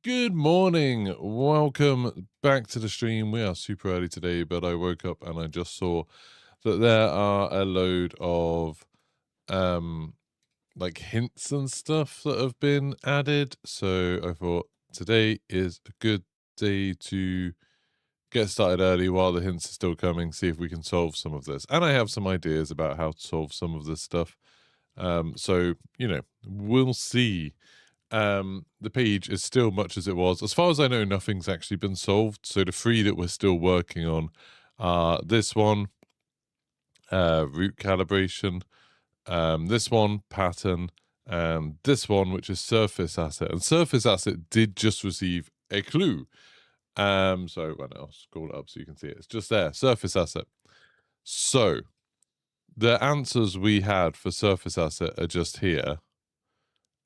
Good morning. Welcome back to the stream. We are super early today, but I woke up and I just saw that there are a load of like hints and stuff that have been added. So I thought today is a good day to get started early while the hints are still coming, see if we can solve some of this. And I have some ideas about how to solve some of this stuff. So, we'll see. The page is still much as it was. As far as I know, nothing's actually been solved. So the three that we're still working on are this one, root calibration, this one, pattern, and this one, which is surface asset. And surface asset did just receive a clue. So I'll scroll it up so you can see it. It's just there, surface asset. So the answers we had for surface asset are just here.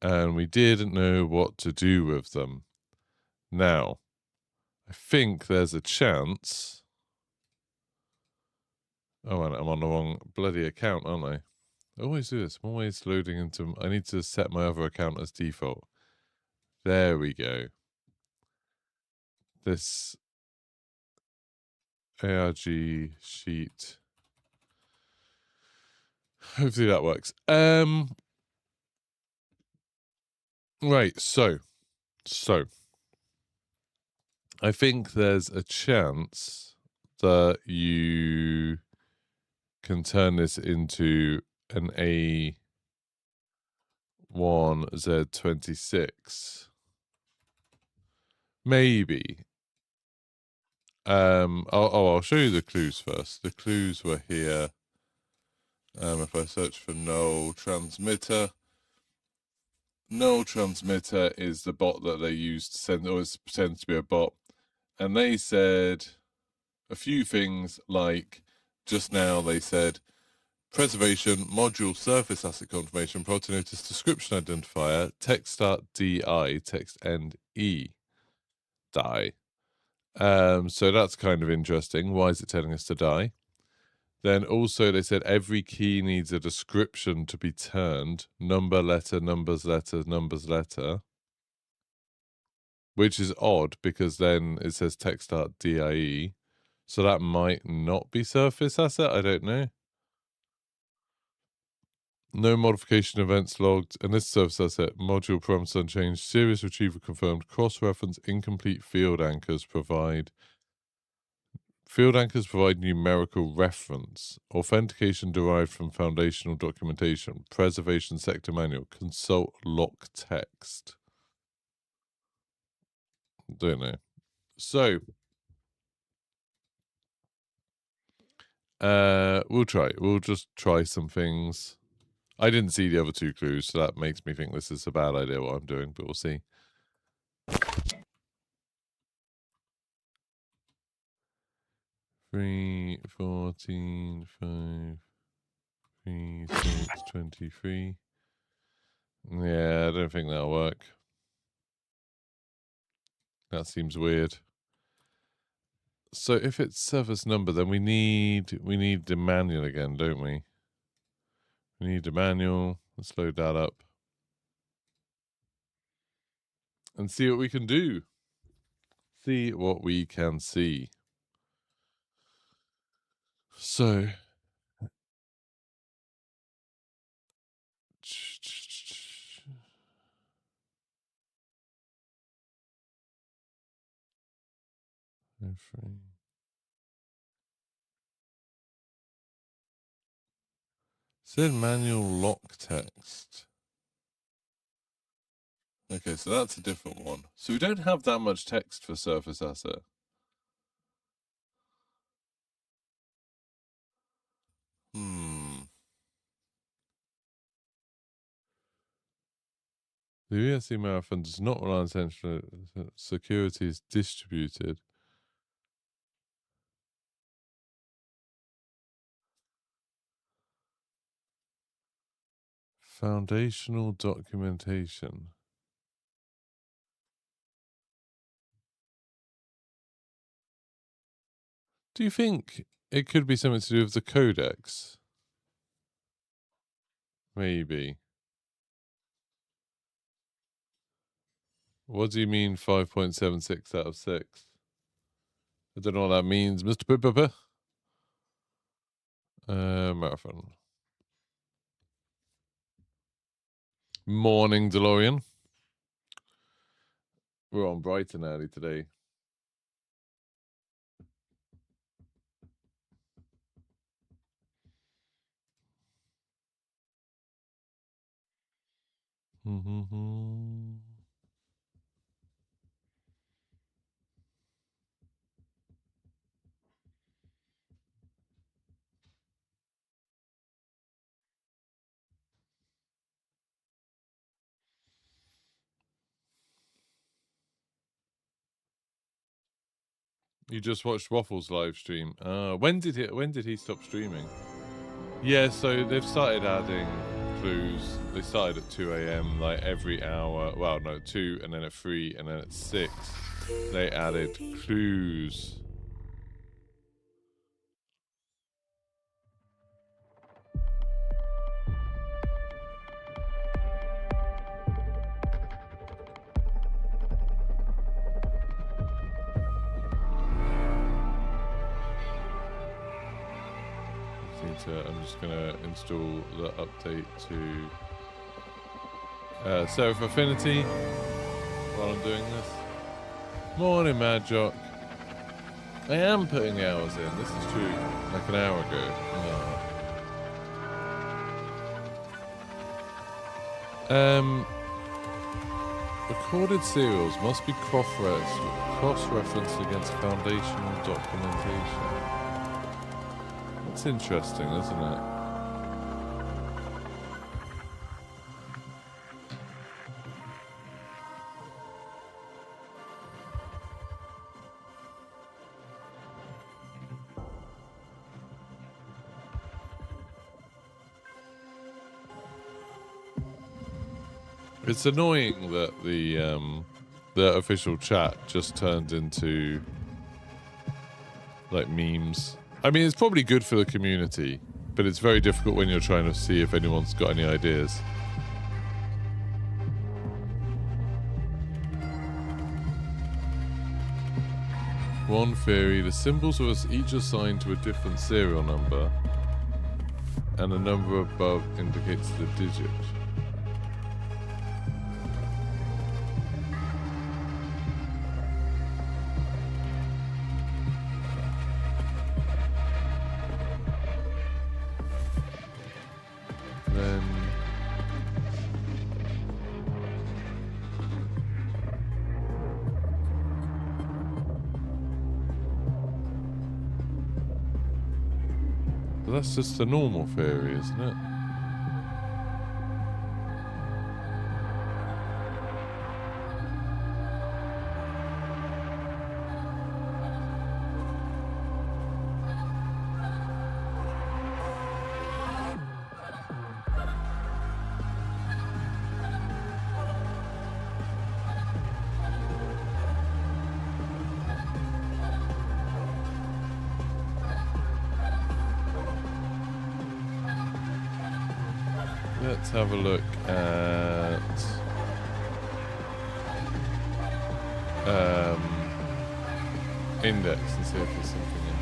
And we didn't know what to do with them. Now, I think there's a chance. Oh, and I'm on the wrong bloody account, aren't I? I always do this. I'm always loading into. I need to set my other account as default. There we go. This ARG sheet. Hopefully that works. Right. So, I think there's a chance that you can turn this into an A1Z26. Maybe. I'll show you the clues first. The clues were here. If I search for null transmitter is the bot that they use to send, or it pretends to be a bot. And they said a few things like, just now they said, preservation, module surface asset confirmation, protinotice description identifier, text start DI, text end E, die. So that's kind of interesting. Why is it telling us to die? Then also they said every key needs a description to be turned. Number, letter, numbers, letter, numbers, letter. Which is odd because then it says text start DIE. So that might not be surface asset. I don't know. No modification events logged. And this surface asset, module parameters unchanged, serious retrieval confirmed, cross-reference, incomplete field anchors provide. Field anchors provide numerical reference. Authentication derived from foundational documentation. Preservation sector manual. Consult lock text. Don't know. So, we'll try. We'll just try some things. I didn't see the other two clues, so that makes me think this is a bad idea what I'm doing, but we'll see. 3, 14, 5, 3, 6, 23. Yeah, I don't think that'll work. That seems weird. So if it's surface number, then we need the manual again, don't we? We need the manual. Let's load that up. And see what we can do. See what we can see. So said manual lock text. Okay, so that's a different one. So we don't have that much text for surface asset. The USC Marathon does not rely on central security is distributed. Foundational documentation. Do you think it could be something to do with the codex? Maybe. What do you mean 5.76 out of 6? I don't know what that means, Mr. Pippa. Marathon. Morning, DeLorean. We're on bright and early today. You just watched Waffles live stream. When did he stop streaming? Yeah, so they've started adding clues. They started at 2 a.m. like every hour. Well, no, 2 and then at 3 and then at 6. They added clues. I'm just gonna install the update to Serif Affinity while I'm doing this. Morning, Mad Jock. I am putting the hours in. This is true. Like an hour ago. Recorded serials must be cross-referenced against foundational documentation. That's interesting, isn't it? It's annoying that the official chat just turned into like memes. I mean, it's probably good for the community, but it's very difficult when you're trying to see if anyone's got any ideas. One theory, the symbols are each assigned to a different serial number, and the number above indicates the digit. That's just the normal theory, isn't it? Let's have a look at index and see if there's something in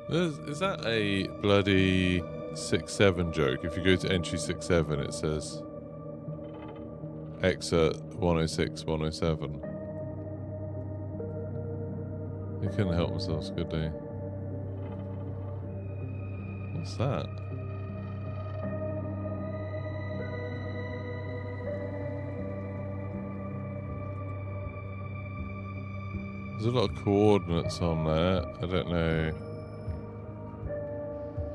here. Is that a bloody 6-7 joke? If you go to entry 6-7, it says excerpt 106, 107. They couldn't help themselves, could they? What's that? There's a lot of coordinates on there. I don't know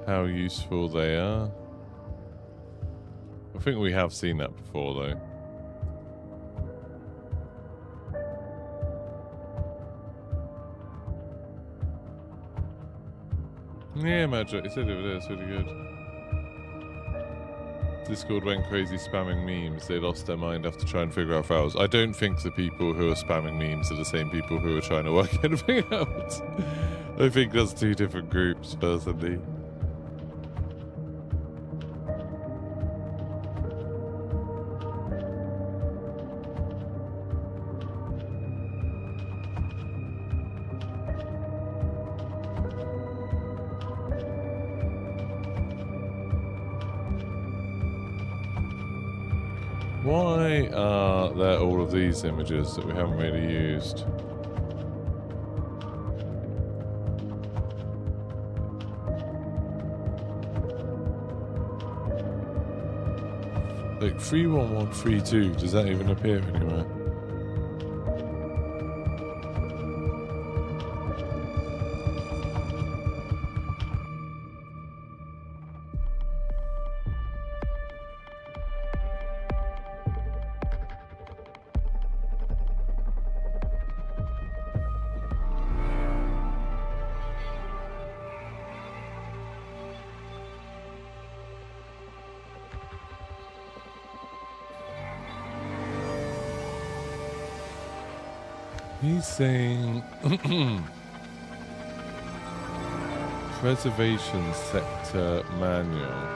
how useful they are. I think we have seen that before, though. Yeah, Magic, you said it was really good. Discord went crazy spamming memes. They lost their mind after trying to figure out files. I don't think the people who are spamming memes are the same people who are trying to work anything out. I think that's two different groups, personally. Why are there all of these images that we haven't really used? Like 31132, does that even appear anywhere? He's saying preservation sector manual.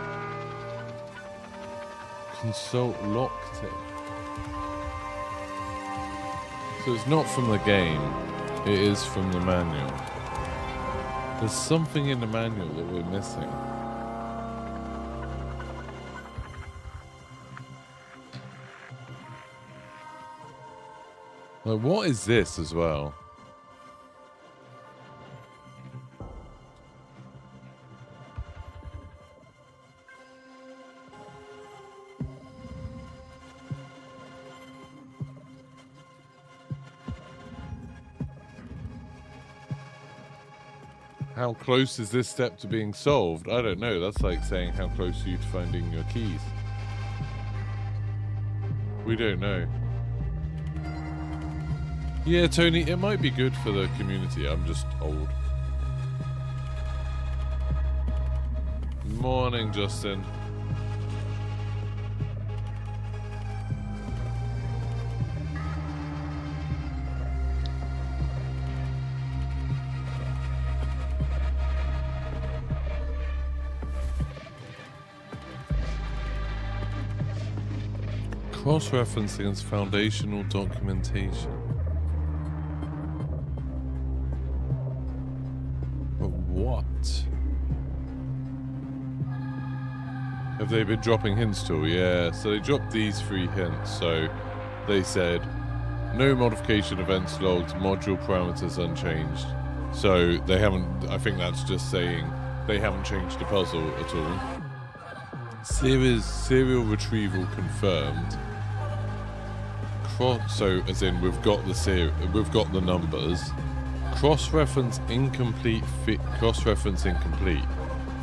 Consult locked it. So it's not from the game, it is from the manual. There's something in the manual that we're missing. Like, what is this as well? How close is this step to being solved? I don't know. That's like saying how close are you to finding your keys? We don't know. Yeah, Tony, it might be good for the community. I'm just old. Morning, Justin. Cross-referencing as foundational documentation. Have they been dropping hints to? Yeah, so they dropped these 3 hints. So they said no modification events logged, module parameters unchanged. So they haven't, I think that's just saying they haven't changed the puzzle at all. Serial retrieval confirmed. So as in we've got the numbers. Cross-reference incomplete. Cross-reference incomplete.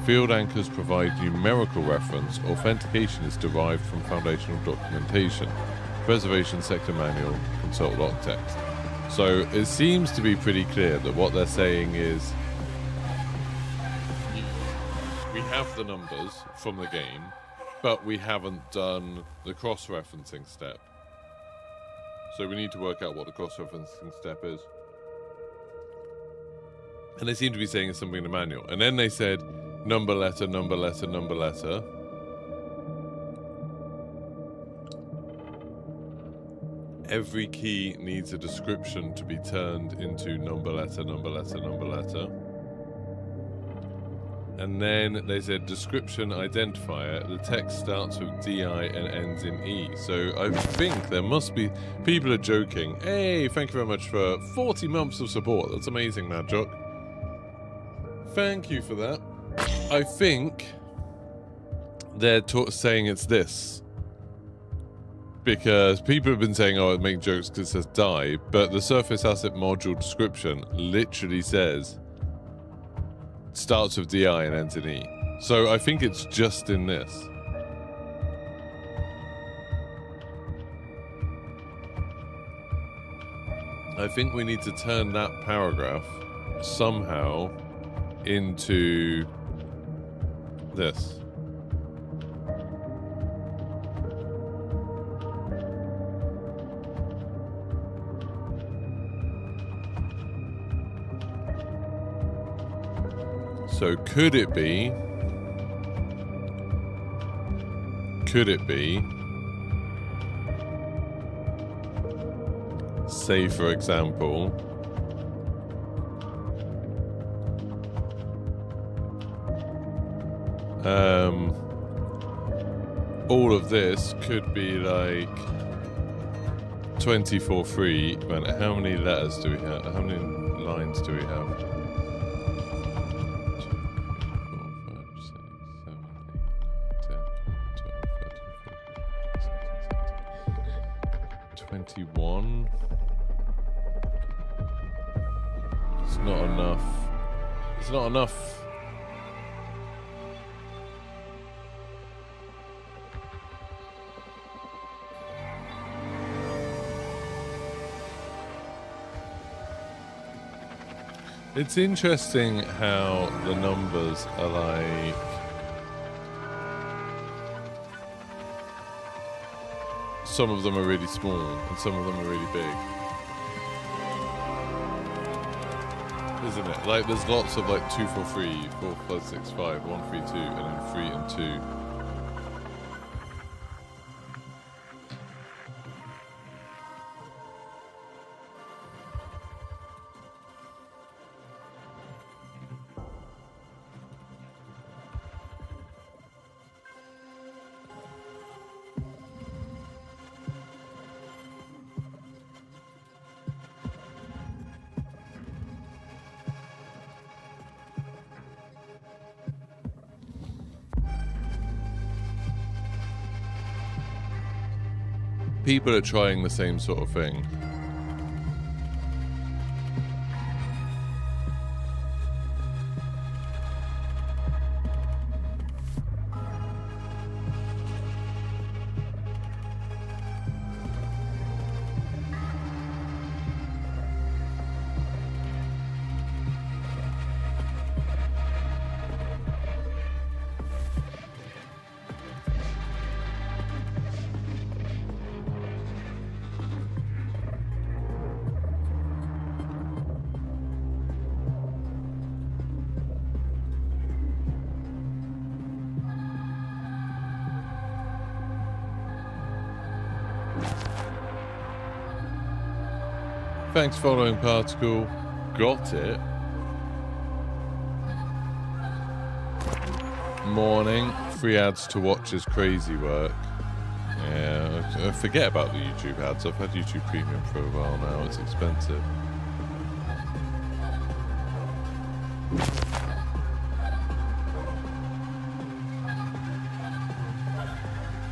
Field anchors provide numerical reference. Authentication is derived from foundational documentation. Preservation sector manual. Consult log text. So it seems to be pretty clear that what they're saying is we have the numbers from the game, but we haven't done the cross-referencing step. So we need to work out what the cross-referencing step is. And they seem to be saying it's something in the manual. And then they said number letter, number letter, number letter. Every key needs a description to be turned into number letter, number letter, number letter. And then they said description identifier. The text starts with DI and ends in E. So I think there must be... People are joking. Hey, thank you very much for 40 months of support. That's amazing, Mad Jock. Thank you for that. I think they're saying it's this. Because people have been saying, oh, it makes jokes because it says die. But the surface asset module description literally says... starts with DI and ends in E. So I think it's just in this. I think we need to turn that paragraph somehow into this. So could it be? Say, for example, all of this could be like 24 free. Man, how many letters do we have? How many lines do we have? 21. It's not enough. It's not enough. It's interesting how the numbers are like some of them are really small and some of them are really big. Isn't it? Like there's lots of like 2, 4, 3, 4, 5, 6, 5, 1, 3, 2, and then 3 and 2. People are trying the same sort of thing. Thanks for following, Particle. Got it. Morning. Free ads to watch is crazy work. Yeah, I forget about the YouTube ads. I've had YouTube Premium for a while now. It's expensive.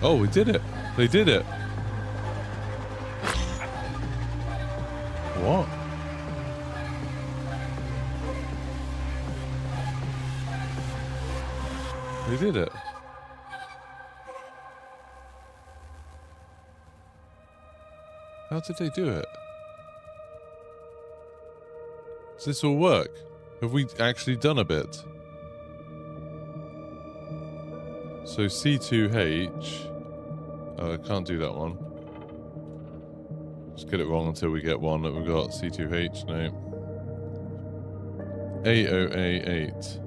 Oh, we did it. They did it. What? They did it. How did they do it? Does this all work? Have we actually done a bit? So C2H. Oh, I can't do that one. Just get it wrong until we get one that we've got. C2H, no. A0A8.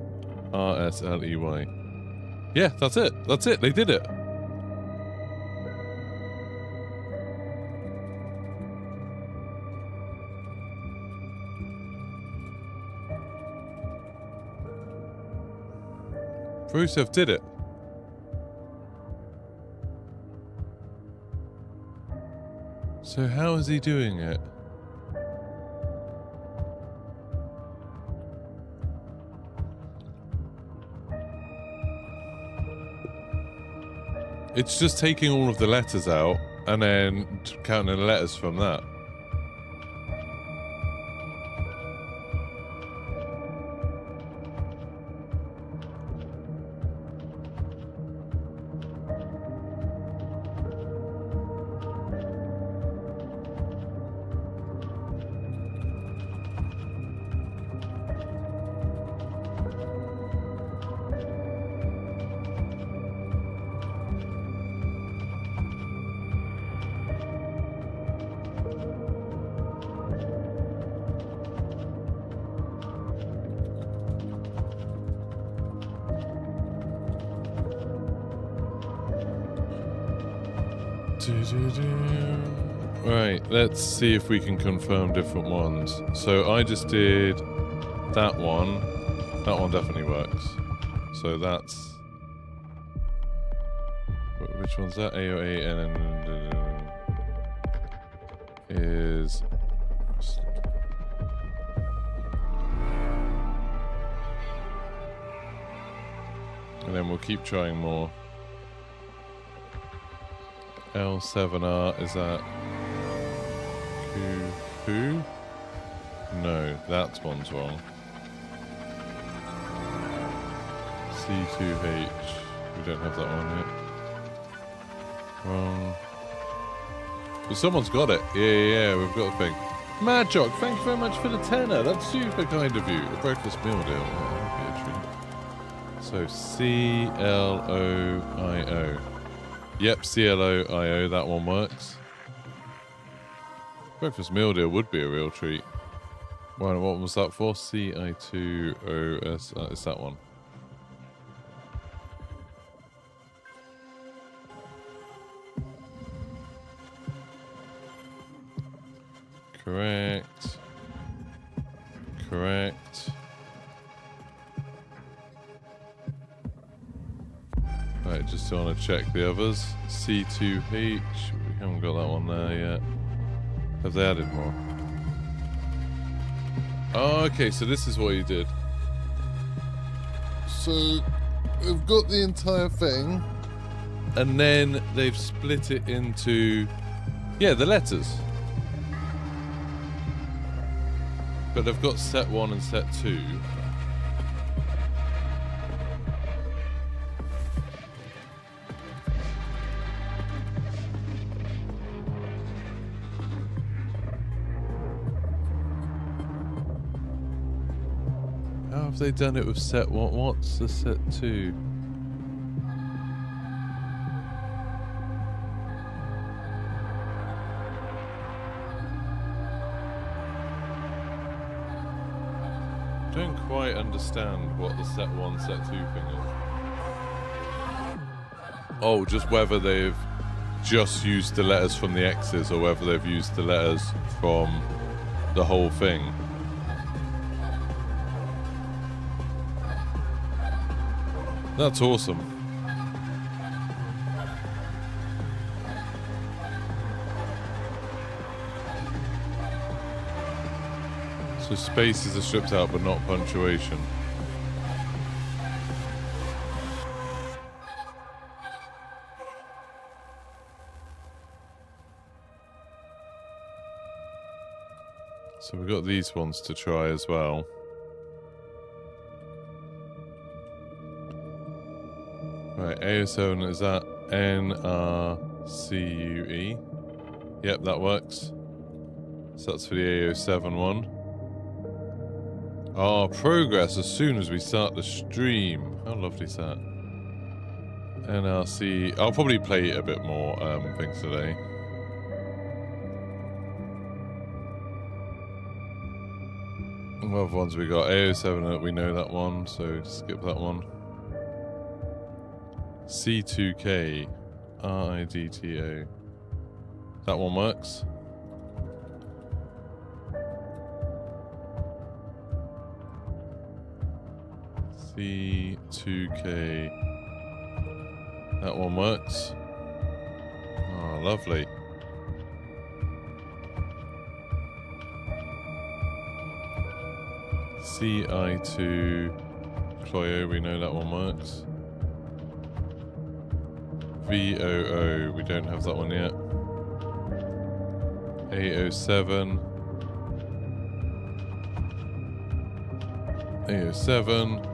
RSLEY. Yeah, that's it. That's it. They did it. Rusev did it. So how is he doing it? It's just taking all of the letters out and then counting the letters from that. Right, let's see if we can confirm different ones. So I just did that one. That one definitely works. So that's... Which one's that? AOA is... And then we'll keep trying more. L7R, is that... Who? No, that one's wrong. C2H. We don't have that one yet. Wrong. But someone's got it. Yeah, we've got the thing. Mad Jock, thank you very much for the tenner. That's super kind of you. A breakfast meal deal. Oh, that'd be a treat. So CLOIO. Yep, CLOIO. That one works. Breakfast meal deal would be a real treat. Well, what was that for? CI2OS. It's that one. Correct. Right, just want to check the others. C2H. We haven't got that one there yet. Have they added more? Oh, okay, so this is what you did. So, we've got the entire thing, and then they've split it into, yeah, the letters. But they've got set 1 and set 2. How have they done it with set 1? What's the set 2? Don't quite understand what the set 1, set 2 thing is. Oh, just whether they've just used the letters from the X's or whether they've used the letters from the whole thing. That's awesome. So spaces are stripped out, but not punctuation. So we've got these ones to try as well. Right, AO7, is that NRCUE? Yep, that works. So that's for the AO7 one. Oh, progress as soon as we start the stream. How lovely is that? NRC. I'll probably play a bit more things today. What other ones we got? AO7, we know that one, so skip that one. C2K. RIDTO. That one works. C2K. That one works. Oh, lovely. CI2 Cryo, we know that one works. VOO, we don't have that one yet. AO7. AO7.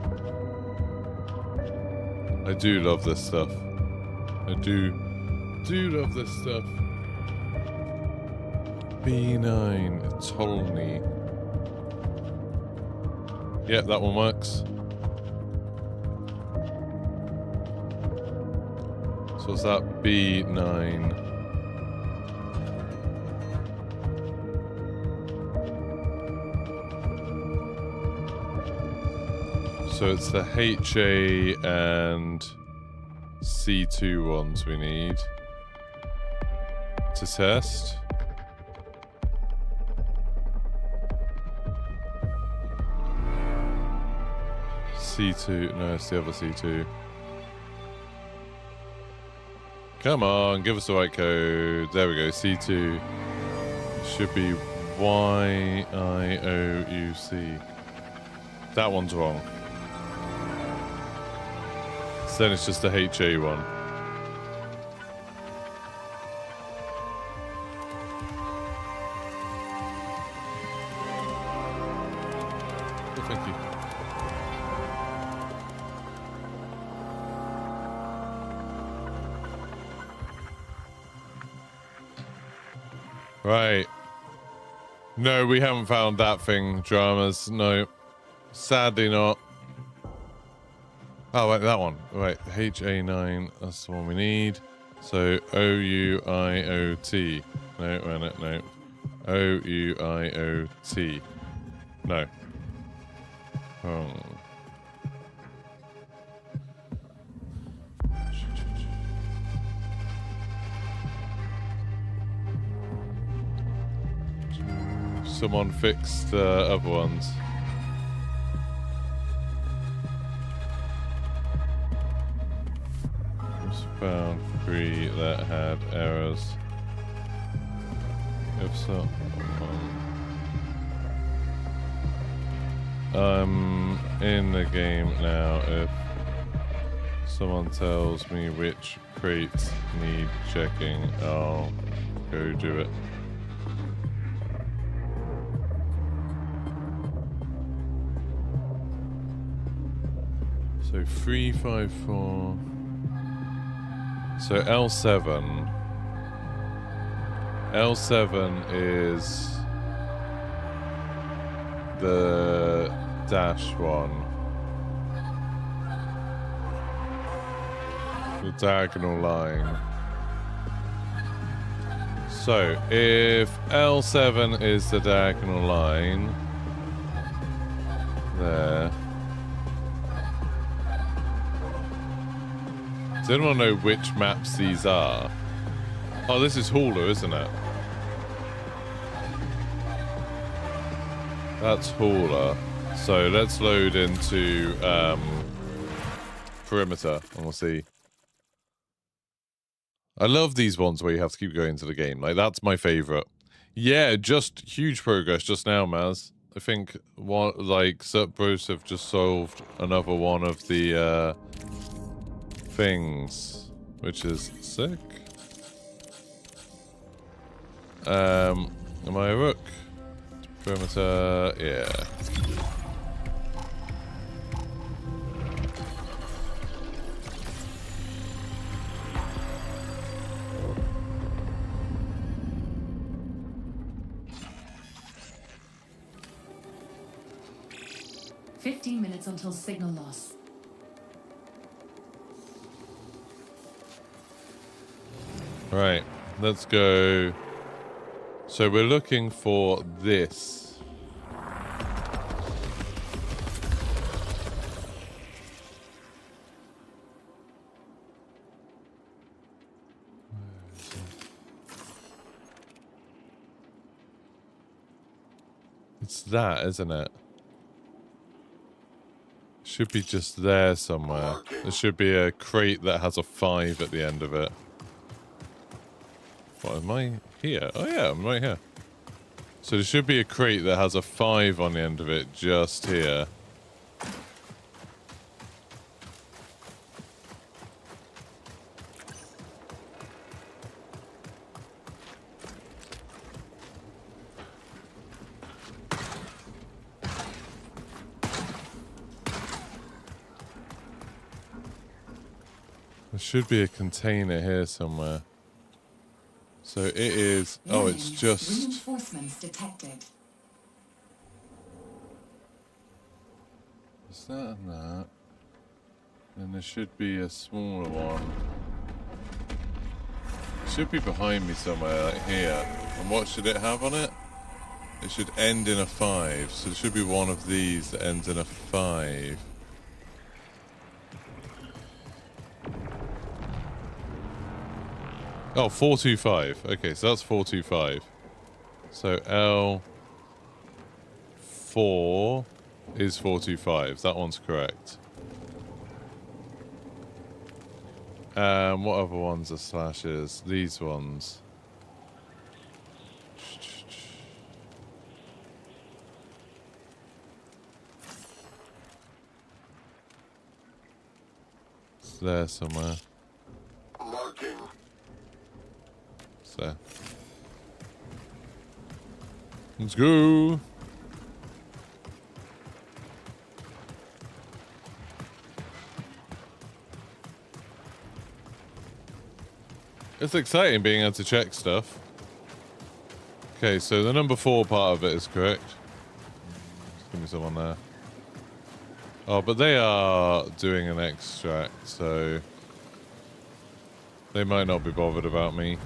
I do love this stuff. I do love this stuff. B9 Tolney. Yep, that one works. So what's that? B9. So it's the HA and C2 ones we need. to test. C2. No, it's the other C2. Come on, give us the right code. There we go. C2 should be YIOUC. That one's wrong. So then it's just the HA one. Oh, thank you. Right. No, we haven't found that thing, dramas. No. Sadly not. Oh, wait, that one. Right, HA9. That's the one we need. So, OUIOT. No, wait a minute, no. OUIOT. No. Wrong. Someone fixed the other ones. Just found 3 that had errors. If so, I'm in the game now. If someone tells me which crates need checking, I'll go do it. So 354. So L7. L7 is the dash one. The diagonal line. So if L7 is the diagonal line there. Does anyone know which maps these are? Oh, this is Hulu, isn't it? That's Hauler. So let's load into Perimeter and we'll see. I love these ones where you have to keep going to the game. Like, that's my favorite. Yeah, just huge progress just now, Maz. I think Supros have just solved another one of the things, which is sick. Am I a rook? Perimeter, yeah. "15 minutes until signal loss." Right, let's go. So we're looking for this. It's that, isn't it? Should be just there somewhere. There should be a crate that has a 5 at the end of it. What, am I here? Oh yeah, I'm right here. So there should be a crate that has a 5 on the end of it just here. There should be a container here somewhere. So it is. Oh, it's just. Reinforcements detected. Is that and that? And there should be a smaller one. It should be behind me somewhere, like here. And what should it have on it? It should end in a 5. So there should be one of these that ends in a 5. Oh, 425. Okay, so that's 425. So L4 is 425. That one's correct. What other ones are slashes? These ones. It's there somewhere. Marking. It's there. Let's go. It's exciting being able to check stuff. Okay, so the number 4 part of it is correct. Just give me someone there. Oh, but they are doing an extract, so they might not be bothered about me.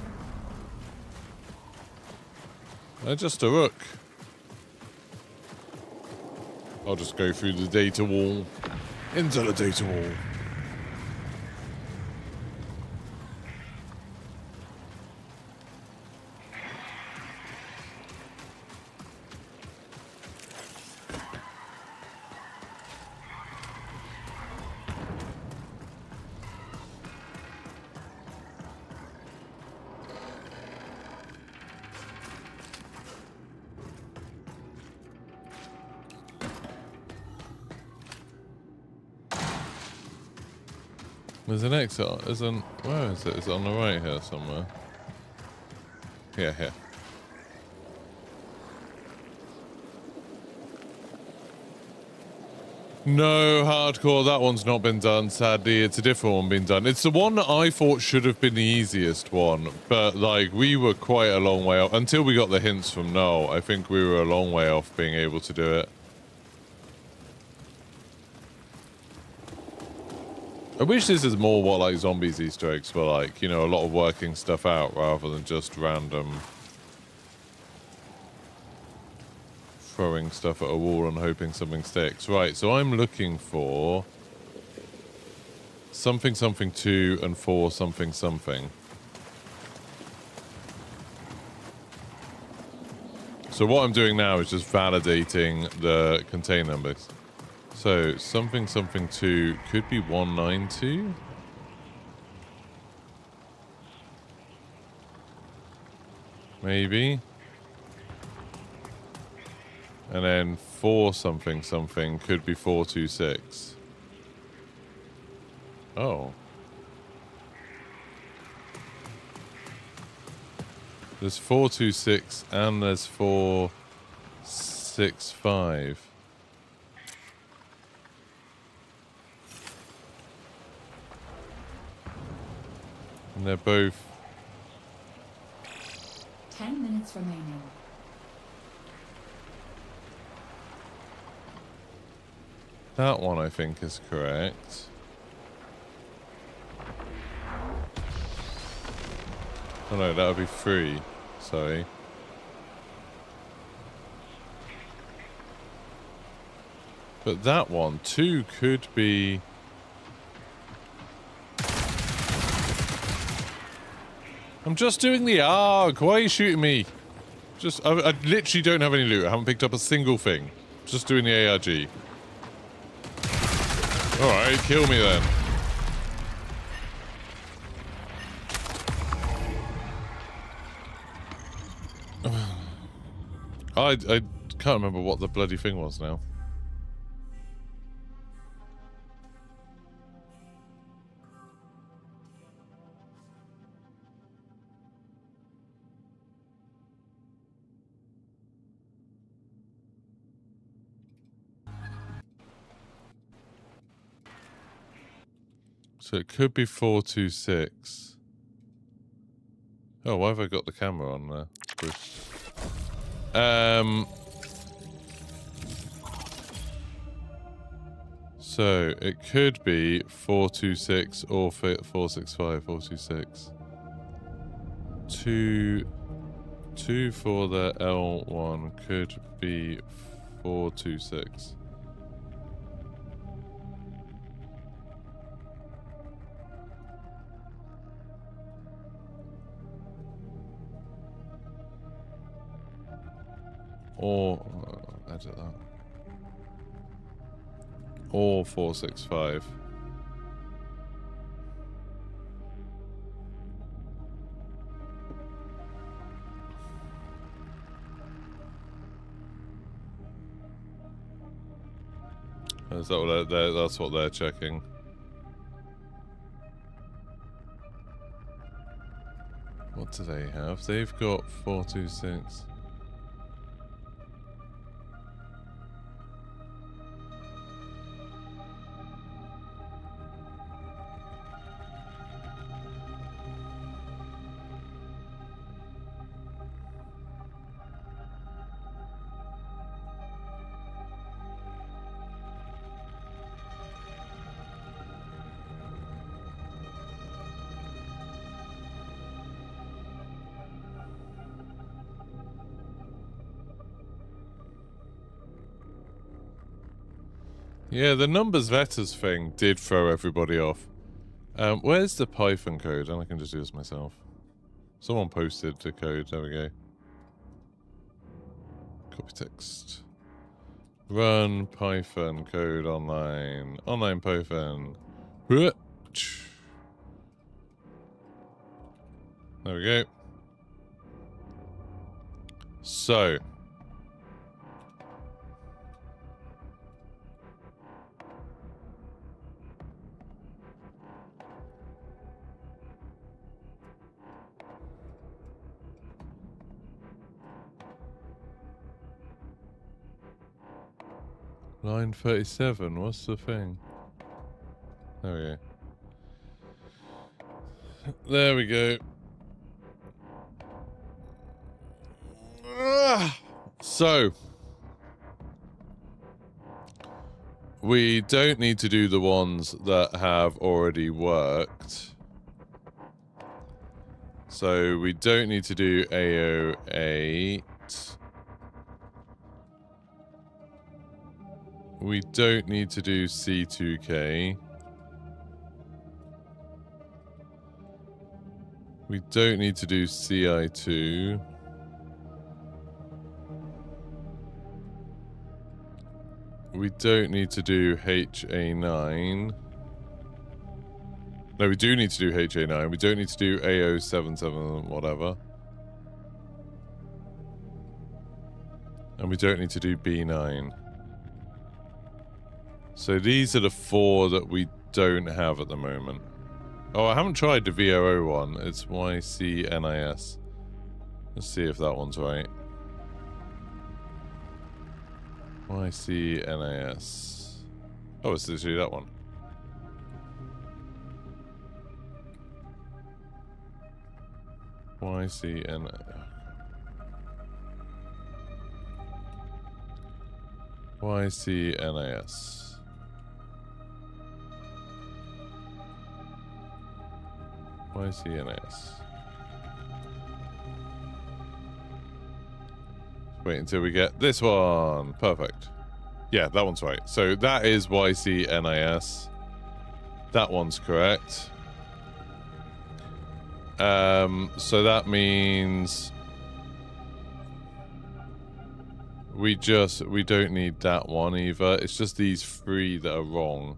They're just a rook. I'll just go through the data wall. Into the data wall. There's an exit. Where is it? Is it on the right here somewhere? Yeah, here. No, hardcore, that one's not been done, sadly. It's a different one being done. It's the one that I thought should have been the easiest one, but, like, we were quite a long way off. Until we got the hints from Noel, I think we were a long way off being able to do it. I wish this is more what, like, Zombies Easter eggs were like. You know, a lot of working stuff out rather than just random throwing stuff at a wall and hoping something sticks. Right, so I'm looking for something, something 2 and 4, something, something. So what I'm doing now is just validating the container numbers. So, something, something 2 could be 192? Maybe. And then 4 something, something could be 426. Oh. There's 426 and there's 465. And they're both 10 minutes remaining. that one, I think, is correct. Oh no, that would be 3. Sorry. But that one, 2 could be... I'm just doing the ARG. Why are you shooting me? I literally don't have any loot. I haven't picked up a single thing. Just doing the ARG. Alright, kill me then. I can't remember what the bloody thing was now. So it could be 426. Oh, why have I got the camera on there? So it could be 426 or 465. 426. 2 for the L1 could be 426. or edit that, or 465. Is that what that's what they're checking? What do they have? They've got 426. Yeah, the numbers letters thing did throw everybody off. Where's the Python code? And I can just do this myself. Someone posted the code. There we go. Copy text. Run Python code online. Online Python. There we go. So. Line 37, what's the thing? There we go. There we go. So, we don't need to do the ones that have already worked. So, we don't need to do AO8. We don't need to do C2K. We don't need to do CI2. We don't need to do HA9. No, we do need to do HA9. We don't need to do AO77, whatever. And we don't need to do B9. So these are the 4 that we don't have at the moment. Oh, I haven't tried the VOO one. It's YCNIS. Let's see if that one's right. YCNIS. Oh, it's literally that one. YCNIS. YCNIS. YCNIS. Wait until we get this one. Perfect. Yeah, that one's right. So that is YCNIS. That one's correct. So that means we don't need that one either. It's just these 3 that are wrong.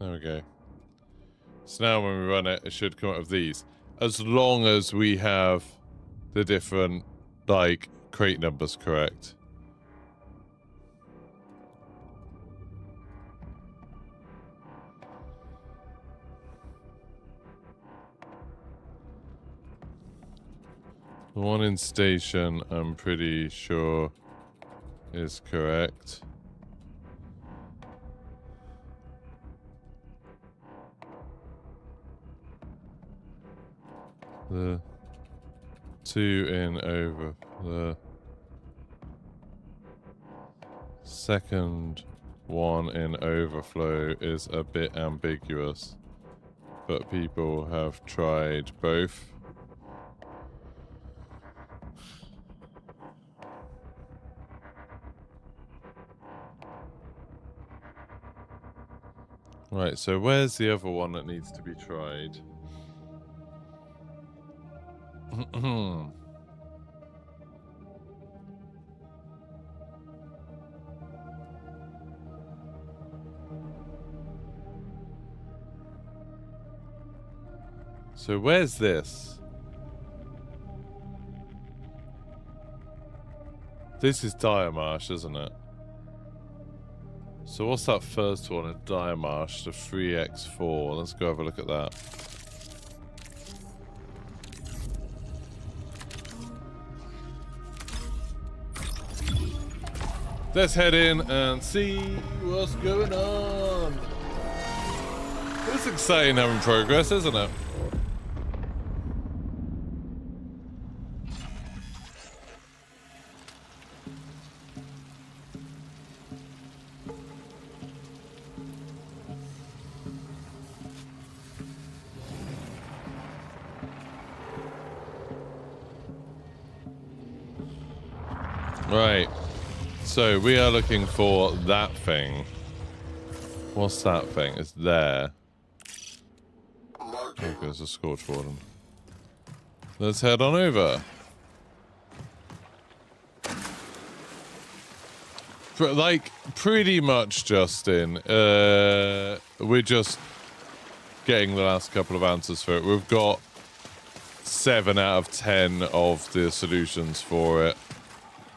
There we go. So now when we run it, it should come out of these. As long as we have the different, like, crate numbers correct. The one in station, I'm pretty sure, is correct. The 2 in over the second one in overflow is a bit ambiguous, but people have tried both. Right, so where's the other one that needs to be tried? So where's this? This is Diamarsh, isn't it? So what's that first one in Diamarsh? The 3x4. Let's go have a look at that. Let's head in and see what's going on. It's exciting having progress, isn't it? Right. So we are looking for that thing. What's that thing? It's there. Oh, there's a Scorch Warden. Let's head on over. Like, pretty much, Justin. We're just getting the last couple of answers for it. We've got 7 out of 10 of the solutions for it.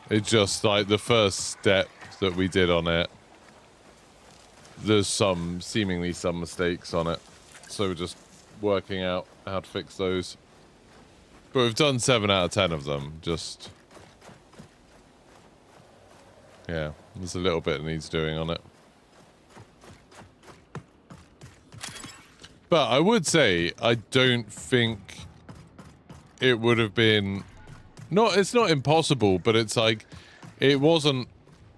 It's just like the first step that we did on it. There's seemingly some mistakes on it. So we're just working out how to fix those. But we've done 7 out of 10 of them. Just... yeah, there's a little bit that needs doing on it. But I would say, I don't think it would have been... it's not impossible, but it's like, it wasn't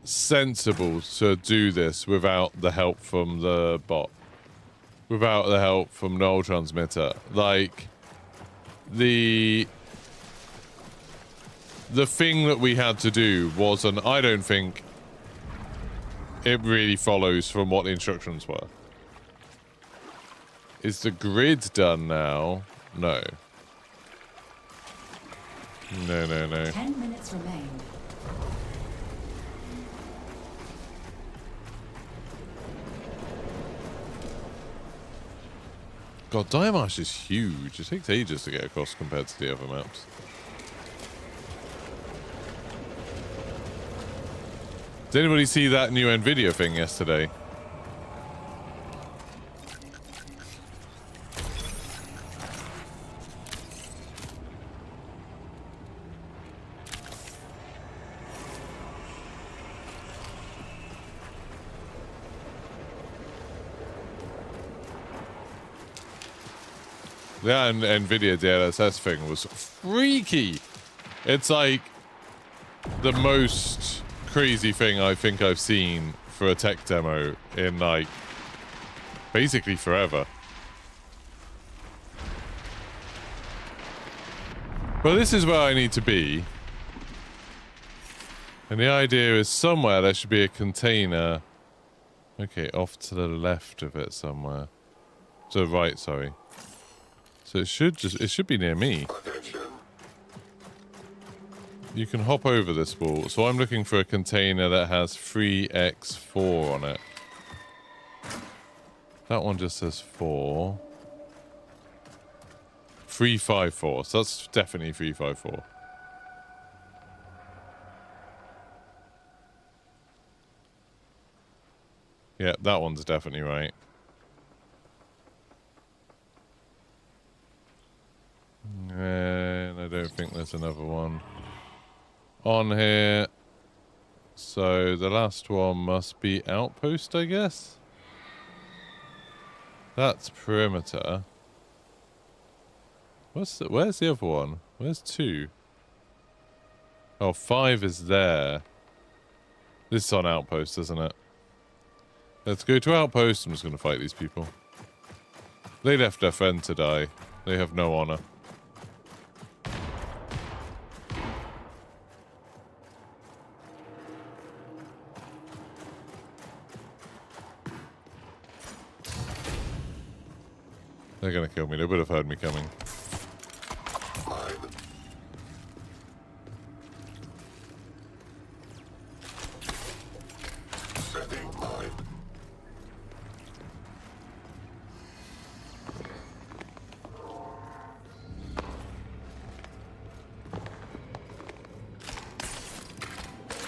sensible to do this without the help from the bot. Without the help from Null Transmitter. Like, the thing that we had to do wasn't, I don't think it really follows from what the instructions were. Is the grid done now? No. No. 10 minutes remain. God, Diamarsh is huge. It takes ages to get across compared to the other maps. Did anybody see that new NVIDIA thing yesterday? Yeah, and NVIDIA DLSS thing was freaky. It's like the most crazy thing I think I've seen for a tech demo in, like, basically forever. Well, this is where I need to be. And the idea is somewhere there should be a container. Okay, off to the left of it somewhere. To the right, sorry. So it should be near me. You can hop over this wall. So I'm looking for a container that has 3x4 on it. That one just says 4. 354. So that's definitely 354. Yeah, that one's definitely right. And I don't think there's another one on here. So the last one must be Outpost, I guess. That's perimeter. Where's the other one? Where's 2? Oh, 5 is there. This is on Outpost, isn't it? Let's go to Outpost. I'm just going to fight these people. They left their friend to die. They have no honor. They're gonna kill me. They would have heard me coming. Mine. Setting mine.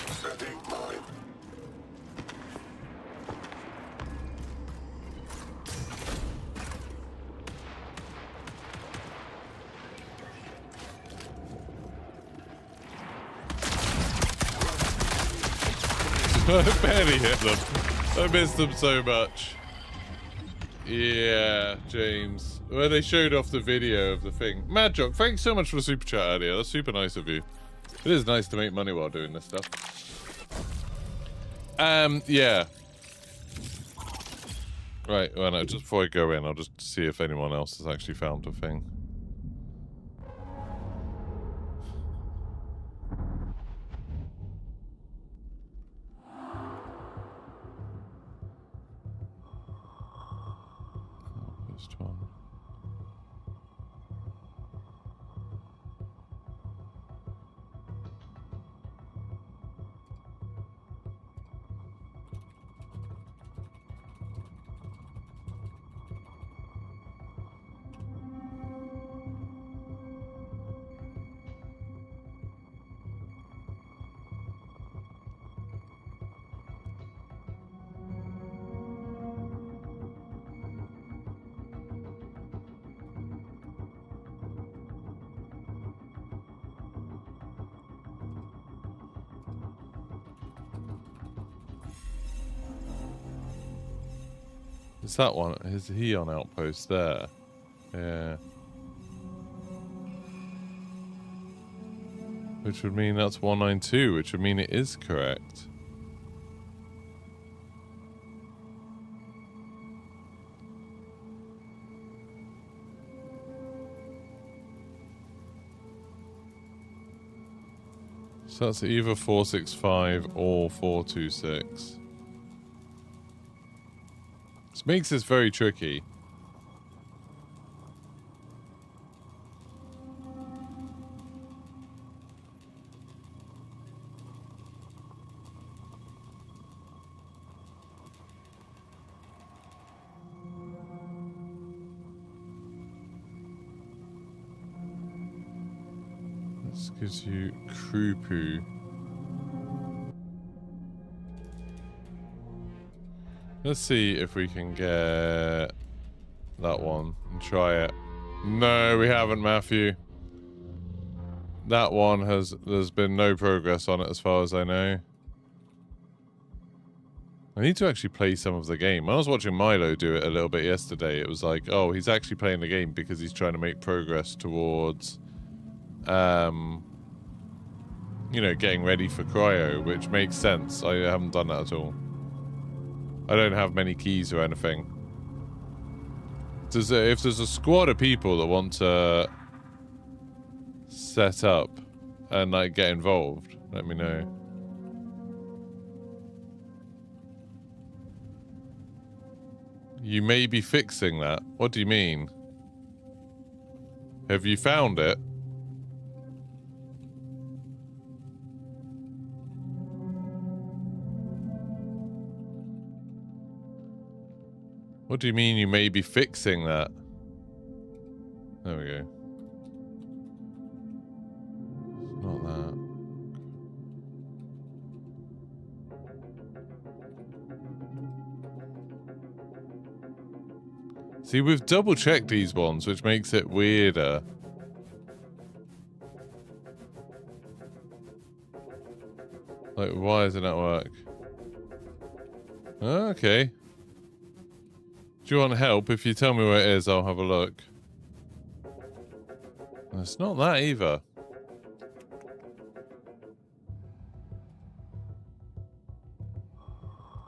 Setting mine. I barely hit them. I missed them so much. Yeah, James. Well, they showed off the video of the thing. Mad Jock, thanks so much for the super chat earlier. That's super nice of you. It is nice to make money while doing this stuff. Yeah. Right, well, no, just before I go in, I'll just see if anyone else has actually found a thing. Outpost 1. Is that one? Is he on Outpost there? Yeah. Which would mean that's 192, which would mean it is correct. So that's either 465 or 426. This makes this very tricky. This gives you crew poo. Let's see if we can get that one and try it. No, we haven't, Matthew. That one there's been no progress on it as far as I know. I need to actually play some of the game. When I was watching Milo do it a little bit yesterday, it was like, oh, he's actually playing the game because he's trying to make progress towards, you know, getting ready for cryo, which makes sense. I haven't done that at all. I don't have many keys or anything. If there's a squad of people that want to set up and like get involved, let me know. You may be fixing that. What do you mean? Have you found it? What do you mean you may be fixing that? There we go. It's not that. See, we've double checked these ones, which makes it weirder. Like, why does it not work? Okay. Do you want help? If you tell me where it is, I'll have a look. It's not that either.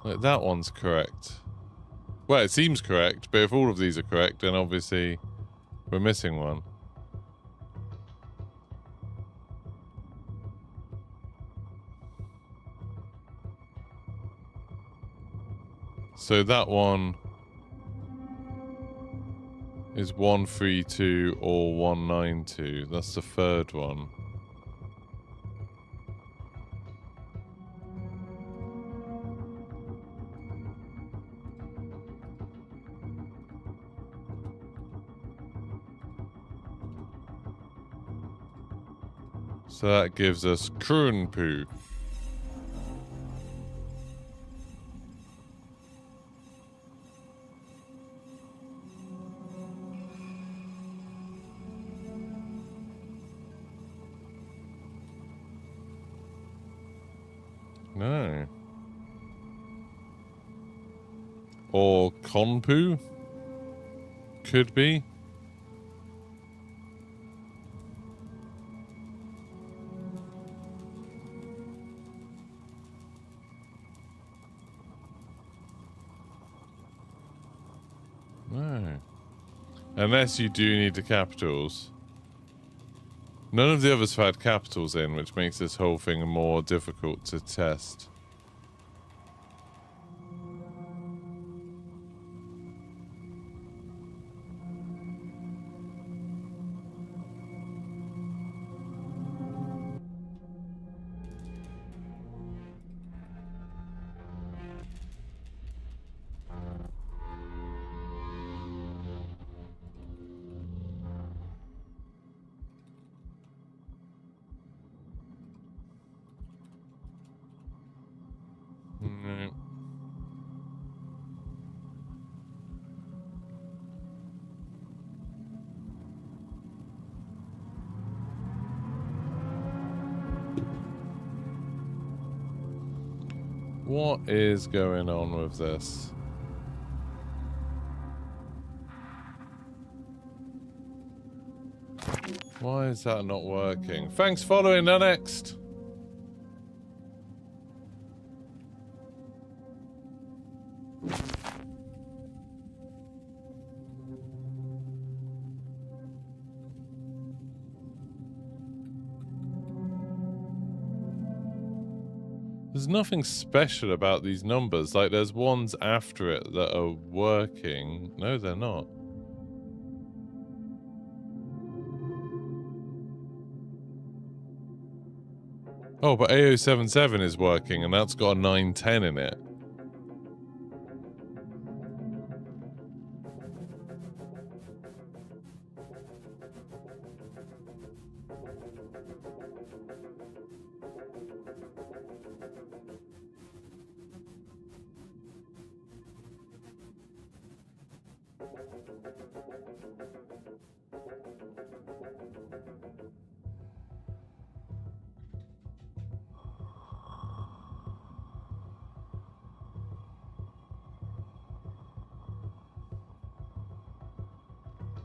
Like, that one's correct. Well, it seems correct, but if all of these are correct, then obviously we're missing one. So that one is 132 or 192. That's the third one. So that gives us Kroonpoo. No. Or Konpoo? Could be. No. Unless you do need the capitals. None of the others have had capitals in, which makes this whole thing more difficult to test. No. What is going on with this? Why is that not working? Thanks for following, the next. There's nothing special about these numbers. Like, there's ones after it that are working. No, they're not. Oh, but A077 is working, and that's got a 910 in it.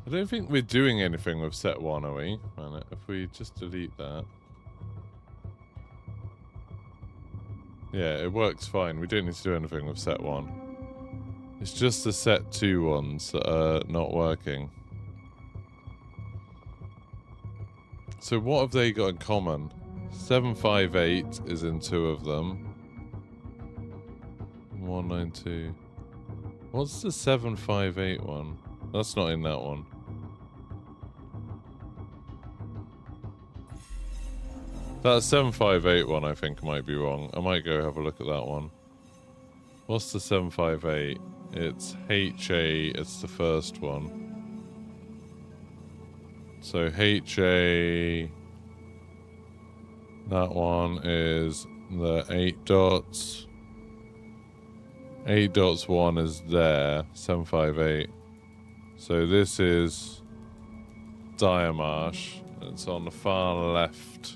I don't think we're doing anything with set 1, are we? Man, if we just delete that. Yeah, it works fine. We don't need to do anything with set 1. It's just the set 2 ones that are not working. So what have they got in common? 758 is in 2 of them. 192. What's the 758 one? That's not in that one. That 758 one I think might be wrong. I might go have a look at that one. What's the 758? It's HA, it's the first one. So HA, that one is the 8 dots. 8 dots 1 is there, 758. So this is Diamarsh. It's on the far left.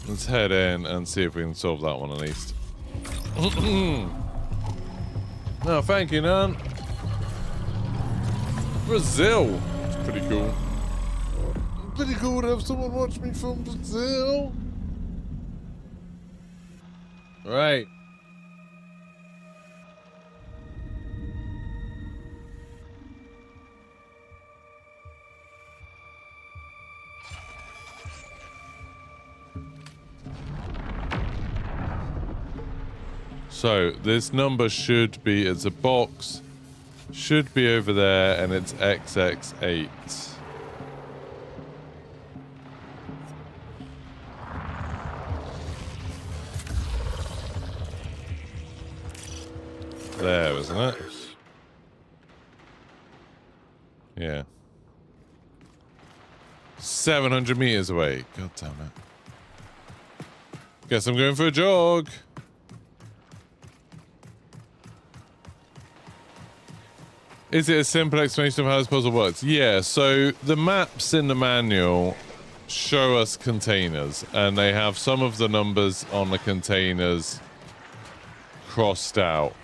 Let's head in and see if we can solve that one at least. No, thank you, Nan. Brazil! It's pretty cool. Pretty cool to have someone watch me from Brazil. Right. So this number should be, it's a box, should be over there, and it's XX8. There, isn't it? Yeah. 700 meters away. God damn it. Guess I'm going for a jog. Is it a simple explanation of how this puzzle works? Yeah, so the maps in the manual show us containers, and they have some of the numbers on the containers crossed out,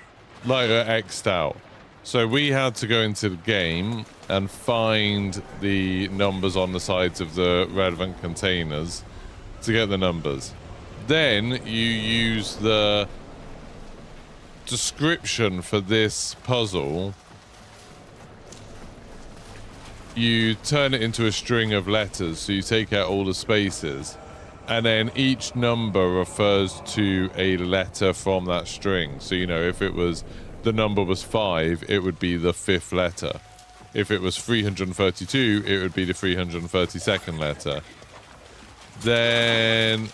like X'd out. So we had to go into the game and find the numbers on the sides of the relevant containers to get the numbers. Then you use the description for this puzzle. You turn it into a string of letters, so you take out all the spaces, and then each number refers to a letter from that string. So, you know, if it was, the number was 5, it would be the 5th letter. If it was 332, it would be the 332nd letter. Then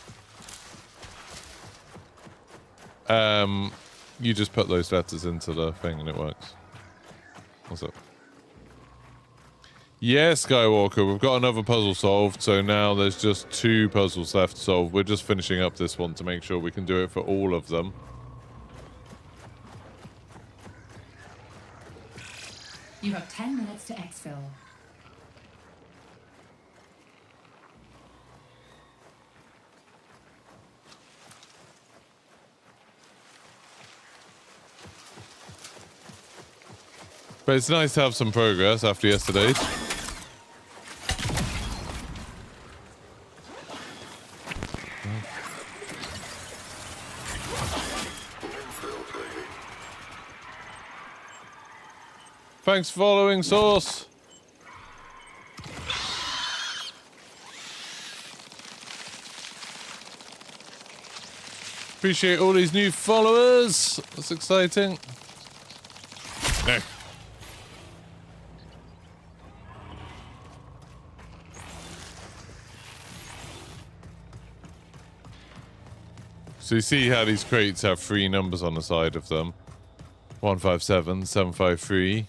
you just put those letters into the thing and it works. What's up? Yeah, Skywalker, we've got another puzzle solved, so now there's just 2 puzzles left to solve. We're just finishing up this one to make sure we can do it for all of them. You have 10 minutes to exfil. But it's nice to have some progress after yesterday's. Thanks for following, Source. Appreciate all these new followers. That's exciting. No. So you see how these crates have 3 numbers on the side of them. 157, 753.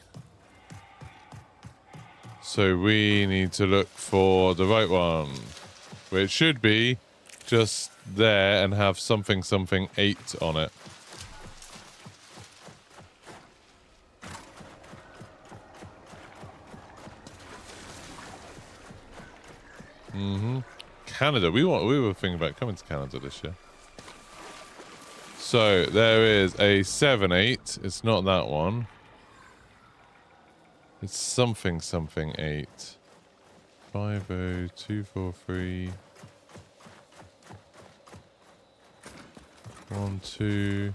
So we need to look for the right one, which should be just there and have something 8 on it. Canada. We were thinking about coming to Canada this year. So there is a 7-8. It's not that one. It's something 8. 50243. 1 2.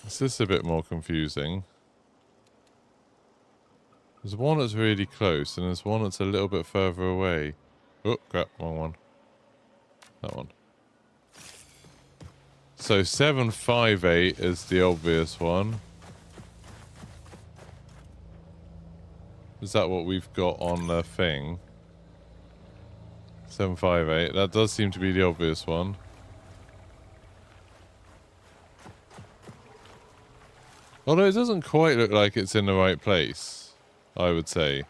Is this a bit more confusing? There's one that's really close, and there's one that's a little bit further away. Oh, crap, wrong one. That one. So 758 is the obvious one. Is that what we've got on the thing? 758. That does seem to be the obvious one. Although it doesn't quite look like it's in the right place, I would say.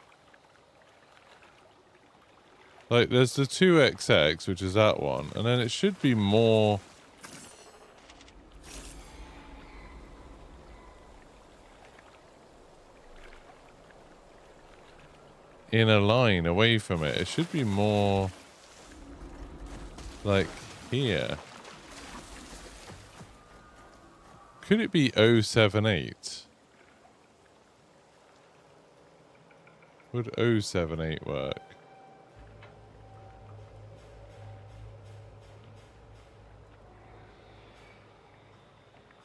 Like, there's the 2XX, which is that one, and then it should be more... in a line away from it. It should be more... like, here. Could it be 078? Would 078 work?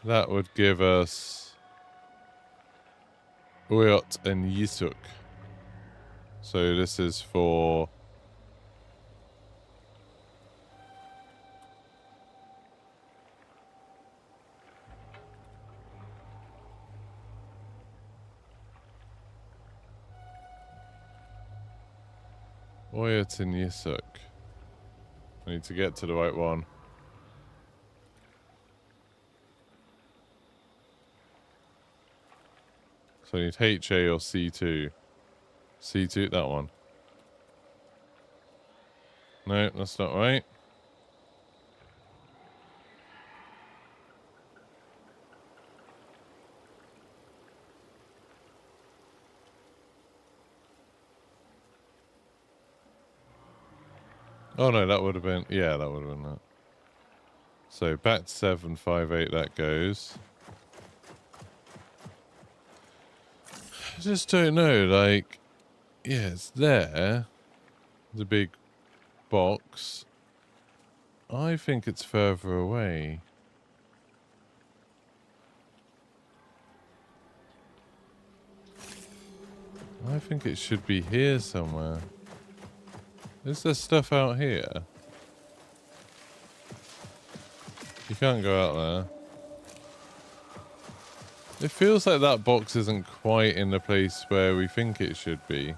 That would give us Uyot and Yisuk. So this is for... Oyatinisuk. I need to get to the right one. So I need HA or C2. C2, that one. No, that's not right. Oh no, that would have been, yeah, that would have been that. So back to 758 that goes. I just don't know, like, yeah, it's there. The big box. I think it's further away. I think it should be here somewhere. Is there stuff out here? You can't go out there. It feels like that box isn't quite in the place where we think it should be.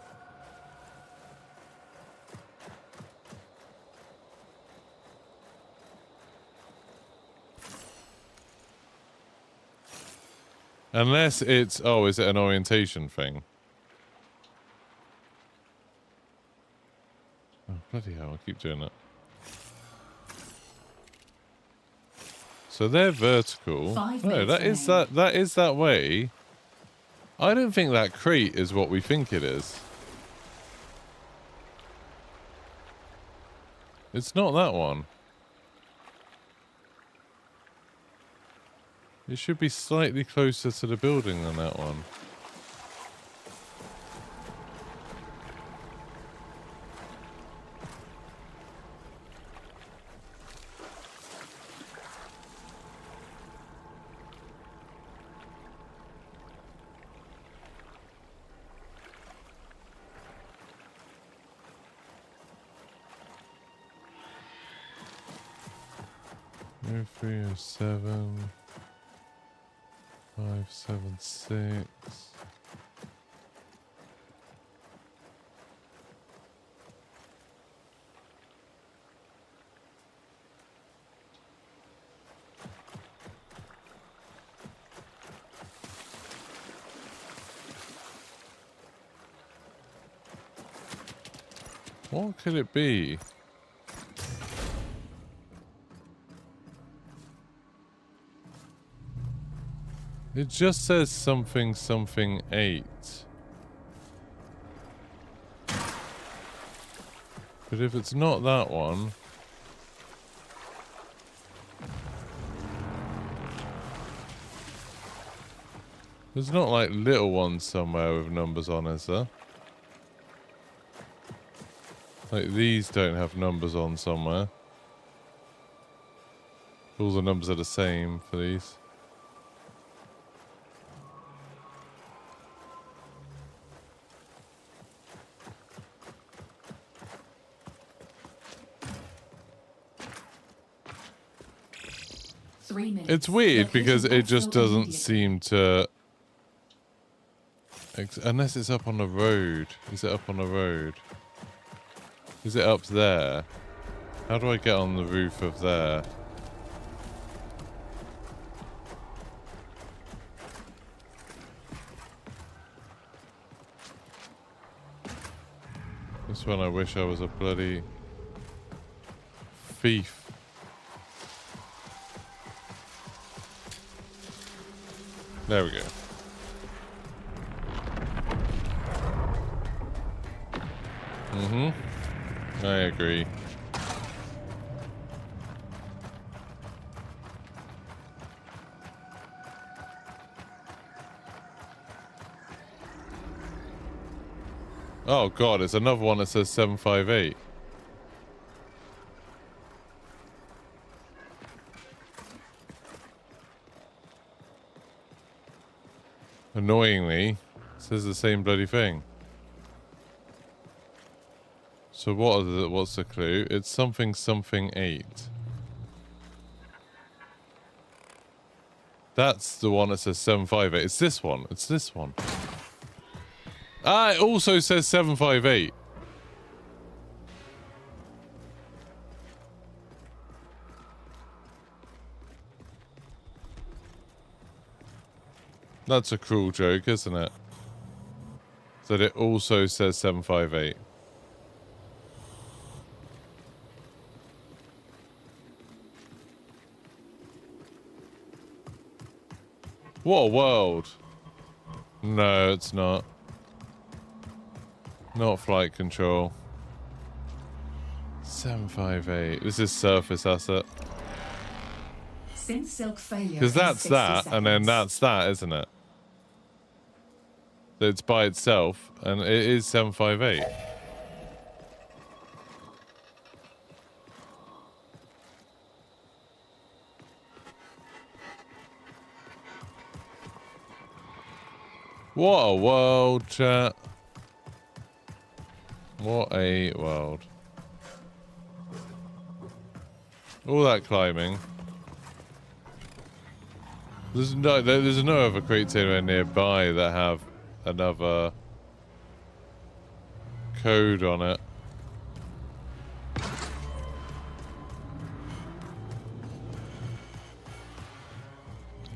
Unless it's... Oh, is it an orientation thing? Oh, bloody hell, I keep doing that. So they're vertical. No, that is that way. I don't think that crate is what we think it is. It's not that one. It should be slightly closer to the building than that one. No 307 576. What could it be? It just says something 8. But if it's not that one... There's not like little ones somewhere with numbers on, is there? Like these don't have numbers on somewhere. All the numbers are the same for these. It's weird because it just doesn't seem to... Unless it's up on the road. Is it up on the road? Is it up there? How do I get on the roof of there? This one I wish I was a bloody thief. There we go. I agree. Oh god, it's another one that says 758. Annoyingly, it says the same bloody thing. So what's the clue? It's something 8. That's the one that says 758. It's this one. It's this one. Ah, it also says 758. That's a cruel joke, isn't it? That it also says 758. What a world. No, it's not. Not flight control. 758. This is surface asset. Since silk failure. Because that's that, and then that's that, isn't it? So it's by itself, and it is 758. What a world, chat. What a world. All that climbing. There's no other crates anywhere nearby that have another code on it.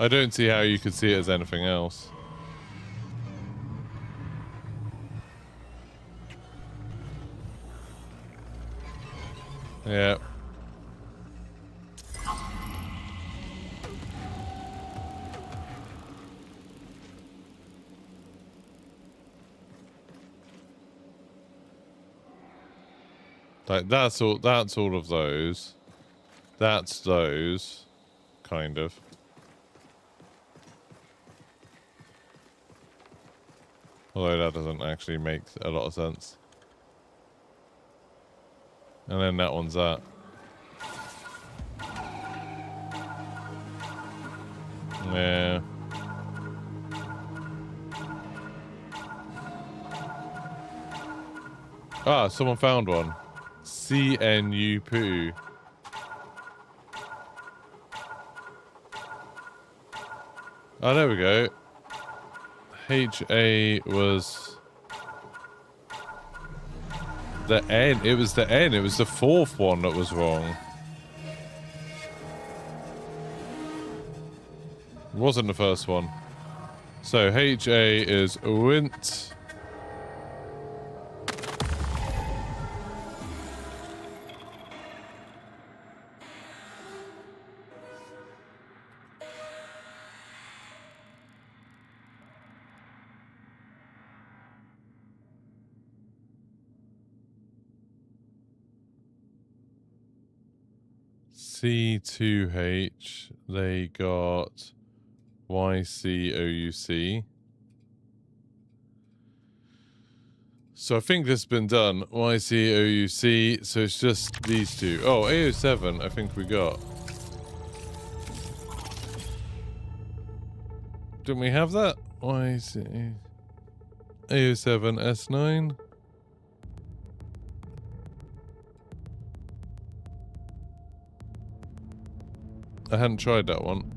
I don't see how you could see it as anything else. Yeah. Like that's all of those. That's those. Kind of. Although that doesn't actually make a lot of sense. And then that one's that. Yeah. Ah, someone found one. CNU poo. Oh, there we go. HA was the N. It was the N. It was the fourth one that was wrong. It wasn't the first one. So HA is Wint. C2H, they got YCOUC. So I think this has been done. YCOUC, so it's just these two. Oh, AO7, I think we got. Didn't we have that? YC... AO7, S9? I hadn't tried that one.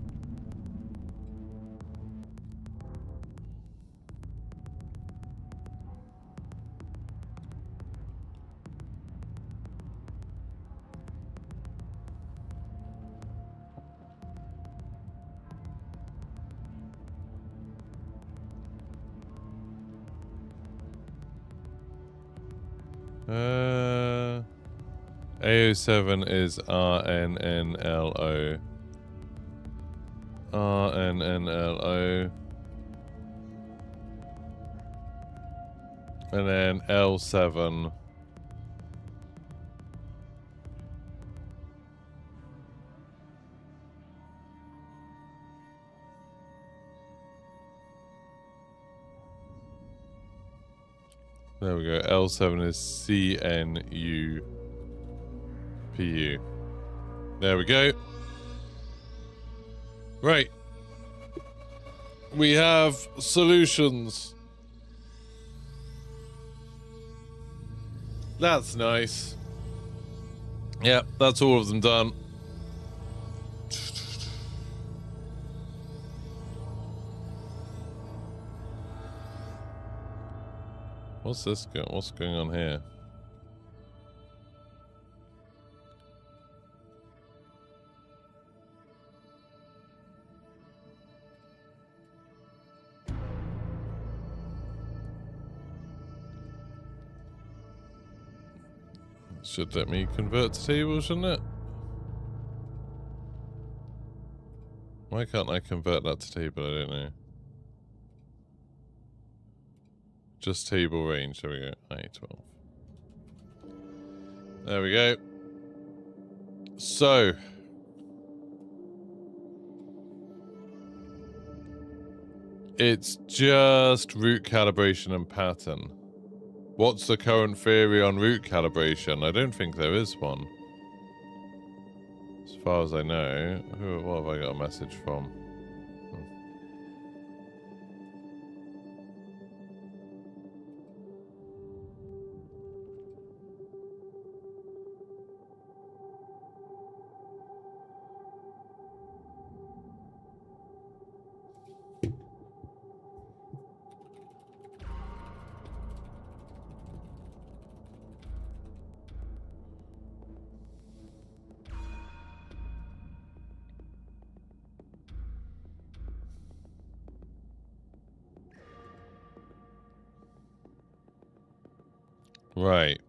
AO7 is RNNLO. RNNLO. And then L7. There we go. L7 is CNU PU. There we go. Right. We have solutions. That's nice. Yep, that's all of them done. What's this what's going on here? Should let me convert to table, shouldn't it? Why can't I convert that to table? I don't know. Just table range. There we go. I12. There we go. So. It's just root calibration and pattern. What's the current theory on root calibration? I don't think there is one. As far as I know. What have I got a message from? Right.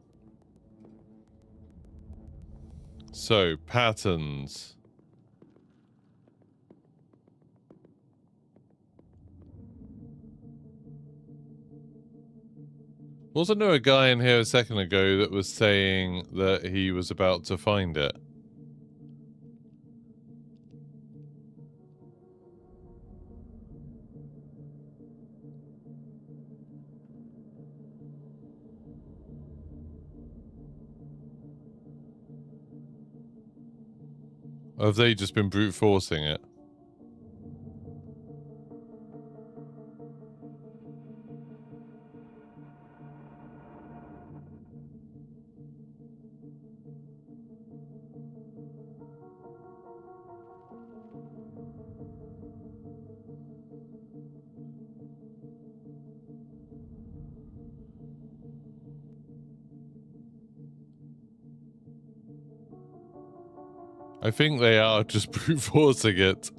So, patterns. Wasn't there a guy in here a second ago that was saying that he was about to find it? Or have they just been brute forcing it? I think they are just brute forcing it.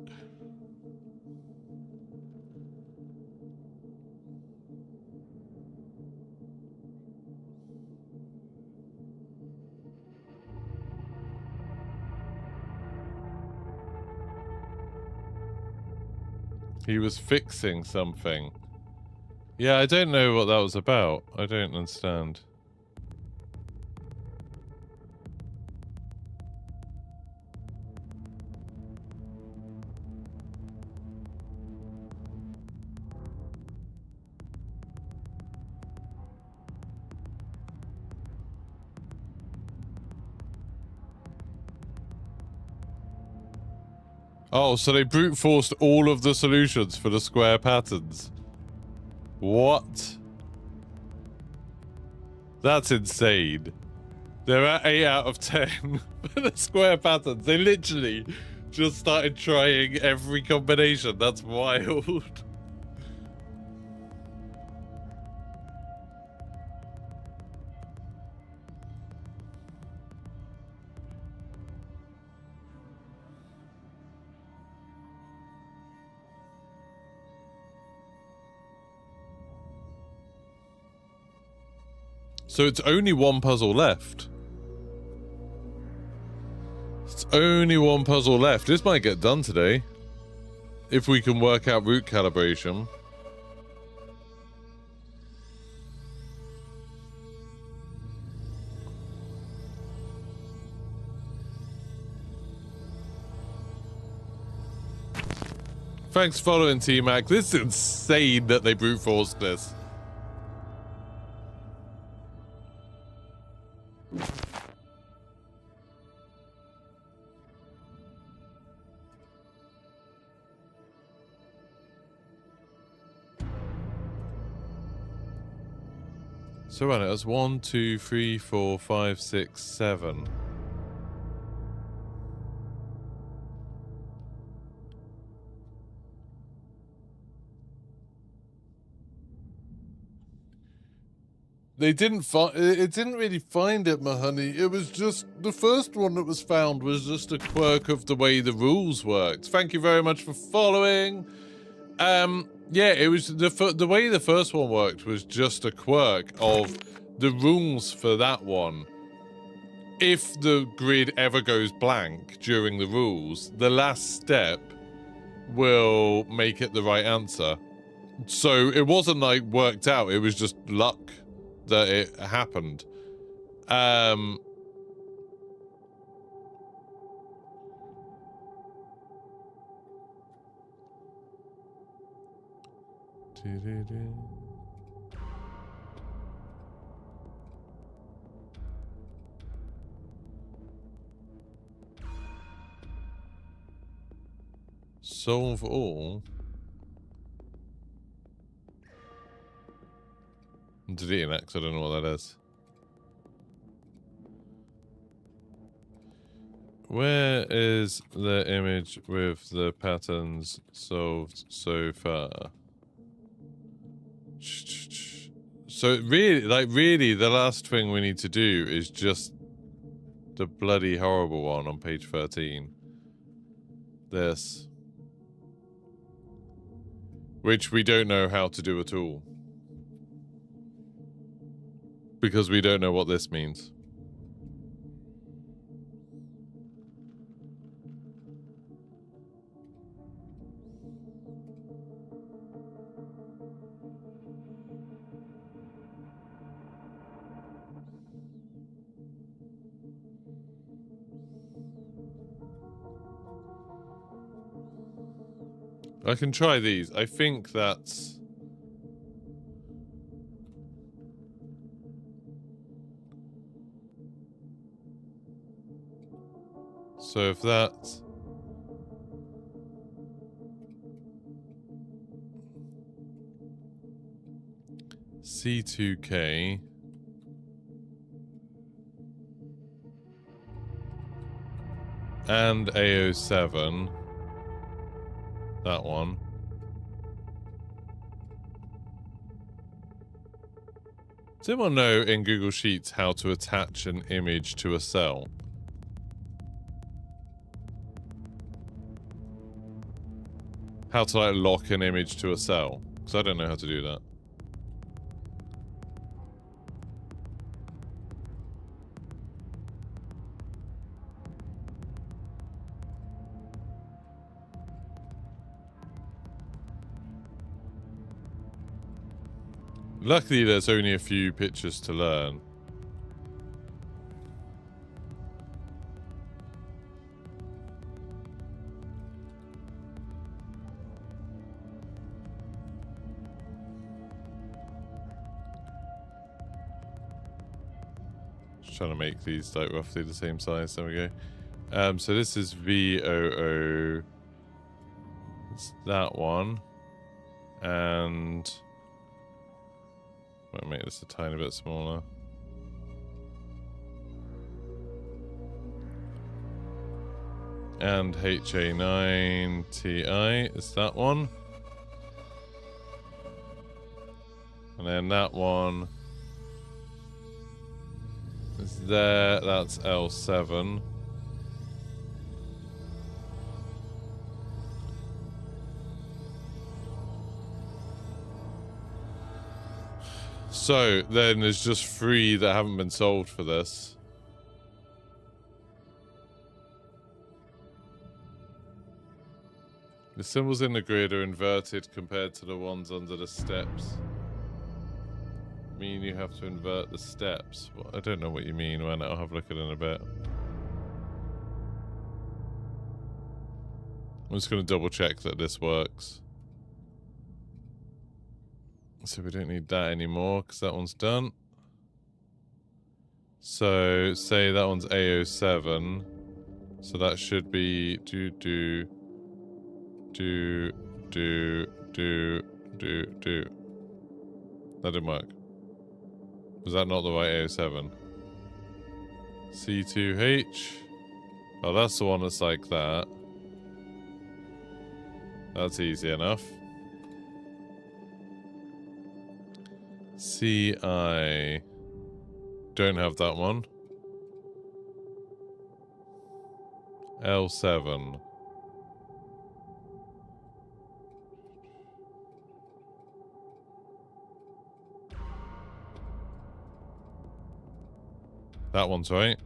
He was fixing something. Yeah, I don't know what that was about. I don't understand. Oh, so they brute forced all of the solutions for the square patterns. What? That's insane. They're at 8 out of 10 for the square patterns. They literally just started trying every combination. That's wild. So it's only one puzzle left. It's only one puzzle left. This might get done today. If we can work out root calibration. Thanks for following, T-Mac. This is insane that they brute forced this. So run it as 1, 2, 3, 4, 5, 6, 7. They didn't find it. Didn't really find it, my honey. It was just the first one that was found was just a quirk of the way the rules worked. Thank you very much for following. Yeah, it was the way the first one worked was just a quirk of the rules for that one. if the grid ever goes blank during the rules, the last step will make it the right answer. So it wasn't like worked out, it was just luck that it happened. Solve all. I'm deleting that because I don't know what that is. Where is the image with the patterns solved so far? So really, the last thing we need to do is just the bloody horrible one on page 13. This. Which we don't know how to do at all. Because we don't know what this means. I can try these. I think that's... So if that's... C2K... and AO7... that one. Does anyone know in Google Sheets how to attach an image to a cell? How to like lock an image to a cell? Because I don't know how to do that. Luckily, there's only a few pictures to learn. Just trying to make these like roughly the same size. There we go. So this is VOO. It's that one. And... I'll make this a tiny bit smaller. And HA9TI is that one. And then that one is there. That's L7. So, then there's just 3 that haven't been solved for this. The symbols in the grid are inverted compared to the ones under the steps. Mean you have to invert the steps? Well, I don't know what you mean, man. I'll have a look at it in a bit. I'm just going to double check that this works. So we don't need that anymore because that one's done. So say that one's AO7. So that should be do. That didn't work. Was that not the right AO7? C2H. Oh, that's the one that's like that. That's easy enough. CI. Don't have that one. L7. That one's right.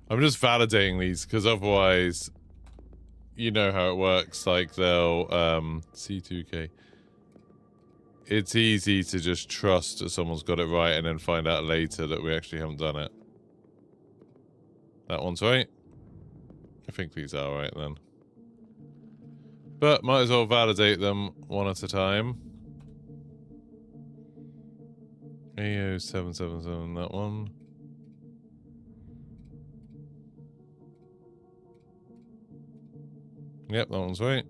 I'm just validating these because otherwise, you know how it works. Like they'll C2K. It's easy to just trust that someone's got it right and then find out later that we actually haven't done it. That one's right. I think these are right then. But might as well validate them one at a time. AO777, that one. Yep, that one's right.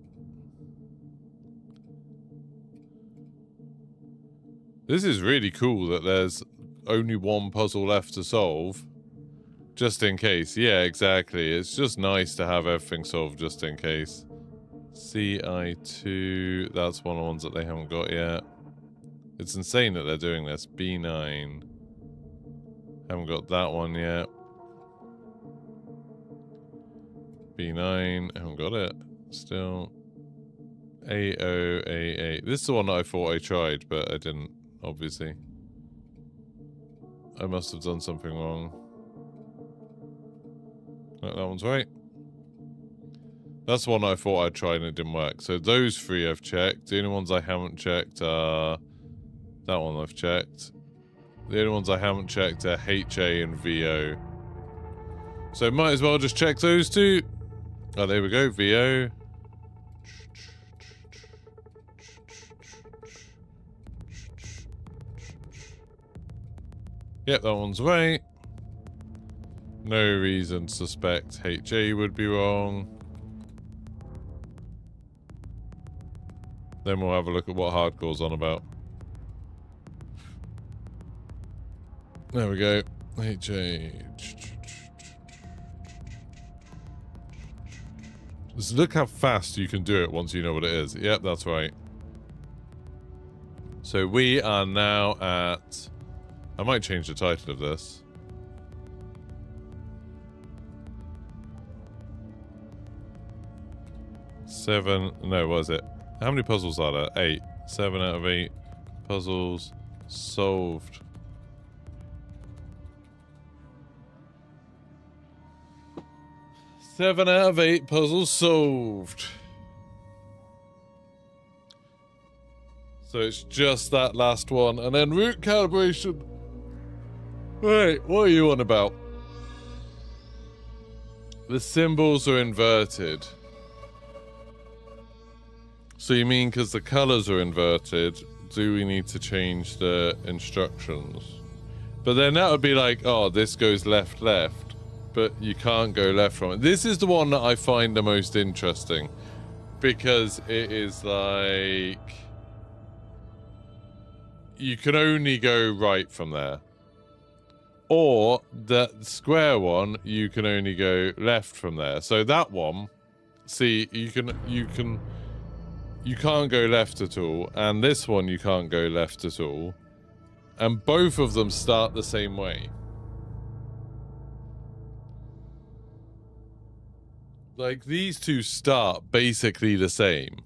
This is really cool that there's only one puzzle left to solve. Just in case. Yeah, exactly. It's just nice to have everything solved just in case. CI2, that's one of the ones that they haven't got yet. It's insane that they're doing this. B9. Haven't got that one yet. B9, haven't got it. Still. A088. This is the one that I thought I tried, but I didn't, obviously. I must have done something wrong. No, that one's right. That's the one I thought I'd tried and it didn't work. So those three I've checked. The only ones I haven't checked are... That one I've checked. The only ones I haven't checked are HA and VO. So might as well just check those two. Oh, there we go. VO. Yep, that one's right. No reason to suspect HA would be wrong. Then we'll have a look at what hardcore's on about. There we go. HA. Just look how fast you can do it once you know what it is. Yep, that's right. So we are now at... I might change the title of this. No, what is it? How many puzzles are there? 8. 7 out of 8 puzzles solved. Seven out of 8 puzzles solved. So it's just that last one. And then root calibration. Wait, what are you on about? The symbols are inverted. So you mean because the colors are inverted, do we need to change the instructions? But then that would be like, oh, this goes left, left. But you can't go left from it. This is the one that I find the most interesting. Because it is like... You can only go right from there. Or the square one, you can only go left from there. So that one, see, you can't go left at all, and this one you can't go left at all, and both of them start the same way. Like, these two start basically the same,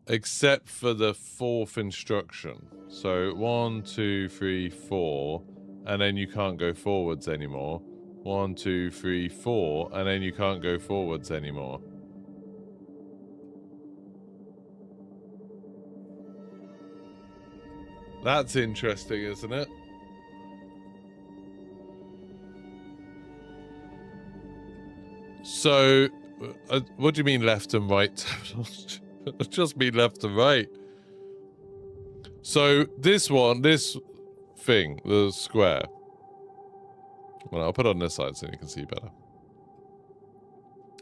except for the fourth instruction. So 1, 2, 3, 4, and then you can't go forwards anymore. 1, 2, 3, 4, and then you can't go forwards anymore. That's interesting, isn't it? So, what do you mean left and right? Just mean left and right. So, this one, this thing, the square. Well, I'll put it on this side so you can see better.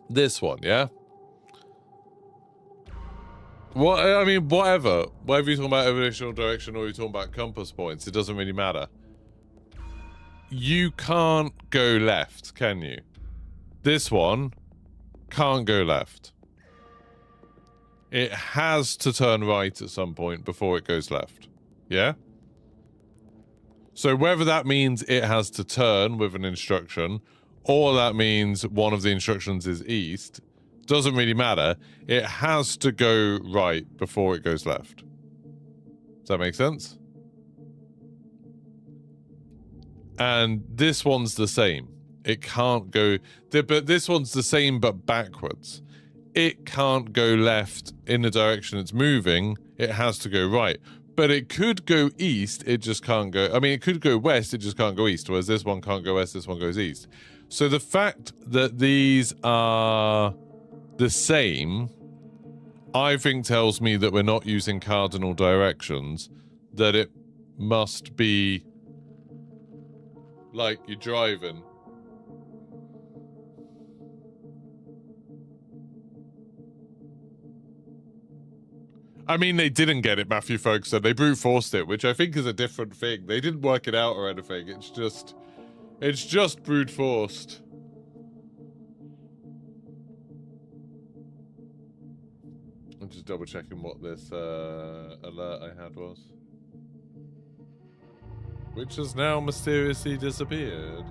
This one, yeah? What, I mean, whatever. Whether you're talking about evolutional direction or you're talking about compass points, it doesn't really matter. You can't go left, can you? This one can't go left. It has to turn right at some point before it goes left. Yeah? So whether that means it has to turn with an instruction, or that means one of the instructions is east, doesn't really matter. It has to go right before it goes left. Does that make sense? And this one's the same. It can't go... But this one's the same, but backwards. It can't go left in the direction it's moving. It has to go right. But it could go east, it just can't go... I mean, it could go west, it just can't go east. Whereas this one can't go west, this one goes east. So the fact that these are the same, I think tells me that we're not using cardinal directions. That it must be like you're driving. I mean, they didn't get it, Matthew Ferguson. They brute forced it, which I think is a different thing. They didn't work it out or anything. It's just brute forced. I'm just double checking what this alert I had was. Which has now mysteriously disappeared.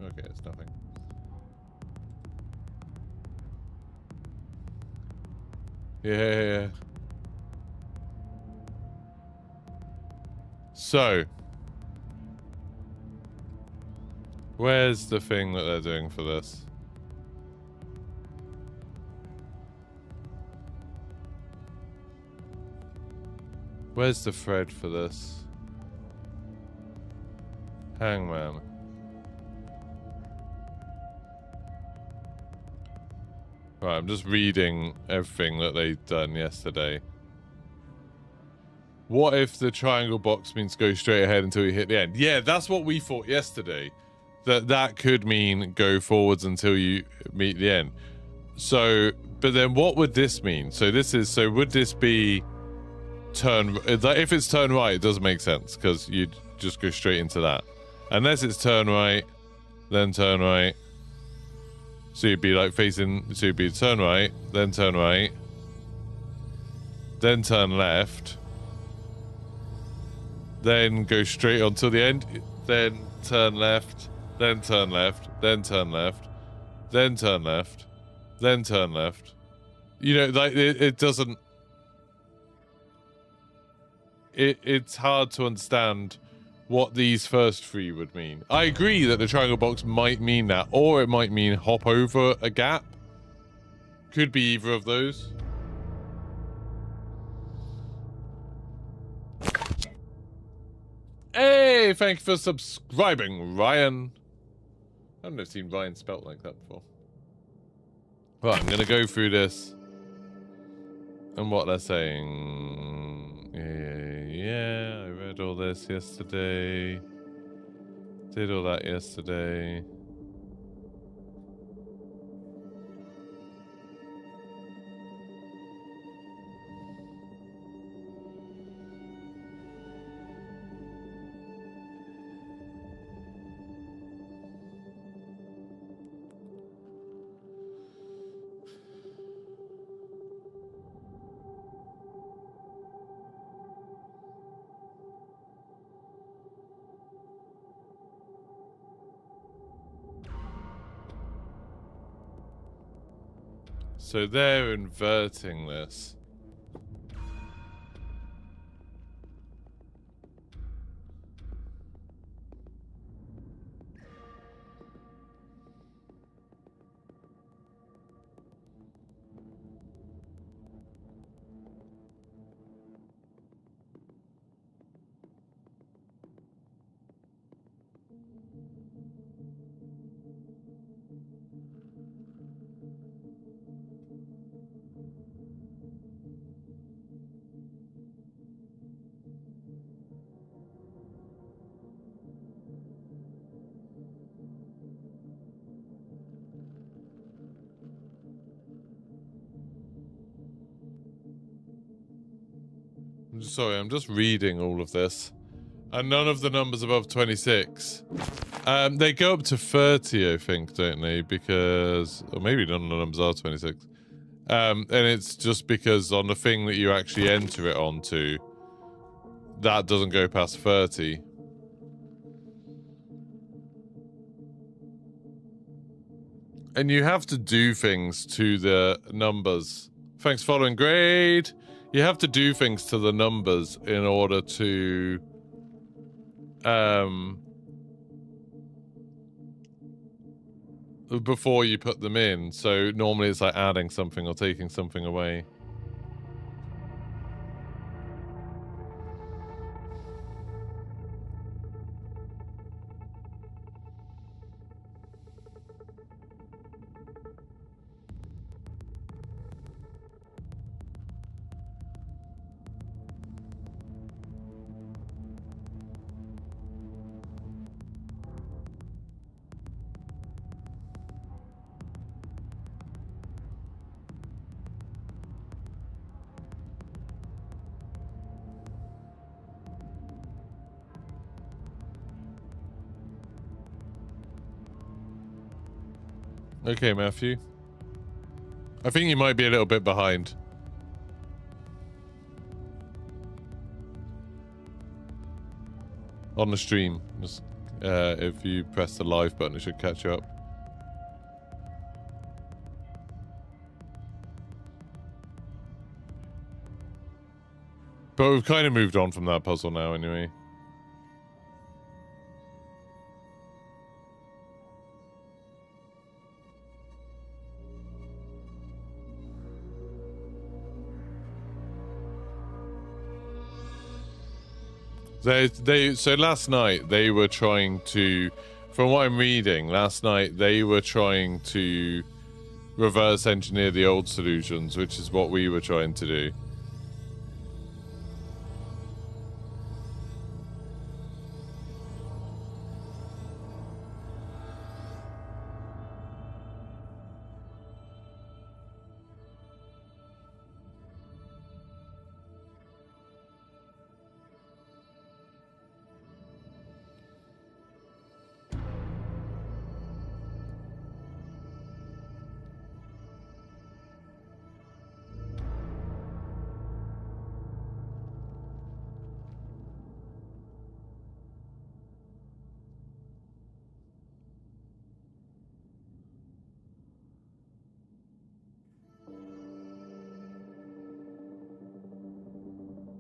Okay, it's nothing. Yeah. So, where's the thing that they're doing for this? Where's the thread for this? Hangman. Right, I'm just reading everything that they'd done yesterday. What if the triangle box means go straight ahead until you hit the end? Yeah, that's what we thought yesterday. That could mean go forwards until you meet the end. So, but then what would this mean? So would this be turn... If it's turn right, it doesn't make sense, because you'd just go straight into that. Unless it's turn right, then turn right. So you'd be like facing, so you'd be turn right, then turn left, then go straight on till the end, then turn left, then turn left, then turn left, then turn left, then turn left. You know, like it doesn't, it's hard to understand what these first three would mean. I agree that the triangle box might mean that, or it might mean hop over a gap. Could be either of those. Hey, thank you for subscribing, Ryan. I haven't seen Ryan spelt like that before. Right, I'm gonna go through this and what they're saying. Yeah, I read all this yesterday. Did all that yesterday. So they're inverting this. Sorry, I'm just reading all of this. And none of the numbers above 26. They go up to 30, I think, don't they? Because... Or maybe none of the numbers are 26. And it's just because on the thing that you actually enter it onto, that doesn't go past 30. And you have to do things to the numbers. Thanks for following. Great. You have to do things to the numbers in order to before you put them in. So normally it's like adding something or taking something away. Okay, Matthew. I think you might be a little bit behind. On the stream. Just, if you press the live button, it should catch you up. But we've kind of moved on from that puzzle now, anyway. So last night they were trying to, from what I'm reading, last night they were trying to reverse engineer the old solutions, which is what we were trying to do.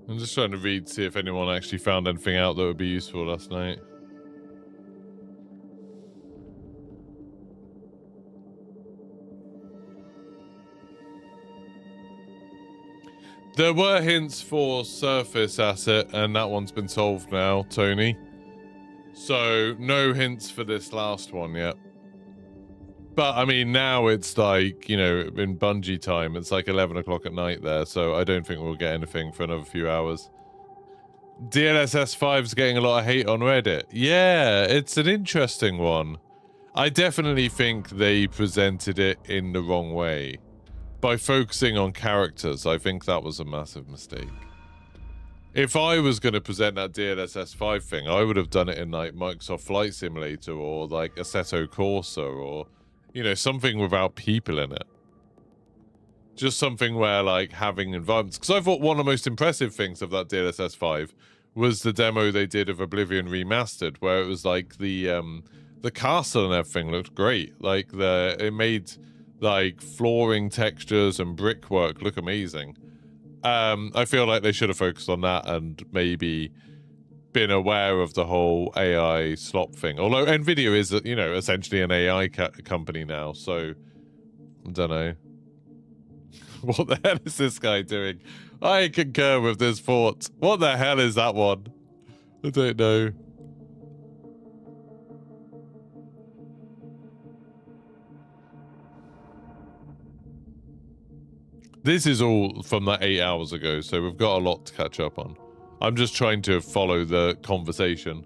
I'm just trying to read, see if anyone actually found anything out that would be useful last night. There were hints for surface asset, and that one's been solved now, Tony. So, no hints for this last one yet. But, I mean, now it's like, you know, in Bungie time, it's like 11 o'clock at night there, so I don't think we'll get anything for another few hours. DLSS 5's getting a lot of hate on Reddit. Yeah, it's an interesting one. I definitely think they presented it in the wrong way. By focusing on characters, I think that was a massive mistake. If I was going to present that DLSS 5 thing, I would have done it in like Microsoft Flight Simulator or like Assetto Corsa or, you know, something without people in it. Just something where like having environments. Because I thought one of the most impressive things of that DLSS 5 was the demo they did of Oblivion Remastered, where it was like the castle and everything looked great. Like it made like flooring textures and brickwork look amazing. I feel like they should have focused on that and maybe been aware of the whole AI slop thing. Although Nvidia is, you know, essentially an AI company now, so I don't know. What the hell is this guy doing? I concur with this thought. What the hell is that one? I don't know. This is all from that 8 hours ago, so we've got a lot to catch up on. I'm just trying to follow the conversation.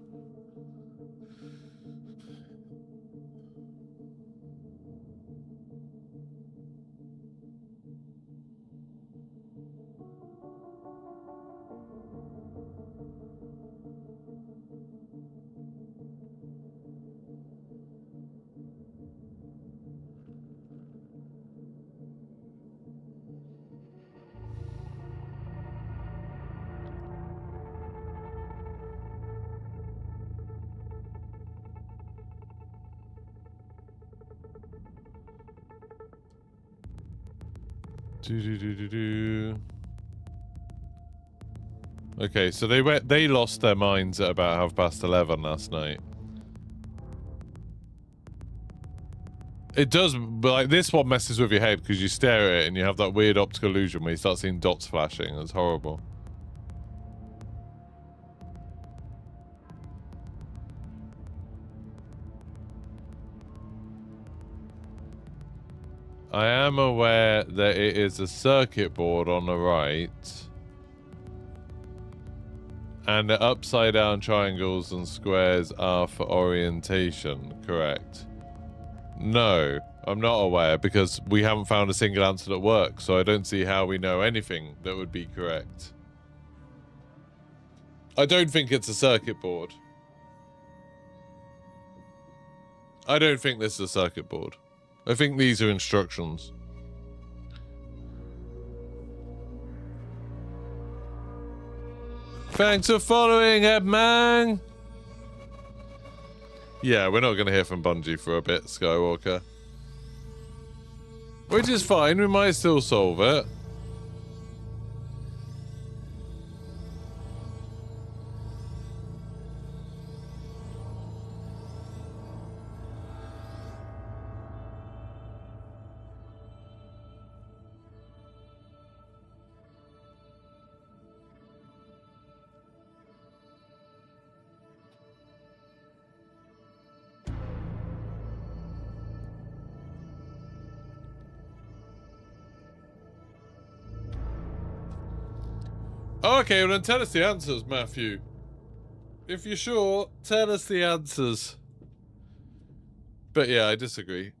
Okay, so they lost their minds at about 11:30 last night. It does, but like this one messes with your head because you stare at it and you have that weird optical illusion where you start seeing dots flashing. It's horrible. I am aware that it is a circuit board on the right. And the upside down triangles and squares are for orientation, correct? No, I'm not aware because we haven't found a single answer that works, so I don't see how we know anything that would be correct. I don't think it's a circuit board. I don't think this is a circuit board. I think these are instructions. Thanks for following, Edman! Yeah, we're not going to hear from Bungie for a bit, Skywalker. Which is fine, we might still solve it. Okay, well then tell us the answers, Matthew. If you're sure, tell us the answers. But yeah, I disagree.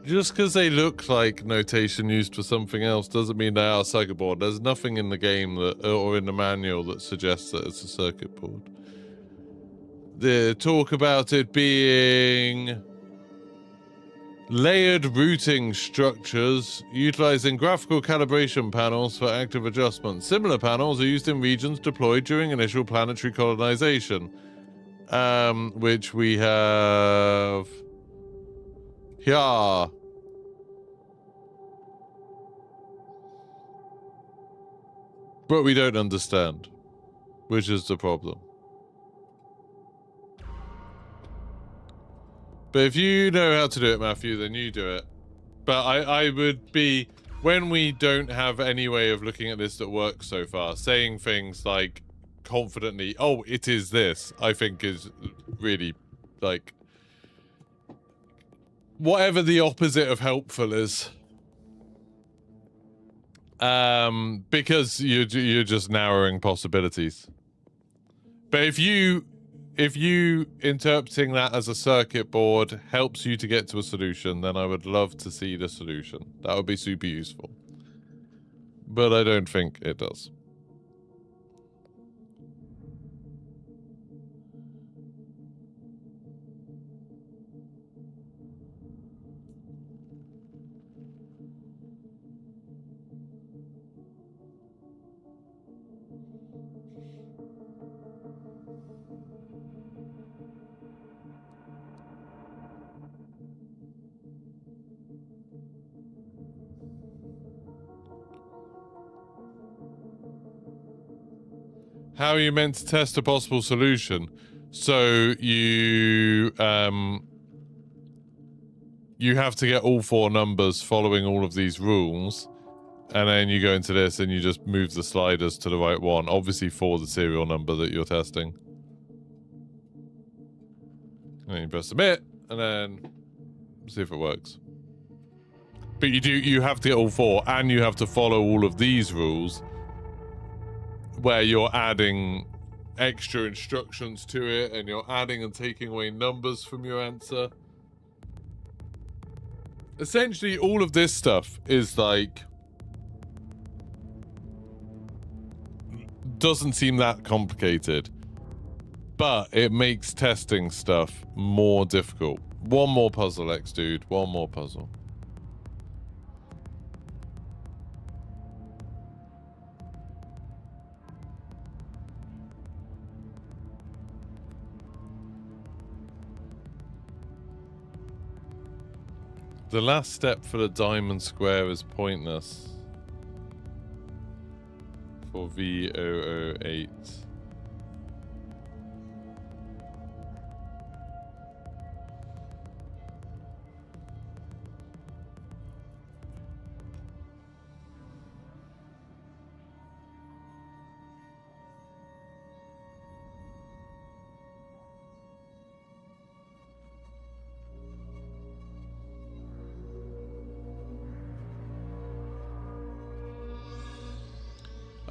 Just because they look like notation used for something else doesn't mean they are a circuit board. There's nothing in the game that, or in the manual that suggests that it's a circuit board. The talk about it being layered routing structures utilizing graphical calibration panels for active adjustment. Similar panels are used in regions deployed during initial planetary colonization, which we have here. But we don't understand, which is the problem. But if you know how to do it, Matthew, then you do it. But I would be, when we don't have any way of looking at this that works so far, saying things like confidently, oh, it is this, I think is really, like, whatever the opposite of helpful is. Because you're just narrowing possibilities. But if you interpreting that as a circuit board helps you to get to a solution, then I would love to see the solution. That would be super useful. But I don't think it does. How are you meant to test a possible solution? So you have to get all four numbers following all of these rules, and then you go into this and you just move the sliders to the right one, obviously for the serial number that you're testing. And then you press submit, and then see if it works. But you have to get all four, and you have to follow all of these rules, where you're adding extra instructions to it, and you're adding and taking away numbers from your answer. Essentially, all of this stuff is like, doesn't seem that complicated, but it makes testing stuff more difficult. One more puzzle, X-Dude. One more puzzle. The last step for the diamond square is pointless. For V008.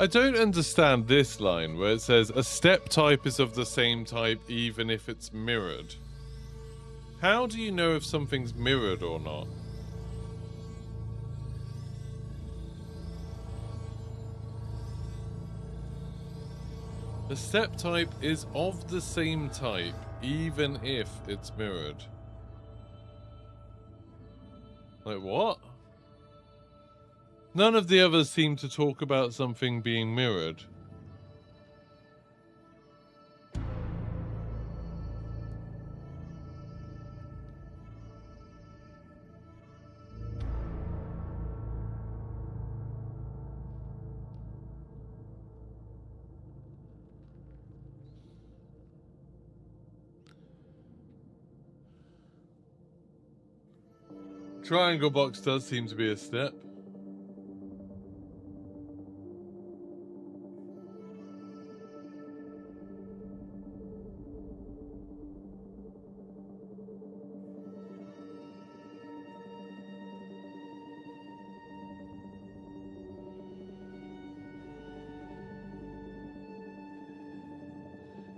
I don't understand this line where it says a step type is of the same type even if it's mirrored. How do you know if something's mirrored or not? The step type is of the same type even if it's mirrored. Like what? None of the others seem to talk about something being mirrored. Triangle box does seem to be a step.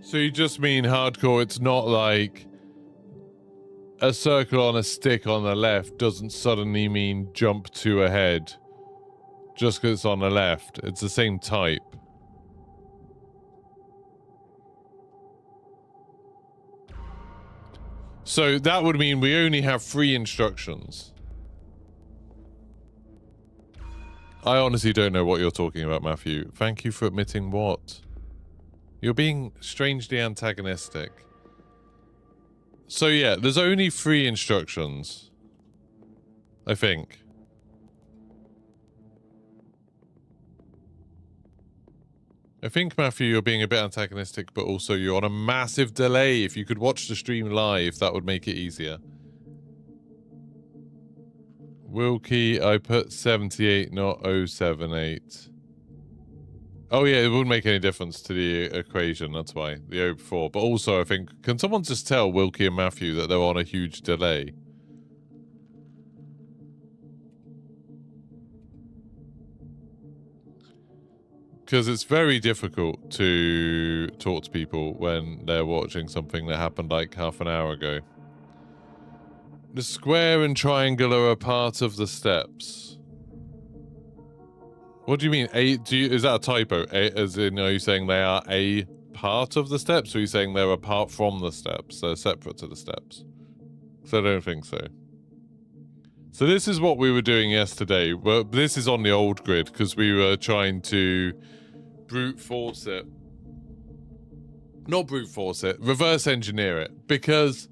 So you just mean hardcore, it's not like a circle on a stick on the left doesn't suddenly mean jump to ahead just because it's on the left. It's the same type. So that would mean we only have 3 instructions. I honestly don't know what you're talking about, Matthew. Thank you for admitting what? You're being strangely antagonistic. So yeah, there's only 3 instructions. I think. I think, Matthew, you're being a bit antagonistic, but also you're on a massive delay. If you could watch the stream live, that would make it easier. Wilkie, I put 78, not 078. Oh yeah, it wouldn't make any difference to the equation, that's why. The 04. But also, I think, can someone just tell Wilkie and Matthew that they're on a huge delay? Because it's very difficult to talk to people when they're watching something that happened like half an hour ago. The square and triangle are part of the steps. What do you mean? Is that a typo? As in, are you saying they are a part of the steps, or are you saying they're apart from the steps? They're separate to the steps? So I don't think so. So this is what we were doing yesterday. Well, this is on the old grid, because we were trying to brute force it. Not brute force it, reverse engineer it. Because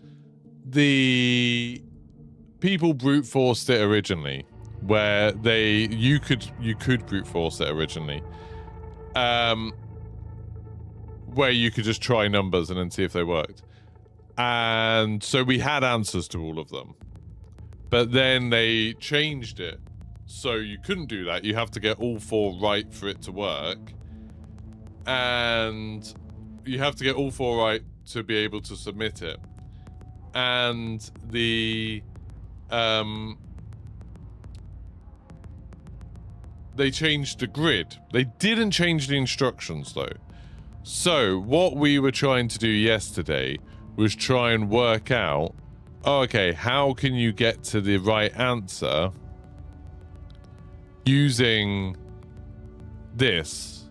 the people brute forced it originally. Where you could brute force it originally, where you could just try numbers and then see if they worked, and so we had answers to all of them, but then they changed it so you couldn't do that. You have to get all 4 right for it to work, and you have to get all 4 right to be able to submit it, and the they changed the grid. They didn't change the instructions though. So what we were trying to do yesterday was try and work out, oh, okay, how can you get to the right answer using this?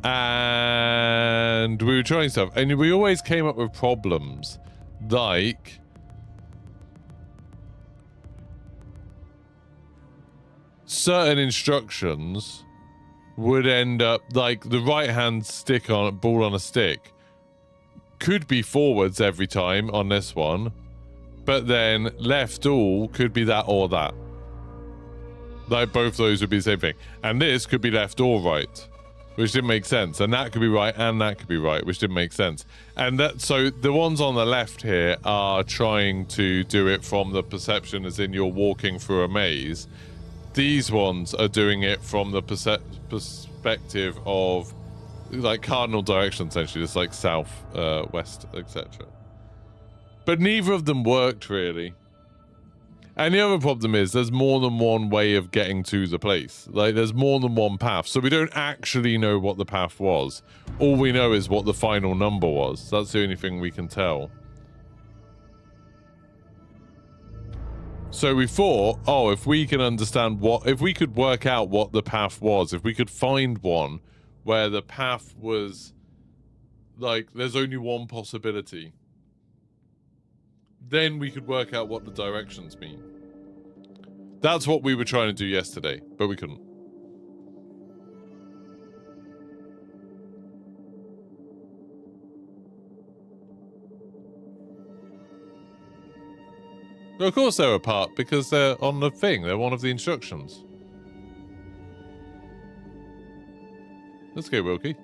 And we were trying stuff, and we always came up with problems like certain instructions would end up like the right hand stick on ball on a stick could be forwards every time on this one, But then left all could be that or that. Like both those would be the same thing. And this could be left or right, which didn't make sense. And that could be right and that could be right, which didn't make sense. And that, so the ones on the left here are trying to do it from the perception as in you're walking through a maze. These ones are doing it from the perspective of like cardinal direction, essentially, just like south, west, etc. But neither of them worked really. And the other problem is there's more than one way of getting to the place. Like there's more than one path, so we don't actually know what the path was. All we know is what the final number was. That's the only thing we can tell. So we thought, oh, if we can understand if we could work out what the path was, if we could find one where the path was like there's only one possibility, then we could work out what the directions mean. That's what we were trying to do yesterday, but we couldn't. Of course they're apart, because they're on the thing. They're one of the instructions. Let's go, Wilkie.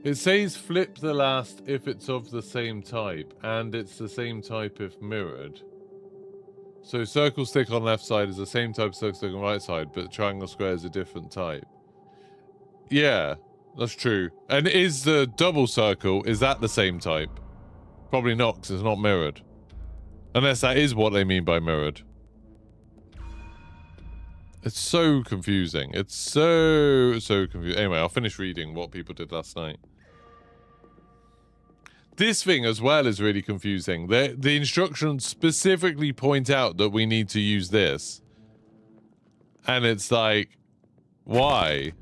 It says flip the last if it's of the same type, and it's the same type if mirrored. So circle stick on left side is the same type of circle stick on right side, but triangle square is a different type. Yeah, that's true. And is the double circle, is that the same type? Probably not, because it's not mirrored. Unless that is what they mean by mirrored. It's so confusing. It's so confusing. Anyway, I'll finish reading what people did last night. This thing as well is really confusing. The instructions specifically point out that we need to use this. And it's like, why?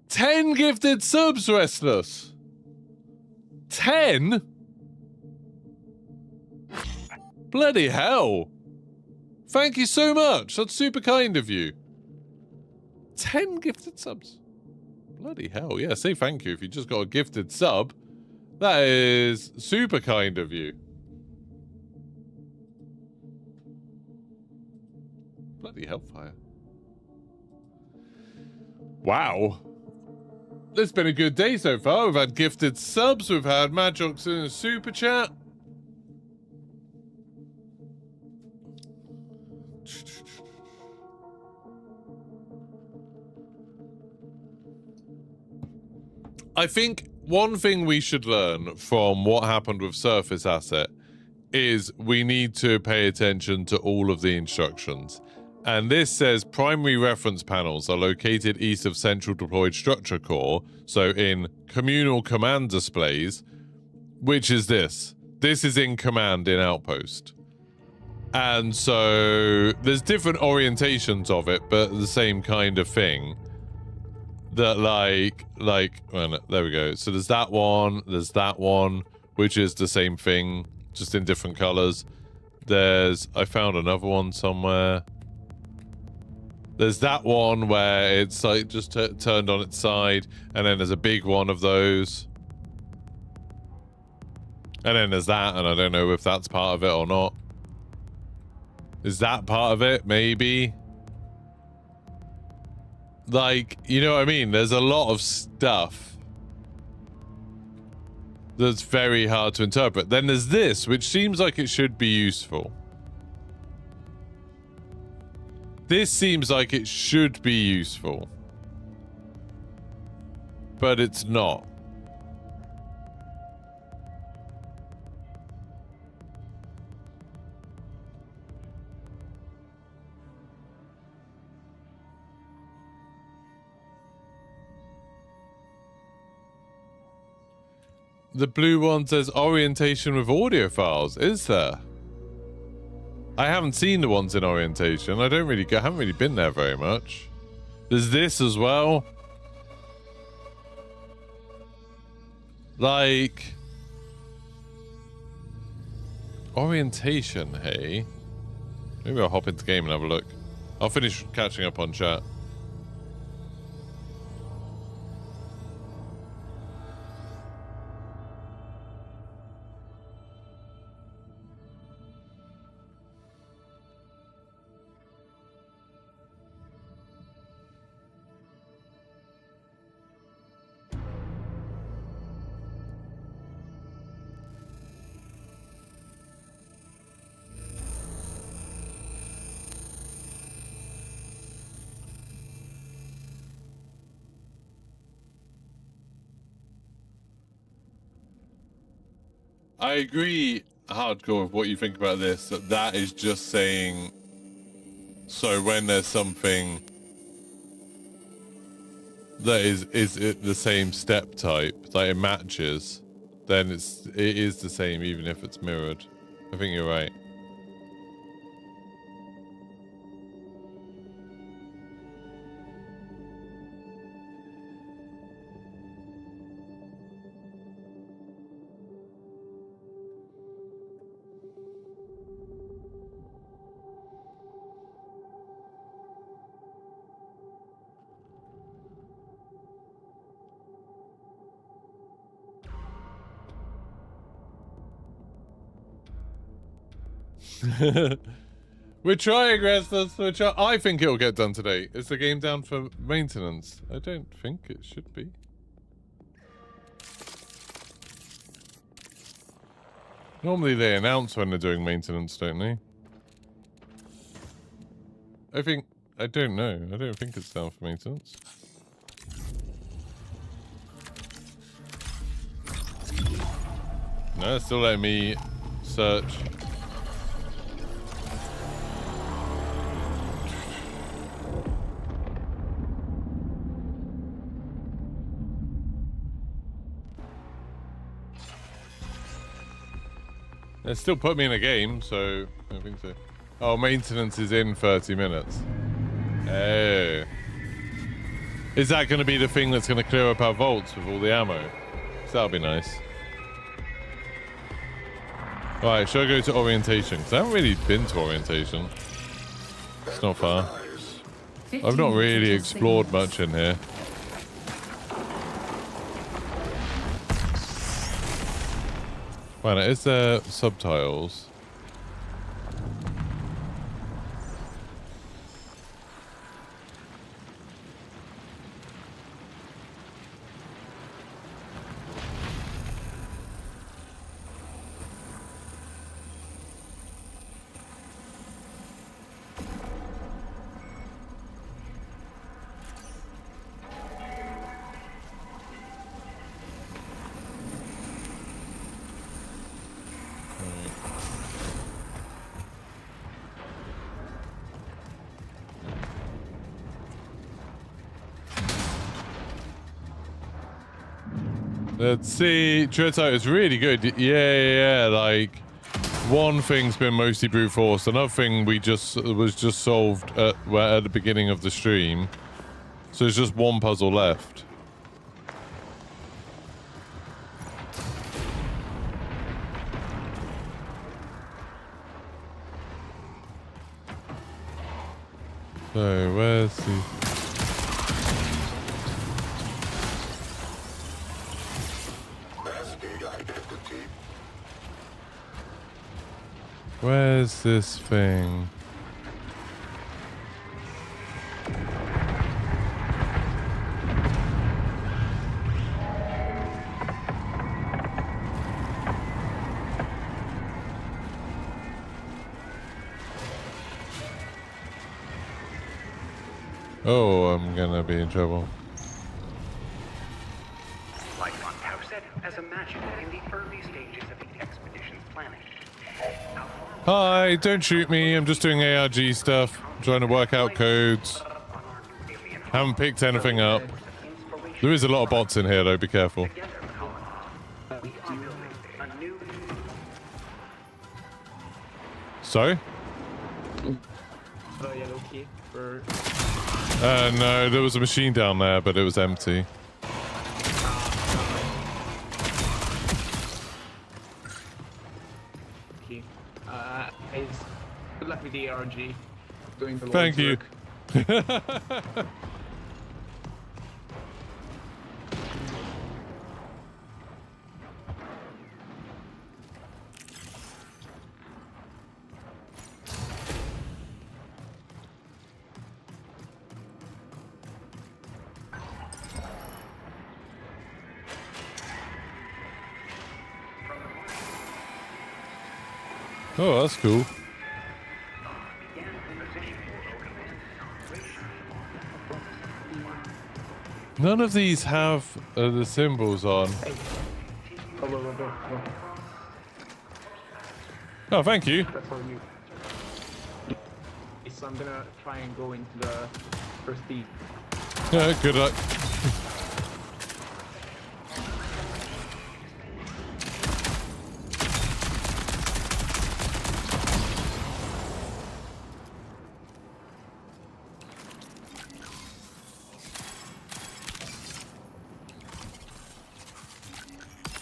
10 gifted subs, Restless! 10? Bloody hell! Thank you so much. That's super kind of you. 10 gifted subs. Bloody hell. Yeah, say thank you if you just got a gifted sub. That is super kind of you. Bloody hellfire. Wow. It's been a good day so far. We've had gifted subs. We've had Madjox in a super chat. I think one thing we should learn from what happened with Surface Asset is we need to pay attention to all of the instructions. And this says primary reference panels are located east of central deployed structure core, so in communal command displays, which is this. This is in command in Outpost. And so there's different orientations of it, but the same kind of thing. That well, there we go. So there's that one, which is the same thing, just in different colors. I found another one somewhere. There's that one where it's like just turned on its side, and then there's a big one of those. And then there's that, and I don't know if that's part of it or not. Is that part of it? Maybe. Like, you know what I mean? There's a lot of stuff that's very hard to interpret. Then there's this, which seems like it should be useful. This seems like it should be useful. But it's not. The blue one says orientation with audio files. Is there? I haven't seen the ones in orientation. I haven't really been there very much. There's this as well. Like orientation, hey. Maybe I'll hop into game and have a look. I'll finish catching up on chat. I agree hardcore with what you think about this, that is just saying, so when there's something that is it the same step type, like it matches, then it is the same even if it's mirrored. I think you're right. We're trying, Restless. I think it'll get done today. Is the game down for maintenance? I don't think it should be. Normally they announce when they're doing maintenance, don't they? I don't know. I don't think it's down for maintenance. No, it's still letting me search. They still put me in a game, so I don't think so. Oh, maintenance is in 30 minutes. Oh. Is that going to be the thing that's going to clear up our vaults with all the ammo? So that'll be nice. Alright, should I go to orientation? Because I haven't really been to orientation. It's not far. I've not really explored much in here. Wow, is there subtitles? Let's see. Treadsight is really good. Yeah. Like, one thing's been mostly brute force. Another thing was just solved at the beginning of the stream. So there's just one puzzle left. So where's the... Where's this thing? Oh, I'm gonna be in trouble. Like Montau said, as imagined in the early stages of the expedition's planning. Hi, don't shoot me. I'm just doing ARG stuff. I'm trying to work out codes. Haven't picked anything up. There is a lot of bots in here though, be careful. Sorry? The yellow key for... No, there was a machine down there, but it was empty. Key. Good luck with the ARG. Doing the Thank you. Work. Oh, that's cool. None of these have the symbols on. Go. Oh, thank you. That's all you. So I'm gonna try and go into the first tee. Yeah, good luck.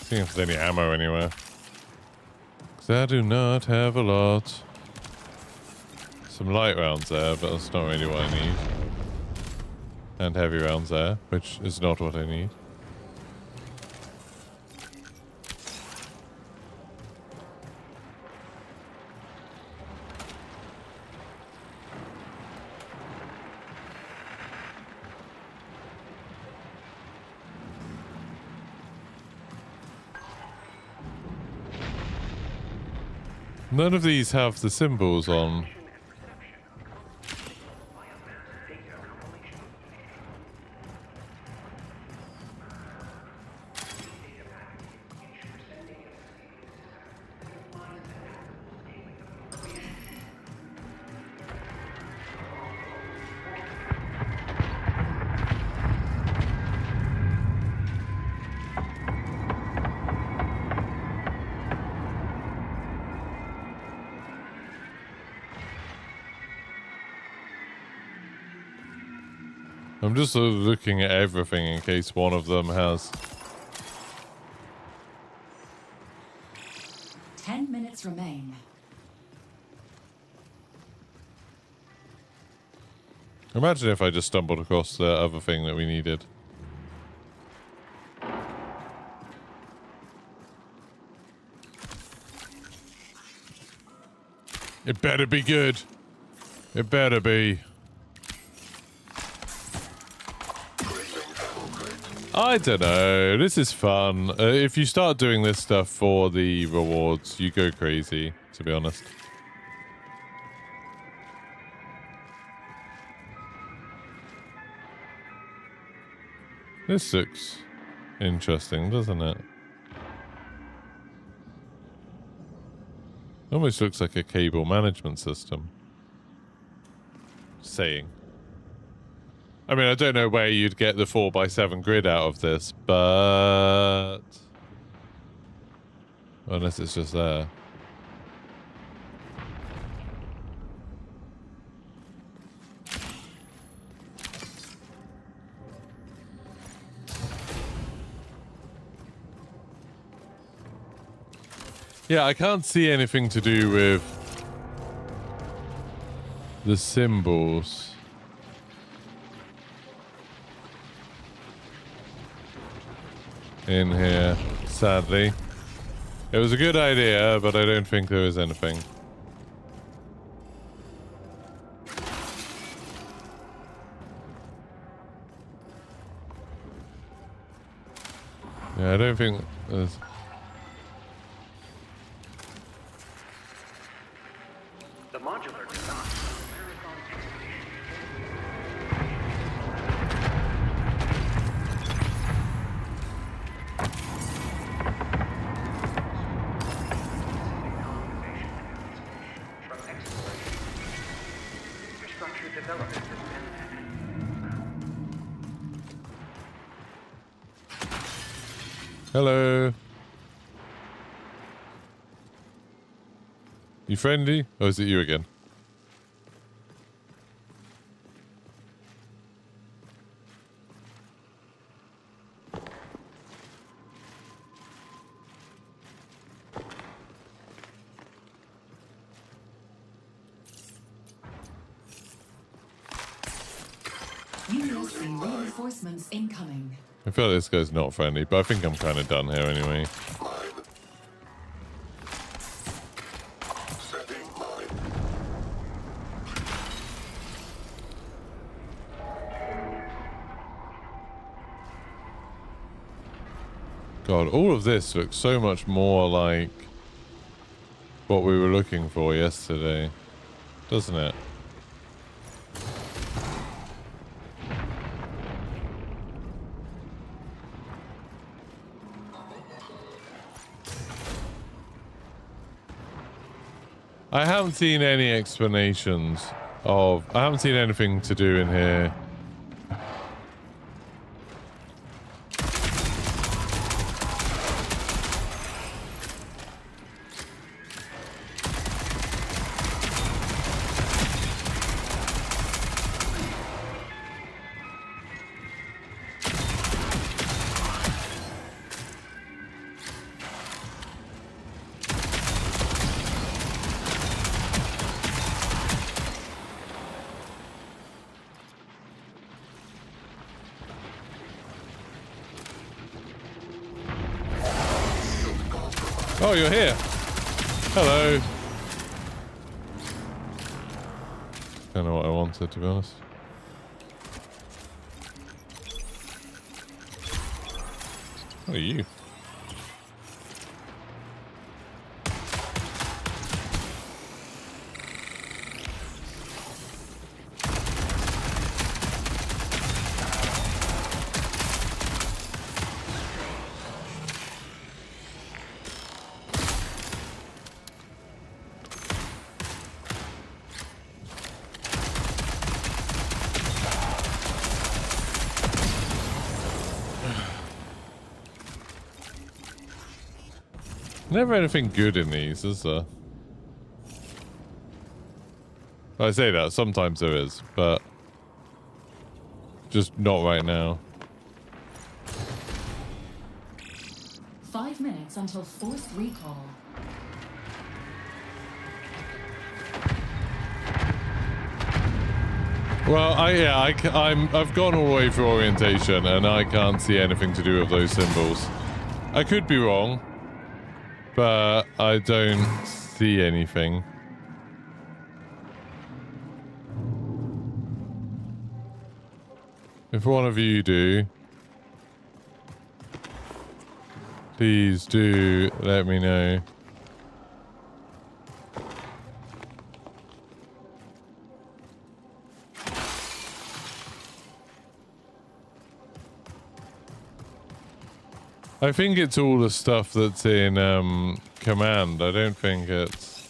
See if there's any ammo anywhere. Because I do not have a lot. Some light rounds there, but that's not really what I need. And heavy rounds there, which is not what I need. None of these have the symbols on. I'm just sort of looking at everything in case one of them has. 10 minutes remain. Imagine if I just stumbled across the other thing that we needed. It better be good. It better be. I don't know. This is fun. If you start doing this stuff for the rewards, you go crazy, to be honest. This looks interesting, doesn't it? Almost looks like a cable management system. Saying. I mean, I don't know where you'd get the 4x7 grid out of this, but... Unless it's just there. Yeah, I can't see anything to do with the symbols. In here, sadly. It was a good idea, but I don't think there is anything. Yeah, I don't think there's... The modular design of Marathon from exploration. Infrastructure development has been Hello. You friendly? Or is it you again? You will see reinforcements incoming. I feel like this guy's not friendly, but I think I'm kind of done here anyway. Setting mine. God, all of this looks so much more like what we were looking for yesterday, doesn't it? I haven't seen any explanations of... I haven't seen anything to do in here. Oh, you're here. Hello. Don't know what I wanted, to be honest. What are you? Never anything good in these, is there? I say that, sometimes there is, but just not right now. 5 minutes until forced recall. Well, I've gone all the way through orientation, and I can't see anything to do with those symbols. I could be wrong, but I don't see anything. If one of you do, please do let me know. I think it's all the stuff that's in command. I don't think it's...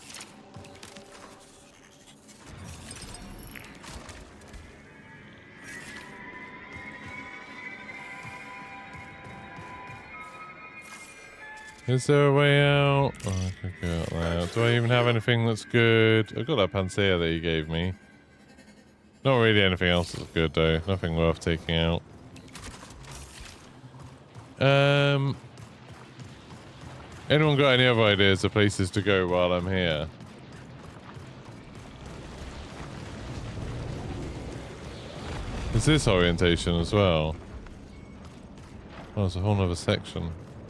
Is there a way out? Oh, I could go out there. Do I even have anything that's good? I've got that Panacea that you gave me. Not really anything else that's good though. Nothing worth taking out. Anyone got any other ideas of places to go while I'm here? Is this orientation as well? Oh, it's a whole other section.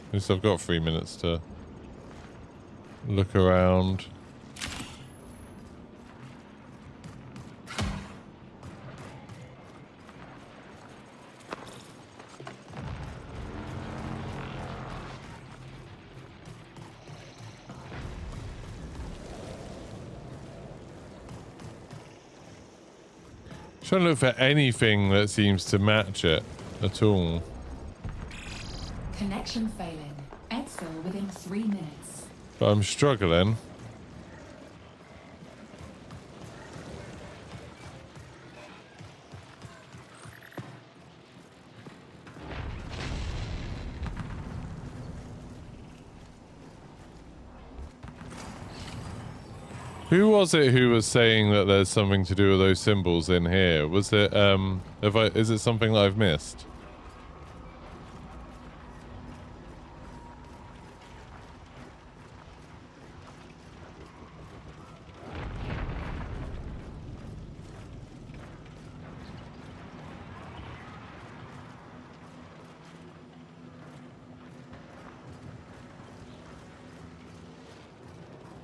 At least I've got 3 minutes to look around. Trying to look for anything that seems to match it at all. Connection failing. Exfil within 3 minutes. But I'm struggling. Who was it who was saying that there's something to do with those symbols in here? Was it, is it something that I've missed?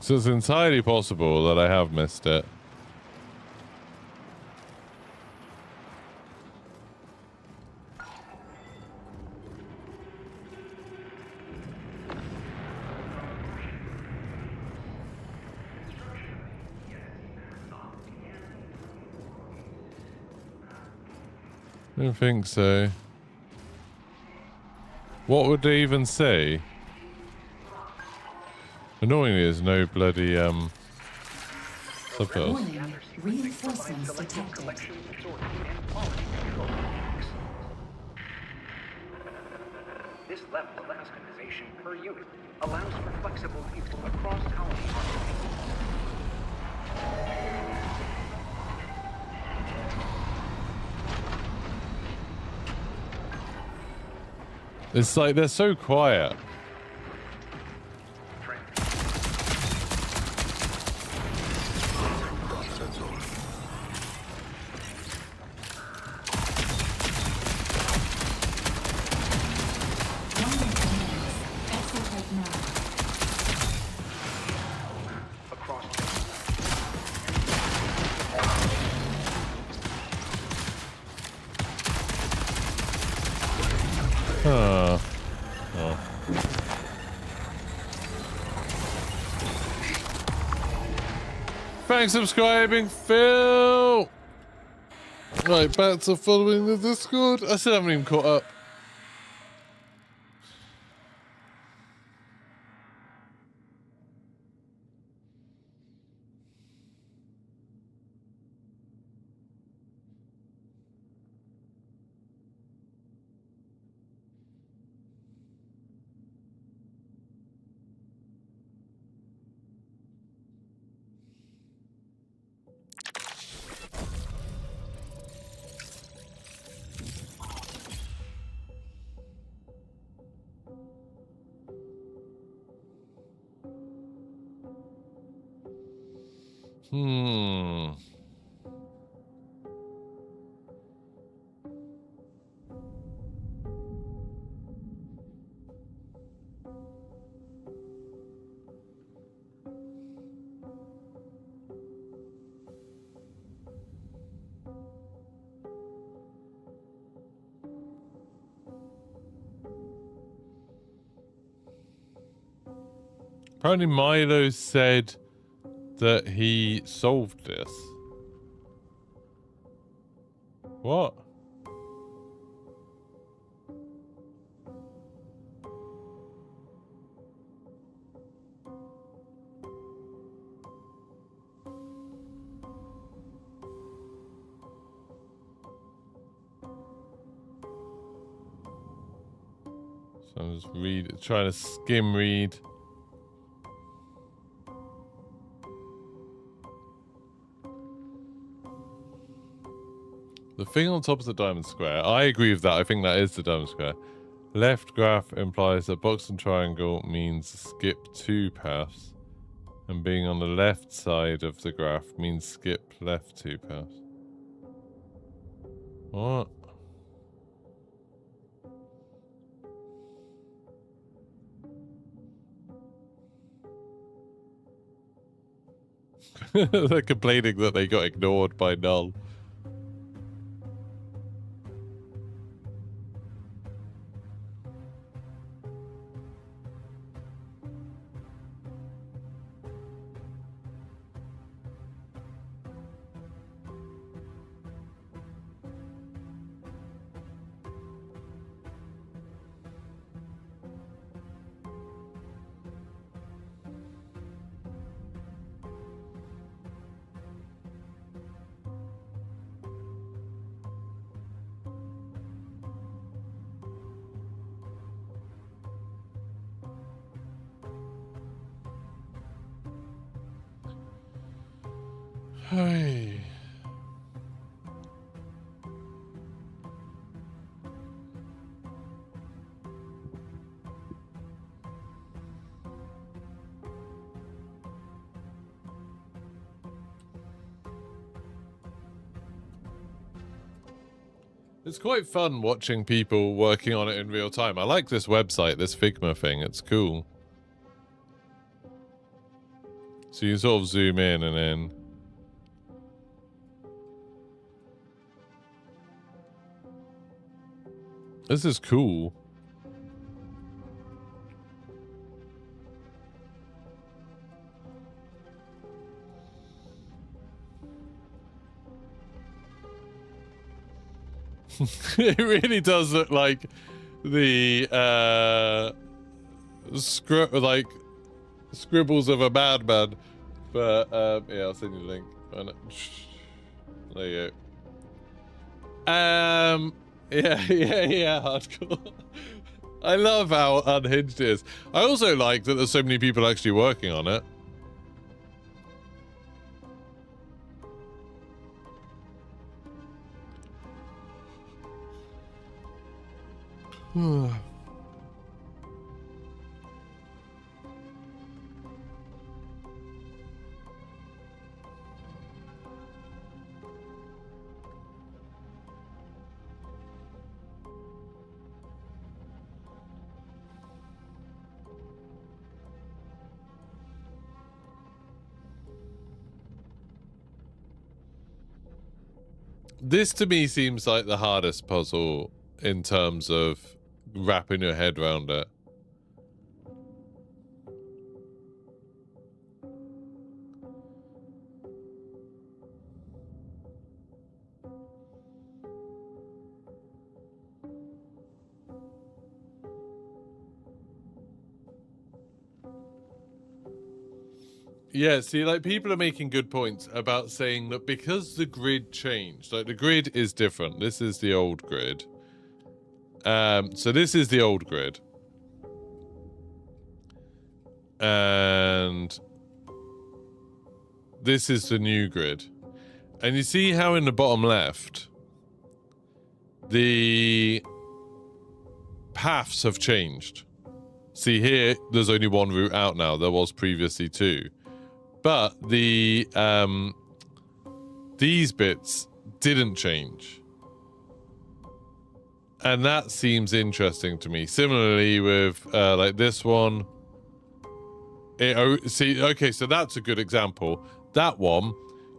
So it's entirely possible that I have missed it. I don't think so. What would they even say? Annoyingly, there's no bloody, Subtitles. Warning, reinforcements detected. Collection, sorting, and quality control techniques. This level of customization per unit allows for flexible use across colony architecture. It's like they're so quiet. Oh. Thanks for subscribing, Phil! Right, back to following the Discord. I still haven't even caught up. Apparently Milo said that he solved this. What? So I'm just trying to skim read. The thing on top of the diamond square. I agree with that. I think that is the diamond square. Left graph implies that box and triangle means skip 2 paths. And being on the left side of the graph means skip left 2 paths. What? They're complaining that they got ignored by Null. Hey. It's quite fun watching people working on it in real time. I like this website, this Figma thing. It's cool. So you sort of zoom in and then... This is cool. It really does look like the scribbles of a madman. But yeah, I'll send you the link. There you go. Yeah, hardcore. I love how unhinged it is. I also like that there's so many people actually working on it. This to me seems like the hardest puzzle in terms of wrapping your head around it. Yeah, see, like, people are making good points about saying that because the grid changed, like, the grid is different. This is the old grid. So this is the old grid. And this is the new grid. And you see how in the bottom left, the paths have changed. See here, there's only one route out now. There was previously two. But the these bits didn't change. And that seems interesting to me. Similarly with like this one. See, okay, so that's a good example. That one,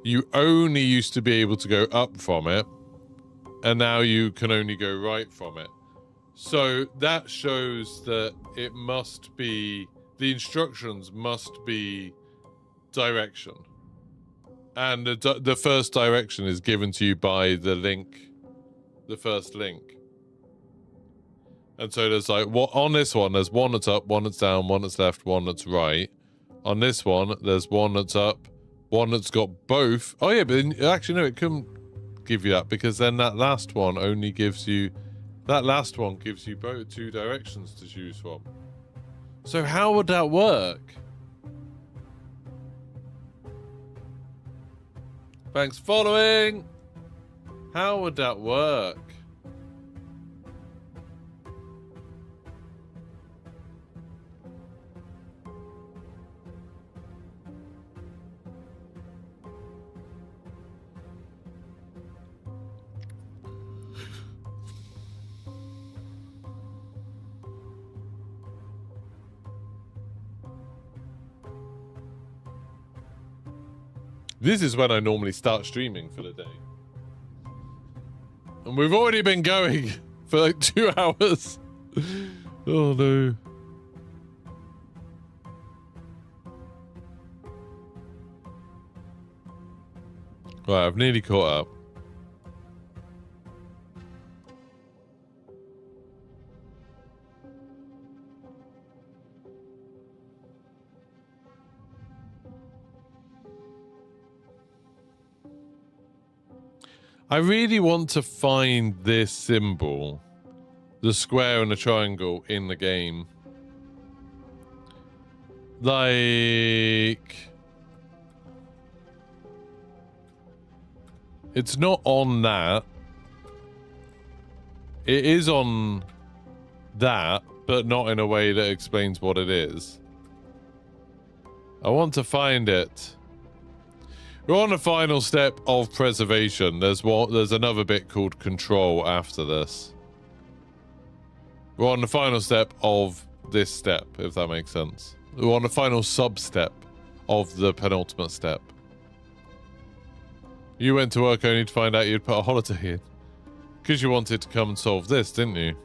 you only used to be able to go up from it, and now you can only go right from it. So that shows that it must be, the instructions must be direction. And the first direction is given to you by the link, the first link. And so there's like, what on this one, there's one that's up, one that's down, one that's left, one that's right. On this one, there's one that's up, one that's got both. Oh yeah, but actually no, it couldn't give you that, because then that last one only gives you, that last one gives you both two directions to choose from. So how would that work? Thanks for following. How would that work? This is when I normally start streaming for the day. And we've already been going for like 2 hours. Oh no. Right, I've nearly caught up. I really want to find this symbol, the square and the triangle in the game. Like, it's not on that. It is on that, but not in a way that explains what it is. I want to find it. We're on the final step of preservation. There's another bit called control after this. We're on the final step of this step, if that makes sense. We're on the final sub-step of the penultimate step. You went to work only to find out you'd put a holiday in. Because you wanted to come and solve this, didn't you?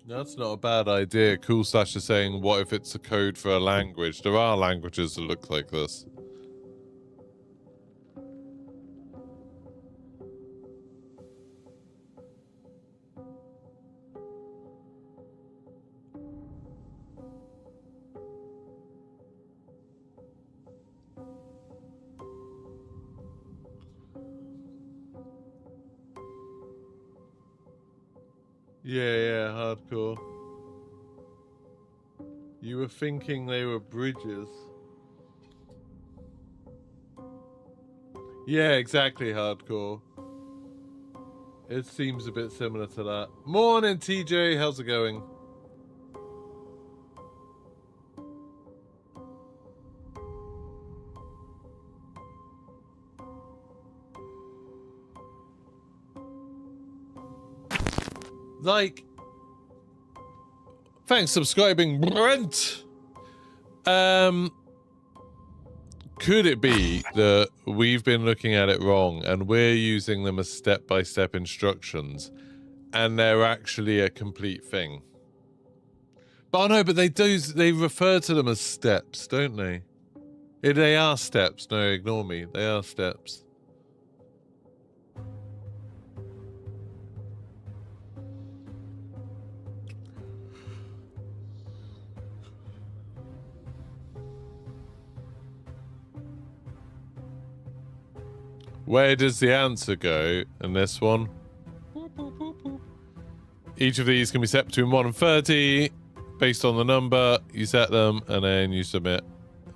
That's not a bad idea. Cool Slash is saying, what if it's a code for a language? There are languages that look like this. Yeah, hardcore. You were thinking they were bridges. Yeah, exactly, hardcore. It seems a bit similar to that. Morning, TJ. How's it going? Like, thanks for subscribing, Brent. Could it be that we've been looking at it wrong and we're using them as step-by-step instructions and they're actually a complete thing? But I know, but they refer to them as steps, don't they? They are steps. No, ignore me. They are steps. Where does the answer go in this one? Each of these can be set between 1 and 30. Based on the number, you set them, and then you submit.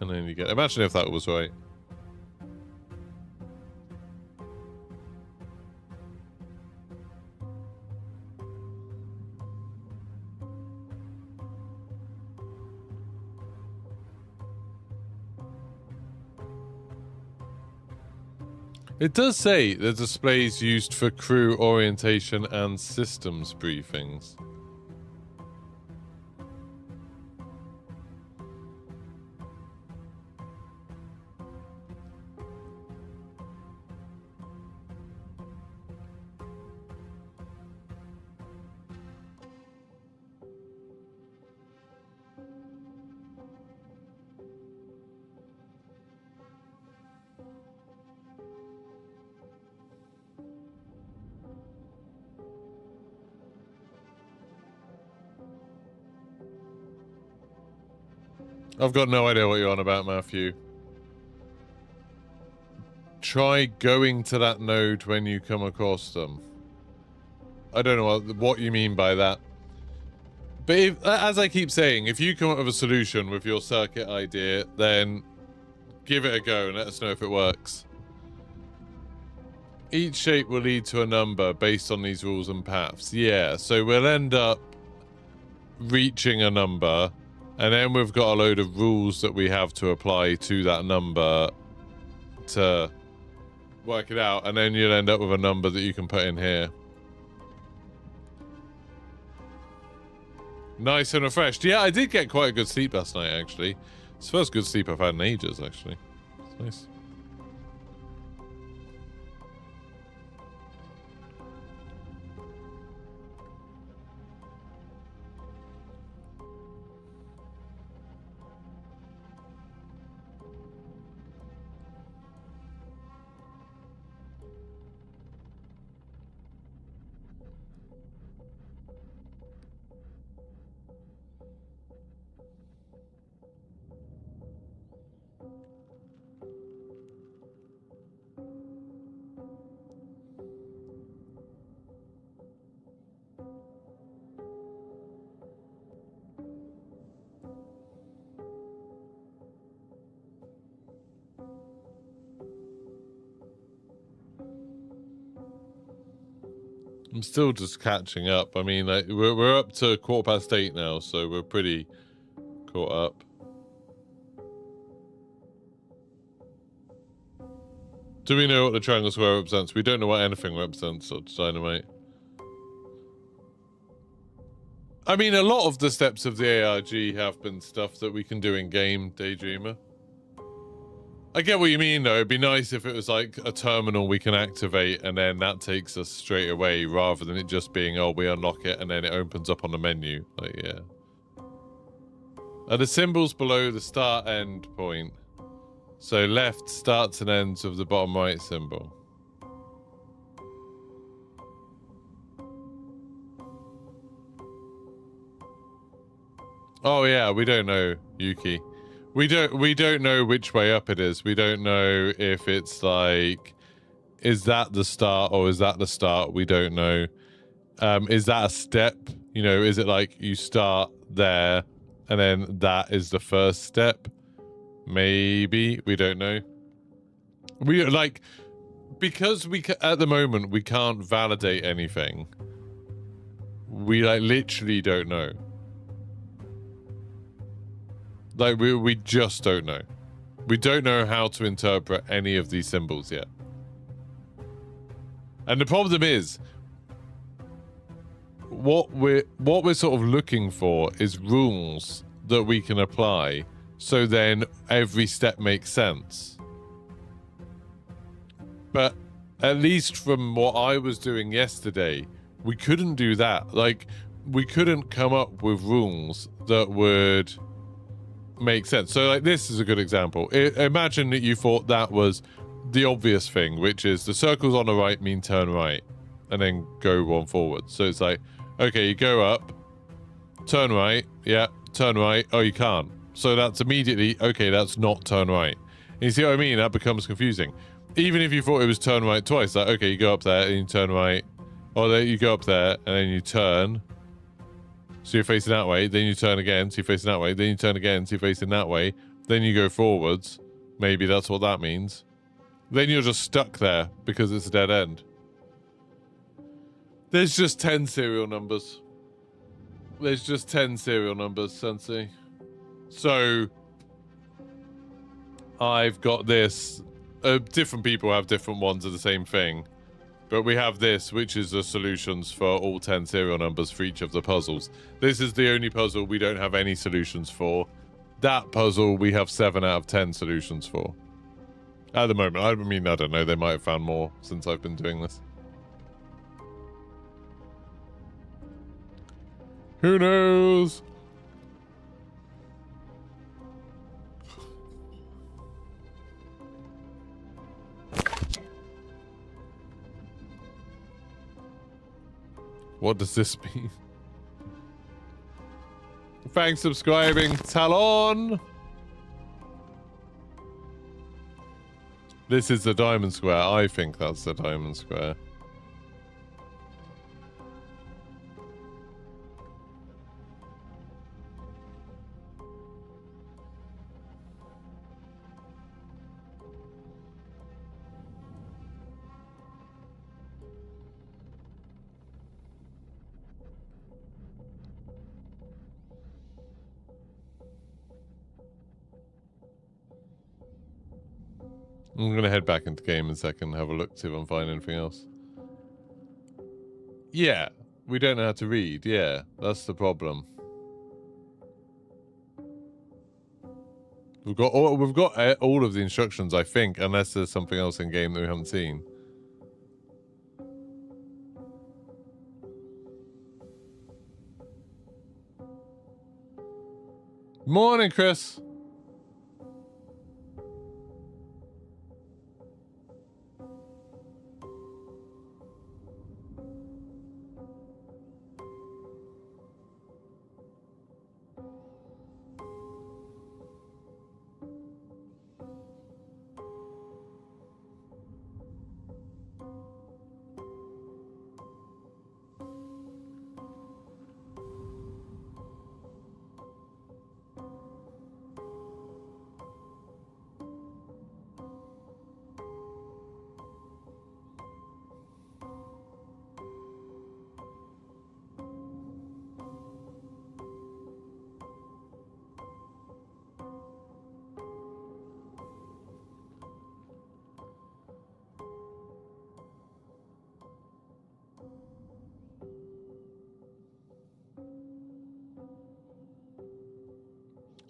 And then you get... Imagine if that was right. It does say the displays used for crew orientation and systems briefings. I've got no idea what you're on about, Matthew. Try going to that node when you come across them. I don't know what you mean by that. But if, as I keep saying, if you come up with a solution with your circuit idea, then give it a go and let us know if it works. Each shape will lead to a number based on these rules and paths. Yeah, so we'll end up reaching a number, and then we've got a load of rules that we have to apply to that number to work it out, and then you'll end up with a number that you can put in here. Nice and refreshed. Yeah, I did get quite a good sleep last night, actually. It's the first good sleep I've had in ages, actually. It's nice. I'm still just catching up. I mean, like, we're up to 8:15 now, so we're pretty caught up. Do we know what the triangle square represents? We don't know what anything represents on Dynamite. I mean, a lot of the steps of the ARG have been stuff that we can do in game, Daydreamer. I get what you mean, though. It'd be nice if it was like a terminal we can activate and then that takes us straight away rather than it just being, oh, we unlock it and then it opens up on the menu. Like, yeah. Are the symbols below the start end point? So left starts and ends of the bottom right symbol. Oh yeah, we don't know, Yuki. We don't know which way up it is. We don't know if it's like, is that the start or is that the start? We don't know. Is that a step? You know, is it like you start there and then that is the first step? Maybe. We don't know. We like, because at the moment we can't validate anything. We like literally don't know. Like, we just don't know. We don't know how to interpret any of these symbols yet. And the problem is, what we're sort of looking for is rules that we can apply, so then every step makes sense. But at least from what I was doing yesterday, we couldn't do that. Like, we couldn't come up with rules that would make sense. So like, this is a good example. Imagine that you thought that was the obvious thing, which is the circles on the right mean turn right and then go one forward. So it's like, okay, you go up, turn right, yeah, turn right, oh, you can't. So that's immediately, okay, that's not turn right. And you see what I mean? That becomes confusing. Even if you thought it was turn right twice, like, okay, you go up there and you turn right, or then you go up there and then you turn. So you're facing that way, then you turn again, so you're facing that way, then you turn again, so you're facing that way, then you go forwards. Maybe that's what that means. Then you're just stuck there because it's a dead end. There's just 10 serial numbers. There's just 10 serial numbers, Sensei. So I've got this. Different people have different ones of the same thing. But we have this, which is the solutions for all 10 serial numbers for each of the puzzles. This is the only puzzle we don't have any solutions for. That puzzle we have 7 out of 10 solutions for. At the moment. I mean, I don't know. They might have found more since I've been doing this. Who knows? What does this mean? Thanks for subscribing, Talon! This is the diamond square. I think that's the diamond square. I'm going to head back into game in a second and have a look, see if I can find anything else. Yeah, we don't know how to read. Yeah, that's the problem. We've got all of the instructions, I think, unless there's something else in game that we haven't seen. Morning, Chris.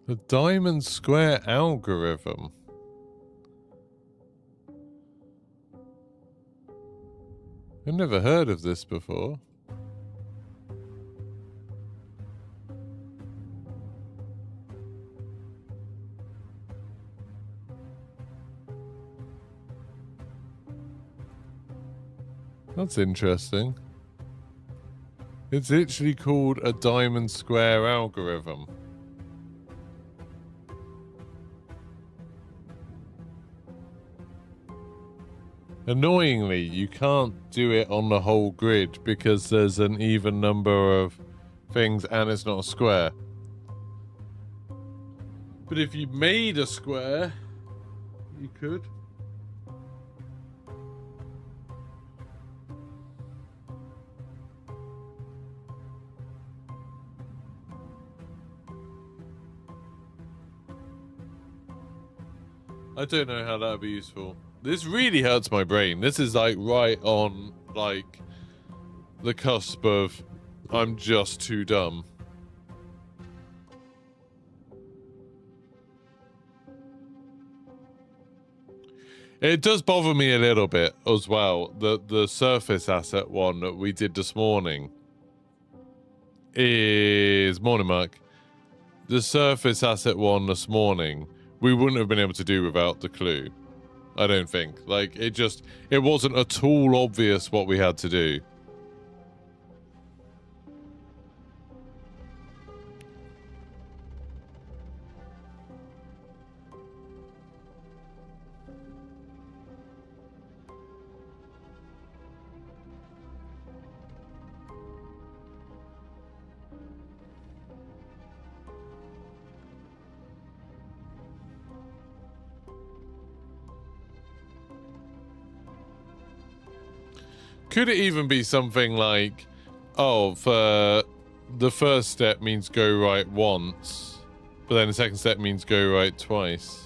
The diamond square algorithm. I've never heard of this before. That's interesting. It's literally called a diamond square algorithm. Annoyingly, you can't do it on the whole grid because there's an even number of things and it's not a square. But if you made a square, you could. I don't know how that would be useful. This really hurts my brain. This is like right on like the cusp of I'm just too dumb. It does bother me a little bit as well. The surface asset one that we did this morning is morning, Mark. The surface asset one this morning we wouldn't have been able to do without the clue. I don't think. Like, it wasn't at all obvious what we had to do. Could it even be something like, oh, for the first step means go right once, but then the second step means go right twice?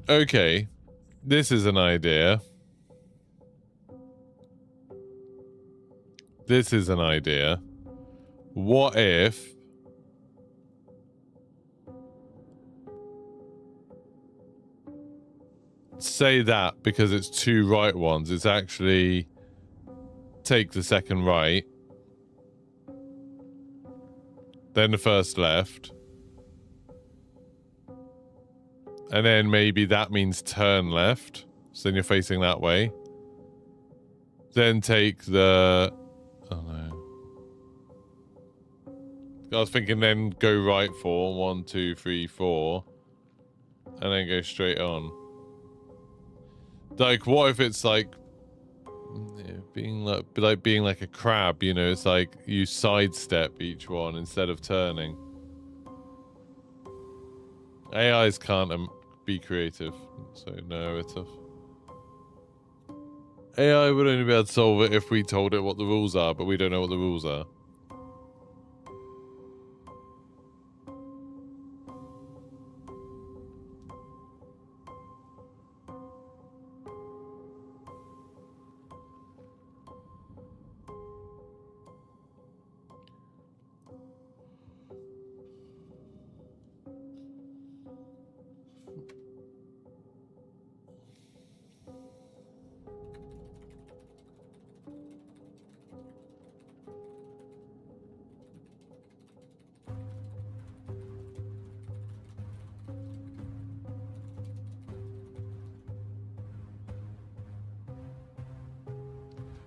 Okay, this is an idea. This is an idea. What if... say that because it's two right ones, it's actually take the second right, then the first left, and then maybe that means turn left, so then you're facing that way. Then take the... oh no. I was thinking then go right for 1, 2, 3, 4, and then go straight on. Like, what if it's like being like a crab, you know? It's like you sidestep each one instead of turning. AIs can't be creative, so narrative. AI would only be able to solve it if we told it what the rules are, but we don't know what the rules are.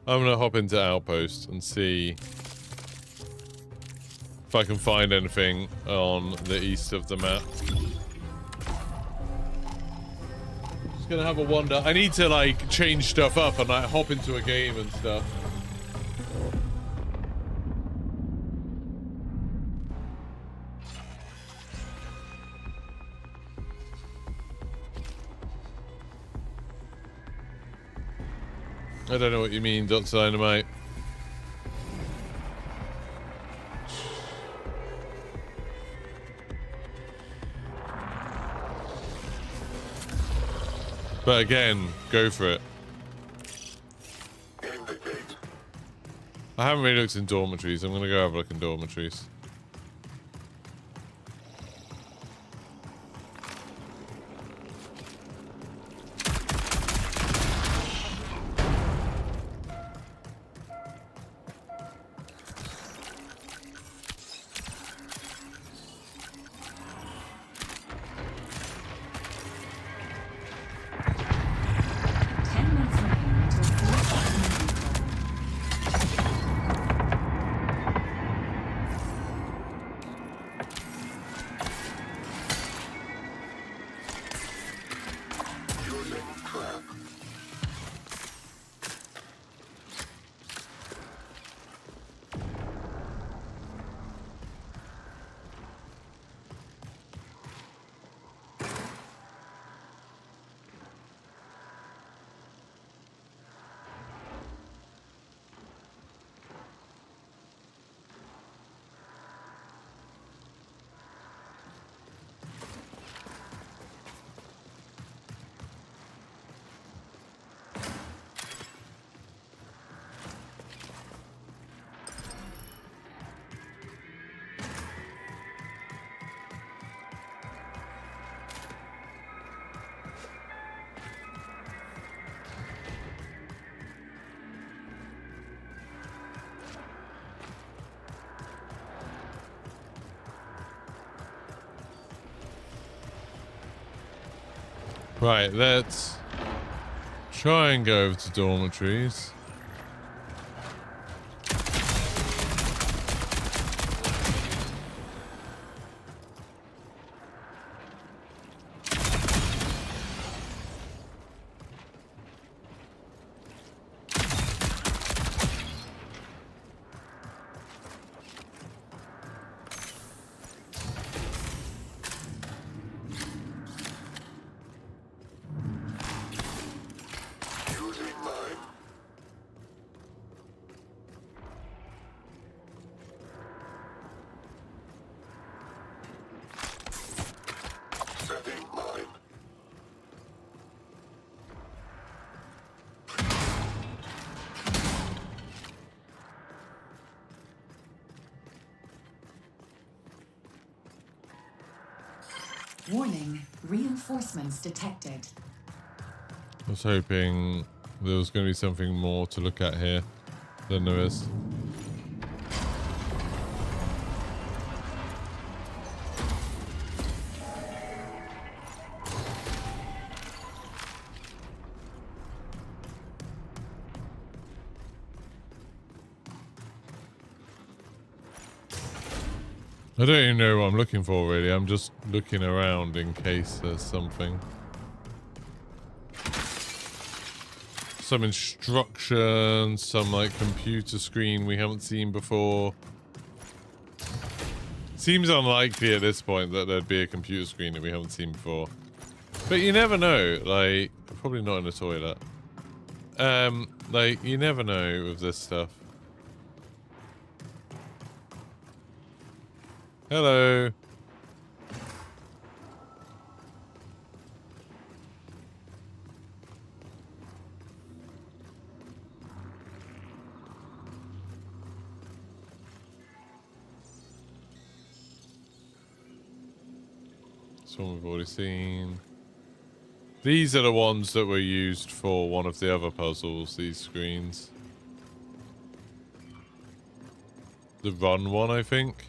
I'm gonna hop into Outpost and see if I can find anything on the east of the map. Just gonna have a wander. I need to like change stuff up and like hop into a game and stuff. I don't know what you mean, Dr. Dynamite. But again, go for it. Indicate. I haven't really looked in dormitories. I'm going to go have a look in dormitories. Right, let's try and go over to dormitories. Warning, reinforcements detected. I was hoping there was going to be something more to look at here than there is. I don't even know what I'm looking for, really. I'm just looking around in case there's something. Some instructions, some like computer screen we haven't seen before. Seems unlikely at this point that there'd be a computer screen that we haven't seen before. But you never know, like, probably not in a toilet. Like, you never know with this stuff. Hello. This one we've already seen. These are the ones that were used for one of the other puzzles, these screens. The run one, I think.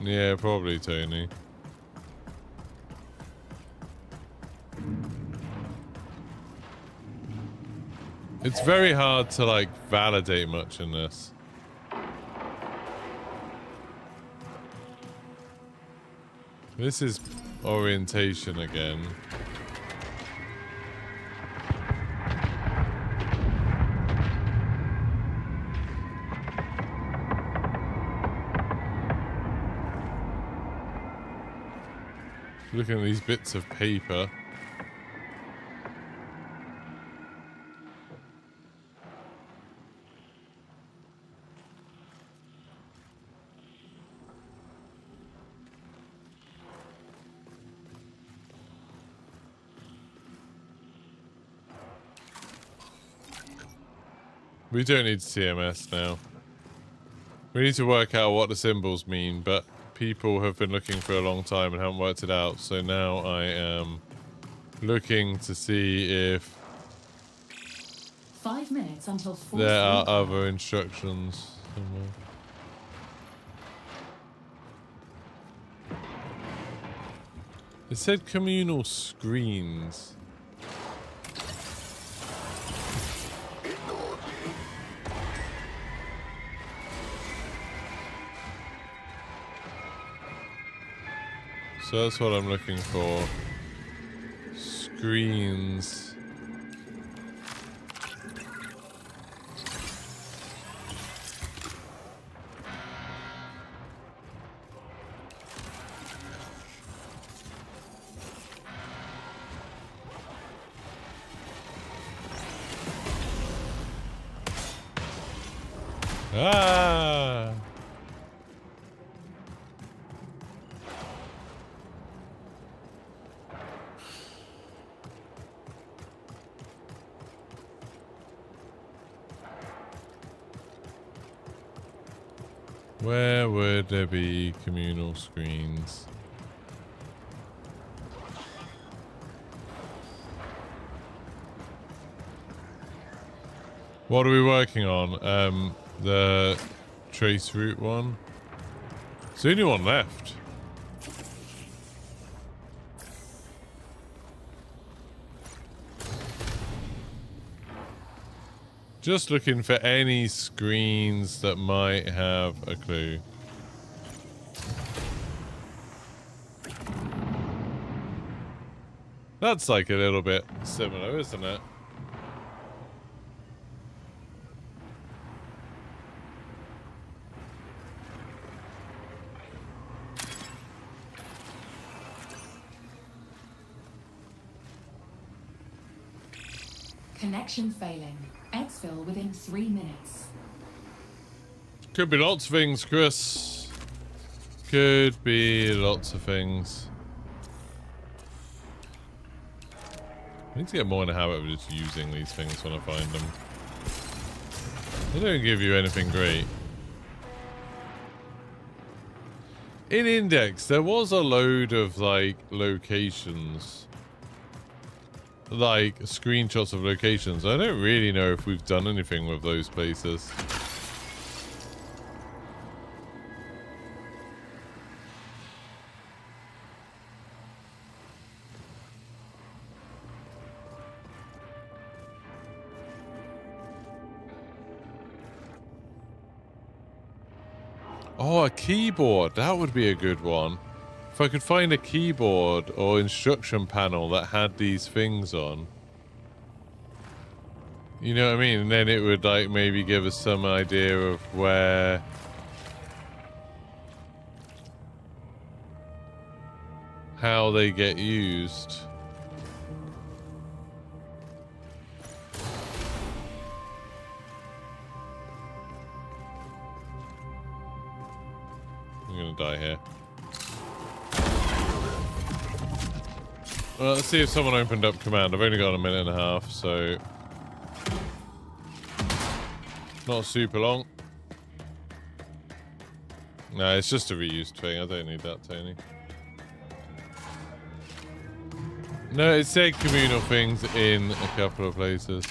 Yeah, probably, Tony. It's very hard to, like, validate much in this. This is orientation again. Looking at these bits of paper. We don't need CMS now. We need to work out what the symbols mean, but people have been looking for a long time and haven't worked it out. So now I am looking to see if 5 minutes until there are other instructions somewhere. It said communal screens. So that's what I'm looking for. Screens. Ah! Where would there be communal screens? What are we working on? The trace route one. There's only one left. Just looking for any screens that might have a clue. That's like a little bit similar, isn't it? Connection failing. Exfil within 3 minutes. Could be lots of things, Chris. Could be lots of things. I need to get more in the habit of just using these things when I find them. They don't give you anything great. In Index, there was a load of, like, locations. Like, screenshots of locations. I don't really know if we've done anything with those places. Oh, a keyboard. That would be a good one. If I could find a keyboard or instruction panel that had these things on. You know what I mean? And then it would, like, maybe give us some idea of where... how they get used. I'm gonna die here. Well, let's see if someone opened up command. I've only got a minute and a half, so... not super long. No, it's just a reused thing. I don't need that, Tony. No, it said communal things in a couple of places.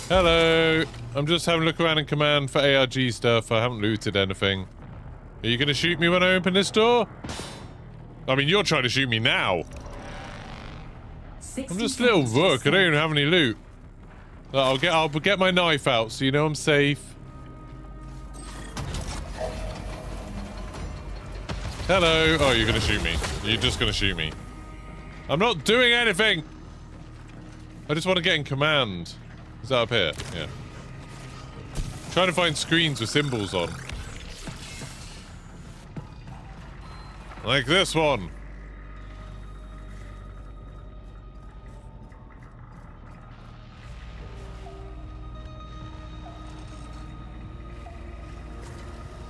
Hello! I'm just having a look around in command for ARG stuff. I haven't looted anything. Are you gonna shoot me when I open this door? I mean, you're trying to shoot me now. I'm just a little rook. I don't even have any loot. I'll get my knife out so you know I'm safe. Hello. Oh, you're gonna shoot me. You're just gonna shoot me. I'm not doing anything. I just want to get in command. Is that up here? Yeah. Trying to find screens with symbols on. Like this one.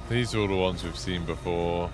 These are all the ones we've seen before.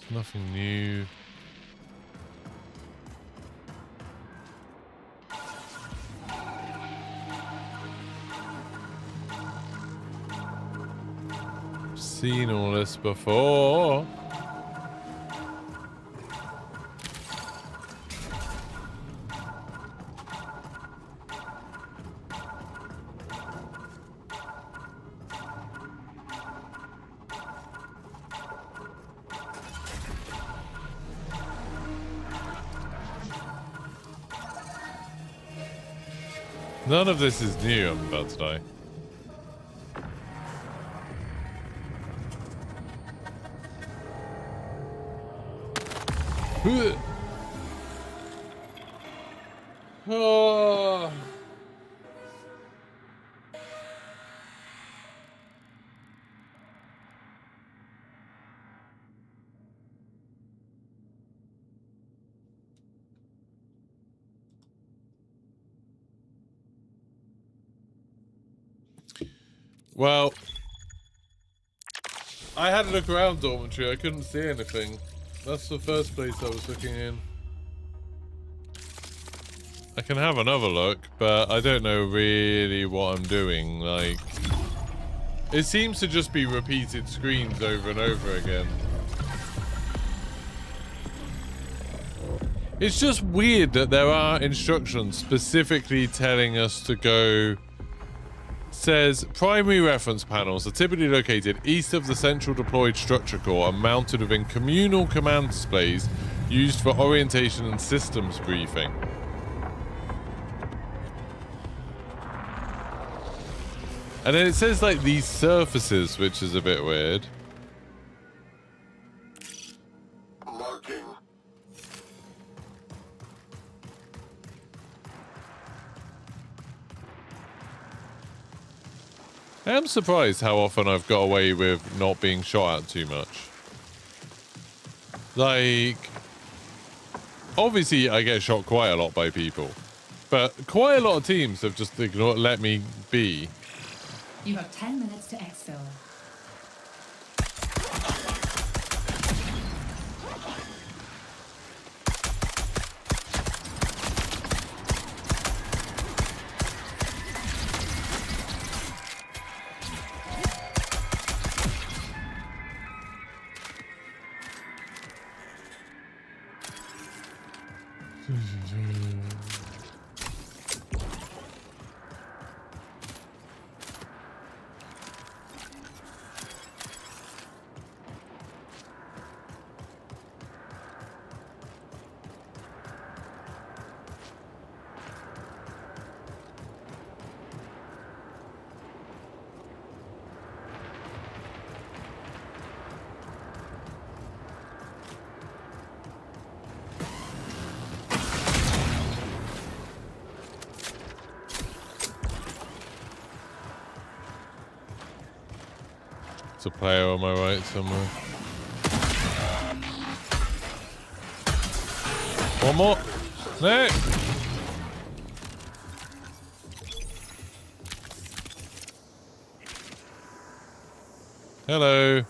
Nothing new. Seen all this before. None of this is new, I'm about to die. Oh. Well, I had a look around Dormitory. I couldn't see anything. That's the first place I was looking in. I can have another look, but I don't know really what I'm doing. Like, it seems to just be repeated screens over and over again. It's just weird that there are instructions specifically telling us to go. Says primary reference panels are typically located east of the central deployed structure core and mounted within communal command displays used for orientation and systems briefing. And then it says like these surfaces, which is a bit weird. Marking. I am surprised how often I've got away with not being shot at too much. Like, obviously I get shot quite a lot by people, but quite a lot of teams have just let me be. You have 10 minutes to exfil. A player on my right somewhere. One more. No. Hello.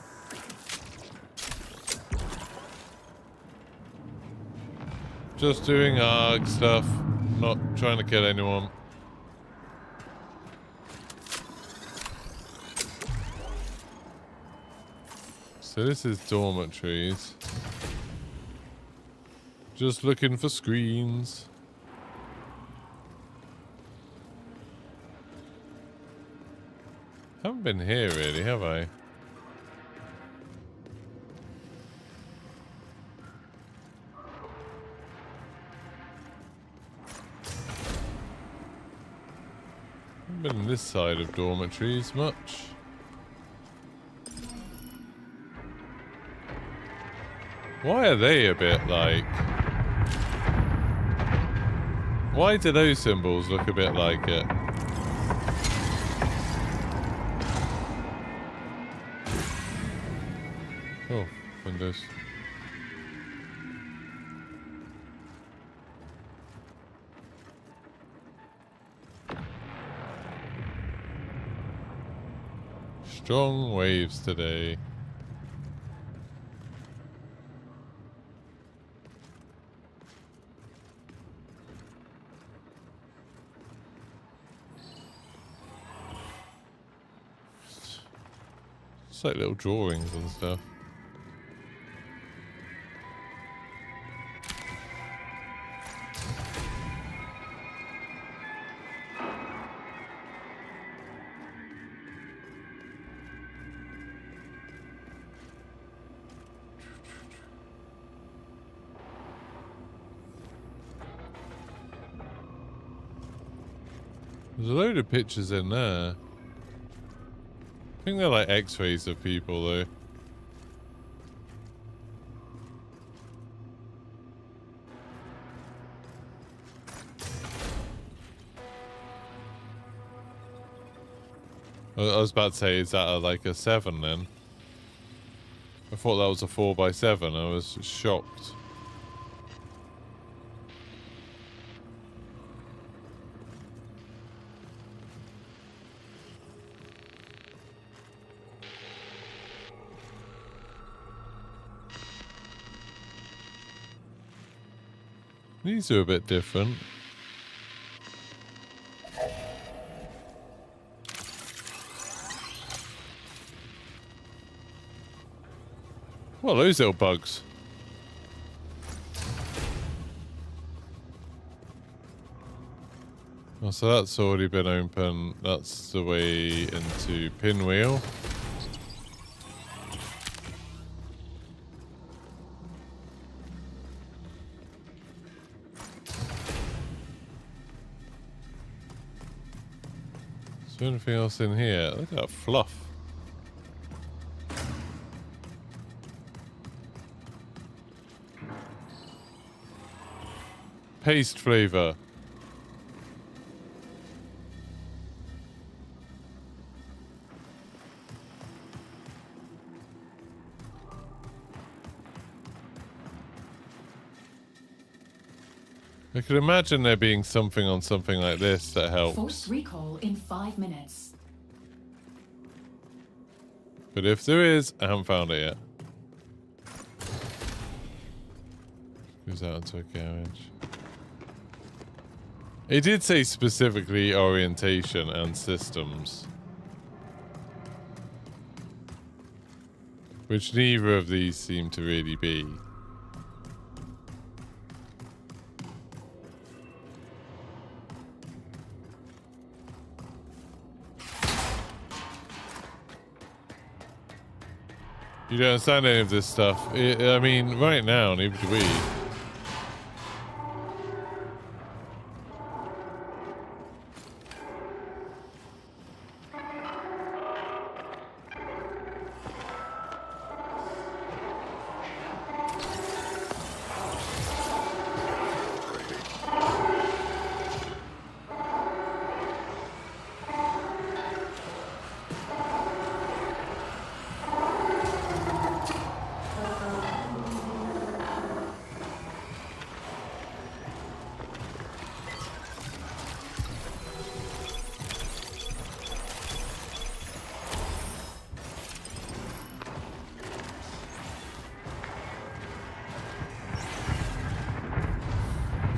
Just doing ARG stuff. Not trying to kill anyone. So this is Dormitories. Just looking for screens. Haven't been here really, have I? Haven't been on this side of Dormitories much. Why are they a bit like... Why do those symbols look a bit like it? Oh, windows. Strong waves today. It's like little drawings and stuff. There's a load of pictures in there. I think they're like x-rays of people though. I was about to say, is that like a 7 then? I thought that was a 4x7. I was shocked. These are a bit different. What are those little bugs? Oh, so that's already been open. That's the way into Pinwheel. Is there anything else in here? Look at that fluff. Paste flavor. I could imagine there being something on something like this that helps. Force recall in 5 minutes. But if there is, I haven't found it yet. Goes out into a garage. It did say specifically orientation and systems. Which neither of these seem to really be. You don't understand any of this stuff. I mean, right now, neither do we.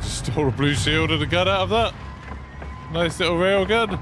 Stole a blue shield and a gun out of that. Nice little rail gun.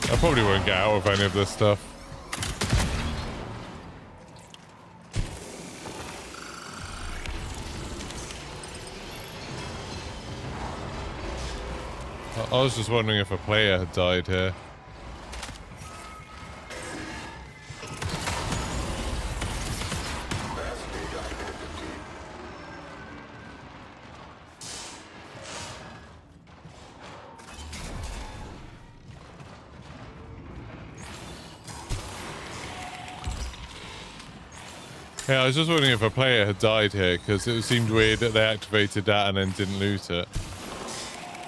I probably won't get out of any of this stuff. I was just wondering if a player had died here. Yeah, I was just wondering if a player had died here, because it seemed weird that they activated that and then didn't loot it.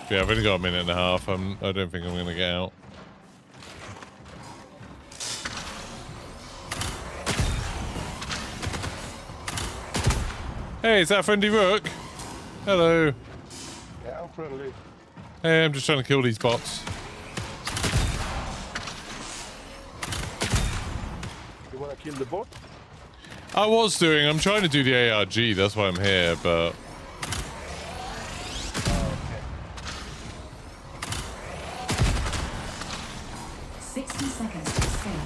But yeah, I've only got a minute and a half. I don't think I'm going to get out. Hey, is that Friendly Rook? Hello. Yeah, I'm friendly. Hey, I'm just trying to kill these bots. You wanna kill the bot? I was doing. I'm trying to do the ARG. That's why I'm here, but... Okay. 60 seconds to save.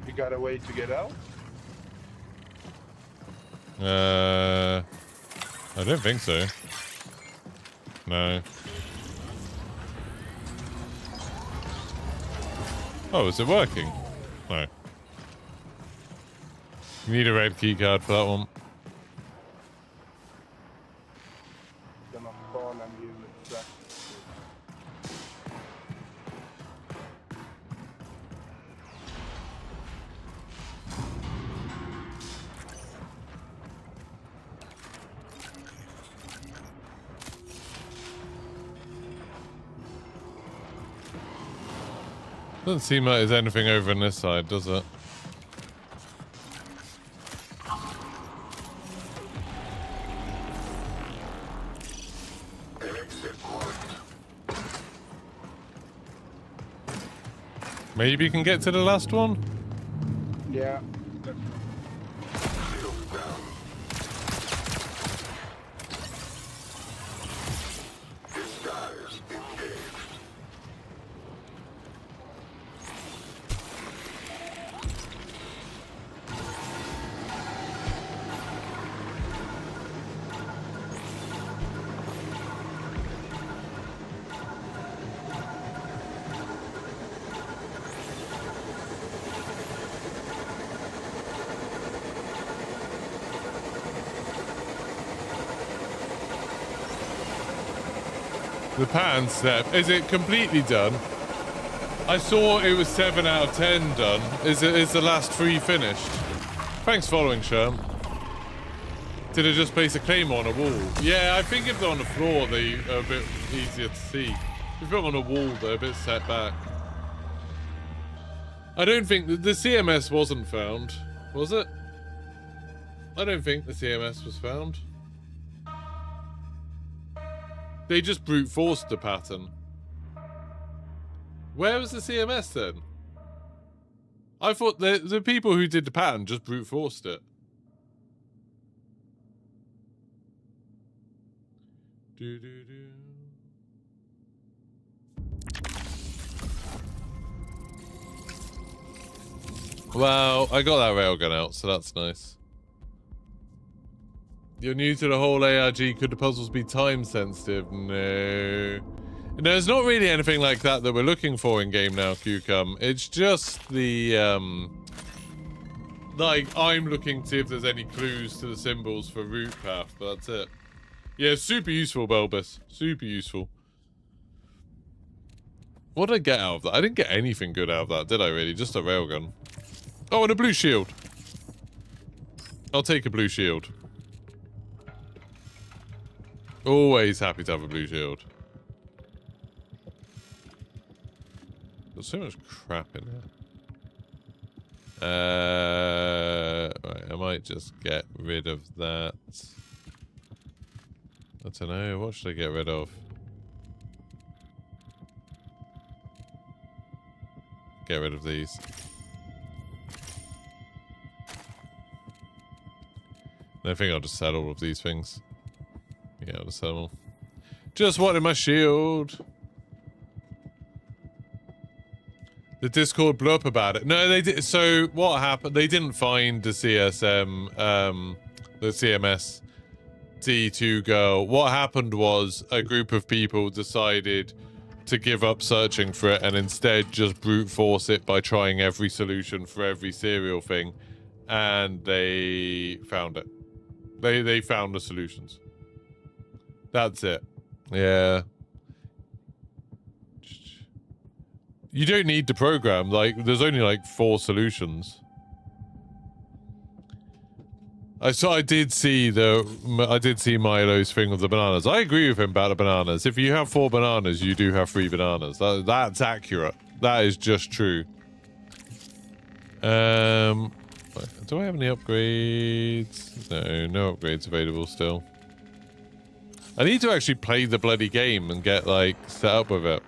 You got a way to get out? I don't think so. No. Oh, is it working? No. You need a red key card for that one. Gonna spawn and you extract. Doesn't seem like there's anything over on this side, does it? Maybe you can get to the last one? Yeah. The pan step. Is it completely done? I saw it was 7 out of 10 done. Is the last 3 finished? Thanks for following, Sherm. Did it just place a claymore on a wall? Yeah, I think if they're on the floor, they are a bit easier to see. If they're on a wall, they're a bit set back. I don't think the CMS wasn't found, was it? I don't think the CMS was found. They just brute forced the pattern. Where was the CMS then? I thought the people who did the pattern just brute forced it. Do, do, do. Well, I got that railgun out, so that's nice. You're new to the whole ARG. Could the puzzles be time sensitive? No. No, there's not really anything like that we're looking for in game now, Cucum. It's just the, like, I'm looking to see if there's any clues to the symbols for route path, but that's it. Yeah, super useful, Bulbus. Super useful. What did I get out of that? I didn't get anything good out of that, did I really? Just a railgun. Oh, and a blue shield. I'll take a blue shield. Always happy to have a blue shield. There's so much crap in here. Right, I might just get rid of that. I don't know, what should I get rid of? Get rid of these. I think I'll just sell all of these things. Yeah, I'll just sell them all. Just wanted my shield. The Discord blew up about it. No, they did. So what happened? They didn't find the CSM, the CMS D2 girl. What happened was a group of people decided to give up searching for it and instead just brute force it by trying every solution for every serial thing, and they found it. They found the solutions. That's it. Yeah. You don't need the program. Like, there's only like 4 solutions. I did see Milo's thing with the bananas. I agree with him about the bananas. If you have 4 bananas, you do have 3 bananas. That's accurate. That is just true. Do I have any upgrades? No upgrades available still. I need to actually play the bloody game and get like set up with it.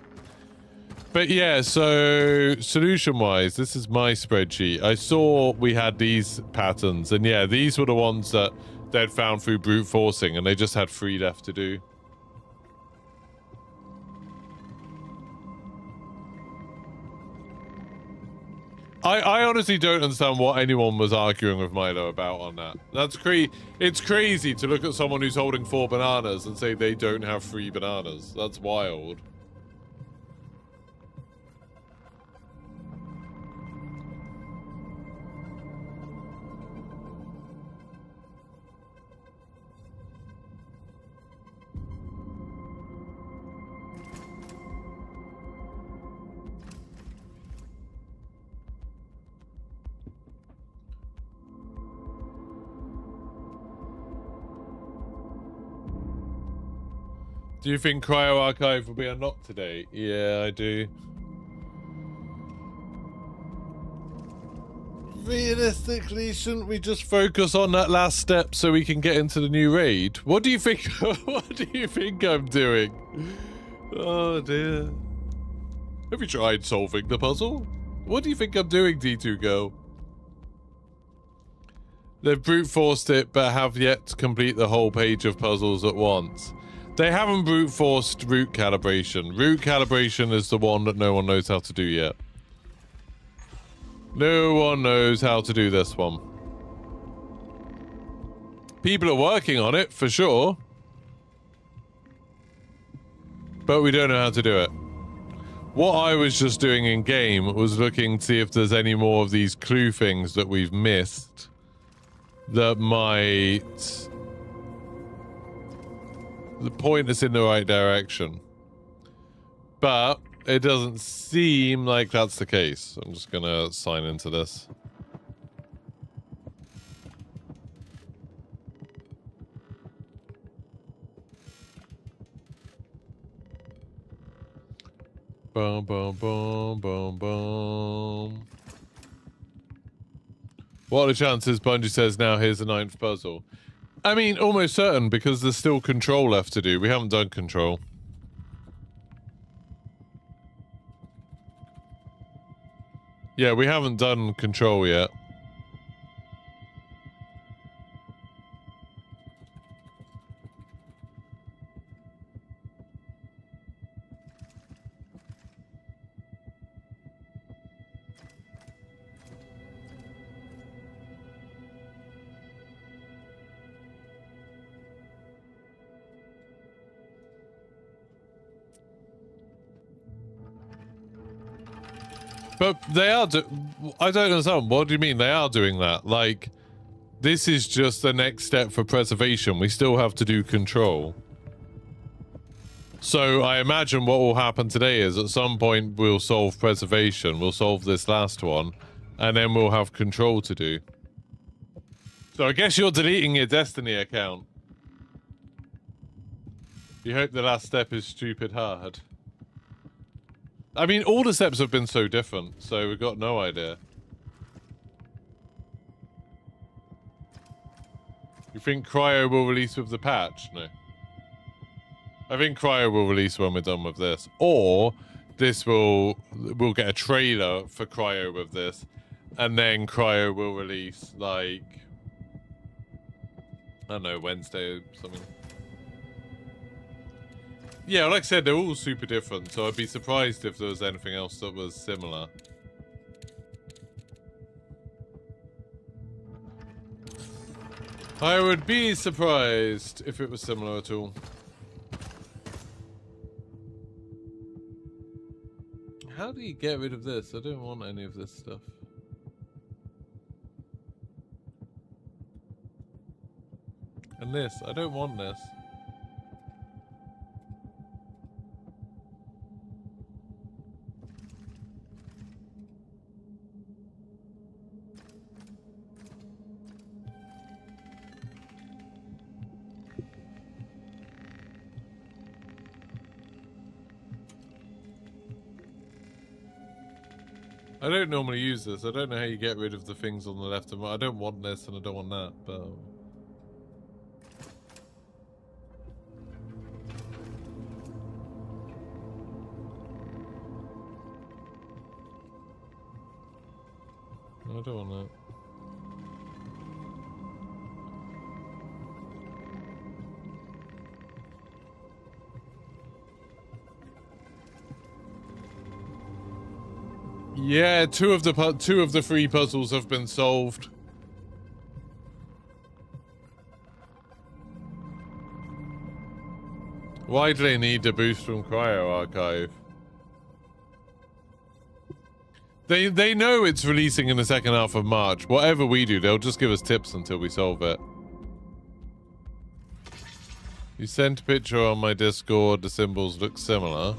But yeah, so solution-wise, this is my spreadsheet. I saw we had these patterns, and yeah, these were the ones that they'd found through brute forcing, and they just had 3 left to do. I honestly don't understand what anyone was arguing with Milo about on that. It's crazy to look at someone who's holding 4 bananas and say they don't have 3 bananas. That's wild. Do you think Cryo Archive will be unlocked today? Yeah, I do. Realistically, shouldn't we just focus on that last step so we can get into the new raid? What do you think? What do you think I'm doing? Oh dear. Have you tried solving the puzzle? What do you think I'm doing, D2 girl? They've brute forced it, but have yet to complete the whole page of puzzles at once. They haven't brute forced root calibration. Root calibration is the one that no one knows how to do yet. No one knows how to do this one. People are working on it, for sure. But we don't know how to do it. What I was just doing in game was looking to see if there's any more of these clue things that we've missed that might point us in the right direction. But it doesn't seem like that's the case. I'm just gonna sign into this. Boom, boom, boom, boom, boom. What are the chances Bungie says now here's the 9th puzzle? I mean, almost certain, because there's still control left to do. We haven't done control. Yeah, we haven't done control yet. But they are I don't understand. What do you mean they are doing that? Like, this is just the next step for preservation. We still have to do control. So I imagine what will happen today is at some point we'll solve preservation. We'll solve this last one. And then we'll have control to do. So I guess you're deleting your Destiny account. You hope the last step is stupid hard. I mean, all the steps have been so different, so we've got no idea. You think Cryo will release with the patch? No. I think Cryo will release when we're done with this. Or this we'll get a trailer for Cryo with this, and then Cryo will release, like, I don't know, Wednesday or something. Yeah, like I said, they're all super different, so I'd be surprised if there was anything else that was similar. I would be surprised if it was similar at all. How do you get rid of this? I don't want any of this stuff. And this, I don't want this. I don't normally use this. I don't know how you get rid of the things on the left and right. I don't want this and I don't want that, but... I don't want that. Yeah, two of the three puzzles have been solved. Why do they need a boost from Cryo Archive? They know it's releasing in the second half of March. Whatever we do, they'll just give us tips until we solve it. You sent a picture on my Discord. The symbols look similar.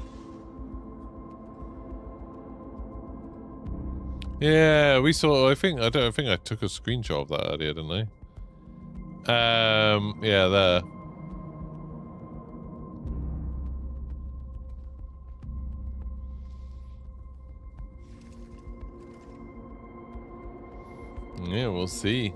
Yeah, we saw. I think I took a screenshot of that earlier, didn't I? Yeah, there. Yeah, we'll see.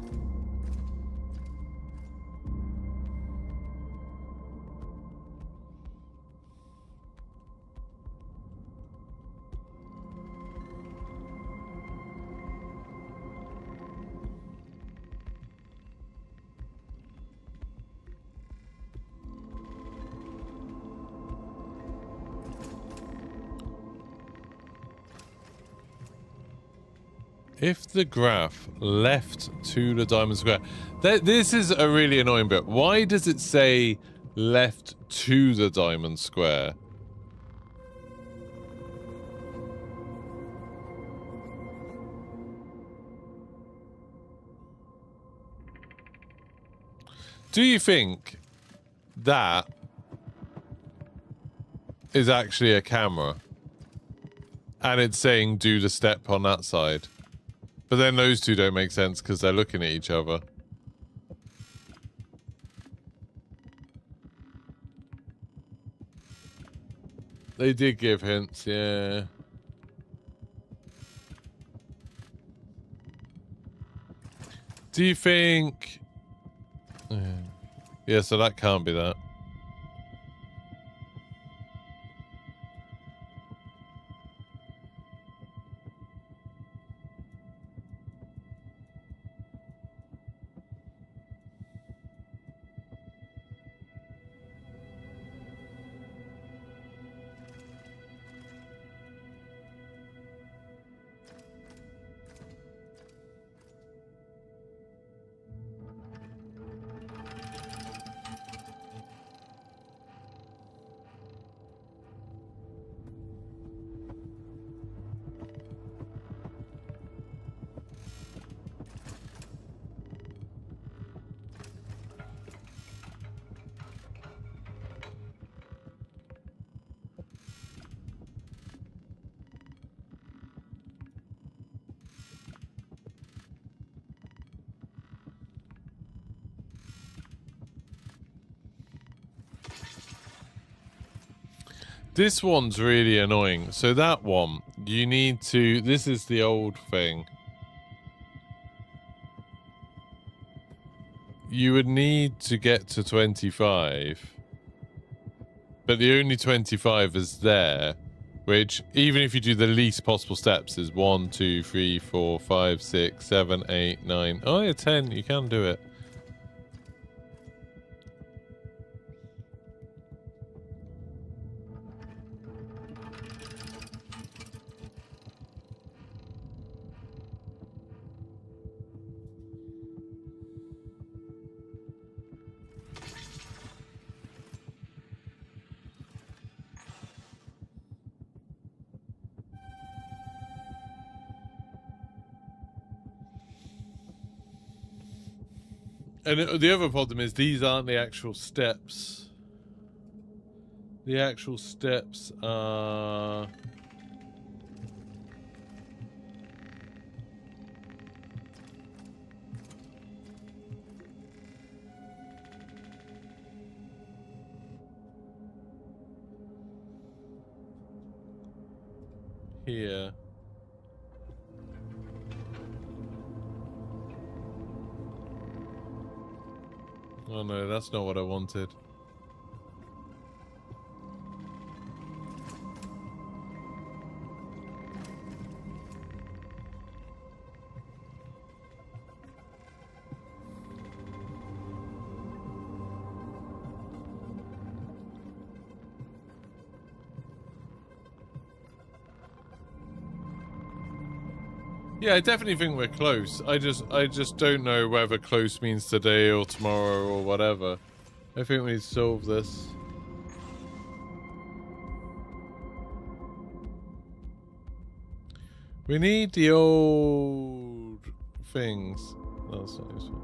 If the graph left to the diamond square... This is a really annoying bit. Why does it say left to the diamond square? Do you think that is actually a camera? And it's saying do the step on that side? But then those two don't make sense because they're looking at each other. They did give hints, yeah. Do you think... Yeah, so that can't be that. This one's really annoying. So that one, you need to... This is the old thing. You would need to get to 25. But the only 25 is there. Which, even if you do the least possible steps, is 1, 2, 3, 4, 5, 6, 7, 8, 9... Oh yeah, 10. You can do it. And the other problem is these aren't the actual steps. The actual steps are... here. Oh no, that's not what I wanted. Yeah, I definitely think we're close. I just don't know whether close means today or tomorrow or whatever. I think we solve this. We need the old things. No, that's not useful.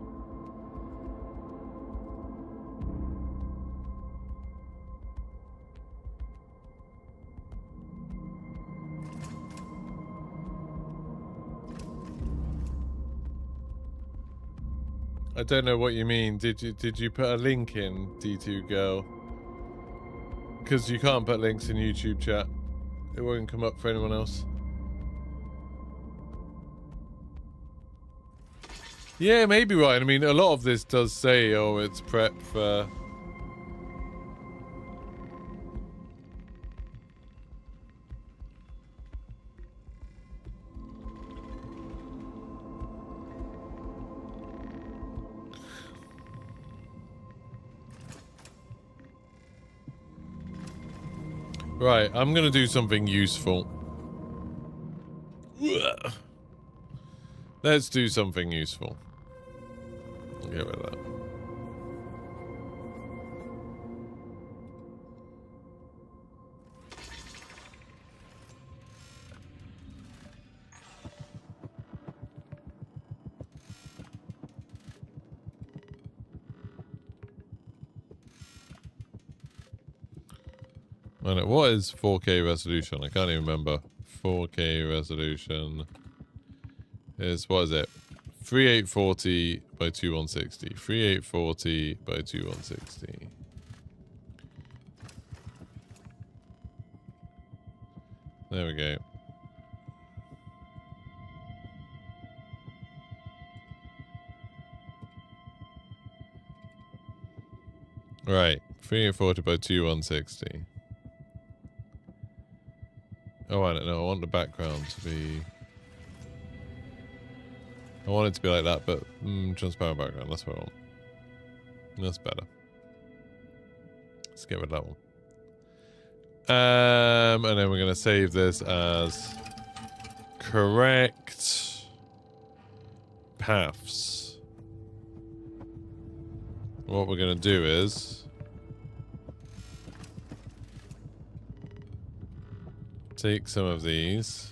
I don't know what you mean. Did you put a link in, D2 girl? Because you can't put links in YouTube chat. It won't come up for anyone else. Yeah, maybe right. I mean, a lot of this does say, oh, it's prep for... Right, I'm gonna do something useful. Let's do something useful. Get rid of that. What is 4K resolution? I can't even remember. 4K resolution is, what is it? 3840 by 2160. 3840 by 2160. There we go. Right. 3840 by 2160. Oh, I don't know. I want the background to be... I want it to be like that, but transparent background. That's what I want. That's better. Let's get rid of that one. And then we're going to save this as correct paths. What we're going to do is... take some of these.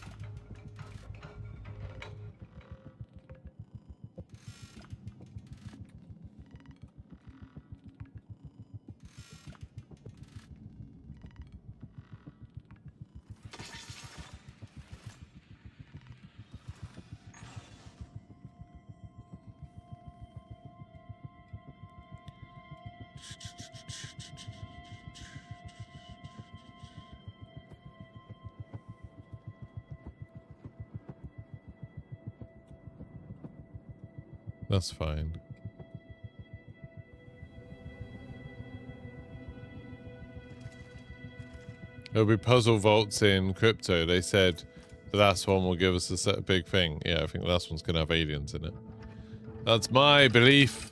That's fine. There'll be puzzle vaults in crypto. They said the last one will give us a big thing. Yeah, I think the last one's going to have aliens in it. That's my belief.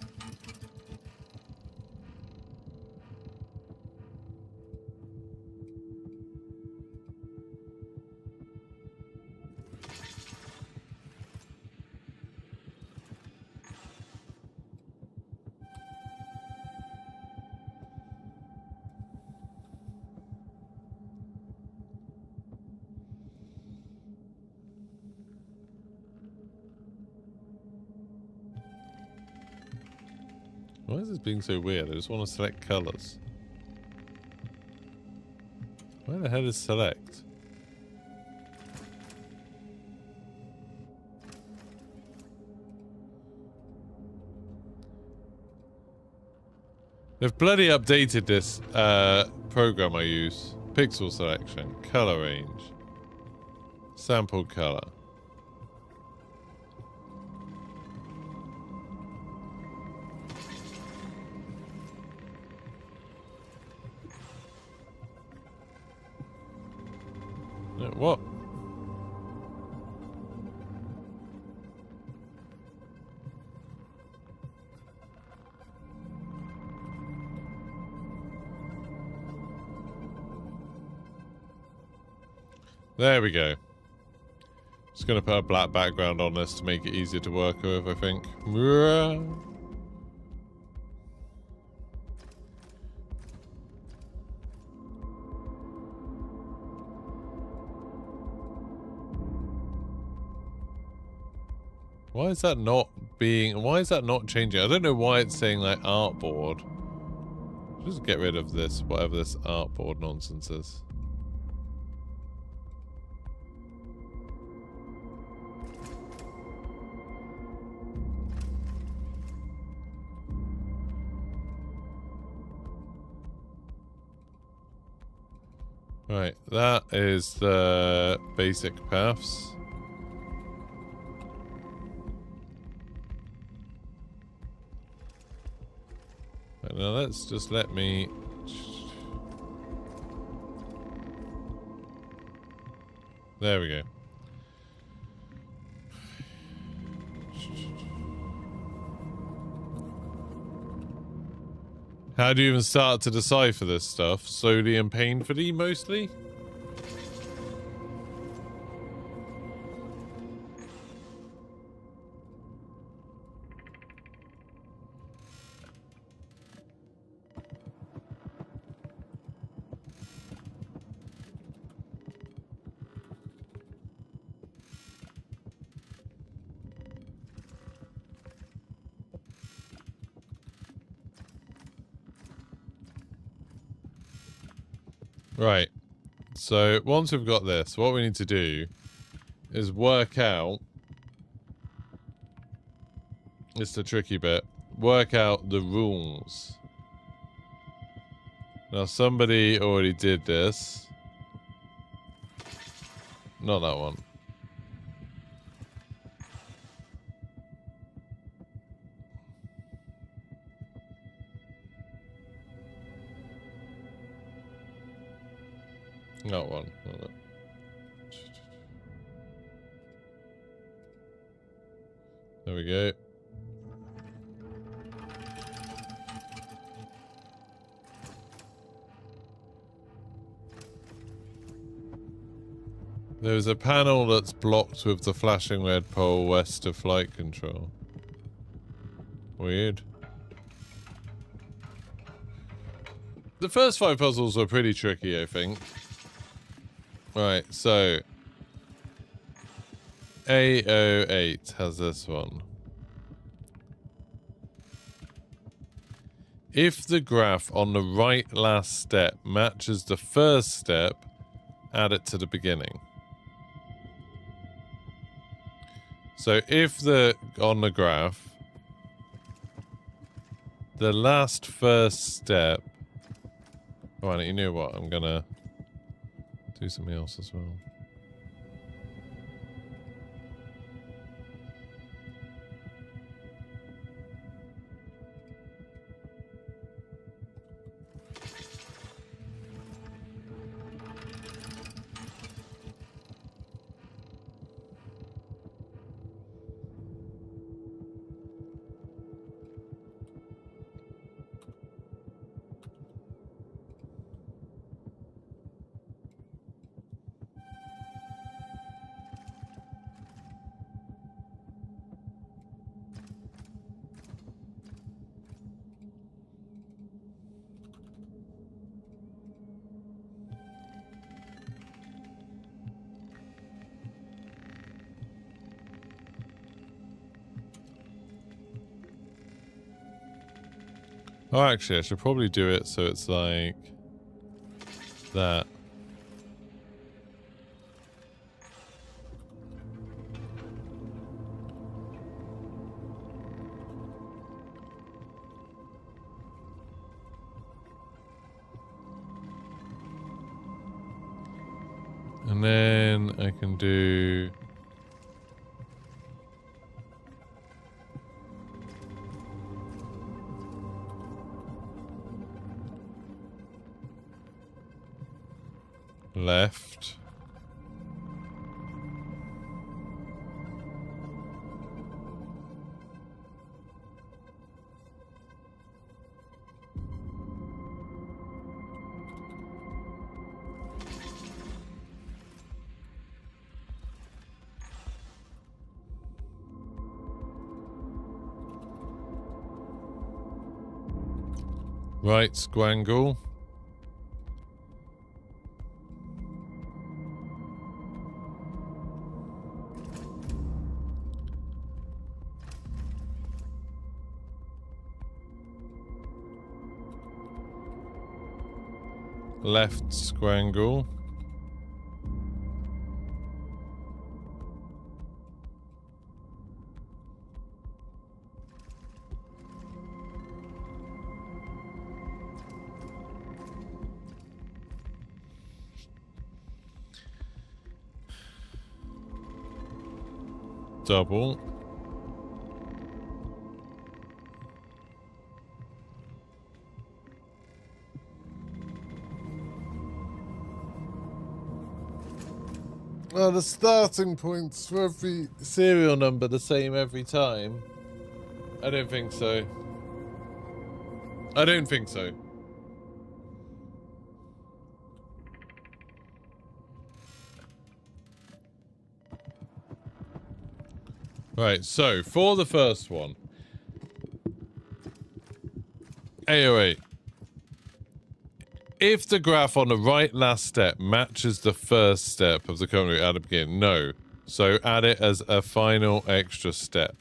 Why is this being so weird? I just want to select colors. Where the hell is select? They've bloody updated this program I use. Pixel selection, color range, sample color. What? There we go. Just gonna put a black background on this to make it easier to work with, I think. Why is that not changing? I don't know why it's saying like artboard. Just get rid of this, whatever this artboard nonsense is. Right, that is the basic paths. Right, now let's just let me... There we go. How do you even start to decipher this stuff? Slowly and painfully, mostly? Right, so once we've got this, what we need to do is work out, it's the tricky bit, work out the rules. Now somebody already did this. Not that one. Not one. Not that. There we go. There's a panel that's blocked with the flashing red pole west of flight control. Weird. The first 5 puzzles were pretty tricky, I think. Right, so A08 has this one. If the graph on the right last step matches the first step, add it to the beginning. So if on the graph, the last first step... Right, you know what? I'm gonna do something else as well. Oh, actually, I should probably do it so it's like that. And then I can do... left. Right squangle. Left squangle. Double. Well, the starting points for every serial number the same every time? I don't think so. I don't think so. Right, so for the first one, AOA. If the graph on the right last step matches the first step of the current route at the beginning, no. So add it as a final extra step.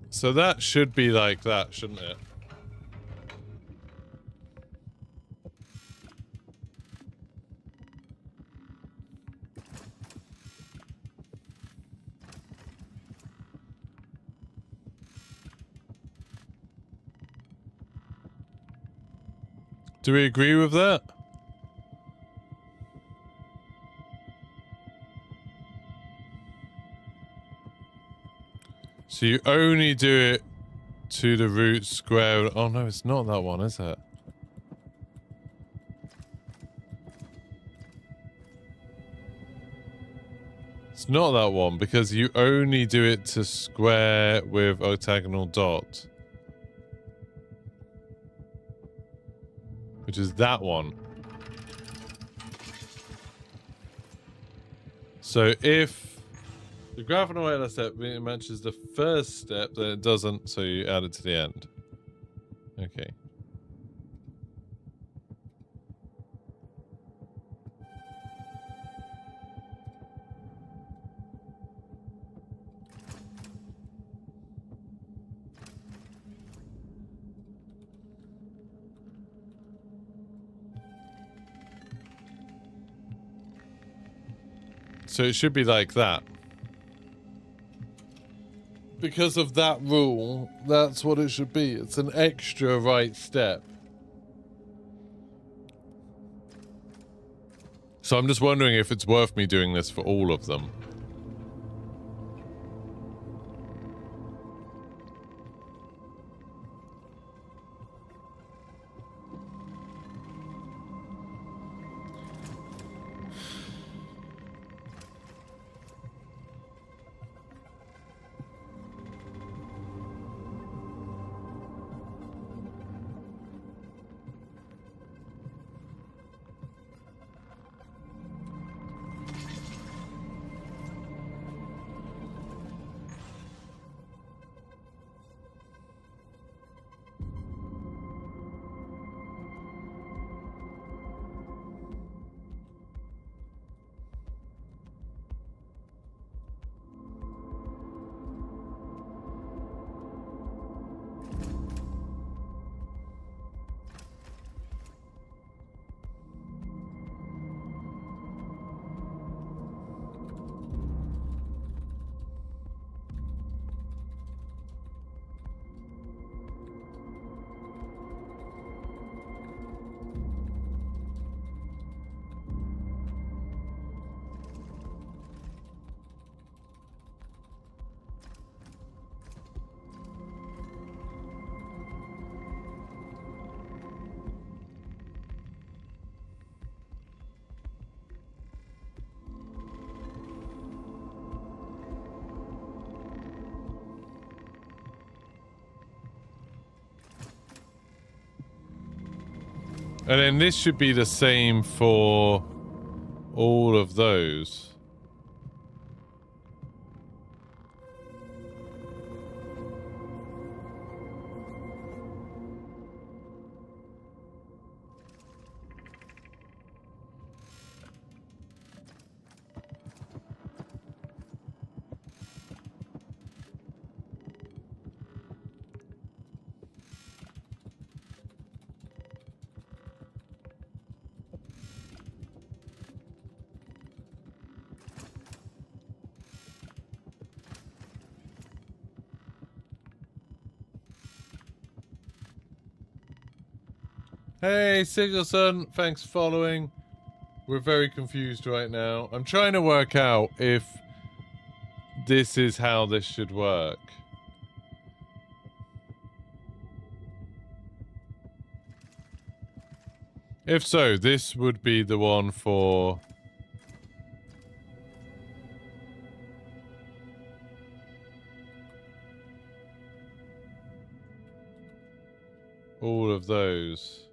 So that should be like that, shouldn't it? Do we agree with that? So you only do it to the root square. Oh no, it's not that one, is it? It's not that one because you only do it to square with octagonal dot. Which is that one. So if the graph on the right last step matches the first step, then it doesn't, so you add it to the end. Okay. So it should be like that. Because of that rule, that's what it should be. It's an extra right step. So I'm just wondering if it's worth me doing this for all of them. And then this should be the same for all of those. Hey, Sigelson, thanks for following. We're very confused right now. I'm trying to work out if this is how this should work. If so, this would be the one for... all of those.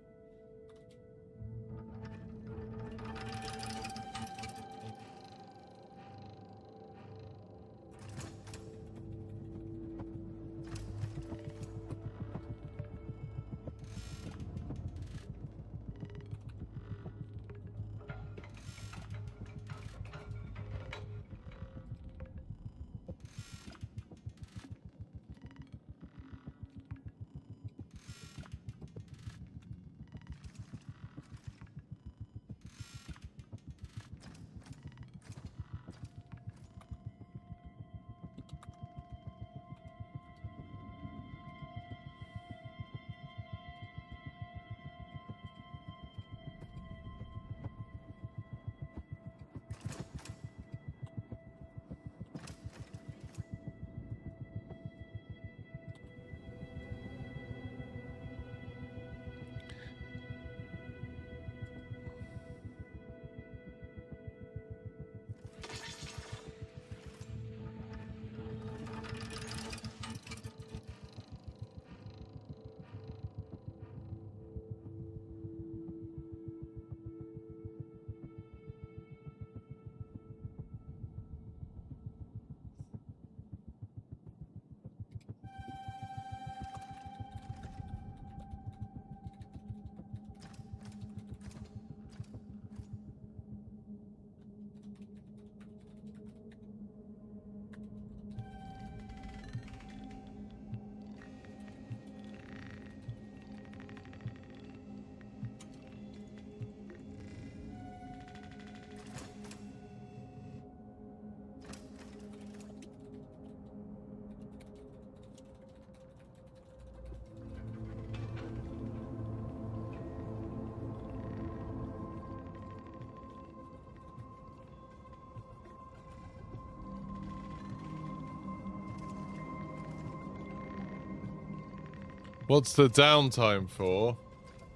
What's the downtime for?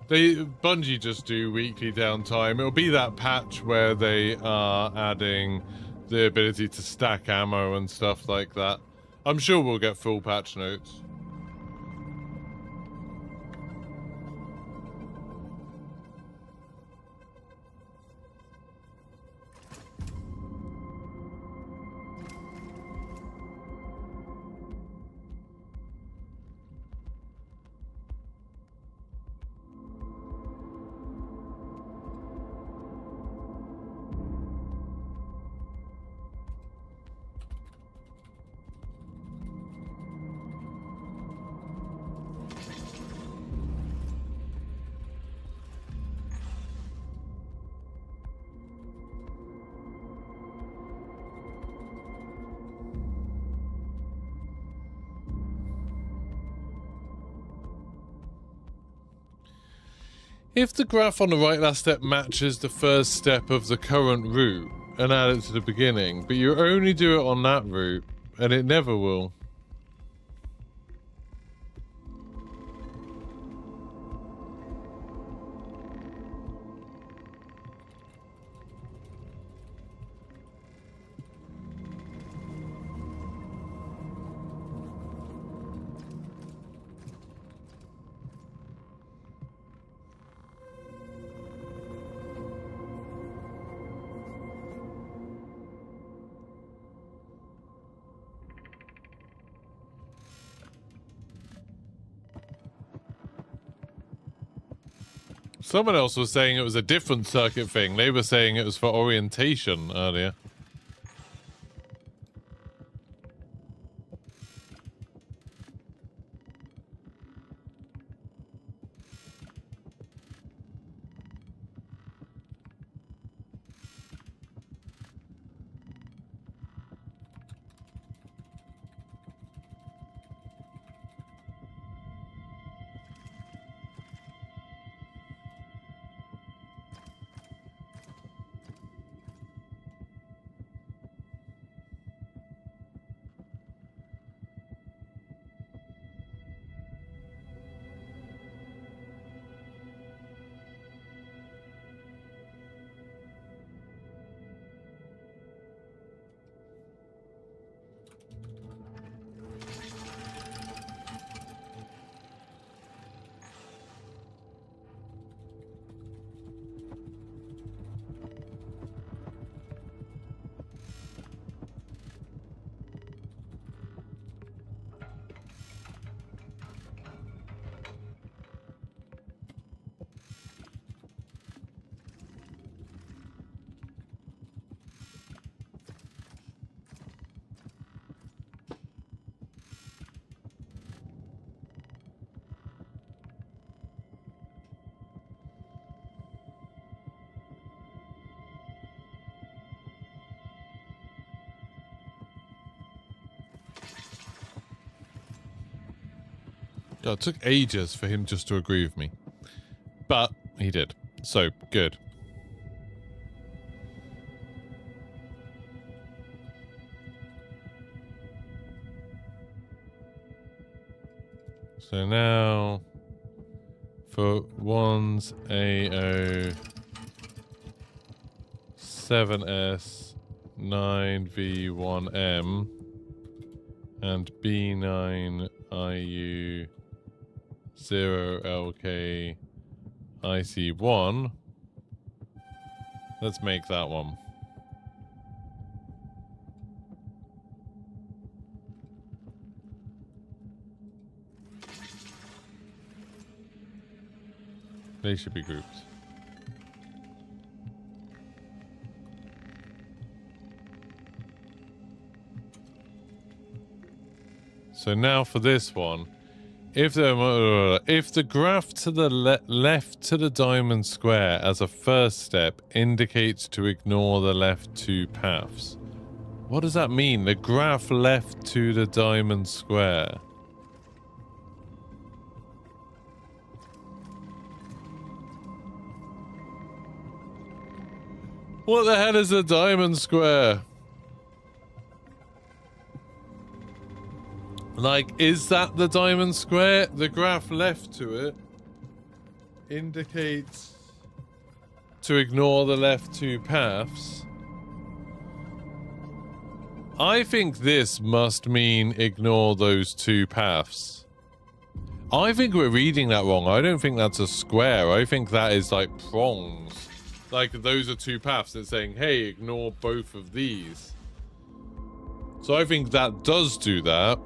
Bungie just do weekly downtime. It'll be that patch where they are adding the ability to stack ammo and stuff like that. I'm sure we'll get full patch notes. If the graph on the right last step matches the first step of the current route and add it to the beginning, but you only do it on that route, and it never will. Someone else was saying it was a different circuit thing. They were saying it was for orientation earlier. God, it took ages for him just to agree with me. But he did. So, good. So now, for 1's AO 7S 9V1M and B9 IU 0LK IC1. Let's make that one. They should be grouped. So now for this one, if the graph to the left to the diamond square as a first step indicates to ignore the left two paths. What does that mean? The graph left to the diamond square. What the hell is a diamond square? Like, is that the diamond square? The graph left to it indicates to ignore the left two paths. I think this must mean ignore those two paths. I think we're reading that wrong. I don't think that's a square. I think that is like prongs. Like, those are two paths. It's saying, hey, ignore both of these. So I think that does do that.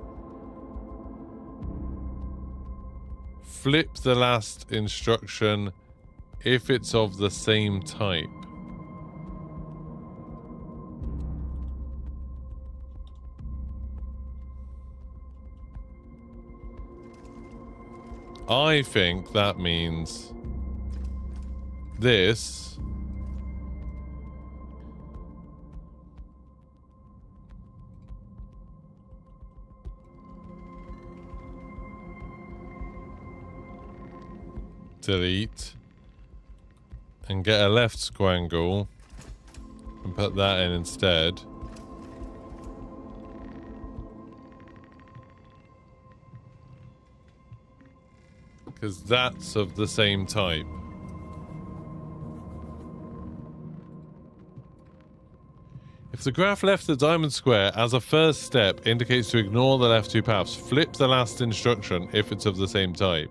Flip the last instruction if it's of the same type. I think that means this. Delete. And get a left squangle. And put that in instead. Because that's of the same type. If the graph left the diamond square as a first step indicates to ignore the left two paths, flip the last instruction if it's of the same type.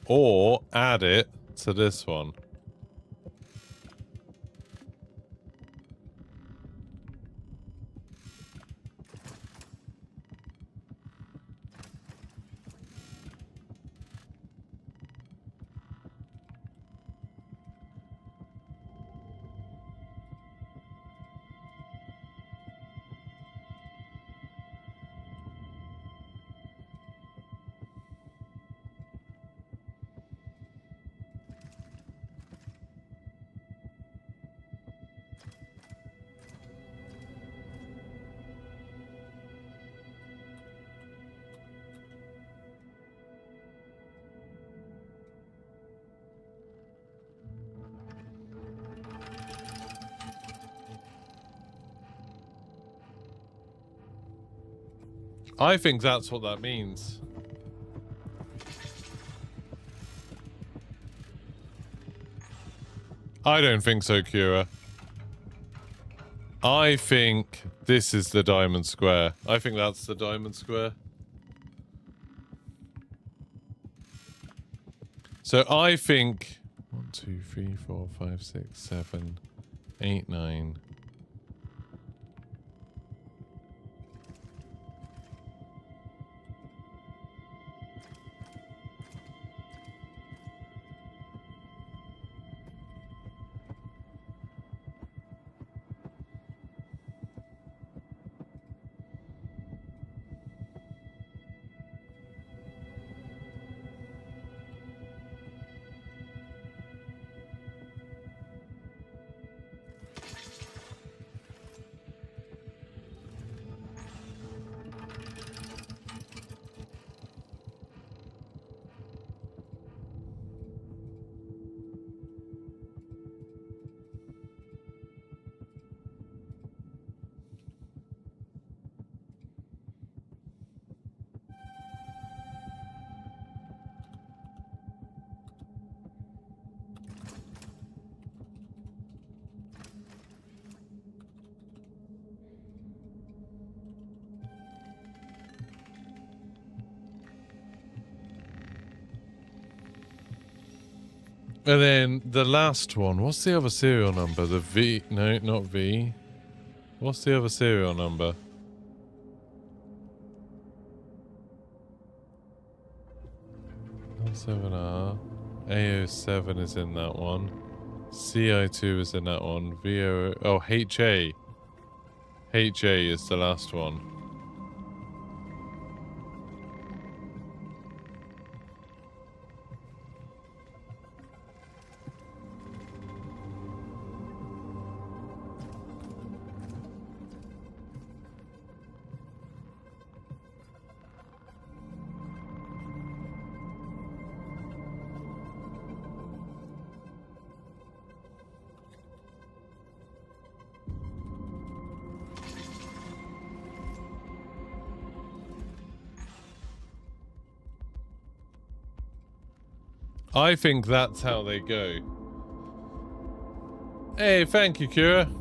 Or add it to this one. I think that's what that means. I don't think so, Kira. I think this is the diamond square. I think that's the diamond square. So I think 1, 2, 3, 4, 5, 6, 7, 8, 9. And then the last one, what's the other serial number? The V, no, not V. What's the other serial number? R7R. AO7 is in that one. CI2 is in that one. VO, oh, HA. HA is the last one. I think that's how they go. Hey, thank you, Kira.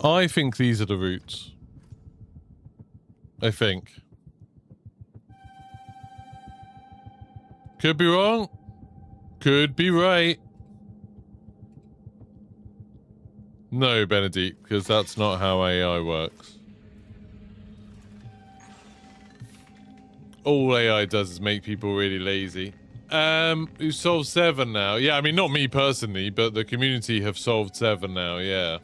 I think these are the routes. I think. Could be wrong. Could be right. No, Benedict, because that's not how AI works. All AI does is make people really lazy. Who solved 7 now? Yeah, I mean, not me personally, but the community have solved 7 now, yeah.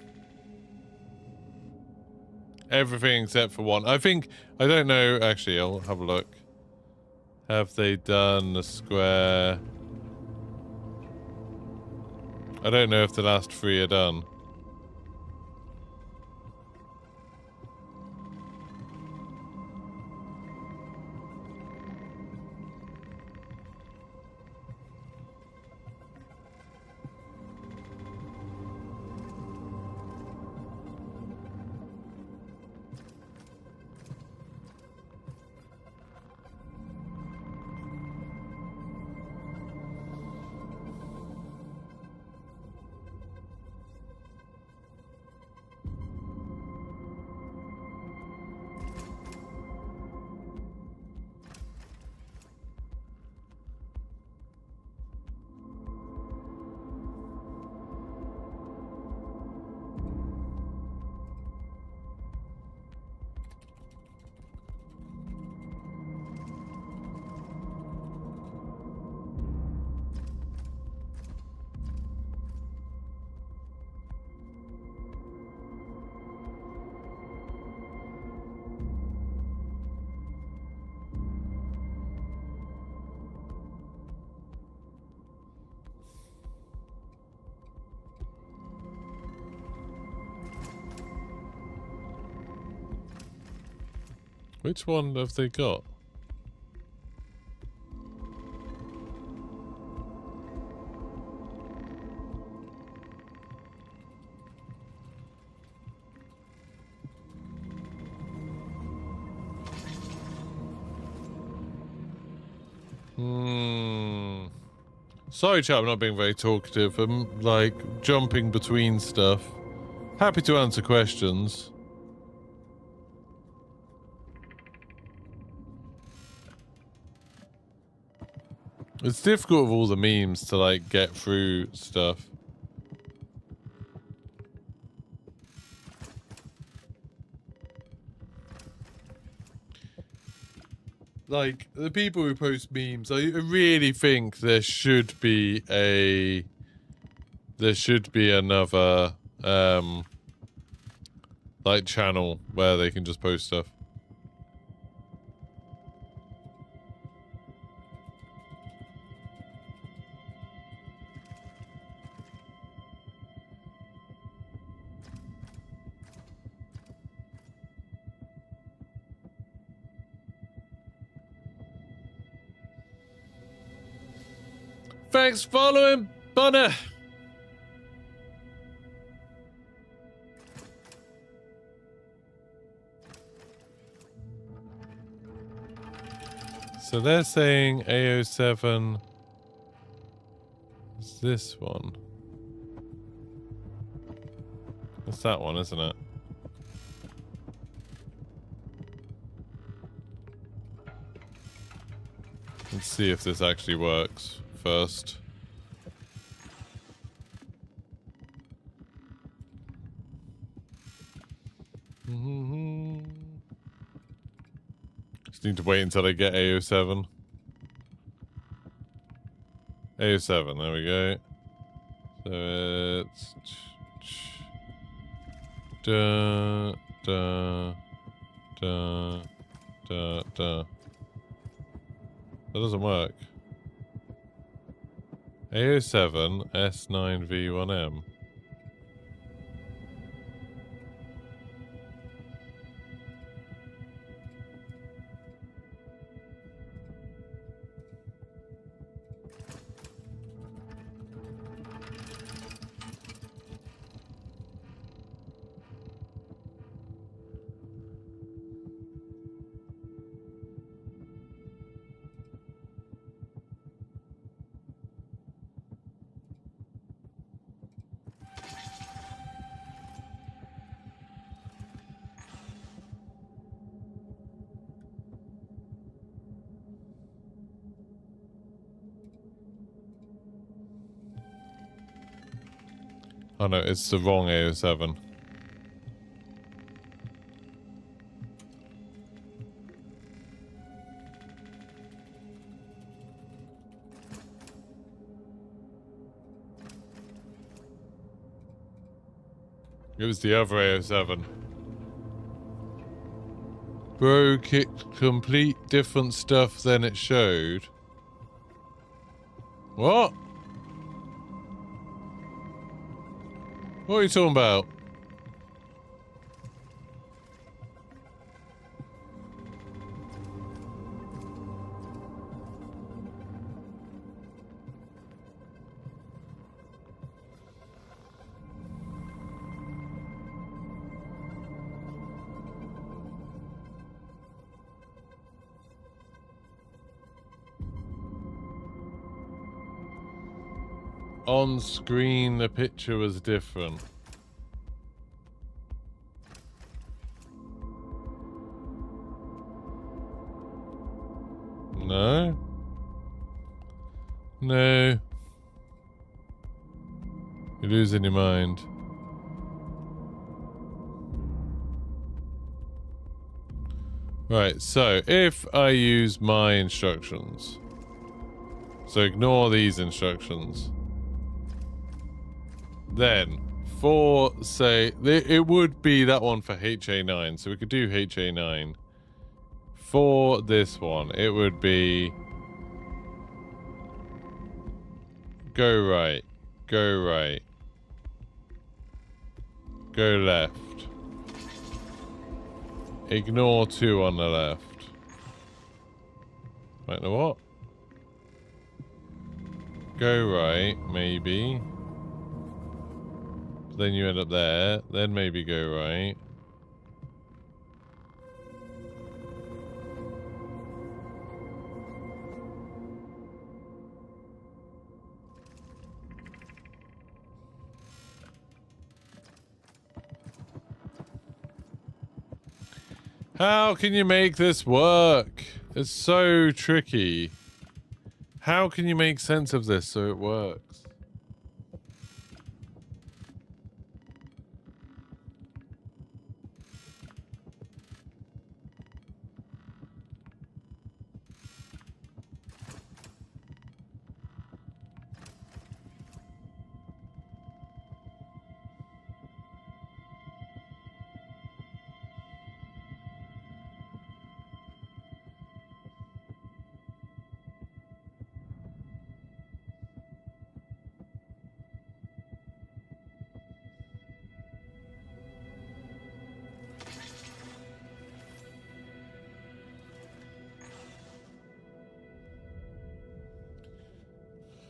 Everything except for 1. I think, I don't know, actually, I'll have a look. Have they done the square? I don't know if the last 3 are done. Which one have they got? Sorry, chat, I'm not being very talkative. I'm, like, jumping between stuff. Happy to answer questions. It's difficult with all the memes to, like, get through stuff. Like, the people who post memes, I really think there should be another, like, channel where they can just post stuff. Thanks for following, Bunner. So they're saying AO7 is this one. It's that one, isn't it? Let's see if this actually works first. Just need to wait until I get AO7. AO7, there we go. So it's da da da da da. That doesn't work. AO7 S9V1M. Oh no, it's the wrong AO7. It was the other AO7. Bro kicked complete different stuff than it showed. What? What are you talking about? On screen, the picture was different. No? No. You're losing your mind. Right, so if I use my instructions, so ignore these instructions, then for, say, it would be that one for HA9, so we could do HA9. For this one, it would be go right, go right, go left, Ignore 2 on the left. Wait, know what? Go right, maybe. Then you end up there. Then maybe go right. How can you make this work? It's so tricky. How can you make sense of this so it works?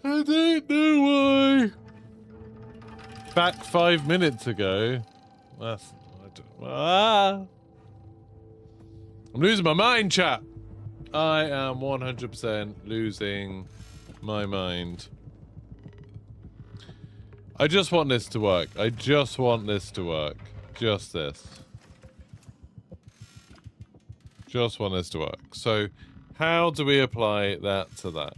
I don't know why. Back 5 minutes ago. That's, I'm losing my mind, chat. I am 100% losing my mind. I just want this to work. I just want this to work. Just this. Just want this to work. So, how do we apply that to that?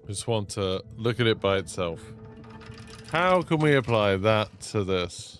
Just want to look at it by itself. How can we apply that to this?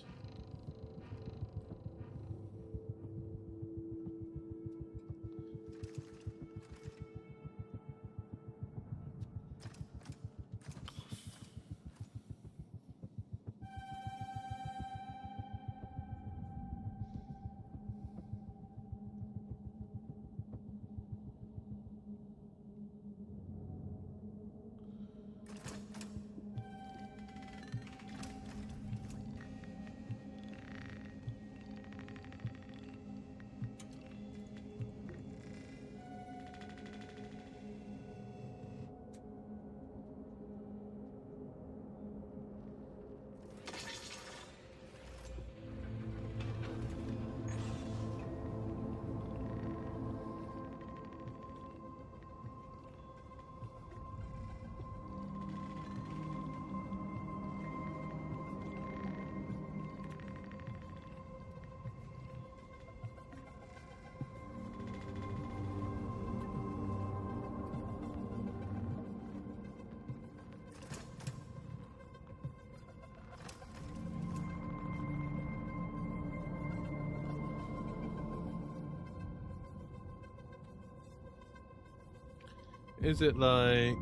Is it like...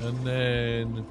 And then...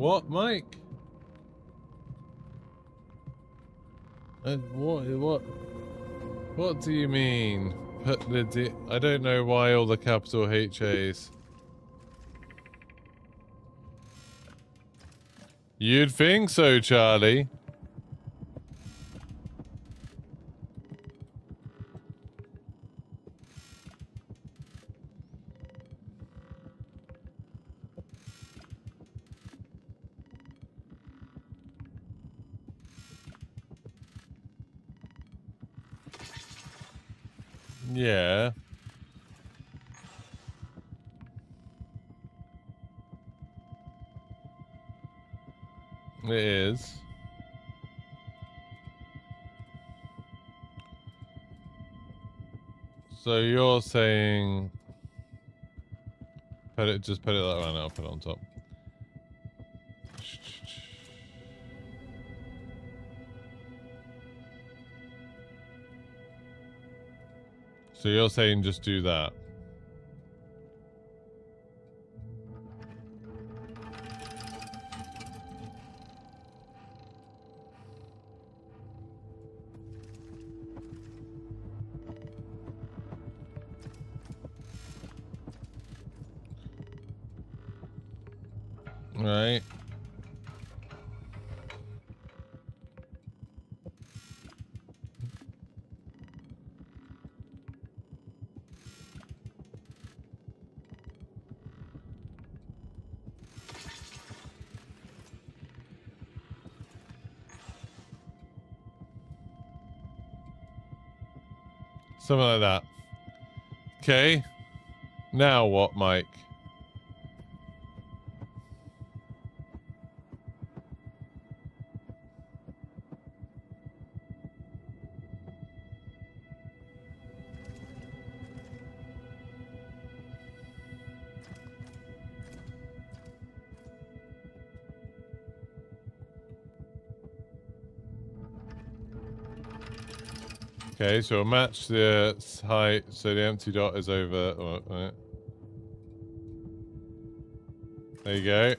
What, Mike? What do you mean? Put the I don't know why all the capital HAs. You'd think so, Charlie. Yeah. It is. So you're saying just put it that way. I'll put it on top. So you're saying just do that. Right. Something like that. Okay. Now what, Mike? Okay, so we'll match the height, so the empty dot is over. Oh, right. There you go.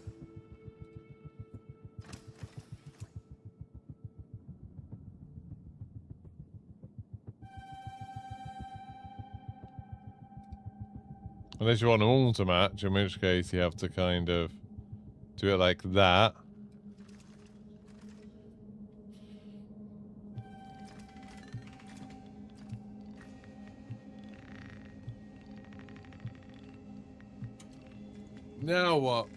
Unless you want them all to match, in which case you have to kind of do it like that. Now what?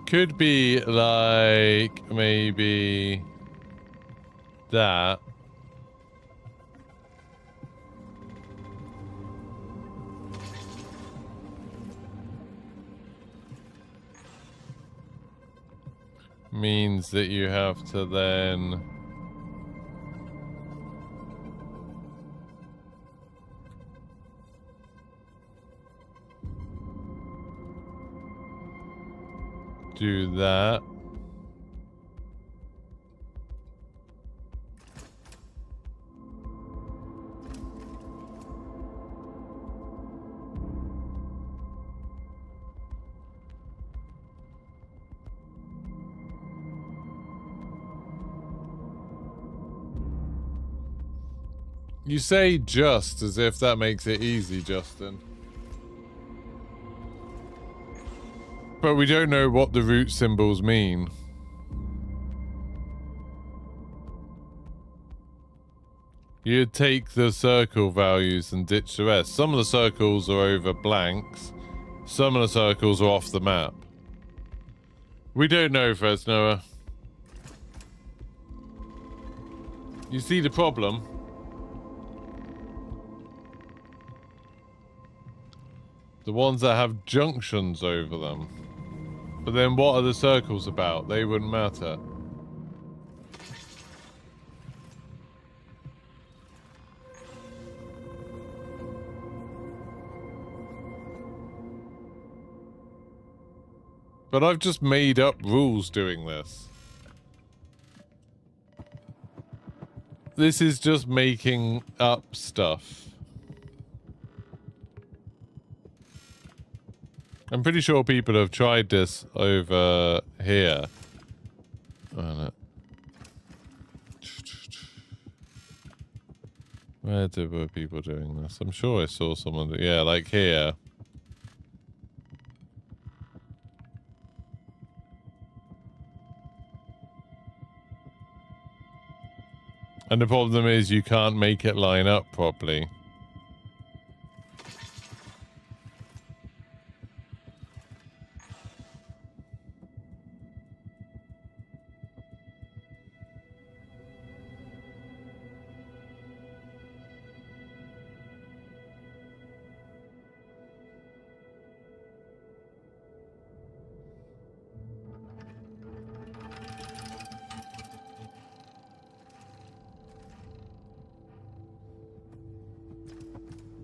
Could be like maybe that. Means that you have to then do that. You say just as if that makes it easy, Justin. But we don't know what the root symbols mean. You'd take the circle values and ditch the rest. Some of the circles are over blanks. Some of the circles are off the map. We don't know, Fresnoa. You see the problem? The ones that have junctions over them. But then what are the circles about? They wouldn't matter. But I've just made up rules doing this. This is just making up stuff. I'm pretty sure people have tried this over here. Oh, no. Where were people doing this? I'm sure I saw someone. Yeah, like here. And the problem is you can't make it line up properly.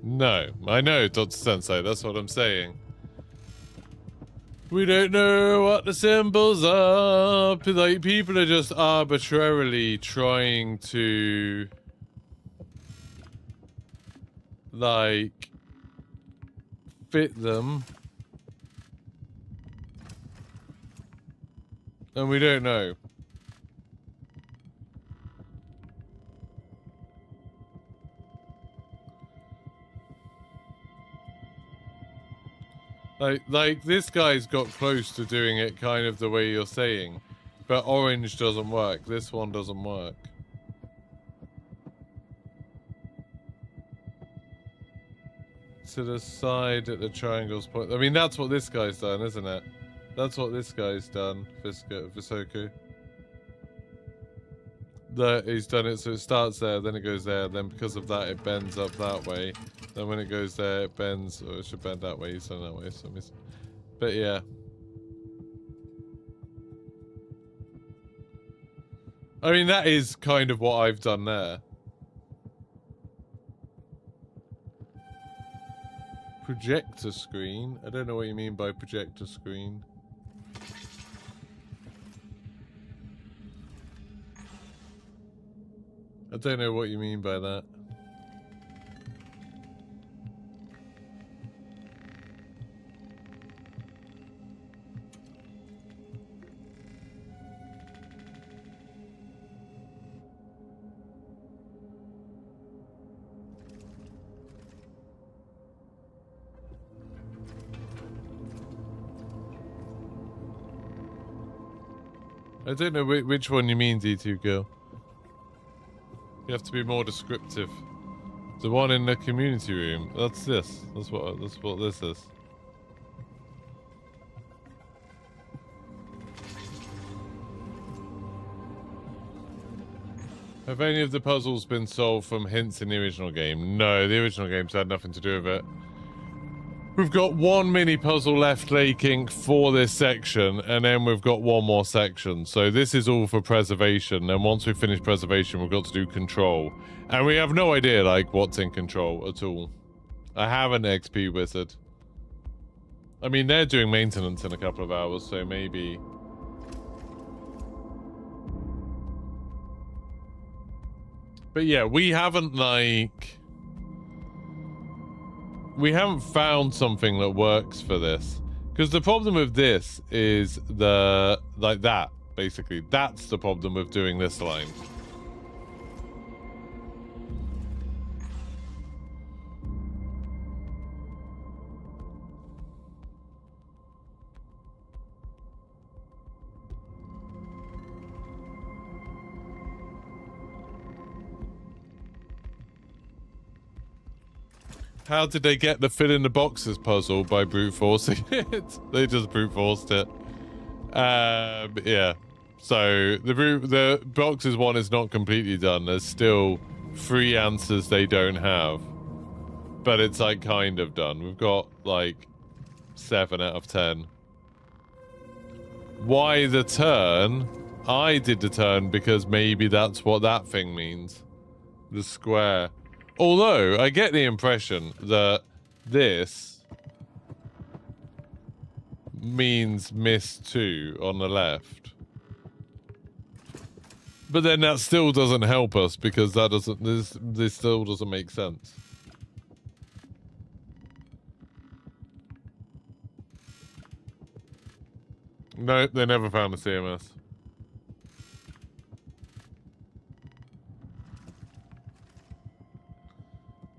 No, I know, Dr. Sensei, that's what I'm saying. We don't know what the symbols are. Like, people are just arbitrarily trying to, like, fit them. And we don't know. Like this guy's got close to doing it kind of the way you're saying, but orange doesn't work. This one doesn't work. To the side at the triangle's point. I mean, that's what this guy's done, isn't it? That's what this guy's done, Visoku. He's done it, so it starts there, then it goes there, then because of that it bends up that way. Then when it goes there, it bends, or it should bend that way, he's done that way, so but yeah. I mean, that is kind of what I've done there. Projector screen? I don't know what you mean by projector screen. I don't know what you mean by that. I don't know which one you mean, D2 girl. You have to be more descriptive. The one in the community room. That's this. That's what this is. Have any of the puzzles been solved from hints in the original game? No, the original game's had nothing to do with it. We've got one mini puzzle left laking for this section, and then we've got one more section. So this is all for preservation, and once we finish preservation, we've got to do control. And we have no idea, like, what's in control at all. I have an XP wizard. I mean, they're doing maintenance in a couple of hours, so maybe... But yeah, we haven't, like... We haven't found something that works for this. Because the problem with this is the... Like that, basically. That's the problem with doing this line. How did they get the fill in the boxes puzzle by brute forcing it? They just brute forced it. Yeah. So the boxes one is not completely done. There's still 3 answers they don't have, but it's like kind of done. We've got like 7 out of 10. Why the turn? I did the turn because maybe that's what that thing means. The square. Although, I get the impression that this means miss 2 on the left. But then that still doesn't help us because that doesn't, this still doesn't make sense. No, they never found a CMS.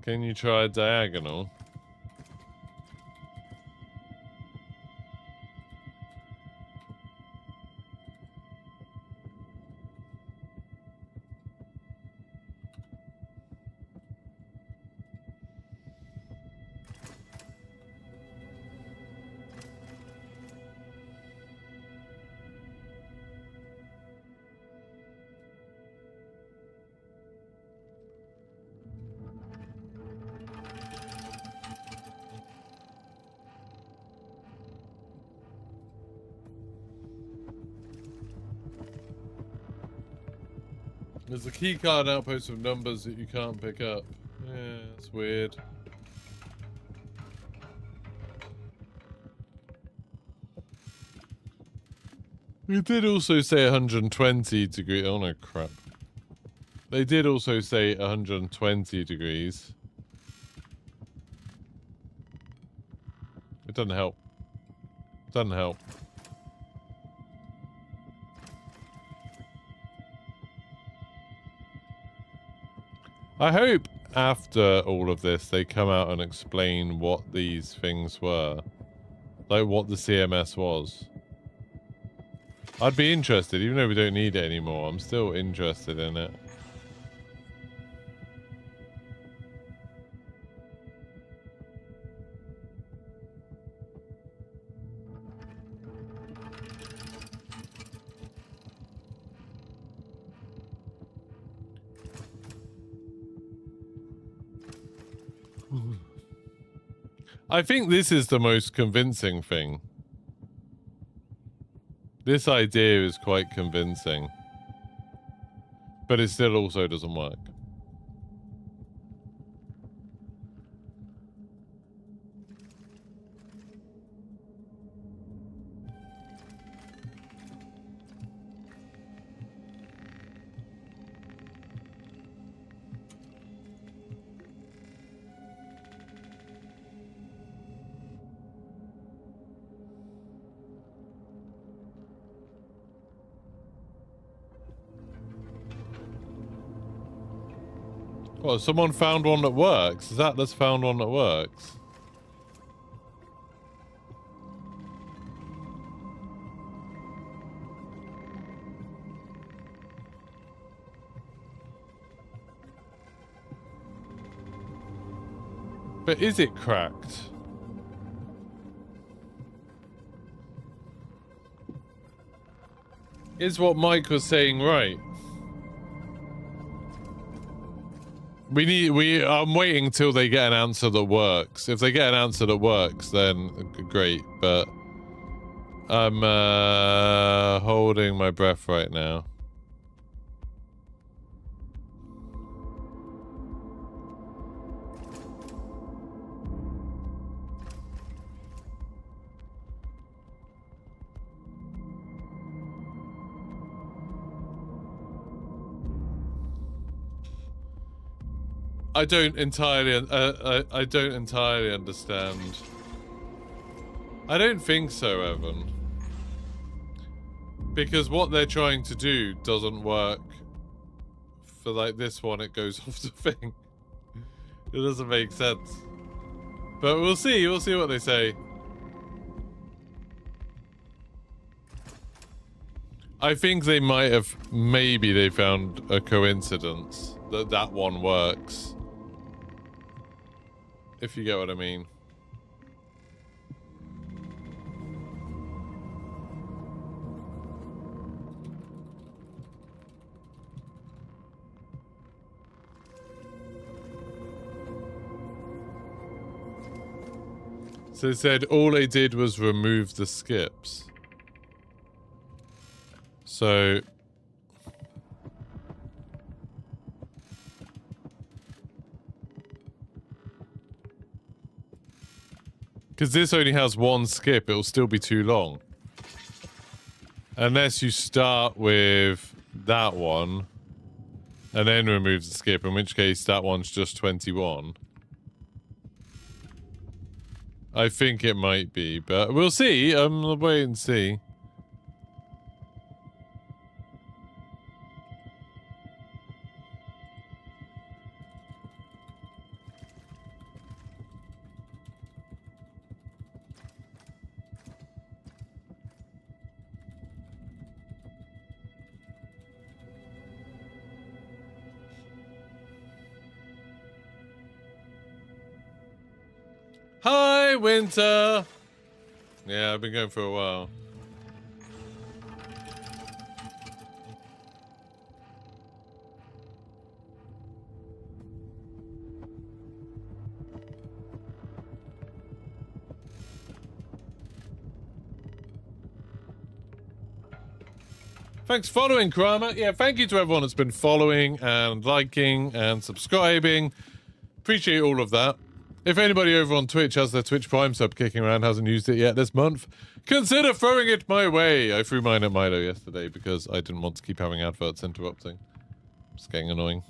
Can you try diagonal? There's a keycard outpost of numbers that you can't pick up. Yeah, it's weird. We did also say 120 degrees. Oh no, crap. They did also say 120 degrees. It doesn't help. Doesn't help. I hope after all of this they come out and explain what these things were. Like what the CMS was. I'd be interested, even though we don't need it anymore. I'm still interested in it. I think this is the most convincing thing. This idea is quite convincing. But it still also doesn't work. Well, someone found one that works. Is that that's found one that works? But is it cracked? Is what Mike was saying right? I'm waiting till they get an answer that works. If they get an answer that works, then great, but I'm holding my breath right now. I don't entirely understand. I don't think so, Evan. Because what they're trying to do doesn't work. For like this one, it goes off the thing. It doesn't make sense. But we'll see what they say. I think they might have, maybe they found a coincidence that that one works. If you get what I mean. So it said all they did was remove the skips. So Because this only has one skip, it'll still be too long. Unless you start with that one and then remove the skip, in which case that one's just 21. I think it might be, but we'll see. We'll wait and see. Hi, Winter! Yeah, I've been going for a while. Thanks for following, Kramer. Yeah, thank you to everyone that's been following and liking and subscribing. Appreciate all of that. If anybody over on Twitch has their Twitch Prime sub kicking around, hasn't used it yet this month, consider throwing it my way. I threw mine at Milo yesterday because I didn't want to keep having adverts interrupting. It's getting annoying.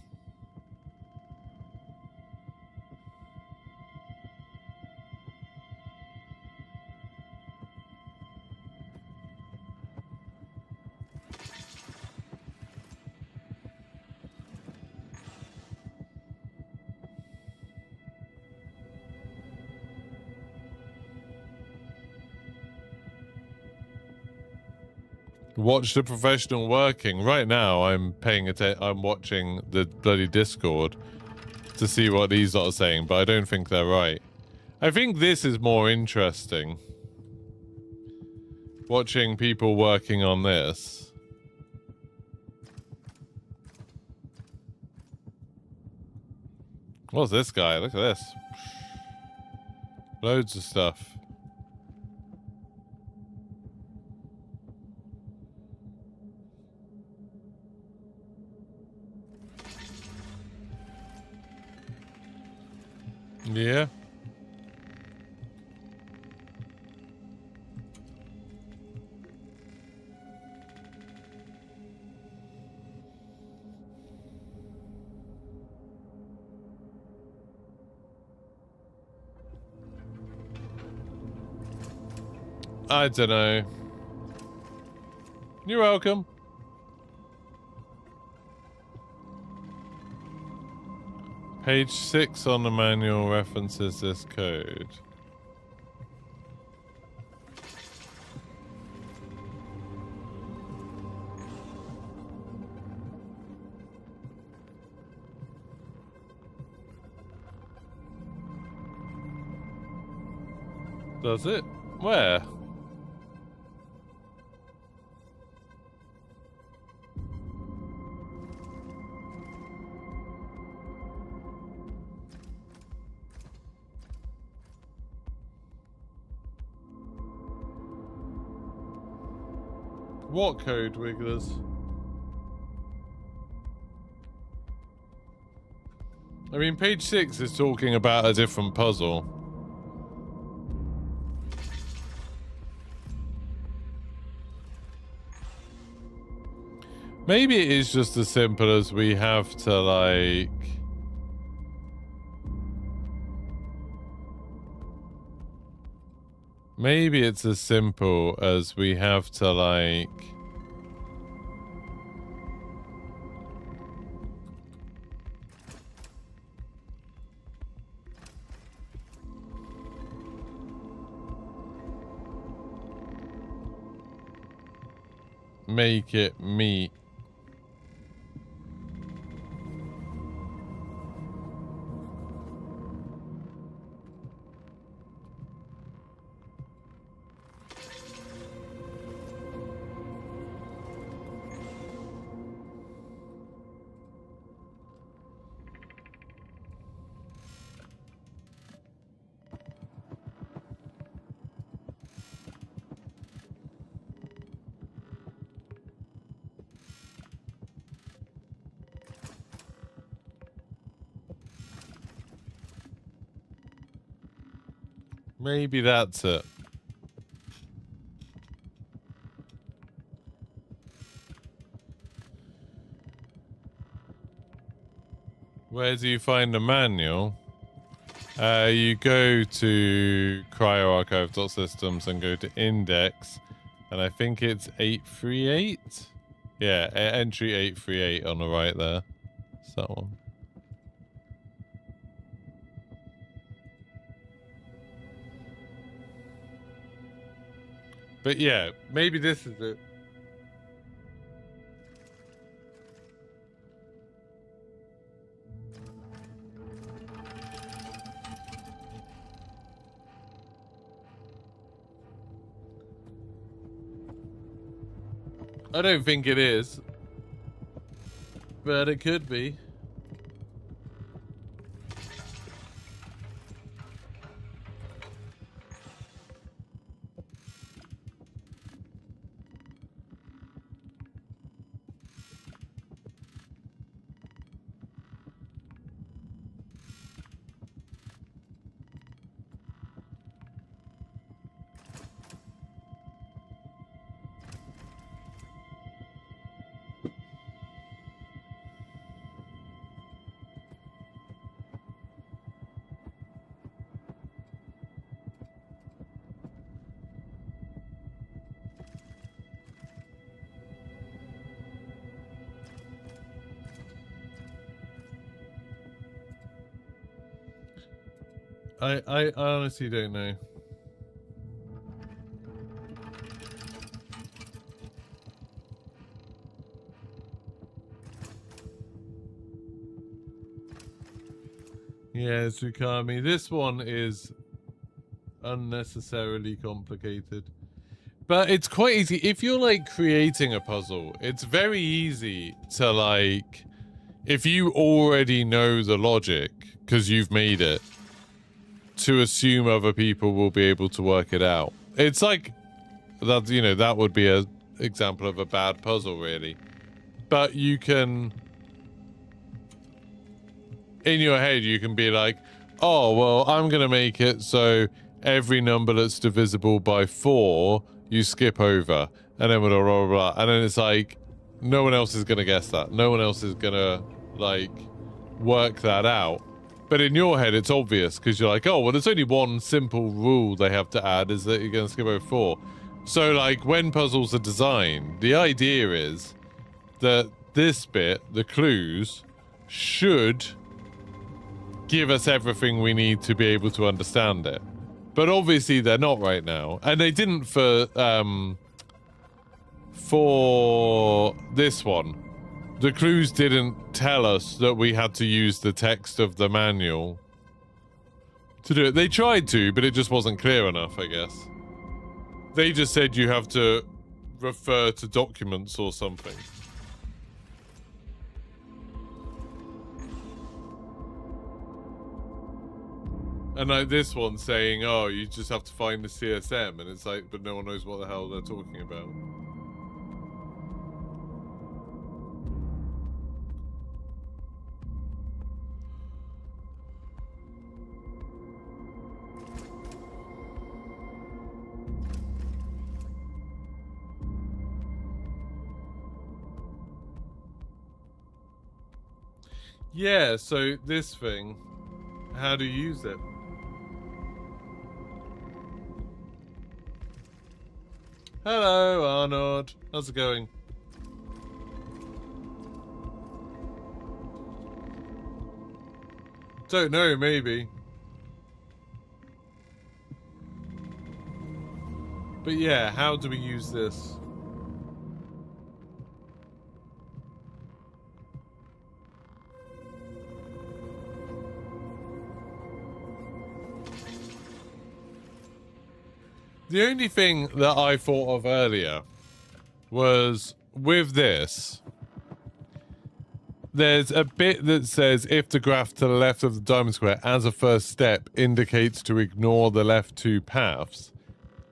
Watch the professional working. Right now, I'm paying attention. I'm watching the bloody Discord to see what these lot are saying, but I don't think they're right. I think this is more interesting. Watching people working on this. What's this guy? Look at this. Loads of stuff. Yeah. I don't know. You're welcome. Page 6 on the manual references this code. Does it? Where? What code, Wigglers? I mean, page 6 is talking about a different puzzle. Maybe it is just as simple as we have to, like... Maybe it's as simple as we have to, like... make it meet. Maybe that's it. Where do you find the manual? You go to cryoarchive.systems and go to index, and I think it's 838. Yeah, entry 838 on the right there. It's that one. But yeah, maybe this is it. I don't think it is, but it could be. I honestly don't know. Yeah, Tsukami. This one is unnecessarily complicated. But it's quite easy. If you're like creating a puzzle, it's very easy to like, if you already know the logic because you've made it, to assume other people will be able to work it out. It's like that, you know, that would be an example of a bad puzzle, really. But you can, in your head, you can be like, oh, well, I'm going to make it so every number that's divisible by 4, you skip over. And then blah, blah, blah, blah. And then it's like, no one else is going to guess that. No one else is going to, like, work that out. But in your head, it's obvious because you're like, oh, well, there's only one simple rule they have to add is that you're going to skip over 4. So, like, when puzzles are designed, the idea is that this bit, the clues, should give us everything we need to be able to understand it. But obviously, they're not right now. And they didn't for this one. The clues didn't tell us that we had to use the text of the manual to do it. They tried to, but it just wasn't clear enough, I guess. They just said you have to refer to documents or something. And like this one saying, oh, you just have to find the CSM, and it's like, but no one knows what the hell they're talking about. Yeah, so this thing, how do you use it? Hello, Arnold. How's it going? Don't know, maybe. But yeah, how do we use this? The only thing that I thought of earlier was with this, there's a bit that says if the graph to the left of the diamond square as a first step indicates to ignore the left 2 paths.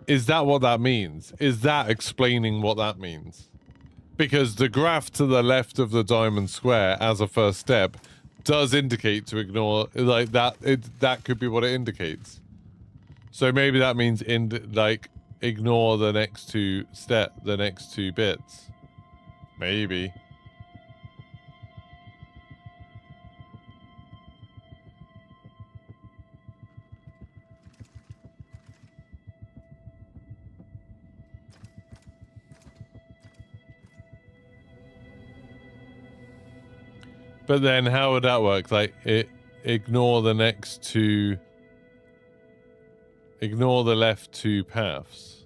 Is that what that means? Is that explaining what that means? Because the graph to the left of the diamond square as a first step does indicate to ignore, like that, that could be what it indicates. So maybe that means like ignore the next two bits. Maybe. But then how would that work? Like ignore the next two. Ignore the left two paths.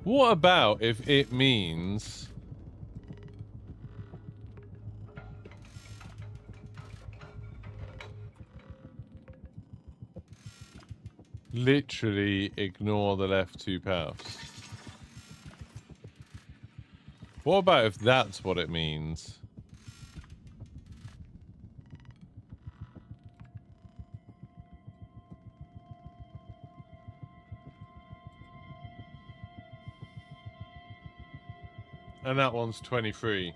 What about if it means literally ignore the left two paths? What about if that's what it means? And that one's 23.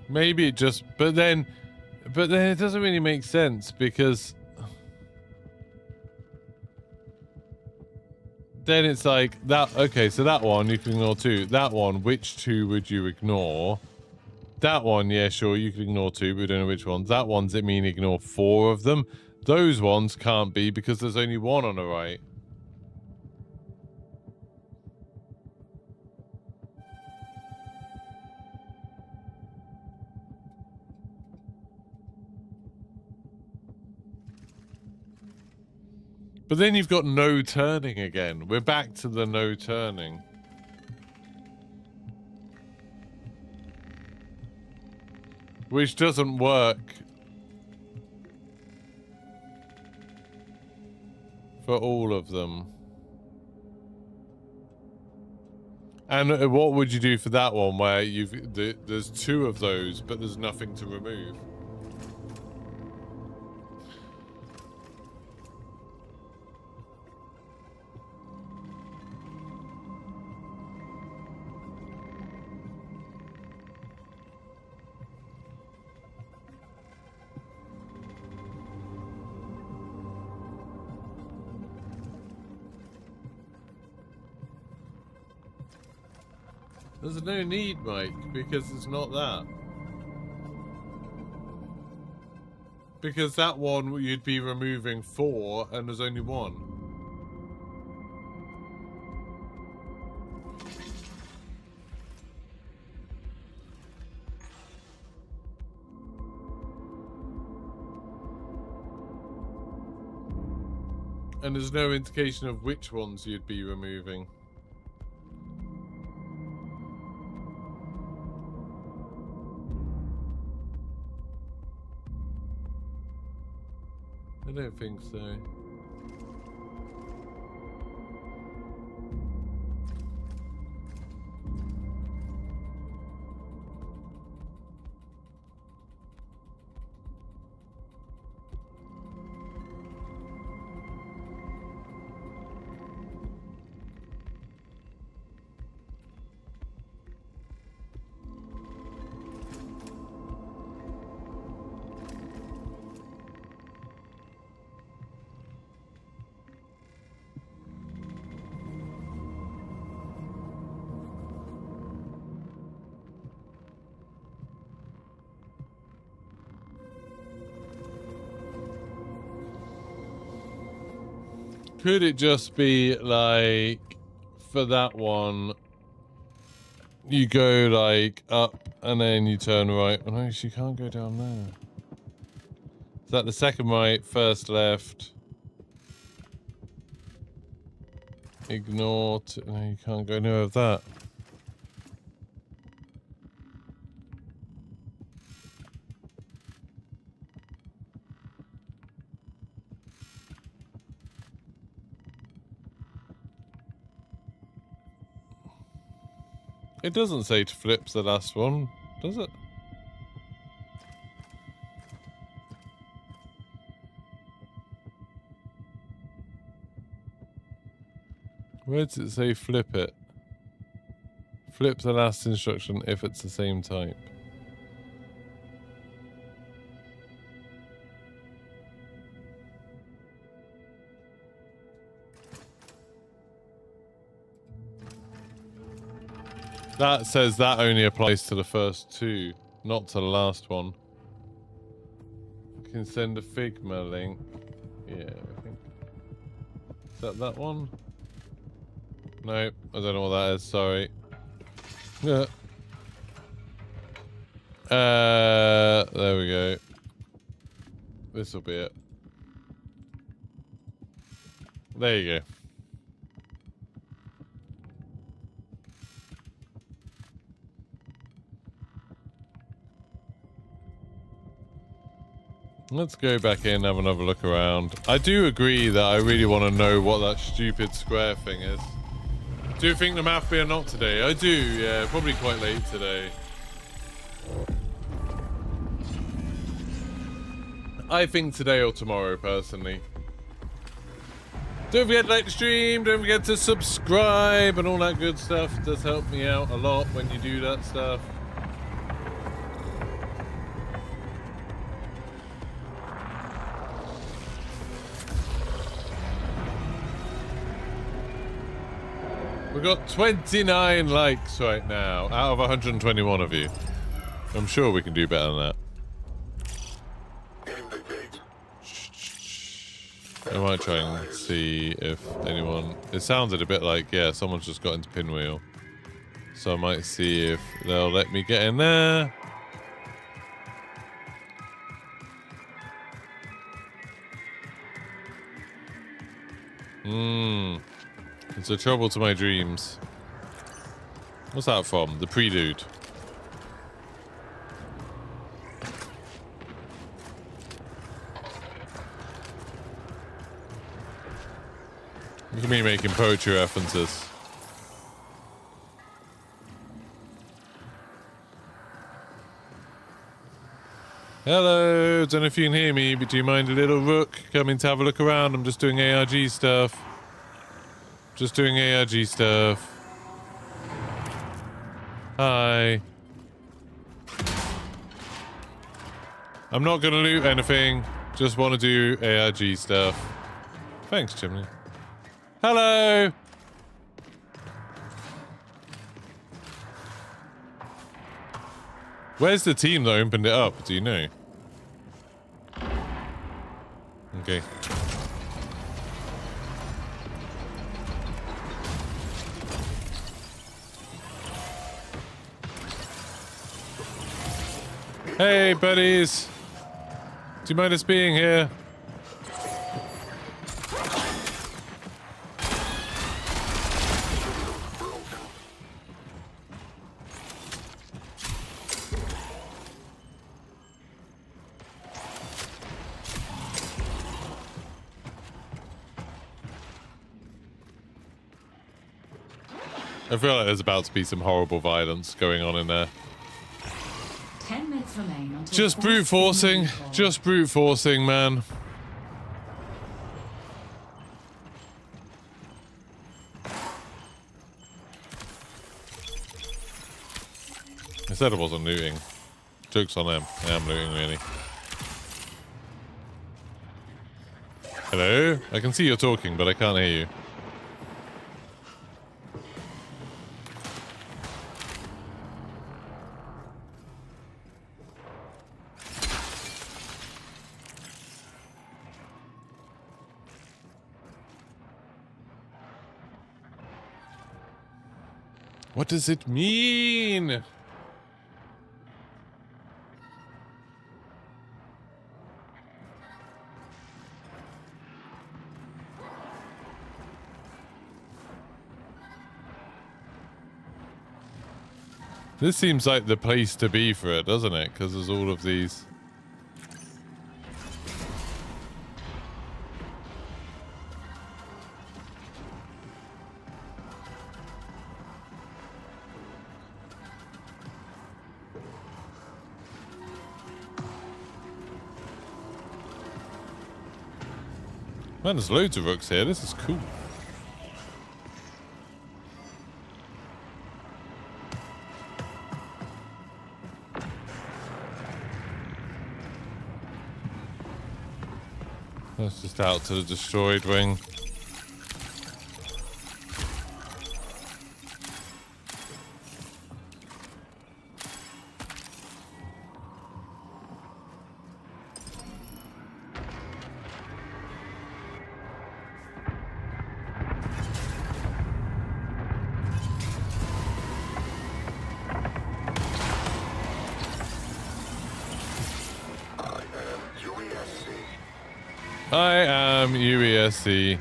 Maybe it just, but then it doesn't really make sense because then it's like that. Okay, so that one you can ignore two. That one, which two would you ignore? That one, yeah, sure, you can ignore two, but we don't know which ones. That one's it mean ignore 4 of them. Those ones can't be because there's only one on the right. But then you've got no turning again. We're back to the no turning. Which doesn't work for all of them. And what would you do for that one where there's 2 of those, but there's nothing to remove? There's no need, Mike, because it's not that. Because that one you'd be removing 4 and there's only 1. And there's no indication of which ones you'd be removing. I don't think so. Could it just be like, for that one, you go like up and then you turn right? Oh no, she can't go down there. Is that the second right, first left? Ignore, no, you can't go near of that. It doesn't say to flip the last one, does it? Where does it say flip it? Flip the last instruction if it's the same type. That says that only applies to the first two, not to the last one. I can send a Figma link. Yeah, I think. Is that one? No, I don't know what that is, sorry. Yeah. There we go. This'll be it. There you go. Let's go back in, have another look around. I do agree that I really want to know what that stupid square thing is. Do you think the math be or not today? I do, yeah, probably quite late today. I think today or tomorrow, personally. Don't forget to like the stream, don't forget to subscribe and all that good stuff. It does help me out a lot when you do that stuff. We've got 29 likes right now, out of 121 of you. I'm sure we can do better than that. I might try and see if anyone... It sounded a bit like, yeah, someone's just got into Pinwheel. So I might see if they'll let me get in there. It's a trouble to my dreams. What's that from? The Prelude. Look at me making poetry references. Hello, don't know if you can hear me, but do you mind a little rook coming to have a look around? I'm just doing ARG stuff. Just doing ARG stuff. Hi. I'm not gonna loot anything. Just want to do ARG stuff. Thanks, Chimney. Hello! Where's the team that opened it up? Do you know? Okay. Hey, buddies! Do you mind us being here? I feel like there's about to be some horrible violence going on in there. 10 minutes remain until Just brute forcing. Just brute forcing, man. I said I wasn't looting. Joke's on them. I am looting, really. Hello? I can see you're talking, but I can't hear you. What does it mean? This seems like the place to be for it, doesn't it? Because there's all of these. Man, there's loads of rooks here. This is cool. That's just out to the destroyed wing. I am UESC.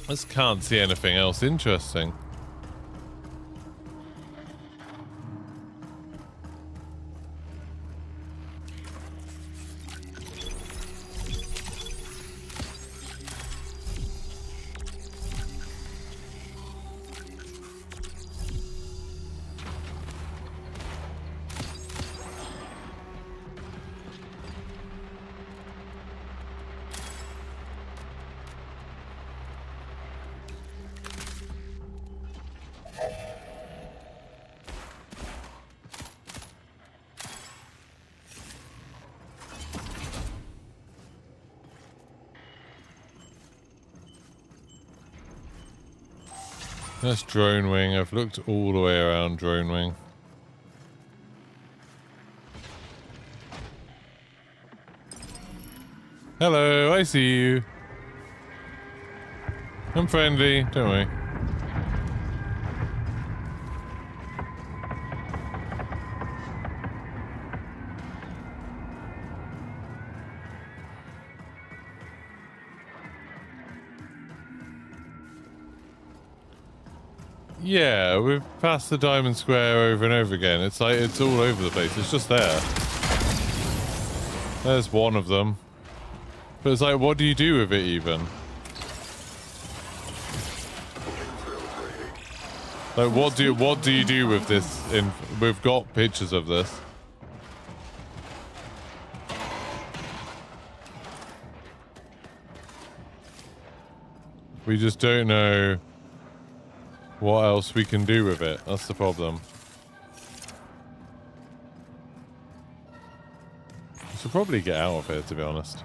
I just can't see anything else interesting. That's drone wing. I've looked all the way around drone wing. Hello, I see you. I'm friendly, don't worry. Yeah, we've passed the diamond square over and over again. It's like, it's all over the place. It's just there. There's one of them. But it's like, what do you do with it even? Like, what do you do with this? We've got pictures of this. We just don't know what else we can do with it. That's the problem. We should probably get out of here, to be honest.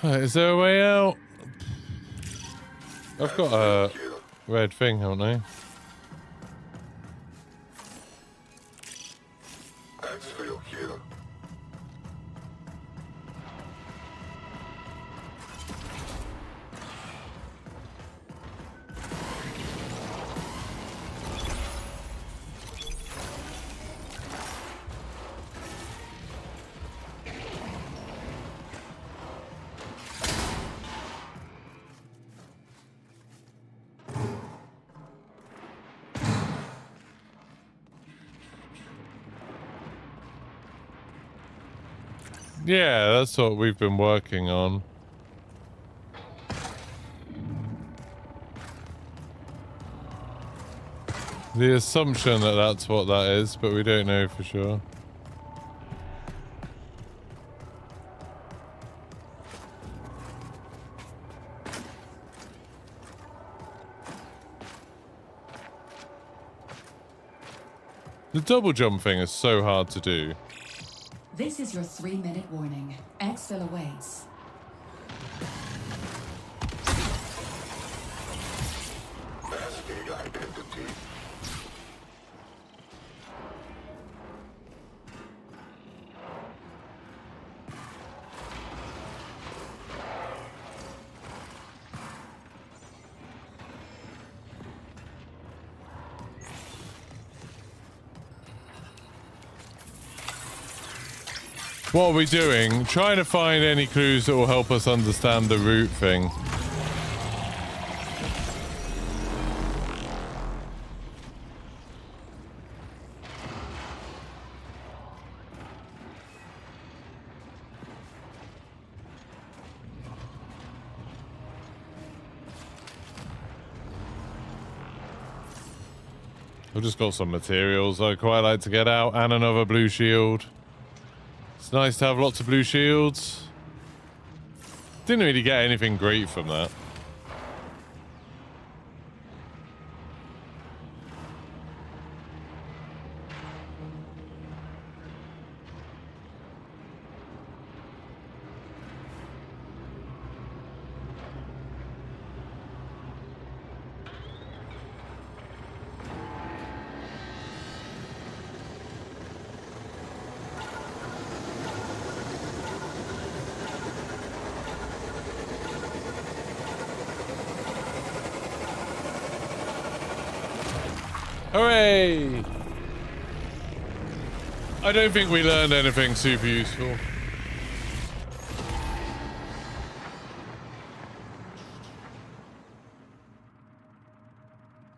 Is there a way out? I've got a red thing, haven't I? Yeah, that's what we've been working on. the assumption that that's what that is, but we don't know for sure. The double jump thing is so hard to do. This is your 3-minute warning. Exfil awaits. Masking identity. What are we doing? Trying to find any clues that will help us understand the route thing. I've just got some materials I'd quite like to get out and another blue shield. It's nice to have lots of blue shields. Didn't really get anything great from that. Hooray! I don't think we learned anything super useful.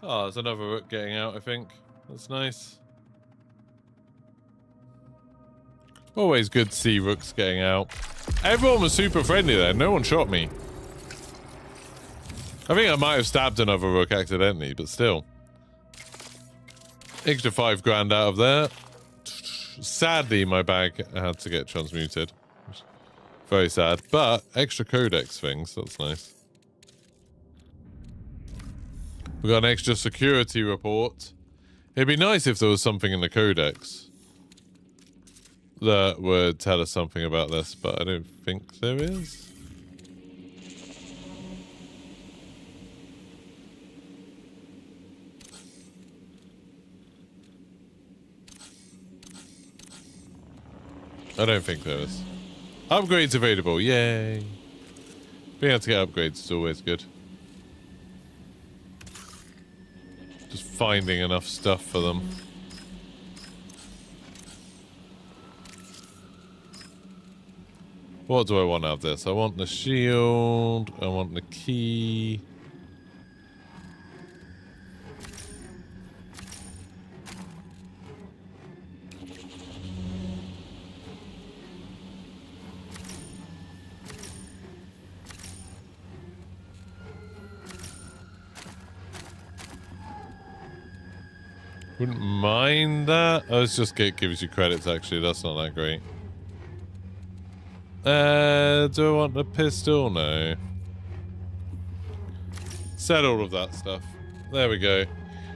Oh, there's another rook getting out, I think. That's nice. Always good to see rooks getting out. Everyone was super friendly there. No one shot me. I think I might have stabbed another rook accidentally, but still. Extra 5 grand out of there. Sadly, my bag had to get transmuted. Very sad. But extra codex things. That's nice. We got an extra security report. It'd be nice if there was something in the codex that would tell us something about this, but I don't think there is. I don't think there is. Upgrades available, yay! Being able to get upgrades is always good. Just finding enough stuff for them. What do I want out of this? I want the shield, I want the key. Wouldn't mind that. Oh, it's just gives you credits, actually. That's not that great. Do I want the pistol? No. Said all of that stuff. There we go.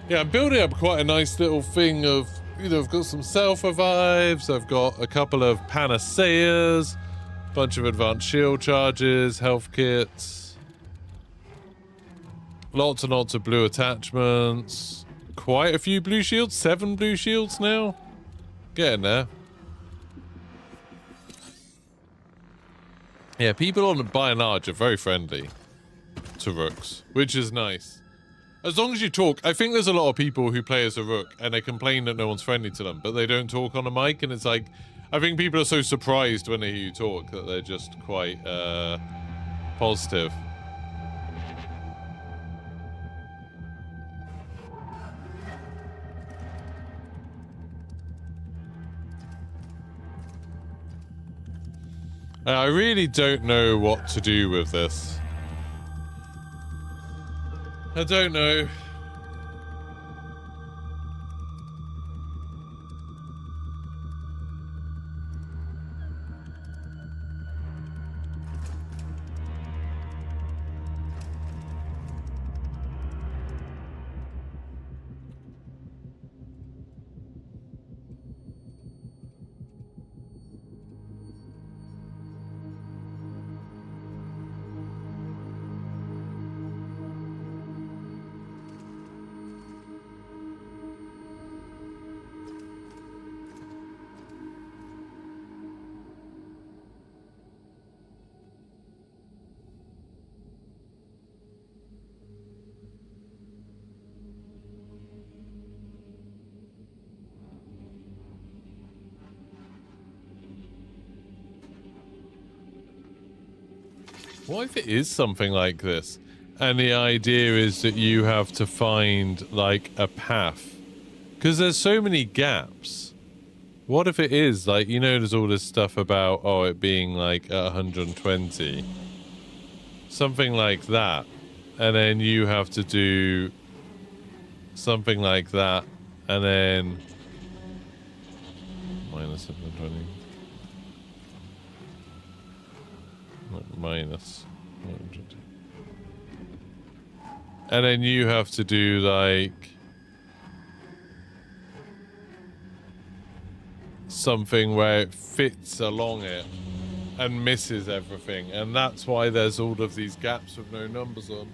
Yeah, I'm building up quite a nice little thing of, you know, I've got some self-revives, I've got a couple of panaceas, bunch of advanced shield charges, health kits, lots and lots of blue attachments. Quite a few blue shields. 7 blue shields now. Getting there. Yeah, people on by and large are very friendly to rooks, which is nice. As long as you talk. I think there's a lot of people who play as a rook and they complain that no one's friendly to them, but they don't talk on a mic, and it's like, I think people are so surprised when they hear you talk that they're just quite positive. I really don't know what to do with this. I don't know. What if it is something like this? And the idea is that you have to find, like, a path. Because there's so many gaps. What if it is, like, you know, there's all this stuff about, oh, it being, like, at 120. Something like that. And then you have to do something like that. And then... minus 120. Minus 120. And then you have to do, like... something where it fits along it and misses everything. And that's why there's all of these gaps with no numbers on.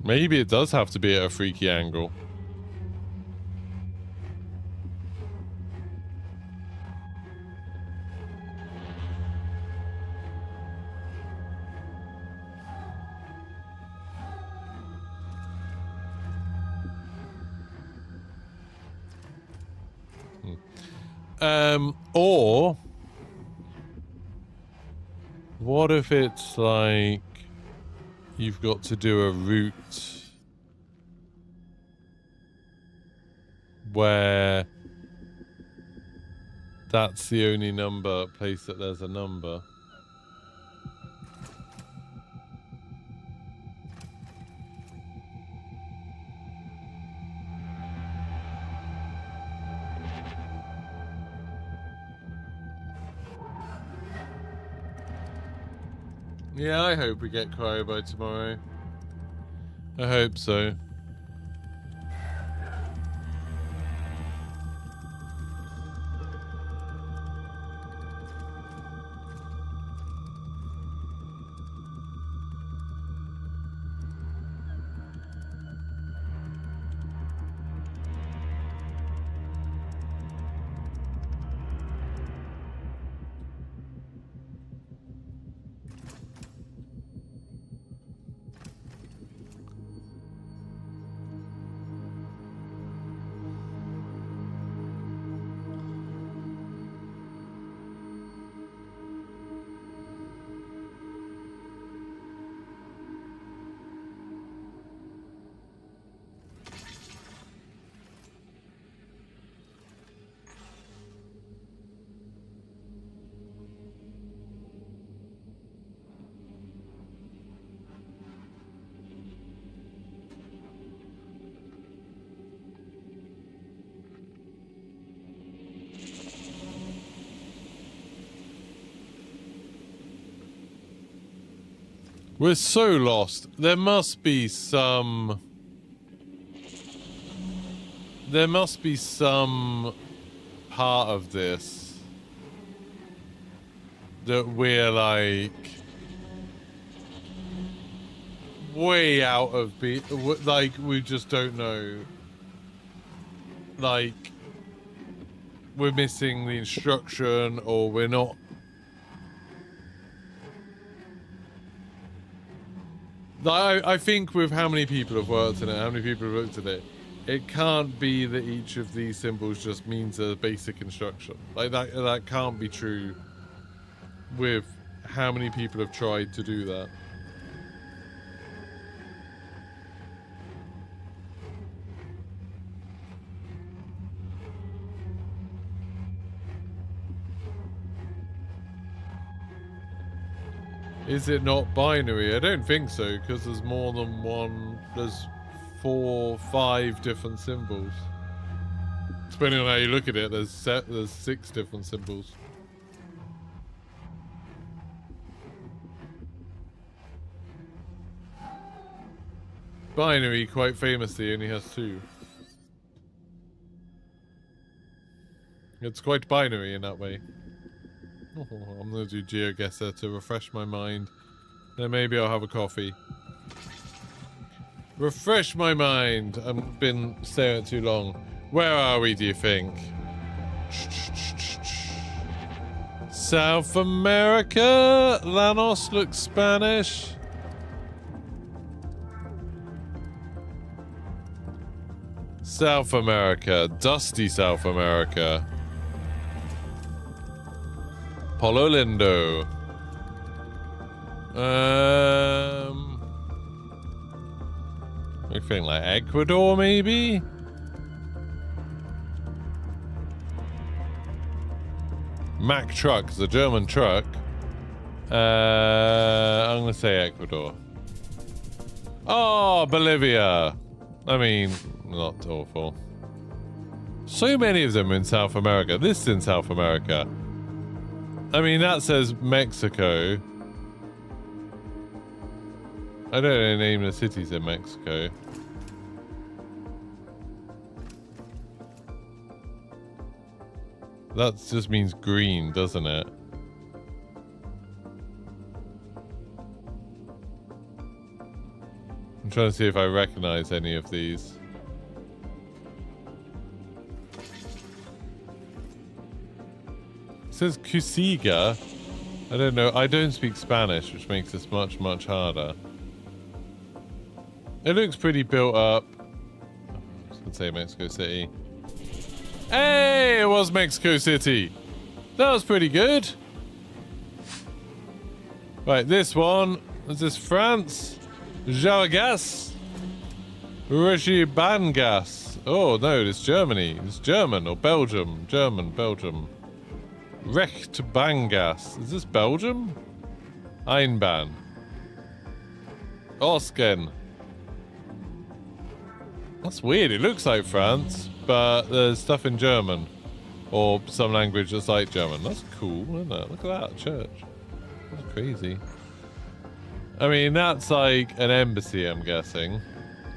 Maybe it does have to be at a freaky angle. Or what if it's like you've got to do a route where that's the only place that there's a number. Yeah, I hope we get Cryo by tomorrow. I hope so. We're so lost. There must be some part of this that we're like way out of like we just don't know. Like we're missing the instruction, or we're not. I think with how many people have worked in it, how many people have looked at it, it can't be that each of these symbols just means a basic instruction. Like that can't be true with how many people have tried to do that. Is it not binary? I don't think so, because there's more than one. There's 4, 5 different symbols. Depending on how you look at it, there's 6 different symbols. Binary, quite famously, only has 2. It's quite binary in that way. Oh, I'm going to do Geoguessr to refresh my mind. Then maybe I'll have a coffee. Refresh my mind! I've been staring at it too long. Where are we, do you think? South America? Lanos looks Spanish. South America. Dusty South America. Polo Lindo. Anything like Ecuador, maybe? Mack truck is a German truck. I'm gonna say Ecuador. Oh, Bolivia. I mean, not awful. So many of them in South America. This is in South America. I mean, that says Mexico. I don't know name the cities in Mexico. That just means green, doesn't it? I'm trying to see if I recognize any of these. It says Cusiga. I don't know. I don't speak Spanish, which makes this much, much harder. It looks pretty built up. I was going to say Mexico City. Hey, it was Mexico City. That was pretty good. Right, this one. Is this France? Geoguessr? Bangas. Oh, no, it's Germany. It's German or Belgium. German, Belgium. Bangas. Is this Belgium? Einbahn. Osken. That's weird. It looks like France, but there's stuff in German. Or some language that's like German. That's cool, isn't it? Look at that church. That's crazy. I mean, that's like an embassy, I'm guessing.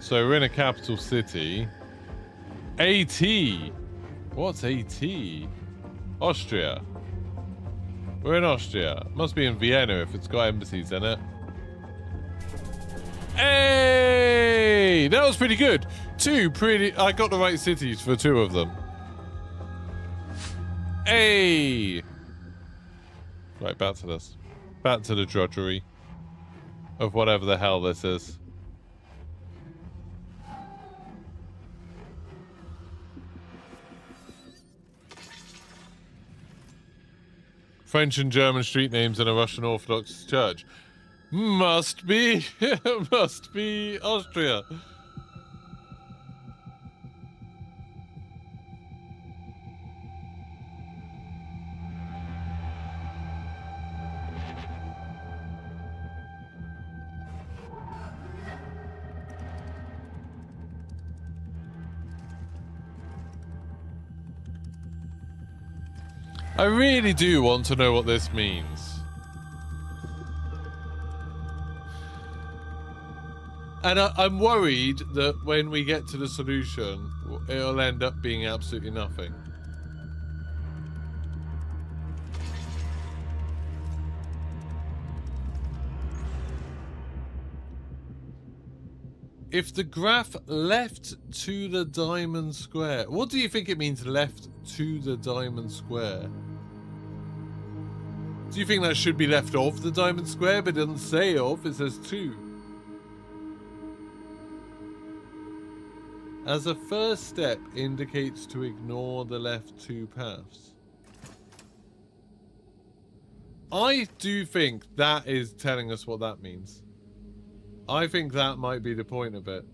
So we're in a capital city. AT. What's AT? Austria. We're in Austria. Must be in Vienna if it's got embassies in it. Hey! That was pretty good. I got the right cities for 2 of them. Hey! Right, back to this. Back to the drudgery of whatever the hell this is. French and German street names in a Russian Orthodox church. Must be Austria. I really do want to know what this means. And I'm worried that when we get to the solution, it'll end up being absolutely nothing. If the graph left to the diamond square, what do you think it means left to the diamond square? Do you think that should be left of the diamond square, but it doesn't say of, it says to? As a first step indicates to ignore the left 2 paths. I do think that is telling us what that means. I think that might be the point of it.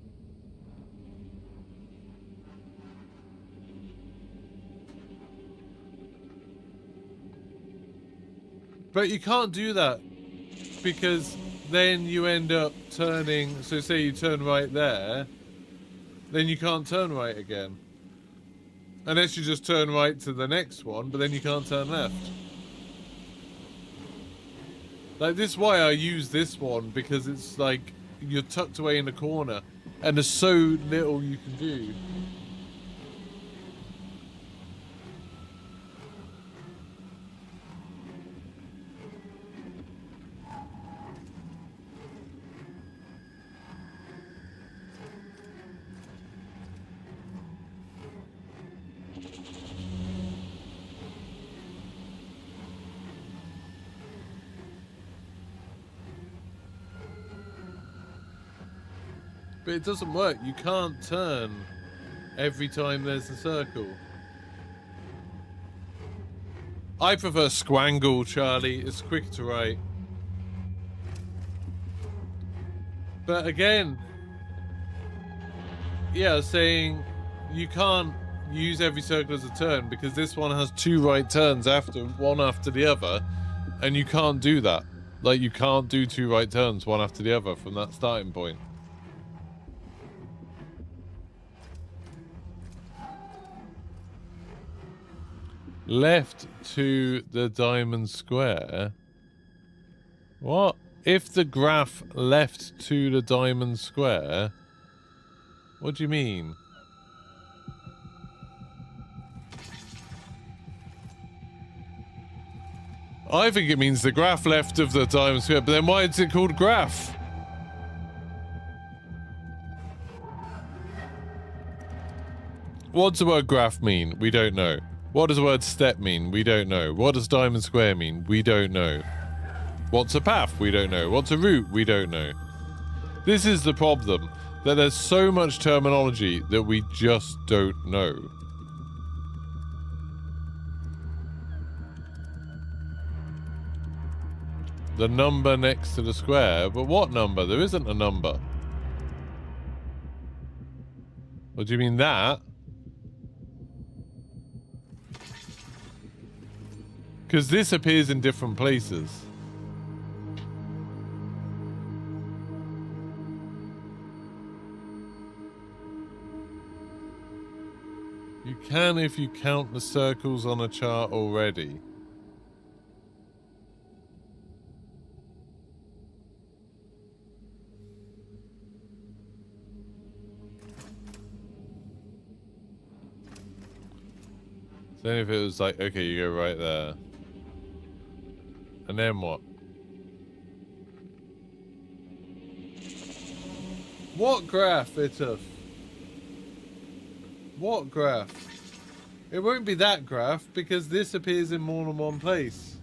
But you can't do that because then you end up turning, so say you turn right there, then you can't turn right again. Unless you just turn right to the next one, but then you can't turn left. Like, this is why I use this one, because it's like you're tucked away in the corner and there's so little you can do. But it doesn't work. You can't turn every time there's a circle. I prefer squangle, Charlie. It's quicker to write. But again, yeah, saying you can't use every circle as a turn because this one has 2 right turns one after the other, and you can't do that. Like, you can't do 2 right turns one after the other from that starting point. Left to the diamond square. What? If the graph left to the diamond square? What do you mean? I think it means the graph left of the diamond square, but then why is it called graph? What does the word graph mean? We don't know. What does the word step mean? We don't know. What does diamond square mean? We don't know. What's a path? We don't know. What's a route? We don't know. This is the problem, that there's so much terminology that we just don't know. The number next to the square, but what number? There isn't a number. What do you mean that? Because this appears in different places. You can if you count the circles on a chart already. So if it was like, okay, you go right there. And then what? What graph, Ituff? What graph? It won't be that graph because this appears in more than one place.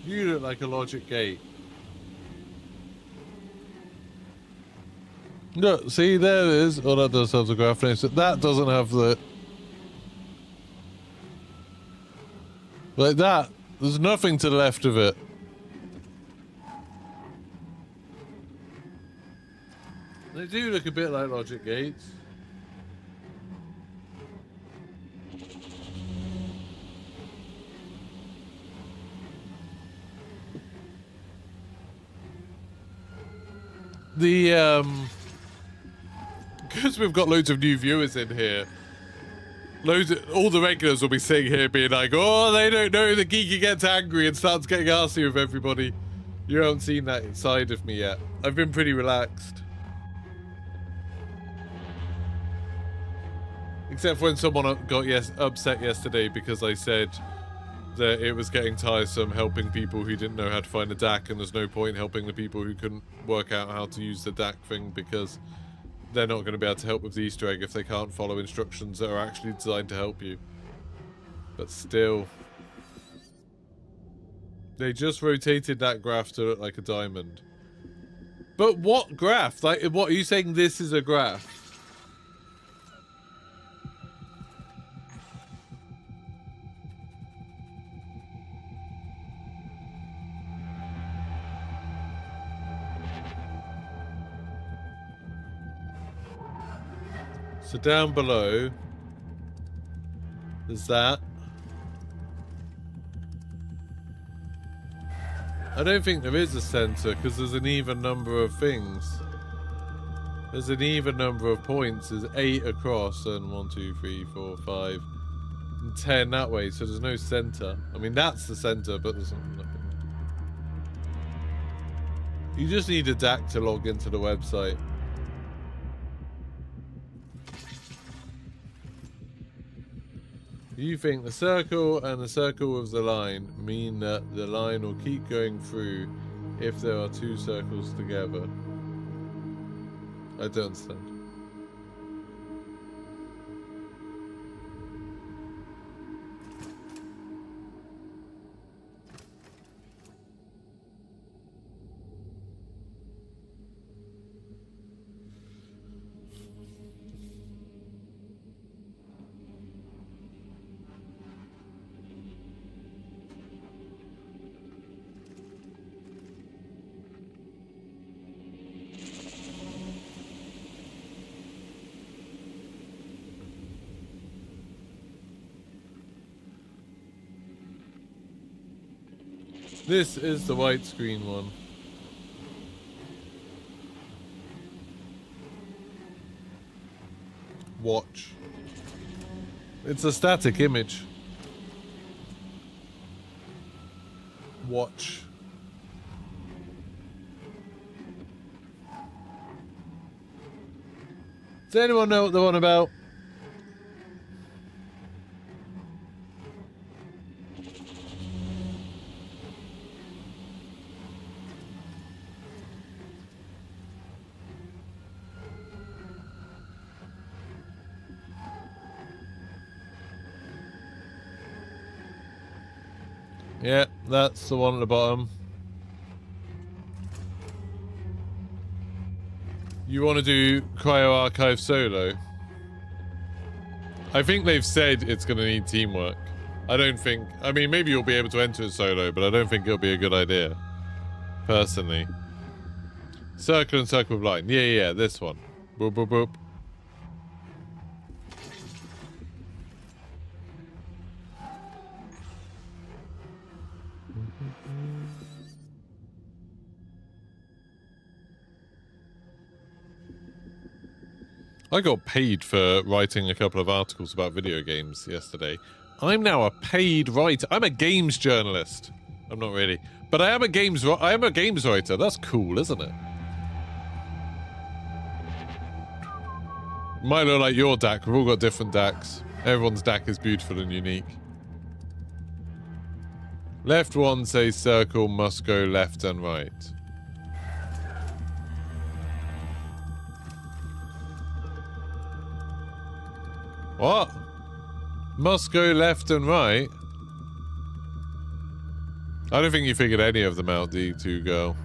You look like a logic gate. Look, see, there it is. Oh, that does have the graph name. So that doesn't have the... Like that. There's nothing to the left of it. They do look a bit like logic gates. Because we've got loads of new viewers in here, all the regulars will be sitting here being like, oh, they don't know, the geeky gets angry and starts getting arsy with everybody. You haven't seen that side of me yet. I've been pretty relaxed. Except when someone got upset yesterday because I said that it was getting tiresome helping people who didn't know how to find a DAC, and there's no point helping the people who couldn't work out how to use the DAC thing because they're not going to be able to help with the Easter egg if they can't follow instructions that are actually designed to help you. But still, they just rotated that graph to look like a diamond. But what graph? Like, what are you saying? This is a graph? So down below, there's that. I don't think there is a center because there's an even number of things. There's an even number of points. There's 8 across and 1, 2, 3, 4, 5, and 10 that way. So there's no center. I mean, that's the center, but there's nothing. You just need a DAC to log into the website. You think the circle and the circle of the line mean that the line will keep going through if there are 2 circles together? I don't understand. This is the widescreen one. Watch. It's a static image. Watch. Does anyone know what they're on about? Yeah, that's the one at the bottom. You want to do Cryo Archive solo? I think they've said it's going to need teamwork. I don't think... I mean, maybe you'll be able to enter it solo, but I don't think it'll be a good idea. Personally. Circle and circle blind. Yeah, this one. Boop, boop, boop. I got paid for writing a couple of articles about video games yesterday. I'm now a paid writer. I'm a games journalist. I'm not really, but I am a games writer. That's cool, isn't it? Might look like your DAC. We've all got different DACs. Everyone's DAC is beautiful and unique. Left one says circle must go left and right. What? Must go left and right? I don't think you figured any of them out, D2 girl.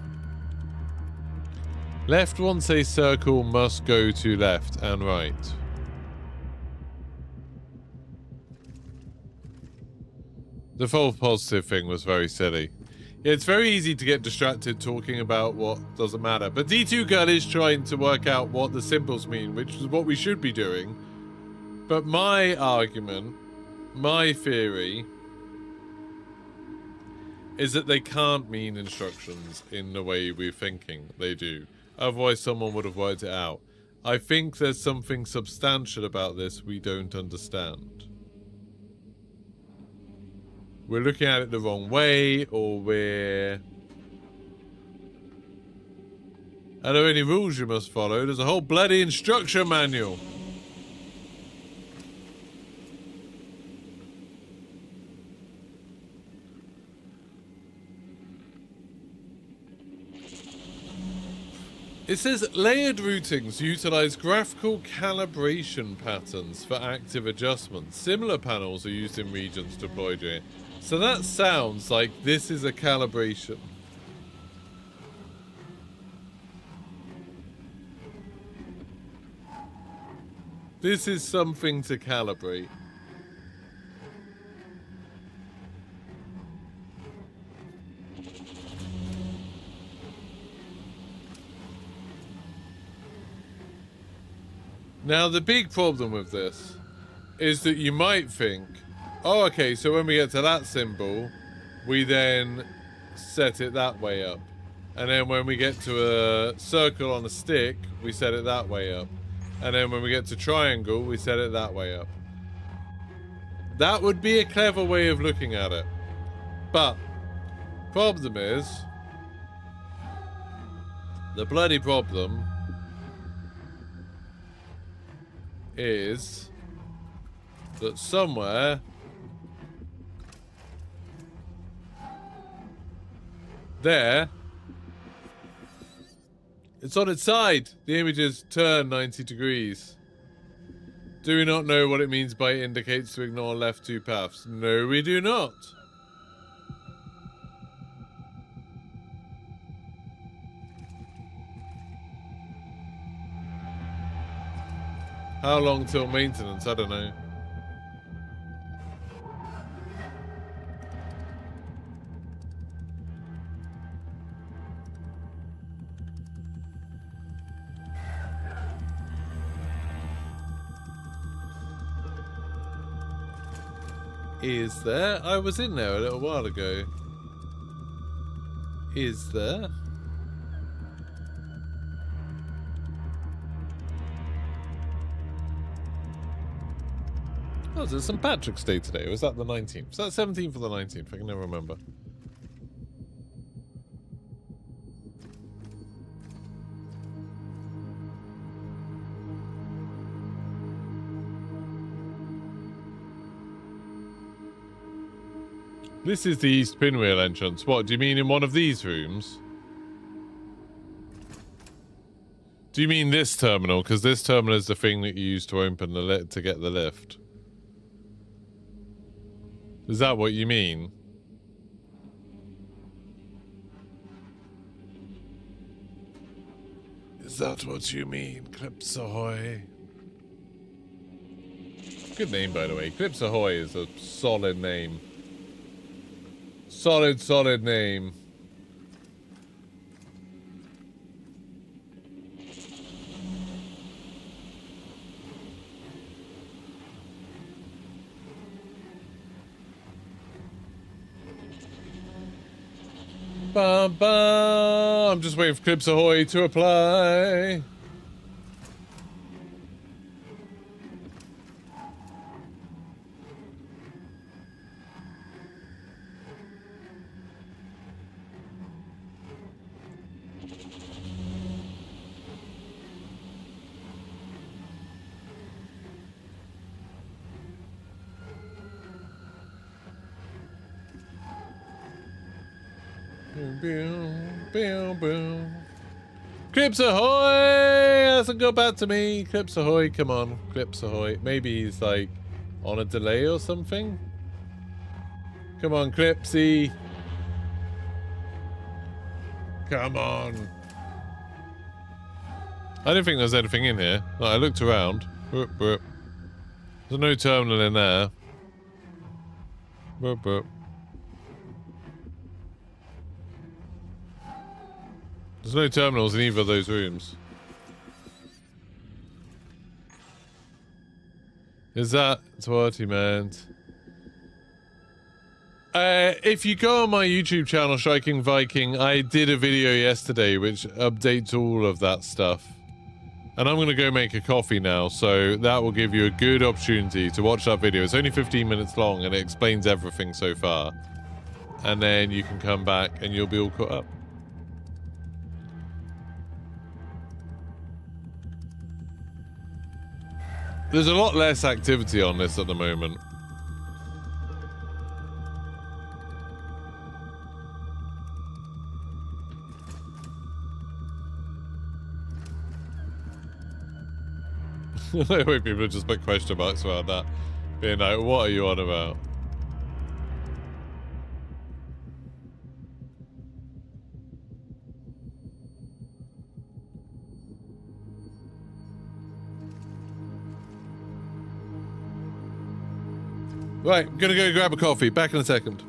Left one says circle must go to left and right. The false positive thing was very silly. Yeah, it's very easy to get distracted talking about what doesn't matter. But D2 girl is trying to work out what the symbols mean, which is what we should be doing. But my argument, my theory, is that they can't mean instructions in the way we're thinking they do. Otherwise someone would have worked it out. I think there's something substantial about this we don't understand. We're looking at it the wrong way, or we're... Are there any rules you must follow? There's a whole bloody instruction manual. It says layered routings utilize graphical calibration patterns for active adjustments. Similar panels are used in regions deployed during. So that sounds like this is a calibration. This is something to calibrate. Now, the big problem with this is that you might think, oh, okay, so when we get to that symbol, we then set it that way up. And then when we get to a circle on a stick, we set it that way up. And then when we get to triangle, we set it that way up. That would be a clever way of looking at it. But, problem is, the bloody problem is that somewhere there it's on its side. The images turn 90 degrees. Do we not know what it means by indicates to ignore left two paths? No, we do not. How long till maintenance? I don't know. Is there? I was in there a little while ago. is there? Oh, is it St. Patrick's Day today? Or was that the 19th? Was that 17th or the 19th? I can never remember. This is the East Pinwheel entrance. What, do you mean in one of these rooms? Do you mean this terminal? Because this terminal is the thing that you use to open the to get the lift. Is that what you mean? Is that what you mean, Clips Ahoy? Good name, by the way. Clips Ahoy is a solid name. Solid name. Bum, bum. I'm just waiting for Clips Ahoy to apply. Clips Ahoy! Hasn't got back to me. Clips Ahoy, come on. Clips Ahoy. Maybe he's like on a delay or something. Come on, Clipsy. Come on. I don't think there's anything in here. No, I looked around. Boop, boop. There's no terminal in there. Boop, boop. There's no terminals in either of those rooms. Is that what he meant? If you go on my YouTube channel, Striking Viking, I did a video yesterday which updates all of that stuff. And I'm going to go make a coffee now, so that will give you a good opportunity to watch that video. It's only 15 minutes long and it explains everything so far. And then you can come back and you'll be all caught up. There's a lot less activity on this at the moment. The way people just put question marks around that. Being like, what are you on about? Right, I'm gonna go grab a coffee. Back in a second.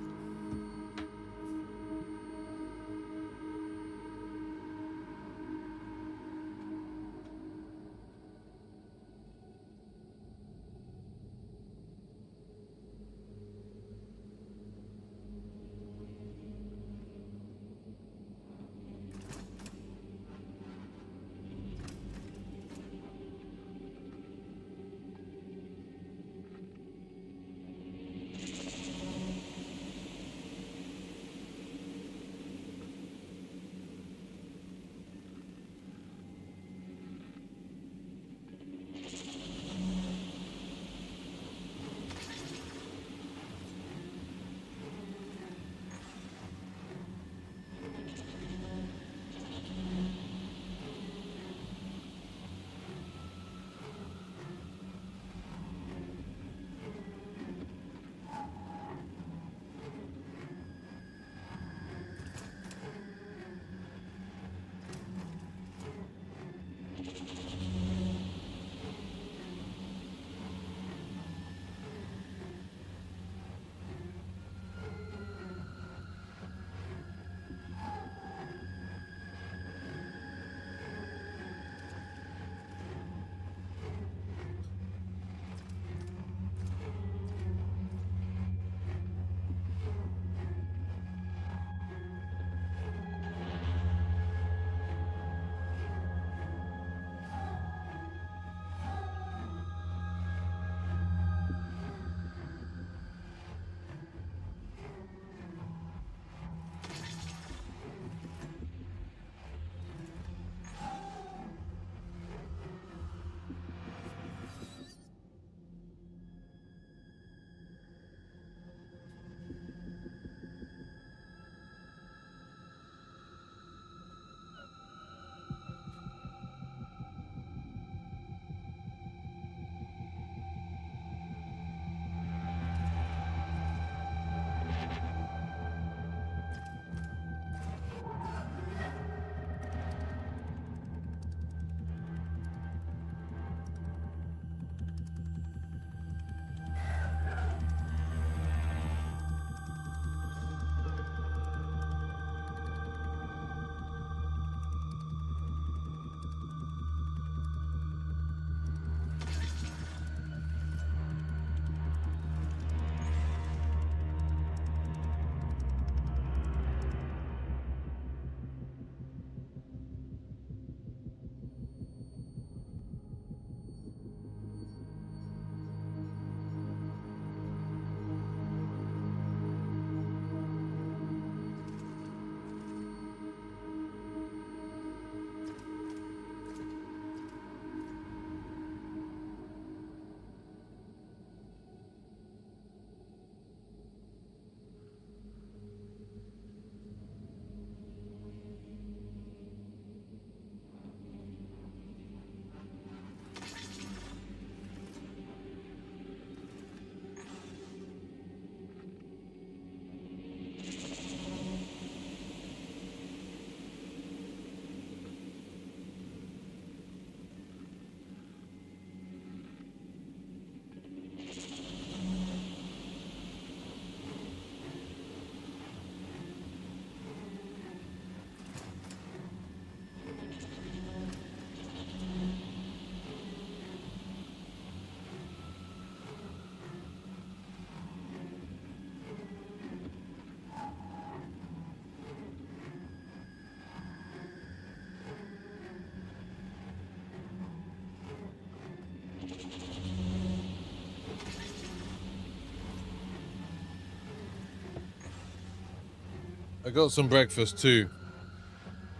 I got some breakfast too.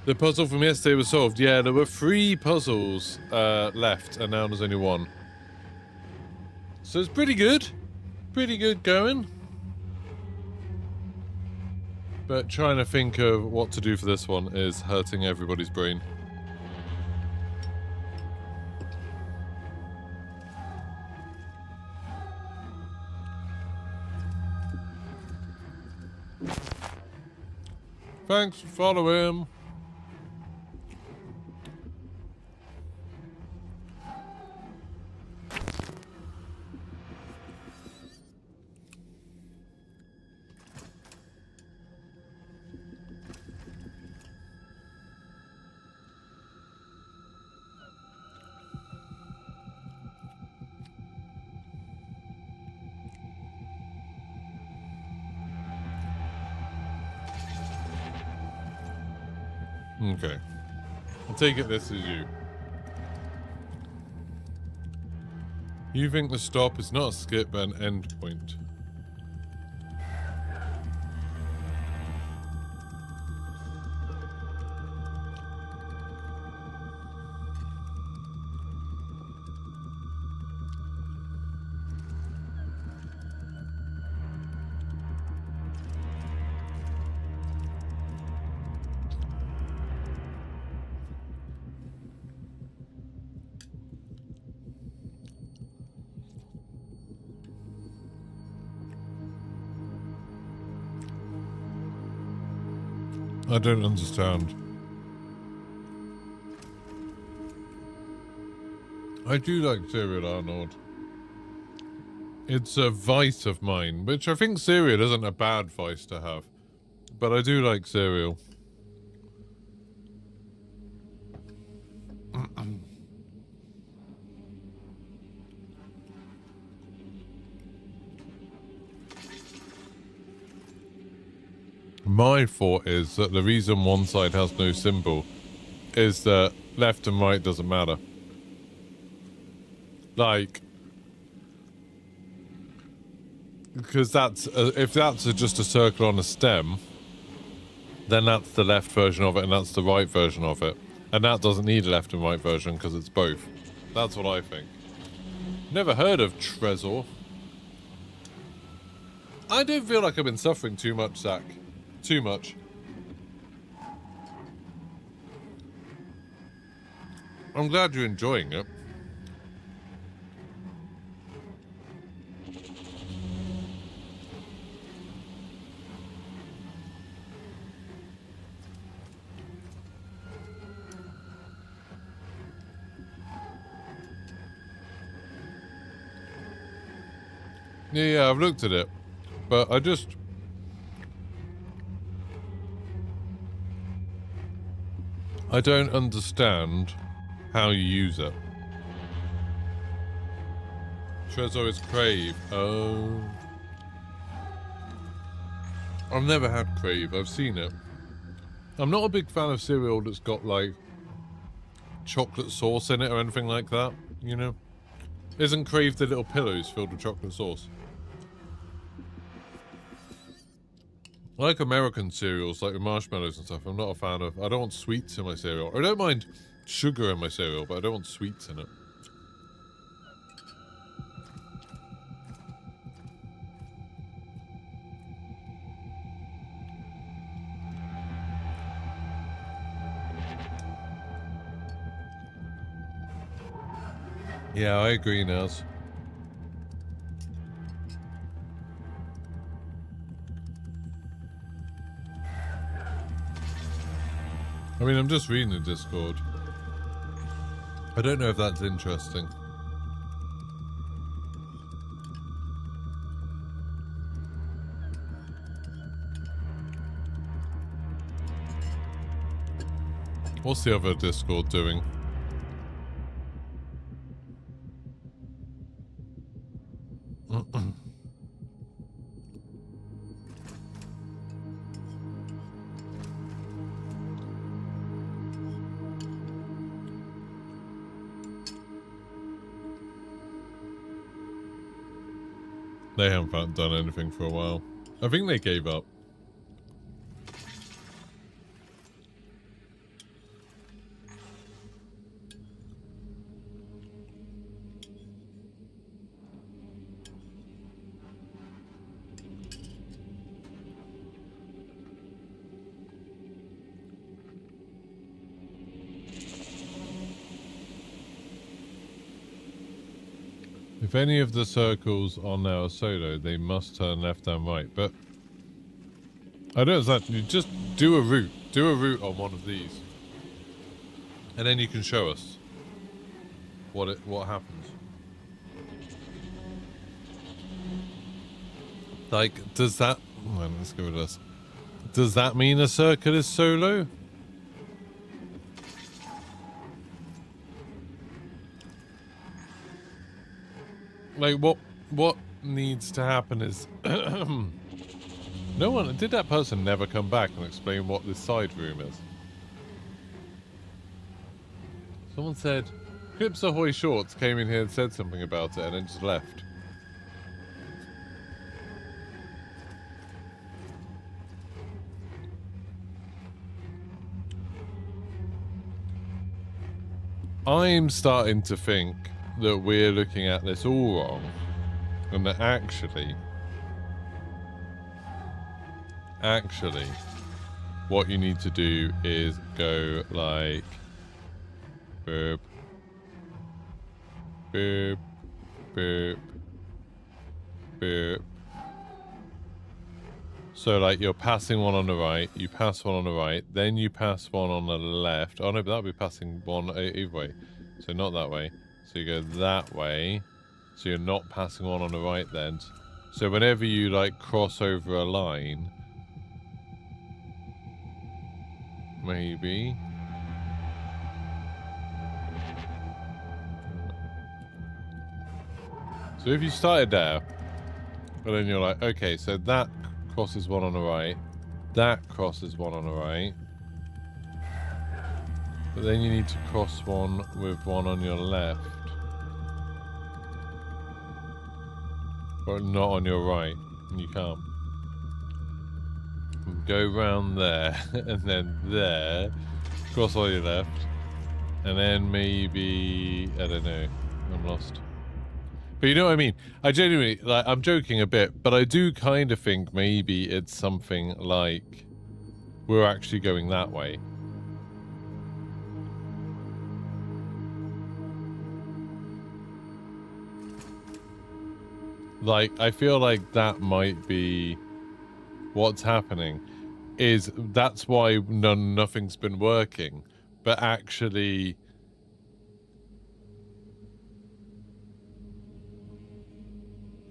The puzzle from yesterday was solved. Yeah, there were 3 puzzles left, and now there's only 1. So it's pretty good. Pretty good going. But trying to think of what to do for this one is hurting everybody's brain. Thanks for following. Okay. I take it this is you. You think the stop is not a skip but an end point. I don't understand. I do like cereal, Arnold. It's a vice of mine, which I think cereal isn't a bad vice to have. But I do like cereal. My thought is that the reason one side has no symbol is that left and right doesn't matter. Like, because that's if that's just a circle on a stem, then that's the left version of it and that's the right version of it, and that doesn't need a left and right version because it's both. That's what I think. Never heard of Trezor. I don't feel like I've been suffering too much, Zach. Too much. I'm glad you're enjoying it. Yeah, I've looked at it, but I don't understand how you use it. Trezor is Crave. Oh. I've never had Crave. I've seen it. I'm not a big fan of cereal that's got, like, chocolate sauce in it or anything like that, you know? Isn't Crave the little pillows filled with chocolate sauce? I like American cereals, like with marshmallows and stuff. I'm not a fan of... I don't want sweets in my cereal. I don't mind sugar in my cereal, but I don't want sweets in it. Yeah, I agree, Naz. I mean, I'm just reading the Discord. I don't know if that's interesting. What's the other Discord doing? They haven't done anything for a while. I think they gave up. If any of the circles on there are solo, they must turn left and right. But I don't understand. You just do a route. Do a route on one of these. And then you can show us what happens. Like, does that... Well, let's go with this. Does that mean a circle is solo? Like, what needs to happen is... No one... Did that person never come back and explain what this side room is? Someone said... Crips Ahoy Shorts came in here and said something about it and then just left. I'm starting to think that we're looking at this all wrong, and that actually, what you need to do is go like, boop, boop, boop, boop. So like you're passing one on the right, you pass one on the right, then you pass one on the left. Oh no, but that'll be passing one either way. So not that way. So you go that way. So you're not passing one on the right then. So whenever you like cross over a line, maybe. So if you started there, and then you're like, okay, so that crosses one on the right, that crosses one on the right, but then you need to cross one with one on your left, but not on your right, and you can't. Go round there, and then there, cross on your left, and then maybe, I don't know, I'm lost. But you know what I mean? I genuinely, like, I'm joking a bit, but I do kind of think maybe it's something like we're actually going that way. Like, I feel like that might be what's happening. Is that's why nothing's been working, but actually...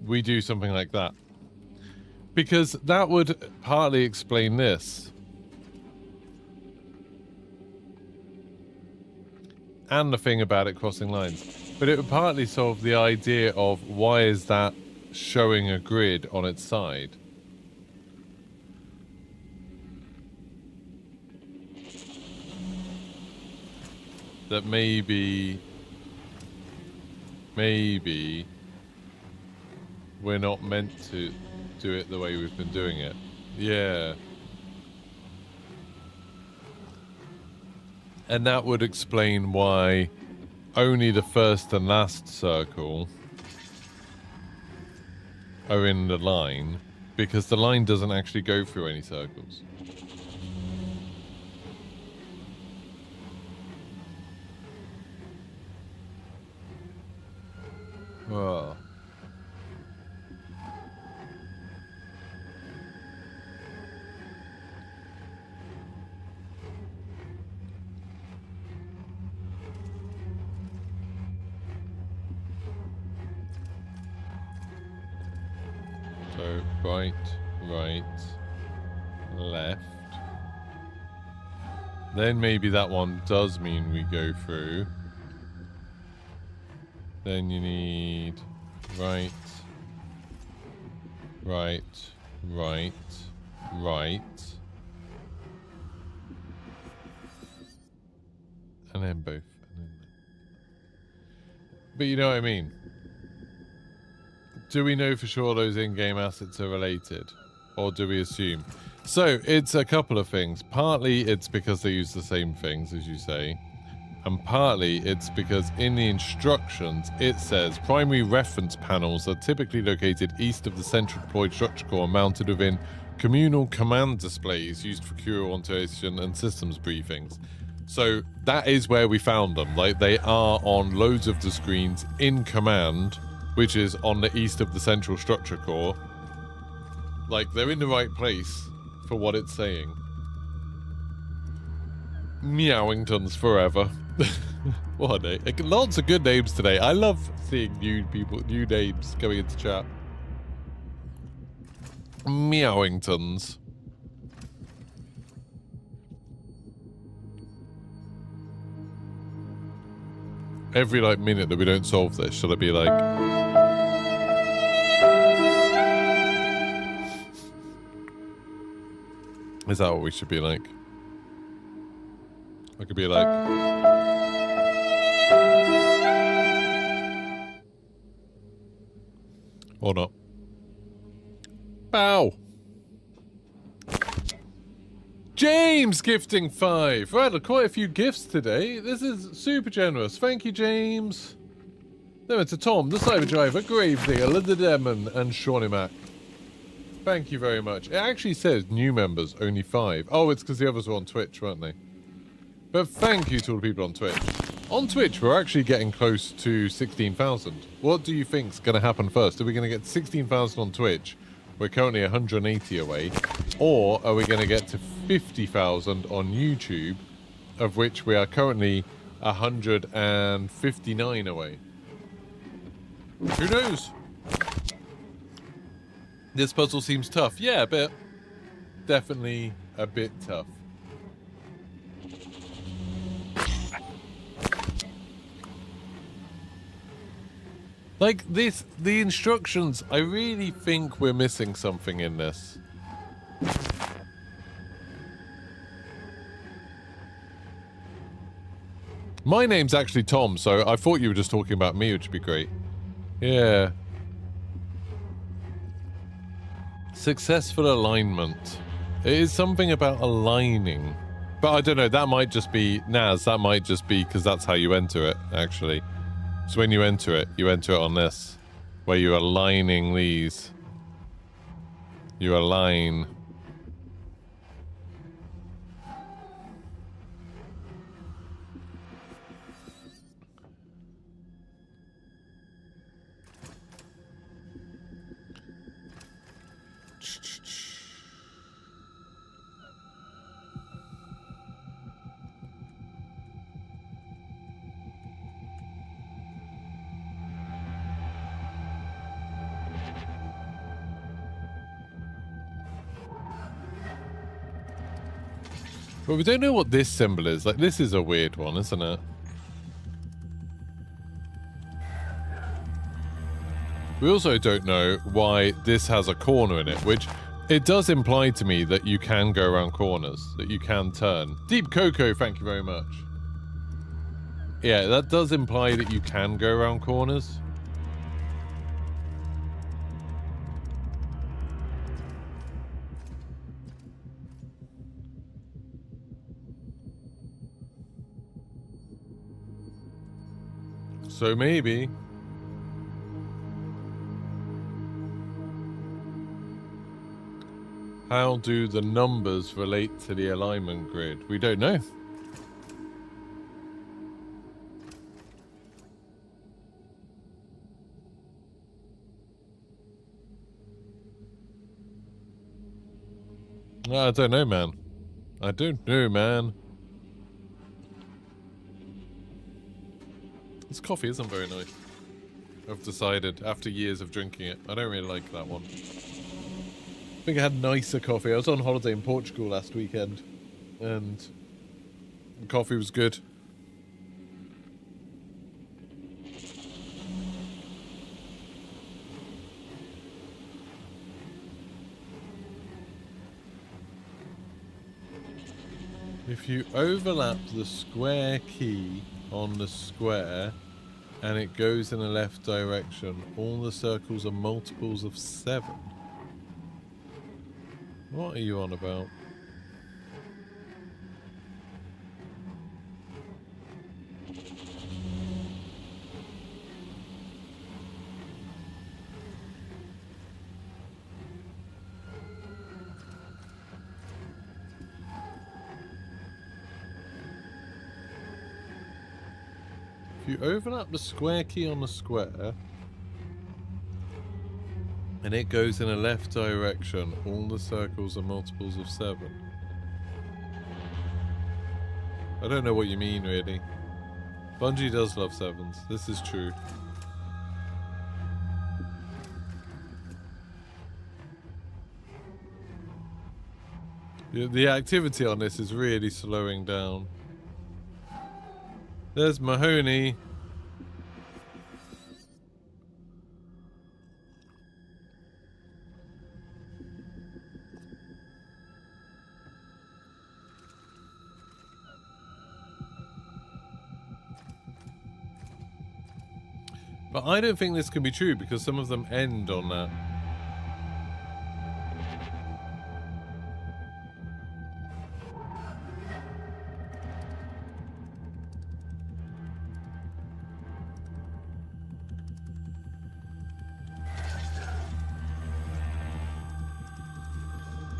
we do something like that. Because that would partly explain this. And the thing about it crossing lines. But it would partly solve the idea of why is that showing a grid on its side. That maybe we're not meant to do it the way we've been doing it. Yeah. And that would explain why only the first and last circle are in the line, because the line doesn't actually go through any circles. Oh. So right, left. Then maybe that one does mean we go through. Then you need right, right, right, right. And then both. But you know what I mean? Do we know for sure those in-game assets are related? Or do we assume? So, it's a couple of things. Partly it's because they use the same things, as you say. And partly it's because in the instructions it says primary reference panels are typically located east of the central deployed structure core, mounted within communal command displays used for Cryo orientation and systems briefings. So that is where we found them. Like, they are on loads of the screens in command which is on the east of the central structure core. Like, they're in the right place for what it's saying. Meowingtons forever. What a name. Lots of good names today. I love seeing new people, new names coming into chat. Meowingtons. Every, like, minute that we don't solve this, should I be like... Is that what we should be like? I could be like... Or not. Bow! James gifting 5! Right, quite a few gifts today. This is super generous. Thank you, James. Then it's to Tom, the Cyber Driver, Gravedigger, the Demon, and Shawnee Mac. Thank you very much. It actually says new members, only 5. Oh, it's because the others were on Twitch, weren't they? But thank you to all the people on Twitch. On Twitch, we're actually getting close to 16,000. What do you think's going to happen first? Are we going to get 16,000 on Twitch? We're currently 180 away. Or are we going to get to 50,000 on YouTube, of which we are currently 159 away? Who knows? This puzzle seems tough. Yeah, a bit. Definitely a bit tough. Like, this, the instructions, I really think we're missing something in this. My name's actually Tom, so I thought you were just talking about me, which would be great. Yeah. Successful alignment. It is something about aligning. But I don't know, that might just be... Naz, that might just be because that's how you enter it, actually. So when you enter it on this. Where you're aligning these. You align... But we don't know what this symbol is. Like, this is a weird one, isn't it? We also don't know why this has a corner in it, which it does imply to me that you can go around corners, that you can turn. Deep Cocoa, thank you very much. Yeah, that does imply that you can go around corners. So maybe... How do the numbers relate to the alignment grid? We don't know. I don't know, man. I don't know, man. This coffee isn't very nice. I've decided, after years of drinking it, I don't really like that one. I think I had nicer coffee. I was on holiday in Portugal last weekend, and the coffee was good. If you overlap the square key on the square and it goes in a left direction, all the circles are multiples of 7. What are you on about? If you overlap the square key on the square And it goes in a left direction. All the circles are multiples of 7. I don't know what you mean, really. Bungie does love 7s. This is true. The activity on this is really slowing down. There's Mahoney. But I don't think this can be true because some of them end on that.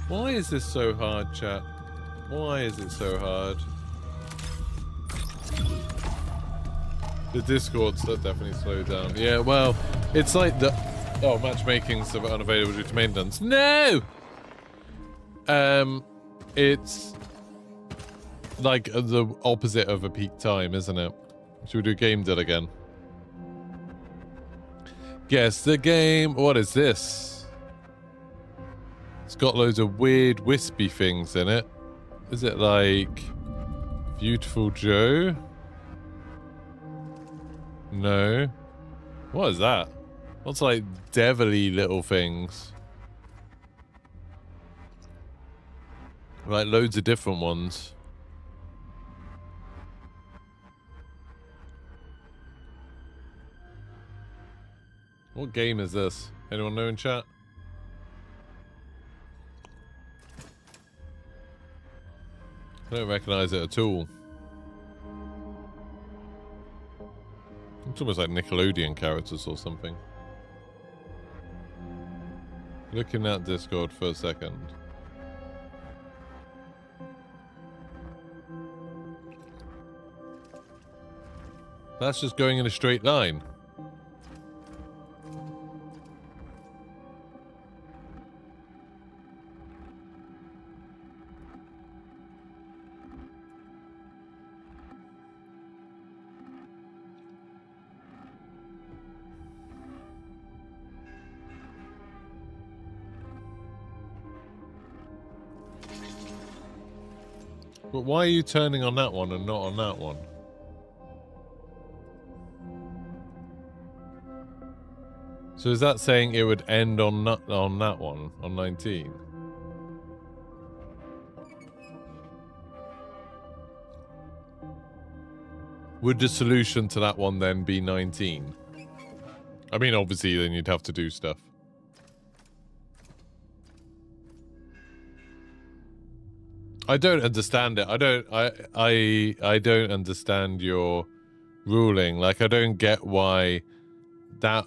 Why is this so hard, chat? Why is it so hard? The Discords that definitely slowed down. Yeah, well, it's like the... Oh, matchmaking's unavailable due to maintenance. No! It's like the opposite of a peak time, isn't it? Should we do game deal again? Guess the game. What is this? It's got loads of weird wispy things in it. Is it like Beautiful Joe? No. What is that? What's like devilly little things? Like loads of different ones. What game is this? Anyone know in chat? I don't recognize it at all. It's almost like Nickelodeon characters or something. Looking at Discord for a second. That's just going in a straight line. But why are you turning on that one and not on that one? So is that saying it would end on that one, on 19? Would the solution to that one then be 19? I mean, obviously then you'd have to do stuff. I don't understand it. I don't understand your ruling. Like, I don't get why that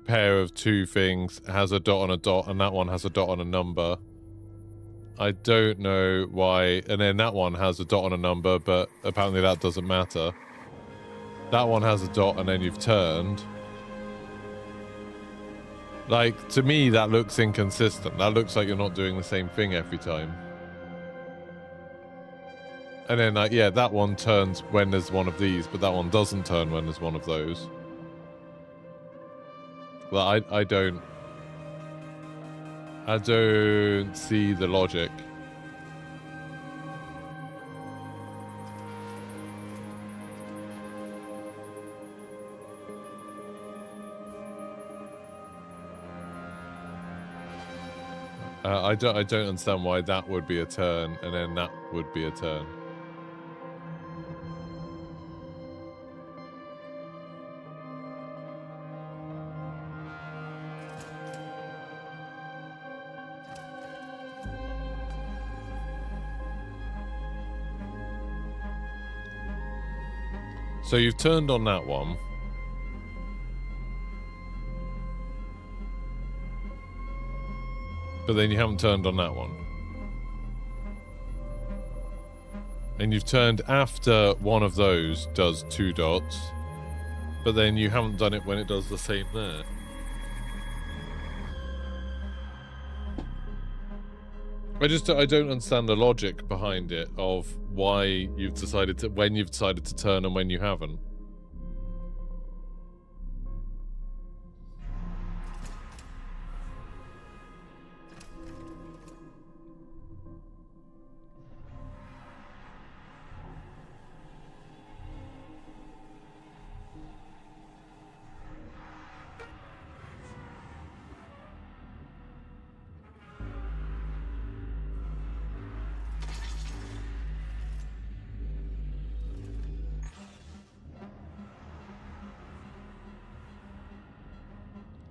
pair of two things has a dot on a dot and that one has a dot on a number. I don't know why. And then that one has a dot on a number, but apparently that doesn't matter. That one has a dot and then you've turned. Like, to me, that looks inconsistent. That looks like you're not doing the same thing every time. And then, like, yeah, that one turns when there's one of these, but that one doesn't turn when there's one of those. Well, I don't see the logic. I don't understand why that would be a turn and then that would be a turn. So you've turned on that one. But then you haven't turned on that one. And you've turned after one of those does 2 dots. But then you haven't done it when it does the same there. I don't understand the logic behind it of why you've decided to, when you've decided to turn and when you haven't.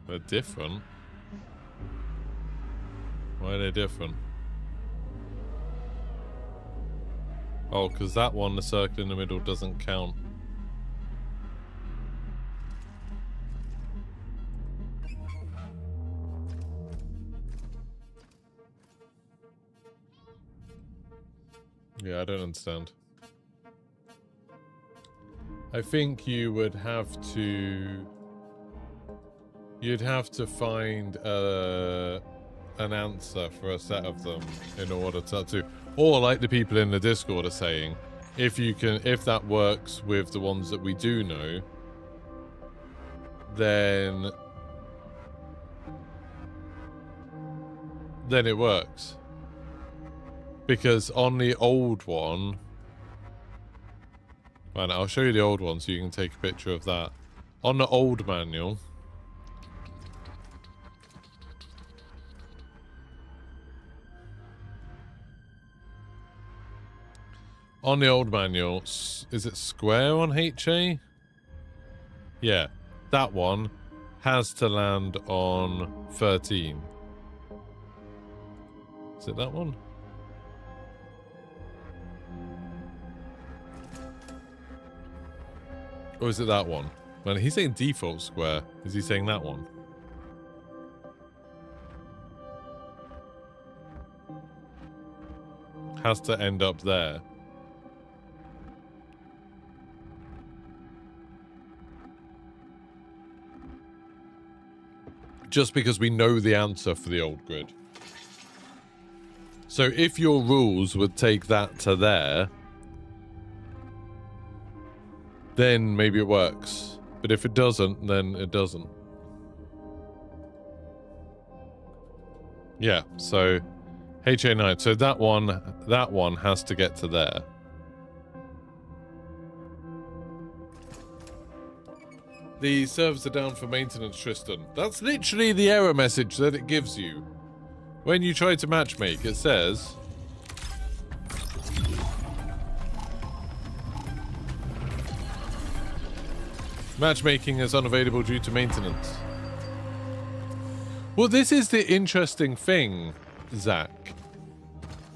They're different. Why are they different? Oh, because that one, the circle in the middle, doesn't count. Yeah, I don't understand. I think you would have to... You'd have to find an answer for a set of them in order to... Or like the people in the Discord are saying, if that works with the ones that we do know, then it works. Because on the old one... Right, I'll show you the old one so you can take a picture of that. On the old manual... On the old manual, is it square on HA? Yeah, that one has to land on 13. Is it that one? Or is it that one? Man, he's saying default square. Is he saying that one? Has to end up there. Just because we know the answer for the old grid. So if your rules would take that to there, then maybe it works. But if it doesn't, then it doesn't. Yeah, so HA9. So that one has to get to there. The servers are down for maintenance, Tristan. That's literally the error message that it gives you. When you try to matchmake, it says... Matchmaking is unavailable due to maintenance. Well, this is the interesting thing, Zach,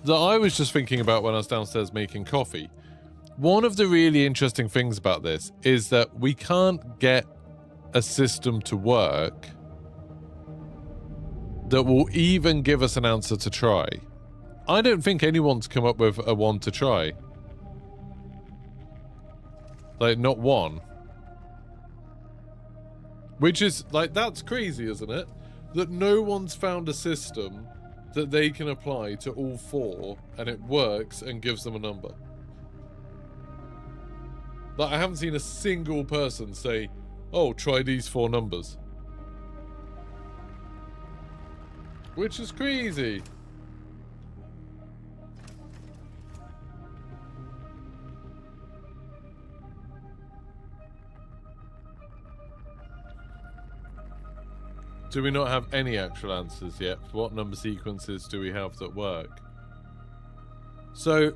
that I was just thinking about when I was downstairs making coffee. One of the really interesting things about this is that we can't get a system to work that will even give us an answer to try. I don't think anyone's come up with a one to try. Like, not one. Which is, like, that's crazy, isn't it? That no one's found a system that they can apply to all four and it works and gives them a number. Like, I haven't seen a single person say, oh, try these four numbers. Which is crazy. Do we not have any actual answers yet? What number sequences do we have that work? So,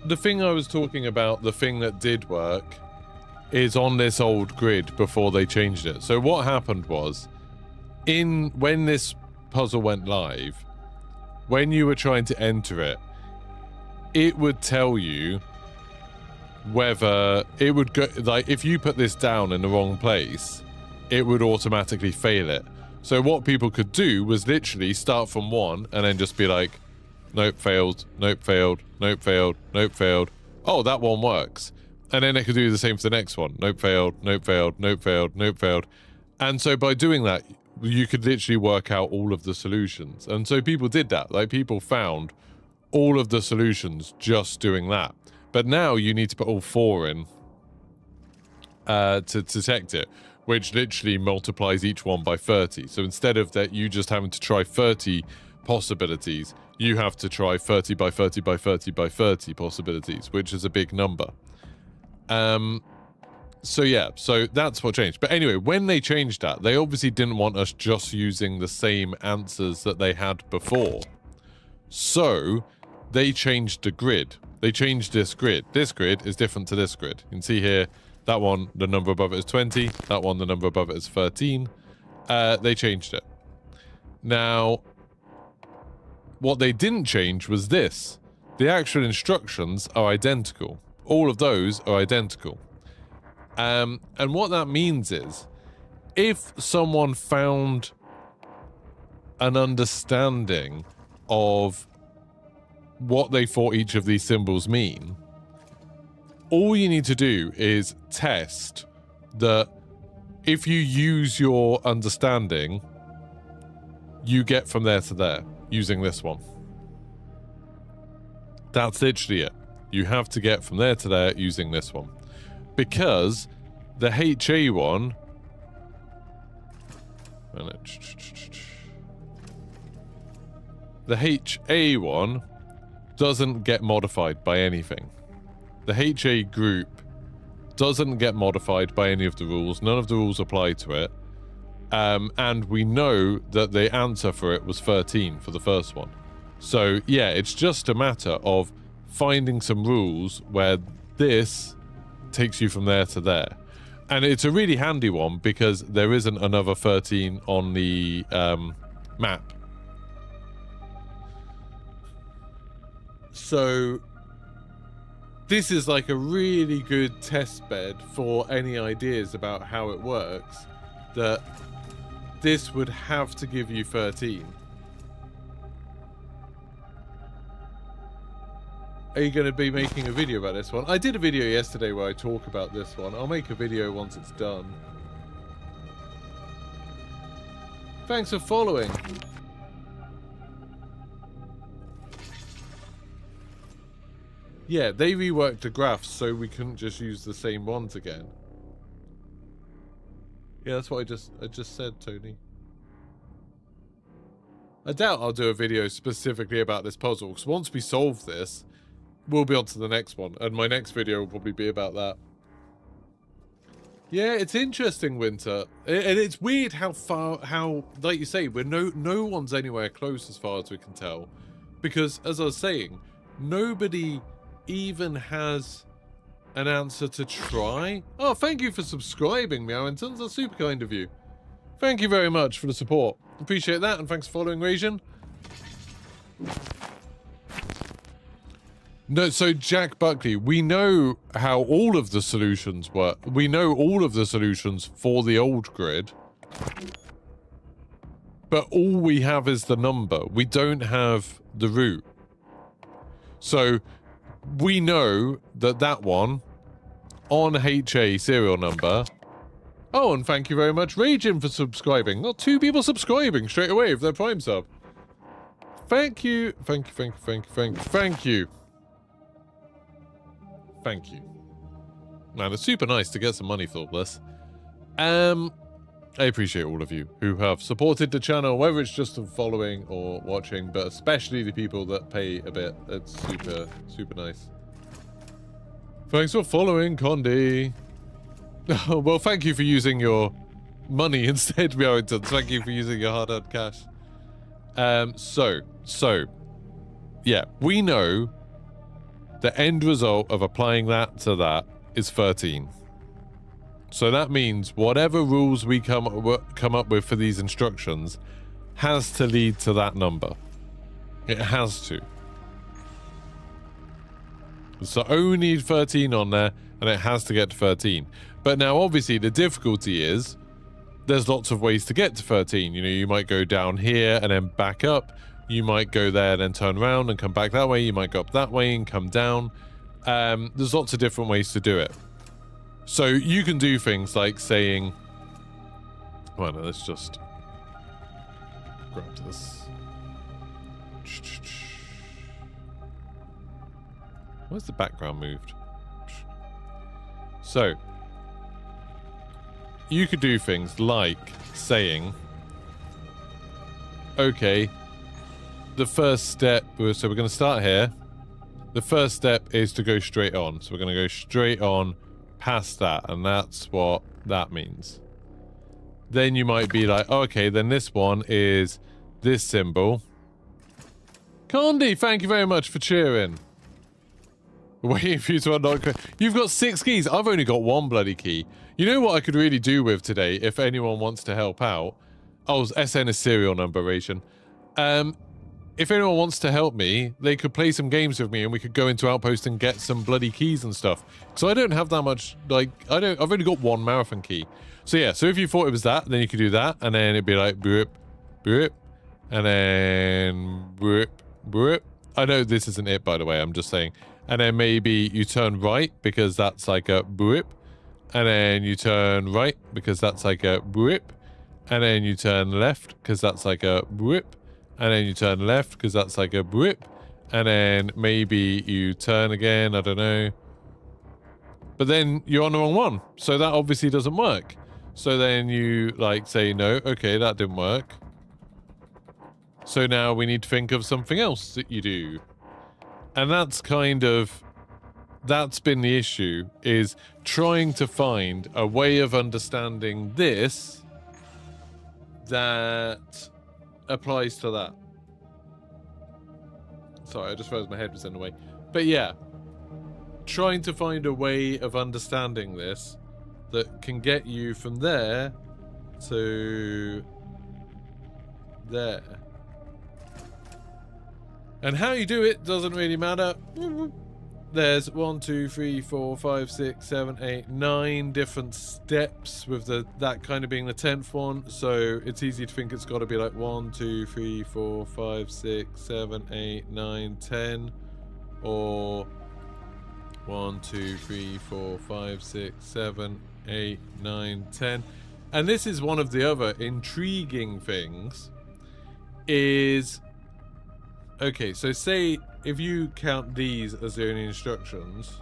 the thing I was talking about, the thing that did work, is on this old grid before they changed it. So what happened was, when this puzzle went live, when you were trying to enter it, it would tell you whether it would go, like, if you put this down in the wrong place, it would automatically fail it. So what people could do was literally start from 1 and then just be like, nope, failed, nope, failed, nope, failed, nope, failed. Oh, that one works. And then they could do the same for the next one. Nope, failed, nope, failed, nope, failed, nope, failed. And so by doing that, you could literally work out all of the solutions. And so people did that. Like, people found all of the solutions just doing that. But now you need to put all 4 in to detect it, which literally multiplies each one by 30. So instead of that, you just having to try 30 possibilities, you have to try 30 by 30 by 30 by 30 possibilities, which is a big number. So yeah, so that's what changed. But anyway, when they changed that, they obviously didn't want us just using the same answers that they had before. So they changed the grid. They changed this grid. This grid is different to this grid. You can see here, that one, the number above it is 20. That one, the number above it is 13. They changed it. Now, what they didn't change was this. The actual instructions are identical. All of those are identical. And what that means is, if someone found an understanding of what they thought each of these symbols mean, all you need to do is test that if you use your understanding, you get from there to there using this one. That's literally it. You have to get from there to there using this one. Because the HA one... The HA one doesn't get modified by anything. The HA group doesn't get modified by any of the rules. None of the rules apply to it. And we know that the answer for it was 13 for the first one. So yeah, it's just a matter of finding some rules where this takes you from there to there. And it's a really handy one because there isn't another 13 on the map. So this is like a really good test bed for any ideas about how it works, that this would have to give you 13. Are you going to be making a video about this one? I did a video yesterday where I talk about this one. I'll make a video once it's done. Thanks for following. Yeah, they reworked the graphs so we couldn't just use the same ones again. Yeah, that's what I just said, Tony. I doubt I'll do a video specifically about this puzzle, because once we solve this, we'll be on to the next one, and my next video will probably be about that. Yeah, it's interesting, Winter, and it's weird how like you say, we're no one's anywhere close as far as we can tell, because as I was saying, nobody even has an answer to try. Oh, thank you for subscribing, Meowingtons. That's super kind of you. Thank you very much for the support. Appreciate that, and thanks for following, Rajan. No, so Jack Buckley, we know how all of the solutions work. We know all of the solutions for the old grid. But all we have is the number. We don't have the root. So we know that that one on HA serial number. Oh, and thank you very much, Raging, for subscribing. Not 2 people subscribing straight away with their Prime sub. Thank you. Thank you. Thank you. Thank you. Man, it's super nice to get some money for this. I appreciate all of you who have supported the channel, whether it's just following or watching, but especially the people that pay a bit. It's super, super nice. Thanks for following, Condi. Well, thank you for using your money instead, Meowington. Thank you for using your hard-earned cash. So, yeah, we know the end result of applying that to that is 13. So that means whatever rules we come up with for these instructions has to lead to that number. It has to. So only need 13 on there, and it has to get to 13. But now, obviously, the difficulty is there's lots of ways to get to 13. You know, you might go down here and then back up. You might go there and then turn around and come back that way. You might go up that way and come down. There's lots of different ways to do it. So you can do things like saying, well, no, let's just grab this. Where's the background moved? So, you could do things like saying, okay, the first step, so we're going to start here. The first step is to go straight on. So we're going to go straight on past that, and that's what that means. Then you might be like, oh, okay, then this one is this symbol. Condi, thank you very much for cheering. Waiting for you to unlock. You've got 6 keys. I've only got 1 bloody key. You know what I could really do with today, if anyone wants to help out? Oh, SN is serial number, Ration. If anyone wants to help me, they could play some games with me and we could go into Outpost and get some bloody keys and stuff. So I don't have that much, like, I've only got 1 marathon key. So yeah, so if you thought it was that, then you could do that, and then it'd be like, boop, boop, and then boop, boop. I know this isn't it, by the way, I'm just saying. And then maybe you turn right, because that's like a boop, and then you turn right, because that's like a boop, and then you turn left, because that's like a boop, and then you turn left, because that's like a boop, and then maybe you turn again, I don't know. But then you're on the wrong one, so that obviously doesn't work. So then you, like, say, no, okay, that didn't work. So now we need to think of something else that you do. And that's kind of, that's been the issue, is trying to find a way of understanding this that applies to that. Sorry, I just realized my head was in the way. But yeah, trying to find a way of understanding this that can get you from there to there. And how you do it doesn't really matter. There's 1, 2, 3, 4, 5, 6, 7, 8, 9 different steps, with that kind of being the 10th one. So it's easy to think it's got to be like 1, 2, 3, 4, 5, 6, 7, 8, 9, 10, or 1, 2, 3, 4, 5, 6, 7, 8, 9, 10. And this is one of the other intriguing things, is, okay, so say if you count these as the only instructions,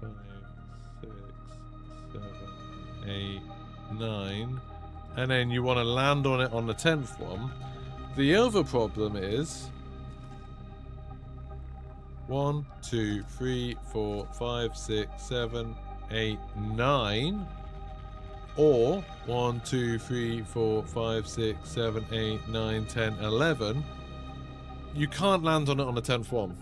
5, 6, 7, 8, 9, and then you want to land on it on the 10th one. The other problem is 1, 2, 3, 4, 5, 6, 7, 8, 9, or 1, 2, 3, 4, 5, 6, 7, 8, 9, 10, 11. You can't land on it on the 10th one.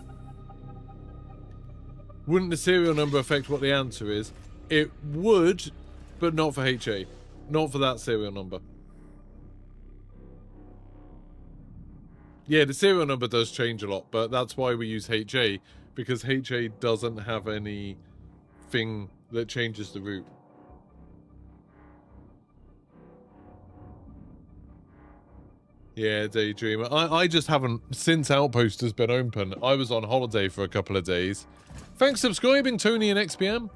Wouldn't the serial number affect what the answer is? It would, but not for HA. Not for that serial number. Yeah, the serial number does change a lot, but that's why we use HA, because HA doesn't have any thing that changes the route. Yeah, Daydreamer. I just haven't, since Outpost has been open, I was on holiday for a couple of days. Thanks for subscribing, Tony and XPM.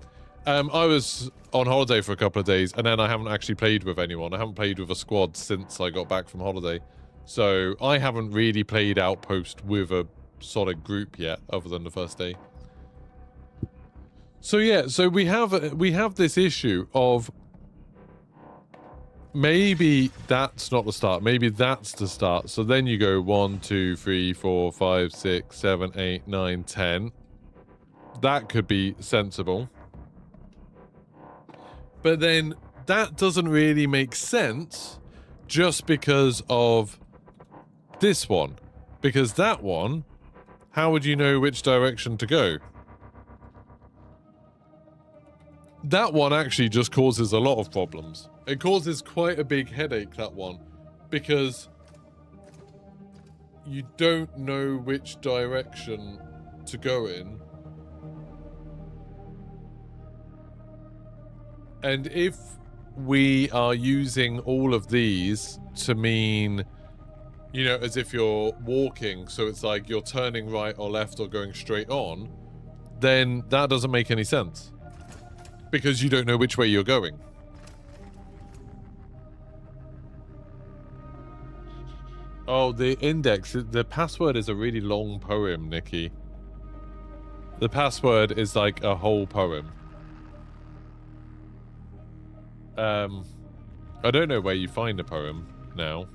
I was on holiday for a couple of days, and then I haven't actually played with anyone. I haven't played with a squad since I got back from holiday. So I haven't really played Outpost with a solid group yet, other than the first day. So yeah, so we have this issue of, maybe that's not the start. Maybe that's the start. So then you go 1, 2, 3, 4, 5, 6, 7, 8, 9, 10. That could be sensible. But then that doesn't really make sense just because of this one. Because that one, how would you know which direction to go? That one actually just causes a lot of problems. It causes quite a big headache, that one, because you don't know which direction to go in. And if we are using all of these to mean, you know, as if you're walking, so it's like you're turning right or left or going straight on, then that doesn't make any sense. Because you don't know which way you're going. Oh, the index, the password is a really long poem, Nikki. The password is like a whole poem. I don't know where you find a poem now.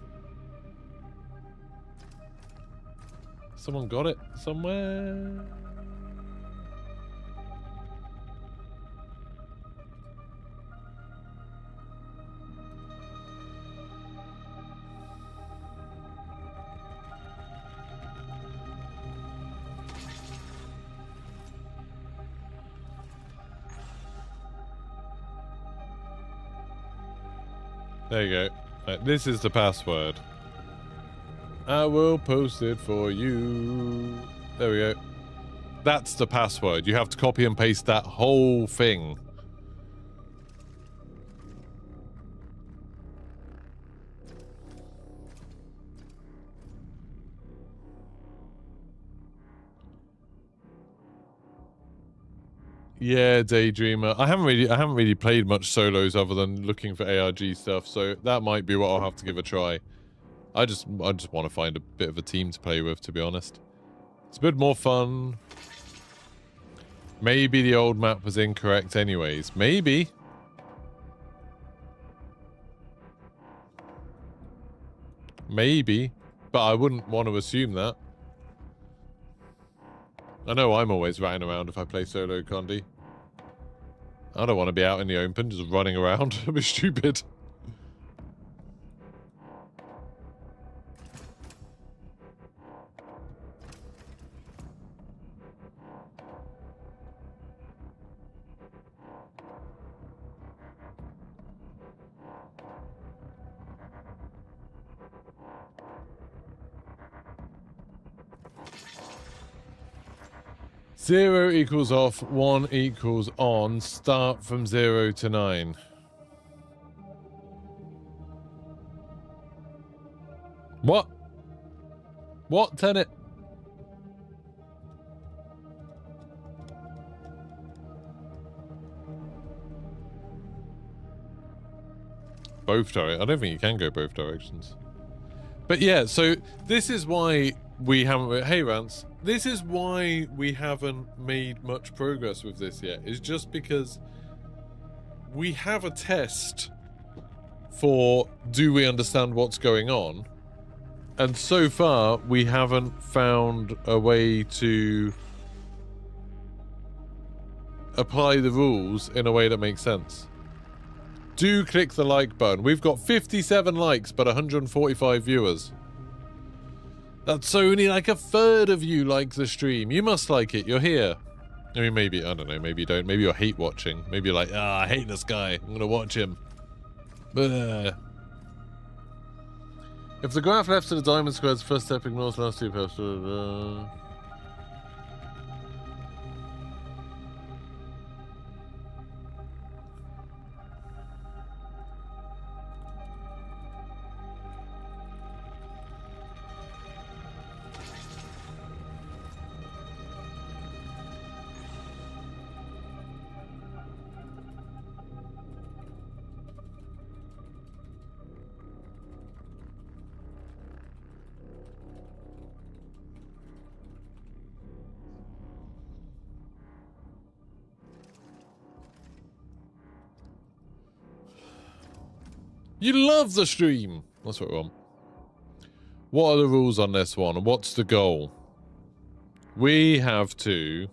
Someone got it somewhere? There you go. Right, this is the password. I will post it for you. There we go. That's the password. You have to copy and paste that whole thing. Yeah, Daydreamer. I haven't really played much solos other than looking for ARG stuff, so that might be what I'll have to give a try. I just want to find a bit of a team to play with, to be honest. It's a bit more fun. Maybe the old map was incorrect anyways. Maybe. Maybe. But I wouldn't want to assume that. I know I'm always ratting around if I play solo, Condi. I don't want to be out in the open, just running around. I'd be stupid. Zero equals off, 1 equals on. Start from 0 to 9. What? What, Tenet? Both directions. I don't think you can go both directions. But yeah, so this is why we haven't... Hey, Rance. This is why we haven't made much progress with this yet. Is just because we have a test for do we understand what's going on? And so far, we haven't found a way to apply the rules in a way that makes sense. Do click the like button. We've got 57 likes, but 145 viewers. That's only like a third of you like the stream. You must like it. You're here. I mean, maybe, I don't know, maybe you don't. Maybe you're hate watching. Maybe you're like, ah, I hate this guy. I'm gonna watch him. But, if the graph left to the diamond square's first step ignores last two paths. You love the stream. That's what we want. What are the rules on this one? What's the goal? We have to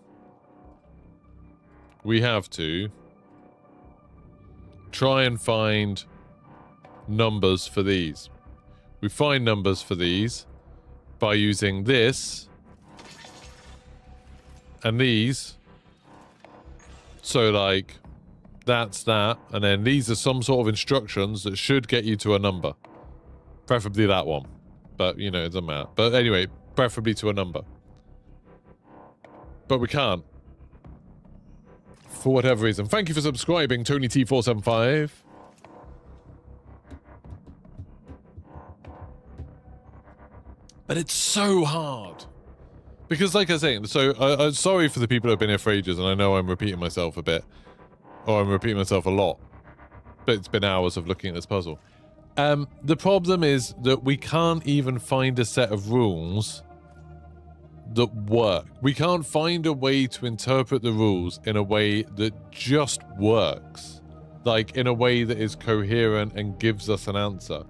try and find numbers for these. We find numbers for these by using this and these. So like that's that, and then these are some sort of instructions that should get you to a number. Preferably that one. But, you know, it doesn't matter. But anyway, preferably to a number. But we can't. For whatever reason. Thank you for subscribing, TonyT475. But it's so hard. Because like I was saying, so I'm sorry for the people who have been here for ages, and I know I'm repeating myself a bit. Or I'm repeating myself a lot. But it's been hours of looking at this puzzle. The problem is that we can't even find a set of rules that work. We can't find a way to interpret the rules in a way that just works. Like, in a way that is coherent and gives us an answer.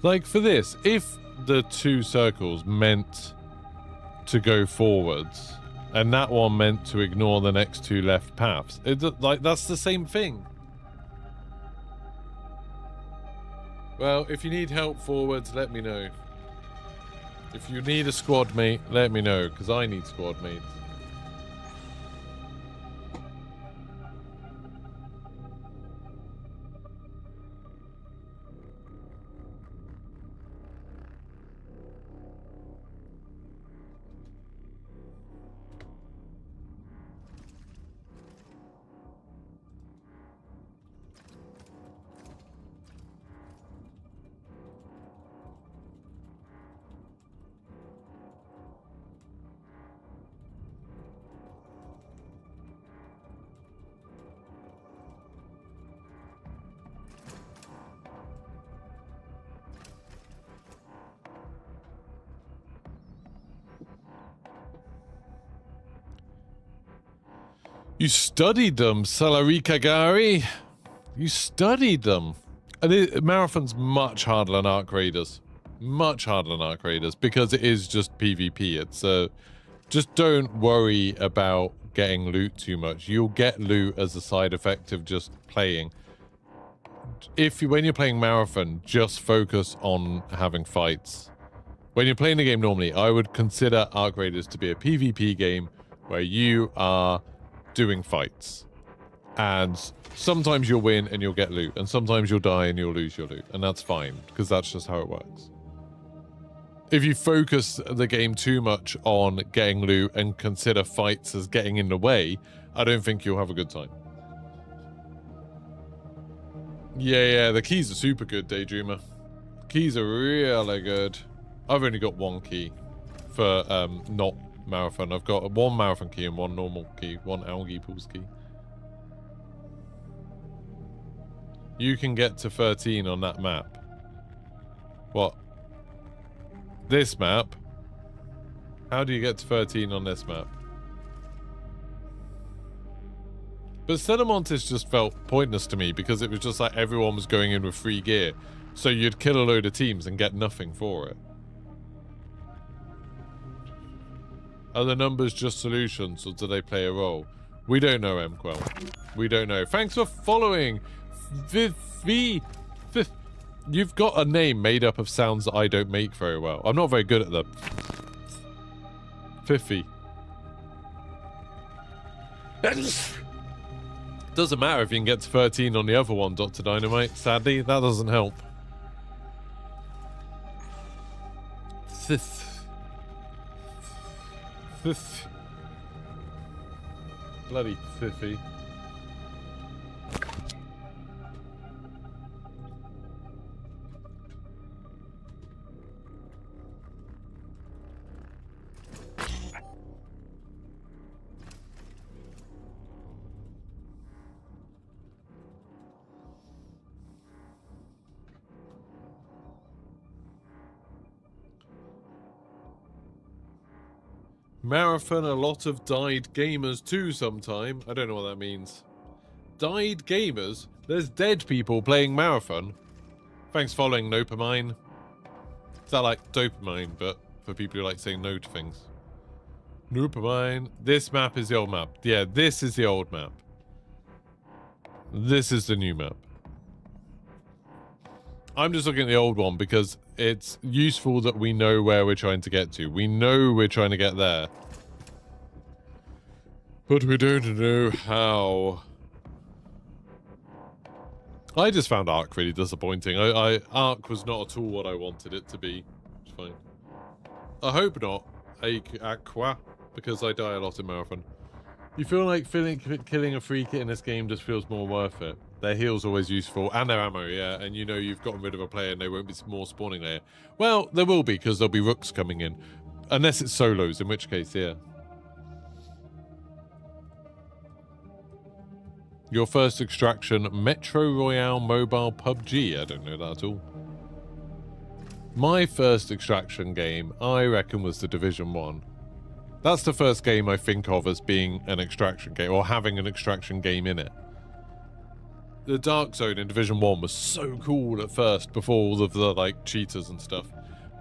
Like, for this, if the two circles meant to go forwards, and that one meant to ignore the next two left paths, like, that's the same thing. Well, if you need help forwards, let me know. If you need a squad mate, let me know, because I need squad mates. You studied them, Salarikagari. You studied them. And Marathon's much harder than Arc Raiders. Much harder than Arc Raiders because it is just PvP. It's just don't worry about getting loot too much. You'll get loot as a side effect of just playing. When you're playing Marathon, just focus on having fights. When you're playing the game normally, I would consider Arc Raiders to be a PvP game where you are doing fights, and sometimes you'll win and you'll get loot, and sometimes you'll die and you'll lose your loot, and that's fine because that's just how it works. If you focus the game too much on getting loot and consider fights as getting in the way, I don't think you'll have a good time. Yeah, the keys are super good, Daydreamer. Keys are really good. I've only got one key for not Marathon. I've got one Marathon key and one normal key, one Algae Pools key. You can get to 13 on that map. What? This map? How do you get to 13 on this map? But Sedamontis just felt pointless to me because it was just like everyone was going in with free gear. So you'd kill a load of teams and get nothing for it. Are the numbers just solutions, or do they play a role? We don't know, Mquell. We don't know. Thanks for following. You've got a name made up of sounds that I don't make very well. I'm not very good at them. Fiffy. Doesn't matter if you can get to 13 on the other one, Dr. Dynamite. Sadly, that doesn't help. Bloody Fiffy. Marathon, a lot of died gamers too sometime. I don't know what that means. Died gamers? There's dead people playing Marathon. Thanks for following, Nopamine. Is that like dopamine, but for people who like saying no to things? Nopamine. This map is the old map. Yeah, this is the old map. This is the new map. I'm just looking at the old one because it's useful that we know where we're trying to get to. We know we're trying to get there. But we don't know how. I just found Arc really disappointing. Arc was not at all what I wanted it to be. It's fine. I hope not. Aqua, because I die a lot in Marathon. You feel like killing a free kit in this game just feels more worth it. Their heal's always useful, and their ammo, yeah, and you know you've gotten rid of a player and there won't be more spawning there. Well, there will be, because there'll be rooks coming in. Unless it's solos, in which case, yeah. Your first extraction, Metro Royale Mobile PUBG. I don't know that at all. My first extraction game, I reckon, was the Division 1. That's the first game I think of as being an extraction game, or having an extraction game in it. The Dark Zone in Division 1 was so cool at first, before all of the, like, cheaters and stuff.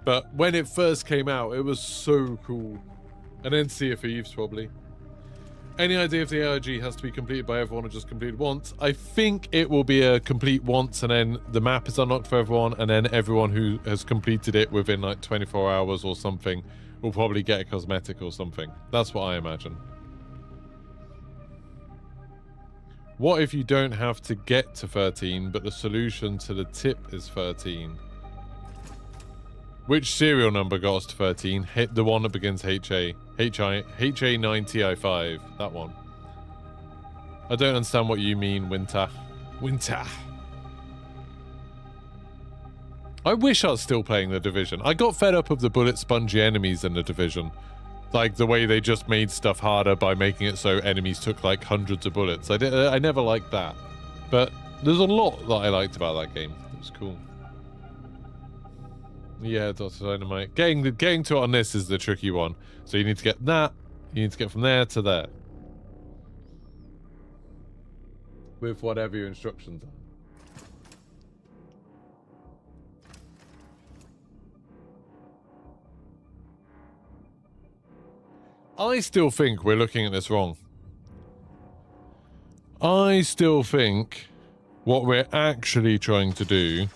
But when it first came out, it was so cool. And then Sea of Thieves, probably. Any idea if the ARG has to be completed by everyone or just completed once? I think it will be a complete once, and then the map is unlocked for everyone, and then everyone who has completed it within, like, 24 hours or something will probably get a cosmetic or something. That's what I imagine. What if you don't have to get to 13, but the solution to the tip is 13? Which serial number got us to 13? Hit the one that begins HA. HA9TI5. That one. I don't understand what you mean, Winter. Winter. I wish I was still playing The Division. I got fed up of the bullet spongy enemies in The Division. Like, the way they just made stuff harder by making it so enemies took, like, hundreds of bullets. I never liked that. But there's a lot that I liked about that game. It was cool. Yeah, Dr. Dynamite. Getting to it on this is the tricky one. So you need to get that. You need to get from there to there. With whatever your instructions are. I still think we're looking at this wrong. I still think what we're actually trying to do,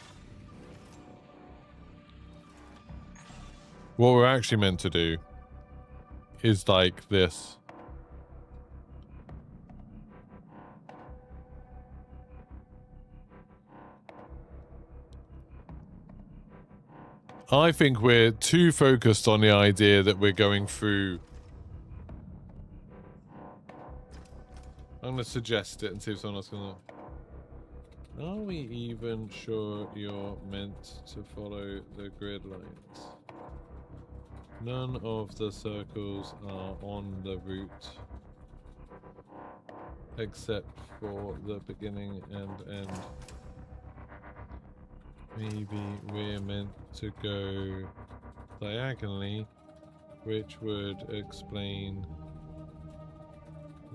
what we're actually meant to do, is like this. I think we're too focused on the idea that we're going through. I'm going to suggest it and see if someone else can. Are we even sure you're meant to follow the grid lines? None of the circles are on the route. Except for the beginning and end. Maybe we're meant to go diagonally, which would explain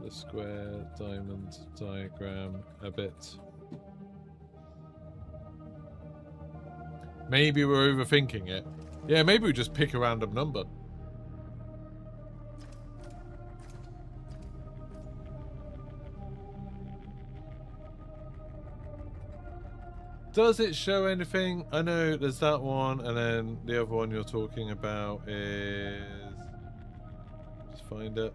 the square diamond diagram a bit. Maybe we're overthinking it. Yeah, maybe we just pick a random number. Does it show anything? I know there's that one, and then the other one you're talking about is... Let's find it.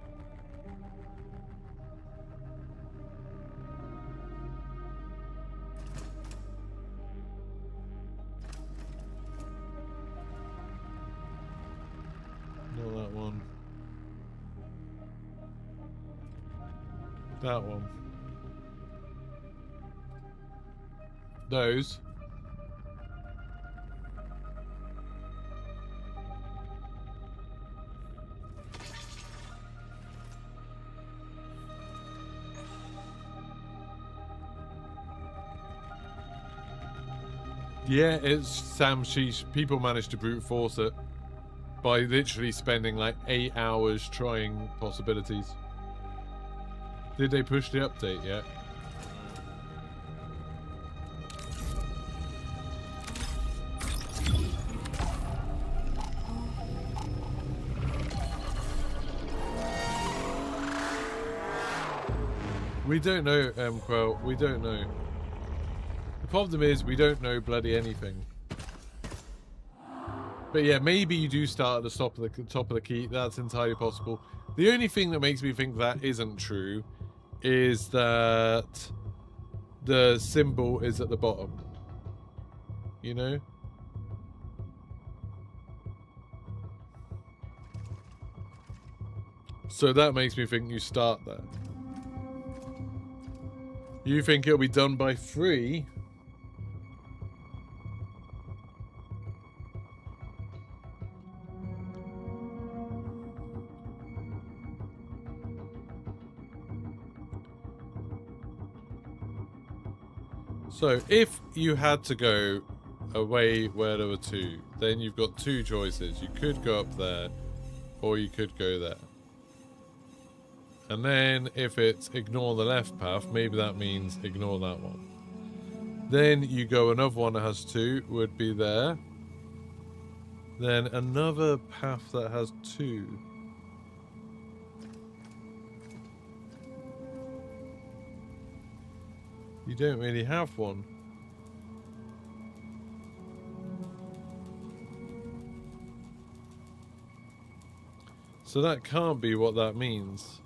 Not that one. That one. Those. Yeah, it's Sam Sheesh. People managed to brute force it by literally spending like 8 hours trying possibilities. Did they push the update yet? We don't know, Quell. We don't know. The problem is we don't know bloody anything. But yeah, maybe you do start at the top of the key. That's entirely possible. The only thing that makes me think that isn't true is that the symbol is at the bottom. You know? So that makes me think you start there. You think it'll be done by 3? So if you had to go away where there were 2, then you've got 2 choices. You could go up there, or you could go there. And then if it's ignore the left path, maybe that means ignore that one. Then you go another one that has 2 would be there. Then another path that has 2. You don't really have one. So that can't be what that means.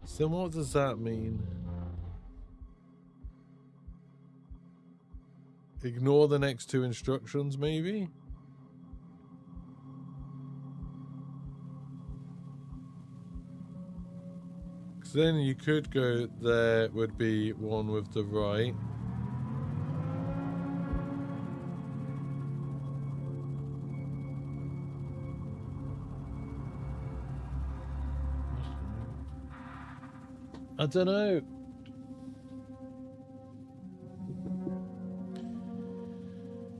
So what does that mean? Ignore the next 2 instructions, maybe? Because then you could go, there would be one with the right. I don't know.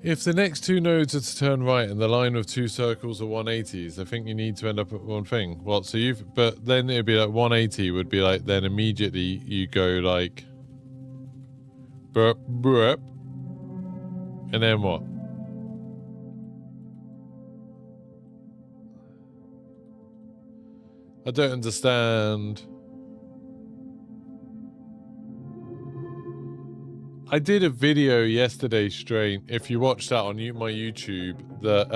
If the next 2 nodes are to turn right and the line of 2 circles are 180s, I think you need to end up at one thing. What? So you've, but then it'd be like 180 would be like, then immediately you go like, burp, burp, and then what? I don't understand. I did a video yesterday, Strain, if you watch that on my YouTube, that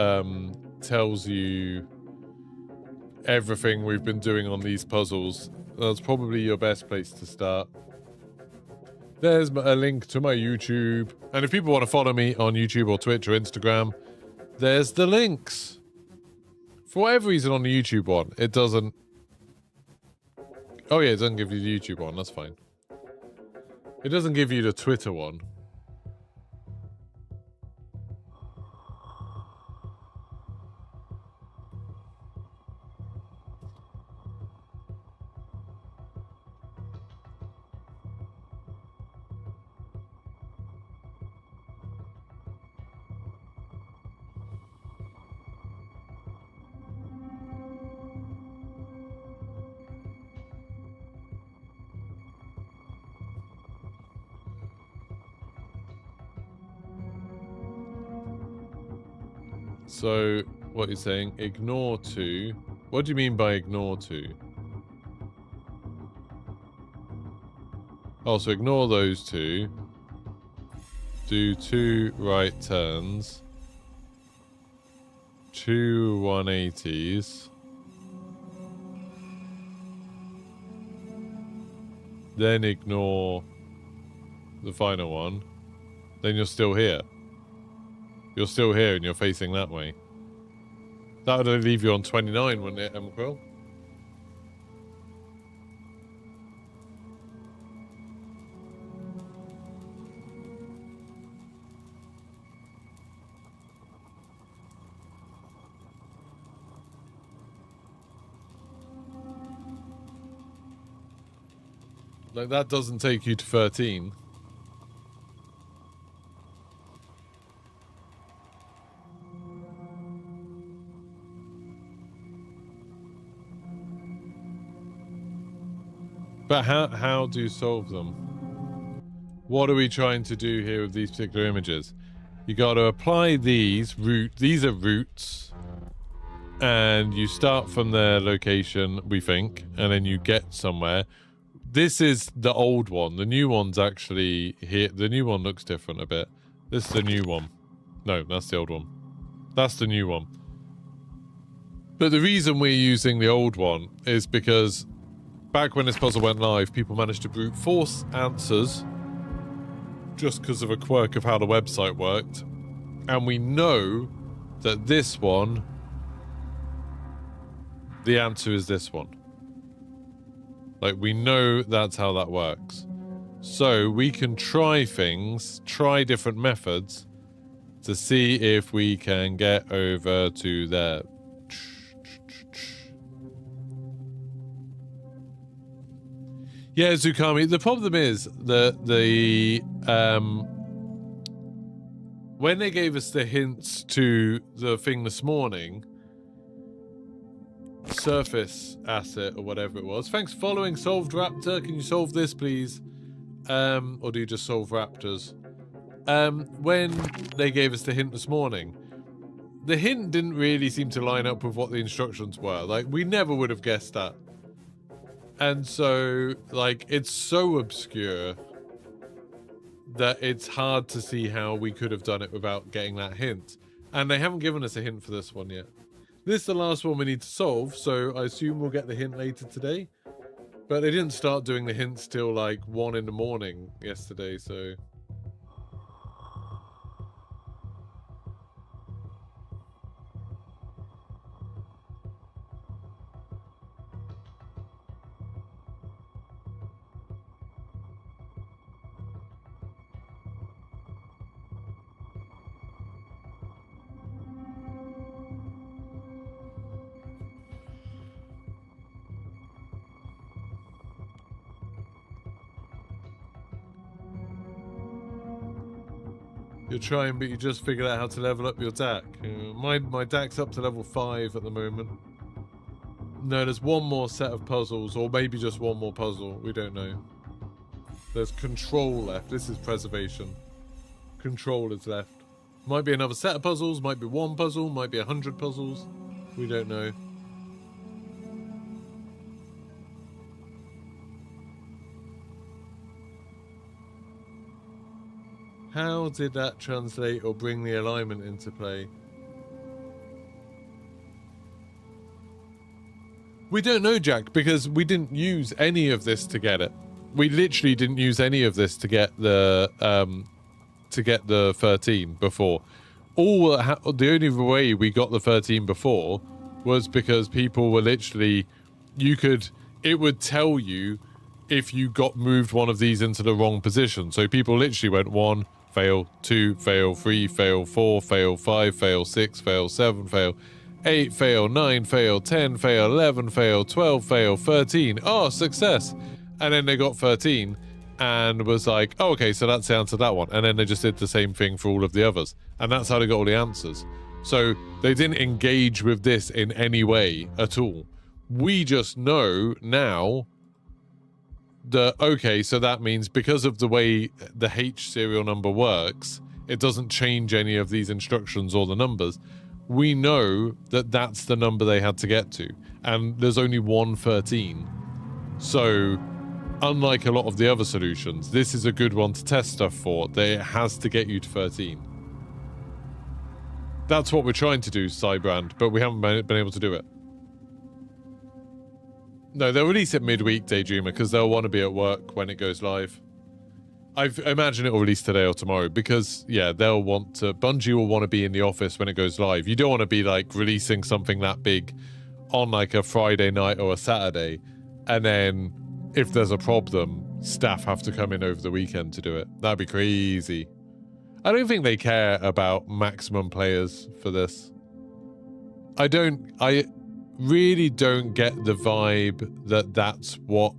tells you everything we've been doing on these puzzles. That's probably your best place to start. There's a link to my YouTube. And if people want to follow me on YouTube or Twitch or Instagram, there's the links. For whatever reason on the YouTube one, it doesn't... Oh yeah, it doesn't give you the YouTube one, that's fine. It doesn't give you the Twitter one. So, what you're saying, ignore 2. What do you mean by ignore 2? Oh, so ignore those 2. Do 2 right turns. 2 180s. Then ignore the final one. Then you're still here. You're still here and you're facing that way. That would leave you on 29, wouldn't it, Quill? Like, that doesn't take you to 13. But how do you solve them? What are we trying to do here with these particular images? You got to apply these are routes, and you start from their location, we think, and then you get somewhere. This is the old one. The new one's actually here. The new one looks different a bit. This is the new one. No, that's the old one. That's the new one. But the reason we're using the old one is because back when this puzzle went live, people managed to brute force answers just because of a quirk of how the website worked. And we know that this one, the answer is this one. Like, we know that's how that works. So we can try things, try different methods to see if we can get over to there. Yeah, Zukami, the problem is that when they gave us the hints to the thing this morning, surface asset or whatever it was. Thanks for following, Solved Raptor. Can you solve this, please? Or do you just solve raptors? When they gave us the hint this morning, the hint didn't really seem to line up with what the instructions were. Like, we never would have guessed that. And so, like, it's so obscure that it's hard to see how we could have done it without getting that hint. And they haven't given us a hint for this one yet. This is the last one we need to solve, so I assume we'll get the hint later today. But they didn't start doing the hints till like 1 in the morning yesterday, so... You're trying, but you just figured out how to level up your DAC. My DAC's up to level 5 at the moment. No, there's one more set of puzzles, or maybe just one more puzzle. We don't know. There's control left. This is preservation. Control is left. Might be another set of puzzles, might be one puzzle, might be 100 puzzles. We don't know. How did that translate or bring the alignment into play? We don't know, Jack, because we didn't use any of this to get it. We literally didn't use any of this to get the 13 before. The only way we got the 13 before was because people were literally, it would tell you if you got moved one of these into the wrong position. So people literally went 1, fail, 2, fail, 3, fail, 4, fail, 5, fail, 6, fail, 7, fail, 8, fail, 9, fail, 10, fail, 11, fail, 12, fail, 13. Oh, success. And then they got 13 and was like, oh, okay, so that's the answer to that one. And then they just did the same thing for all of the others. And that's how they got all the answers. So they didn't engage with this in any way at all. We just know now that, okay, so that means because of the way the H serial number works, it doesn't change any of these instructions or the numbers. We know that that's the number they had to get to. And there's only one 13. So, unlike a lot of the other solutions, this is a good one to test stuff for, that it has to get you to 13. That's what we're trying to do, Cybrand, but we haven't been able to do it. No, they'll release it midweek, Daydreamer, because they'll want to be at work when it goes live. I imagine it will release today or tomorrow, because, yeah, they'll want to... Bungie will want to be in the office when it goes live. You don't want to be, like, releasing something that big on, like, a Friday night or a Saturday, and then, if there's a problem, staff have to come in over the weekend to do it. That'd be crazy. I don't think they care about maximum players for this. I really don't get the vibe that that's what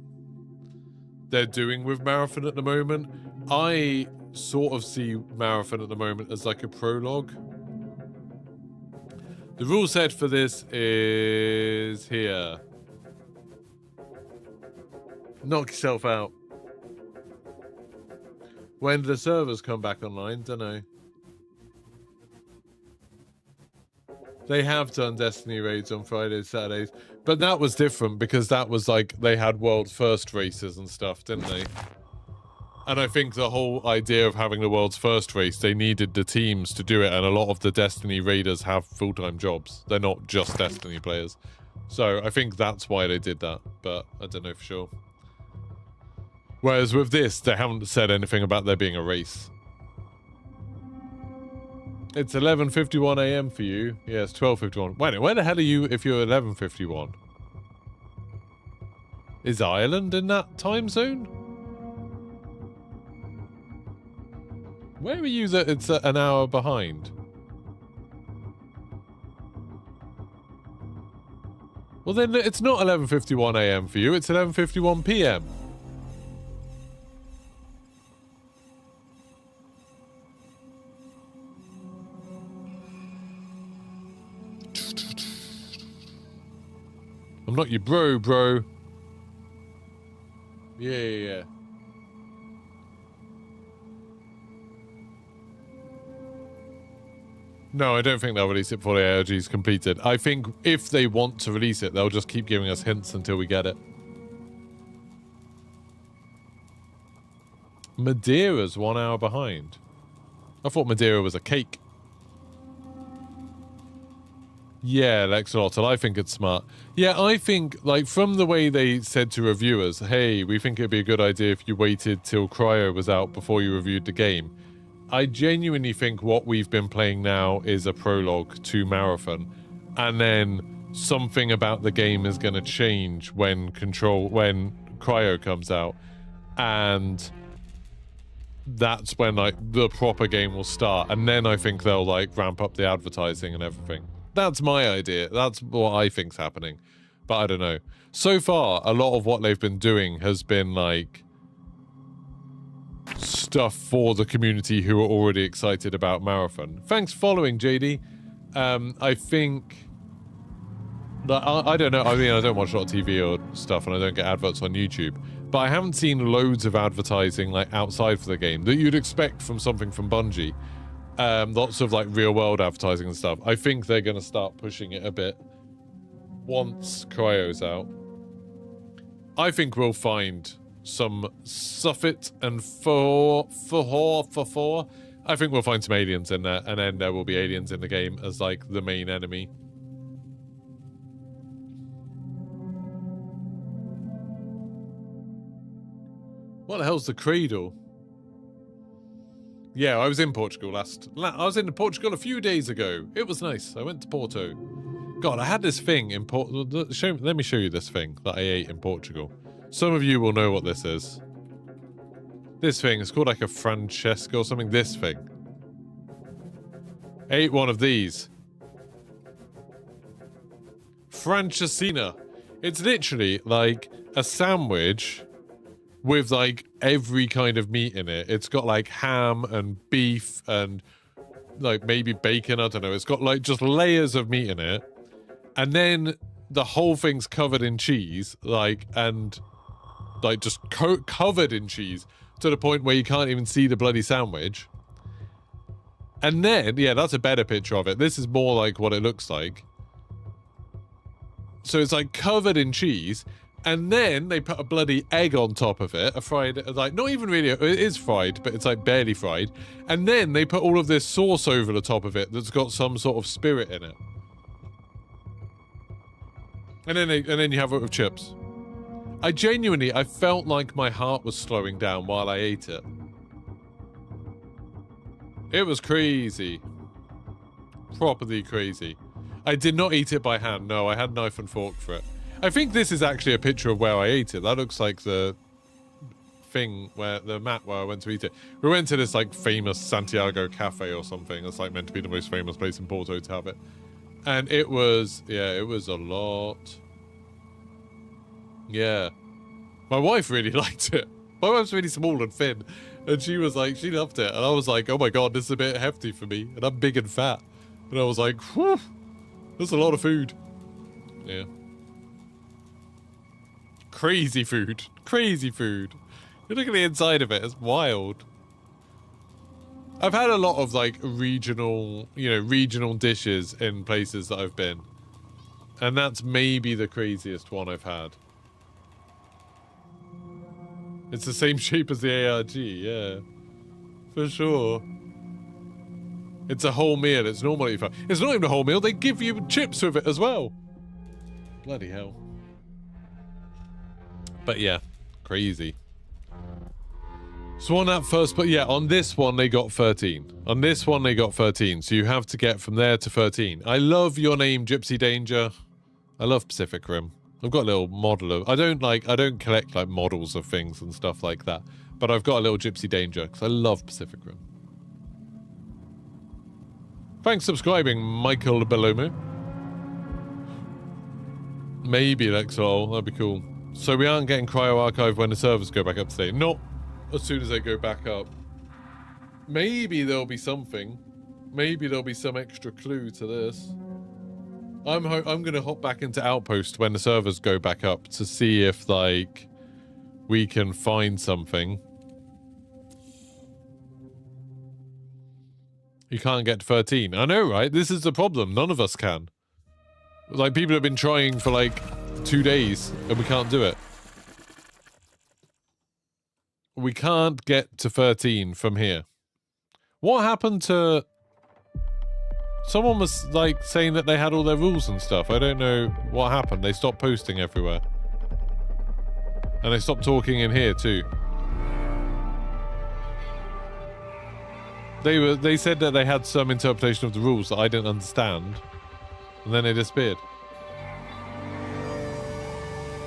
they're doing with Marathon at the moment. I sort of see Marathon at the moment as like a prologue. The rule set for this is here. Knock yourself out. When do the servers come back online? Dunno. They have done Destiny raids on Fridays, Saturdays, but that was different because that was like they had world's first races and stuff, didn't they? And I think the whole idea of having the world's first race, they needed the teams to do it, and a lot of the Destiny raiders have full-time jobs. They're not just Destiny players. So I think that's why they did that, but I don't know for sure. Whereas with this, they haven't said anything about there being a race. It's 11:51 AM for you. Yeah, it's 12:51. Wait, where the hell are you if you're 11:51? Is Ireland in that time zone? Where are you that it's an hour behind? Well then, it's not 11:51 AM for you, it's 11:51 PM. I'm not your bro. Yeah. No, I don't think they'll release it before the ARG is completed. I think if they want to release it, they'll just keep giving us hints until we get it. Madeira's 1 hour behind. I thought Madeira was a cake. Yeah, Lexolotl, I think it's smart. Yeah, I think, like, from the way they said to reviewers, hey, we think it'd be a good idea if you waited till Cryo was out before you reviewed the game. I genuinely think what we've been playing now is a prologue to Marathon. And then something about the game is going to change when Cryo comes out. And that's when, like, the proper game will start. And then I think they'll, like, ramp up the advertising and everything. That's my idea. That's what I think's happening. But I don't know. So far, a lot of what they've been doing has been, like, stuff for the community who are already excited about Marathon. Thanks for following, JD. I think... I don't know. I mean, I don't watch a lot of TV or stuff, and I don't get adverts on YouTube. But I haven't seen loads of advertising, like, outside for the game that you'd expect from something from Bungie. Lots of, like, real-world advertising and stuff. I think they're going to start pushing it a bit once Cryo's out. I think we'll find some Suffit and four. I think we'll find some aliens in there, and then there will be aliens in the game as, like, the main enemy. What the hell's the Cradle? Yeah, I was in Portugal I was in Portugal a few days ago. It was nice. I went to Porto. God, I had this thing in Portugal. Let me show you this thing that I ate in Portugal. Some of you will know what this is. This thing is called like a Francesca or something. This thing. I ate one of these. Francesina. It's literally like a sandwich with, like, every kind of meat in it. It's got, like, ham and beef and, like, maybe bacon. I don't know. It's got, like, just layers of meat in it. And then the whole thing's covered in cheese, like, and, like, just covered in cheese to the point where you can't even see the bloody sandwich. And then, yeah, that's a better picture of it. This is more like what it looks like. So it's, like, covered in cheese. And then they put a bloody egg on top of it, a fried, like, not even really, it is fried, but it's like barely fried. And then they put all of this sauce over the top of it that's got some sort of spirit in it. And then you have it with chips. I felt like my heart was slowing down while I ate it. It was crazy. Properly crazy. I did not eat it by hand, no, I had knife and fork for it. I think this is actually a picture of where I ate it. That looks like the thing where the mat where I went to eat it. We went to this, like, famous Santiago cafe or something. It's, like, meant to be the most famous place in Porto to have it. And it was, yeah, it was a lot. Yeah. My wife really liked it. My wife's really small and thin, and she was like, she loved it, and I was like, oh my god, this is a bit hefty for me, and I'm big and fat, and I was like, whew, that's a lot of food. Yeah. Crazy food. Crazy food. You look at the inside of it, it's wild. I've had a lot of like regional, you know, regional dishes in places that I've been. And that's maybe the craziest one I've had. It's the same shape as the ARG, yeah. For sure. It's a whole meal, it's normally fun. It's not even a whole meal, they give you chips with it as well. Bloody hell. But yeah, crazy. So on that first, but yeah, on this one they got 13. On this one they got 13, so you have to get from there to 13. I love your name, Gypsy Danger. I love Pacific Rim. I've got a little model of, I don't collect like models of things and stuff like that, but I've got a little Gypsy Danger because I love Pacific Rim. Thanks for subscribing, Michael Belomo. Maybe Lexol, that'd be cool. So we aren't getting Cryo Archive when the servers go back up today. Not as soon as they go back up. Maybe there'll be something. Maybe there'll be some extra clue to this. I'm gonna hop back into Outpost when the servers go back up to see if, like, we can find something. You can't get to 13. I know, right? This is the problem. None of us can. Like, people have been trying for, like, 2 days, and we can't do it. We can't get to 13 from here. What happened to... Someone was, like, saying that they had all their rules and stuff. I don't know what happened. They stopped posting everywhere. And they stopped talking in here, too. They said that they had some interpretation of the rules that I didn't understand. And then they disappeared.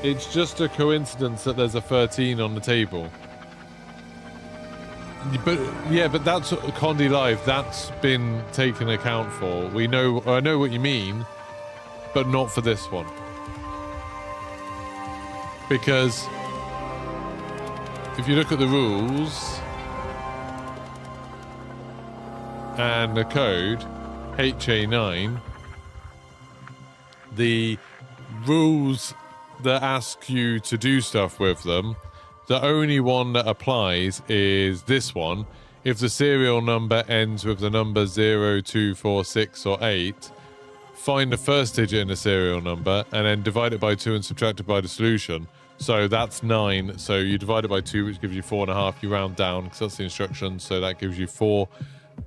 It's just a coincidence that there's a 13 on the table. But yeah, but that's Condi Live. That's been taken account for. We know. I know what you mean, but not for this one. Because if you look at the rules and the code HA9, the rules that ask you to do stuff with them, the only one that applies is this one. If the serial number ends with the number 0, 2, 4, 6, or 8, find the first digit in the serial number and then divide it by 2 and subtract it by the solution. So that's 9. So you divide it by 2, which gives you 4.5. You round down because that's the instruction. So that gives you 4.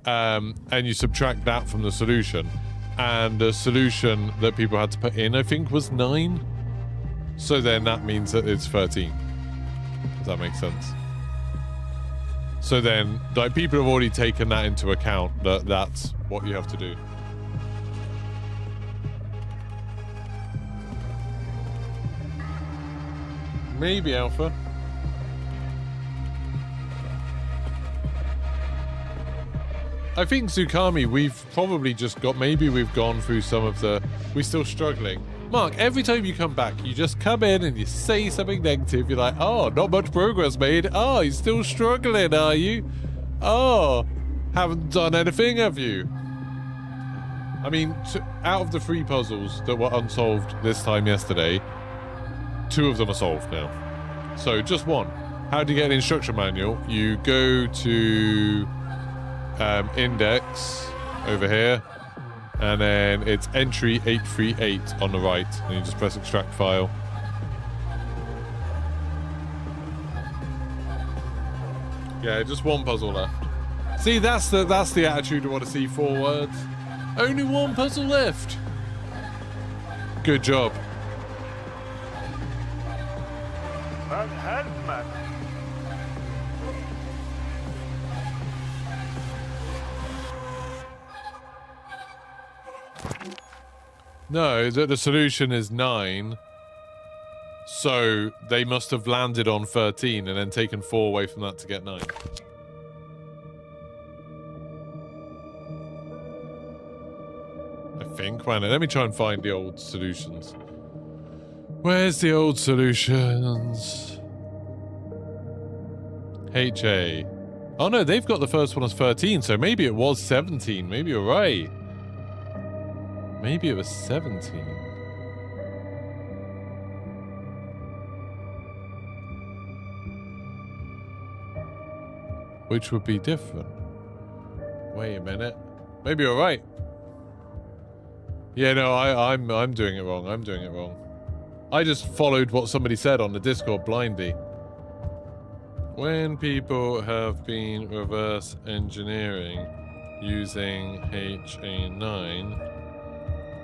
And you subtract that from the solution. And the solution that people had to put in, I think, was 9. So then that means that it's 13. Does that make sense? So then, like, people have already taken that into account, that that's what you have to do. Maybe Alpha. I think Zukami, we've probably just got, maybe we've gone through some of the, we're still struggling. Mark, every time you come back, you just come in and you say something negative. You're like, oh, not much progress made. Oh, you're still struggling, are you? Oh, haven't done anything, have you? I mean, out of the 3 puzzles that were unsolved this time yesterday, 2 of them are solved now. So, just 1. How do you get an instruction manual? You go to index over here. And then it's entry 838 on the right, and you just press extract file. Yeah, just 1 puzzle left. See, that's the attitude I want to see forwards. Only 1 puzzle left. Good job. No, the solution is 9. So they must have landed on 13 and then taken 4 away from that to get 9. I think. Wait a minute, let me try and find the old solutions. Where's the old solutions? HA. Oh no, they've got the first one as 13, so maybe it was 17. Maybe you're right. Maybe it was 17. Which would be different. Wait a minute. Maybe you're right. Yeah, no, I'm doing it wrong. I'm doing it wrong. I just followed what somebody said on the Discord blindly. When people have been reverse engineering using HA9,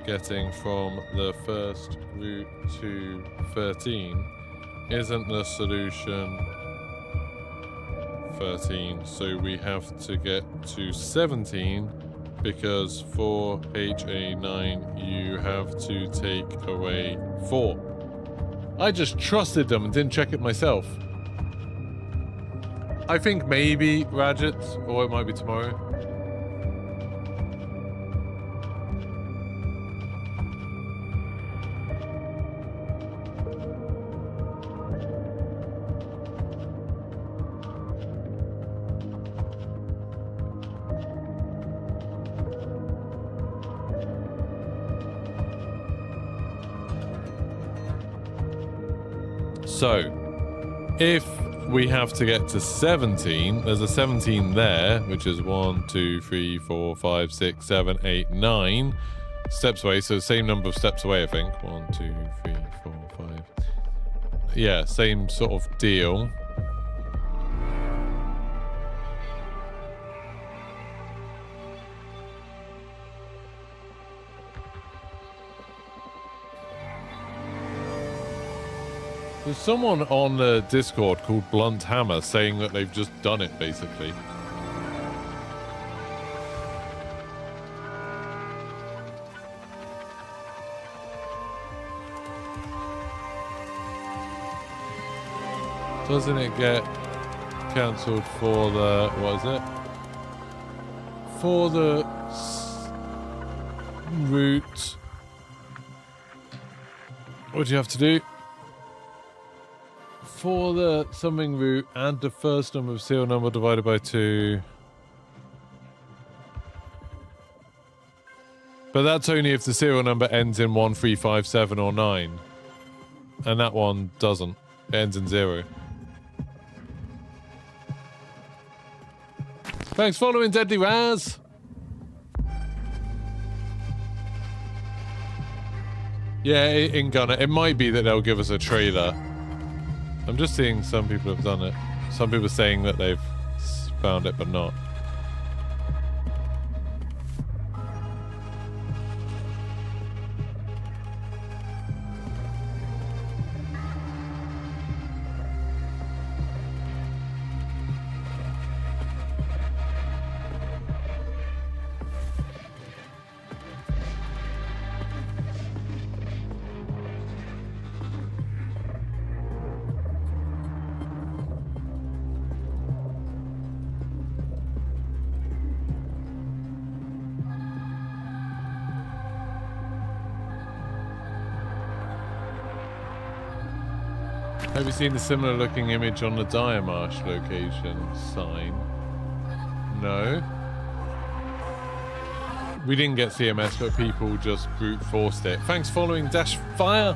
getting from the first route to 13 isn't the solution 13, so we have to get to 17 because for HA9 you have to take away 4. I just trusted them and didn't check it myself. I think maybe Rajat, or it might be tomorrow. So, if we have to get to 17, there's a 17 there, which is 1, 2, 3, 4, 5, 6, 7, 8, 9 steps away. So, same number of steps away, I think. 1, 2, 3, 4, 5. Yeah, same sort of deal. There's someone on the Discord called Blunt Hammer saying that they've just done it, basically. Doesn't it get cancelled for the... what is it? For the route... What do you have to do? For the something route, add the first number of serial number divided by 2. But that's only if the serial number ends in 1, 3, 5, 7 or 9. And that one doesn't. It ends in 0. Thanks for following, Deadly Raz. Yeah, in Gunner. It might be that they'll give us a trailer. I'm just seeing some people have done it. Some people saying that they've found it, but not. Have you seen the similar looking image on the Diamarsh location sign? No. We didn't get CMS, but people just brute forced it. Thanks for following Dash Fire.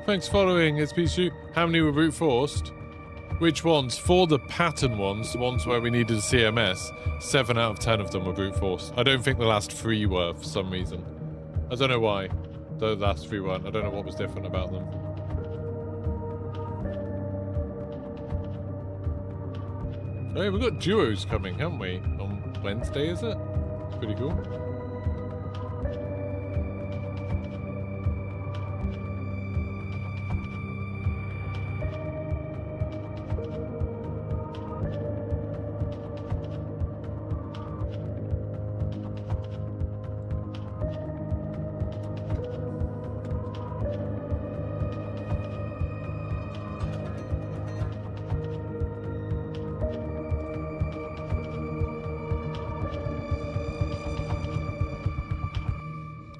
Thanks for following. It's Pichu. How many were brute forced? Which ones? For the pattern ones, the ones where we needed a CMS, 7 out of 10 of them were brute force. I don't think the last 3 were for some reason. I don't know why. The last 3 weren't. I don't know what was different about them. Hey, we've got duos coming, haven't we? On Wednesday, is it? It's pretty cool.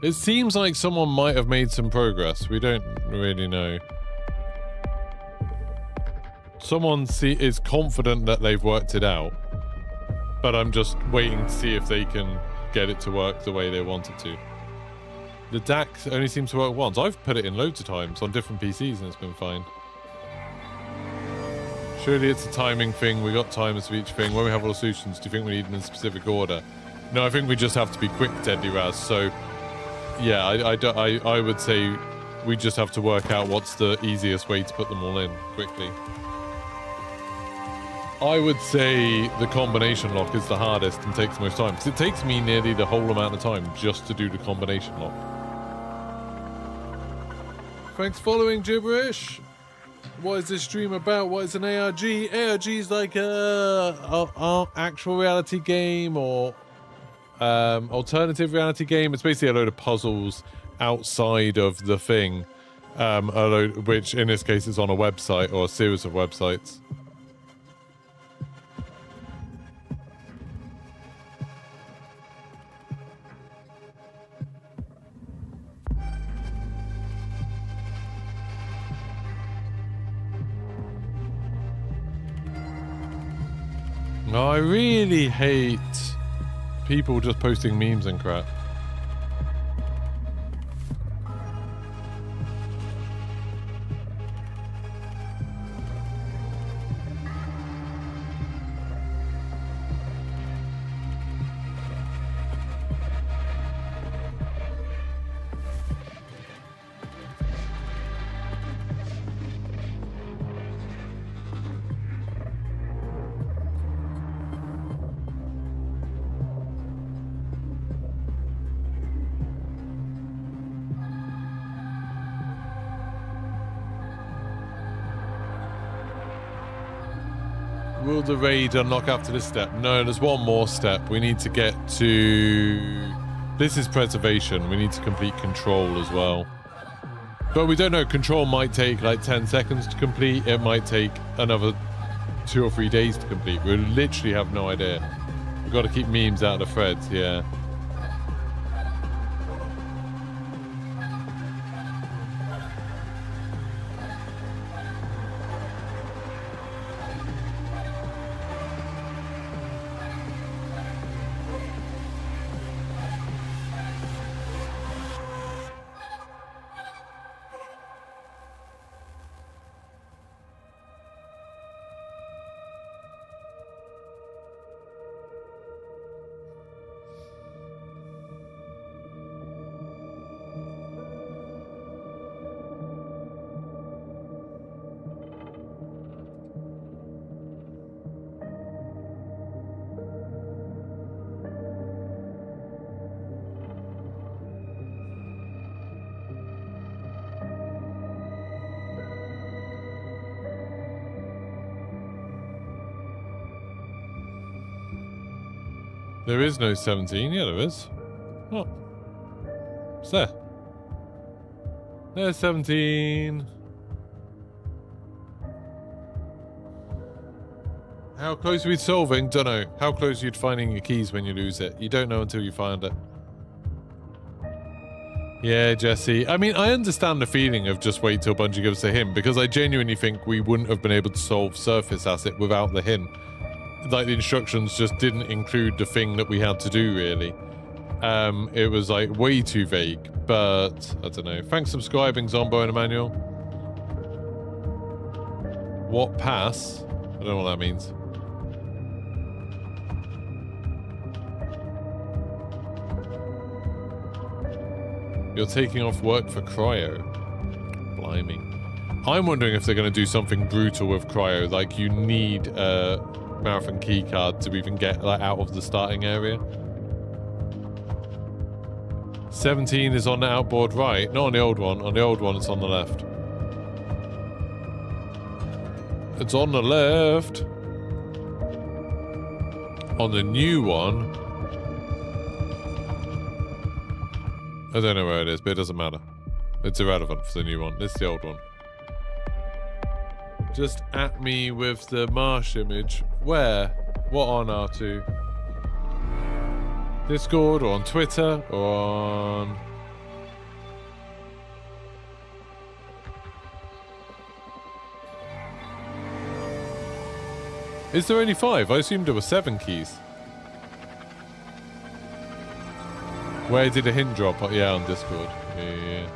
It seems like someone might have made some progress. We don't really know. Someone is confident that they've worked it out, but I'm just waiting to see if they can get it to work the way they want it to. The DAX only seems to work once. I've put it in loads of times on different PCs and it's been fine. Surely it's a timing thing. We got timers for each thing. When we have all the solutions, do you think we need them in specific order? No, I think we just have to be quick, Deadly Raz. So yeah, I would say we just have to work out what's the easiest way to put them all in quickly. I would say the combination lock is the hardest and takes the most time, because it takes me nearly the whole amount of time just to do the combination lock. Thanks for following, Gibberish. What is this stream about? What is an ARG? ARG is like a actual reality game or alternative reality game. It's basically a load of puzzles outside of the thing, which in this case is on a website or a series of websites. Oh, I really hate people just posting memes and crap. Will the raid unlock after this step? No, there's one more step. We need to get to... This is preservation. We need to complete control as well. But we don't know. Control might take like 10 seconds to complete. It might take another 2 or 3 days to complete. We literally have no idea. We've got to keep memes out of the threads, yeah. There is no 17. Yeah, there is. Oh. What's there? There's 17. How close are we solving? Don't know. How close are you to finding your keys when you lose it? You don't know until you find it. Yeah, Jesse. I mean, I understand the feeling of just wait till Bungie gives a hint, because I genuinely think we wouldn't have been able to solve Surface Asset without the hint. Like, the instructions just didn't include the thing that we had to do, really. It was, like, way too vague, but I don't know. Thanks for subscribing, Zombo and Emmanuel. What pass? I don't know what that means. You're taking off work for Cryo. Blimey. I'm wondering if they're going to do something brutal with Cryo, like you need a Marathon keycard to even get like out of the starting area. 17 is on the outboard right, not on the old one. On the old one, it's on the left. It's on the left. On the new one, I don't know where it is, but it doesn't matter. It's irrelevant for the new one. It's the old one. Just at me with the marsh image. Where? What on R2? Discord or on Twitter or on... Is there only 5? I assumed there were 7 keys. Where did a hint drop? Yeah, on Discord. Yeah.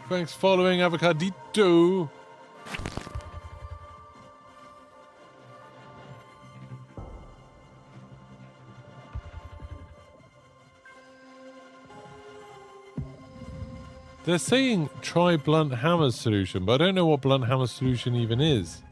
Thanks for following, Avocadito. They're saying try Blunt Hammer's solution, but I don't know what Blunt Hammer's solution even is.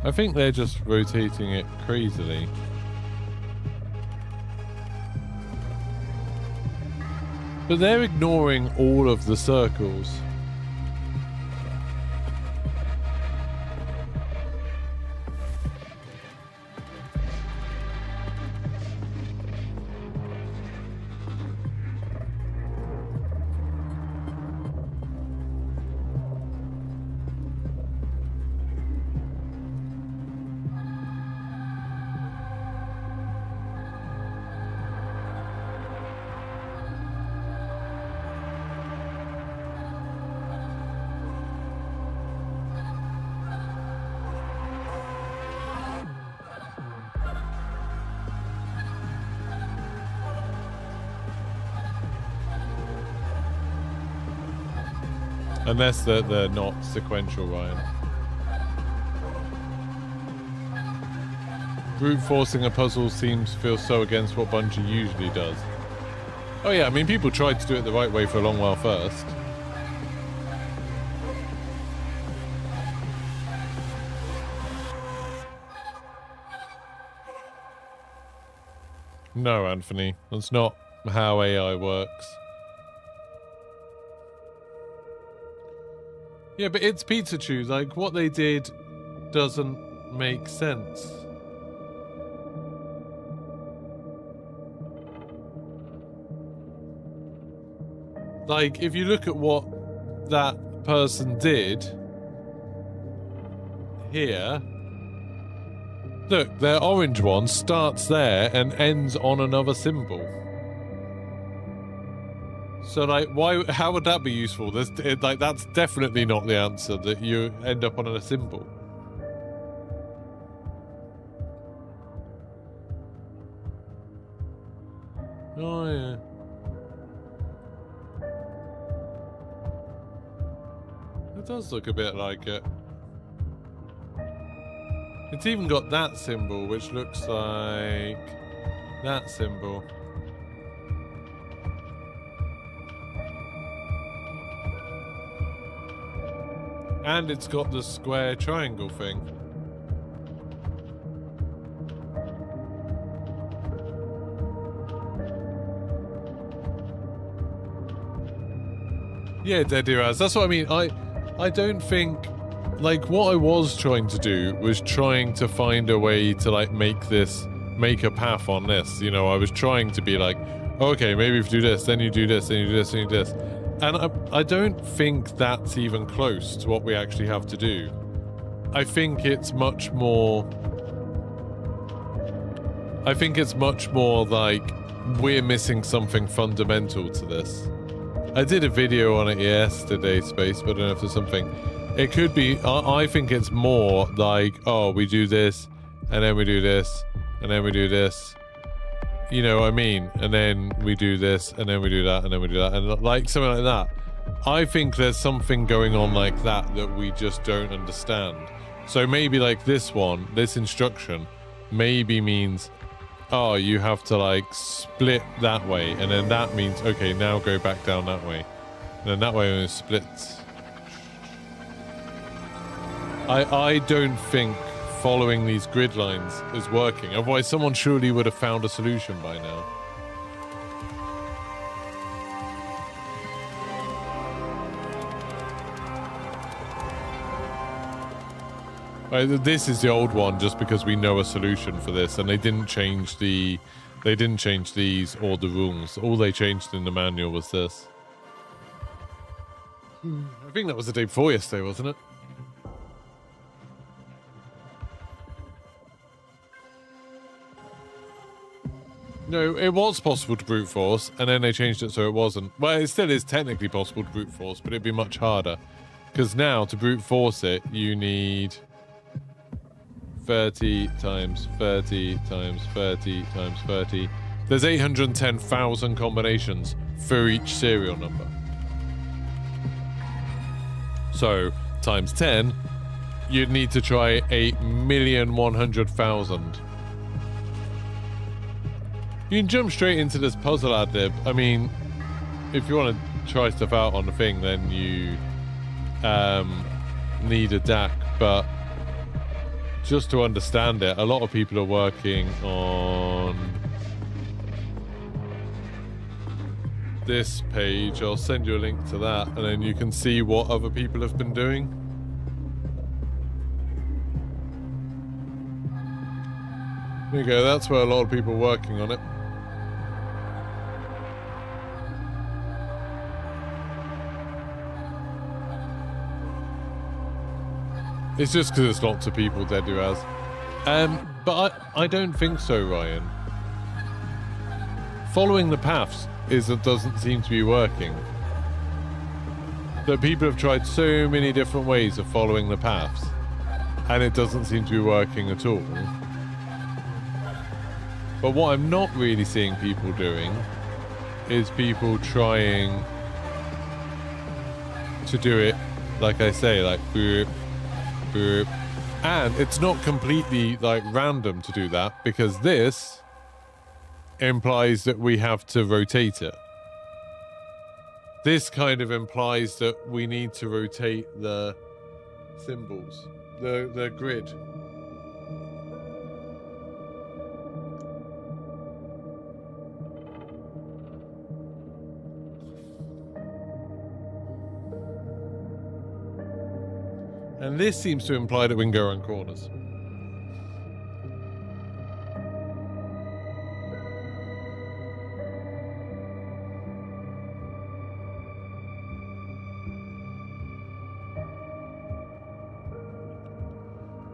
I think they're just rotating it crazily. But they're ignoring all of the circles. Unless they're not sequential, Ryan. Brute forcing a puzzle seems to feel so against what Bungie usually does. Oh yeah, I mean people tried to do it the right way for a long while first. No, Anthony, that's not how AI works. Yeah, but it's Pizzachu. Like, what they did doesn't make sense. Like, if you look at what that person did here, look, their orange one starts there and ends on another symbol. So, like, how would that be useful? That's definitely not the answer, that you end up on a symbol. Oh, yeah. It does look a bit like it. It's even got that symbol, which looks like that symbol. And it's got the square triangle thing. Yeah, Dediraz, that's what I mean. I don't think... Like, what I was trying to do was trying to find a way to, like, make this make a path on this. You know, I was trying to be like, okay, maybe if you do this, then you do this, then you do this, then you do this. And I don't think that's even close to what we actually have to do. I think it's much more... I think it's much more like we're missing something fundamental to this. I did a video on it yesterday, Space, but I don't know if there's something... It could be... I think it's more like, oh, we do this, and then we do this, and then we do this. You know what I mean? And then we do this, and then we do that, and then we do that, and like something like that. I think there's something going on like that that we just don't understand. So maybe like this one, this instruction, maybe means, oh, you have to like split that way, and then that means, okay, now go back down that way. And then that way when it splits. I don't think following these grid lines is working. Otherwise, someone surely would have found a solution by now. This is the old one, just because we know a solution for this, and they didn't change the, they didn't change these or the rules. All they changed in the manual was this. I think that was the day before yesterday, wasn't it? No, it was possible to brute force, and then they changed it so it wasn't. Well, it still is technically possible to brute force, but it'd be much harder. Because now, to brute force it, you need 30 times 30 times 30 times 30. There's 810,000 combinations for each serial number. So, times 10, you'd need to try 8,100,000. You can jump straight into this puzzle ad lib. I mean, if you want to try stuff out on the thing, then you need a DAC, but just to understand it, a lot of people are working on this page. I'll send you a link to that, and then you can see what other people have been doing. There you go, that's where a lot of people are working on it. It's just because there's lots of people dead who has. But I don't think so, Ryan. Following the paths doesn't seem to be working. That people have tried so many different ways of following the paths, and it doesn't seem to be working at all. But what I'm not really seeing people doing is people trying to do it, like I say, like boop, boop. And it's not completely like random to do that, because this implies that we have to rotate it. This kind of implies that we need to rotate the symbols, the grid. And this seems to imply that we can go around corners.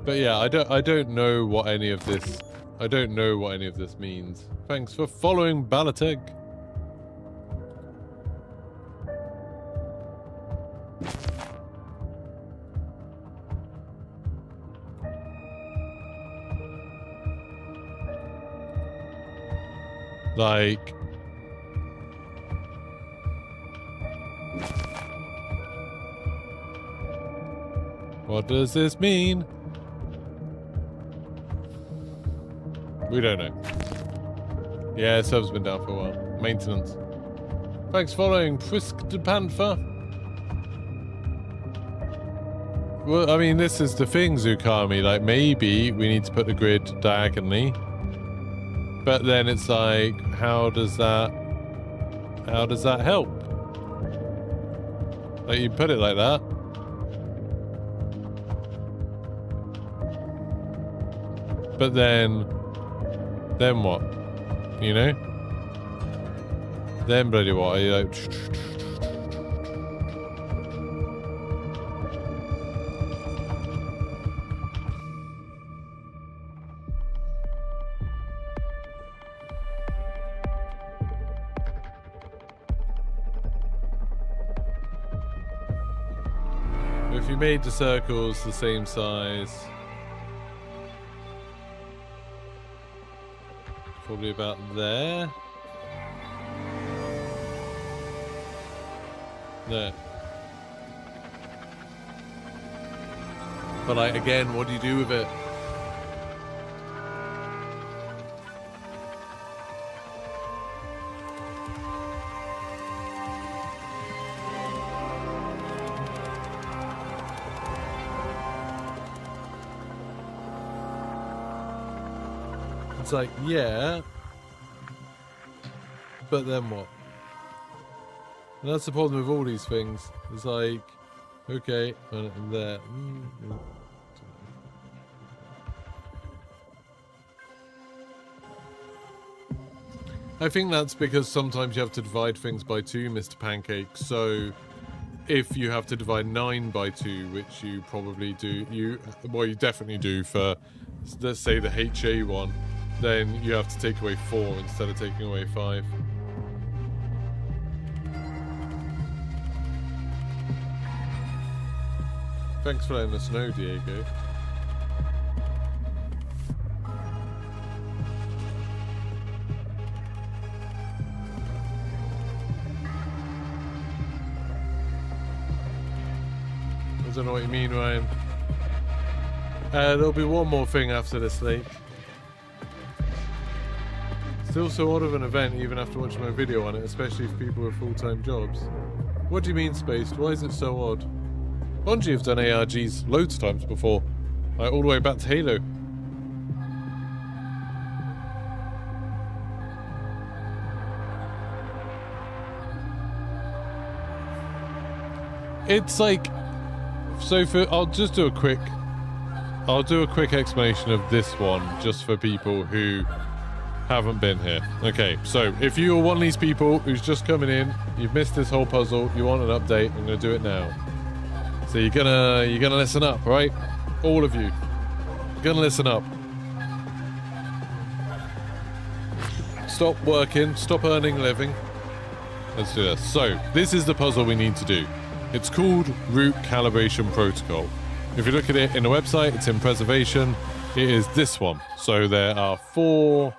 But yeah, I don't know what any of this means. Thanks for following, Balateg. Like, what does this mean? We don't know. Yeah, server's been down for a while. Maintenance. Thanks for following, Frisk de Panther. Well, I mean, this is the thing, Zukami. Like, maybe we need to put the grid diagonally. But then it's like, how does that help? Like, you put it like that. But then Then what? You know? Then bloody what? Are you like... If you made the circles the same size, probably about there. No. But like, again, what do you do with it? It's like, yeah, but then what? And that's the problem with all these things. It's like, okay, and there. I think that's because sometimes you have to divide things by 2, Mr. Pancake. So if you have to divide 9 by 2, which you probably do, you definitely do for, let's say, the HA one, then you have to take away 4 instead of taking away 5. Thanks for letting us know, Diego. I don't know what you mean, Ryan. There'll be one more thing after this, Lake. Still so odd of an event even after watching my video on it, especially for people with full-time jobs. What do you mean, Spaced? Why is it so odd? Bungie have done ARGs loads of times before. Like all the way back to Halo. It's like... So I'll do a quick explanation of this one, just for people who haven't been here. Okay, so if you're one of these people who's just coming in, you've missed this whole puzzle, you want an update, I'm gonna do it now. So you're gonna listen up, right? All of you. You're gonna listen up. Stop working, stop earning a living. Let's do this. So, this is the puzzle we need to do. It's called Root Calibration Protocol. If you look at it in the website, it's in preservation. It is this one. So there are 4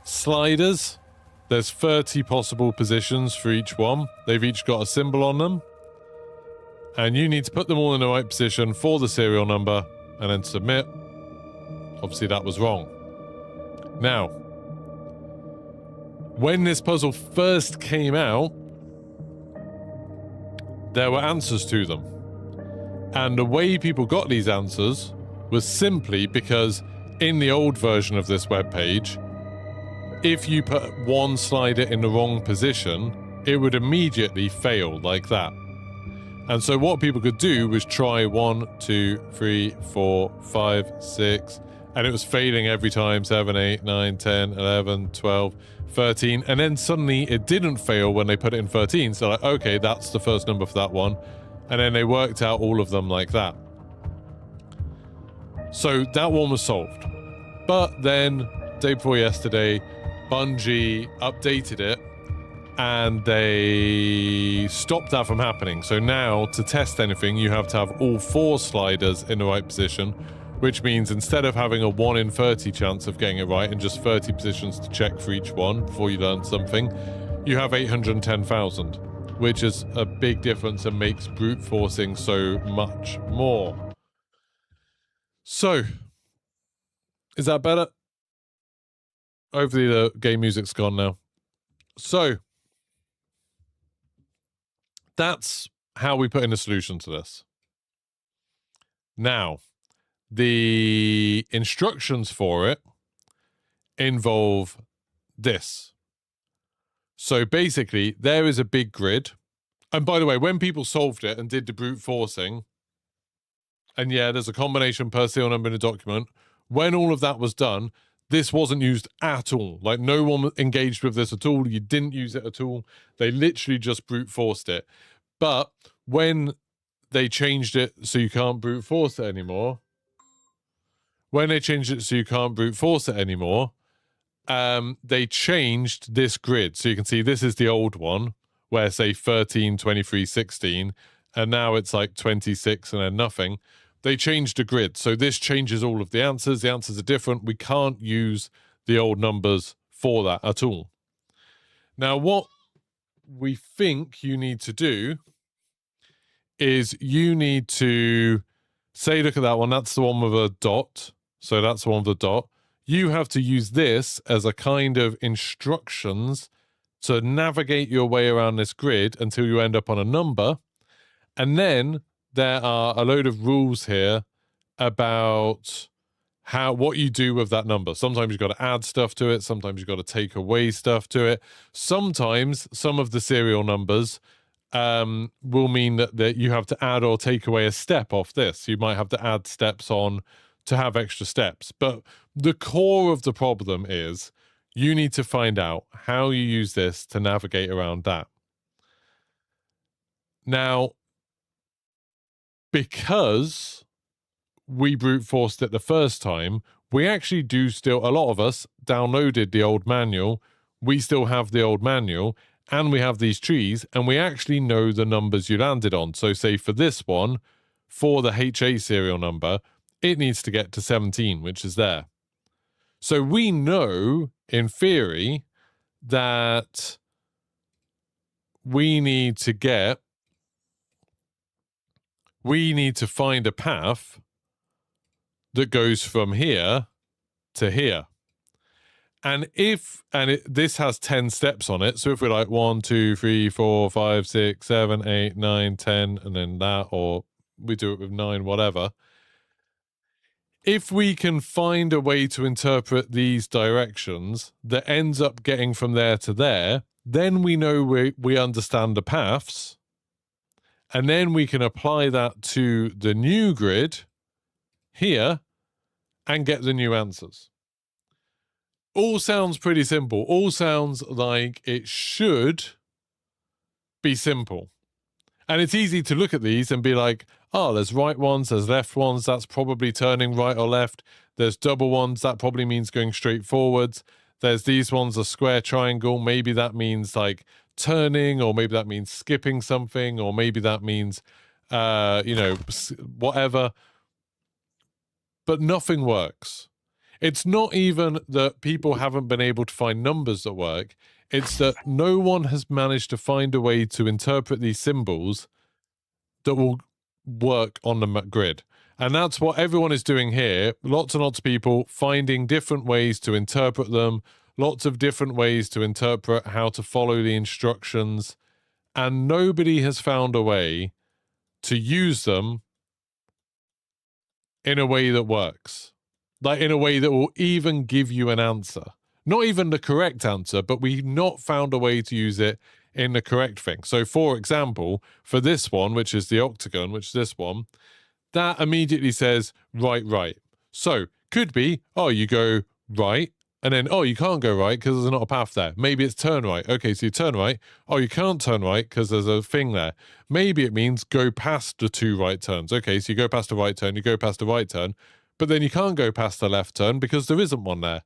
sliders. There's 30 possible positions for each one. They've each got a symbol on them. And you need to put them all in the right position for the serial number and then submit. Obviously that was wrong. Now, when this puzzle first came out, there were answers to them. And the way people got these answers was simply because in the old version of this webpage, if you put one slider in the wrong position, it would immediately fail like that. And so what people could do was try 1, 2, 3, 4, 5, 6, and it was failing every time, 7, 8, 9, 10, 11, 12, 13, and then suddenly it didn't fail when they put it in 13, so like, okay, that's the first number for that one, and then they worked out all of them like that. So that one was solved. But then, day before yesterday, Bungie updated it, and they stopped that from happening. So now, to test anything, you have to have all 4 sliders in the right position, which means instead of having a 1 in 30 chance of getting it right and just 30 positions to check for each one before you learn something, you have 810,000, which is a big difference and makes brute forcing so much more. So, is that better? Hopefully the game music's gone now. So, that's how we put in a solution to this. Now, the instructions for it involve this. So basically, there is a big grid. And by the way, when people solved it and did the brute forcing, and yeah, there's a combination per serial number in the document, when all of that was done, this wasn't used at all. Like, no one engaged with this at all. You didn't use it at all. They literally just brute forced it. But when they changed it so you can't brute force it anymore, they changed this grid. So you can see this is the old one where, say, 13, 23, 16, and now it's like 26 and then nothing. They changed the grid. So this changes all of the answers. The answers are different. We can't use the old numbers for that at all. Now, what we think you need to do is you need to say, look at that one. That's the one with a dot. So that's the one with a dot. You have to use this as a kind of instructions to navigate your way around this grid until you end up on a number. And then there are a load of rules here about what you do with that number. Sometimes you've got to add stuff to it. Sometimes you've got to take away stuff to it. Sometimes some of the serial numbers will mean that you have to add or take away a step off this. You might have to add steps on to have extra steps. But the core of the problem is you need to find out how you use this to navigate around that. Now, because we brute forced it the first time, we actually do still, a lot of us downloaded the old manual. We still have the old manual, and we have these trees, and we actually know the numbers you landed on. So say for this one, for the HA serial number, it needs to get to 17, which is there. So we know, in theory, that we need to find a path that goes from here to here. And this has 10 steps on it. So if we're like 1, 2, 3, 4, 5, 6, 7, 8, 9, 10, and then that, or we do it with 9, whatever. If we can find a way to interpret these directions that ends up getting from there to there, then we know we understand the paths. And then we can apply that to the new grid here and get the new answers. All sounds pretty simple. All sounds like it should be simple. And it's easy to look at these and be like, oh, there's right ones, there's left ones, that's probably turning right or left. There's double ones, that probably means going straight forwards. There's these ones, a square triangle, maybe that means like turning, or maybe that means skipping something, or maybe that means, whatever. But nothing works. It's not even that people haven't been able to find numbers that work. It's that no one has managed to find a way to interpret these symbols that will work on the grid. And that's what everyone is doing here. Lots and lots of people finding different ways to interpret them, lots of different ways to interpret how to follow the instructions. And nobody has found a way to use them in a way that works. Like in a way that will even give you an answer. Not even the correct answer, but we've not found a way to use it in the correct thing. So for example, for this one, which is the octagon, which is this one, that immediately says right. So could be, oh, you go right, and then, oh, you can't go right because there's not a path there. Maybe it's turn right. Okay, so you turn right. Oh, you can't turn right because there's a thing there. Maybe it means go past the 2 right turns. Okay, so you go past the right turn, you go past the right turn, but then you can't go past the left turn because there isn't one there.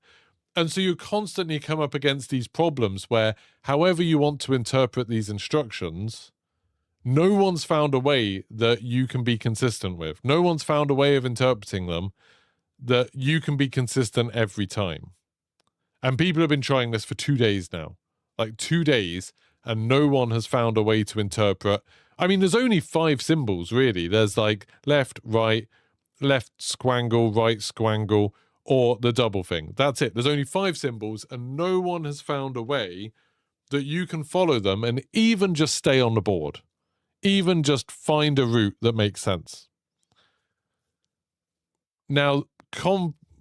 And so you constantly come up against these problems where, however you want to interpret these instructions, no one's found a way that you can be consistent with. No one's found a way of interpreting them that you can be consistent every time. And people have been trying this for 2 days now. Like 2 days, and no one has found a way to interpret. I mean, there's only 5 symbols, really. There's like left squangle, right squangle, or the double thing. That's it. There's only 5 symbols, and no one has found a way that you can follow them and even just stay on the board. Even just find a route that makes sense. Now,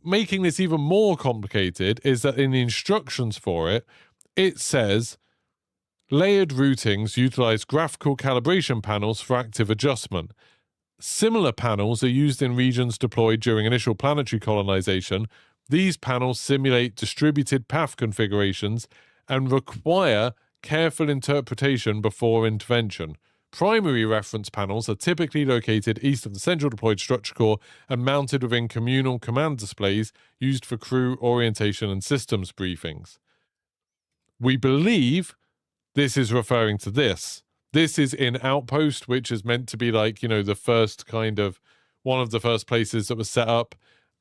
making this even more complicated is that in the instructions for it, it says layered routings utilize graphical calibration panels for active adjustment. Similar panels are used in regions deployed during initial planetary colonization, These panels simulate distributed path configurations and require careful interpretation before intervention. Primary reference panels are typically located east of the central deployed structure core and mounted within communal command displays used for crew orientation and systems briefings. We believe this is referring to this. This is in Outpost, which is meant to be like, you know, the first kind of one of the first places that was set up.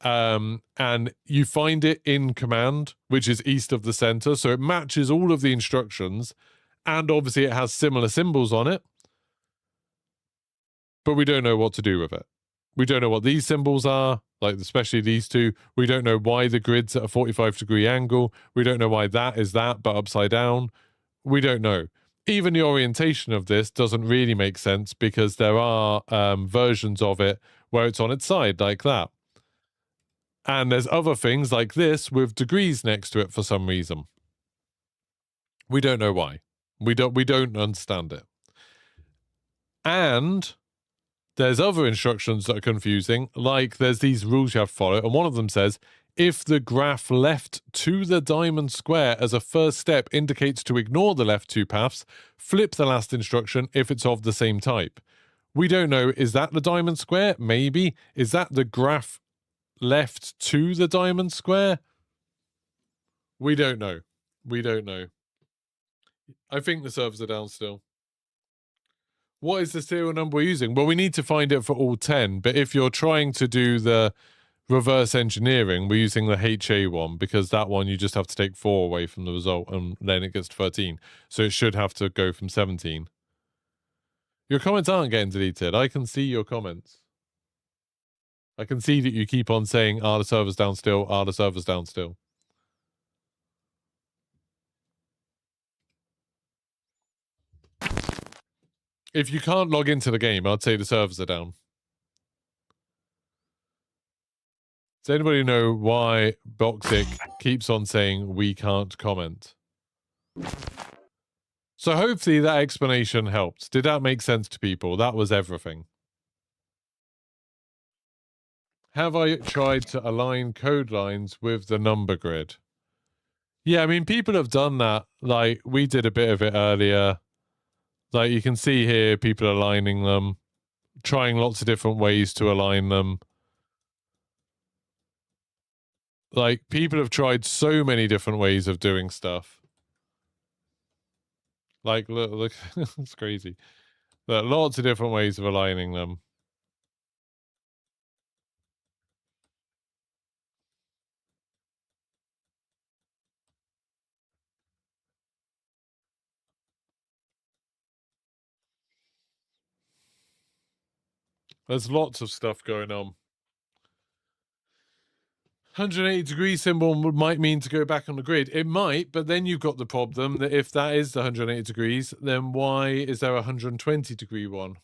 And you find it in command, which is east of the center. So it matches all of the instructions. And obviously it has similar symbols on it. But we don't know what to do with it. We don't know what these symbols are, like especially these two. We don't know why the grid's at a 45-degree angle. We don't know why that is that, but upside down. We don't know. Even the orientation of this doesn't really make sense because there are versions of it where it's on its side like that. And there's other things like this with degrees next to it for some reason. We don't know why. We don't understand it. And there's other instructions that are confusing, like there's these rules you have to follow, and one of them says, if the graph left to the diamond square as a first step indicates to ignore the left two paths, flip the last instruction if it's of the same type. We don't know, is that the diamond square? Maybe. Is that the graph left to the diamond square? We don't know. We don't know. I think the servers are down still. What is the serial number we're using? Well, we need to find it for all 10, but if you're trying to do the reverse engineering, we're using the HA one, because that one you just have to take 4 away from the result, and then it gets to 13. So it should have to go from 17. Your comments aren't getting deleted. I can see your comments. I can see that you keep on saying, are the servers down still? Are the servers down still? If you can't log into the game, I'd say the servers are down. Does anybody know why Boxic keeps on saying we can't comment? So hopefully that explanation helped. Did that make sense to people? That was everything. Have I tried to align code lines with the number grid? Yeah, I mean, people have done that. Like, we did a bit of it earlier. Like, you can see here, people aligning them, trying lots of different ways to align them. Like, people have tried so many different ways of doing stuff. Like, look, it's crazy. There are lots of different ways of aligning them. There's lots of stuff going on. 180-degree symbol might mean to go back on the grid. It might, but then you've got the problem that if that is the 180 degrees, then why is there a 120-degree one?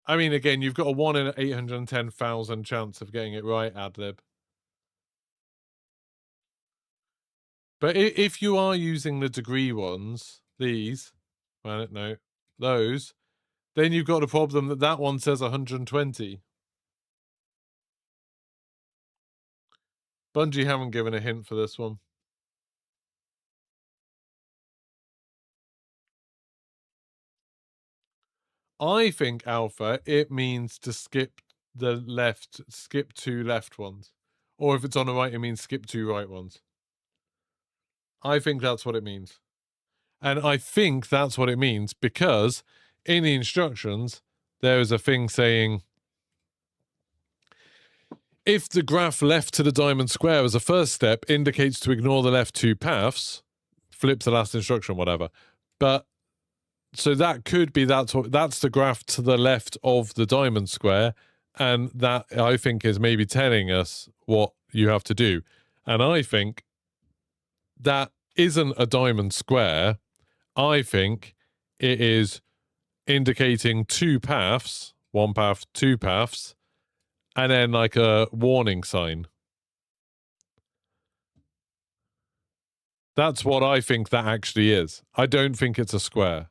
I mean, again, you've got a 1 in 810,000 chance of getting it right, Adlib. But if you are using the degree ones, these, well, no, those, then you've got a problem that that one says 120. Bungie haven't given a hint for this one. I think, Alpha, it means to skip the left, skip 2 left ones. Or if it's on the right, it means skip 2 right ones. I think that's what it means. And I think that's what it means because in the instructions, there is a thing saying, if the graph left to the diamond square as a first step indicates to ignore the left 2 paths, flip the last instruction, whatever. But so that could be that's the graph to the left of the diamond square, and that I think is maybe telling us what you have to do. And I think that isn't a diamond square. I think it is indicating 2 paths, 1 path, 2 paths, and then like a warning sign. That's what I think that actually is. I don't think it's a square.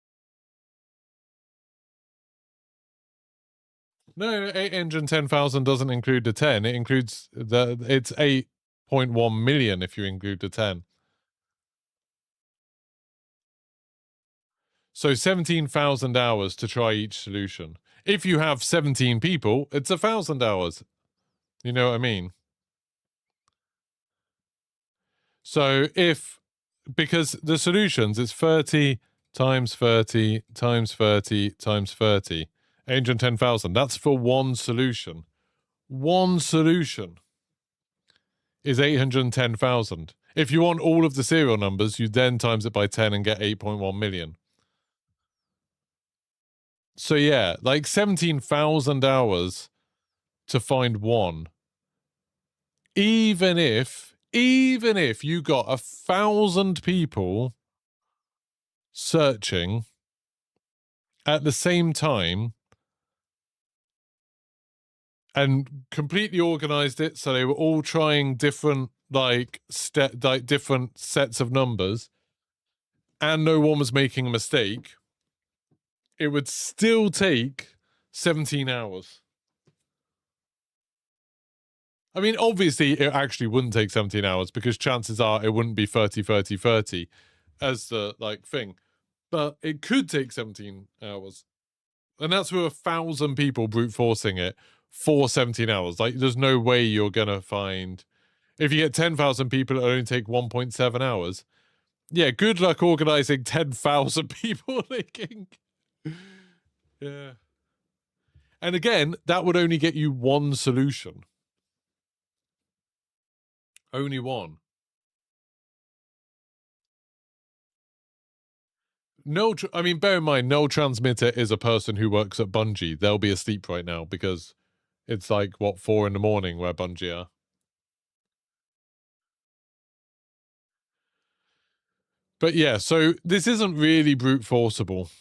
No, 810,000 doesn't include the 10. It includes it's 8.1 million if you include the 10. So 17,000 hours to try each solution. If you have 17 people, it's 1,000 hours. You know what I mean? So because the solutions, it's 30 times 30 times 30 times 30. 810,000. That's for one solution. One solution is 810,000. If you want all of the serial numbers, you then times it by 10 and get 8.1 million. So yeah, like 17,000 hours to find one. Even if you got 1,000 people searching at the same time and completely organized it so they were all trying different different sets of numbers and no one was making a mistake, it would still take 17 hours. I mean, obviously, it actually wouldn't take 17 hours because chances are it wouldn't be 30, 30, 30 as the, thing. But it could take 17 hours. And that's with 1,000 people brute forcing it for 17 hours. Like, there's no way you're going to find... If you get 10,000 people, it'll only take 1.7 hours. Yeah, good luck organizing 10,000 people, thinking. Yeah. And again, that would only get you one solution. Only one. I mean, bear in mind, Null Transmitter is a person who works at Bungie. They'll be asleep right now because it's 4 in the morning where Bungie are. But yeah, so this isn't really brute forceable.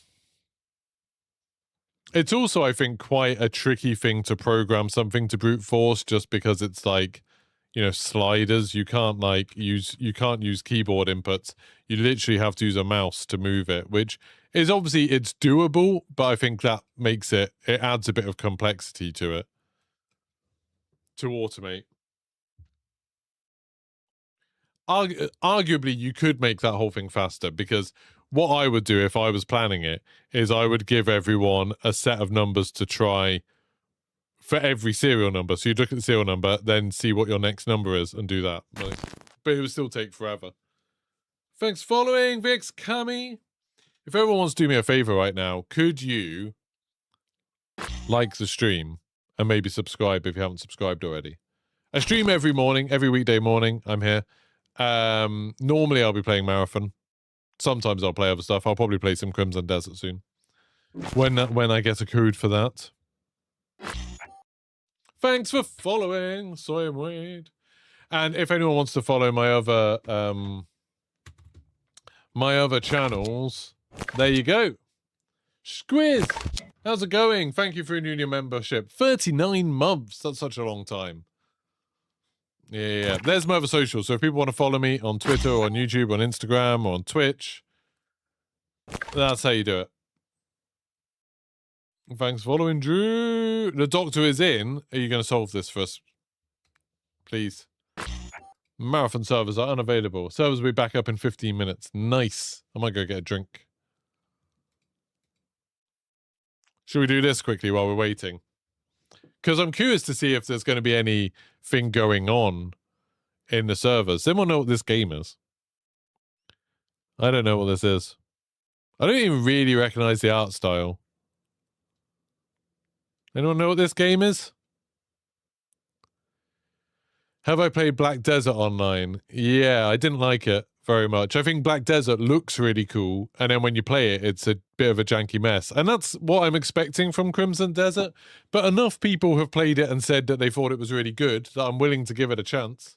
It's also, I think, quite a tricky thing to program something to brute force just because it's sliders. You can't use keyboard inputs. You literally have to use a mouse to move it, which is obviously it's doable, but I think that makes it adds a bit of complexity to it to automate. Arguably, you could make that whole thing faster because what I would do if I was planning it is I would give everyone a set of numbers to try for every serial number. So you'd look at the serial number, then see what your next number is and do that. But it would still take forever. Thanks for following, Vix Cami. If everyone wants to do me a favor right now, could you like the stream and maybe subscribe if you haven't subscribed already? I stream every morning, every weekday morning. I'm here. Normally I'll be playing Marathon. Sometimes I'll play other stuff. I'll probably play some Crimson Desert soon. When I get a code for that. Thanks for following, Soy and Wade. And if anyone wants to follow my other channels, there you go. Squiz, how's it going? Thank you for renewing your membership. 39 months. That's such a long time. Yeah. There's my other socials. So if people want to follow me on Twitter or on YouTube, on Instagram, or on Twitch, that's how you do it. Thanks for following, Drew. The doctor is in. Are you going to solve this for us? Please. Marathon servers are unavailable. Servers will be back up in 15 minutes. Nice. I might go get a drink. Should we do this quickly while we're waiting? Because I'm curious to see if there's going to be anything going on in the servers. Does anyone know what this game is? I don't know what this is. I don't even really recognize the art style. Anyone know what this game is? Have I played Black Desert Online? Yeah, I didn't like it very much. I think Black Desert looks really cool, and then when you play it, it's a bit of a janky mess. And that's what I'm expecting from Crimson Desert, but enough people have played it and said that they thought it was really good that I'm willing to give it a chance.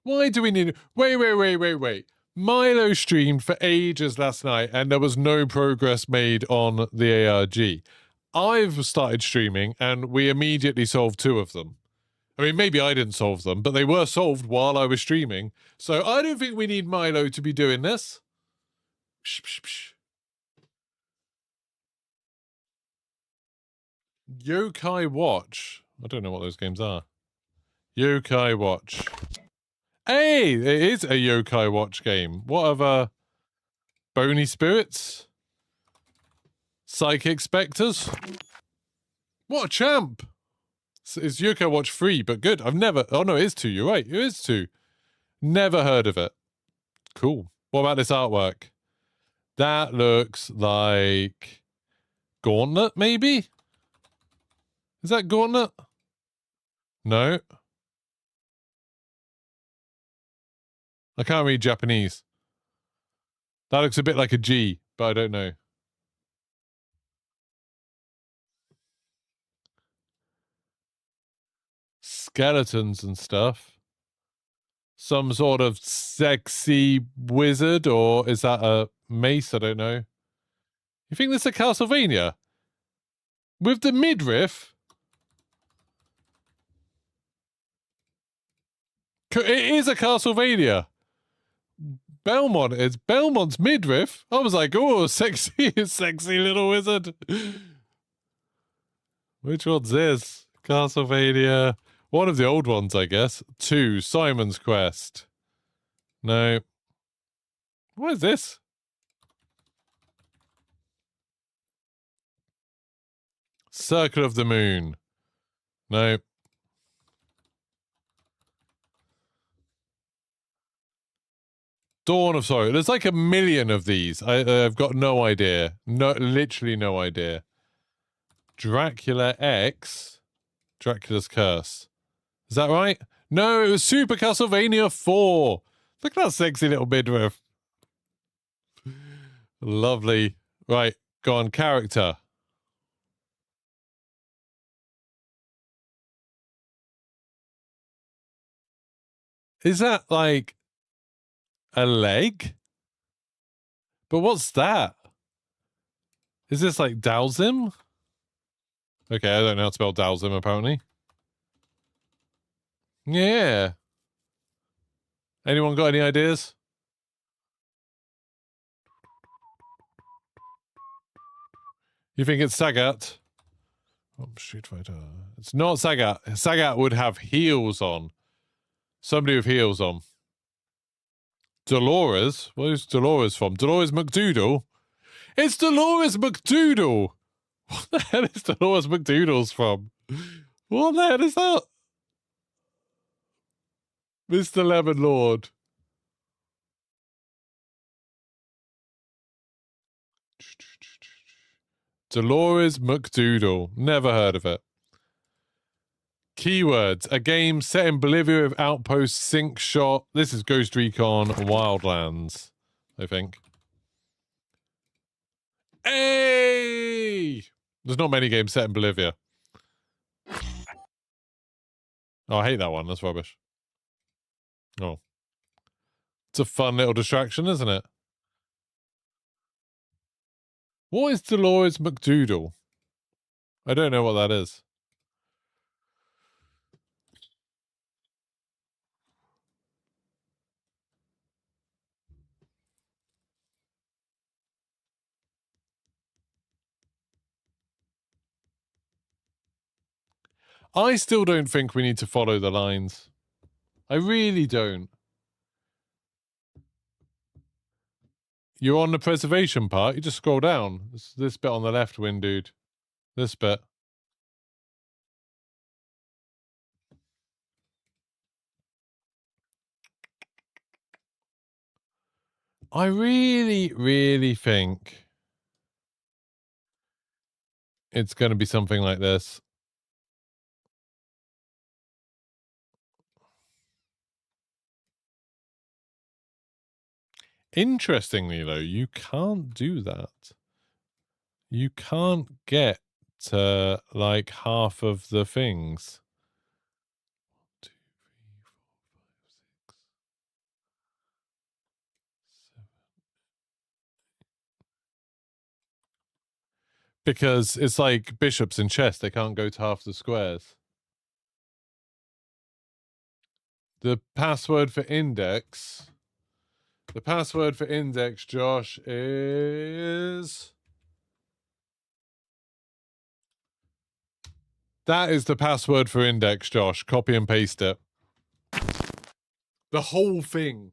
Why do we need... Wait. Milo streamed for ages last night and there was no progress made on the ARG. I've started streaming and we immediately solved 2 of them. I mean, maybe I didn't solve them, but they were solved while I was streaming. So I don't think we need Milo to be doing this. Psh, psh, psh. Yokai Watch. I don't know what those games are. Yokai Watch. Hey, it is a Yokai Watch game. What other bony spirits? Psychic specters? What a champ! It's Yokai Watch free, but good. I've never... Oh, no, it is 2. You're right. It is 2. Never heard of it. Cool. What about this artwork? That looks like... Gauntlet, maybe? Is that Gauntlet? No. I can't read Japanese. That looks a bit like a G, but I don't know. Skeletons and stuff. Some sort of sexy wizard, or is that a mace? I don't know. You think this is a Castlevania? With the midriff? It is a Castlevania. Belmont is Belmont's midriff. I was like, oh, sexy, sexy little wizard. Which one's this? Castlevania. One of the old ones, I guess. 2, Simon's Quest. No. What is this? Circle of the Moon. No. Dawn of Sorrow. There's like a million of these. I've got no idea. No, literally no idea. Dracula X. Dracula's Curse. Is that right? No, it was Super Castlevania 4. Look at that sexy little midriff. Lovely. Right, go on, character. Is that like a leg? But what's that? Is this like Dowsim? Okay, I don't know how to spell Dowsim apparently. Yeah. Anyone got any ideas? You think it's Sagat? Oh, Street Fighter. It's not Sagat. Sagat would have heels on. Somebody with heels on. Dolores? Where's Dolores from? Dolores McDoodle? It's Dolores McDoodle! What the hell is Dolores McDoodles from? What the hell is that? Mr. Lemon Lord. Dolores McDoodle. Never heard of it. Keywords. A game set in Bolivia with Outpost, Sync Shot. This is Ghost Recon Wildlands, I think. Hey! There's not many games set in Bolivia. Oh, I hate that one. That's rubbish. Oh. It's a fun little distraction, isn't it? What is Dolores McDoodle? I don't know what that is. I still don't think we need to follow the lines. I really don't. You're on the preservation part. You just scroll down. This bit on the left, win, dude. This bit. I really, really think it's going to be something like this. Interestingly, though, you can't do that. You can't get to, like, half of the things. 1, 2, 3, 4, 5, 6, 7. Because it's like bishops in chess. They can't go to half the squares. The password for index. The password for index, Josh, is... That is the password for index, Josh. Copy and paste it. The whole thing.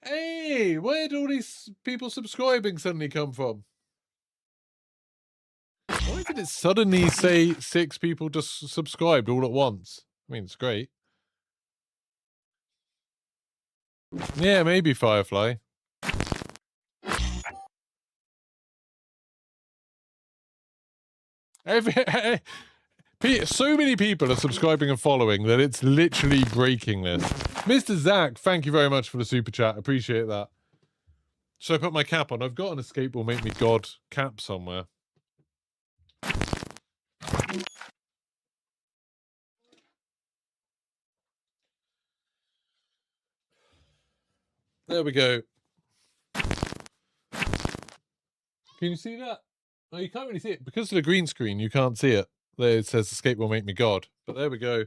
Hey, where do all these people subscribing suddenly come from? Why did it suddenly say 6 people just subscribed all at once? I mean, it's great. Yeah, maybe Firefly. So many people are subscribing and following that it's literally breaking this. Mr. Zach, thank you very much for the super chat. Appreciate that. Should I put my cap on? I've got an escape will make me God cap somewhere. There we go. Can you see that? Oh, you can't really see it. Because of the green screen, you can't see it. There it says escape will make me God. But there we go.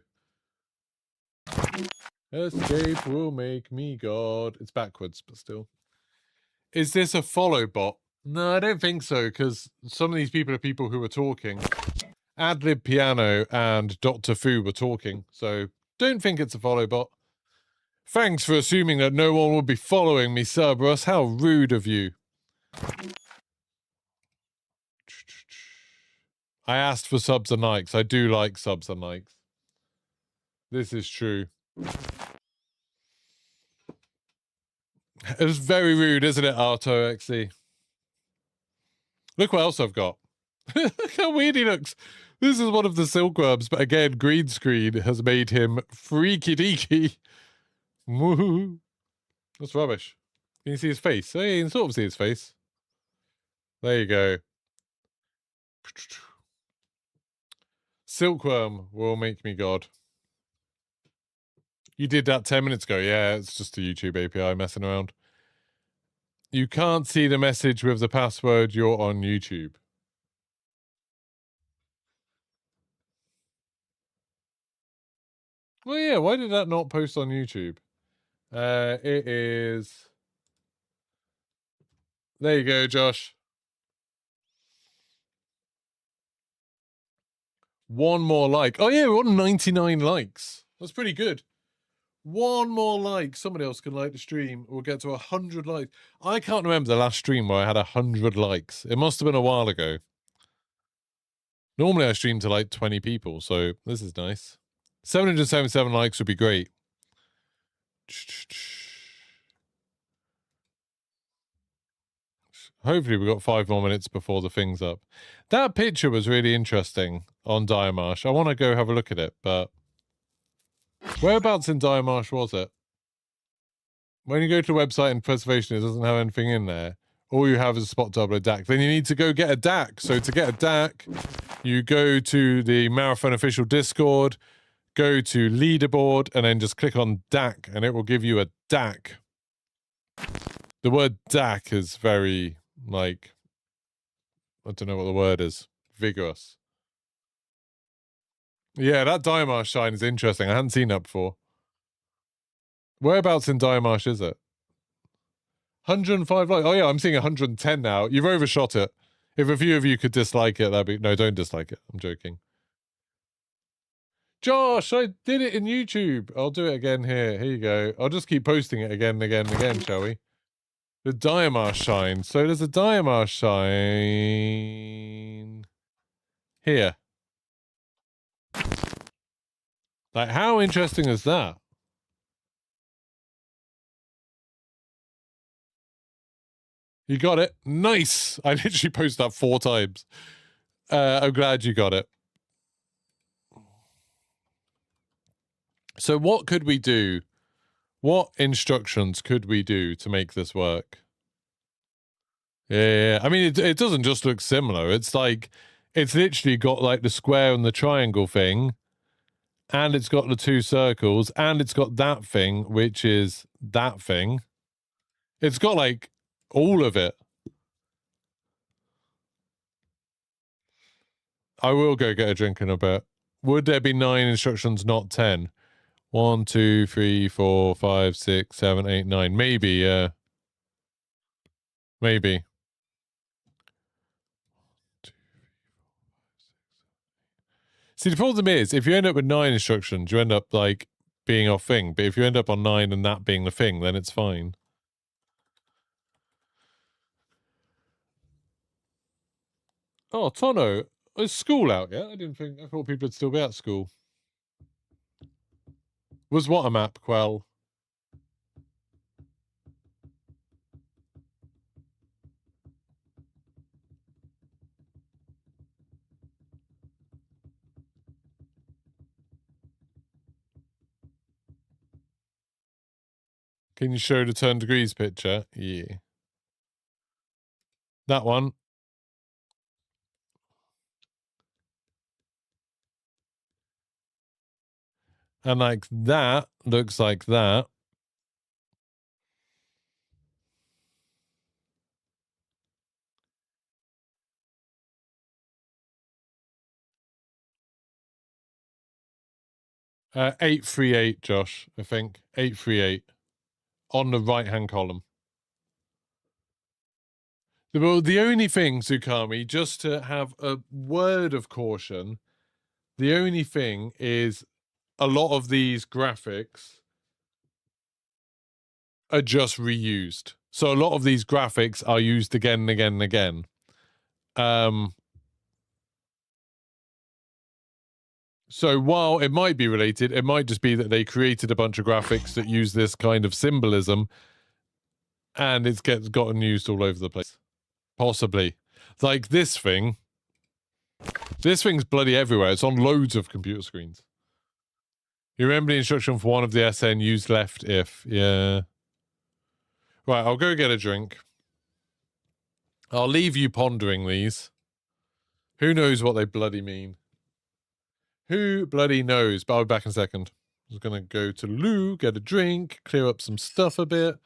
Escape will make me God. It's backwards, but still. Is this a follow bot? No, I don't think so, because some of these people are people who were talking. Adlib Piano and Dr. Fu were talking, so don't think it's a follow bot. Thanks for assuming that no one will be following me, Cerberus. How rude of you. I asked for subs and likes. I do like subs and likes. This is true. It was very rude, isn't it, Arto XC? Look what else I've got. Look how weird he looks. This is one of the silkworms, but again, green screen has made him freaky deaky. Woohoo. That's rubbish. Can you see his face? Oh, yeah, you can sort of see his face. There you go. Silkworm will make me God. You did that 10 minutes ago. Yeah, it's just a YouTube API messing around. You can't see the message with the password. You're on YouTube. Well, yeah, why did that not post on YouTube? It is... There you go, Josh. One more like. Oh, yeah, we're on 99 likes. That's pretty good. One more like. Somebody else can like the stream. We'll get to 100 likes. I can't remember the last stream where I had 100 likes. It must have been a while ago. Normally I stream to like 20 people, so this is nice. 777 likes would be great. Hopefully we've got 5 more minutes before the thing's up. That picture was really interesting on Diamarsh. I want to go have a look at it, but... Whereabouts in Diamarsh was it? When you go to the website and preservation, it doesn't have anything in there. All you have is a spot to upload DAC. Then you need to go get a DAC. So to get a DAC, you go to the Marathon official Discord, go to leaderboard, and then just click on DAC, and it will give you a DAC. The word DAC is very, like, I don't know what the word is. Vigorous. Yeah, that Diamarsh sign is interesting. I hadn't seen that before. Whereabouts in Diamarsh is it? 105 likes. Oh, yeah, I'm seeing 110 now. You've overshot it. If a few of you could dislike it, that'd be... No, don't dislike it. I'm joking. Josh, I did it in YouTube. I'll do it again here. Here you go. I'll just keep posting it again and again and again, shall we? The Diamarsh sign. So there's a Diamarsh sign... here. Like, how interesting is that? You got it. Nice. I literally posted that 4 times. I'm glad you got it. So what could we do? What instructions could we do to make this work? Yeah, I mean, it doesn't just look similar. It's like, it's literally got like the square and the triangle thing, and it's got the 2 circles, and it's got that thing, which is that thing. It's got like all of it. I will go get a drink in a bit. Would there be 9 instructions, not 10? 1, 2, 3, 4, 5, 6, 7, 8, 9. Maybe, yeah. Maybe. See, the problem is, if you end up with 9 instructions, you end up, like, being off thing. But if you end up on 9 and that being the thing, then it's fine. Oh, Tono, is school out yet? I thought people would still be at school. Was what a map, Quell? Can you show the turn degrees picture? Yeah. That one. And like that looks like that. Uh, 838, Josh, I think. 838. On the right-hand column. Well, the only thing, Tsukami, just to have a word of caution, the only thing is a lot of these graphics are just reused. So a lot of these graphics are used again and again and again. So while it might be related, it might just be that they created a bunch of graphics that use this kind of symbolism and it's gotten used all over the place. Possibly. Like this thing. This thing's bloody everywhere. It's on loads of computer screens. You remember the instruction for one of the SN used left if. Yeah. Right, I'll go get a drink. I'll leave you pondering these. Who knows what they bloody mean? Who bloody knows? But I'll be back in a second. I was going to go to Lou, get a drink, clear up some stuff a bit.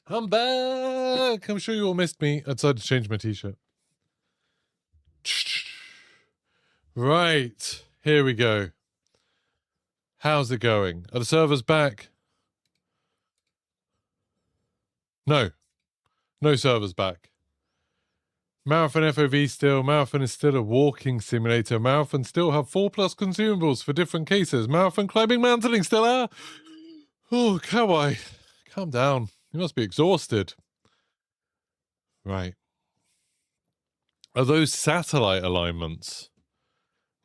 I'm back. I'm sure you all missed me. I decided to change my t-shirt. Right. Here we go. How's it going? Are the servers back? No. No servers back. Marathon FOV still. Marathon is still a walking simulator. Marathon still have 4+ consumables for different cases. Marathon climbing mantling still are. Oh, Kawaii. Calm down. You must be exhausted. Right. Are those satellite alignments?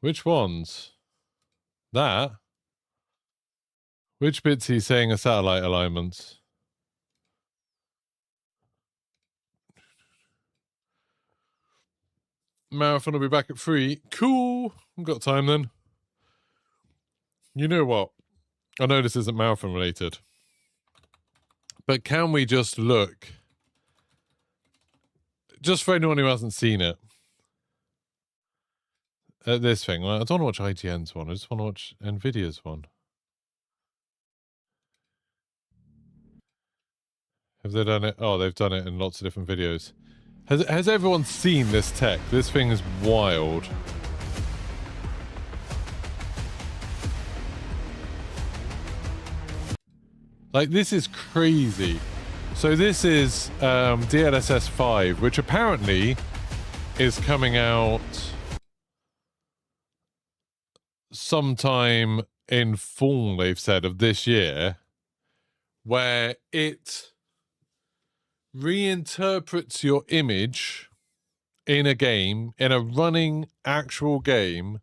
Which ones? That? Which bits are you saying are satellite alignments? Marathon will be back at 3. Cool. I've got time then. You know what? I know this isn't Marathon related. But can we just look? Just for anyone who hasn't seen it. At this thing. I don't want to watch IGN's one. I just want to watch NVIDIA's one. Have they done it? Oh, they've done it in lots of different videos. Has everyone seen this tech? This thing is wild. Like, this is crazy. So this is DLSS 5, which apparently is coming out sometime in fall, they've said, of this year, where it reinterprets your image in a game, in a running actual game,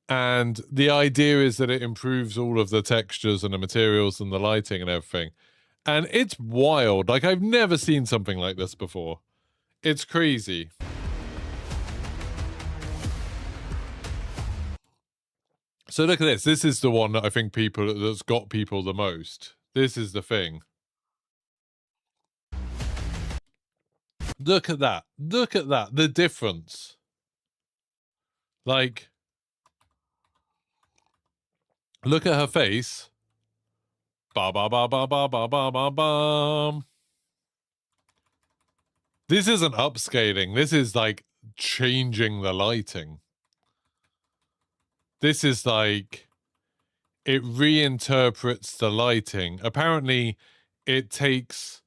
and the idea is that it improves all of the textures and the materials and the lighting and everything. And it's wild. Like, I've never seen something like this before. It's crazy. So look at this. This is the one that I think that's got people the most. This is the thing. Look at that. Look at that. The difference. Like, look at her face. Ba ba ba ba ba ba ba ba bum. This isn't upscaling. This is like changing the lighting. This is like, it reinterprets the lighting. Apparently, it takes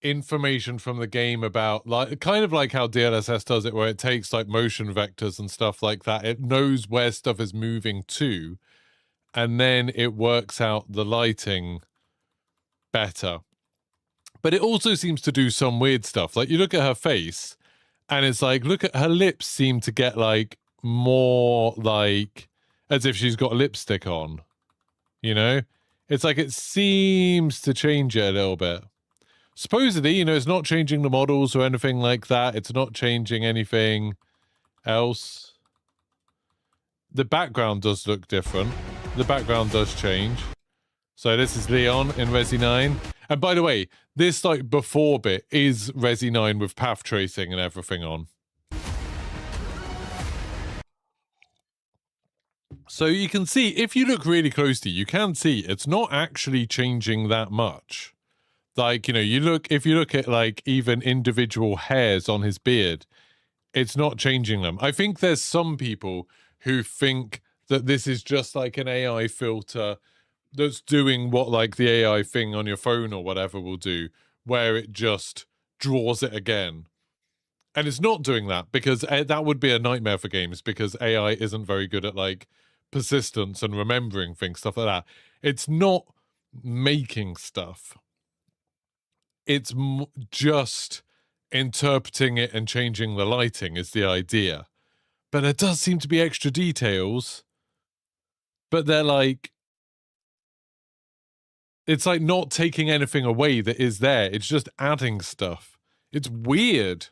information from the game about, like, kind of like how DLSS does it, where it takes like motion vectors and stuff like that. It knows where stuff is moving to, and then it works out the lighting better. But it also seems to do some weird stuff. Like, you look at her face, and it's like, look at her lips seem to get like more like as if she's got lipstick on, you know? It's like it seems to change it a little bit. Supposedly, you know, it's not changing the models or anything like that. It's not changing anything else. The background does look different. The background does change. So this is Leon in Resi 9. And by the way, this like before bit is Resi 9 with path tracing and everything on. So you can see, if you look really closely, you can see it's not actually changing that much. Like, you know, if you look at like even individual hairs on his beard, it's not changing them. I think there's some people who think that this is just like an AI filter that's doing what like the AI thing on your phone or whatever will do, where it just draws it again. And it's not doing that, because that would be a nightmare for games, because AI isn't very good at like persistence and remembering things, stuff like that. It's not making stuff. It's just interpreting it and changing the lighting is the idea. But there does seem to be extra details. But they're like, It's like not taking anything away that is there. It's just adding stuff. It's weird.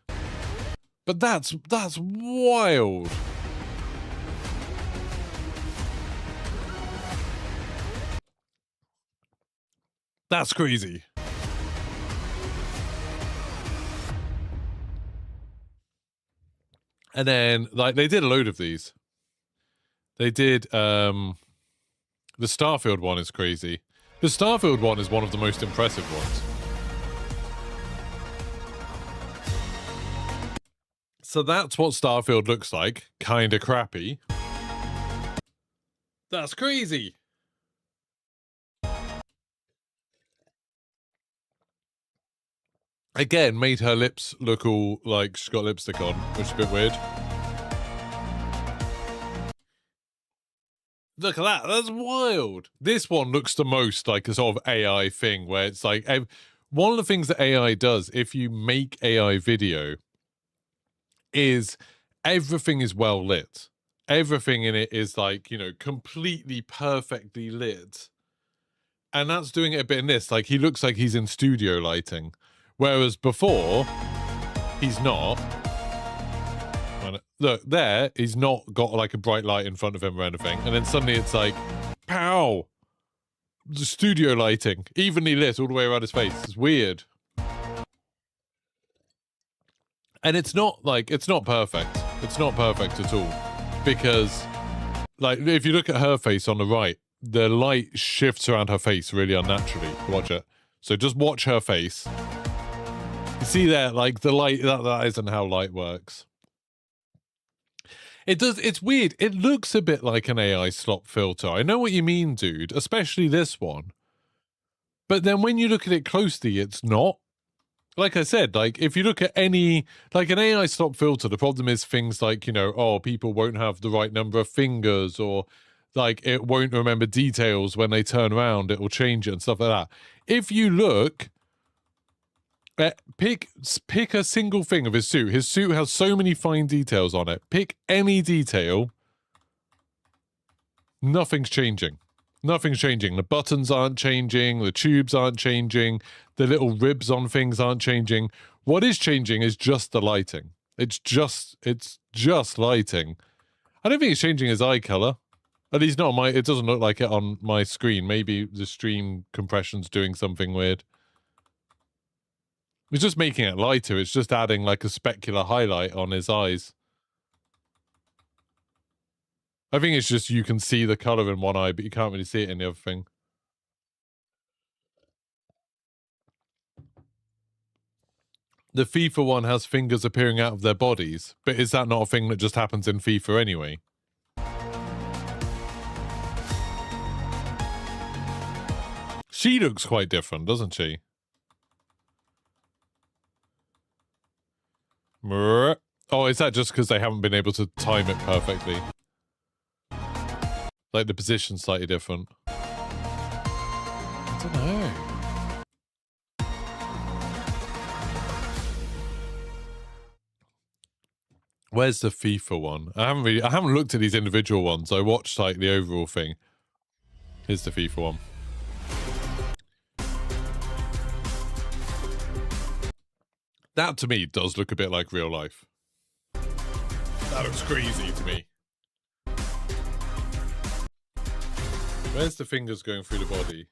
But that's wild. That's crazy. And then, like, they did a load of these. They did, the Starfield one is crazy. The Starfield one is one of the most impressive ones. So that's what Starfield looks like. Kinda crappy. That's crazy. Again, made her lips look all like she's got lipstick on, which is a bit weird. Look at that, that's wild. This one looks the most like a sort of AI thing where it's like, one of the things that AI does, if you make AI video, is everything is well lit. Everything in it is like, you know, completely perfectly lit. And that's doing it a bit in this. Like, he looks like he's in studio lighting. Whereas before, he's not. Look, there, he's not got like a bright light in front of him or anything. And then suddenly it's like, pow! The studio lighting, evenly lit all the way around his face. It's weird. And it's not like, it's not perfect. It's not perfect at all. Because, like, if you look at her face on the right, the light shifts around her face really unnaturally. Watch it. So just watch her face. You see there, like, the light, that isn't how light works. It does, it's weird. It looks a bit like an AI slop filter. I know what you mean, dude, especially this one. But then when you look at it closely, it's not. Like I said, like, if you look at any, like an AI slop filter, the problem is things like, you know, oh, people won't have the right number of fingers, or like it won't remember details when they turn around, it will change it and stuff like that. If you look, pick a single thing of his suit. His suit has so many fine details on it. Pick any detail. Nothing's changing. Nothing's changing. The buttons aren't changing. The tubes aren't changing. The little ribs on things aren't changing. What is changing is just the lighting. It's just lighting. I don't think it's changing his eye color. At least not on my, it doesn't look like it on my screen. Maybe the stream compression's doing something weird. It's just making it lighter. It's just adding like a specular highlight on his eyes. I think it's just you can see the color in one eye, but you can't really see it in the other thing. The FIFA one has fingers appearing out of their bodies, but is that not a thing that just happens in FIFA anyway? She looks quite different, doesn't she? Oh, is that just because they haven't been able to time it perfectly? Like the position's slightly different. I don't know. Where's the FIFA one? I haven't looked at these individual ones. I watched like the overall thing. Here's the FIFA one. That to me does look a bit like real life. That looks crazy to me. Where's the fingers going through the body?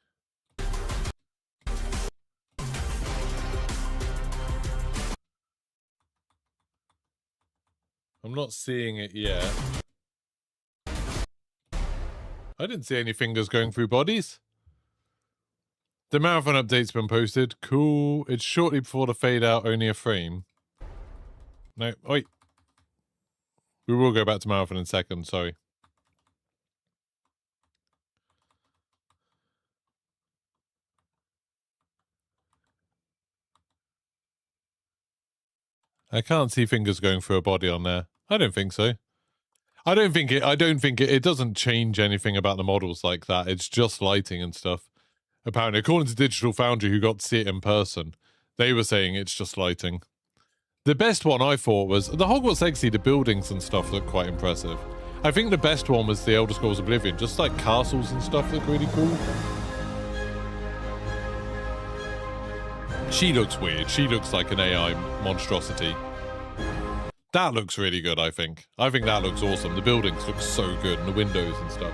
I'm not seeing it yet. I didn't see any fingers going through bodies. The Marathon update's been posted. Cool. It's shortly before the fade out, only a frame. No, wait. We will go back to Marathon in a second, sorry. I can't see fingers going through a body on there. I don't think so. I don't think it doesn't change anything about the models like that. It's just lighting and stuff. Apparently, according to Digital Foundry, who got to see it in person, they were saying it's just lighting. The best one I thought was the Hogwarts Legacy. The buildings and stuff look quite impressive. I think the best one was the Elder Scrolls Oblivion. Just like castles and stuff look really cool. She looks weird. She looks like an AI monstrosity. That looks really good, I think. I think that looks awesome. The buildings look so good, and the windows and stuff.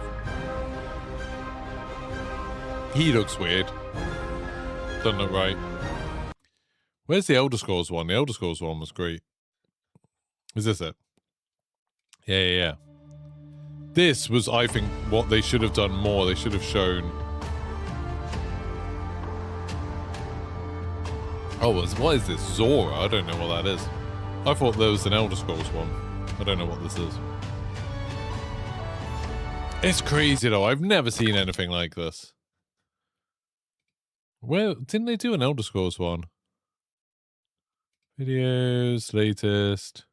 He looks weird. Doesn't look right. Where's the Elder Scrolls one? The Elder Scrolls one was great. Is this it? Yeah. This was, I think, what they should have done more. They should have shown... Oh, what is this? Zora? I don't know what that is. I thought there was an Elder Scrolls one. I don't know what this is. It's crazy, though. I've never seen anything like this. Where... Didn't they do an Elder Scrolls one? Videos, latest...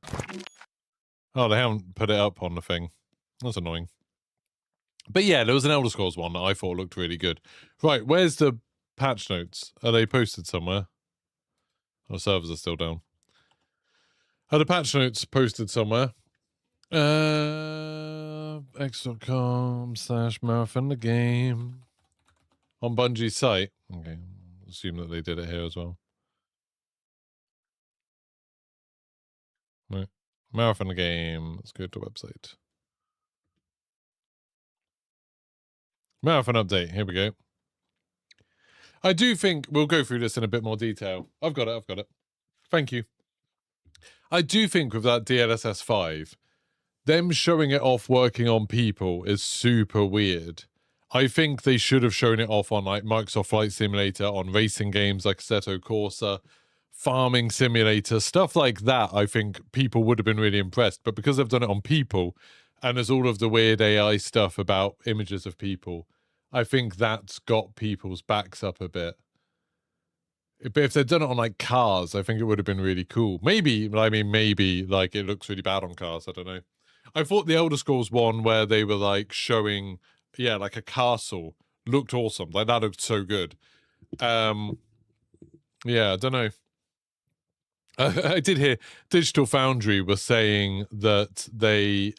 Oh, they haven't put it up on the thing. That's annoying. But yeah, there was an Elder Scrolls one that I thought looked really good. Right, where's the patch notes? Are they posted somewhere? Oh, the servers are still down. Are the patch notes posted somewhere? X.com/marathon the game. On Bungie's site. Okay, assume that they did it here as well. Right. Marathon the game. Let's go to the website. Marathon update. Here we go. I do think we'll go through this in a bit more detail. I've got it. Thank you. I do think with that DLSS 5, them showing it off working on people is super weird. I think they should have shown it off on like Microsoft Flight Simulator, on racing games like Assetto Corsa, farming simulator, stuff like that. I think people would have been really impressed. But because they've done it on people, and there's all of the weird AI stuff about images of people, I think that's got people's backs up a bit. But if they'd done it on, like, cars, I think it would have been really cool. Maybe, like, it looks really bad on cars. I don't know. I thought the Elder Scrolls one where they were, like, showing, yeah, like a castle looked awesome. Like, that looked so good. Yeah, I don't know. I did hear Digital Foundry was saying that they...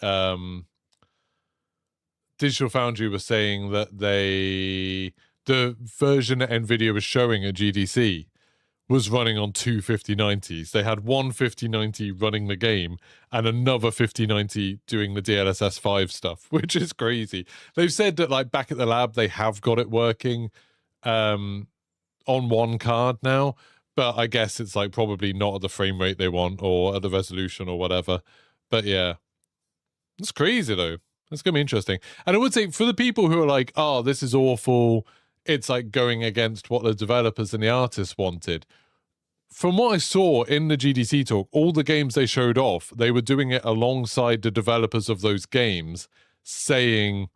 Digital Foundry was saying that the version that NVIDIA was showing at GDC was running on two 5090s. They had one 5090 running the game and another 5090 doing the DLSS 5 stuff, which is crazy. They've said that, like, back at the lab, they have got it working on one card now, but I guess it's, like, probably not at the frame rate they want or at the resolution or whatever. But yeah, it's crazy, though. It's going to be interesting. And I would say for the people who are like, oh, this is awful, it's like going against what the developers and the artists wanted. From what I saw in the GDC talk, all the games they showed off, they were doing it alongside the developers of those games, saying,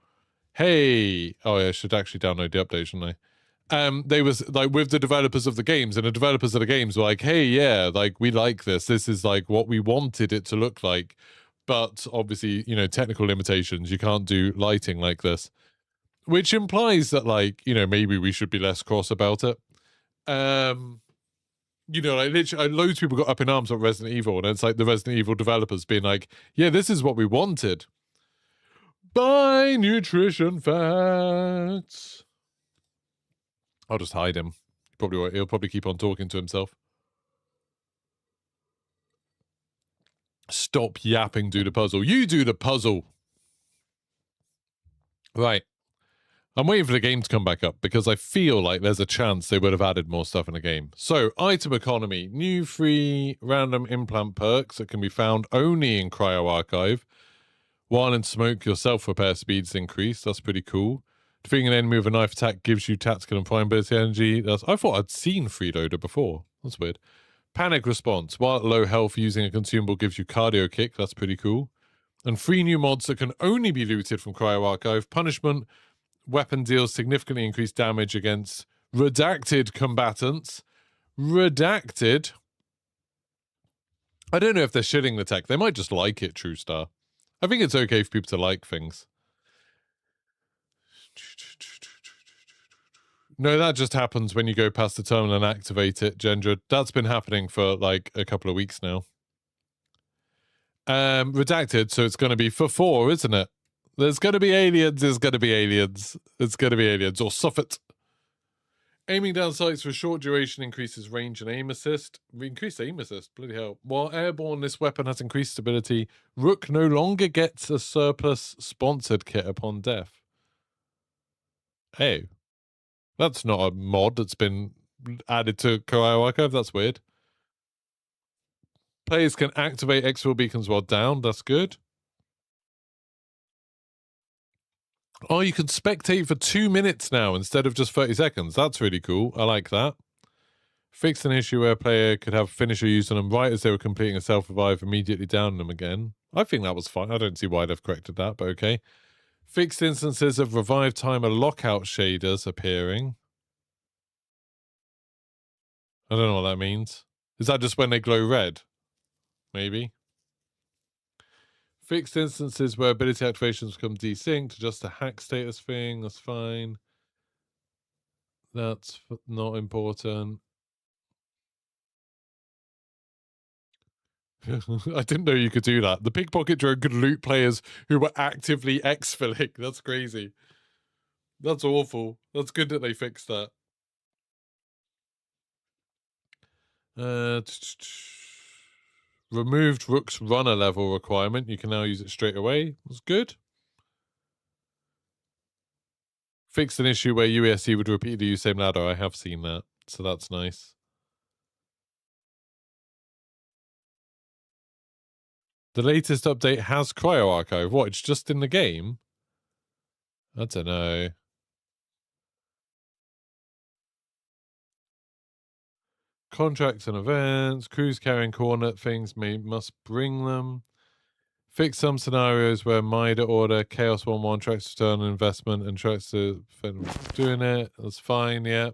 hey, oh, yeah, I should actually download the update, shouldn't I? They was like with the developers of the games, and the developers of the games were like, hey, yeah, like, we like this. This is like what we wanted it to look like. But obviously, you know, technical limitations, you can't do lighting like this, which implies that, like, you know, maybe we should be less cross about it. You know, like, literally, loads of people got up in arms about Resident Evil, and it's like the Resident Evil developers being like, yeah, this is what we wanted. Buy nutrition facts. I'll just hide him. He'll probably keep on talking to himself. Stop yapping, do the puzzle. You do the puzzle. Right. I'm waiting for the game to come back up because I feel like there's a chance they would have added more stuff in the game. So, item economy. New free random implant perks that can be found only in Cryo Archive. While in smoke, your self-repair speeds increase. That's pretty cool. Defeating an enemy with a knife attack gives you tactical and prime ability energy. I thought I'd seen Freeloader before. That's weird. Panic response. While at low health, using a consumable gives you cardio kick. That's pretty cool. And 3 new mods that can only be looted from Cryo Archive. Punishment. Weapon deals significantly increased damage against redacted combatants. Redacted? I don't know if they're shitting the tech. They might just like it, True Star. I think it's okay for people to like things. No, that just happens when you go past the terminal and activate it, Gendra. That's been happening for like a couple of weeks now. Redacted, so it's going to be for 4, isn't it? There's going to be aliens, there's going to be aliens. It's going to be aliens, or Suffet. Aiming down sights for a short duration increases range and aim assist. Increased aim assist, bloody hell. While airborne, this weapon has increased stability. Rook no longer gets a surplus sponsored kit upon death. Oh. That's not a mod that's been added to Cryo Archive. That's weird. Players can activate exfil beacons while down. That's good. Oh, you can spectate for 2 minutes now instead of just 30 seconds. That's really cool. I like that. Fixed an issue where a player could have finisher used on them right as they were completing a self-revive, immediately down them again. I think that was fine. I don't see why they've corrected that, but okay. Fixed instances of revive timer lockout shaders appearing. I don't know what that means. Is that just when they glow red? Maybe. Fixed instances where ability activations become desynced, just a hack status thing. That's fine. That's not important. I didn't know you could do that. The pickpocket drone could loot players who were actively exfilling. That's crazy. That's awful. That's good that they fixed that. Removed Rook's runner level requirement. You can now use it straight away. That's good. Fixed an issue where UESC would repeatedly use same ladder. I have seen that, so that's nice. The latest update has Cryo Archive. What, it's just in the game? I don't know. Contracts and events. Crews carrying coordinate things must bring them. Fix some scenarios where Mida order, Chaos 1-1 tracks return on investment and tracks to doing it. That's fine, yeah.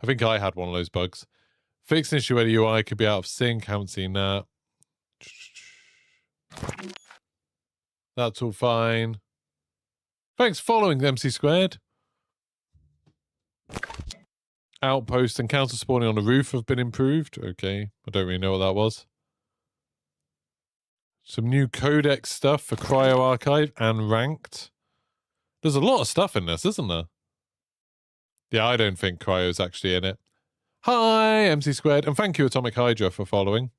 I think I had one of those bugs. Fix an issue where the UI could be out of sync. Haven't seen that. That's all fine. Thanks for following, MC Squared. Outpost and counter spawning on the roof have been improved. Okay, I don't really know what that was. Some new codex stuff for Cryo Archive and Ranked. There's a lot of stuff in this, isn't there? Yeah, I don't think Cryo's actually in it. Hi, MC Squared, and thank you, Atomic Hydra, for following.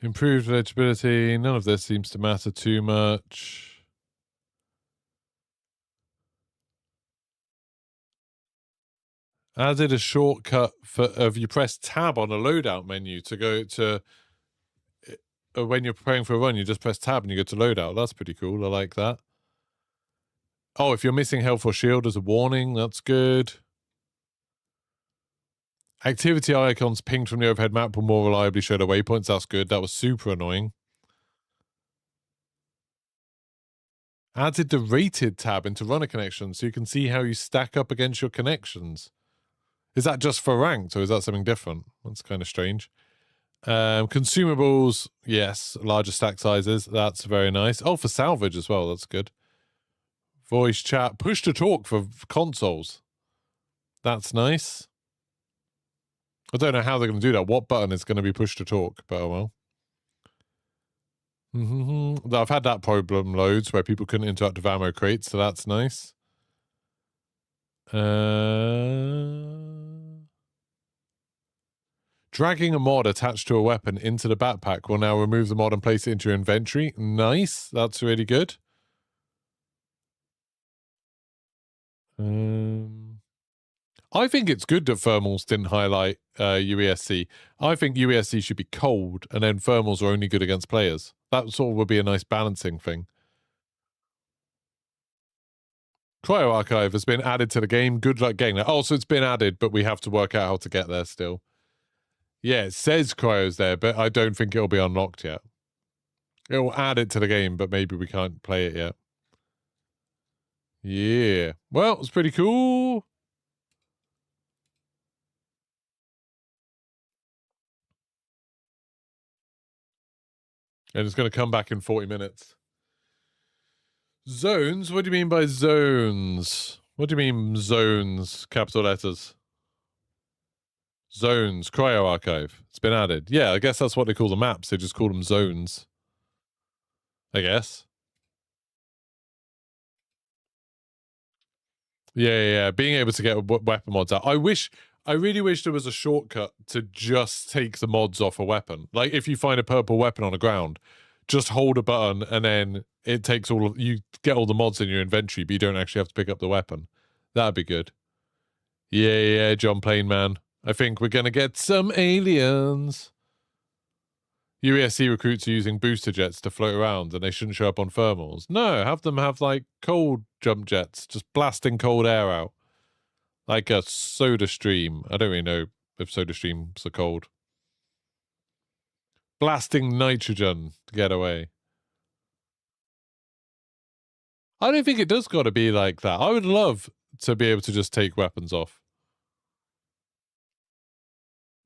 Improved legibility. None of this seems to matter too much. Added a shortcut if you press tab on a loadout menu to go to when you're preparing for a run, you just press tab and you go to loadout. That's pretty cool. I like that. Oh, if you're missing health or shield as a warning, that's good. Activity icons pinged from the overhead map will more reliably show the waypoints. That's good. That was super annoying. Added the rated tab into runner connections so you can see how you stack up against your connections. Is that just for ranked or is that something different? That's kind of strange. Consumables, yes. Larger stack sizes. That's very nice. Oh, for salvage as well. That's good. Voice chat. Push to talk for consoles. That's nice. I don't know how they're going to do that. What button is going to be push to talk? But oh well. I've had that problem loads where people couldn't interact with ammo crates, so that's nice. Dragging a mod attached to a weapon into the backpack will now remove the mod and place it into your inventory. Nice. That's really good. I think it's good that thermals didn't highlight UESC. I think UESC should be cold, and then thermals are only good against players. That sort of would be a nice balancing thing. Cryo Archive has been added to the game. Good luck getting that. Oh, so it's been added, but we have to work out how to get there still. Yeah, it says Cryo's there, but I don't think it'll be unlocked yet. It'll add it to the game, but maybe we can't play it yet. Yeah. Well, it's pretty cool. And it's going to come back in 40 minutes. Zones? What do you mean by zones? What do you mean zones? Capital letters. Zones, Cryo Archive. It's been added. Yeah, I guess that's what they call the maps. They just call them zones. I guess. Yeah. Being able to get weapon mods out. I really wish there was a shortcut to just take the mods off a weapon. Like, if you find a purple weapon on the ground, just hold a button and then it takes you get all the mods in your inventory, but you don't actually have to pick up the weapon. That'd be good. Yeah, John Plain Man. I think we're gonna get some aliens. UESC recruits are using booster jets to float around and they shouldn't show up on thermals. No, have them have, like, cold jump jets, just blasting cold air out. Like a soda stream. I don't really know if soda streams are cold. Blasting nitrogen to get away. I don't think it does got to be like that. I would love to be able to just take weapons off.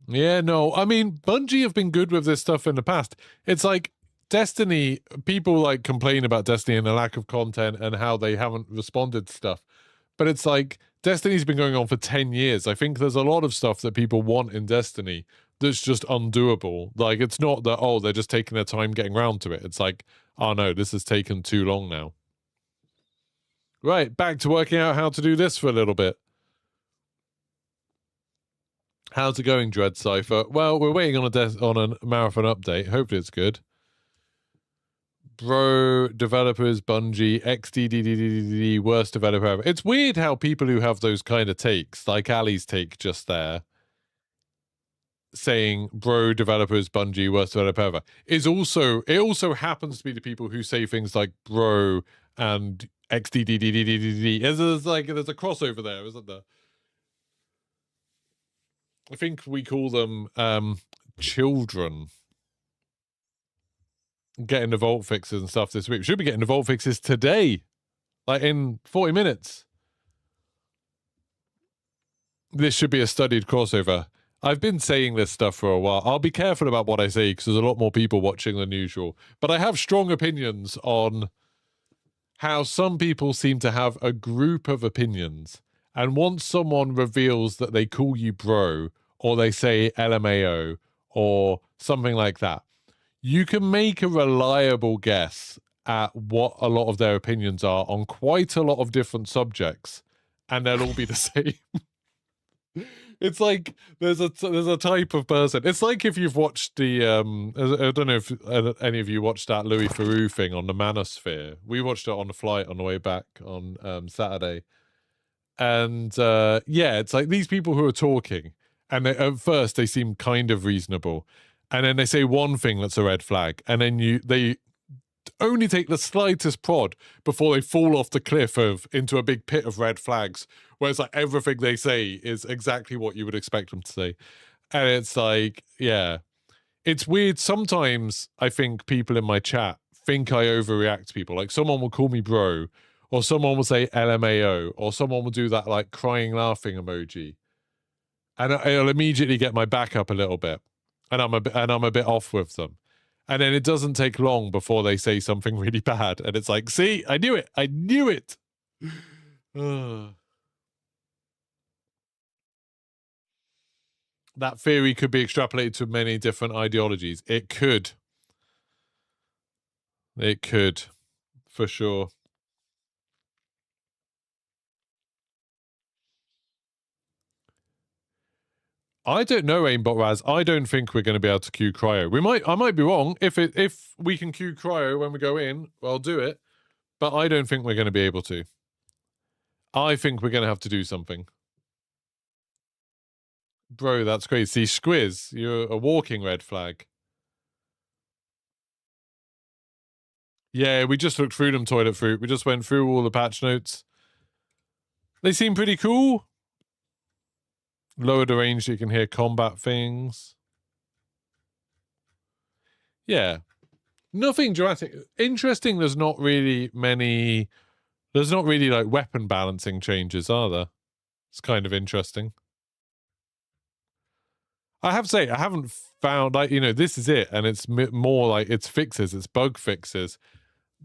Yeah, no, I mean, Bungie have been good with this stuff in the past. It's like Destiny, people like complain about Destiny and the lack of content and how they haven't responded to stuff. But it's like, Destiny's been going on for 10 years. I think there's a lot of stuff that people want in Destiny that's just undoable. Like, it's not that, oh, they're just taking their time getting around to it. It's like, oh no, this has taken too long now. Right, back to working out how to do this for a little bit. How's it going, Dread Cypher? Well, we're waiting on a marathon update. Hopefully it's good. Bro, developers, Bungie, XDDDDD, worst developer ever. It's weird how people who have those kind of takes, like Ali's take just there, saying bro, developers, Bungie, worst developer ever, it also happens to be the people who say things like bro and XDDDDDD. There's a crossover there, isn't there? I think we call them children. Getting the vault fixes and stuff this week. We should be getting the vault fixes today. Like in 40 minutes. This should be a studied crossover. I've been saying this stuff for a while. I'll be careful about what I say because there's a lot more people watching than usual. But I have strong opinions on how some people seem to have a group of opinions. And once someone reveals that they call you bro, or they say LMAO, or something like that, you can make a reliable guess at what a lot of their opinions are on quite a lot of different subjects, and they'll all be the same. It's like there's a type of person. It's like if you've watched the I don't know if any of you watched that Louis Theroux thing on the Manosphere. We watched it on the flight on the way back on Saturday. And yeah, it's like these people who are talking, and at first they seem kind of reasonable, and then they say one thing that's a red flag, and then they only take the slightest prod before they fall off the cliff into a big pit of red flags, where it's like everything they say is exactly what you would expect them to say. And it's like, yeah, it's weird. Sometimes I think people in my chat think I overreact to people. Like, someone will call me bro, or someone will say LMAO, or someone will do that like crying laughing emoji, and I'll immediately get my back up a little bit, and I'm a bit off with them. And then it doesn't take long before they say something really bad, and it's like, see, I knew it. That theory could be extrapolated to many different ideologies. It could, for sure. I don't know, Aimbot Raz. I don't think we're going to be able to queue cryo. I might be wrong. If we can queue cryo when we go in, I'll do it. But I don't think we're going to be able to. I think we're going to have to do something. Bro, that's crazy. See, Squiz, you're a walking red flag. Yeah, we just looked through them, Toilet Fruit. We just went through all the patch notes. They seem pretty cool. Lower the range so you can hear combat things. Yeah. Nothing dramatic. Interesting, there's not really like weapon balancing changes, are there? It's kind of interesting. I have to say, I haven't found, like, this is it, and it's more like it's fixes, it's bug fixes.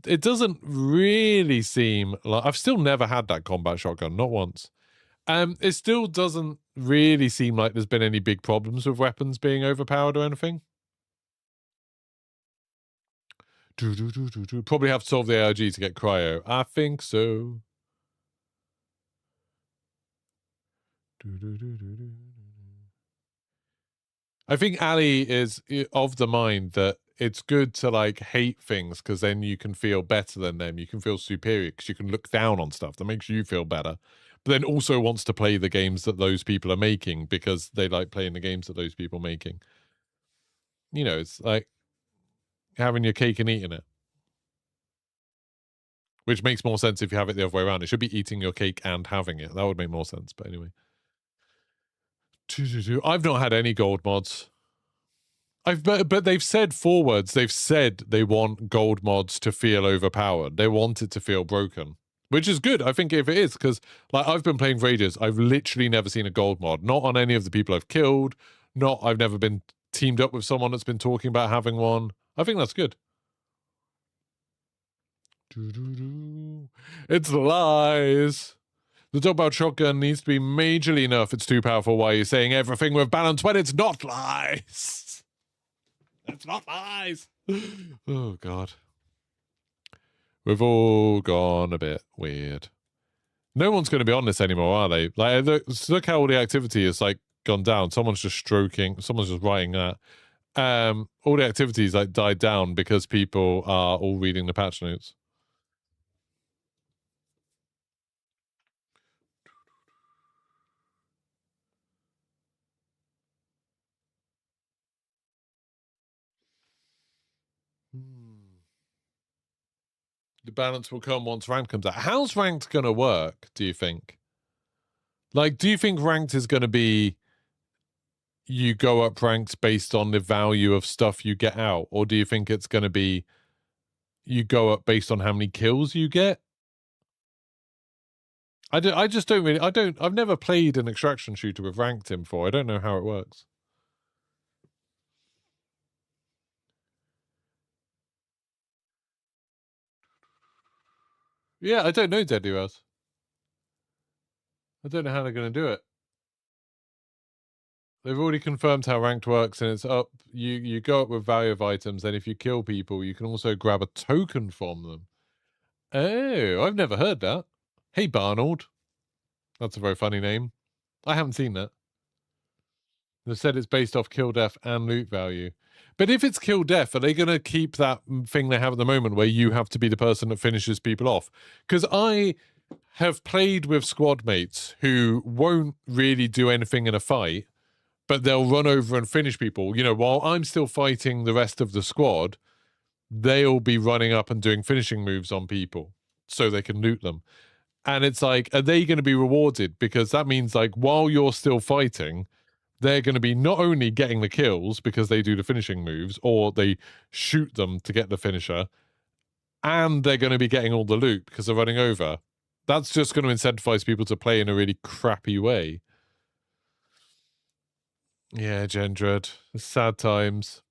It doesn't really seem like, I've still never had that combat shotgun, not once. It still doesn't really seem like there's been any big problems with weapons being overpowered or anything. Probably have to solve the ARG to get cryo. I think so. I think Ali is of the mind that it's good to like hate things because then you can feel better than them. You can feel superior because you can look down on stuff that makes you feel better. But then also wants to play the games that those people are making because they like playing the games that those people are making. You know, it's like having your cake and eating it. Which makes more sense if you have it the other way around. It should be eating your cake and having it. That would make more sense. But anyway. I've not had any gold mods. But they've said forwards. They've said they want gold mods to feel overpowered. They want it to feel broken. Which is good, I think, if it is. Because like I've been playing for ages. I've literally never seen a gold mod. Not on any of the people I've killed. I've never been teamed up with someone that's been talking about having one. I think that's good. It's lies. The double shotgun needs to be majorly enough. It's too powerful. Why are you saying everything with balance when it's not lies? It's not lies. Oh, God. We've all gone a bit weird. No one's going to be on this anymore, are they? Like, look how all the activity has like gone down. Someone's just stroking. Someone's just writing that. All the activities like died down because people are all reading the patch notes. The balance will come once ranked comes out. How's ranked going to work, do you think? Like, do you think ranked is going to be you go up ranked based on the value of stuff you get out? Or do you think it's going to be you go up based on how many kills you get? I just don't really, I've never played an extraction shooter with ranked in before. I don't know how it works. Yeah, I don't know, Deadly Raz. I don't know how they're going to do it. They've already confirmed how ranked works, and it's up. You go up with value of items, and if you kill people, you can also grab a token from them. Oh, I've never heard that. Hey, Barnold. That's a very funny name. I haven't seen that. They've said it's based off kill death and loot value. But if it's kill death, are they going to keep that thing they have at the moment where you have to be the person that finishes people off? Because I have played with squad mates who won't really do anything in a fight, but they'll run over and finish people. You know, while I'm still fighting the rest of the squad, they'll be running up and doing finishing moves on people so they can loot them. And it's like, are they going to be rewarded? Because that means, like, while you're still fighting, they're going to be not only getting the kills because they do the finishing moves or they shoot them to get the finisher, and they're going to be getting all the loot because they're running over. That's just going to incentivize people to play in a really crappy way. Yeah, Gendred. Sad times.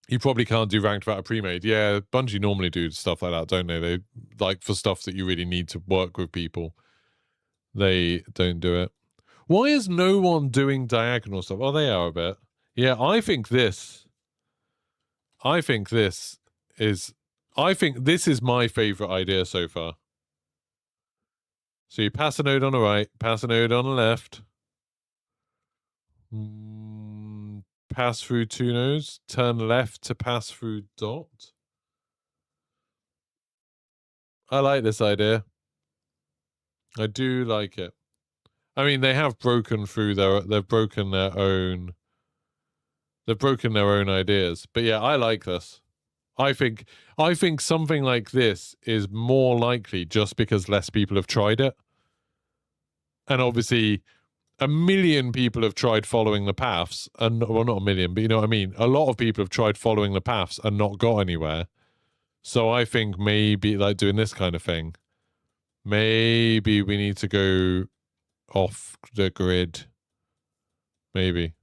You probably can't do ranked without a pre-made. Yeah, Bungie normally do stuff like that, don't they? They, like, for stuff that you really need to work with people, they don't do it. Why is no one doing diagonal stuff? Oh, they are a bit. Yeah, I think this is my favorite idea so far. So you pass a node on the right, pass a node on the left. Pass through two nodes, turn left to pass through dot. I like this idea. I do like it. I mean, they have broken through they've broken their own ideas. But yeah, I like this. I think something like this is more likely just because less people have tried it. And obviously 1 million people have tried following the paths, and well, not 1 million, but you know what I mean? A lot of people have tried following the paths and not got anywhere. So I think maybe like doing this kind of thing, maybe we need to go off the grid. Maybe.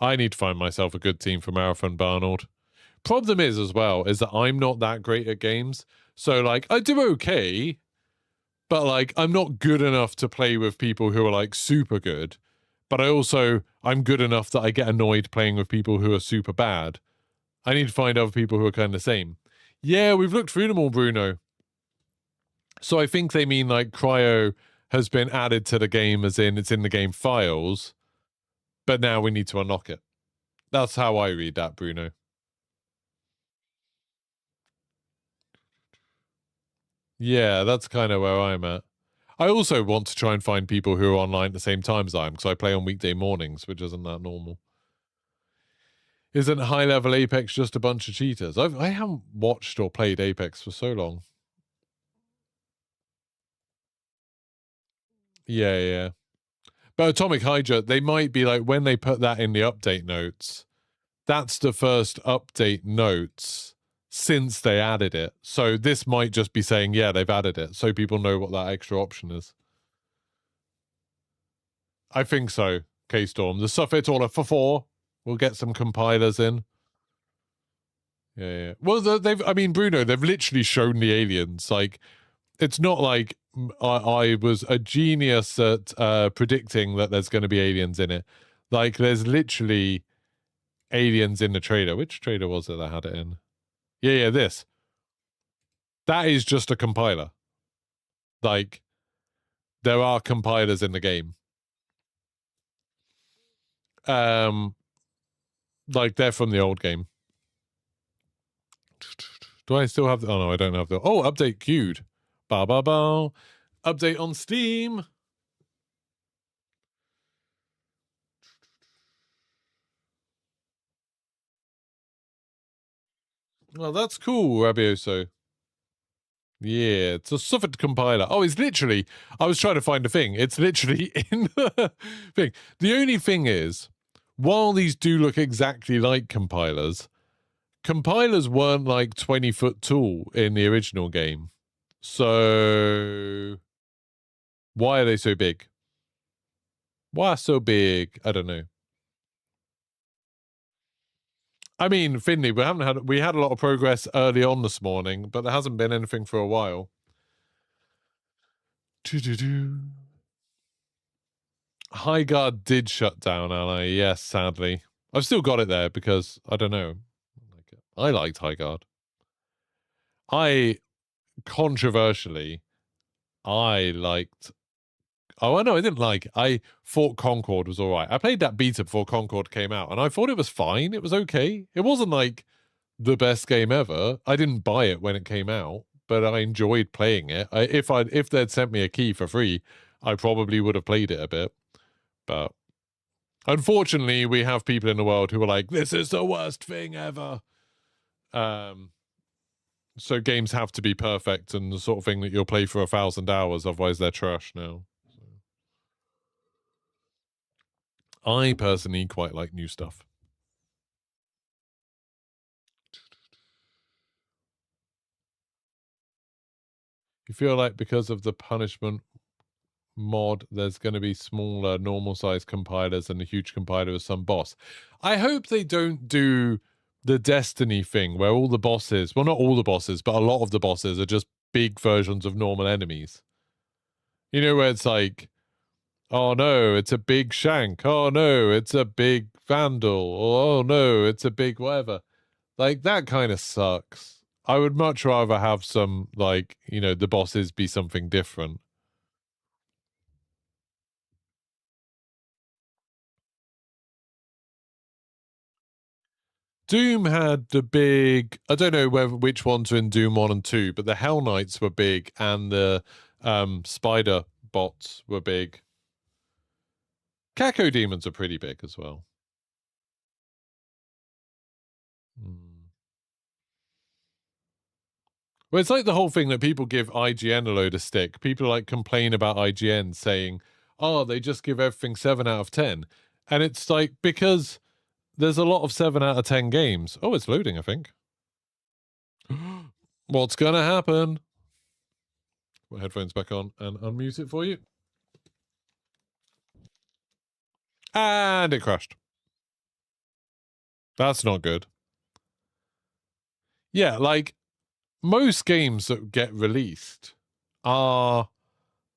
I need to find myself a good team for Marathon, Barnold. Problem is, as well, is that I'm not that great at games. So, like, I do okay, but like I'm not good enough to play with people who are like super good, but I'm good enough that I get annoyed playing with people who are super bad. I need to find other people who are kind of the same. Yeah, we've looked through them all, Bruno. So I think they mean like Cryo has been added to the game, as in it's in the game files, but now we need to unlock it. That's how I read that, Bruno. Yeah, that's kind of where I'm at. I also want to try and find people who are online at the same time as I am, because I play on weekday mornings, which isn't that normal. Isn't high-level Apex just a bunch of cheaters? I haven't watched or played Apex for so long. Yeah, yeah. But Atomic Hydra, they might be like, when they put that in the update notes, that's the first update notes since they added it. So this might just be saying, yeah, they've added it, so people know what that extra option is. I think so, K-Storm. The Suffit all for 4. We'll get some compilers in. Yeah. Well, I mean, Bruno, they've literally shown the aliens. Like, it's not like I was a genius at predicting that there's going to be aliens in it. Like, there's literally aliens in the trailer. Which trailer was it that had it in? Yeah, this. That is just a compiler. Like, there are compilers in the game. Like, they're from the old game. Do I still have the... Oh, no, I don't have the... Oh, update queued. Ba ba ba. Update on Steam. Well, that's cool, Rabioso. Yeah, it's a Suffit compiler. Oh, it's literally... I was trying to find a thing. It's literally in the thing. The only thing is, while these do look exactly like compilers weren't like 20-foot tall in the original game. So why are they so big? Why so big? I don't know. I mean, Finley, we had a lot of progress early on this morning, but there hasn't been anything for a while. High Guard did shut down, ally. Yes, sadly. I've still got it there because I don't know. I liked High Guard. Controversially, I liked... Oh, no, I didn't like it. I thought Concord was all right. I played that beta before Concord came out, and I thought it was fine. It was okay. It wasn't like the best game ever. I didn't buy it when it came out, but I enjoyed playing it. If they'd sent me a key for free, I probably would have played it a bit. But unfortunately, we have people in the world who are like, this is the worst thing ever. So games have to be perfect and the sort of thing that you'll play for 1,000 hours, otherwise they're trash now. I personally quite like new stuff. You feel like because of the punishment mod, there's going to be smaller, normal-sized compilers and a huge compiler with some boss. I hope they don't do the Destiny thing where all the bosses, well, not all the bosses, but a lot of the bosses are just big versions of normal enemies. You know, where it's like, oh no, it's a big shank. Oh no, it's a big vandal. Or, oh no, it's a big whatever. Like, that kind of sucks. I would much rather have some, like, you know, the bosses be something different. Doom had the big... I don't know which ones are in Doom 1 and 2, but the Hell Knights were big and the spider bots were big. Caco demons are pretty big as well. Well, it's like the whole thing that people give IGN a load of stick. People like complain about IGN saying, oh, they just give everything 7 out of 10. And it's like, because there's a lot of 7 out of 10 games. Oh, it's loading, I think. What's going to happen? Put my headphones back on and unmute it for you. And it crashed. That's not good. Yeah, like, most games that get released are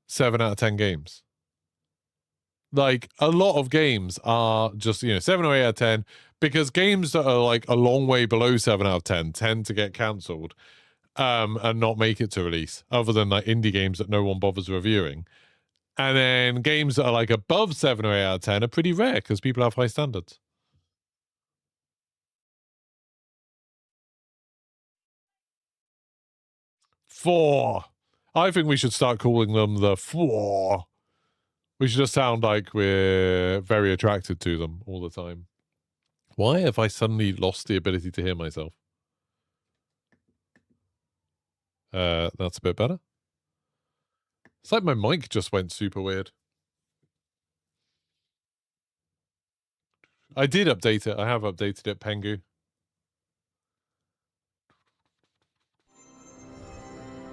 7 out of 10 games. Like, a lot of games are just, 7 or 8 out of 10, because games that are, like, a long way below 7 out of 10 tend to get cancelled and not make it to release, other than, like, indie games that no one bothers reviewing. And then games that are, like, above 7 or 8 out of 10 are pretty rare, because people have high standards. Four. I think we should start calling them the 4. We should just sound like we're very attracted to them all the time. Why have I suddenly lost the ability to hear myself? That's a bit better. It's like my mic just went super weird. I did update it. I have updated it, Pengu.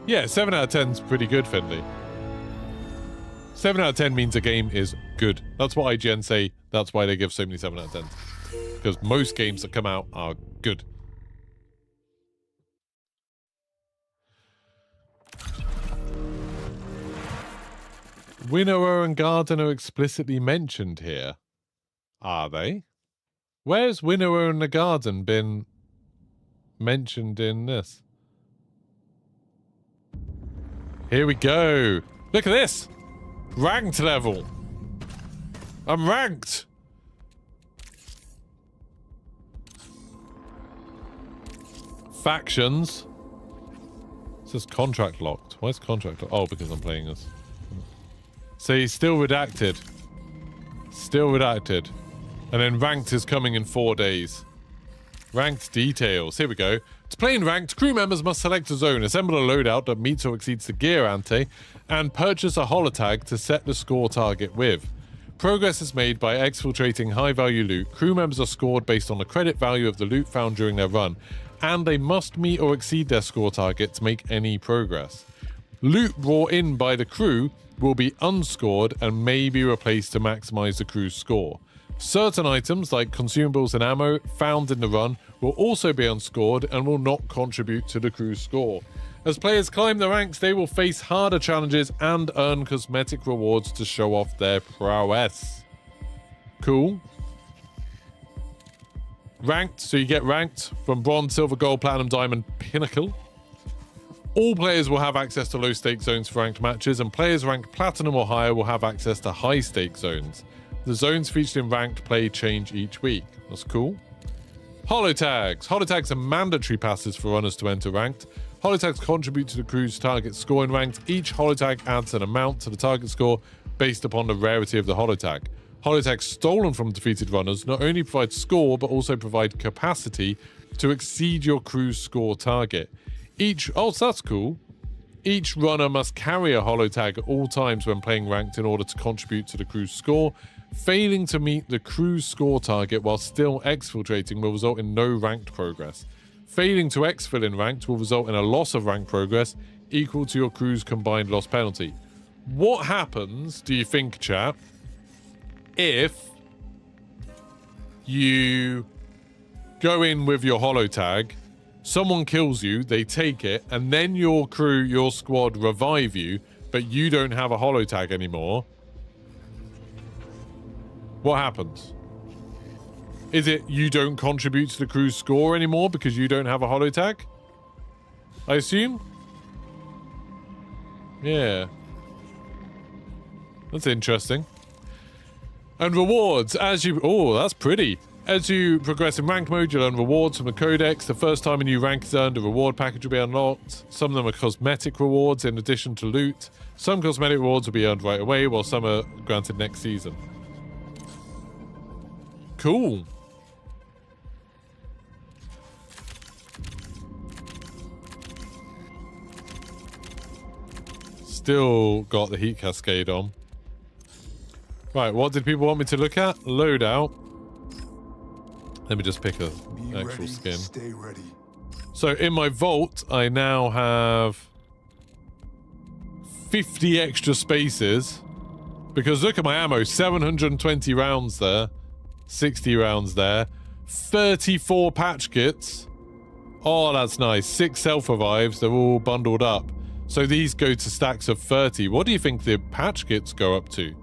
Yeah, 7 out of 10 is pretty good, Finley. 7 out of 10 means a game is good. That's what IGN say. That's why they give so many 7 out of 10. Because most games that come out are good. Winnower and Garden are explicitly mentioned here. Are they? Where's Winnower and the Garden been mentioned in this? Here we go. Look at this. Ranked level. I'm ranked. Factions. It says contract locked. Why is contract locked? Oh, because I'm playing this. See, still redacted. Still redacted. And then ranked is coming in 4 days. Ranked details. Here we go. To play in ranked, crew members must select a zone, assemble a loadout that meets or exceeds the gear ante, and purchase a holotag to set the score target with. Progress is made by exfiltrating high-value loot. Crew members are scored based on the credit value of the loot found during their run, and they must meet or exceed their score target to make any progress. Loot brought in by the crew will be unscored and may be replaced to maximize the crew's score. Certain items, like consumables and ammo, found in the run will also be unscored and will not contribute to the crew's score. As players climb the ranks, they will face harder challenges and earn cosmetic rewards to show off their prowess. Cool. Ranked, so you get ranked from bronze, silver, gold, platinum, diamond, pinnacle. All players will have access to low-stake zones for ranked matches, and players ranked platinum or higher will have access to high-stake zones. The zones featured in ranked play change each week. That's cool. Holotags. Holotags are mandatory passes for runners to enter ranked. Holotags contribute to the crew's target score in ranked. Each holotag adds an amount to the target score based upon the rarity of the holotag. Holotags stolen from defeated runners not only provide score, but also provide capacity to exceed your crew's score target. So that's cool. Each runner must carry a holotag at all times when playing ranked in order to contribute to the crew's score. Failing to meet the crew's score target while still exfiltrating will result in no ranked progress. Failing to exfil in ranked will result in a loss of ranked progress equal to your crew's combined loss penalty. What happens, do you think, chat, if you go in with your holotag, someone kills you, they take it, and then your crew, your squad revive you, but you don't have a holotag anymore? What happens? Is it you don't contribute to the crew's score anymore because you don't have a holotag? I assume? Yeah. That's interesting. And rewards. Oh, that's pretty. As you progress in rank mode, you'll earn rewards from the codex. The first time a new rank is earned, a reward package will be unlocked. Some of them are cosmetic rewards in addition to loot. Some cosmetic rewards will be earned right away, while some are granted next season. Cool. Still got the heat cascade on. Right, what did people want me to look at? Loadout. Let me just pick a actual skin. Stay ready. So in my vault, I now have 50 extra spaces. Because look at my ammo, 720 rounds there. 60 rounds there. 34 patch kits. Oh, that's nice. 6 self-revives. They're all bundled up. So these go to stacks of 30. What do you think the patch kits go up to?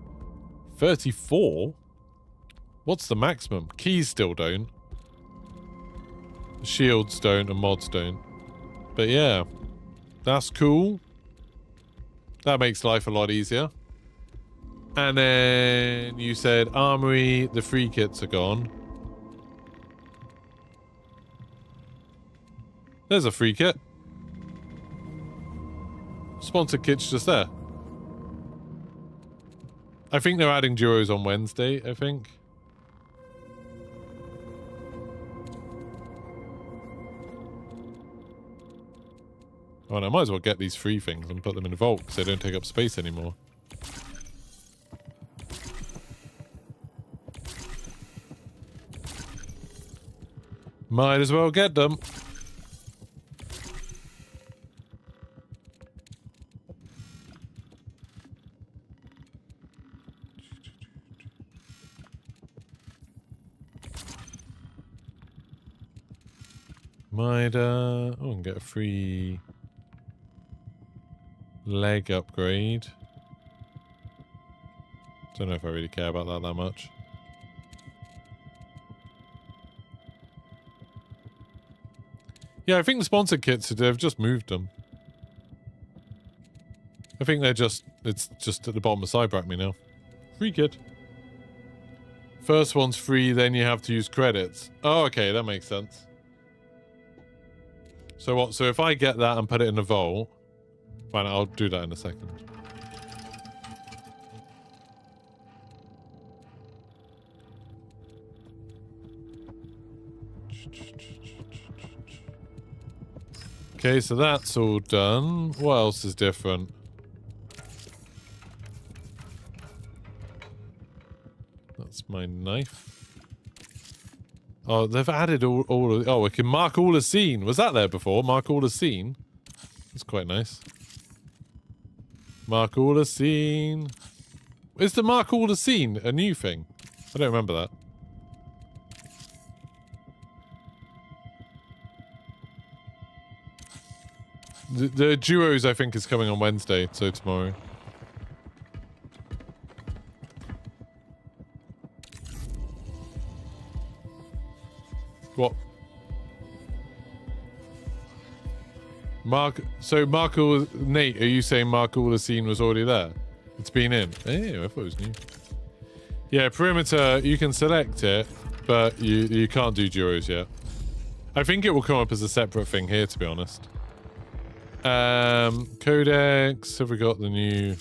34? What's the maximum? Keys still don't. Shields don't and mods don't. But yeah, that's cool. That makes life a lot easier. And then you said Armory, the free kits are gone. There's a free kit. Sponsored kit's just there. I think they're adding duos on Wednesday, I think. Oh, and I might as well get these free things and put them in the vault because they don't take up space anymore. Might as well get them. Might, oh, I can get a free leg upgrade. Don't know if I really care about that much. Yeah, I think the sponsored kits, they've just moved them. I think they're just, it's just at the bottom of Cybrack me now. Free kit. First one's free, then you have to use credits. Oh, okay, that makes sense. So what, so if I get that and put it in the vault... Fine, I'll do that in a second. Okay, so that's all done. What else is different? That's my knife. Oh, they've added all of... Oh, we can mark all as seen. Was that there before? Mark all as seen? That's quite nice. Mark all as seen. Is the mark all as seen a new thing? I don't remember that. The duos, I think, is coming on Wednesday, so tomorrow. What? Nate, are you saying Mark all the scene was already there? It's been in. Hey, I thought it was new. Yeah, perimeter, you can select it, but you can't do duos yet. I think it will come up as a separate thing here, to be honest. Codex, have we got the new...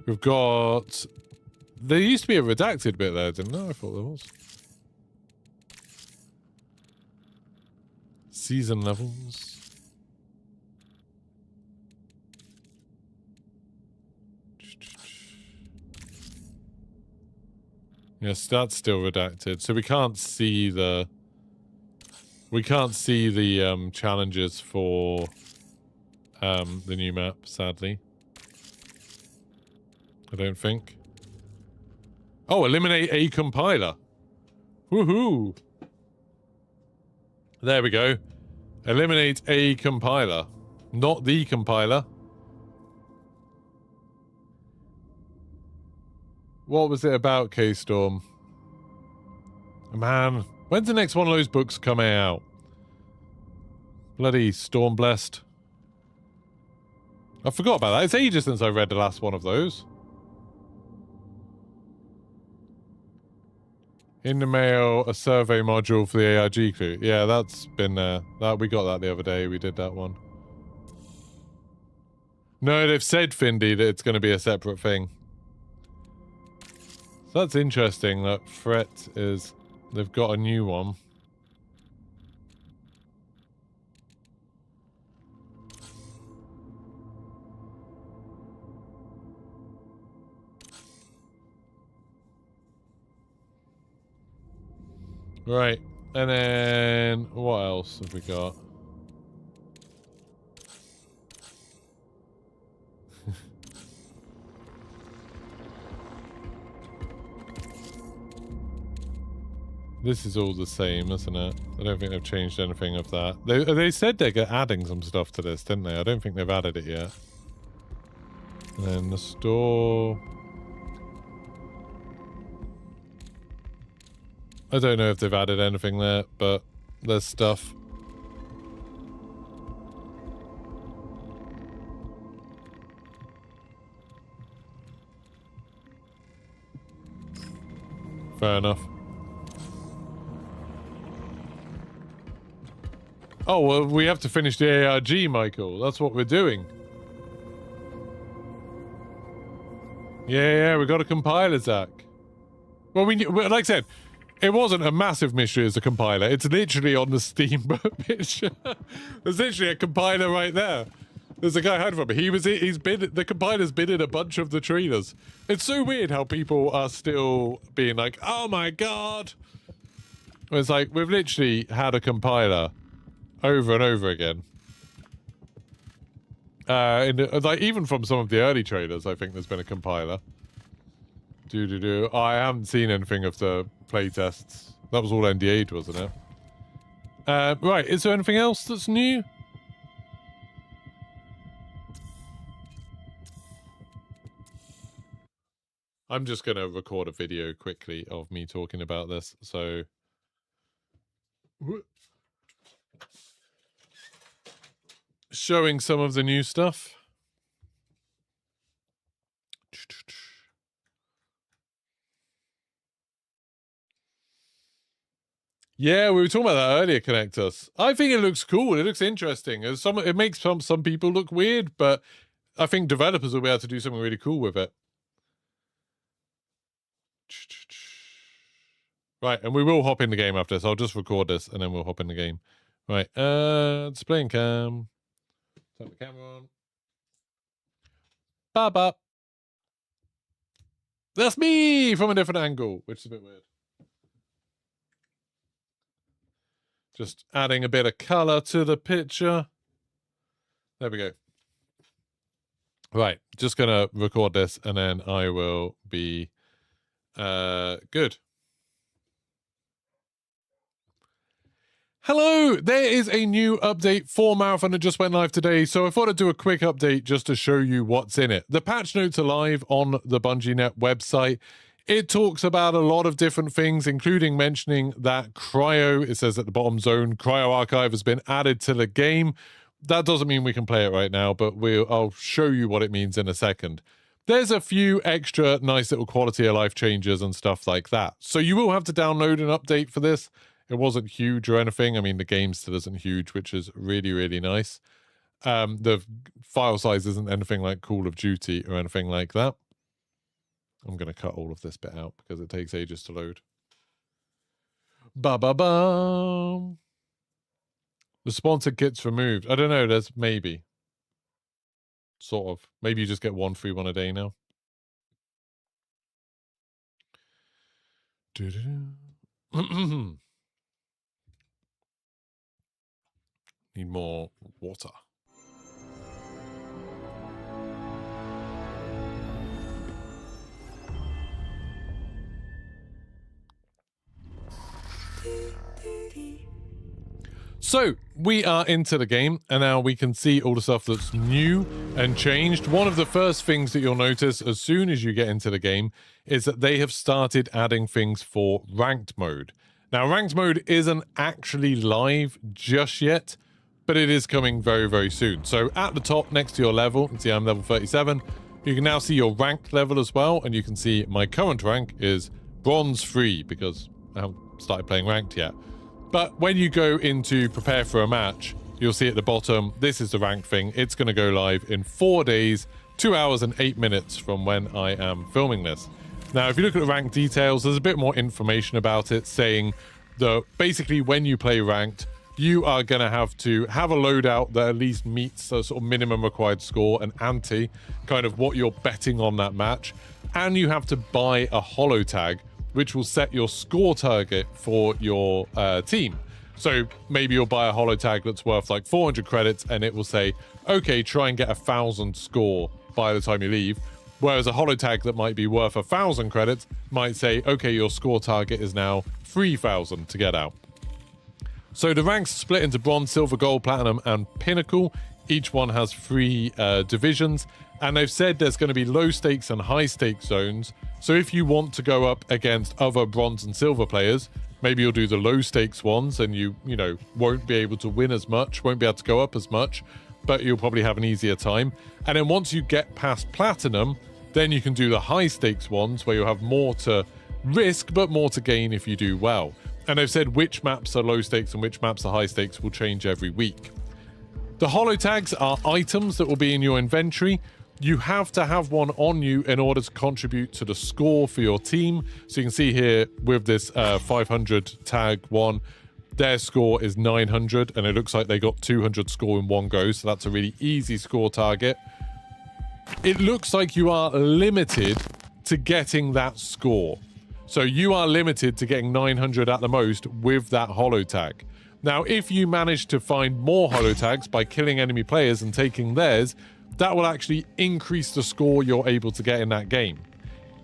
We've got... There used to be a redacted bit there, didn't there? I thought there was. Season levels. Yes, that's still redacted. So we can't see the... We can't see the challenges for the new map, sadly. I don't think. Oh, eliminate a compiler. Woohoo! There we go. Eliminate a compiler. Not the compiler. What was it about, K-Storm? Man, when's the next one of those books coming out? Bloody Storm Blessed. I forgot about that. It's ages since I read the last one of those. In the mail, a survey module for the ARG crew. Yeah, that's been there. We got that the other day. We did that one. No, they've said, Findy, that it's going to be a separate thing. So that's interesting that Fret is... They've got a new one. Right, and then what else have we got? This is all the same, isn't it? I don't think they've changed anything of that. They said they're adding some stuff to this, didn't they? I don't think they've added it yet. And then the store... I don't know if they've added anything there, but there's stuff. Fair enough. Oh, well, we have to finish the ARG, Michael. That's what we're doing. Yeah, we got a compiler, Zach. Well, like I said, it wasn't a massive mystery as a compiler. It's literally on the Steam picture. There's literally a compiler right there. There's a guy hiding from it. The compiler's been in a bunch of the trailers. It's so weird how people are still being like, oh my god. It's like, we've literally had a compiler over and over again. Like, even from some of the early trailers, I think there's been a compiler. I haven't seen anything of the playtests. That was all NDA'd, wasn't it? Right, is there anything else that's new? I'm just going to record a video quickly of me talking about this, so... Showing some of the new stuff. Yeah, we were talking about that earlier, Connectus. I think it looks cool. It looks interesting. It makes some people look weird, but I think developers will be able to do something really cool with it. Right, and we will hop in the game after this. I'll just record this, and then we'll hop in the game. Right, display and cam. Turn the camera on. Baba. That's me from a different angle, which is a bit weird. Just adding a bit of color to the picture. There we go. Right, just gonna record this, and then I will be good. Hello, there is a new update for Marathon that just went live today, so I thought I'd do a quick update just to show you what's in it. The patch notes are live on the BungieNet website. It talks about a lot of different things, including mentioning that Cryo, it says at the bottom zone, Cryo Archive has been added to the game. That doesn't mean we can play it right now, but I'll show you what it means in a second. There's a few extra nice little quality of life changes and stuff like that. So you will have to download an update for this. It wasn't huge or anything. I mean, the game still isn't huge, which is really, really nice. The file size isn't anything like Call of Duty or anything like that. I'm going to cut all of this bit out because it takes ages to load. Ba-ba-bum. The sponsor kit's removed. I don't know. There's maybe. Sort of. Maybe you just get 1 free 1 a day now. Need more water. So, we are into the game, and now we can see all the stuff that's new and changed. One of the first things that you'll notice as soon as you get into the game is that they have started adding things for ranked mode. Now, ranked mode isn't actually live just yet, but it is coming very, very soon. So, at the top next to your level, you can see I'm level 37, you can now see your ranked level as well, and you can see my current rank is bronze 3 because I haven't started playing ranked yet. But when you go into prepare for a match, you'll see at the bottom, this is the rank thing. It's going to go live in 4 days, 2 hours and 8 minutes from when I am filming this. Now, if you look at the rank details, there's a bit more information about it saying that basically when you play ranked, you are going to have a loadout that at least meets a sort of minimum required score, an ante, kind of what you're betting on that match. And you have to buy a holo tag, which will set your score target for your team. So maybe you'll buy a holo tag that's worth like 400 credits and it will say, okay, try and get 1,000 score by the time you leave. Whereas a holotag that might be worth 1,000 credits might say, okay, your score target is now 3,000 to get out. So the ranks are split into bronze, silver, gold, platinum, and pinnacle. Each one has 3 divisions, and they've said there's going to be low stakes and high stakes zones. So if you want to go up against other bronze and silver players, maybe you'll do the low stakes ones, and you know, won't be able to win as much, won't be able to go up as much, but you'll probably have an easier time. And then once you get past platinum, then you can do the high stakes ones where you'll have more to risk, but more to gain if you do well. And they've said which maps are low stakes and which maps are high stakes will change every week. The holotags are items that will be in your inventory. You have to have one on you in order to contribute to the score for your team. So you can see here with this 500 tag one, their score is 900, and it looks like they got 200 score in one go. So that's a really easy score target. It looks like you are limited to getting that score. So you are limited to getting 900 at the most with that holotag. Now, if you manage to find more holotags by killing enemy players and taking theirs, that will actually increase the score you're able to get in that game.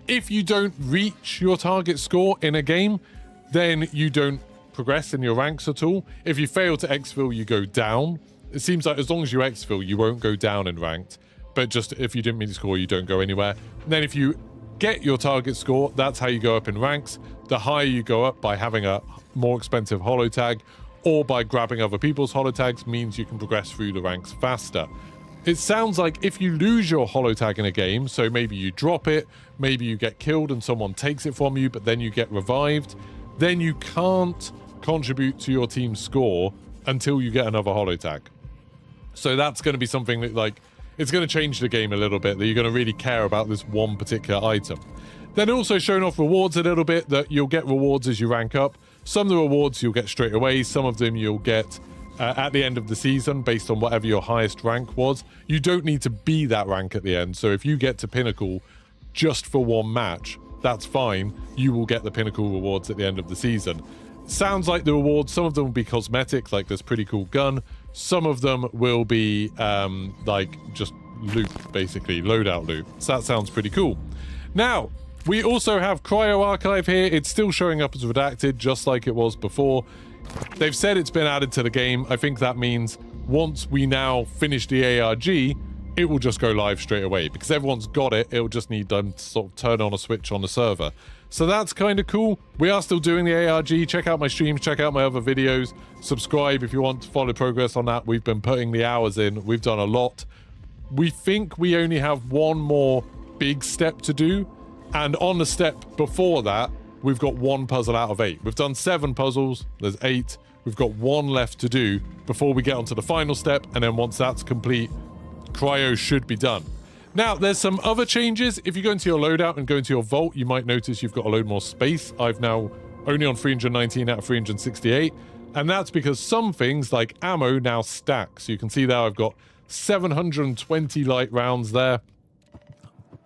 If you don't reach your target score in a game, then you don't progress in your ranks at all. If you fail to exfil, you go down. It seems like as long as you exfil, you won't go down in ranked. But just if you didn't meet the score, you don't go anywhere. And then if you get your target score, that's how you go up in ranks. The higher you go up by having a more expensive holotag or by grabbing other people's holotags means you can progress through the ranks faster. It sounds like if you lose your holotag in a game, so maybe you drop it, maybe you get killed and someone takes it from you, but then you get revived, then you can't contribute to your team's score until you get another holotag. So that's going to be something that, like, it's going to change the game a little bit, that you're going to really care about this one particular item. Then also showing off rewards a little bit, that you'll get rewards as you rank up. Some of the rewards you'll get straight away, some of them you'll get at the end of the season based on whatever your highest rank was. You don't need to be that rank at the end, so if you get to pinnacle just for one match, that's fine. You will get the pinnacle rewards at the end of the season. Sounds like the rewards, some of them will be cosmetic, like this pretty cool gun. Some of them will be like just loot, basically, loadout loot. So that sounds pretty cool. Now, we also have Cryo Archive here. It's still showing up as redacted, just like it was before. They've said it's been added to the game. I think that means once we now finish the ARG, it will just go live straight away because everyone's got it. It'll just need them to sort of turn on a switch on the server. So that's kind of cool. We are still doing the ARG. Check out my streams, check out my other videos. Subscribe if you want to follow progress on that. We've been putting the hours in. We've done a lot. We think we only have one more big step to do. And on the step before that, we've got 1 puzzle out of 8. We've done 7 puzzles. There's 8. We've got 1 left to do before we get onto the final step. And then once that's complete, Cryo should be done. Now, there's some other changes. If you go into your loadout and go into your vault, you might notice you've got a load more space. I've now only on 319 out of 368. And that's because some things like ammo now stack. So you can see there I've got 720 light rounds there.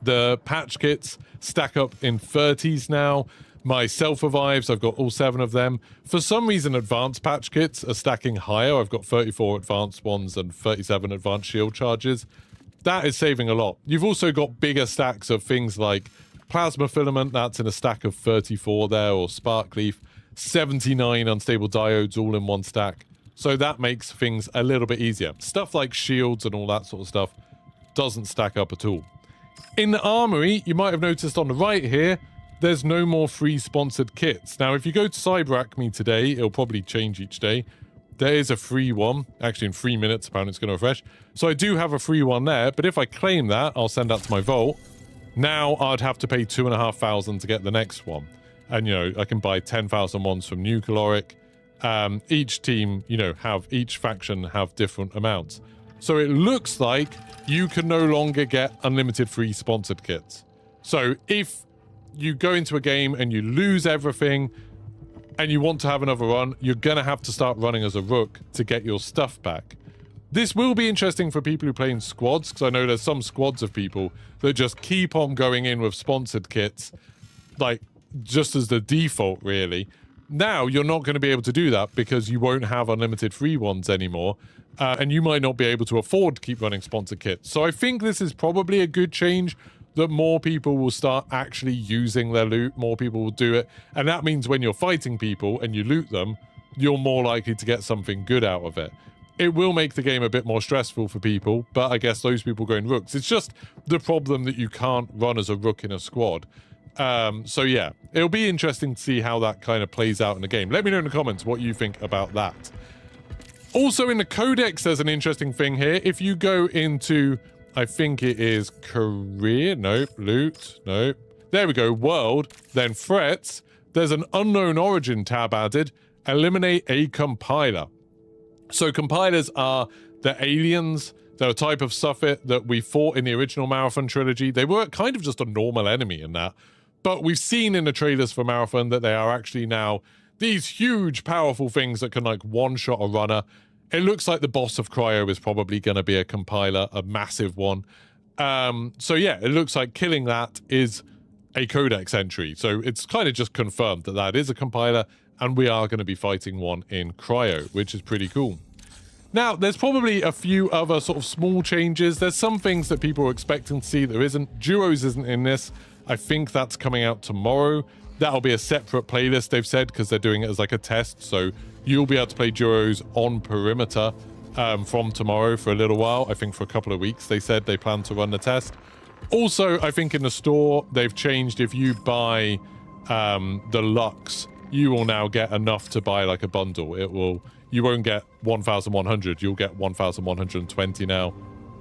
The patch kits stack up in 30s now. My self-revives, I've got all 7 of them. For some reason, advanced patch kits are stacking higher. I've got 34 advanced ones and 37 advanced shield charges. That is saving a lot. You've also got bigger stacks of things like plasma filament. That's in a stack of 34 there, or spark leaf. 79 unstable diodes all in one stack. So that makes things a little bit easier. Stuff like shields and all that sort of stuff doesn't stack up at all. In the armory, you might have noticed on the right here, there's no more free sponsored kits. Now, if you go to Cyber Acme today, it'll probably change each day. There is a free one. Actually, in 3 minutes, apparently it's going to refresh. So I do have a free one there, but if I claim that, I'll send that to my vault. Now I'd have to pay 2,500 to get the next one. And, you know, I can buy 10,000 ones from New Caloric. Each team, you know, each faction have different amounts. So it looks like you can no longer get unlimited free sponsored kits. So if you go into a game and you lose everything and you want to have another run, you're going to have to start running as a rook to get your stuff back. This will be interesting for people who play in squads, because I know there's some squads of people that just keep on going in with sponsored kits, like just as the default, really. Now, you're not going to be able to do that because you won't have unlimited free ones anymore, and you might not be able to afford to keep running sponsored kits. So I think this is probably a good change. that more people will start actually using their loot, more people will do it, and that means when you're fighting people and you loot them, you're more likely to get something good out of it. It will make the game a bit more stressful for people, but I guess those people going rooks. It's just the problem that you can't run as a rook in a squad. So yeah, it'll be interesting to see how that kind of plays out in the game. Let me know in the comments what you think about that. Also in the codex, there's an interesting thing here. If you go into, I think it is career, nope, loot, nope. There we go, world, then threats. There's an unknown origin tab added. Eliminate a compiler. So compilers are the aliens. They're a type of Suffit that we fought in the original Marathon trilogy. They were kind of just a normal enemy in that. But we've seen in the trailers for Marathon that they are actually now these huge, powerful things that can like one-shot a runner. It looks like the boss of Cryo is probably going to be a compiler, a massive one. So yeah, it looks like killing that is a codex entry. So it's kind of just confirmed that that is a compiler, and we are going to be fighting one in Cryo, which is pretty cool. Now, there's probably a few other sort of small changes. There's some things that people are expecting to see. There isn't. Duos isn't in this. I think that's coming out tomorrow. That'll be a separate playlist, they've said, because they're doing it as like a test. So you'll be able to play duos on Perimeter from tomorrow for a little while. I think for a couple of weeks, they said they plan to run the test. Also, I think in the store, they've changed. If you buy the Lux, you will now get enough to buy like a bundle. You won't get 1,100. You'll get 1,120 now.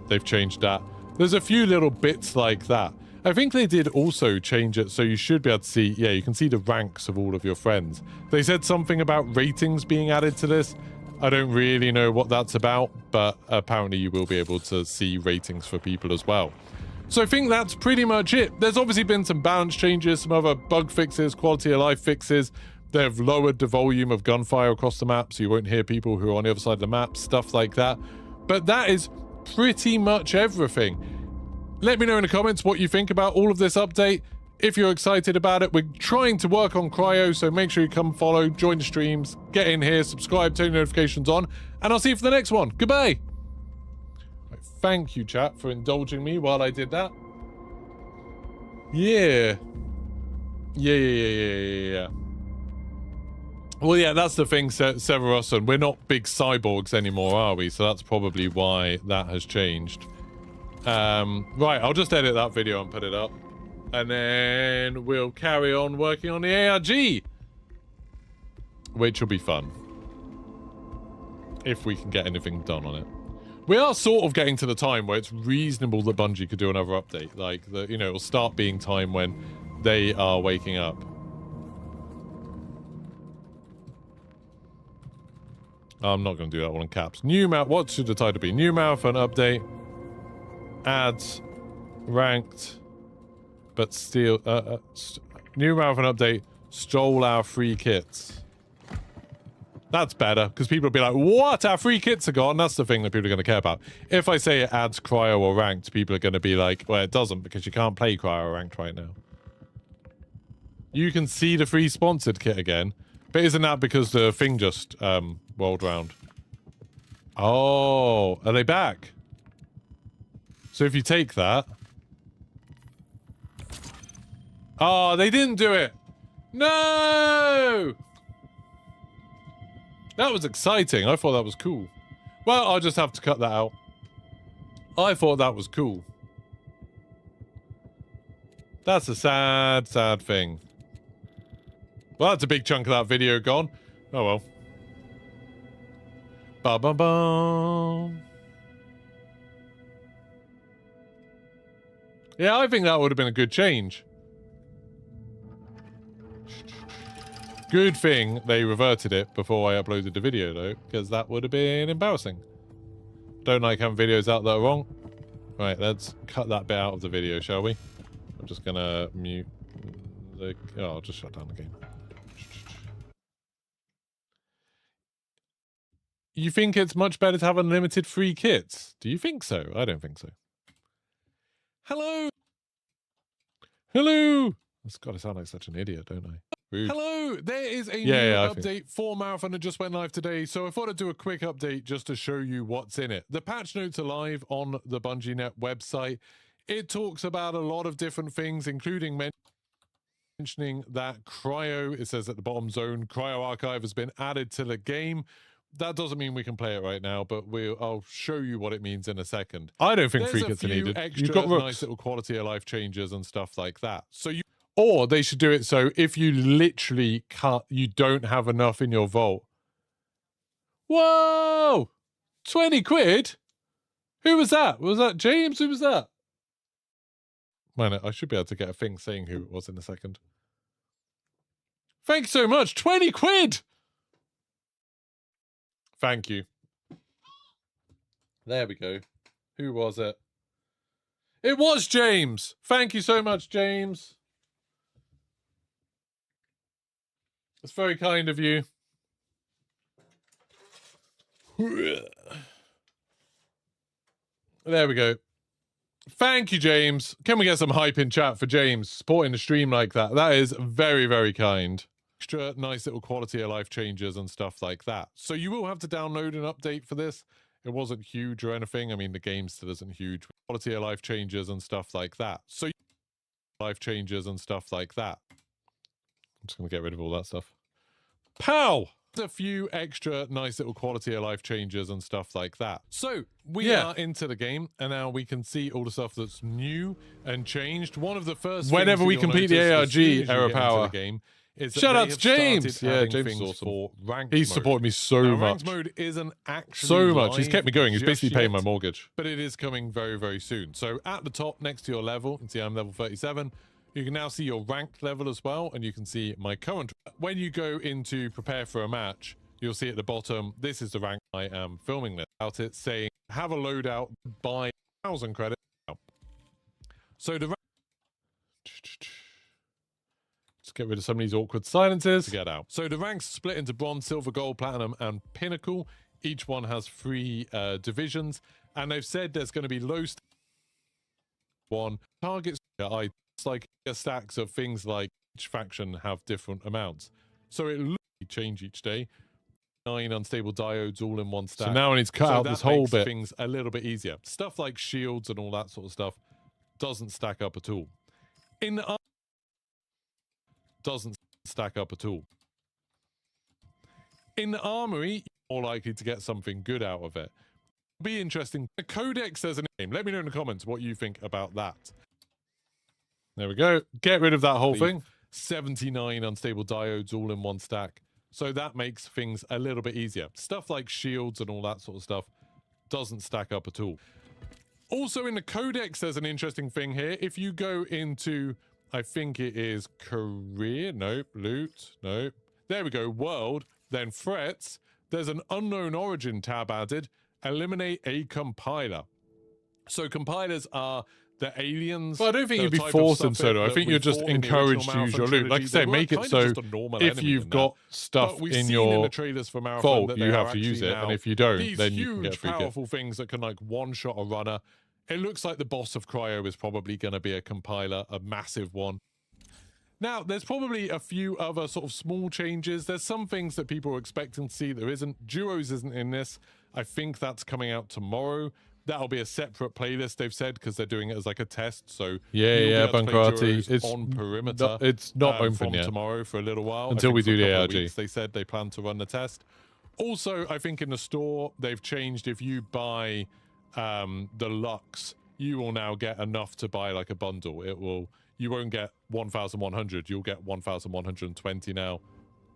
They've changed that. There's a few little bits like that. I think they did also change it so you should be able to see, yeah, you can see the ranks of all of your friends. They said something about ratings being added to this. I don't really know what that's about, but apparently you will be able to see ratings for people as well. So I think that's pretty much it. There's obviously been some balance changes, some other bug fixes, quality of life fixes. They've lowered the volume of gunfire across the map, so you won't hear people who are on the other side of the map, stuff like that. But that is pretty much everything. Let me know in the comments what you think about all of this update. If you're excited about it, we're trying to work on Cryo, so make sure you come follow, join the streams, get in here, subscribe, turn notifications on, and I'll see you for the next one. Goodbye! Right, thank you, chat, for indulging me while I did that. Yeah. Yeah. Well, yeah, that's the thing, Severus, and we're not big cyborgs anymore, are we? So that's probably why that has changed. Right, I'll just edit that video and put it up. And then we'll carry on working on the ARG. Which will be fun. If we can get anything done on it. We are sort of getting to the time where it's reasonable that Bungie could do another update. Like, you know, it'll start being time when they are waking up. I'm not going to do that one in caps. What should the title be? New Marathon update. Ads. Ranked. But still... New Marathon update. Stole our free kits. That's better, because people will be like, what? Our free kits are gone? That's the thing that people are going to care about. If I say it adds Cryo or Ranked, people are going to be like, well, it doesn't, because you can't play Cryo or Ranked right now. You can see the free sponsored kit again. But isn't that because the thing just rolled round? Oh, are they back? So if you take that... Oh, they didn't do it! No! That was exciting. I thought that was cool. Well, I'll just have to cut that out. I thought that was cool. That's a sad, sad thing. Well, that's a big chunk of that video gone. Oh well. Ba-ba-bum. Yeah, I think that would have been a good change. Good thing they reverted it before I uploaded the video, though, because that would have been embarrassing. Don't like having videos out that are wrong. Right, let's cut that bit out of the video, shall we? I'm just gonna mute the... Oh, I'll just shut down the game. You think it's much better to have unlimited free kits? Do you think so? I don't think so. Hello! Hello! That's gotta sound like such an idiot, don't I? Rude. Hello! There is a new update for Marathon that just went live today, so I thought I'd do a quick update just to show you what's in it. The patch notes are live on the BungieNet website. It talks about a lot of different things, including mentioning that Cryo, it says at the bottom zone, Cryo Archive has been added to the game. That doesn't mean we can play it right now, but I'll show you what it means in a second. I don't think free kits are needed. You've got nice little quality of life changes and stuff like that. Or they should do it so if you literally you don't have enough in your vault. Whoa! 20 quid? Who was that? Was that James? Who was that? Man, I should be able to get a thing saying who it was in a second. Thanks so much. 20 quid! Thank you. There we go. Who was it? It was James! Thank you so much, James. It's very kind of you. There we go. Thank you, James. Can we get some hype in chat for James supporting the stream like that? That is very, very kind. Extra nice little quality of life changes and stuff like that. So you will have to download an update for this. It wasn't huge or anything. I mean, the game still isn't huge. Quality of life changes and stuff like that. So life changes and stuff like that. I'm just going to get rid of all that stuff. Pow! A few extra nice little quality of life changes and stuff like that. So we are into the game, and now we can see all the stuff that's new and changed. One of the first whenever we complete the ARG error power game is shout out to James. Yeah, James is awesome. For ranked He's supported me so much. Ranked mode isn't actually so much. He's kept me going. He's basically paying my mortgage, but it is coming very, very soon. So at the top next to your level, you can see I'm level 37. You can now see your ranked level as well, and you can see my current. When you go into prepare for a match, you'll see at the bottom, this is the rank I am filming this about it, saying have a loadout by 1,000 credits. So the let's get rid of some of these awkward silences to get out. So the ranks split into bronze, silver, gold, platinum, and pinnacle. Each one has 3 divisions, and they've said there's going to be low one targets. It's like stacks of things like each faction have different amounts. So it literally change each day. 9 unstable diodes all in one stack. So now I need to cut out this whole bit. Things a little bit easier. Stuff like shields and all that sort of stuff doesn't stack up at all. In the doesn't stack up at all. In the armory, you're more likely to get something good out of it. It'll be interesting. The codex says a name. Let me know in the comments what you think about that. There we go. Get rid of that whole thing. 79 unstable diodes all in one stack. So that makes things a little bit easier. Stuff like shields and all that sort of stuff doesn't stack up at all. Also in the codex, there's an interesting thing here. If you go into, I think it is career, nope, loot, nope. There we go, world, then threats. There's an unknown origin tab added. Eliminate a compiler. So compilers are the aliens. But I don't think you'd be forced in solo. I think you're just encouraged to use your loot. Like I say, make it so if you've got stuff in your vault, you have to use it, and if you don't, then you can get free kit. Powerful things that can like one-shot a runner. It looks like the boss of Cryo is probably going to be a compiler, a massive one. Now, there's probably a few other sort of small changes. There's some things that people are expecting to see. There isn't. Duos isn't in this. I think that's coming out tomorrow. That'll be a separate playlist, they've said, because they're doing it as like a test. So yeah, Bunkrati. It's on perimeter. It's not open from yet. Tomorrow for a little while until we do the ARG. They said they plan to run the test. Also, I think in the store they've changed. If you buy the Lux, you will now get enough to buy like a bundle. It will. You won't get 1,100. You'll get 1,120 now.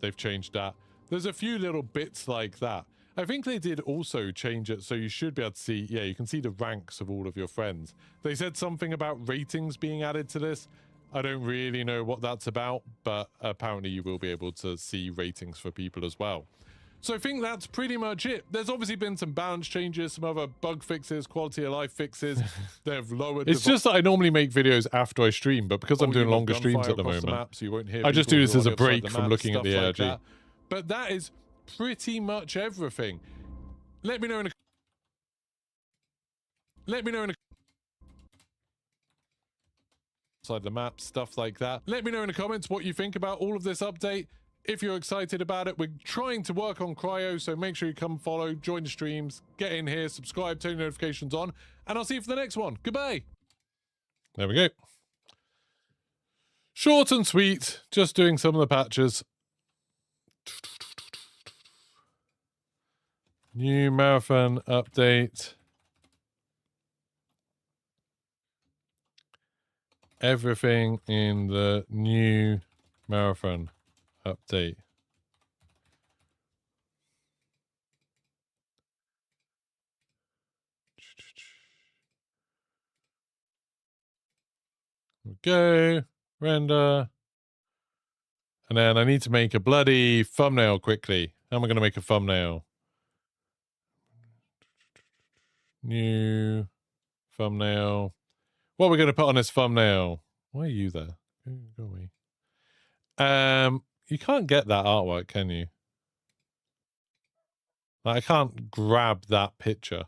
They've changed that. There's a few little bits like that. I think they did also change it so you should be able to see, yeah, you can see the ranks of all of your friends. They said something about ratings being added to this. I don't really know what that's about, but apparently you will be able to see ratings for people as well. So I think that's pretty much it. There's obviously been some balance changes, some other bug fixes, quality of life fixes. They've lowered. It's just that I normally make videos after I stream, but because I'm doing longer streams at the moment, so you won't hear I just do this as a break from looking at the ARG. Like but that is pretty much everything. Let me know in inside the map, stuff like that. Let me know in the comments what you think about all of this update. If you're excited about it, we're trying to work on Cryo, so make sure you come follow, join the streams, get in here, subscribe, turn your notifications on, and I'll see you for the next one. Goodbye. There we go. Short and sweet. Just doing some of the patches. New Marathon update. Everything in the new Marathon update. Go, render. And then I need to make a bloody thumbnail quickly. How am I going to make a thumbnail? New thumbnail. What are we going to put on this thumbnail? Why are you there? Go away. You can't get that artwork, can you? Like, I can't grab that picture.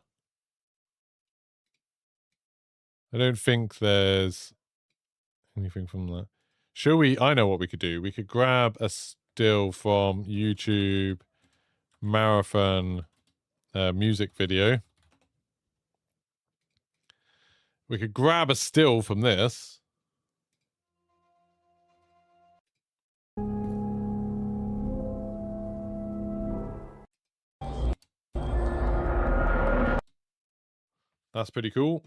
I don't think there's anything from that. Shall we? I know what we could do. We could grab a still from YouTube Marathon music video. We could grab a still from this. That's pretty cool.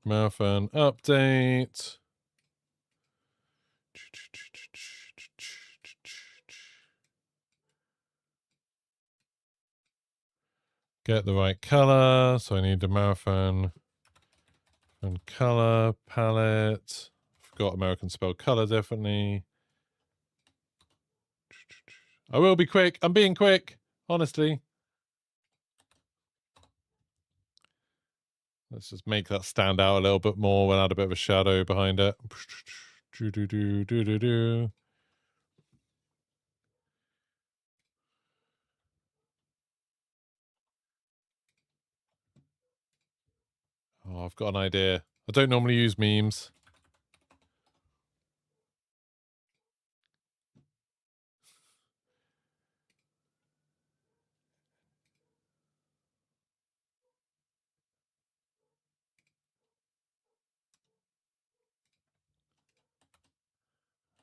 Marathon update. Get the right color. So I need the Marathon and color palette. Forgot American spell color differently. I will be quick. I'm being quick. Honestly. Let's just make that stand out a little bit more. We'll add a bit of a shadow behind it. Oh, I've got an idea. I don't normally use memes.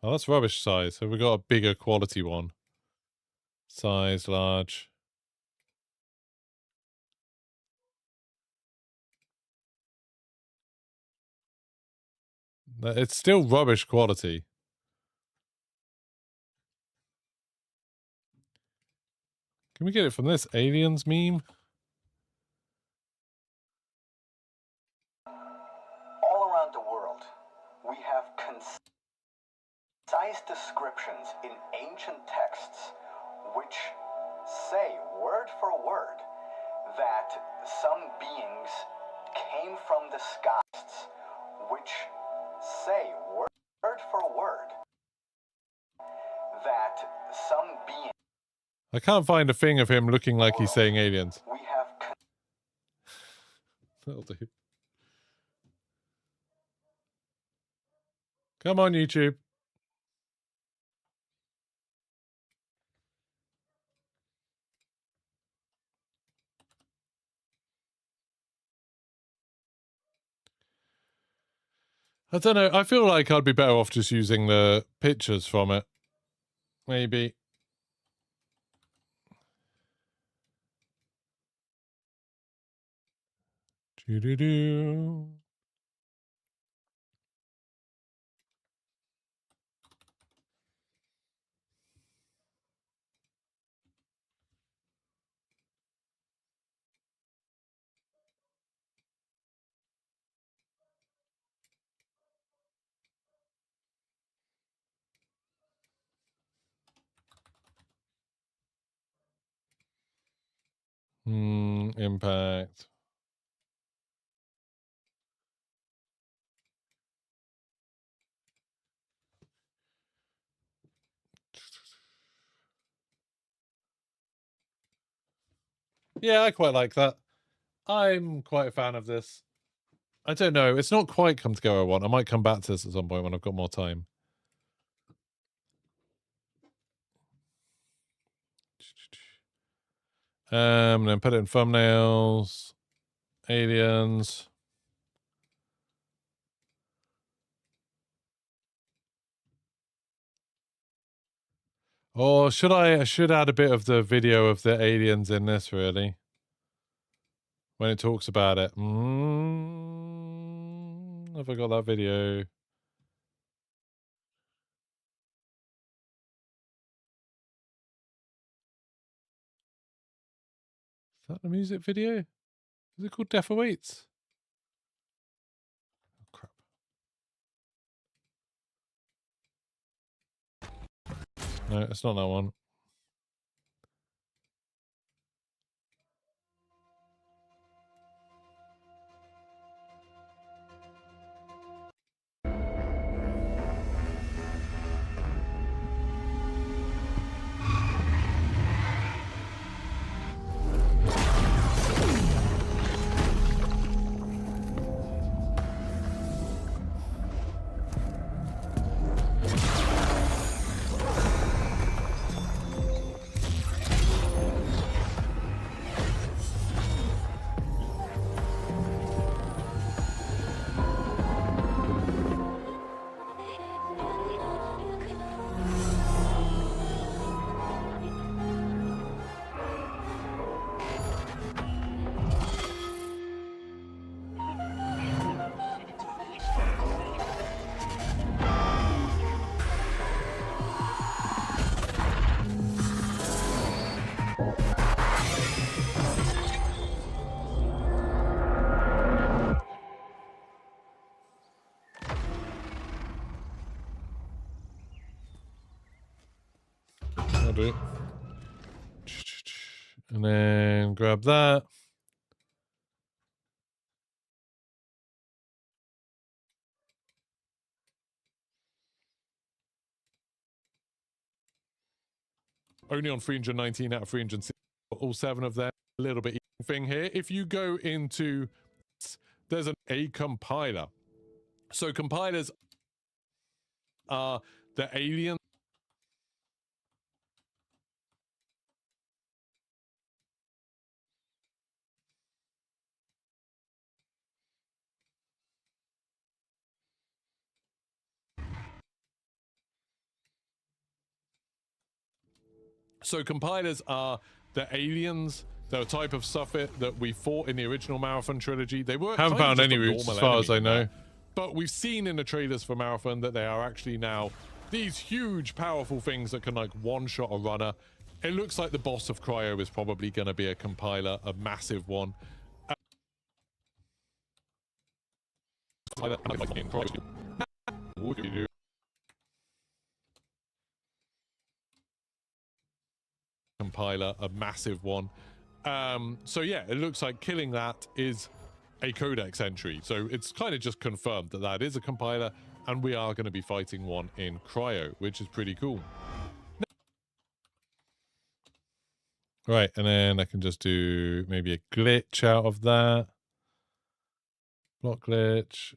Oh, that's rubbish size. So we got a bigger quality one. Size large. It's still rubbish quality. Can we get it from this aliens meme? All around the world, we have concise descriptions in ancient texts which say word for word that some beings came from the skies, which say word for word that some beings. I can't find a thing of him looking like he's saying aliens. We have. That'll do. Come on, YouTube. I don't know. I feel like I'd be better off just using the pictures from it. Maybe. Doo-doo-doo. Impact. Yeah, I quite like that. I'm quite a fan of this. I don't know. It's not quite come together I want. I might come back to this at some point when I've got more time. And then put it in thumbnails. Aliens. Or should I should add a bit of the video of the aliens in this, really. When it talks about it. Have I got that video? Is that the music video? Is it called Death Awaits? Oh, crap. No, it's not that one. I'll do it. And then grab that. Only on 319 out of 360. All 7 of them. A little bit thing here. If you go into, there's a compiler. So compilers are the alien. So compilers are the aliens. They're a type of suffit that we fought in the original Marathon trilogy. They were haven't found any roots as far as I know. But we've seen in the trailers for Marathon that they are actually now these huge, powerful things that can like one-shot a runner. It looks like the boss of Cryo is probably going to be a compiler, a massive one. Compiler, a massive one. So yeah, it looks like killing that is a codex entry. So it's kind of just confirmed that that is a compiler, and we are going to be fighting one in Cryo, which is pretty cool. Right, and then I can just do maybe a glitch out of that. Block glitch.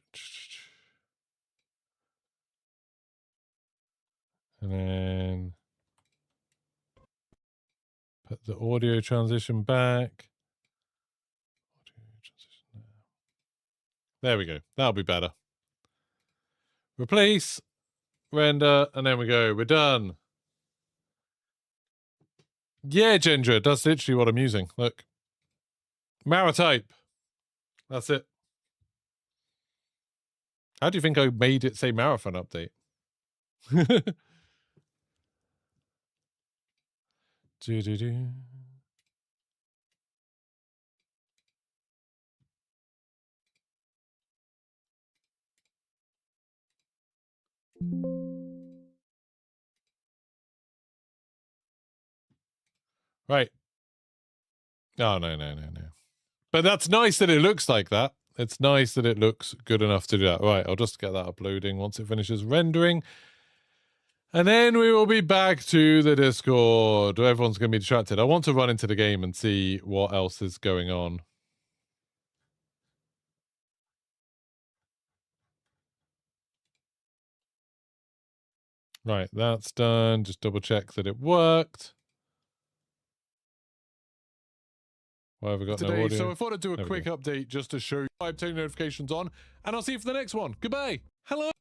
And then put the audio transition back. There we go. That'll be better. Replace, render, and then we go. We're done. Yeah, Gendra, that's literally what I'm using. Look. Maratype. That's it. How do you think I made it say Marathon update? Do-do-do. Right. Oh, no. But that's nice that it looks like that. It's nice that it looks good enough to do that. Right, I'll just get that uploading once it finishes rendering. And then we will be back to the Discord. Everyone's going to be distracted. I want to run into the game and see what else is going on. Right, that's done. Just double check that it worked. Why have we got no audio? So I thought I'd do a quick update just to show you. I'm turning notifications on, and I'll see you for the next one. Goodbye. Hello.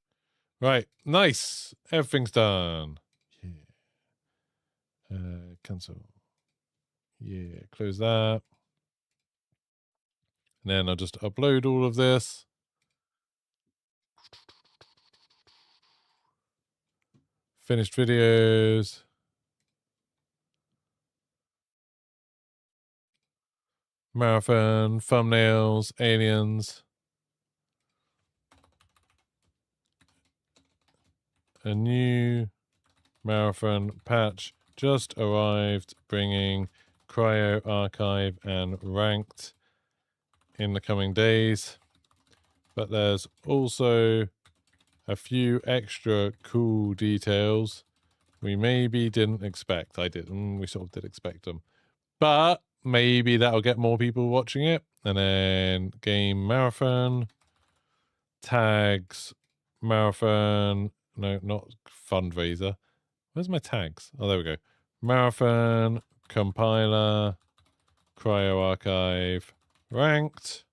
Right, nice. Everything's done. Yeah. Cancel. Yeah, close that. And then I'll just upload all of this. Finished videos. Marathon, thumbnails, aliens. A new Marathon patch just arrived, bringing Cryo Archive and Ranked in the coming days. But there's also a few extra cool details we maybe didn't expect. We sort of did expect them. But maybe that'll get more people watching it. And then game Marathon, tags, Marathon, no, not fundraiser. Where's my tags? Oh, there we go. Marathon, compiler, Cryo Archive, Ranked,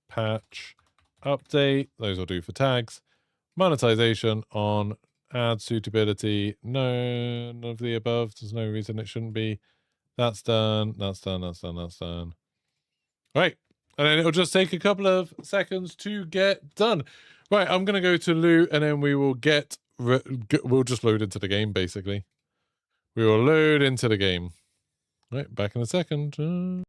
patch, update. Those will do for tags. Monetization on, ad suitability, none of the above. There's no reason it shouldn't be. That's done. That's done. That's done. That's done. Right. And then it'll just take a couple of seconds to get done. Right. I'm going to go to loot, and then we will we'll just load into the game, basically. We will load into the game. Right. Back in a second.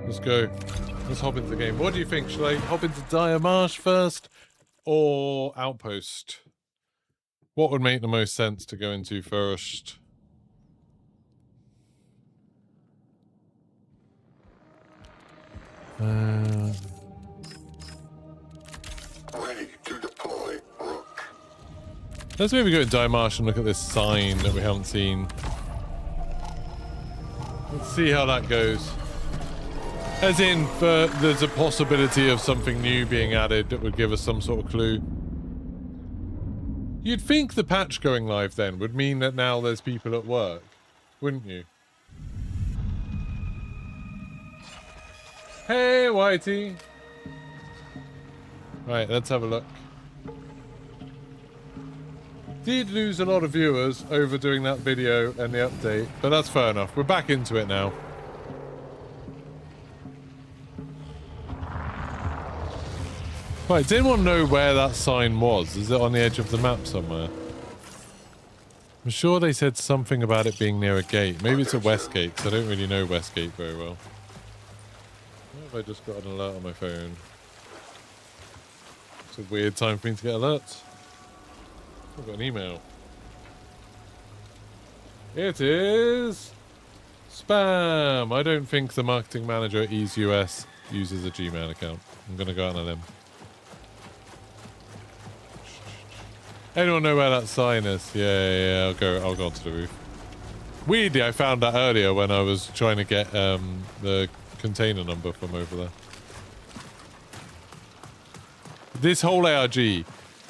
Let's go. Let's hop into the game. What do you think? Should I hop into Dire Marsh first or Outpost? What would make the most sense to go into first? Ready to deploy, Rook. Let's maybe go to Dire Marsh and look at this sign that we haven't seen. Let's see how that goes. As in, there's a possibility of something new being added that would give us some sort of clue. You'd think the patch going live then would mean that now there's people at work, wouldn't you? Hey, Whitey! Right, let's have a look. Did lose a lot of viewers over doing that video and the update, but that's fair enough. We're back into it now. Right, did anyone know where that sign was? Is it on the edge of the map somewhere? I'm sure they said something about it being near a gate. Maybe it's a Westgate, because I don't really know Westgate very well. What have I just got an alert on my phone? It's a weird time for me to get alerts. I've got an email. It is spam. I don't think the marketing manager at Ease US uses a Gmail account. I'm going to go out on a limb. Anyone know where that sign is? Yeah. I'll go onto the roof. Weirdly, I found that earlier when I was trying to get the container number from over there. This whole ARG,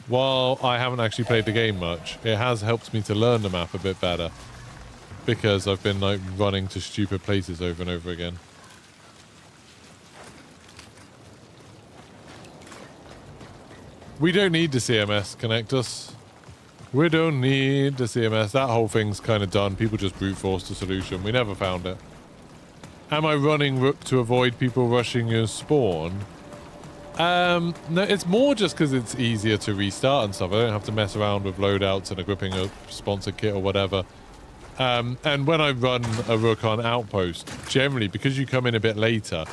while I haven't actually played the game much, it has helped me to learn the map a bit better. Because I've been like running to stupid places over and over again. We don't need the CMS, connect us. We don't need the CMS. That whole thing's kind of done. People just brute force the solution. We never found it. Am I running Rook to avoid people rushing your spawn? No, it's more just because it's easier to restart and stuff. I don't have to mess around with loadouts and equipping a sponsored kit or whatever. And when I run a Rook on Outpost, generally, because you come in a bit later,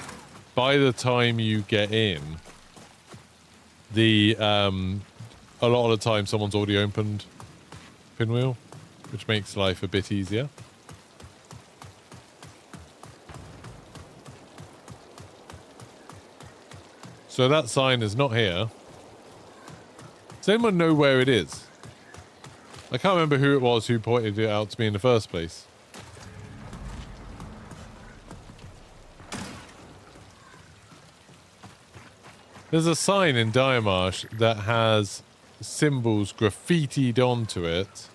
by the time you get in, a lot of the time someone's already opened Pinwheel, which makes life a bit easier. So that sign is not here. Does anyone know where it is? I can't remember who it was who pointed it out to me in the first place. There's a sign in Diamarsh that has symbols graffitied onto it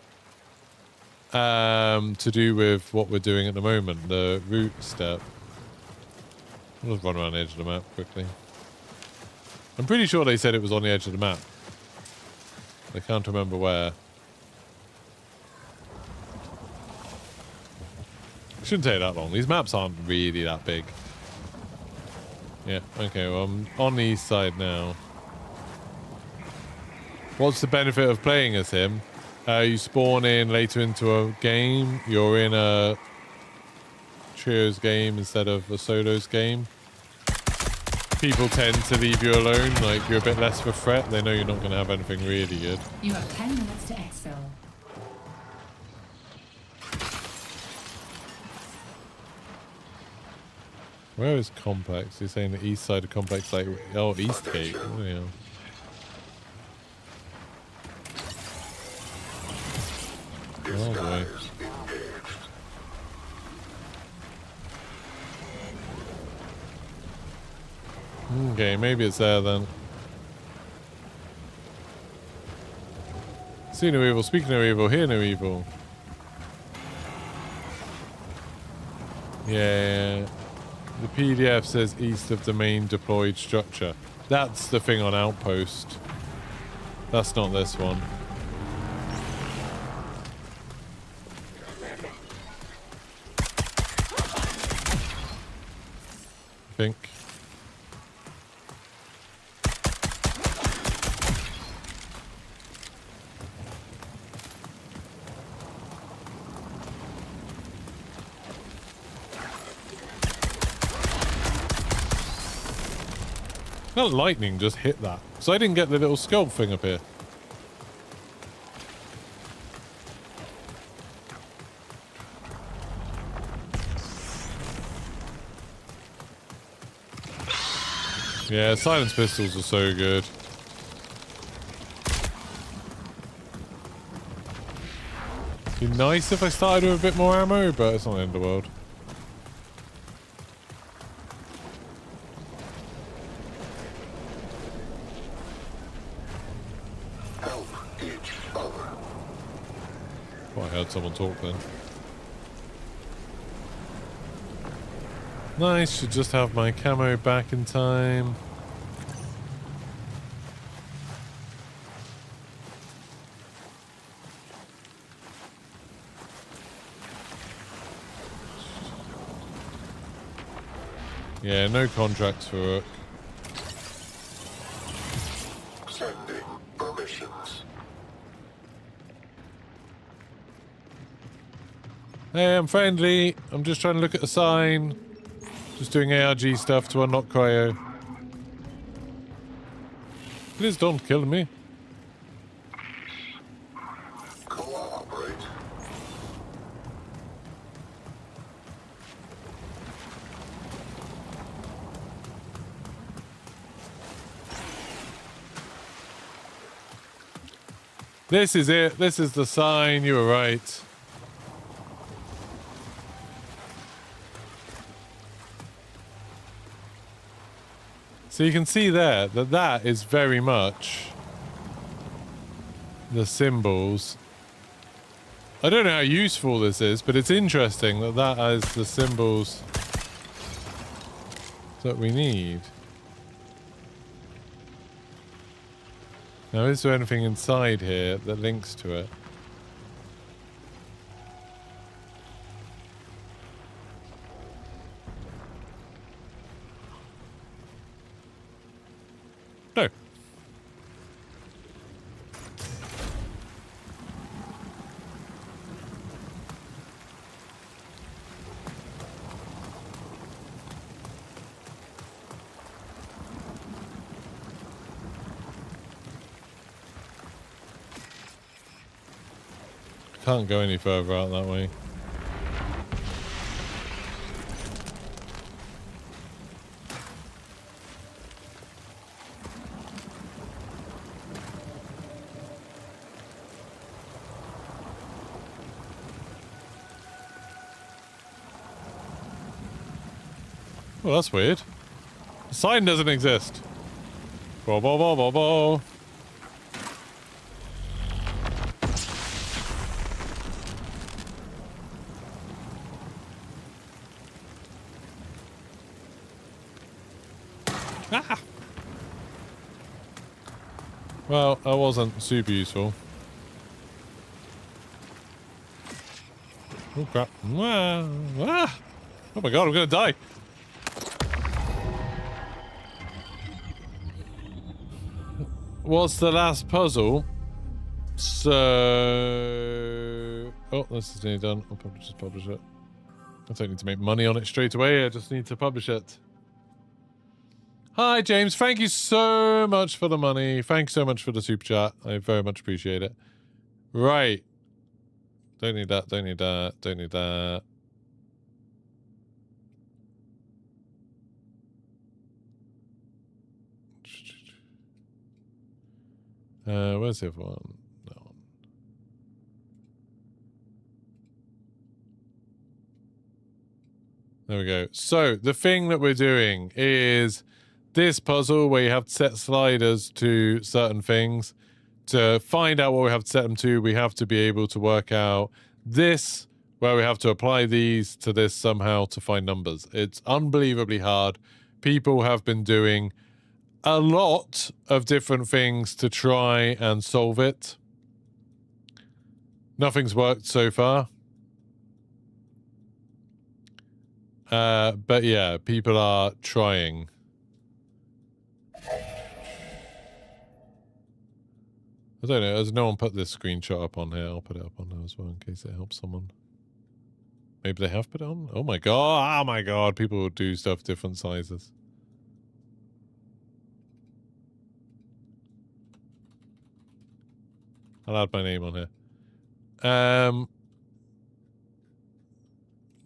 to do with what we're doing at the moment, the route step. I'll just run around the edge of the map quickly. I'm pretty sure they said it was on the edge of the map. I can't remember where. Shouldn't take that long. These maps aren't really that big. Yeah, okay, well, I'm on the east side now. What's the benefit of playing as him? You spawn in later into a game. You're in a trios game instead of a solos game. People tend to leave you alone, like you're a bit less of a threat. They know you're not going to have anything really good. You have 10 minutes to exfil. Where is Complex? You're saying the east side of Complex, like, oh, Eastgate. Oh, yeah. Oh, boy. Okay, maybe it's there then. See no evil, speak no evil, hear no evil. Yeah. The PDF says east of the main deployed structure. That's the thing on Outpost. That's not this one. I think. That lightning just hit that. So I didn't get the little skull thing up here. Yeah, silence pistols are so good. Be nice if I started with a bit more ammo, but it's not the end of the world. Oh, I heard someone talk then. Nice, should just have my camo back in time. Yeah, no contracts for Rook. Sending permissions. Hey, I'm friendly. I'm just trying to look at the sign. Just doing ARG stuff to unlock Cryo. Please don't kill me. Cooperate. This is it. This is the sign. You were right. So you can see there that that is very much the symbols. I don't know how useful this is, but it's interesting that that is the symbols that we need. Now, is there anything inside here that links to it? No. Can't go any further out that way. Well, that's weird. The sign doesn't exist. Bo bo bo bo bo. Ah! Well, that wasn't super useful. Oh crap. Ah! Ah! Oh my god, I'm gonna die! What's the last puzzle? So... Oh, this is nearly done. I'll probably just publish it. I don't need to make money on it straight away, I just need to publish it. Hi, James. Thank you so much for the money. Thanks so much for the super chat. I very much appreciate it. Right. Don't need that. Don't need that. Don't need that. Where's the other one? That one. There we go. So, the thing that we're doing is this puzzle where you have to set sliders to certain things. To find out what we have to set them to, we have to be able to work out this, where we have to apply these to this somehow to find numbers. It's unbelievably hard. People have been doing a lot of different things to try and solve it. Nothing's worked so far. But yeah, people are trying. I don't know, has no one put this screenshot up on here? I'll put it up on there as well in case it helps someone. Maybe they have put it on? Oh my god, people will do stuff different sizes. I'll add my name on here.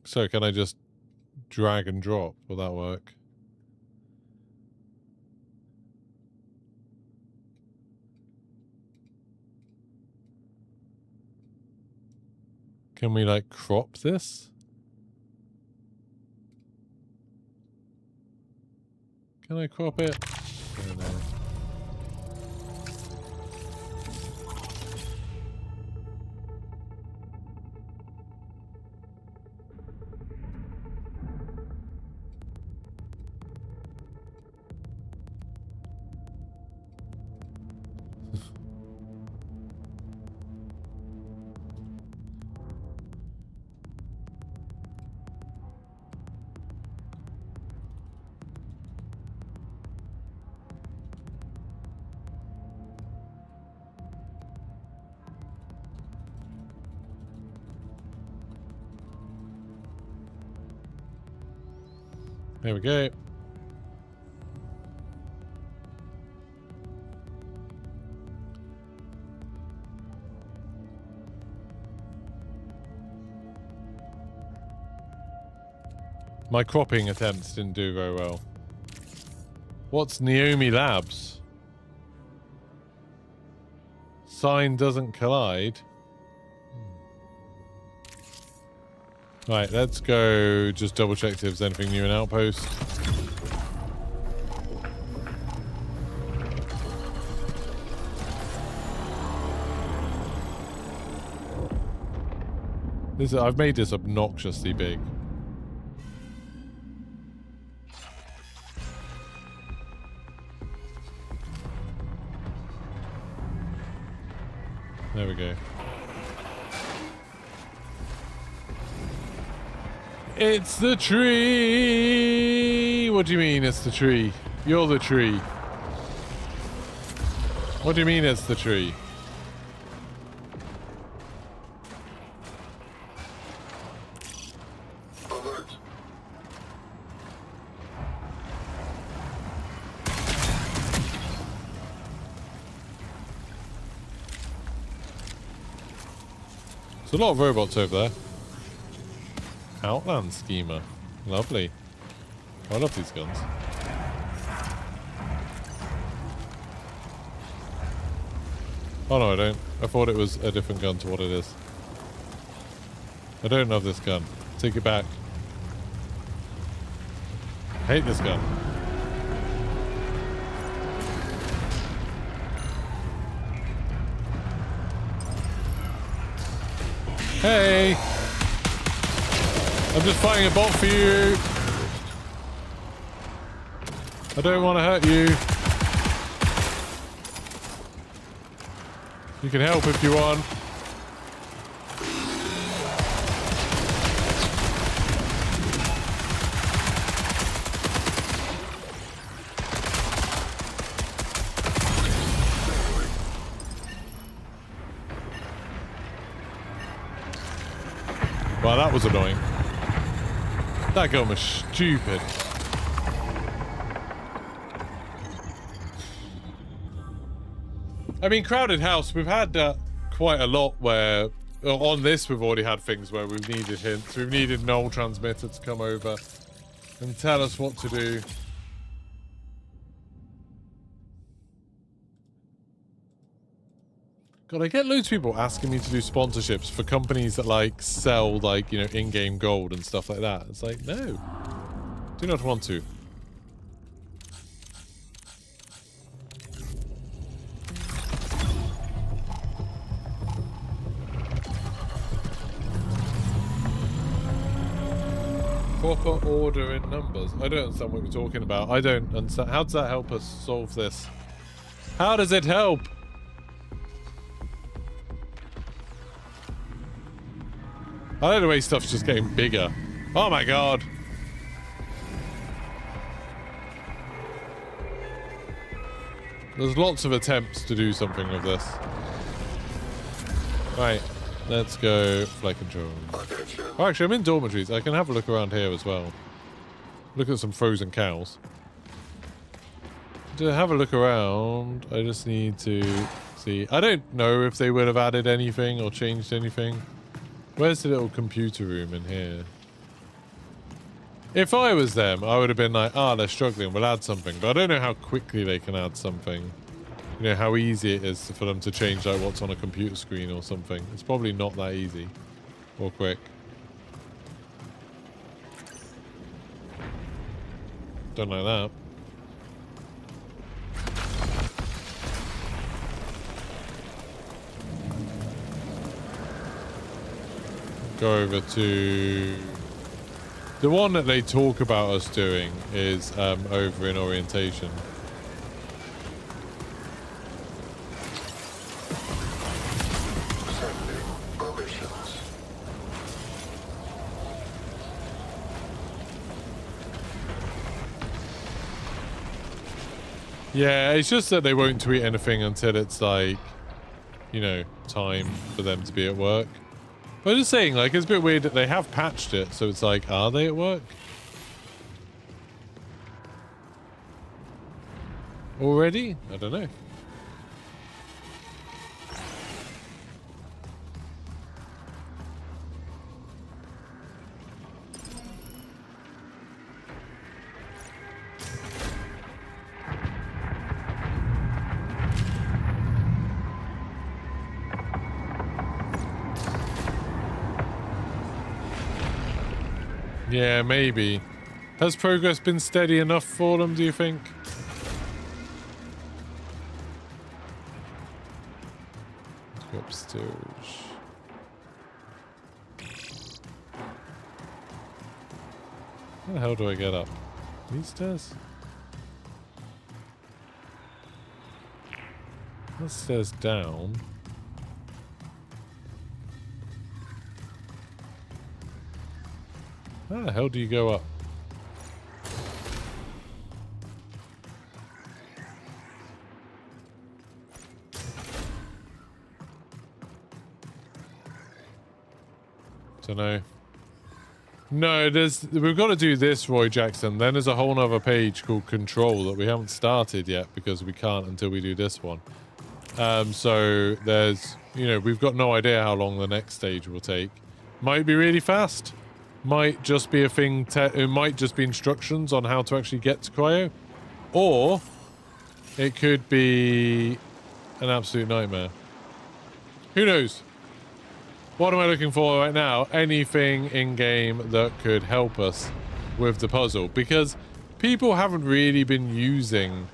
So can I just drag and drop? Will that work? Can we like crop this? Can I crop it? I don't know. There we go. My cropping attempts didn't do very well. What's Naomi Labs? sign doesn't collide. Right, let's go just double check if there's anything new in Outpost. I've made this obnoxiously big. There we go. It's the tree! What do you mean it's the tree? You're the tree. What do you mean it's the tree? Alert. There's a lot of robots over there. Outland schemer. Lovely. I love these guns. Oh no, I don't. I thought it was a different gun to what it is. I don't love this gun. Take it back. I hate this gun. Hey! I'm just fighting a bot for you. I don't want to hurt you. You can help if you want. Wow, that was annoying. That gun was stupid. I mean, crowded house, we've had quite a lot where, on this we've already had things where we've needed hints. We've needed null transmitter to come over and tell us what to do. God, I get loads of people asking me to do sponsorships for companies that like sell like, you know, in-game gold and stuff like that. It's like, no. Do not want to. Proper order in numbers. I don't understand what we're talking about. I don't understand. How does that help us solve this? How does it help? I like the way stuff's just getting bigger. Oh my god. There's lots of attempts to do something with this. Right, let's go flight control. Oh, actually, I'm in Dormitories. I can have a look around here as well. Look at some frozen cows. To have a look around, I just need to see. I don't know if they would have added anything or changed anything. Where's the little computer room in here? If I was them, I would have been like, ah, they're struggling, we'll add something. But I don't know how quickly they can add something. You know, how easy it is for them to change like what's on a computer screen or something. It's probably not that easy or quick. Don't like that. Go over to the one that they talk about us doing is over in orientation. Yeah, it's just that they won't tweet anything until it's like, you know, time for them to be at work. But I'm just saying, like, it's a bit weird that they have patched it, so it's like, are they at work? Already? I don't know. Yeah, maybe. Has progress been steady enough for them, do you think? Let's go upstairs. How the hell do I get up? These stairs? That stairs down. How the hell do you go up? Don't know. No, we've got to do this, Roy Jackson. Then there's a whole nother page called Control that we haven't started yet because we can't until we do this one. So there's, you know, we've got no idea how long the next stage will take. Might be really fast. Might just be a thing. It might just be instructions on how to actually get to Cryo, or it could be an absolute nightmare. Who knows? What am I looking for right now? Anything in-game that could help us with the puzzle. Because people haven't really been using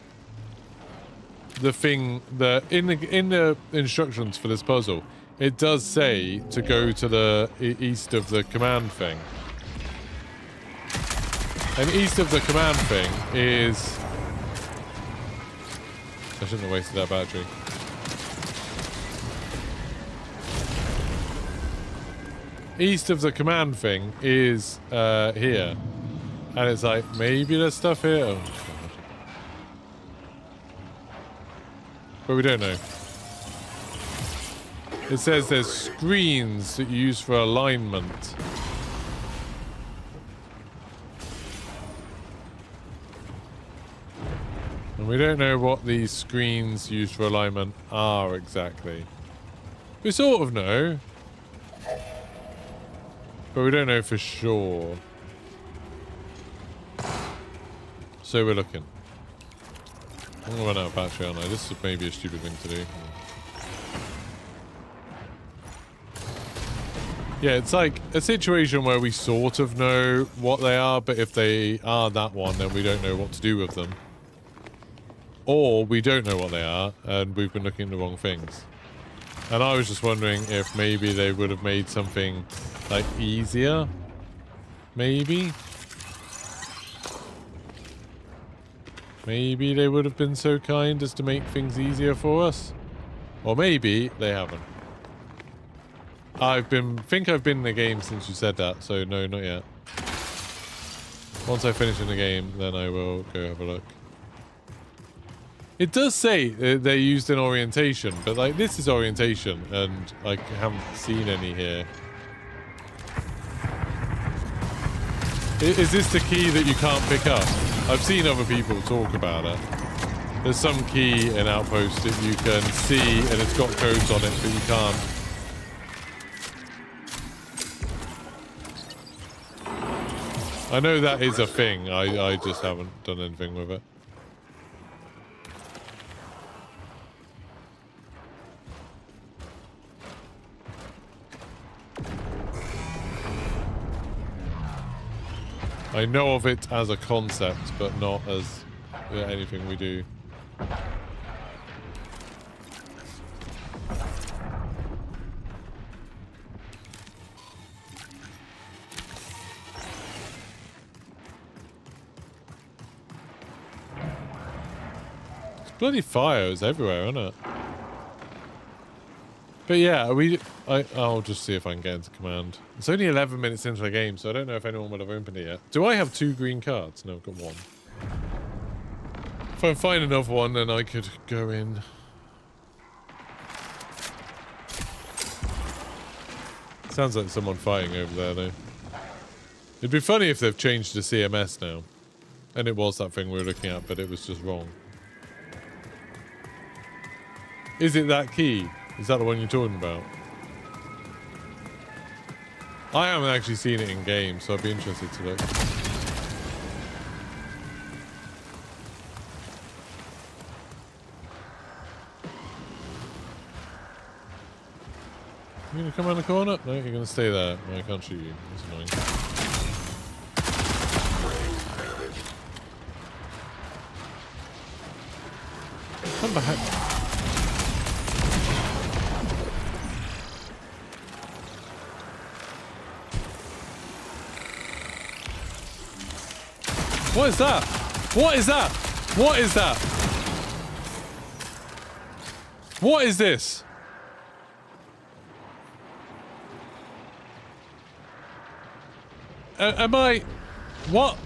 the thing that... In the instructions for this puzzle, it does say to go to the east of the command thing. And east of the command thing is... I shouldn't have wasted that battery. East of the command thing is here. And it's like, maybe there's stuff here. Oh, God. But we don't know. It says there's screens that you use for alignment. And we don't know what these screens used for alignment are exactly. We sort of know. But we don't know for sure. So we're looking. I'm gonna run out of battery, aren't I? This is maybe a stupid thing to do. Yeah, it's like a situation where we sort of know what they are, but if they are that one, then we don't know what to do with them. Or we don't know what they are, and we've been looking at the wrong things. And I was just wondering if maybe they would have made something, like, easier? Maybe? Maybe they would have been so kind as to make things easier for us? Or maybe they haven't. Think I've been in the game since you said that, so no, not yet. Once I finish in the game, then I will go have a look. It does say they're used in orientation, but like this is orientation, and I haven't seen any here. Is this the key that you can't pick up? I've seen other people talk about it. There's some key in Outpost that you can see, and it's got codes on it, but you can't. I know that is a thing. I just haven't done anything with it. I know of it as a concept, but not as anything we do. It's bloody fires everywhere, isn't it? But yeah, I'll just see if I can get into command. It's only 11 minutes into the game, so I don't know if anyone would have opened it yet. Do I have 2 green cards? No, I've got 1. If I find another one, then I could go in. Sounds like someone fighting over there, though. It'd be funny if they've changed to CMS now. And it was that thing we were looking at, but it was just wrong. Is it that key? Is that the one you're talking about? I haven't actually seen it in game, so I'd be interested to look. You gonna come around the corner? No, you're gonna stay there. No, I can't shoot you. That's annoying. Come back. What is that? What is that? What is that? What is this? Am I... What?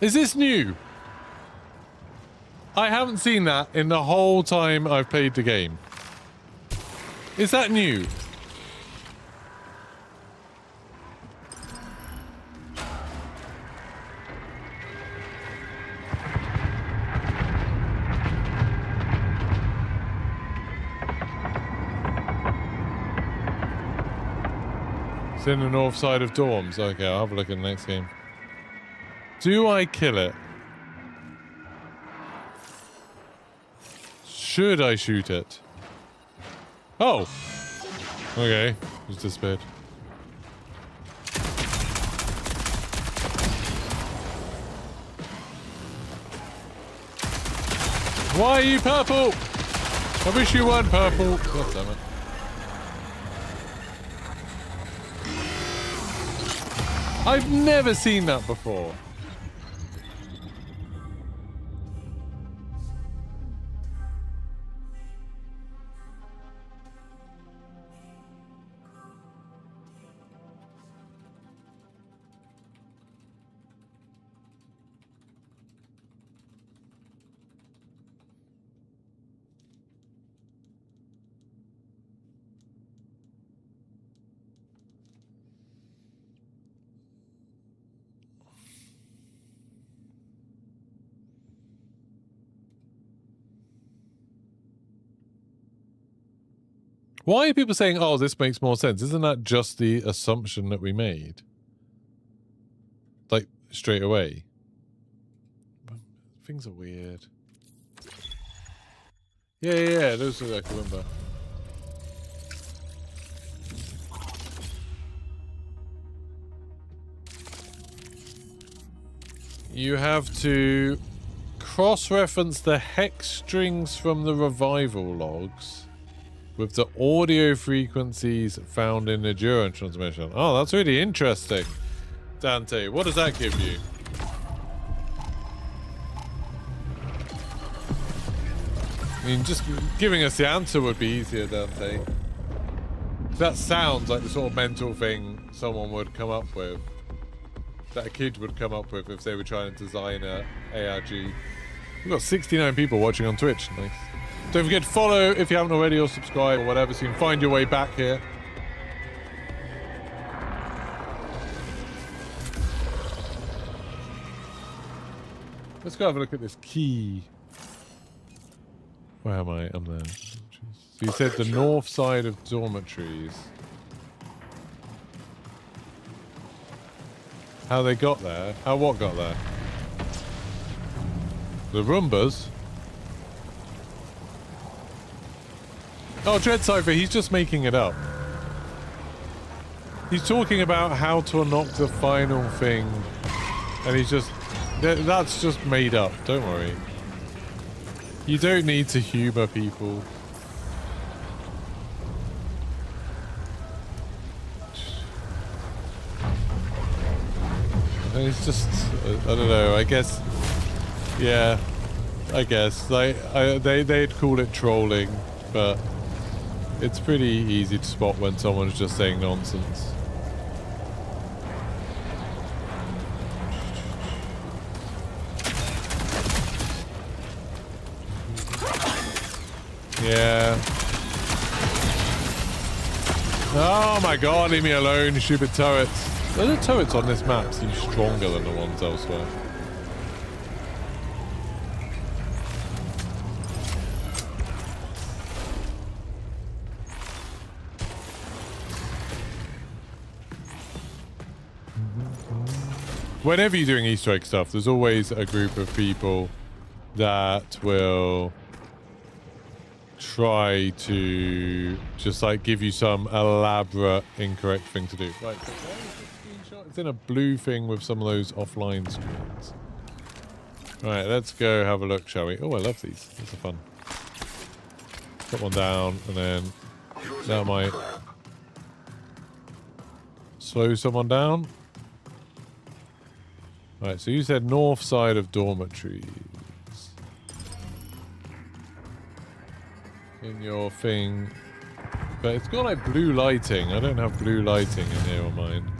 Is this new? I haven't seen that in the whole time I've played the game. Is that new? It's in the north side of dorms. Okay, I'll have a look at the next game. Do I kill it? Should I shoot it? Oh! Okay, just disappeared. Why are you purple? I wish you weren't purple. God damn it. I've never seen that before. Why are people saying, oh, this makes more sense? Isn't that just the assumption that we made? Like, straight away. Things are weird. Yeah, those are like a Wimber. You have to cross-reference the hex strings from the revival logs with the audio frequencies found in the Duran transmission. Oh, that's really interesting, Dante. What does that give you? I mean, just giving us the answer would be easier, Dante. That sounds like the sort of mental thing someone would come up with. That a kid would come up with if they were trying to design a ARG. We've got 69 people watching on Twitch. Nice. Don't forget to follow if you haven't already, or subscribe or whatever, so you can find your way back here. Let's go have a look at this key. Where am I? I'm there. So you said the north side of dormitories. How they got there? How what got there? The Roombas? Oh, Dread Cypher, he's just making it up. He's talking about how to unlock the final thing, and he's just... That's just made up, don't worry. You don't need to humor people. It's just... I don't know, I guess... Yeah, I guess. Like, they'd call it trolling, but... It's pretty easy to spot when someone's just saying nonsense. Yeah. Oh my god, leave me alone, stupid turrets. The turrets on this map seem stronger than the ones elsewhere. Whenever you're doing Easter egg stuff, there's always a group of people that will try to just like give you some elaborate incorrect thing to do. Right, so there's the sure it's in a blue thing with some of those offline screens. Right, let's go have a look, shall we? Oh, I love these. These are fun. Put one down, and then that might slow someone down. Right, so you said north side of dormitories. In your thing. But it's got like blue lighting. I don't have blue lighting in here on mine.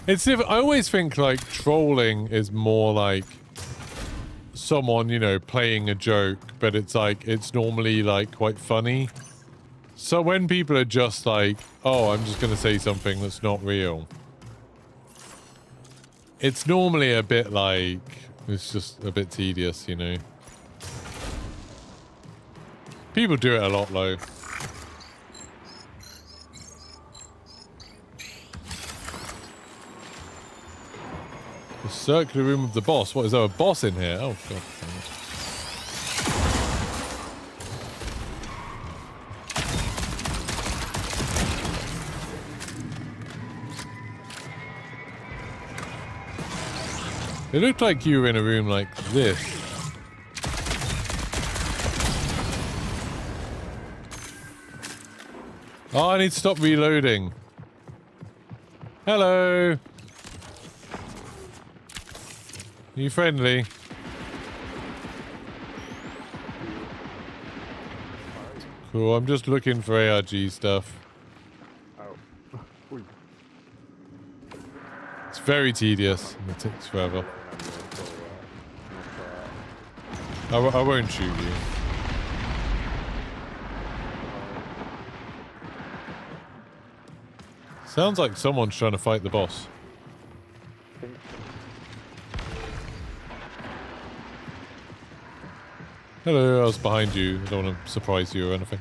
It's I always think like trolling is more like someone, you know, playing a joke, but it's like it's normally like quite funny. So when people are just like, oh, I'm just gonna say something that's not real, it's normally a bit like it's just a bit tedious, you know. People do it a lot though. The circular room of the boss. What, is there a boss in here? Oh, God. It looked like you were in a room like this. Oh, I need to stop reloading. Hello. Are you friendly? Cool, I'm just looking for ARG stuff. Oh. It's very tedious and it takes forever. I won't shoot you. Sounds like someone's trying to fight the boss. Hello, I was behind you. I don't want to surprise you or anything.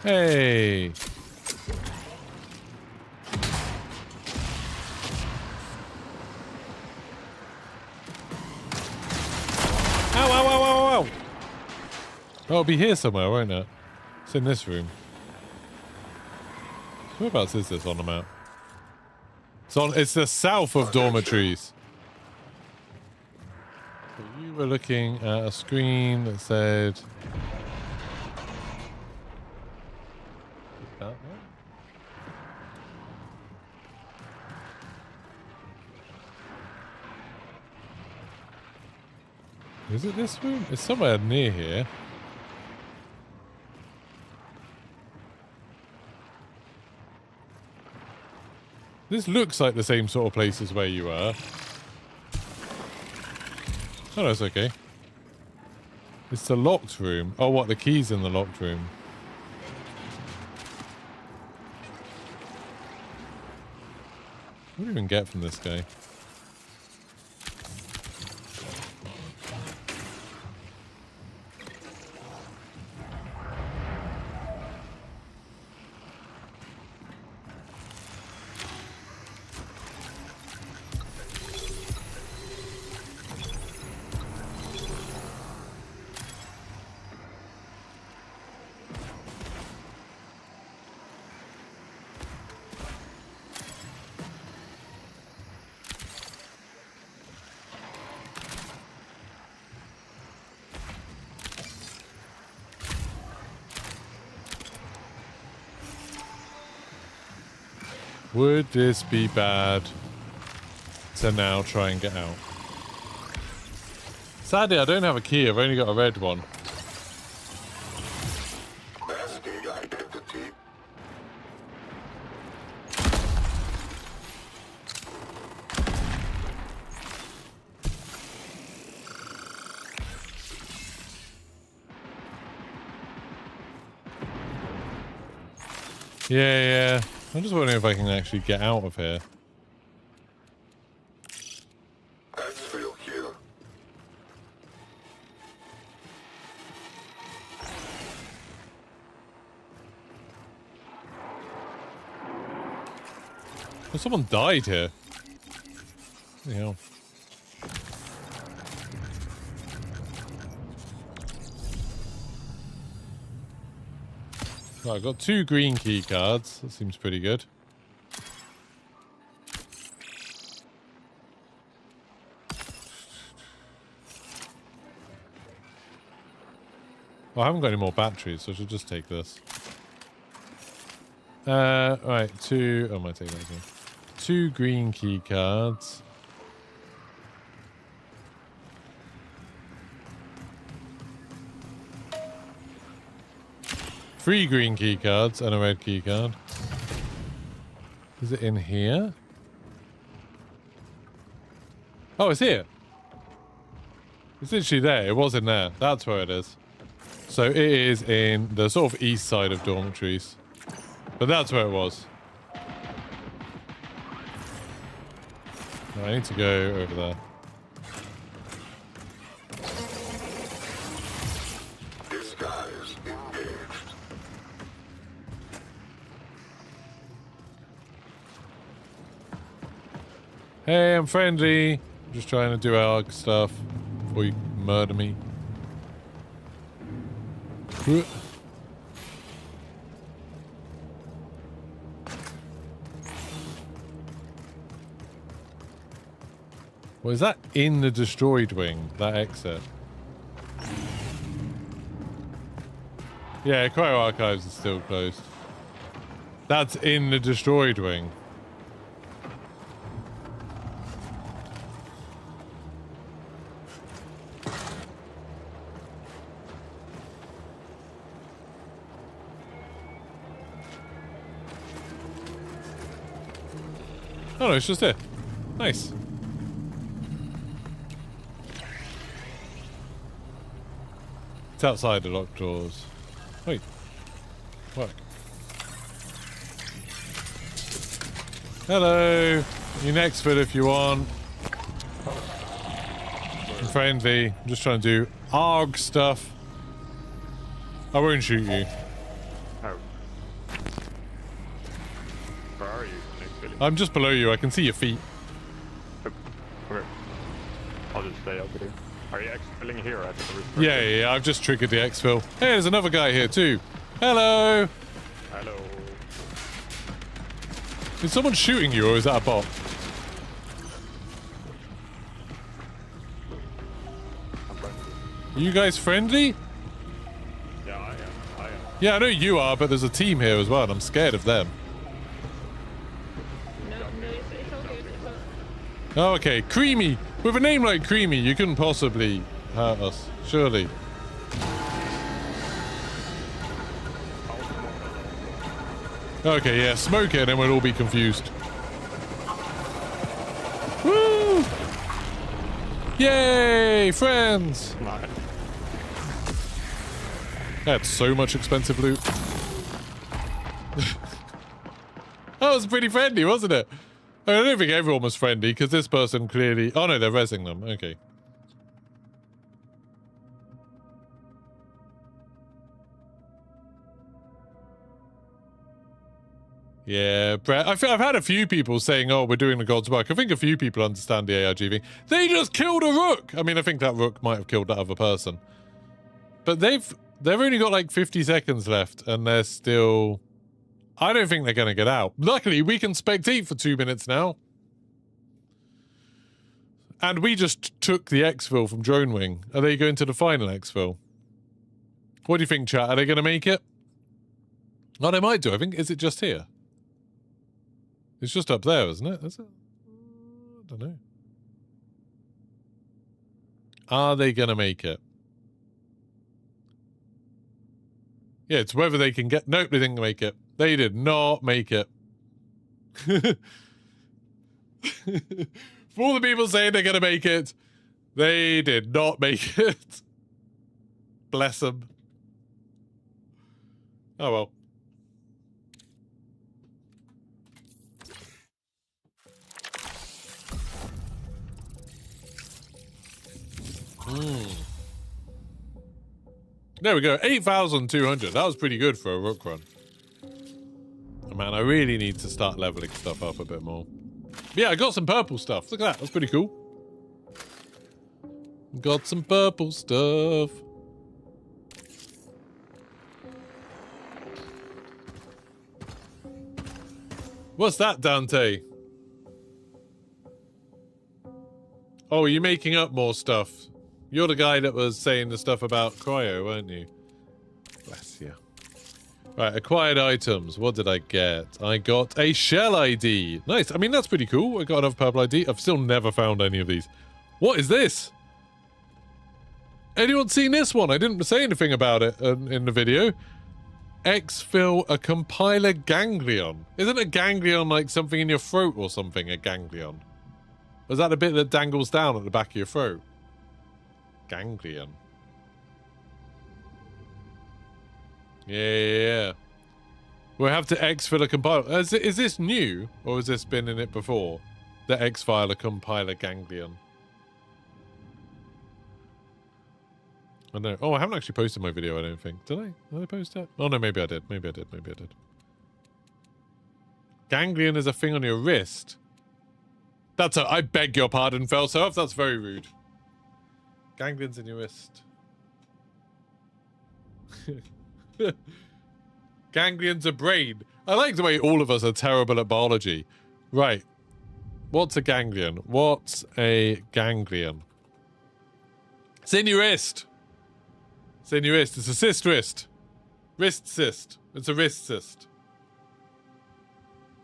Hey! Oh, it'll be here somewhere, won't it? It's in this room. Whereabouts is this on the map? It's the south of dormitories. So you were looking at a screen that said... Is that one? Is it this room? It's somewhere near here. This looks like the same sort of place as where you are. Oh, that's okay. It's the locked room. Oh, what? The key's in the locked room. What do you even get from this guy? Would this be bad to now try and get out? Sadly, I don't have a key. I've only got a red one. Masking identity. Yeah. I'm just wondering if I can actually get out of here. Exfil here. Well, someone died here. Yeah. Right, I've got 2 green key cards. That seems pretty good. Well, I haven't got any more batteries, so I should just take this. Right, 2... Oh, I might take that as well. 2 green key cards. Three green key cards and a red key card. Is it in here? Oh, it's here. It's literally there. It was in there. That's where it is. So it is in the sort of east side of Dormitories. But that's where it was. I need to go over there. This guy is engaged. Hey, I'm friendly. I'm just trying to do ARG stuff before you murder me. Well, is that in the destroyed wing, that exit? Yeah, Cryo Archives is still closed. That's in the destroyed wing. Oh no, it's just here. Nice. It's outside the locked doors. Wait. Work. Hello. You next fit if you want. I'm friendly. I'm just trying to do ARG stuff. I won't shoot you. Oh. Where are you? Actually? I'm just below you. I can see your feet. Oh, okay. I'll just stay up here. Are you exfilling here at the roof? Yeah. I've just triggered the exfil. Hey, there's another guy here too. Hello. Hello. Is someone shooting you or is that a bot? I'm friendly. Are you guys friendly? Yeah, I am. Yeah, I know you are, but there's a team here as well, and I'm scared of them. No, it's all good. It's all... Oh, okay. Creamy. With a name like Creamy, you couldn't possibly hurt us, surely. Okay, yeah, smoke it and then we'll all be confused. Woo! Yay, friends! Nice. That's so much expensive loot. That was pretty friendly, wasn't it? I don't think everyone was friendly, because this person clearly... Oh no, they're rezzing them. Okay. Yeah, Brett. I've had a few people saying, oh, we're doing the God's work. I think a few people understand the ARG thing. They just killed a rook! I mean, I think that rook might have killed that other person. But they've only got like 50 seconds left, and they're still... I don't think they're going to get out. Luckily, we can spectate for 2 minutes now. And we just took the exfil from Drone Wing. Are they going to the final exfil? What do you think, chat? Are they going to make it? No, they might do. I think, is it just here? It's just up there, isn't it? Is it? I don't know. Are they going to make it? Yeah, it's whether they can get... Nope, they didn't make it. They did not make it. For all the people saying they're going to make it, they did not make it. Bless them. Oh well. There we go. 8,200. That was pretty good for a rook run. Oh, man, I really need to start leveling stuff up a bit more. But yeah, I got some purple stuff. Look at that. That's pretty cool. Got some purple stuff. What's that, Dante? Oh, you're making up more stuff. You're the guy that was saying the stuff about Cryo, weren't you? Bless you. Right, acquired items. What did I get? I got a shell ID. Nice. I mean, that's pretty cool. I got another purple ID. I've still never found any of these. What is this? Anyone seen this one? I didn't say anything about it in the video. Exfil a compiler ganglion. Isn't a ganglion like something in your throat or something, a ganglion? Is that the bit that dangles down at the back of your throat? Ganglion. Yeah. We'll have to exfil a compiler. Is this new? Or has this been in it before? The exfil a compiler ganglion. I don't know. Oh, I haven't actually posted my video, I don't think. Did I? Did I post it? Oh, no, maybe I did. Maybe I did. Maybe I did. Ganglion is a thing on your wrist. That's a... I beg your pardon, Felsurf. That's very rude. Ganglion's in your wrist. Ganglion's a brain. I like the way all of us are terrible at biology. Right. What's a ganglion? What's a ganglion? It's in your wrist. It's in your wrist. It's a cyst wrist. Wrist cyst. It's a wrist cyst.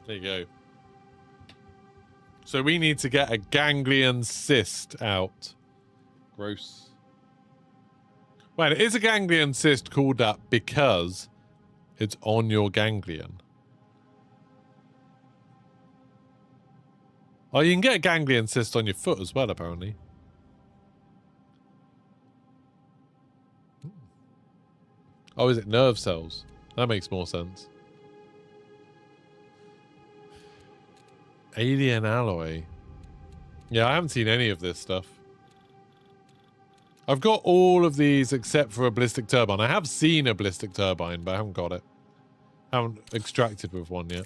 There you go. So we need to get a ganglion cyst out. Gross. Well, it is a ganglion cyst called that because it's on your ganglion. Oh, you can get a ganglion cyst on your foot as well, apparently. Oh, is it nerve cells? That makes more sense. Alien alloy. Yeah, I haven't seen any of this stuff. I've got all of these except for a ballistic turbine. I have seen a ballistic turbine, but I haven't got it. I haven't extracted with one yet.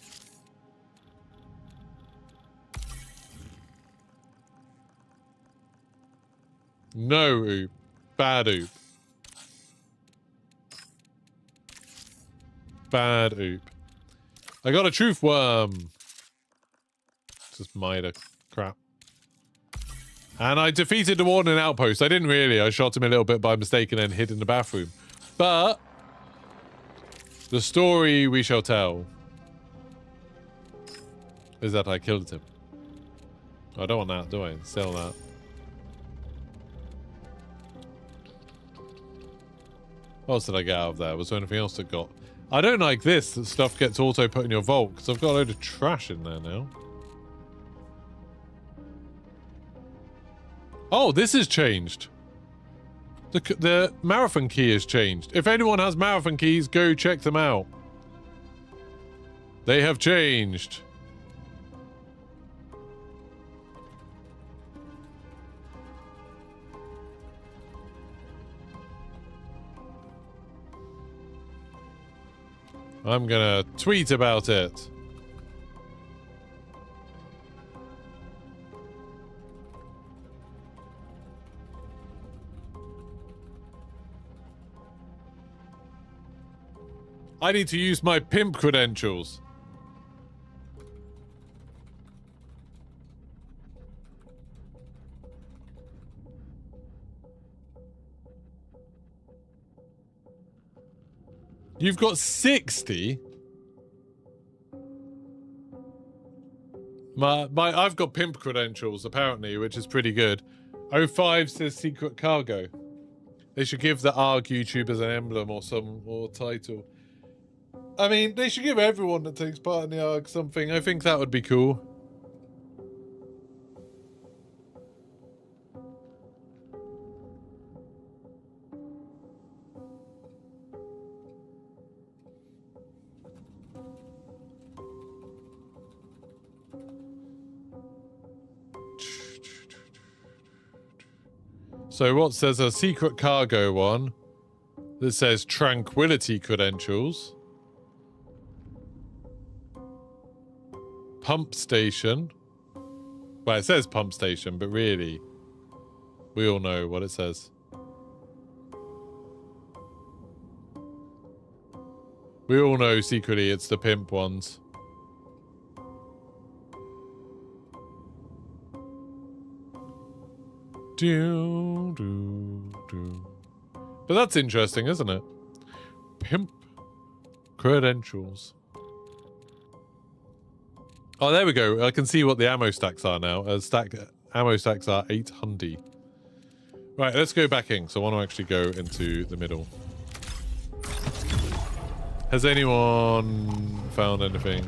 No oop. Bad oop. Bad oop. I got a truth worm. Just Mida crap. And I defeated the warden in Outpost. I didn't really. I shot him a little bit by mistake and then hid in the bathroom. But the story we shall tell is that I killed him. I don't want that, do I? Sell that. What else did I get out of there? Was there anything else that got... I don't like this, that stuff gets auto put in your vault, because I've got a load of trash in there now. Oh, this has changed. The marathon key has changed. If anyone has marathon keys, go check them out. They have changed. I'm gonna tweet about it. I need to use my pimp credentials. You've got 60? I've got pimp credentials, apparently, which is pretty good. 05 says secret cargo. They should give the ARG YouTubers an emblem or title. I mean, they should give everyone that takes part in the ARG something. I think that would be cool. So what says a secret cargo one that says tranquility credentials. Pump station. Well, it says pump station, but really, we all know what it says. We all know secretly it's the pimp ones. But that's interesting, isn't it? Pimp credentials. Oh, there we go. I can see what the ammo stacks are now. Ammo stacks are 800. Right, let's go back in. So I want to actually go into the middle. Has anyone found anything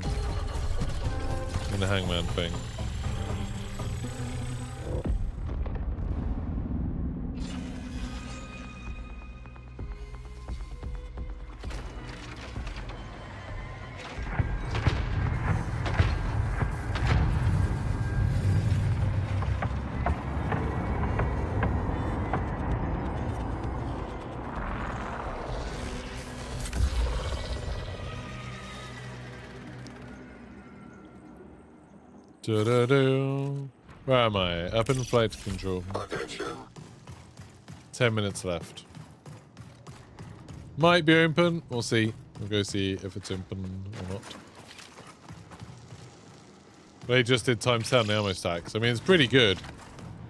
in the hangman thing? Where am I? Up in flight control. 10 minutes left. Might be open. We'll see. We'll go see if it's open or not. They just did times 10 the ammo stacks. I mean, it's pretty good.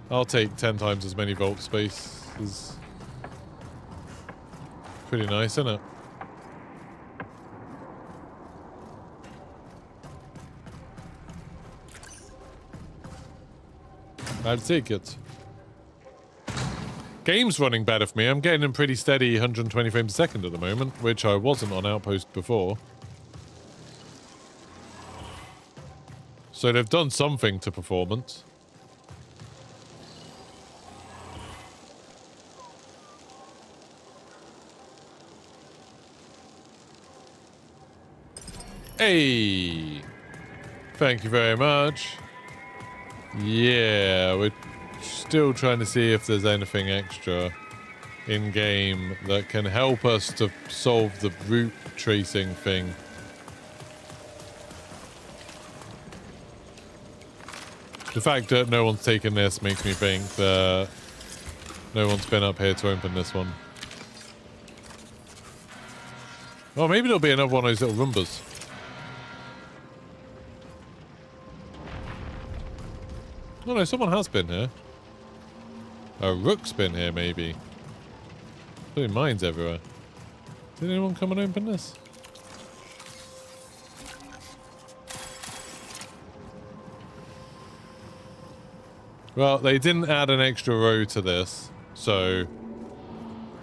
I'll take 10 times as many vault spaces. Pretty nice, isn't it? I'll take it. Game's running better for me. I'm getting in pretty steady 120 frames a second at the moment, which I wasn't on Outpost before. So they've done something to performance. Hey! Thank you very much. Yeah, we're still trying to see if there's anything extra in-game that can help us to solve the route tracing thing. The fact that no one's taken this makes me think that no one's been up here to open this one. Oh, maybe there'll be another one of those little Roombas. Oh no, someone has been here. A rook's been here, maybe. Putting mines everywhere. Did anyone come and open this? Well, they didn't add an extra row to this, so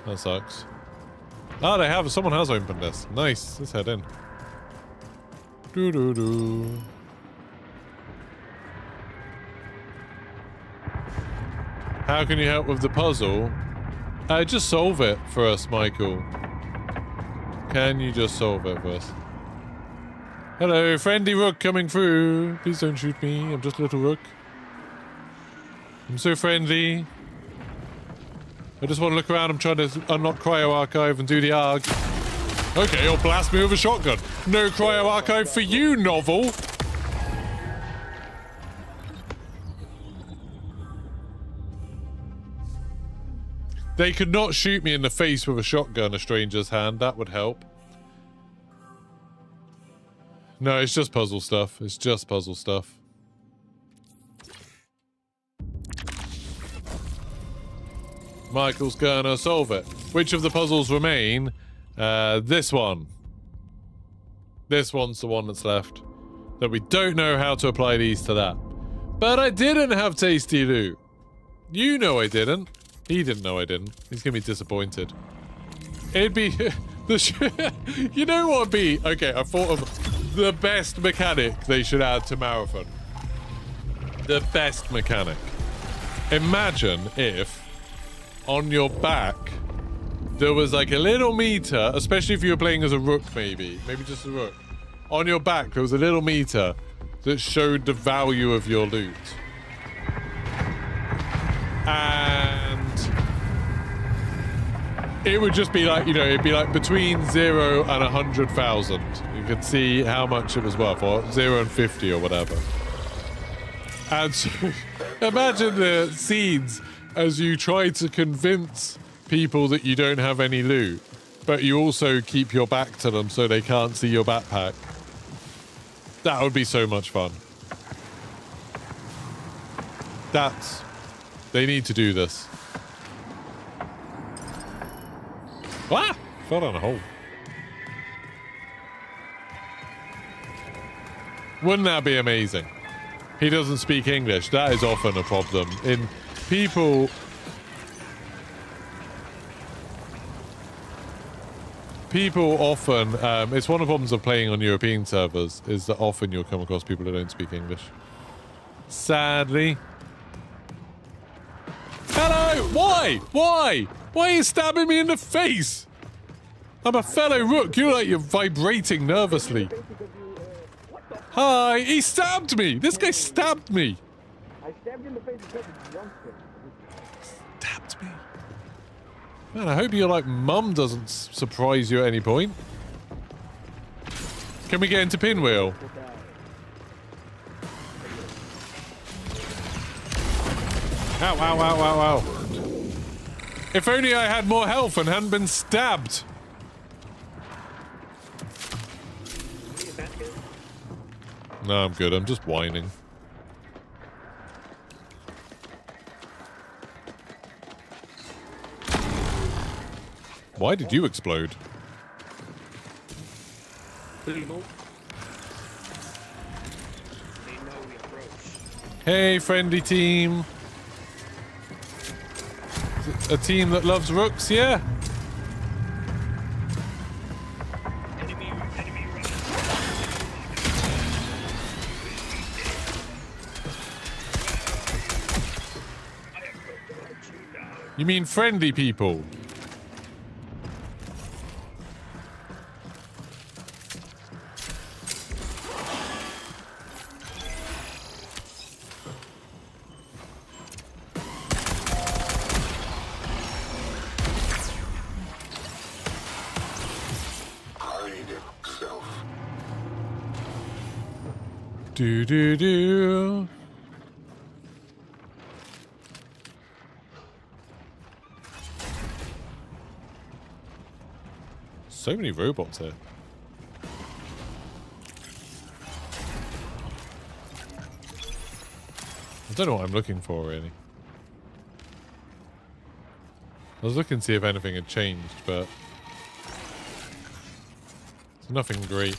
that sucks. Ah, they have. Someone has opened this. Nice. Let's head in. Doo-doo-doo. How can you help with the puzzle? Just solve it for us, Michael. Can you just solve it for us? Hello, friendly rook coming through. Please don't shoot me. I'm just a little rook. I'm so friendly. I just want to look around. I'm trying to unlock Cryo Archive and do the ARG. Okay, you'll blast me with a shotgun. No Cryo Archive for you, novel. They could not shoot me in the face with a shotgun, a stranger's hand. That would help. No, it's just puzzle stuff. It's just puzzle stuff. Michael's gonna solve it. Which of the puzzles remain? This one. This one's the one that's left. That we don't know how to apply these to that. But I didn't have tasty loot. You know I didn't. He didn't know I didn't. He's gonna be disappointed. It'd be... you know what would be... Okay, I thought of the best mechanic they should add to Marathon. The best mechanic. Imagine if on your back there was like a little meter, especially if you were playing as a rook maybe just a rook. On your back there was a little meter that showed the value of your loot. And it would just be like, you know, it'd be like between 0 and 100,000. You could see how much it was worth, or 0 and 50 or whatever. And so, imagine the scenes as you try to convince people that you don't have any loot, but you also keep your back to them so they can't see your backpack. That would be so much fun. They need to do this. Ah! Fell down a hole. Wouldn't that be amazing? He doesn't speak English. That is often a problem. In people often, it's one of the problems of playing on European servers, is that often you'll come across people who don't speak English. Sadly. Hello! Why? Why? Why are you stabbing me in the face? I'm a fellow rook. You're vibrating nervously. Hi! He stabbed me! This guy stabbed me! I stabbed you in the face because it's youngster. Stabbed me. Man, I hope your, mum doesn't surprise you at any point. Can we get into Pinwheel? Ow, ow, ow, ow, ow. If only I had more health and hadn't been stabbed. No, I'm good. I'm just whining. Why did you explode? Hey, friendly team. A team that loves rooks, yeah? You mean friendly people? Do. So many robots here. I don't know what I'm looking for, really. I was looking to see if anything had changed, but it's nothing great.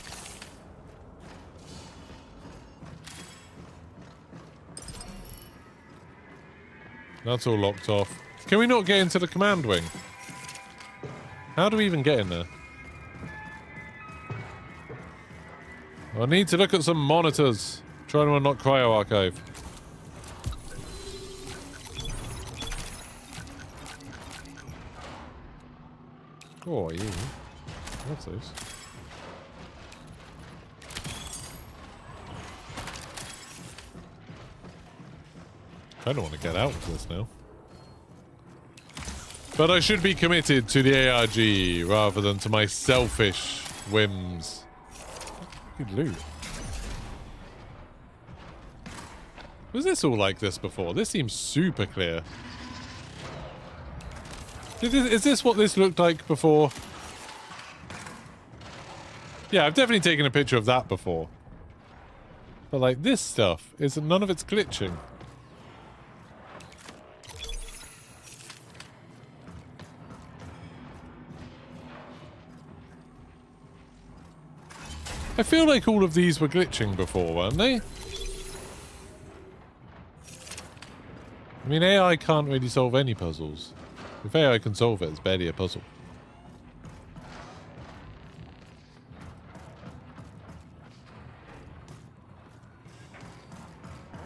That's all locked off. Can we not get into the command wing? How do we even get in there? I need to look at some monitors. Trying to unlock Cryo Archive. Oh, yeah. What's this? I don't want to get out of this now. But I should be committed to the ARG rather than to my selfish whims. Good loot. Was this all like this before? This seems super clear. Is this what this looked like before? Yeah, I've definitely taken a picture of that before. But like this stuff, none of it's glitching. I feel like all of these were glitching before, weren't they? I mean, AI can't really solve any puzzles. If AI can solve it, it's barely a puzzle.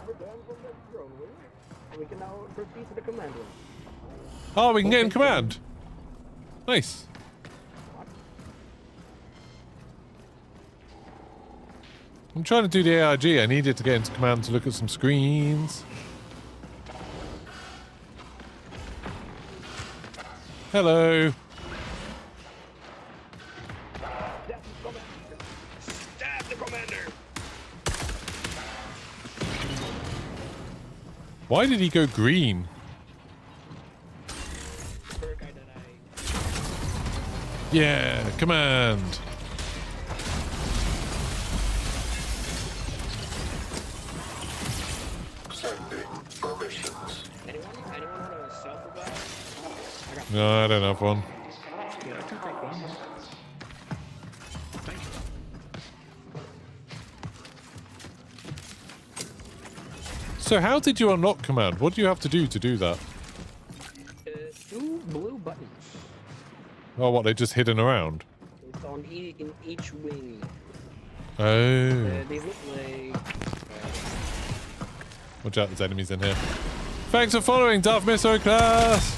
We're done from the drone, and we can now proceed to the command room. Oh, we can get in command. Nice. I'm trying to do the ARG. I needed to get into command to look at some screens. Hello. Why did he go green? For a guy that I... Yeah, command. Sending permissions. Anyone want a self-revive? No, I don't have one. Yeah, I can take one. Thank you. So how did you unlock command? What do you have to do that? 2 blue buttons. Oh, what, they just hidden around? It's on in each wing. Oh. They look like... Watch out, there's enemies in here. Thanks for following, Darth Misso class!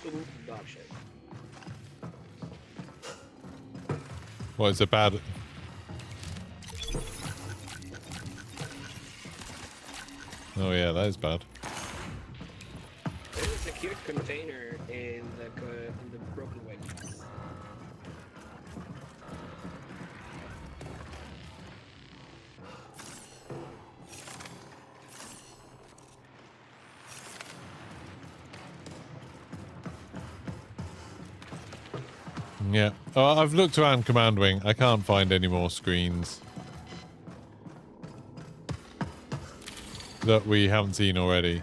absolute dog shit. What, is it bad? Oh yeah, that is bad. There's a secured container in the broken wing. Yeah. Oh, I've looked around Command Wing. I can't find any more screens that we haven't seen already.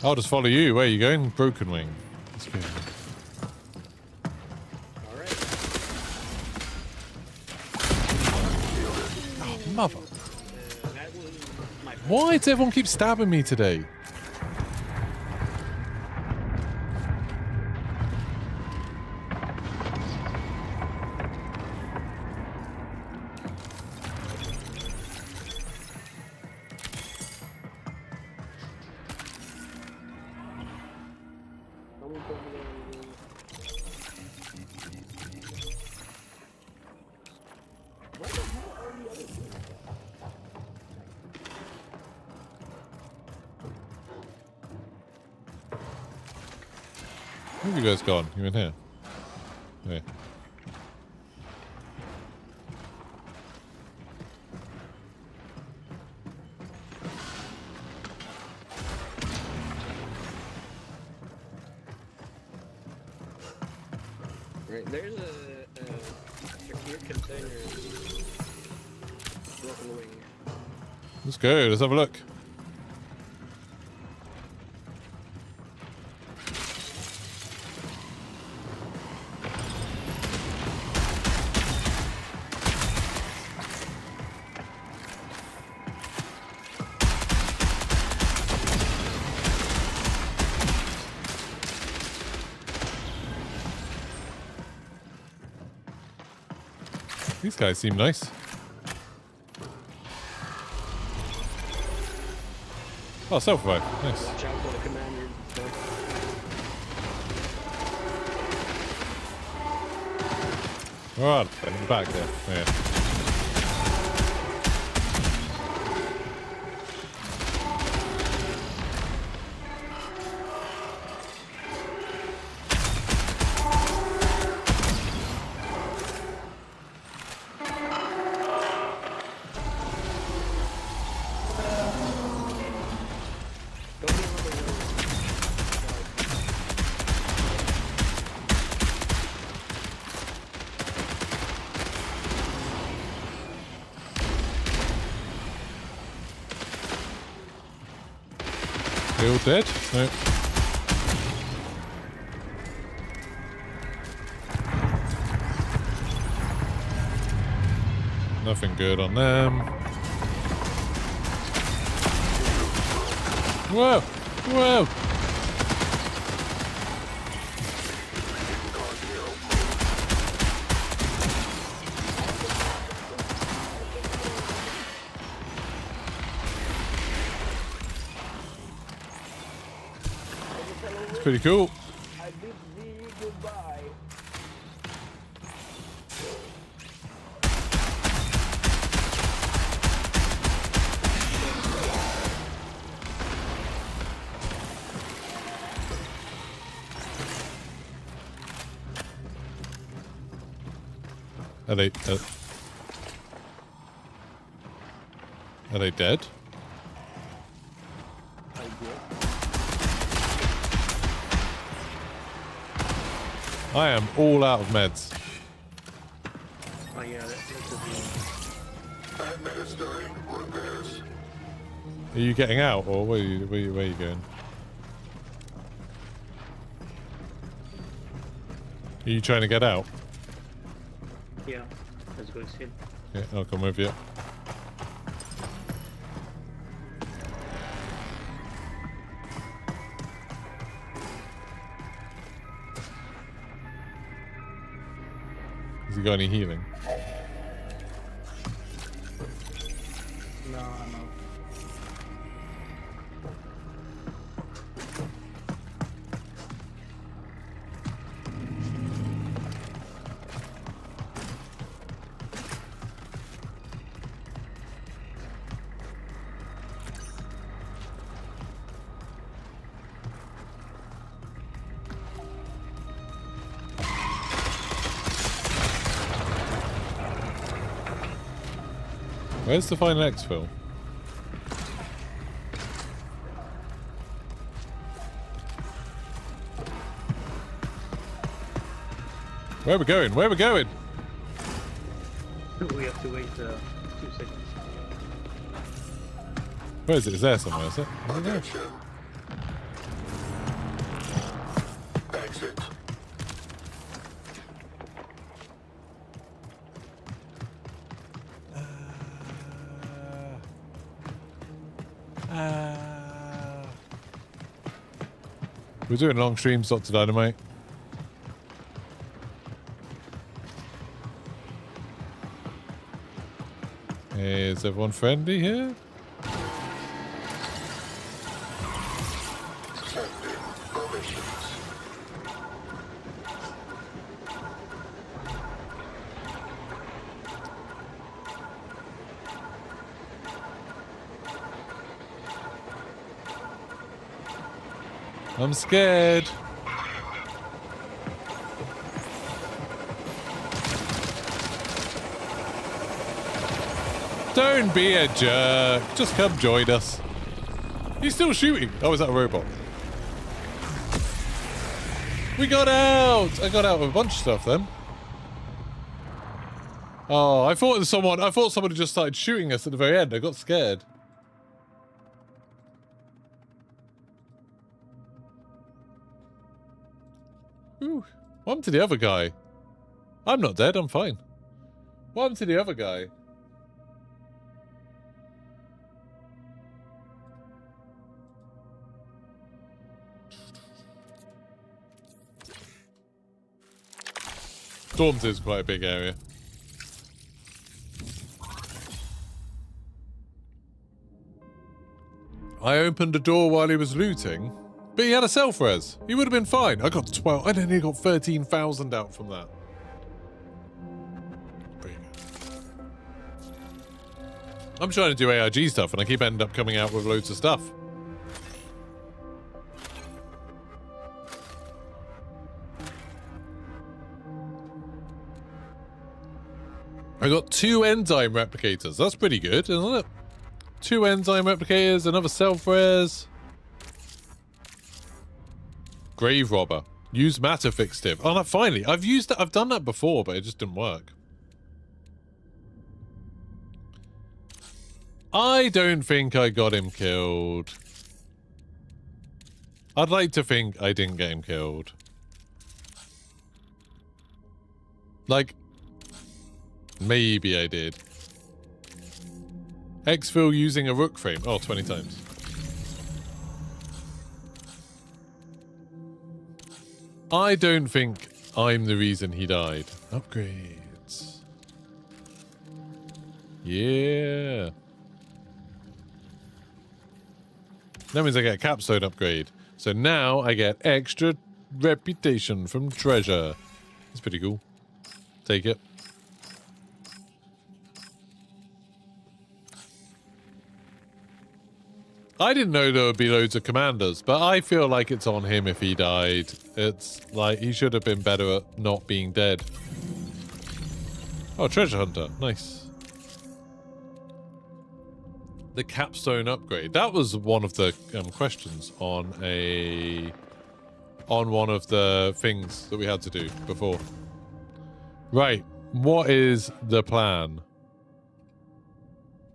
I'll just follow you. Where are you going? Broken Wing. Let's go. Alright. Oh, mother. That was my Why does everyone keep stabbing me today? Where have you guys gone? You in here? Yeah. Right, there's a secure container broken wing. Let's go. Let's have a look. These guys seem nice. Oh, self-revive. Nice. Watch out for the commander. Alright, in the back there. Yeah. They all dead? No. Nothing good on them. Whoa! Whoa! pretty cool. I bid thee goodbye. Are they dead? I guess. I am all out of meds. Oh yeah, that's Administering repairs. Are you getting out, or where are you going? Are you trying to get out? yeah. Let's go see. Yeah, I'll come with you. Has he got any healing? No. Where's the final exfil? Where are we going? Where are we going? We have to wait 2 seconds. Where is it? Is there somewhere? Is it? Is it there? Attention. Exit. We're doing long streams, Dr. Dynamite. Is everyone friendly here? Sending permissions. I'm scared. Don't be a jerk. Just come join us. He's still shooting. Oh, is that a robot? We got out. I got out with a bunch of stuff then. Oh, I thought someone had just started shooting us at the very end. I got scared. Ooh. What happened to the other guy? I'm not dead, I'm fine. What happened to the other guy? Storms is quite a big area. I opened a door while he was looting, but he had a self-res. He would have been fine. I got 12. I only got 13,000 out from that. Pretty good. I'm trying to do ARG stuff, and I keep ending up coming out with loads of stuff. I got 2 enzyme replicators. That's pretty good, isn't it? 2 enzyme replicators, another self-res. Grave robber. Use matter fixative. Oh, no, finally. I've done that before, but it just didn't work. I don't think I got him killed. I'd like to think I didn't get him killed. Like, maybe I did. Exfil using a rook frame. Oh, 20 times. I don't think I'm the reason he died. Upgrades. Yeah. That means I get a capstone upgrade. So now I get extra reputation from treasure. It's pretty cool. Take it. I didn't know there would be loads of commanders, but I feel like it's on him if he died. It's like he should have been better at not being dead. Oh, treasure hunter. Nice. The capstone upgrade. That was one of the questions on one of the things that we had to do before. Right. What is the plan?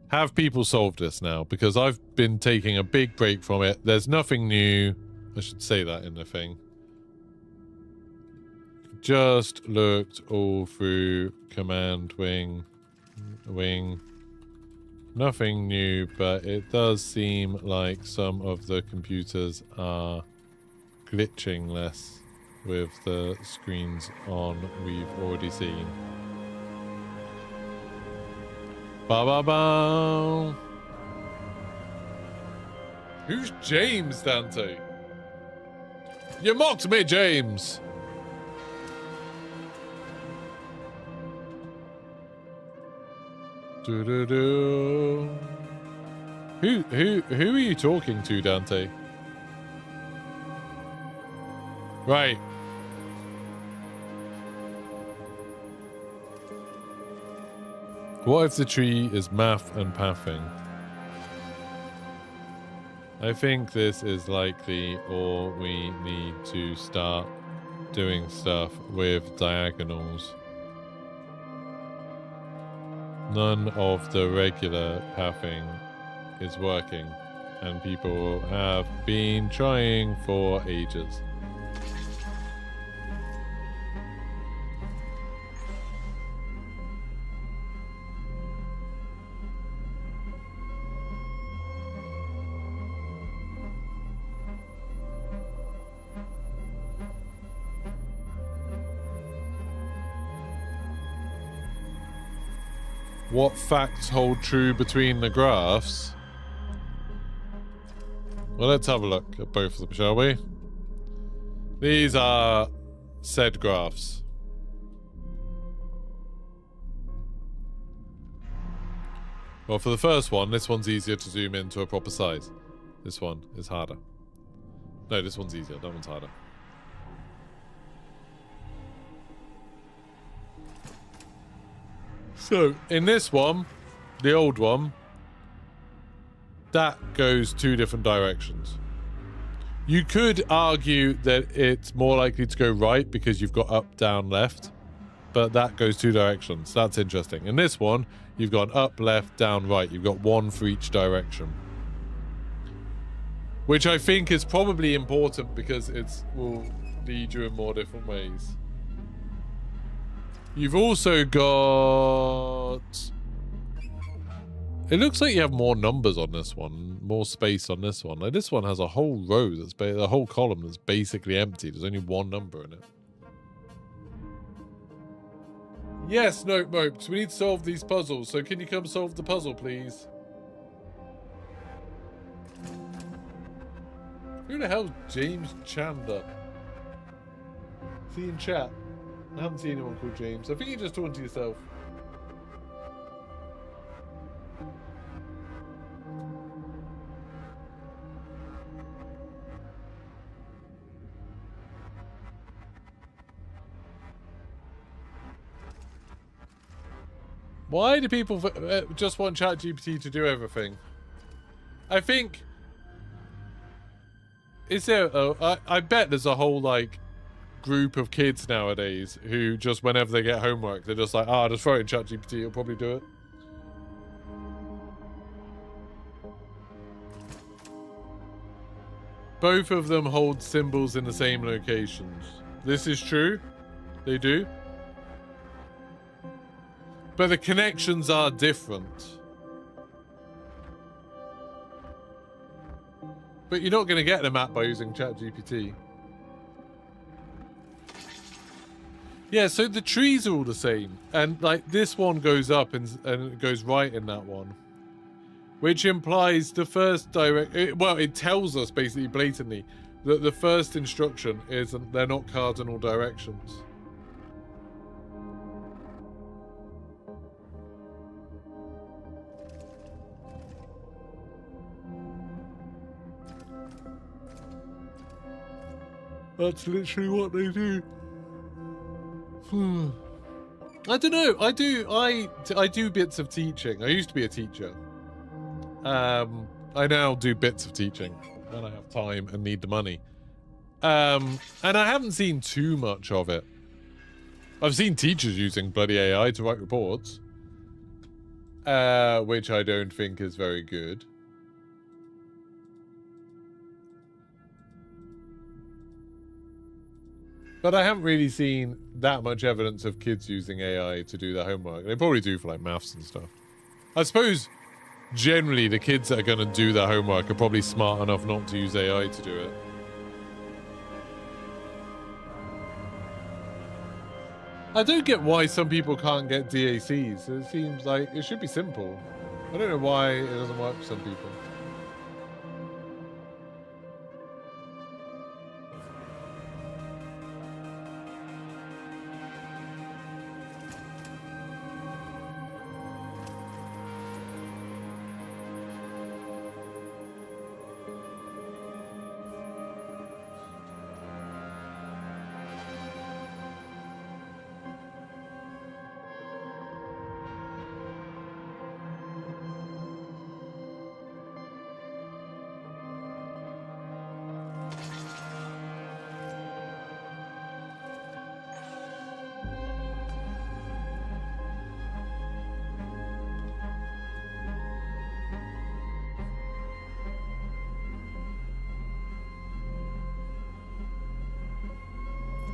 Have people solved this now? Because I've been taking a big break from it. There's nothing new. I should say that in the thing. Just looked all through command wing. Nothing new, but it does seem like some of the computers are glitching less with the screens on we've already seen. Ba ba ba. Who's James, Dante? You mocked me, James. Do do do. Who are you talking to, Dante? Right. What if the tree is math and pathing? I think this is likely, or we need to start doing stuff with diagonals. None of the regular pathing is working, and people have been trying for ages. What facts hold true between the graphs? Well, let's have a look at both of them, shall we? These are said graphs. Well, for the first one, this one's easier to zoom in to a proper size. This one is harder. No, this one's easier. That one's harder. So, in this one, the old one, that goes two different directions. You could argue that it's more likely to go right because you've got up, down, left, but that goes two directions. That's interesting. In this one, you've got up, left, down, right. You've got one for each direction. Which I think is probably important because it will lead you in more different ways. You've also got... It looks like you have more numbers on this one, more space on this one. Like this one has a whole row that's a whole column that's basically empty. There's only one number in it. Yes, Note Mopes, we need to solve these puzzles. So can you come solve the puzzle, please? Who the hell's James Chander? Is he in chat? I haven't seen anyone called James. I think you're just talking to yourself. Why do people just want ChatGPT to do everything? I think... Is there... I bet there's a whole, like... group of kids nowadays who just whenever they get homework they're just like, just throw it in ChatGPT, it'll probably do it. Both of them hold symbols in the same locations. This is true. They do. But the connections are different. But you're not going to get the map by using ChatGPT. Yeah, so the trees are all the same. And, like, this one goes up and it goes right in that one. Which implies the first well, it tells us, basically, blatantly, The first instruction is they're not cardinal directions. That's literally what they do. I don't know. I do bits of teaching. I used to be a teacher. I now do bits of teaching when I have time and need the money. And I haven't seen too much of it. I've seen teachers using bloody AI to write reports, which I don't think is very good. But I haven't really seen that much evidence of kids using AI to do their homework. They probably do for like maths and stuff. I suppose generally the kids that are going to do their homework are probably smart enough not to use AI to do it. I don't get why some people can't get DACs. It seems like it should be simple. I don't know why it doesn't work for some people.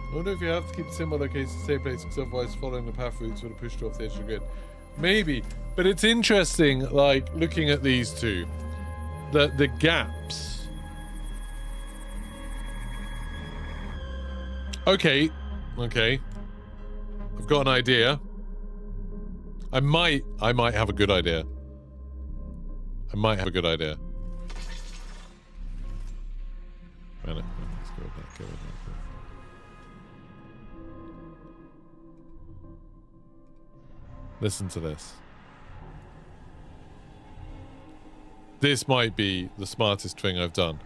I wonder if you have to keep the symbol located in the same place, because otherwise following the path routes would have pushed you off the edge of the grid. Maybe, but it's interesting, like, looking at these two. The gaps. Okay. I've got an idea. I might have a good idea. Right, let's go with that, Listen to this. This might be the smartest thing I've done.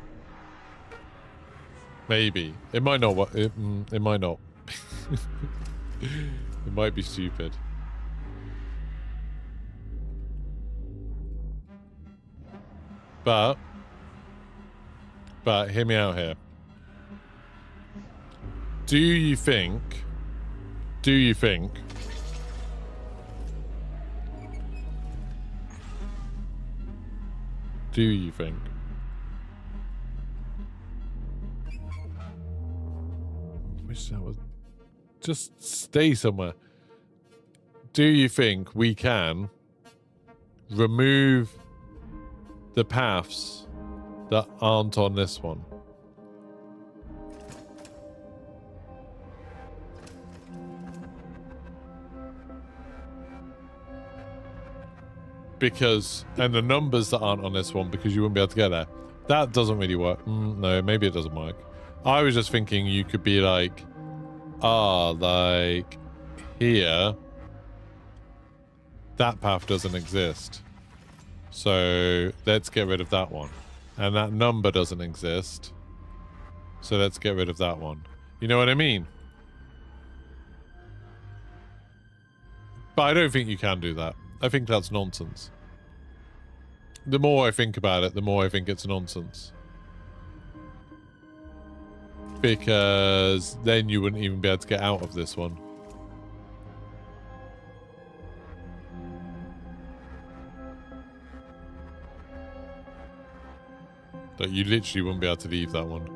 Maybe. It might not work. It might not. It might be stupid. But hear me out here. Do you think wish that was just stay somewhere. Do you think we can remove the paths that aren't on this one? Because, and the numbers that aren't on this one, because you wouldn't be able to get there. That doesn't really work. No, maybe it doesn't work. I was just thinking you could be like, like here, that path doesn't exist. So let's get rid of that one. And that number doesn't exist. So let's get rid of that one. You know what I mean? But I don't think you can do that. I think that's nonsense. The more I think about it, the more I think it's nonsense. Because then you wouldn't even be able to get out of this one. Like, you literally wouldn't be able to leave that one.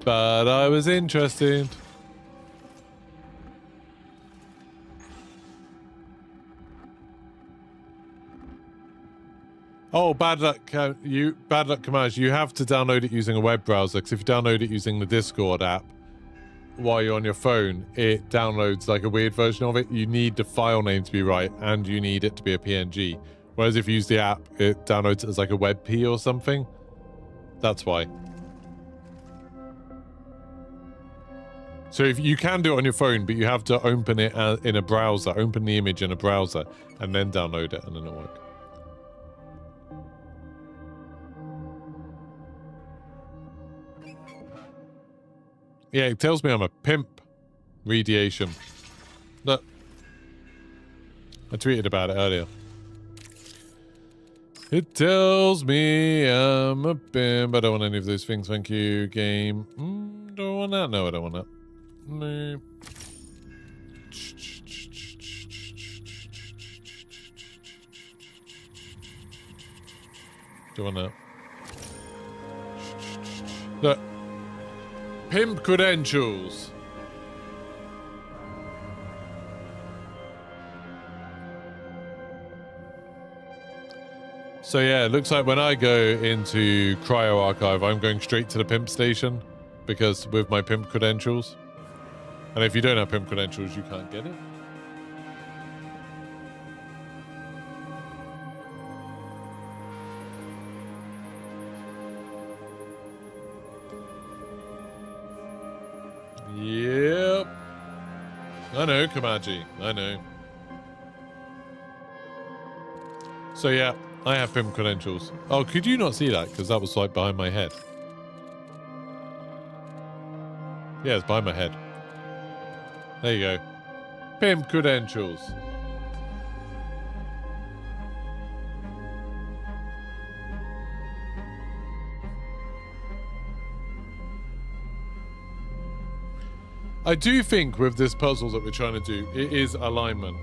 But I was interested. Oh, bad luck commands. You have to download it using a web browser, because if you download it using the Discord app while you're on your phone, it downloads like a weird version of it. You need the file name to be right, and you need it to be a PNG. Whereas if you use the app, it downloads it as like a WebP or something. That's why. So if you can do it on your phone, but you have to open it in a browser, open the image in a browser, and then download it, and then it'll work. Yeah, it tells me I'm a pimp. Radiation. Look. I tweeted about it earlier. It tells me I'm a pimp. I don't want any of those things, thank you, game. Don't want that? No, I don't want that. No. Don't want that. Look. Pimp credentials. So yeah, it looks like when I go into Cryo Archive, I'm going straight to the pimp station because with my pimp credentials. And if you don't have pimp credentials, you can't get it. Yep. I know, Kamaji. I know. So yeah, I have pimp credentials. Oh, could you not see that? Because that was like behind my head. Yeah, it's behind my head. There you go. Pimp credentials. I do think with this puzzle that we're trying to do, it is alignment.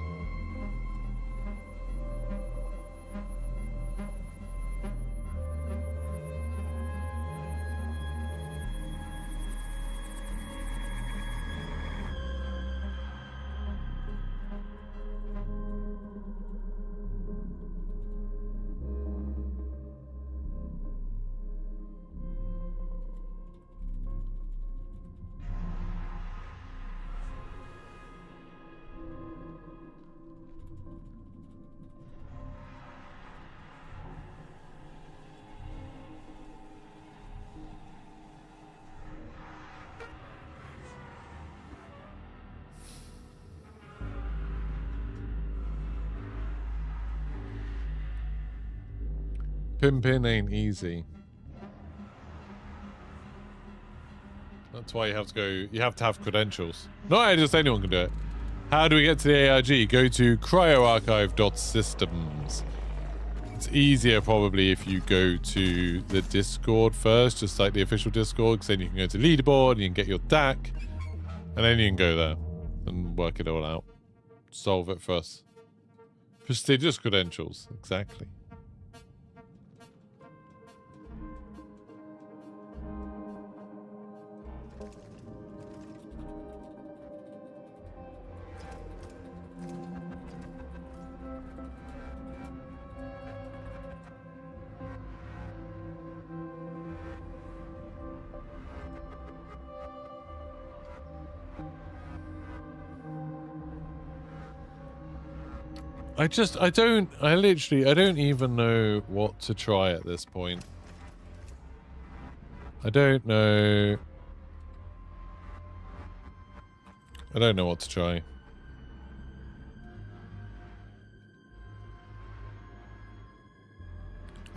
Pimping ain't easy. That's why you have to go, you have to have credentials. Not just anyone can do it. How do we get to the ARG? Go to cryoarchive.systems. It's easier probably if you go to the Discord first, just like the official Discord, because then you can go to leaderboard, and you can get your DAC, and then you can go there and work it all out. Solve it for us. Prestigious credentials, exactly. I don't even know what to try at this point. I don't know what to try.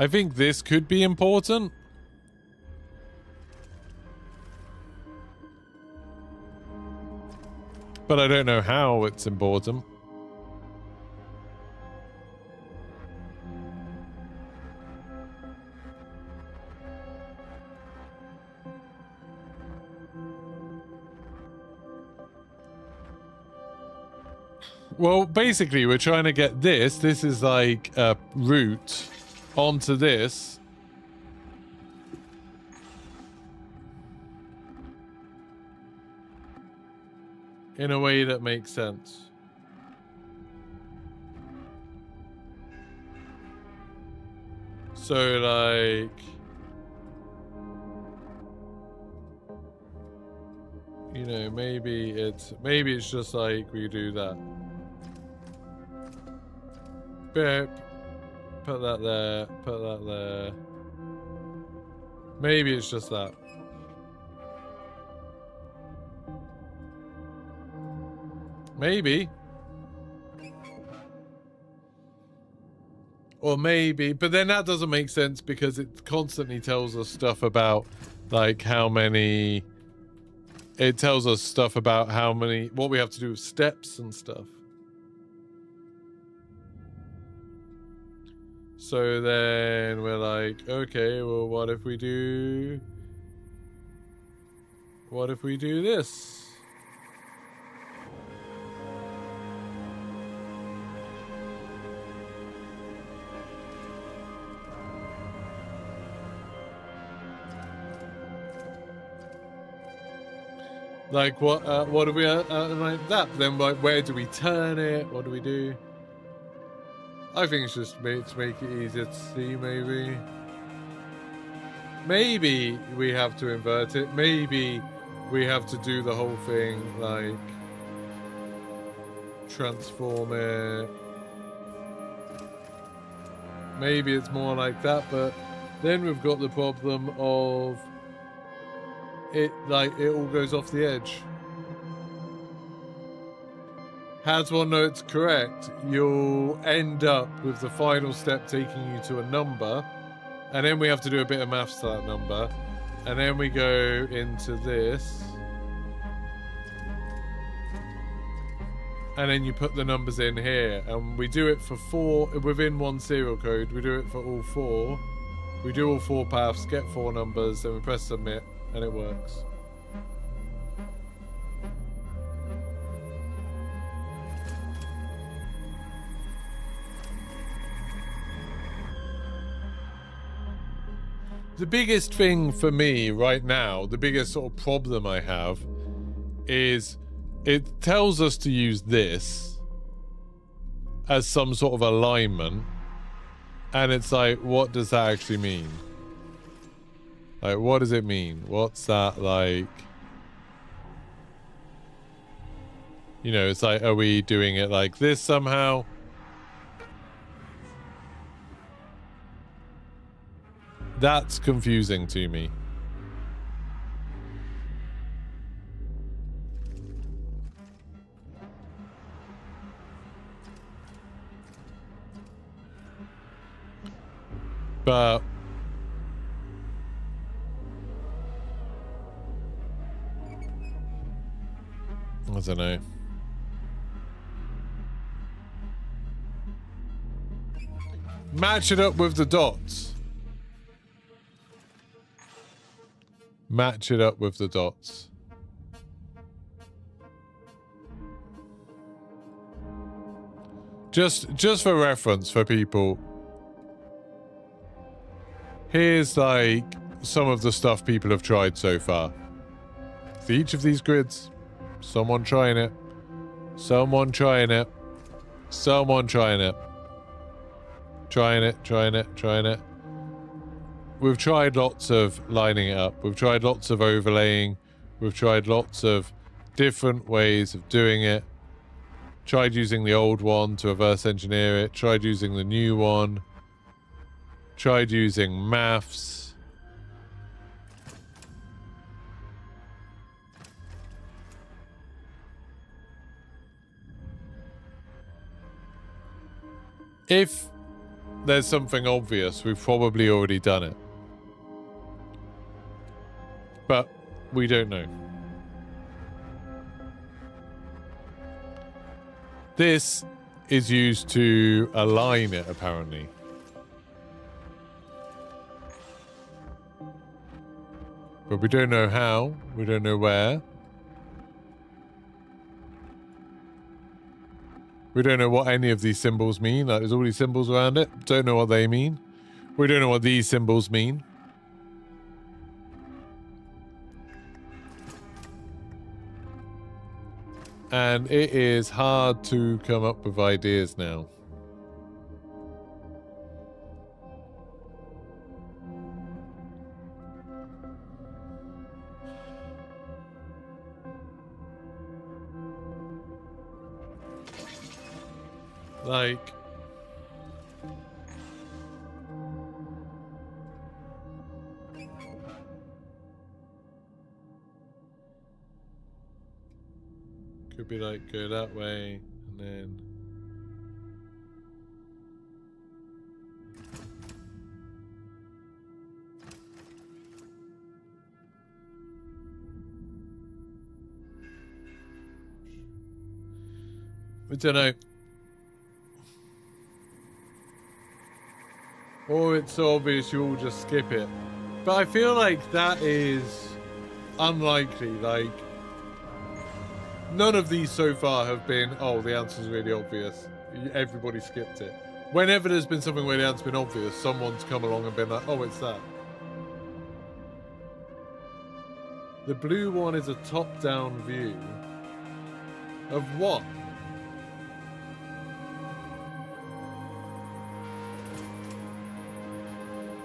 I think this could be important. But I don't know how it's important. Well, basically, we're trying to get this. This is like a route onto this. In a way that makes sense. So, like... You know, maybe it's just like we do that. Bip. Put that there. Put that there. Maybe it's just that. Maybe. Or maybe, but then that doesn't make sense because it constantly tells us stuff about like how many, it tells us stuff about how many, what we have to do with steps and stuff. So then we're like, okay, well, what if we do this? Like what do we like that? Then like where do we turn it? What do we do? I think it's just to make it easier to see, maybe. Maybe we have to invert it. Maybe we have to do the whole thing, like transform it. Maybe it's more like that, but then we've got the problem of it, like, it all goes off the edge. How do I know it's correct? You'll end up with the final step taking you to a number, and then we have to do a bit of maths to that number, and then we go into this, and then you put the numbers in here, and we do it for 4 within one serial code. We do it for all 4. We do all 4 paths, get 4 numbers, then we press submit, and it works. The biggest thing for me right now, the biggest sort of problem I have, is it tells us to use this as some sort of alignment, and it's like, what does that actually mean? Like, what does it mean? What's that like? You know, it's like, are we doing it like this somehow? That's confusing to me. But I don't know. Match it up with the dots. Match it up with the dots. Just for reference for people, here's like some of the stuff people have tried so far. For each of these grids, someone trying it, someone trying it, someone trying it, trying it. We've tried lots of lining it up. We've tried lots of overlaying. We've tried lots of different ways of doing it. Tried using the old one to reverse engineer it. Tried using the new one. Tried using maths. If there's something obvious, we've probably already done it. But we don't know. This is used to align it, apparently. But we don't know how. We don't know where. We don't know what any of these symbols mean. Like, there's all these symbols around it. Don't know what they mean. We don't know what these symbols mean. And it is hard to come up with ideas now. Like, Could be like go that way and then. I don't know. Or it's so obvious you all just skip it. But I feel like that is unlikely. Like, none of these so far have been, oh, the answer's really obvious. Everybody skipped it. Whenever there's been something where the answer's been obvious, someone's come along and been like, oh, it's that. The blue one is a top-down view of what?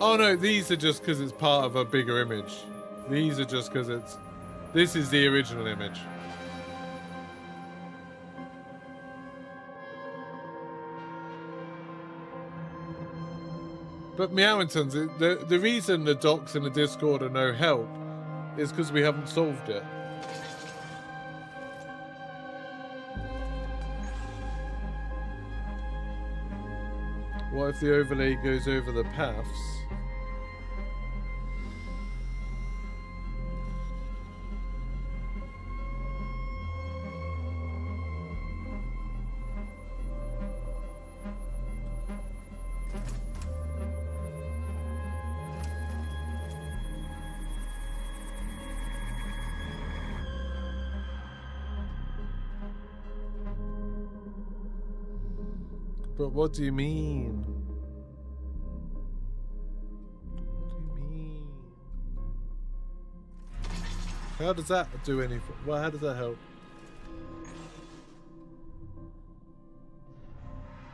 Oh no, these are just because it's part of a bigger image. These are just because it's... This is the original image. But Meowingtons, the reason the docs in the Discord are no help is because we haven't solved it. What if the overlay goes over the paths? But what do you mean? What do you mean? How does that do anything? Well, how does that help?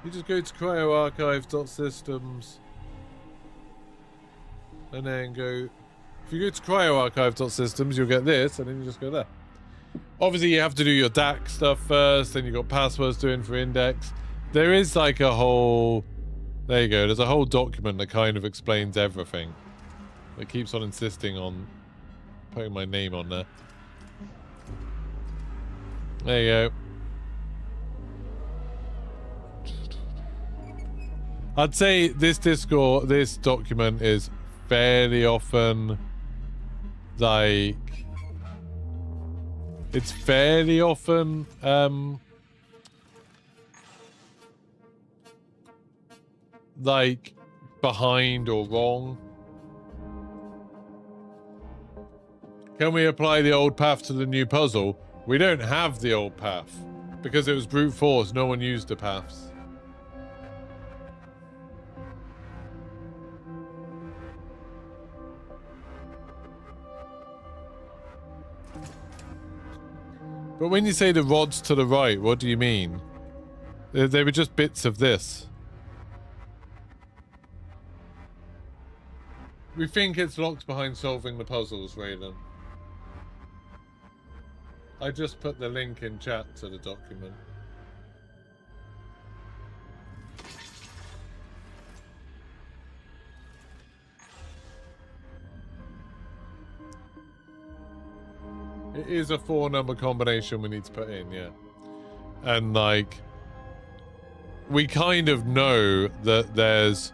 You just go to cryoarchive.systems and then go... If you go to cryoarchive.systems, you'll get this, and then you just go there. Obviously, you have to do your DAC stuff first, then you've got passwords doing for index. There is like a whole... There you go. There's a whole document that kind of explains everything. It keeps on insisting on putting my name on there. There you go. I'd say this document is fairly often like... It's fairly often... like behind or wrong. Can we apply the old path to the new puzzle? We don't have the old path because it was brute force. No one used the paths. But when you say the rods to the right, what do you mean? They were just bits of this. We think it's locked behind solving the puzzles, Raylan. I just put the link in chat to the document. It is a 4-number combination we need to put in, yeah. And, like, we kind of know that there's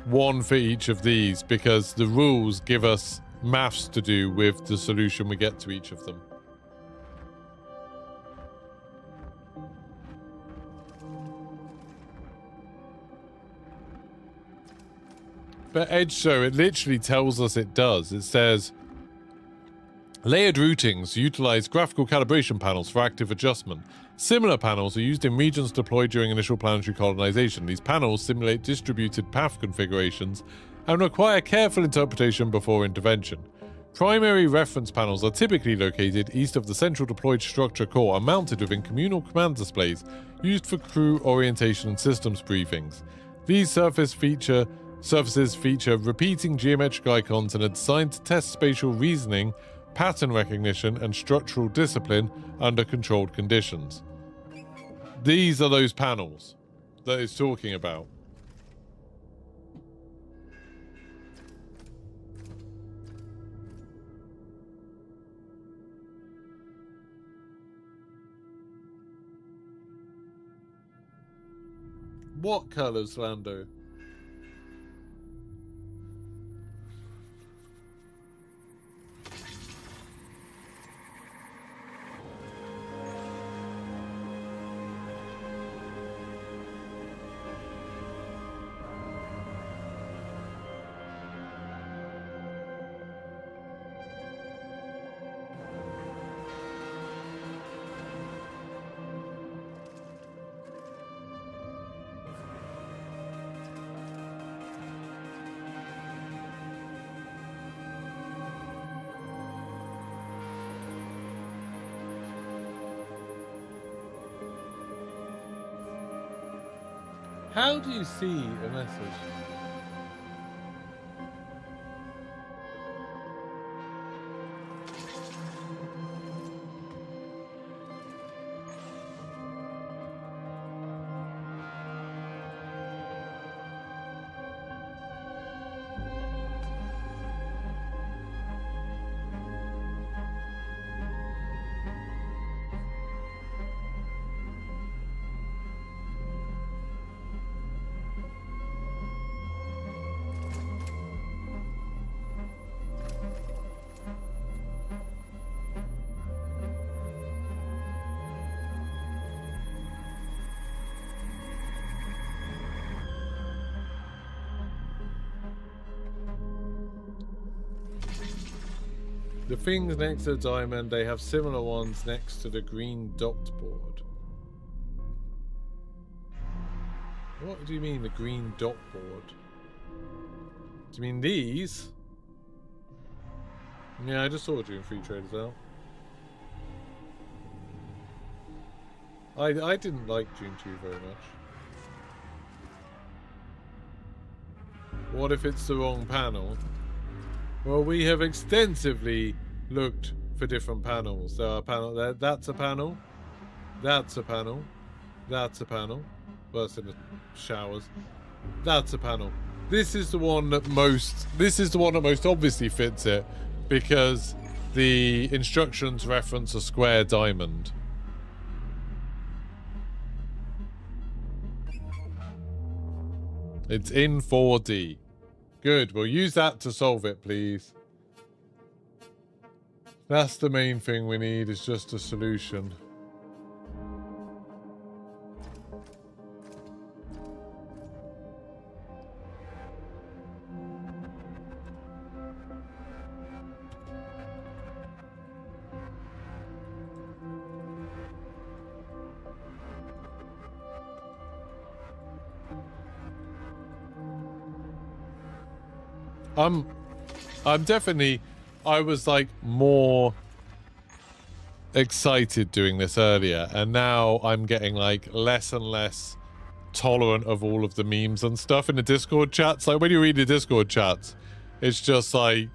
one for each of these because the rules give us maths to do with the solution we get to each of them. But Edge Show, it literally tells us it does. It says, layered routings utilize graphical calibration panels for active adjustment. Similar panels are used in regions deployed during initial planetary colonization. These panels simulate distributed path configurations and require careful interpretation before intervention. Primary reference panels are typically located east of the central deployed structure core and mounted within communal command displays used for crew orientation and systems briefings. These surfaces feature repeating geometric icons and are designed to test spatial reasoning, pattern recognition, and structural discipline under controlled conditions. These are those panels that it's talking about. What colours, Lando? How do you see a message? The things next to the diamond, they have similar ones next to the green dot board. What do you mean, the green dot board? Do you mean these? Yeah, I just saw June Free Traders out. I didn't like June 2 very much. What if it's the wrong panel? Well, we have extensively looked for different panels. There are a panel there. That's a panel. That's a panel. That's a panel. Well, it's in the showers. That's a panel. This is the one that most. This is the one that most obviously fits it, because the instructions reference a square diamond. It's in 4D. Good, we'll use that to solve it, please. That's the main thing we need, is just a solution. I'm definitely, I was like more excited doing this earlier, and now I'm getting like less and less tolerant of all of the memes and stuff in the Discord chats. Like when you read the Discord chats, it's just like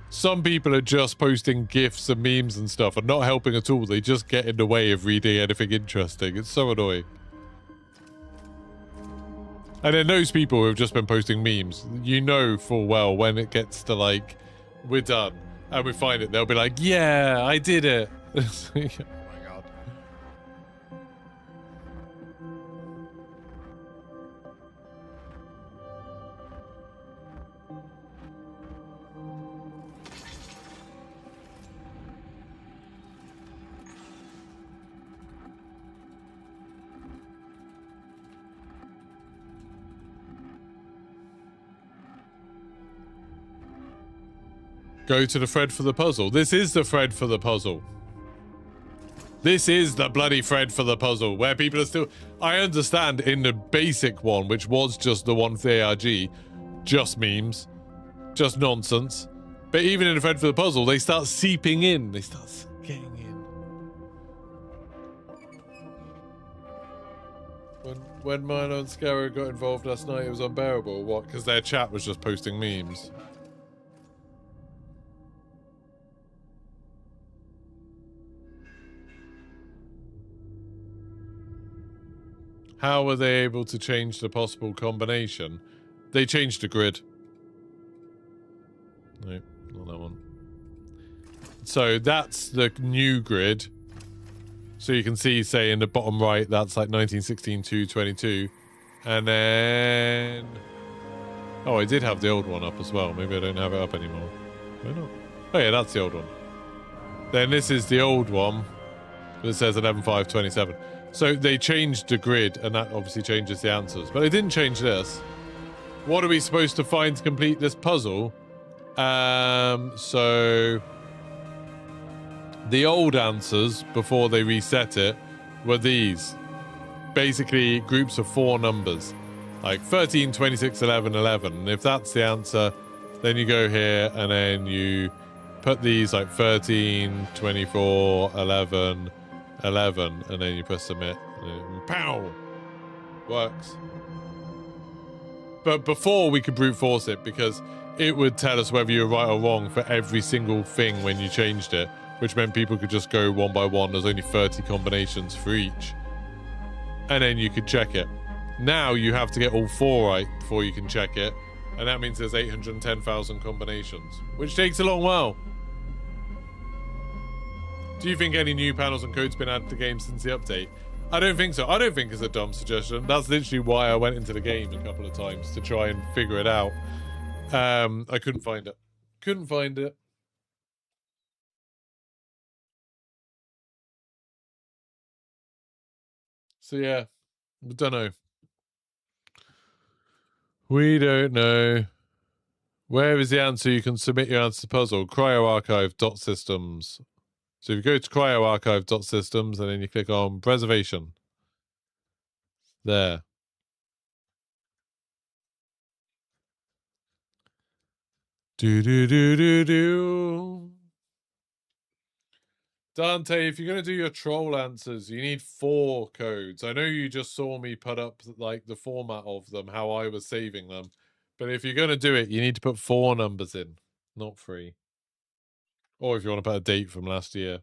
some people are just posting GIFs and memes and stuff and not helping at all. They just get in the way of reading anything interesting. It's so annoying. And then those people who have just been posting memes, you know full well when it gets to like, we're done, and we find it, they'll be like, yeah, I did it. Oh my god. Go to the thread for the puzzle. This is the thread for the puzzle. This is the bloody thread for the puzzle, where people are still... I understand in the basic one, which was just the one for the ARG, just memes, just nonsense. But even in the thread for the puzzle, they start seeping in. They start getting in. When Milo and Scarrow got involved last night, it was unbearable. What? Because their chat was just posting memes. How were they able to change the possible combination? They changed the grid. No, not that one. So that's the new grid. So you can see, say, in the bottom right, that's like 1916 to 22. And then... Oh, I did have the old one up as well. Maybe I don't have it up anymore. Why not? Oh yeah, that's the old one. Then this is the old one. It says 11.5.27. So they changed the grid, and that obviously changes the answers. But they didn't change this. What are we supposed to find to complete this puzzle? So the old answers before they reset it were these. Basically groups of 4 numbers. Like 13, 26, 11, 11. And if that's the answer, then you go here and then you put these like 13, 24, 11, 11, and then you press submit. And pow! Works. But before we could brute force it because it would tell us whether you're right or wrong for every single thing when you changed it, which meant people could just go one by one. There's only 30 combinations for each. And then you could check it. Now you have to get all 4 right before you can check it. And that means there's 810,000 combinations, which takes a long while. Do you think any new panels and codes been added to the game since the update? I don't think so. I don't think it's a dumb suggestion. That's literally why I went into the game a couple of times to try and figure it out. I couldn't find it. Couldn't find it. So yeah, we don't know. We don't know. Where is the answer? You can submit your answer to the puzzle. Cryoarchive.systems. So if you go to cryoarchive.systems and then you click on preservation. There. Do. Dante, if you're going to do your troll answers, you need 4 codes. I know you just saw me put up like the format of them, how I was saving them. But if you're going to do it, you need to put 4 numbers in, not 3. Or if you want to put a date from last year.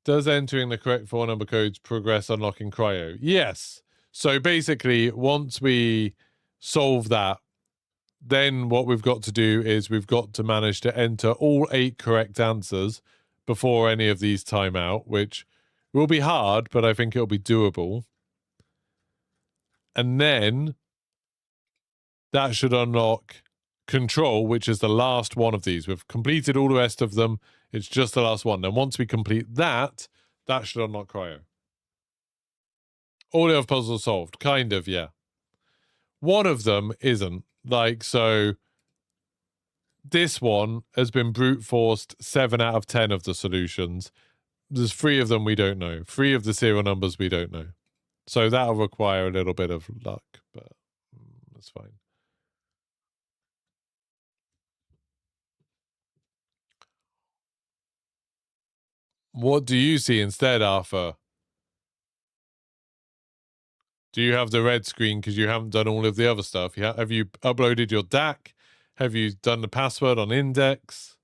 Does entering the correct 4 number codes progress unlocking cryo? Yes. So basically, once we solve that, then what we've got to do is we've got to manage to enter all 8 correct answers before any of these time out, which will be hard, but I think it'll be doable. And then that should unlock control, which is the last one of these. We've completed all the rest of them. It's just the last one. Then once we complete that, that should unlock cryo. All the other puzzles solved. Kind of, yeah. One of them isn't. Like, so this one has been brute forced 7 out of 10 of the solutions. There's 3 of them we don't know. 3 of the serial numbers we don't know. So that'll require a little bit of luck, but that's fine. What do you see instead, Arthur? Do you have the red screen because you haven't done all of the other stuff? Have you uploaded your DAC? Have you done the password on index?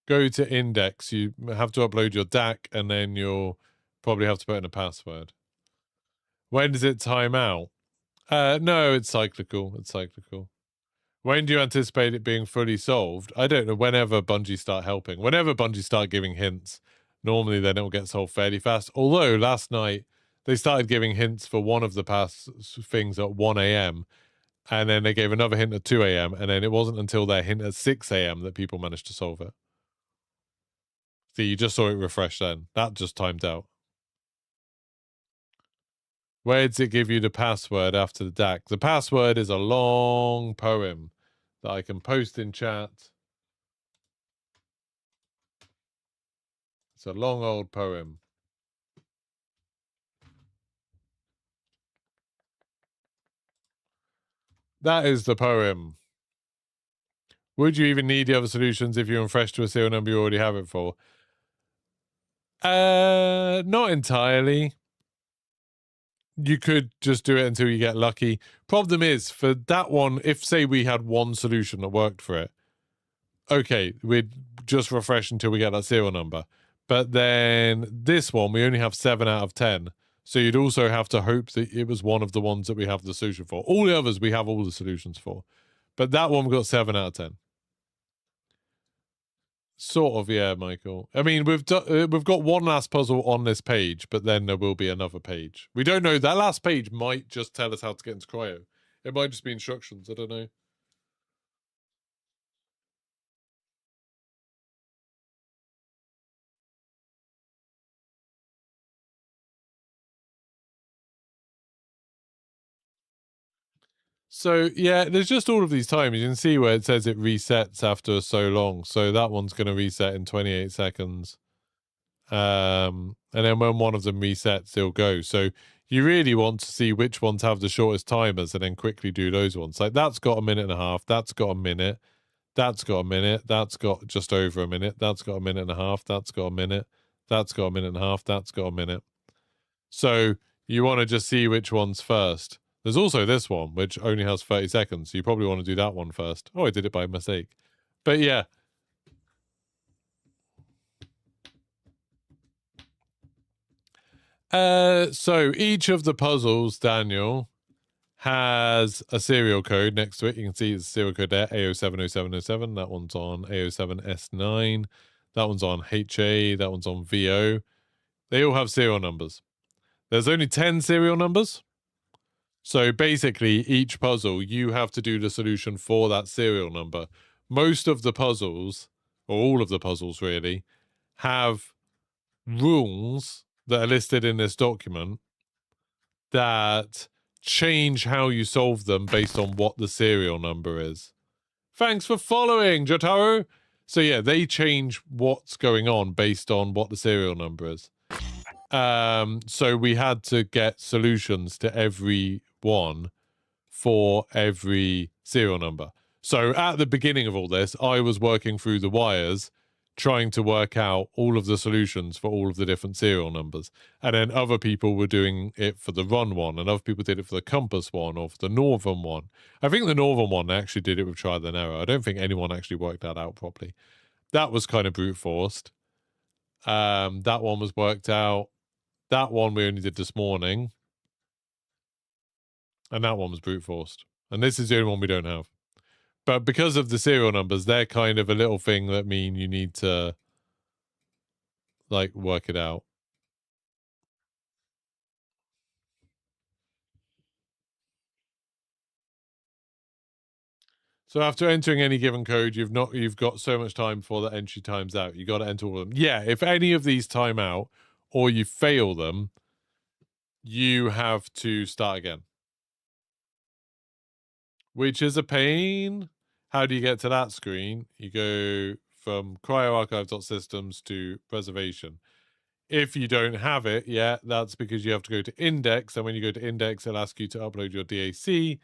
Go to index. You have to upload your DAC and then you'll probably have to put in a password. When does it time out? No, it's cyclical. It's cyclical. When do you anticipate it being fully solved? I don't know. Whenever Bungie start helping. Whenever Bungie start giving hints, normally then it'll get solved fairly fast. Although last night they started giving hints for one of the past things at 1 a.m. and then they gave another hint at 2 a.m. and then it wasn't until their hint at 6 a.m. that people managed to solve it. See, you just saw it refresh then. That just timed out. Where does it give you the password after the DAC? The password is a long poem that I can post in chat. It's a long old poem. That is the poem. Would you even need the other solutions if you refresh to a serial number you already have it for? Not entirely. You could just do it until you get lucky. Problem is, for that one, if, say, we had one solution that worked for it, okay, we'd just refresh until we get that serial number. But then this one, we only have 7 out of 10. So you'd also have to hope that it was one of the ones that we have the solution for. All the others, we have all the solutions for. But that one, we got 7 out of 10. Sort of, yeah, Michael. I mean, we've got one last puzzle on this page, but then there will be another page. We don't know. That last page might just tell us how to get into cryo. It might just be instructions. I don't know. So, yeah, there's just all of these times. You can see where it says it resets after so long. So that one's going to reset in 28 seconds. And then when one of them resets, it'll go. So you really want to see which ones have the shortest timers and then quickly do those ones. Like that's got a minute and a half. That's got a minute. That's got a minute. That's got just over a minute. That's got a minute and a half. That's got a minute. That's got a minute and a half. That's got a minute. So you want to just see which one's first. There's also this one, which only has 30 seconds. So you probably want to do that one first. Oh, I did it by mistake. But yeah. So each of the puzzles, Daniel, has a serial code next to it. You can see it's serial code there, A070707. That one's on A07S9. That one's on HA. That one's on VO. They all have serial numbers. There's only 10 serial numbers. So basically, each puzzle, you have to do the solution for that serial number. Most of the puzzles, or all of the puzzles really, have rules that are listed in this document that change how you solve them based on what the serial number is. Thanks for following, Jotaro. So yeah, they change what's going on based on what the serial number is. So we had to get solutions to every one for every serial number. So at the beginning of all this, I was working through the wires, trying to work out all of the solutions for all of the different serial numbers. And then other people were doing it for the run one, and other people did it for the compass one or for the northern one. I think the northern one actually did it with trial and error. I don't think anyone actually worked that out properly. That was kind of brute forced. That one was worked out. That one we only did this morning. And that one was brute forced. And this is the only one we don't have. But because of the serial numbers, they're kind of a little thing that mean you need to, like, work it out. So after entering any given code, you've got so much time before the entry times out. You got to enter all of them. Yeah, if any of these time out or you fail them, you have to start again. Which is a pain. How do you get to that screen? You go from cryoarchive.systems to preservation. If you don't have it yet, that's because you have to go to index. And when you go to index, it'll ask you to upload your DAC.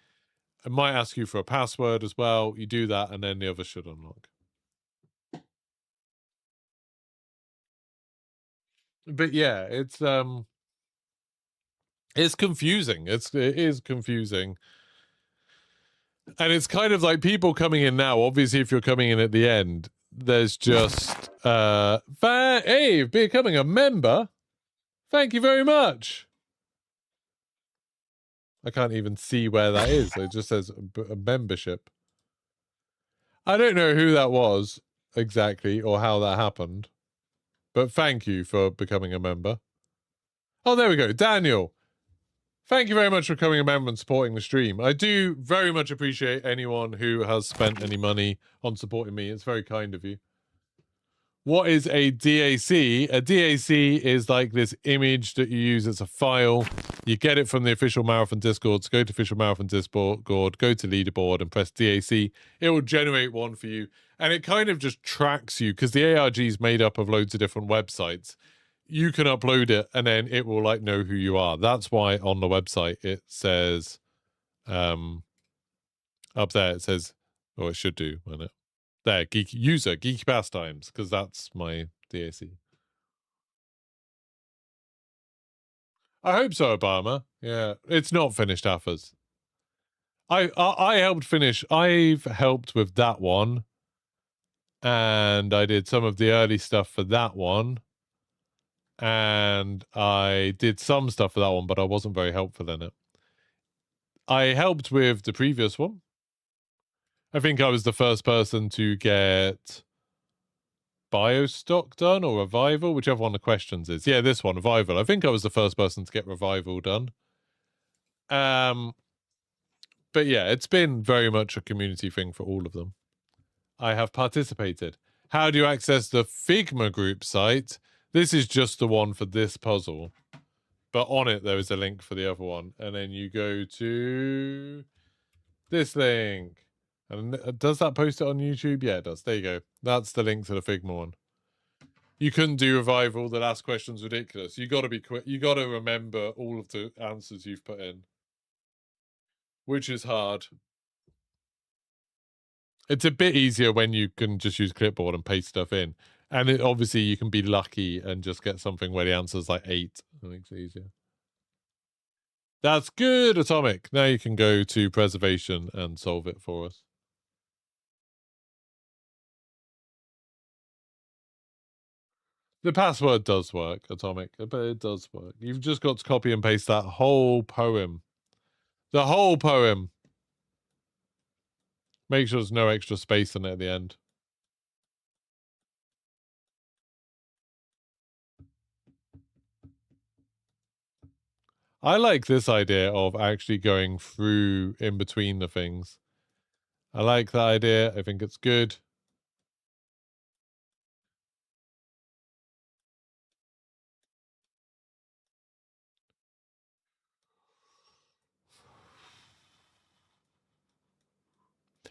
It might ask you for a password as well. You do that, and then the other should unlock. But yeah, it's confusing. It is confusing. And it's kind of like people coming in now. Obviously, if you're coming in at the end, there's just hey, becoming a member. Thank you very much. I can't even see where that is. It just says a membership. I don't know who that was exactly or how that happened. But thank you for becoming a member. Oh, there we go. Daniel. Thank you very much for becoming a member and supporting the stream. I do very much appreciate anyone who has spent any money on supporting me. It's very kind of you. What is a DAC? A DAC is like this image that you use as a file. You get it from the official Marathon Discord. So go to official Marathon Discord, go to leaderboard and press DAC. It will generate one for you. And it kind of just tracks you because the ARG is made up of loads of different websites. You can upload it and then it will like know who you are. That's why on the website it says, up there it says, or it should do, won't it? There, Geeky Pastimes, because that's my DAC. I hope so, Obama. Yeah, it's not finished alphas. I helped finish. I've helped with that one, and I did some of the early stuff for that one, and I did some stuff for that one, but I wasn't very helpful in it. I helped with the previous one. I think I was the first person to get Biostock done or Revival, whichever one the questions is. Yeah, this one, Revival. I think I was the first person to get Revival done. But yeah, it's been very much a community thing for all of them. I have participated. How do you access the Figma group site? This is just the one for this puzzle. But on it, there is a link for the other one. And then you go to this link. And does that post it on YouTube? Yeah, it does. There you go. That's the link to the Figma one. You couldn't do Revival. The last question's ridiculous. You got to be quick. You got to remember all of the answers you've put in, which is hard. It's a bit easier when you can just use clipboard and paste stuff in. And it, obviously, you can be lucky and just get something where the answer's like 8. That makes it easier. That's good, Atomic. Now you can go to preservation and solve it for us. The password does work, Atomic, but it does work. You've just got to copy and paste that whole poem. The whole poem. Make sure there's no extra space in it at the end. I like this idea of actually going through in between the things. I like that idea. I think it's good.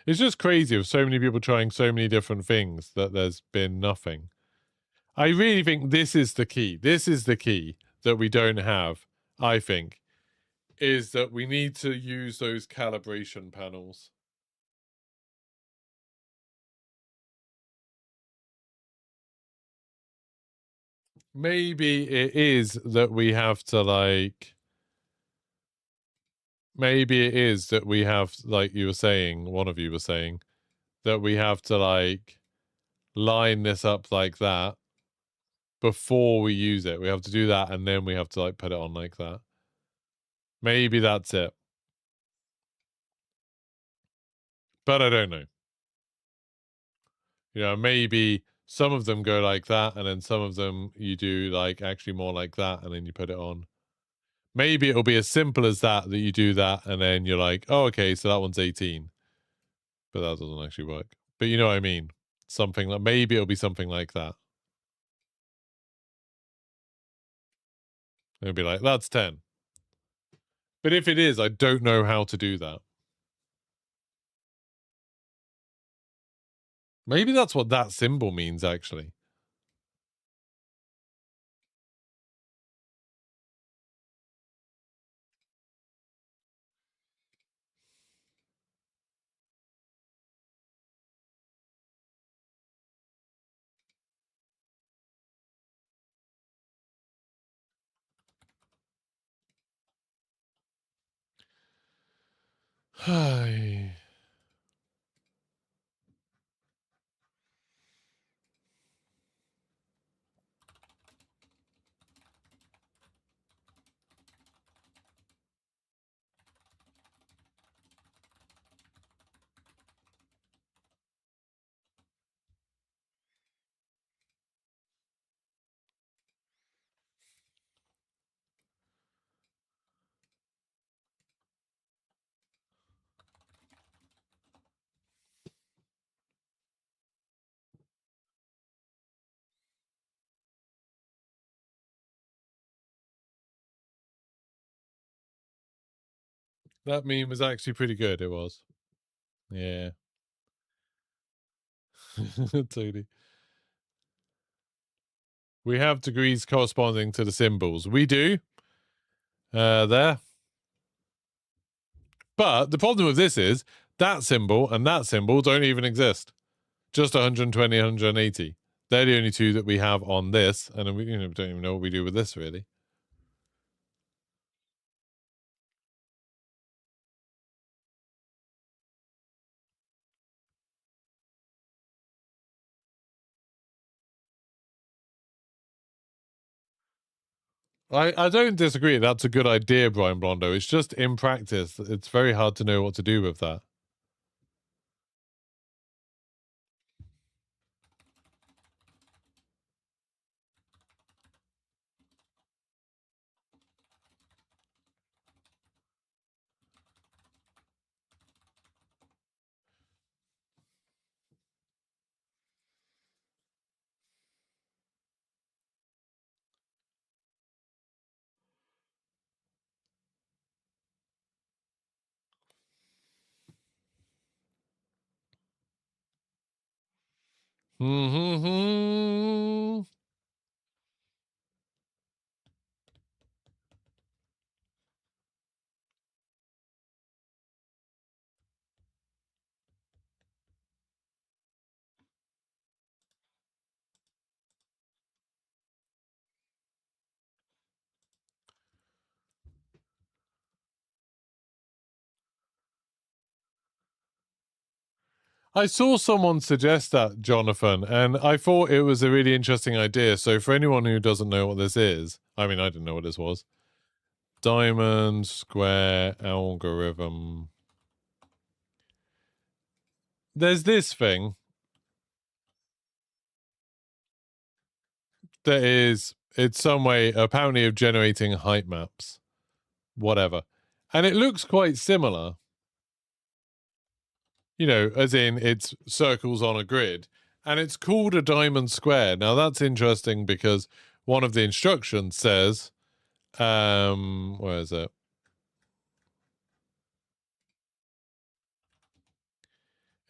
It's just crazy with so many people trying so many different things that there's been nothing. I really think this is the key. This is the key that we don't have, I think, is that we need to use those calibration panels. Maybe it is that we have to, like... Maybe it is that we have, like you were saying, one of you was saying, that we have to, like, line this up like that before we use it. We have to do that, and then we have to, like, put it on like that. Maybe that's it. But I don't know. You know, maybe some of them go like that, and then some of them you do, like, actually more like that, and then you put it on. Maybe it'll be as simple as that you do that, and then you're like, oh, okay, so that one's 18. But that doesn't actually work. But you know what I mean? Something like, maybe it'll be something like that. It'll be like, that's 10. But if it is, I don't know how to do that. Maybe that's what that symbol means, actually. Hi. That meme was actually pretty good, it was. Yeah. Totally. We have degrees corresponding to the symbols. We do. There. But the problem with this is that symbol and that symbol don't even exist. Just 120, 180. They're the only two that we have on this, and we don't even know what we do with this, really. I don't disagree. That's a good idea, Brian Blondo. It's just in practice, it's very hard to know what to do with that. Mm-hmm. I saw someone suggest that, Jonathan, and I thought it was a really interesting idea. So for anyone who doesn't know what this is, I mean, I didn't know what this was. Diamond square algorithm. There's this thing that is, it's some way apparently of generating height maps, whatever. And it looks quite similar. You know, as in it's circles on a grid, and it's called a diamond square. Now that's interesting because one of the instructions says, where is it?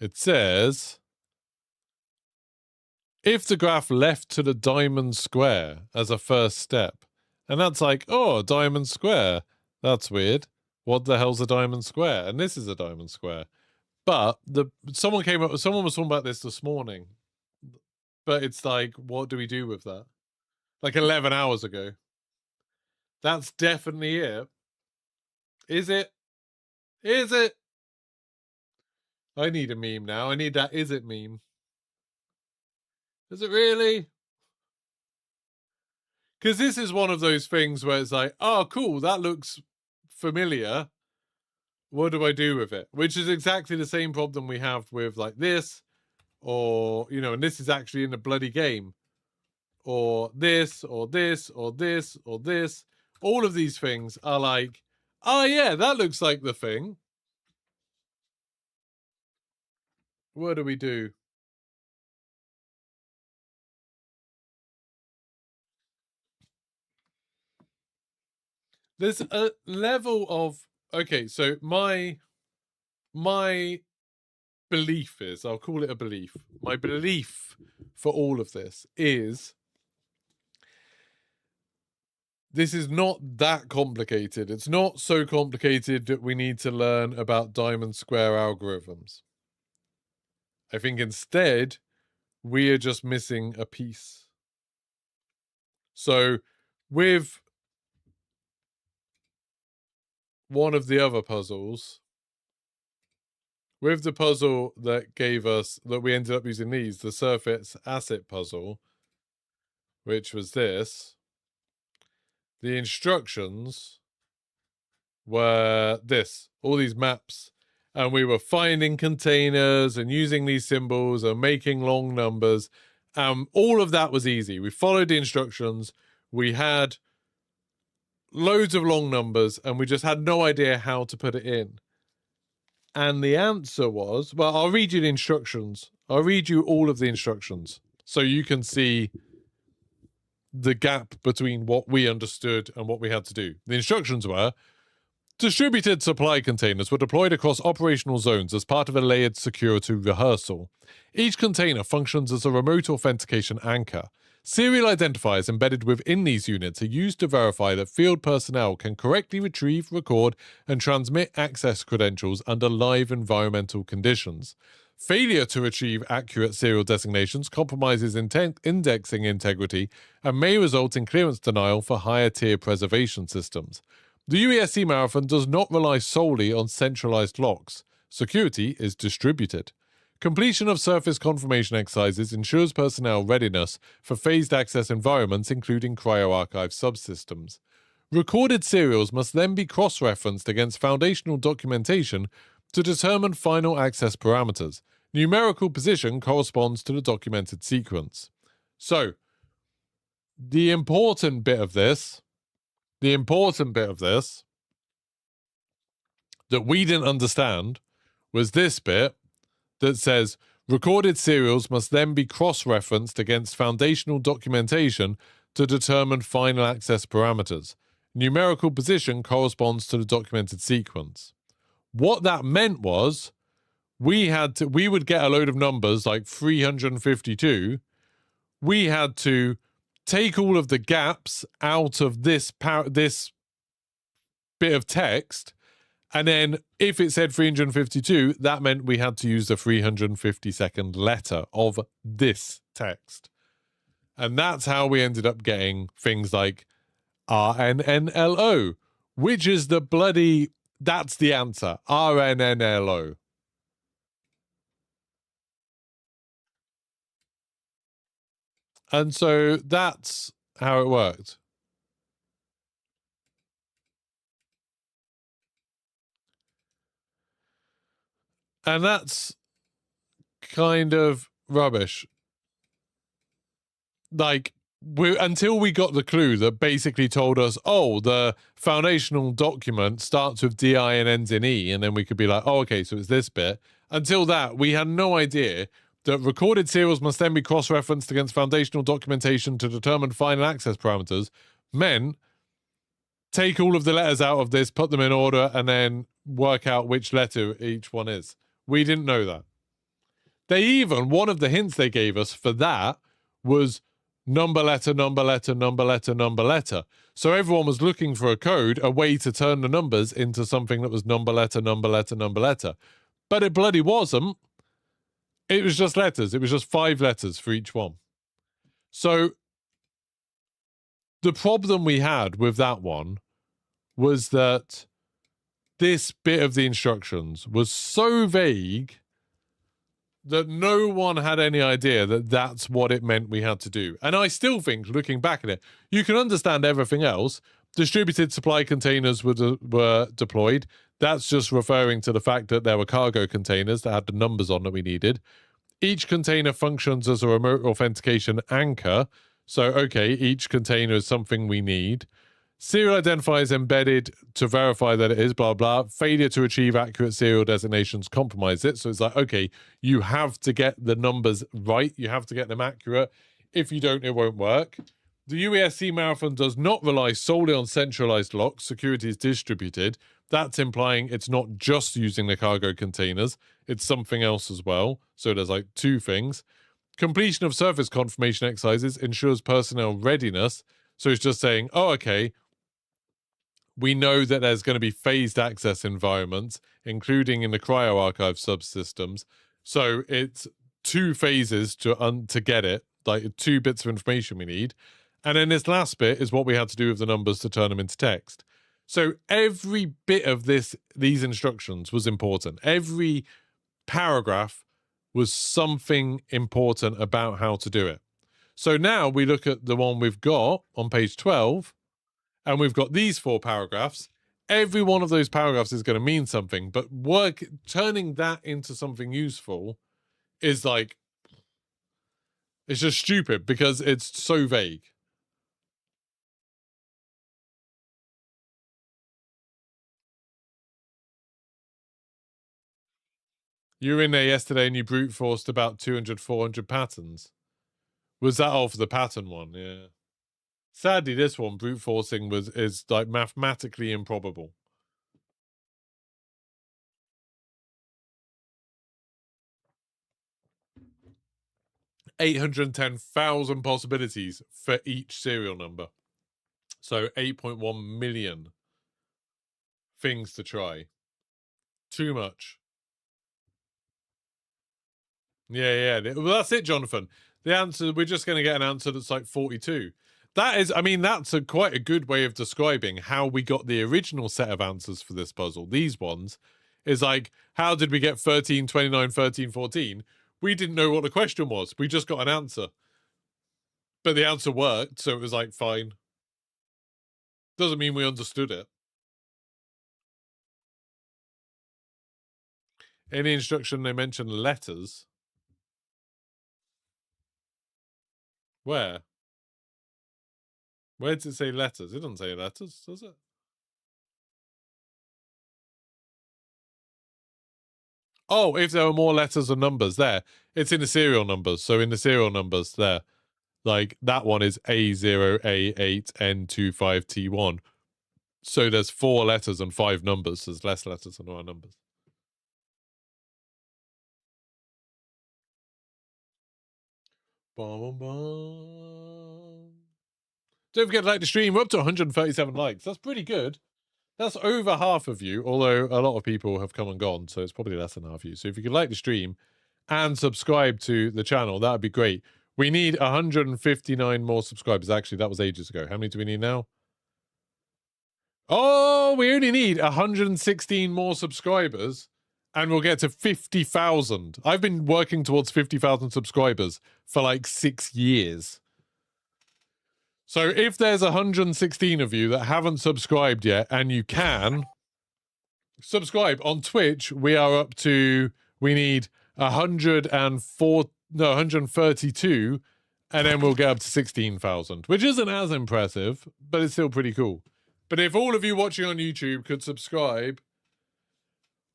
It says, if the graph left to the diamond square as a first step, and that's like, oh, a diamond square. That's weird. What the hell's a diamond square? And this is a diamond square. But someone was talking about this morning. But it's like, what do we do with that? Like 11 hours ago. That's definitely it. Is it? Is it? I need a meme now. I need that is it meme. Is it really? Because this is one of those things where it's like, oh, cool, that looks familiar. What do I do with it? Which is exactly the same problem we have with like this, or, you know, and this is actually in the bloody game. Or this, or this, or this, or this. All of these things are like, oh yeah, that looks like the thing. What do we do? There's a level of, okay, so my belief is, I'll call it a belief. My belief for all of this is this is not that complicated. It's not so complicated that we need to learn about diamond square algorithms. I think instead, we are just missing a piece. So with one of the other puzzles, with the puzzle that gave us, that we ended up using these, the surface asset puzzle, which was this, the instructions were this, all these maps, and we were finding containers and using these symbols and making long numbers. All of that was easy. We followed the instructions. We had loads of long numbers, and we just had no idea how to put it in. And the answer was, well, I'll read you the instructions. I'll read you all of the instructions so you can see the gap between what we understood and what we had to do. The instructions were, distributed supply containers were deployed across operational zones as part of a layered security rehearsal. Each container functions as a remote authentication anchor. Serial identifiers embedded within these units are used to verify that field personnel can correctly retrieve, record, and transmit access credentials under live environmental conditions. Failure to achieve accurate serial designations compromises indexing integrity and may result in clearance denial for higher tier preservation systems. The UESC Marathon does not rely solely on centralized locks. Security is distributed. Completion of surface confirmation exercises ensures personnel readiness for phased access environments, including Cryo Archive subsystems. Recorded serials must then be cross-referenced against foundational documentation to determine final access parameters. Numerical position corresponds to the documented sequence. So, the important bit of this that we didn't understand was this bit that says recorded serials must then be cross-referenced against foundational documentation to determine final access parameters. Numerical position corresponds to the documented sequence. What that meant was we would get a load of numbers like 352. We had to take all of the gaps out of this bit of text, and then if it said 352, that meant we had to use the 352nd letter of this text. And that's how we ended up getting things like RNNLO, which is that's the answer, RNNLO. And so that's how it worked. And that's kind of rubbish. Like, until we got the clue that basically told us, oh, the foundational document starts with DI and ends in E, and then we could be like, oh, okay, so it's this bit. Until that, we had no idea that recorded serials must then be cross-referenced against foundational documentation to determine final access parameters meant take all of the letters out of this, put them in order, and then work out which letter each one is. We didn't know that. One of the hints they gave us for that was number, letter, number, letter, number, letter, number, letter. So everyone was looking for a code, a way to turn the numbers into something that was number, letter, number, letter, number, letter. But it bloody wasn't. It was just letters. It was just 5 letters for each one. So the problem we had with that one was that this bit of the instructions was so vague that no one had any idea that that's what it meant we had to do. And I still think, looking back at it, you can understand everything else. Distributed supply containers were deployed. That's just referring to the fact that there were cargo containers that had the numbers on that we needed. Each container functions as a remote authentication anchor. So, okay, each container is something we need. Serial identifiers embedded to verify that it is, blah, blah. Failure to achieve accurate serial designations compromise it. So it's like, okay, you have to get the numbers right. You have to get them accurate. If you don't, it won't work. The UESC Marathon does not rely solely on centralized locks. Security is distributed. That's implying it's not just using the cargo containers. It's something else as well. So there's like 2 things. Completion of surface confirmation exercises ensures personnel readiness. So it's just saying, oh, okay, we know that there's going to be phased access environments, including in the Cryo Archive subsystems. So it's 2 phases to get it, like 2 bits of information we need. And then this last bit is what we had to do with the numbers to turn them into text. So every bit of these instructions was important. Every paragraph was something important about how to do it. So now we look at the one we've got on page 12, and we've got these 4 paragraphs. Every one of those paragraphs is going to mean something, but turning that into something useful is like, it's just stupid because it's so vague. You were in there yesterday and you brute forced about 200, 400 patterns. Was that all for the pattern one? Yeah. Sadly, this one, brute forcing, is like mathematically improbable. $810,000 possibilities for each serial number. So 8.1 million things to try. Too much. Yeah. Well, that's it, Jonathan. The answer, we're just going to get an answer that's like 42. That is, I mean, that's quite a good way of describing how we got the original set of answers for this puzzle. These ones is like, how did we get 13, 29, 13, 14? We didn't know what the question was. We just got an answer. But the answer worked, so it was like, fine. Doesn't mean we understood it. In the instruction, they mention letters. Where? Where does it say letters? It doesn't say letters, does it? Oh, if there were more letters or numbers there. It's in the serial numbers. So in the serial numbers there, like that one is A0A8N25T1. So there's 4 letters and 5 numbers. There's less letters than our numbers. Bum, bum, bum. Don't forget to like the stream. We're up to 137 likes. That's pretty good. That's over half of you, although a lot of people have come and gone, so it's probably less than half of you. So if you could like the stream and subscribe to the channel, that would be great. We need 159 more subscribers. Actually, that was ages ago. How many do we need now? Oh, we only need 116 more subscribers, and we'll get to 50,000. I've been working towards 50,000 subscribers for like 6 years. So if there's 116 of you that haven't subscribed yet, and you can subscribe on Twitch, we are up to, we need 132, and then we'll get up to 16,000, which isn't as impressive, but it's still pretty cool. But if all of you watching on YouTube could subscribe,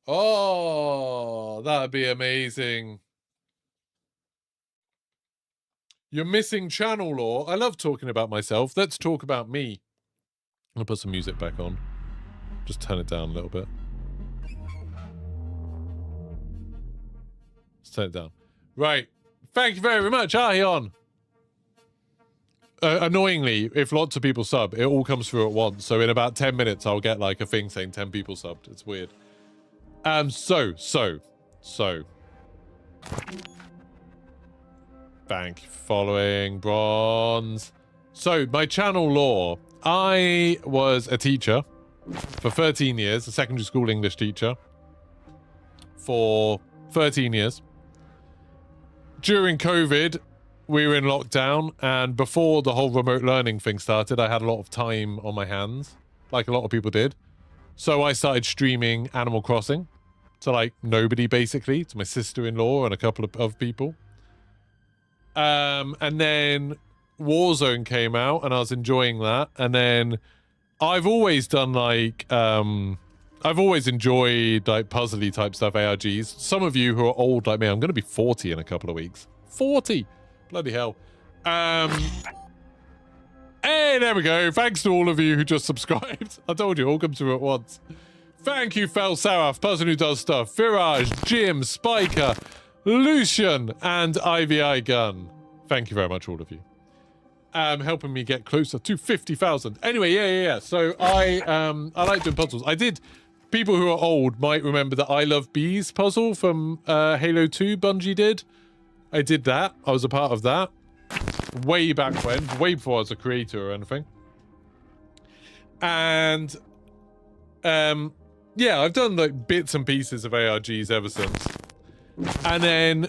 oh, that'd be amazing. You're missing channel lore. I love talking about myself. Let's talk about me. I'll put some music back on. Just turn it down a little bit. Let's turn it down. Right. Thank you very much, Ahion. Annoyingly, if lots of people sub, it all comes through at once. So in about 10 minutes, I'll get like a thing saying 10 people subbed. It's weird. So. Thank you for following, Bronze. So, my channel lore. I was a teacher for 13 years, a secondary school English teacher for 13 years. During COVID, we were in lockdown, and before the whole remote learning thing started, I had a lot of time on my hands, like a lot of people did. So I started streaming Animal Crossing to like nobody, basically, to my sister-in-law and a couple of people. And then Warzone came out, and I was enjoying that. And then I've always done like, I've always enjoyed like puzzly type stuff, ARGs. Some of you who are old like me, I'm going to be 40 in a couple of weeks. 40! Bloody hell. Hey, there we go. Thanks to all of you who just subscribed. I told you, all come through at once. Thank you, Fel Saraf, person who does stuff. Firaj, Jim, Spiker, Lucian, and IVI Gun. Thank you very much, all of you. Helping me get closer to 50,000. Anyway, yeah. So I like doing puzzles. I did. People who are old might remember the I Love Bees puzzle from Halo 2 Bungie did. I did that. I was a part of that. Way back when. Way before I was a creator or anything. And yeah, I've done like bits and pieces of ARGs ever since. And then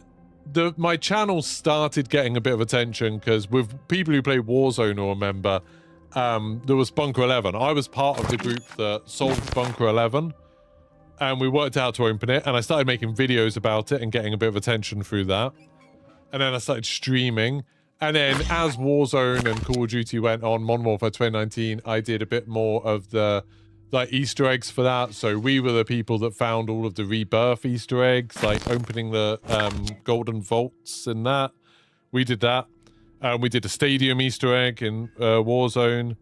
my channel started getting a bit of attention because with people who play Warzone or remember, there was Bunker 11. I was part of the group that solved Bunker 11, and we worked out to open it, and I started making videos about it and getting a bit of attention through that. And then I started streaming, and then as Warzone and Call of Duty went on, Modern Warfare 2019, I did a bit more of the like Easter eggs for that. So we were the people that found all of the Rebirth Easter eggs, like opening the golden vaults in that. We did that. We did a stadium Easter egg in Warzone.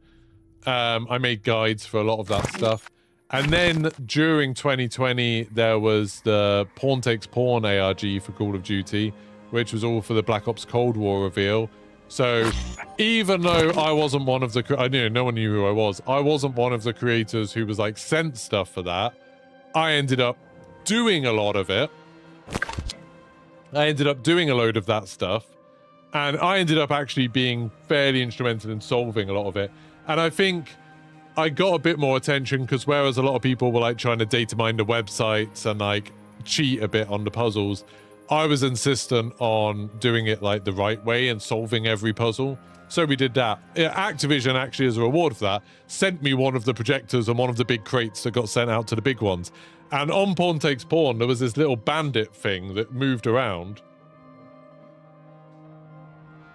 I made guides for a lot of that stuff. And then during 2020, there was the Pawn Takes Pawn ARG for Call of Duty, which was all for the Black Ops Cold War reveal. So even though I wasn't one of the, I knew no one knew who I wasn't one of the creators who was like sent stuff for that. I ended up doing a lot of it. I ended up doing a load of that stuff. And I ended up actually being fairly instrumental in solving a lot of it. And I think I got a bit more attention because whereas a lot of people were like trying to data mine the websites and like cheat a bit on the puzzles, I was insistent on doing it like the right way and solving every puzzle. So we did that. Activision actually, as a reward for that, sent me one of the projectors and one of the big crates that got sent out to the big ones. And on Pawn Takes Pawn, there was this little bandit thing that moved around.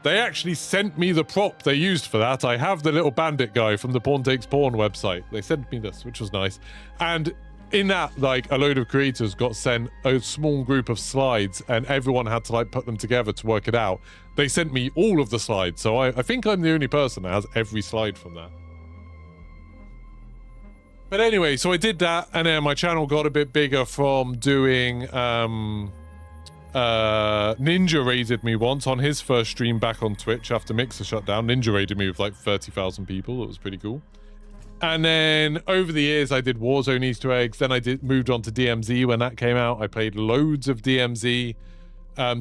They actually sent me the prop they used for that. I have the little bandit guy from the Pawn Takes Pawn website. They sent me this, which was nice. And in that, like, a load of creators got sent a small group of slides, and everyone had to, like, put them together to work it out. They sent me all of the slides, so I think I'm the only person that has every slide from that. But anyway, so I did that, and then my channel got a bit bigger from doing Ninja raided me once on his first stream back on Twitch after Mixer shut down. Ninja raided me with like 30,000 people. It was pretty cool. And then over the years, I did Warzone Easter eggs. Then I moved on to DMZ when that came out. I played loads of DMZ.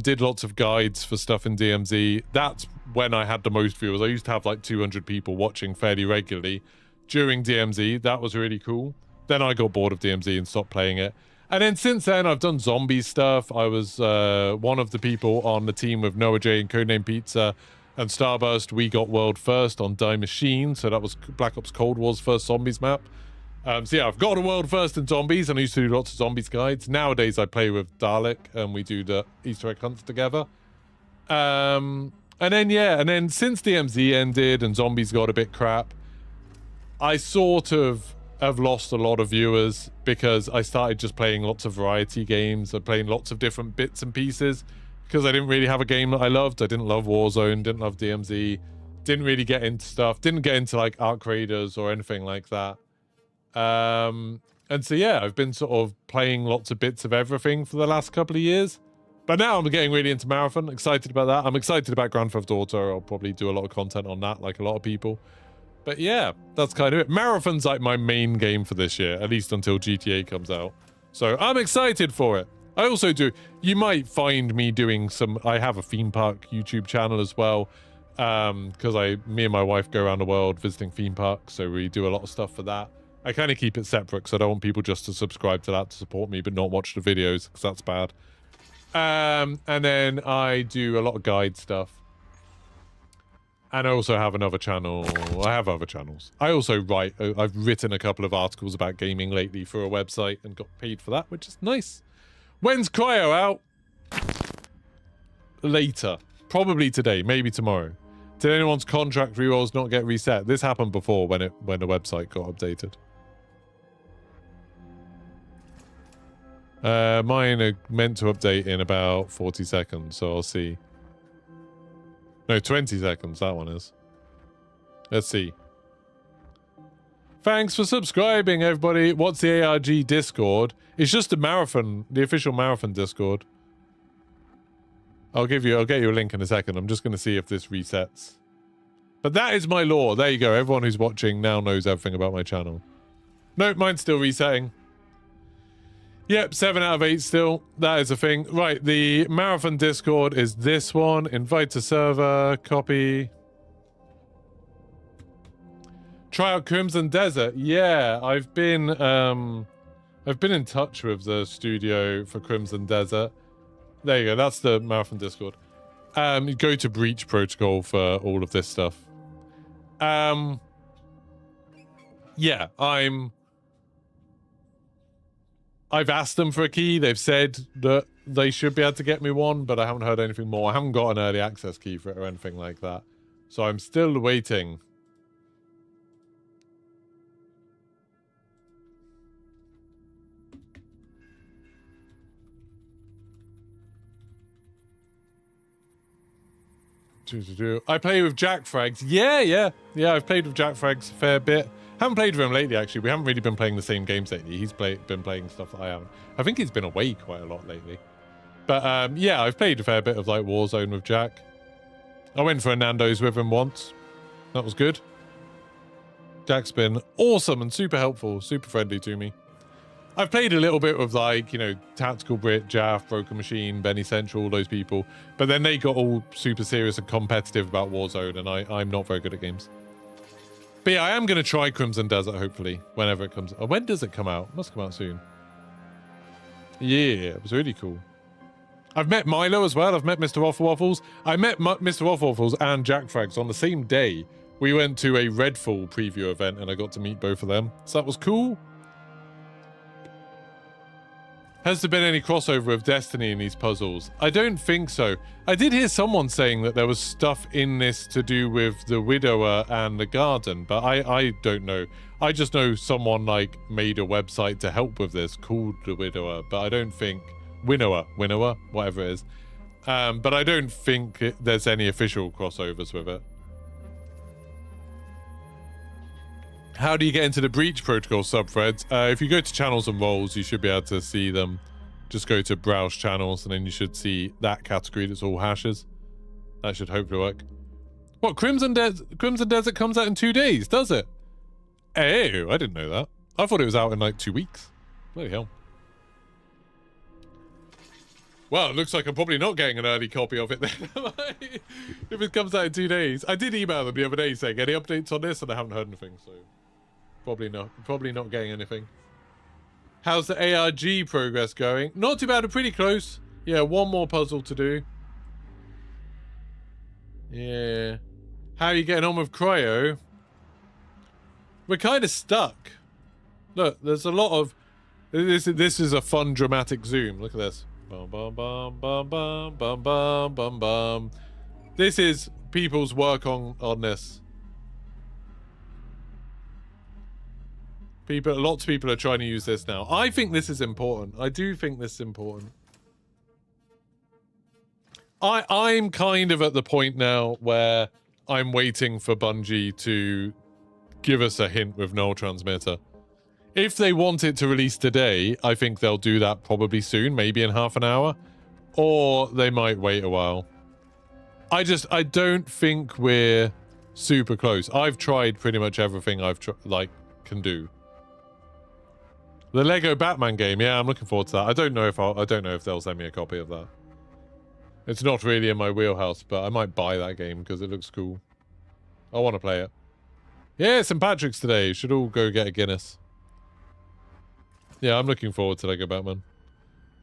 Did lots of guides for stuff in DMZ. That's when I had the most viewers. I used to have like 200 people watching fairly regularly during DMZ. That was really cool. Then I got bored of DMZ and stopped playing it. And then since then, I've done zombie stuff. I was one of the people on the team with Noah J and Codename Pizza and Starburst. We got world first on Die Machine. So that was Black Ops Cold War's first zombies map. So yeah, I've got a world first in zombies, and I used to do lots of zombies guides. Nowadays, I play with Dalek, and we do the Easter egg hunts together. And then since DMZ ended and zombies got a bit crap, I sort of have lost a lot of viewers because I started just playing lots of variety games. I'm playing lots of different bits and pieces because I didn't really have a game that I loved. I didn't love Warzone, didn't love DMZ, didn't really get into stuff, didn't get into like Arc Raiders or anything like that. And so yeah, I've been sort of playing lots of bits of everything for the last couple of years. But now I'm getting really into Marathon, excited about that. I'm excited about Grand Theft Auto. I'll probably do a lot of content on that, like a lot of people. But yeah, that's kind of it. Marathon's like my main game for this year, at least until GTA comes out. So I'm excited for it. I also do, you might find me doing some, I have a theme park YouTube channel as well. Because me and my wife go around the world visiting theme parks. So we do a lot of stuff for that. I kind of keep it separate because I don't want people just to subscribe to that to support me, but not watch the videos because that's bad. And then I do a lot of guide stuff. And I also have another channel. I have other channels. I also write. I've written a couple of articles about gaming lately for a website and got paid for that, which is nice. When's Cryo out? Later. Probably today. Maybe tomorrow. Did anyone's contract rerolls not get reset? This happened before when the website got updated. Mine are meant to update in about 40 seconds, so I'll see. No, 20 seconds, that one is. Let's see. Thanks for subscribing, everybody. What's the ARG Discord? It's just a Marathon, the official Marathon Discord. I'll get you a link in a second. I'm just going to see if this resets. But that is my lore. There you go. Everyone who's watching now knows everything about my channel. Nope, mine's still resetting. Yep, 7 out of 8 still. That is a thing. Right, the Marathon Discord is this one. Invite to server. Copy. Try out Crimson Desert. Yeah, I've been in touch with the studio for Crimson Desert. There you go. That's the Marathon Discord. You go to Breach Protocol for all of this stuff. Yeah, I've asked them for a key. They've said that they should be able to get me one, but I haven't heard anything more. I haven't got an early access key for it or anything like that. So I'm still waiting. I play with Jack Frags. Yeah, I've played with Jack Frags a fair bit. Haven't played with him lately, actually. We haven't really been playing the same games lately. He's been playing stuff that I haven't. I think he's been away quite a lot lately. But yeah, I've played a fair bit of like Warzone with Jack. I went for a Nando's with him once. That was good. Jack's been awesome and super helpful, super friendly to me. I've played a little bit with like, you know, Tactical Brit, Jaff, Broken Machine, Benny Central, all those people. But then they got all super serious and competitive about Warzone, and I'm not very good at games. But yeah, I am going to try Crimson Desert, hopefully, whenever it comes. Oh, when does it come out? It must come out soon. Yeah, it was really cool. I've met Milo as well. I've met Mr. Waffle Waffles. I met Mr. Waffle Waffles and Jack Frags on the same day. We went to a Redfall preview event, and I got to meet both of them. So that was cool. Has there been any crossover with Destiny in these puzzles? I don't think so. I did hear someone saying that there was stuff in this to do with the Widower and the Garden, but I don't know. I just know someone like made a website to help with this called the Widower, but I don't think... Winnower, whatever it is. But I don't think there's any official crossovers with it. How do you get into the Breach Protocol subthreads? If you go to channels and roles, you should be able to see them. just go to browse channels, and then you should see that category that's all hashes. That should hopefully work. What, Crimson Desert comes out in 2 days, does it? Oh, I didn't know that. I thought it was out in like 2 weeks. Bloody hell. Well, it looks like I'm probably not getting an early copy of it then. If it comes out in 2 days. I did email them the other day saying, any updates on this? And I haven't heard anything, so probably not getting anything. How's the ARG progress going? Not too bad, pretty close. Yeah, one more puzzle to do. Yeah. How are you getting on with Cryo? We're kind of stuck. Look, there's a lot of... This is a fun dramatic zoom. Look at this. Bum, bum, bum, bum, bum, bum, bum, bum, bum. This is people's work on this. Lots of people are trying to use this now. I think this is important. I do think this is important. I'm kind of at the point now where I'm waiting for Bungie to give us a hint with null transmitter. If they want it to release today, I think they'll do that probably soon, maybe in half an hour. Or they might wait a while. I don't think we're super close. I've tried pretty much everything can do. The Lego Batman game, yeah, I'm looking forward to that. I don't know if they'll send me a copy of that. It's not really in my wheelhouse, but I might buy that game because it looks cool. I want to play it. Yeah, St. Patrick's today. Should all go get a Guinness. Yeah, I'm looking forward to Lego Batman.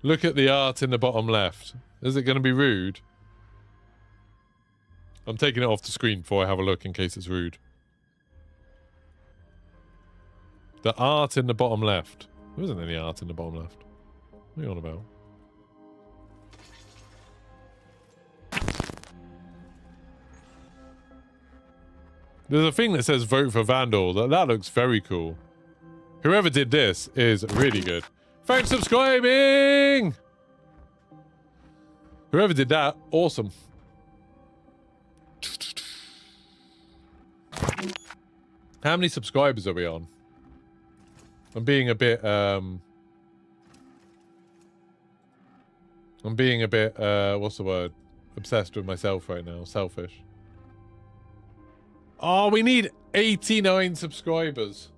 Look at the art in the bottom left. Is it going to be rude? I'm taking it off the screen before I have a look in case it's rude. The art in the bottom left. There isn't any art in the bottom left. What are you on about? There's a thing that says vote for Vandal. That looks very cool. Whoever did this is really good. Thanks for subscribing! Whoever did that, awesome. How many subscribers are we on? I'm being a bit, what's the word? Obsessed with myself right now. Selfish. Oh, we need 89 subscribers.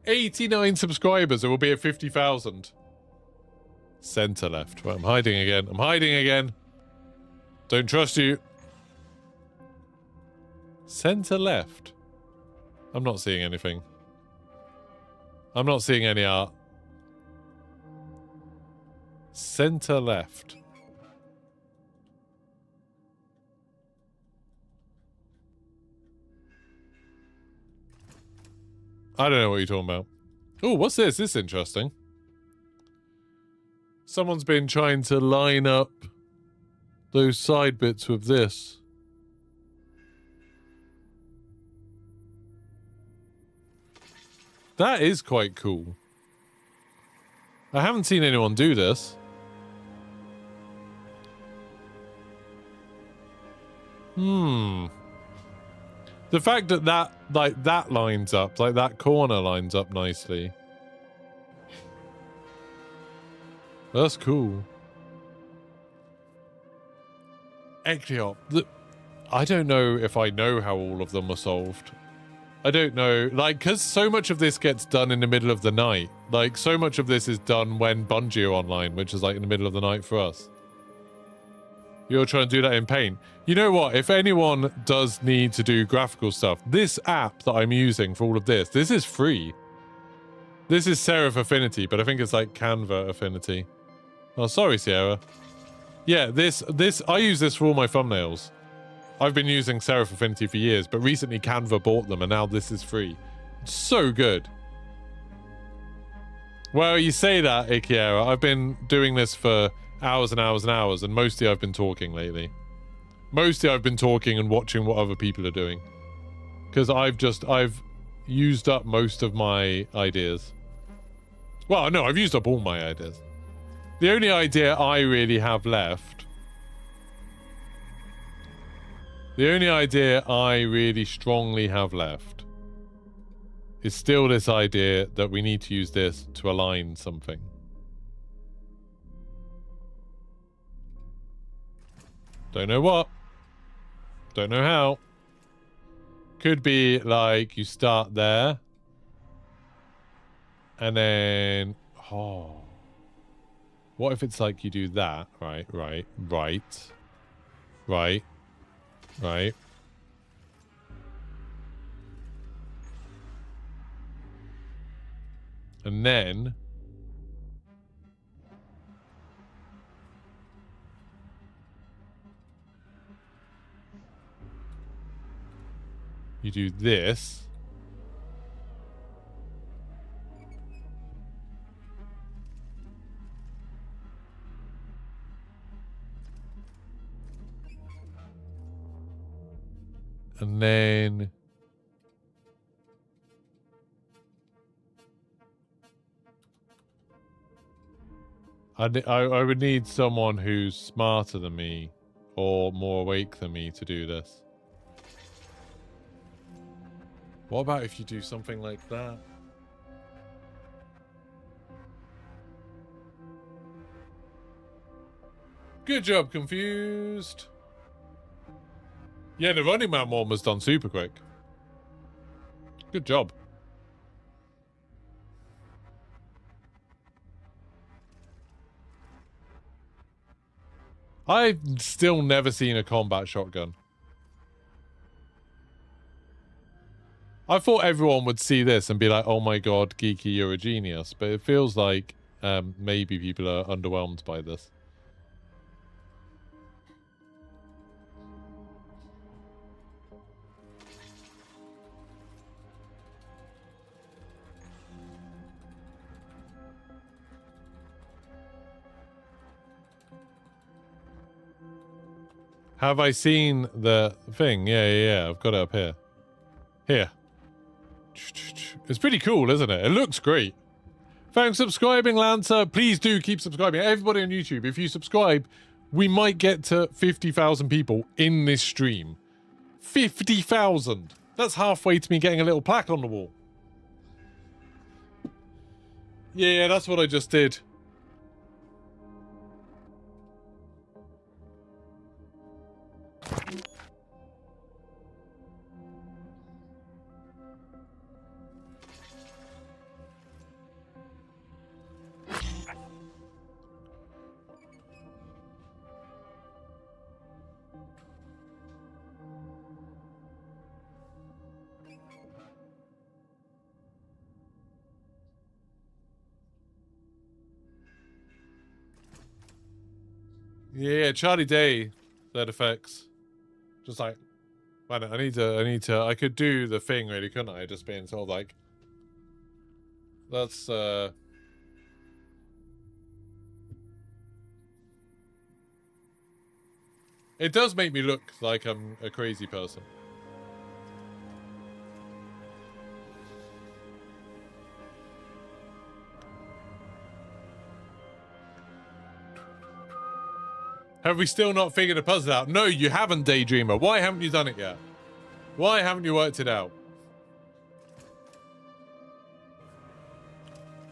89 subscribers. It will be at 50,000. Center left. Well, I'm hiding again. I'm hiding again. Don't trust you. Center left. I'm not seeing anything. I'm not seeing any art. Center left. I don't know what you're talking about. Oh, what's this? This is interesting. Someone's been trying to line up those side bits with this. That is quite cool. I haven't seen anyone do this. The fact that that lines up, like that corner lines up nicely. That's cool. Ecleop. I don't know if I know how all of them are solved. I don't know. Like, because so much of this gets done in the middle of the night. Like, so much of this is done when Bungie are online, which is like in the middle of the night for us. You're trying to do that in Paint. You know what? If anyone does need to do graphical stuff, this app that I'm using for all of this is free. This is Serif Affinity, but I think it's like Canva Affinity. Oh, sorry, Sierra. Yeah, I use this for all my thumbnails. I've been using Serif Affinity for years, but recently Canva bought them, and now this is free. It's so good. Well, you say that, Ikiera. I've been doing this for hours and hours and hours, and mostly I've been talking lately. Mostly I've been talking and watching what other people are doing. Because I've used up most of my ideas. Well, no, I've used up all my ideas. The only idea I really have left... The only idea I really strongly have left is still this idea that we need to use this to align something. Don't know what. Don't know how. Could be like you start there. And then... Oh. What if it's like you do that? Right. And then... you do this. And then... I would need someone who's smarter than me or more awake than me to do this. What about if you do something like that? Good job, Confused. Yeah, the Running Man one was done super quick. Good job. I've still never seen a combat shotgun. I thought everyone would see this and be like, oh my god, Geeky, you're a genius. But it feels like maybe people are underwhelmed by this. Have I seen the thing? Yeah. I've got it up here. Here. It's pretty cool, isn't it? It looks great. Thanks for subscribing, Lancer. Please do keep subscribing. Everybody on YouTube, if you subscribe, we might get to 50,000 people in this stream. 50,000. That's halfway to me getting a little plaque on the wall. Yeah, that's what I just did. Yeah, Charlie Day, that effects. Just like, man, I need to, I could do the thing really, couldn't I? Just being sort of like, that's, it does make me look like I'm a crazy person. Have we still not figured a puzzle out? No, you haven't, Daydreamer. Why haven't you done it yet? Why haven't you worked it out?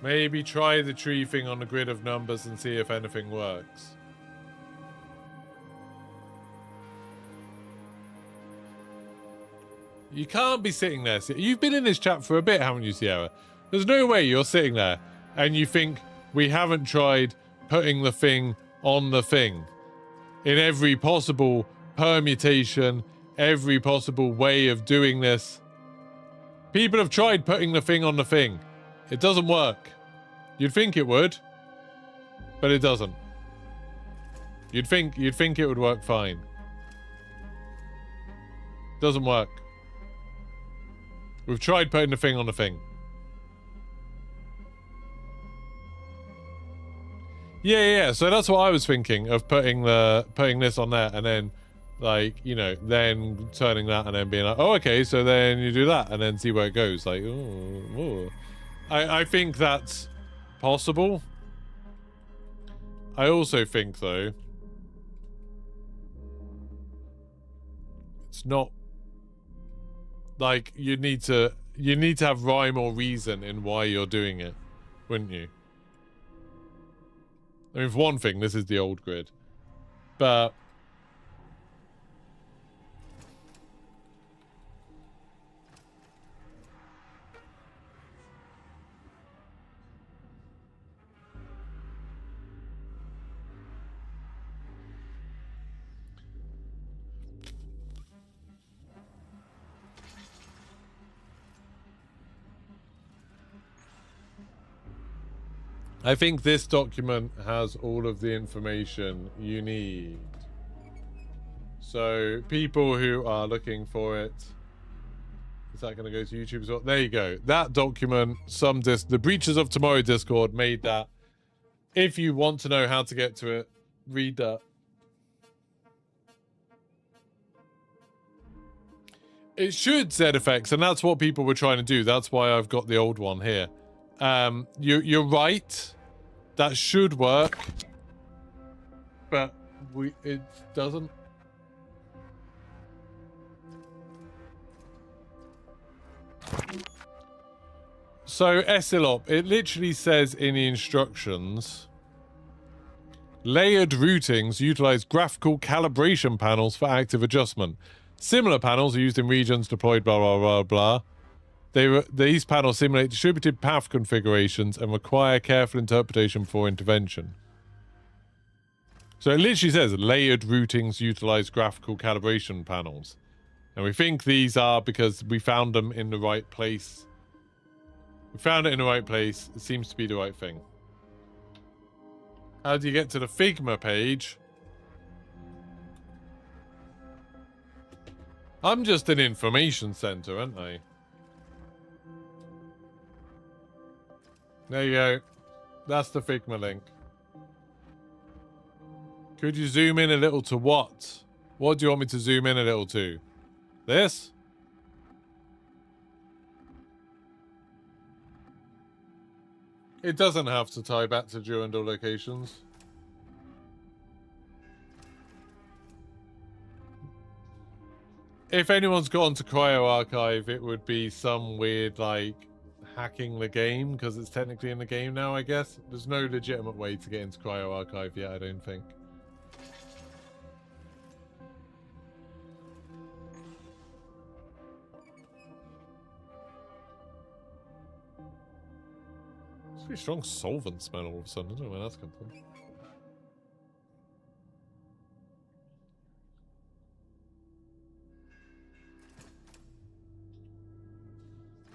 Maybe try the tree thing on the grid of numbers and see if anything works. You can't be sitting there. You've been in this chat for a bit, haven't you, Sierra? There's no way you're sitting there and you think we haven't tried putting the thing on the thing. In every possible permutation, every possible way of doing this. People have tried putting the thing on the thing. It doesn't work. You'd think it would, but it doesn't. You'd think it would work fine. Doesn't work. We've tried putting the thing on the thing. Yeah. So that's what I was thinking of putting this on there and then, like, you know, then turning that and then being like, oh, okay, so then you do that and then see where it goes. Like, ooh. I think that's possible. I also think though, it's not like you need to have rhyme or reason in why you're doing it, wouldn't you? I mean, for one thing, this is the old grid. But I think this document has all of the information you need. So people who are looking for it, is that going to go to YouTube as well? There you go. That document, the Breaches of Tomorrow Discord made that. If you want to know how to get to it, read that. It should ZFX, and that's what people were trying to do. That's why I've got the old one here. You're right. That should work, but it doesn't. So SLOP, it literally says in the instructions, layered routings utilize graphical calibration panels for active adjustment. Similar panels are used in regions deployed blah blah blah blah. These panels simulate distributed path configurations and require careful interpretation before intervention. So it literally says layered routings utilize graphical calibration panels. And we think these are because we found them in the right place. We found it in the right place. It seems to be the right thing. How do you get to the Figma page? I'm just an information center, aren't I? There you go. That's the Figma link. Could you zoom in a little to what? What do you want me to zoom in a little to? This? It doesn't have to tie back to Durandal locations. If anyone's gone to Cryo Archive, it would be some weird, like, hacking the game, because it's technically in the game now, I guess. There's no legitimate way to get into Cryo Archive yet, I don't think. It's a pretty strong solvent smell all of a sudden. I don't know where that's come from.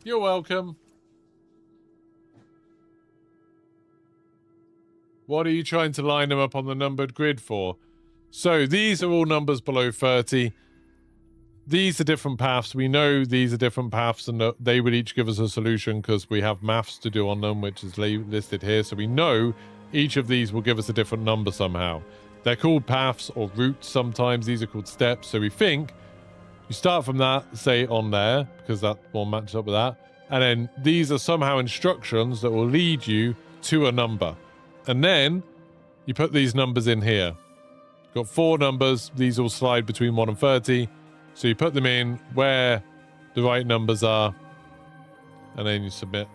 You're welcome. What are you trying to line them up on the numbered grid for? So these are all numbers below 30. These are different paths. We know these are different paths and they would each give us a solution because we have maths to do on them, which is listed here. So we know each of these will give us a different number somehow. They're called paths or routes sometimes. These are called steps. So we think you start from that, say on there, because that one matches up with that. And then these are somehow instructions that will lead you to a number. And then you put these numbers in here. Got 4 numbers. These all slide between 1 and 30. So you put them in where the right numbers are. And then you submit.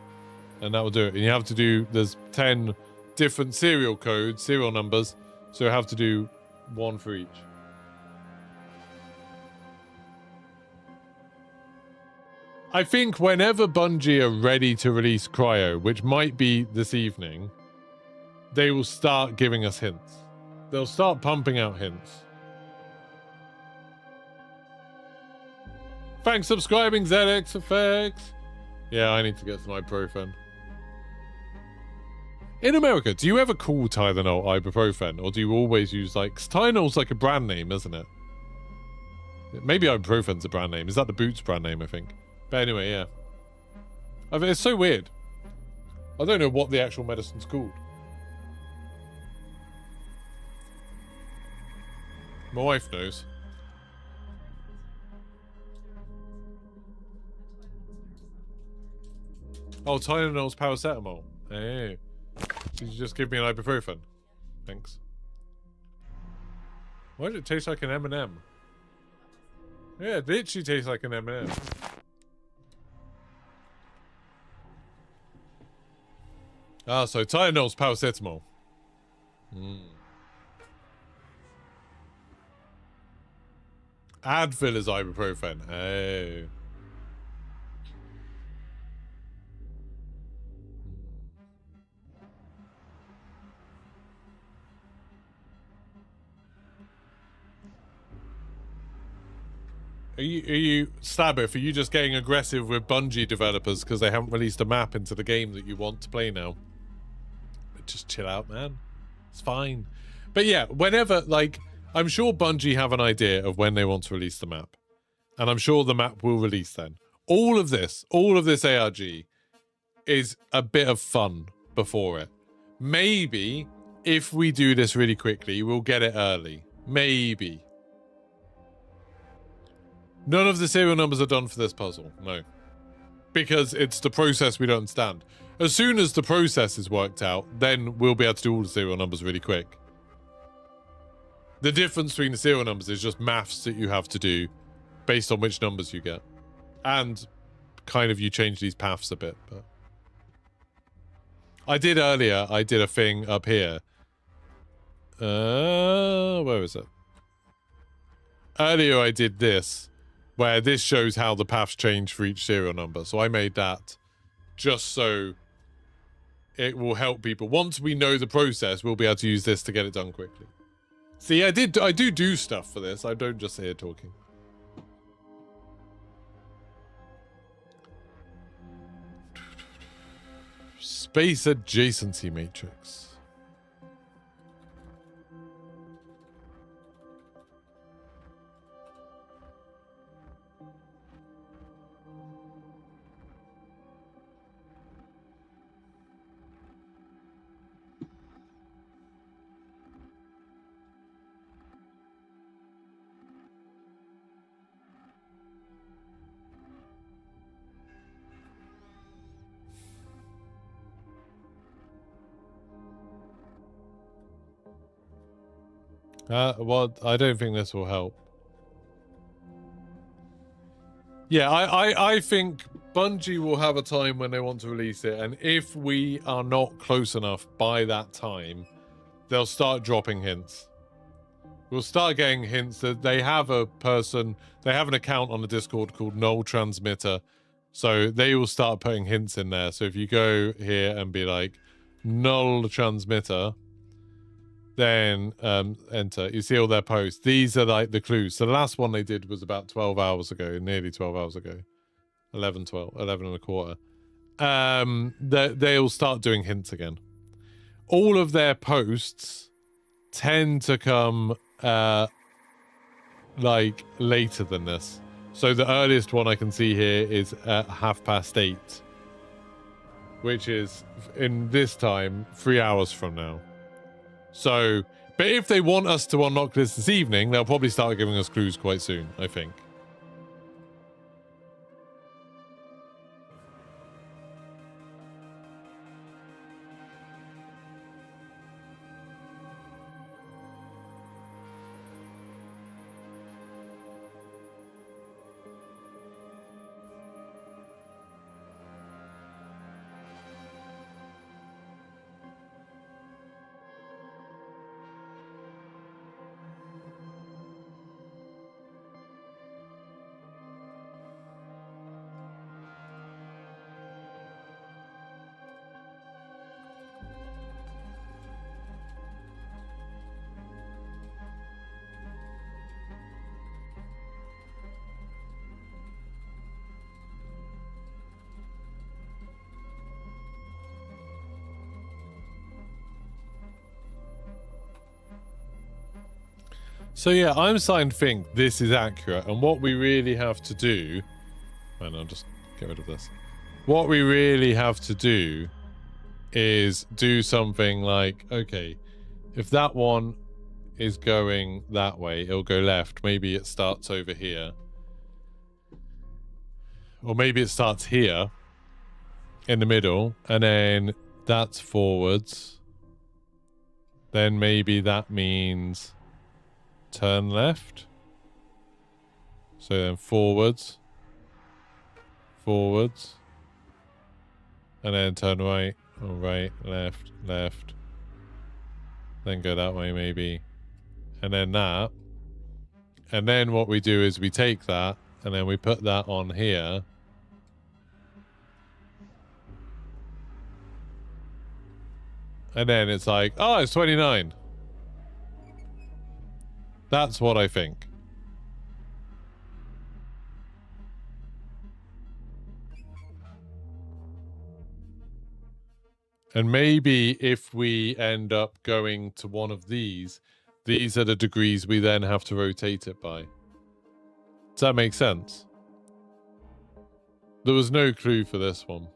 And that will do it. And you have to do, there's 10 different serial codes, serial numbers. So you have to do 1 for each. I think whenever Bungie are ready to release Cryo, which might be this evening, they will start giving us hints. They'll start pumping out hints. Thanks for subscribing, ZXFX. Yeah, I need to get some ibuprofen. In America, do you ever call Tylenol ibuprofen? Or do you always use, like... Tylenol's like a brand name, isn't it? Maybe ibuprofen's a brand name. Is that the Boots brand name, I think? But anyway, yeah. I mean, it's so weird. I don't know what the actual medicine's called. My wife knows. Oh, Tylenol's paracetamol. Hey. Did you just give me an ibuprofen? Thanks. Why does it taste like an M&M? Yeah, it literally tastes like an M&M. Ah, so Tylenol's paracetamol. Advil is ibuprofen. Oh. Are you Stabbiff, are you just getting aggressive with Bungie developers because they haven't released a map into the game that you want to play now? just chill out, man. It's fine. But yeah, whenever, like, I'm sure Bungie have an idea of when they want to release the map. And I'm sure the map will release then. All of this ARG is a bit of fun before it. Maybe if we do this really quickly, we'll get it early. Maybe. None of the serial numbers are done for this puzzle. No. Because it's the process we don't understand. As soon as the process is worked out, then we'll be able to do all the serial numbers really quick. The difference between the serial numbers is just maths that you have to do based on which numbers you get. And kind of you change these paths a bit. But I did a thing up here. Where is it? Earlier I did this, where this shows how the paths change for each serial number. So I made that just so it will help people. Once we know the process, we'll be able to use this to get it done quickly. See, I do stuff for this. I don't just sit here talking. Space adjacency matrix. Well, I don't think this will help. Yeah, I think Bungie will have a time when they want to release it, and if we are not close enough by that time, they'll start dropping hints. We'll start getting hints that they have a person, they have an account on the Discord called Null Transmitter, so they will start putting hints in there. So if you go here and be like, Null Transmitter, then enter, you see all their posts. These are like the clues. So the last one they did was about 12 hours ago, nearly 12 hours ago. 11 and a quarter. They'll start doing hints again. All of their posts tend to come like later than this. So the earliest one I can see here is at 8:30, which is in this time 3 hours from now. So, but if they want us to unlock this evening, they'll probably start giving us clues quite soon, I think. So yeah, I'm starting to think this is accurate, and what we really have to do... And I'll just get rid of this. What we really have to do is do something like, okay, if that one is going that way, it'll go left. Maybe it starts over here. Or maybe it starts here in the middle, and then that's forwards. Then maybe that means turn left. So then forwards, and then turn right, or right, left, left. Then go that way maybe. And then that. And then what we do is we take that, and then we put that on here. And then it's like, oh, it's 29. That's what I think. And maybe if we end up going to one of these are the degrees we then have to rotate it by. Does that make sense? There was no clue for this one.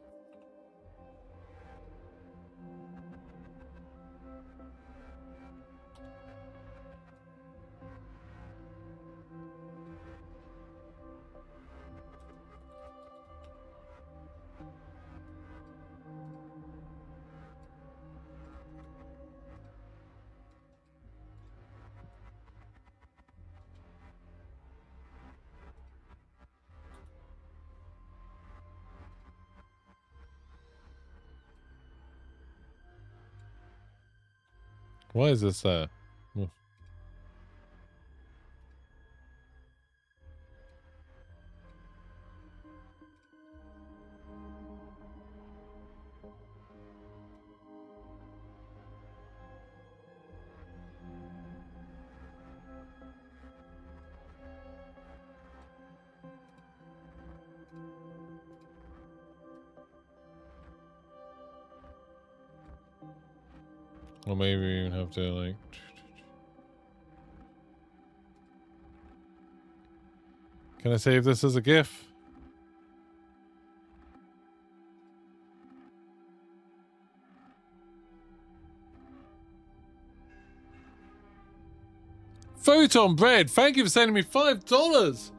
Why is this there? Oh. Or maybe we even have to like... Can I save this as a GIF? Photon Bread, thank you for sending me $5.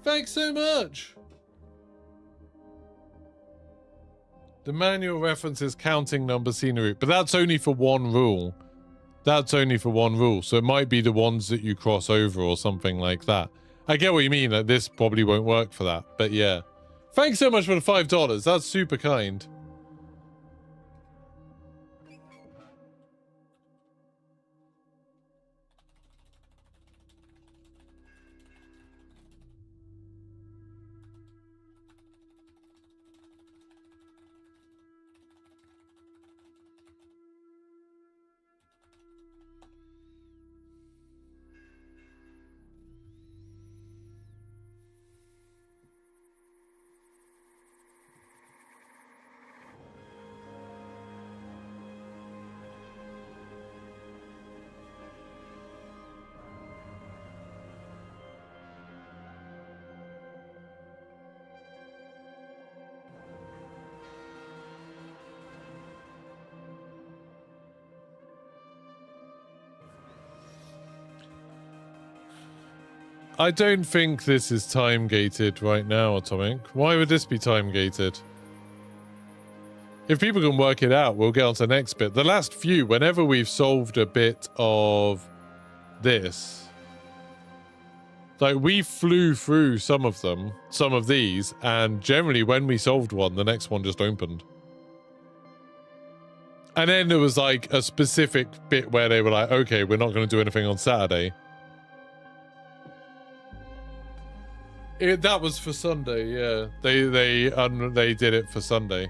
Thanks so much. The manual references counting number scenery, but that's only for one rule. That's only for one rule, so it might be the ones that you cross over or something like that. I get what you mean, that this probably won't work for that, but yeah. Thanks so much for the $5, that's super kind. I don't think this is time gated right now, Atomic. Why would this be time gated? If people can work it out, we'll get on to the next bit. The last few, whenever we've solved a bit of this, like we flew through some of them, some of these, and generally when we solved one, the next one just opened. And then there was like a specific bit where they were like, okay, we're not going to do anything on Saturday. That was for Sunday, yeah. They did it for Sunday.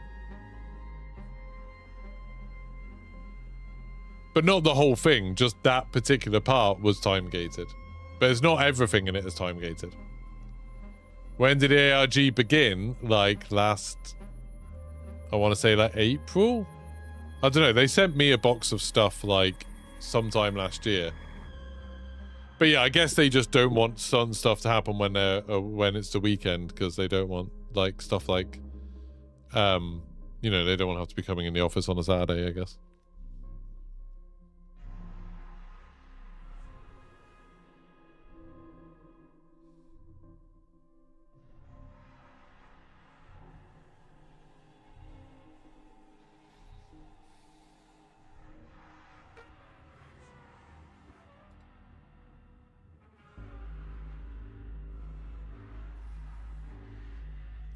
But not the whole thing, just that particular part was time gated. But it's not everything in it is time gated. When did ARG begin? Like last, I want to say like April? I don't know, they sent me a box of stuff like sometime last year. But yeah, I guess they just don't want sun stuff to happen when they're when it's the weekend, because they don't want like stuff like, you know, they don't want to have to be coming in the office on a Saturday, I guess.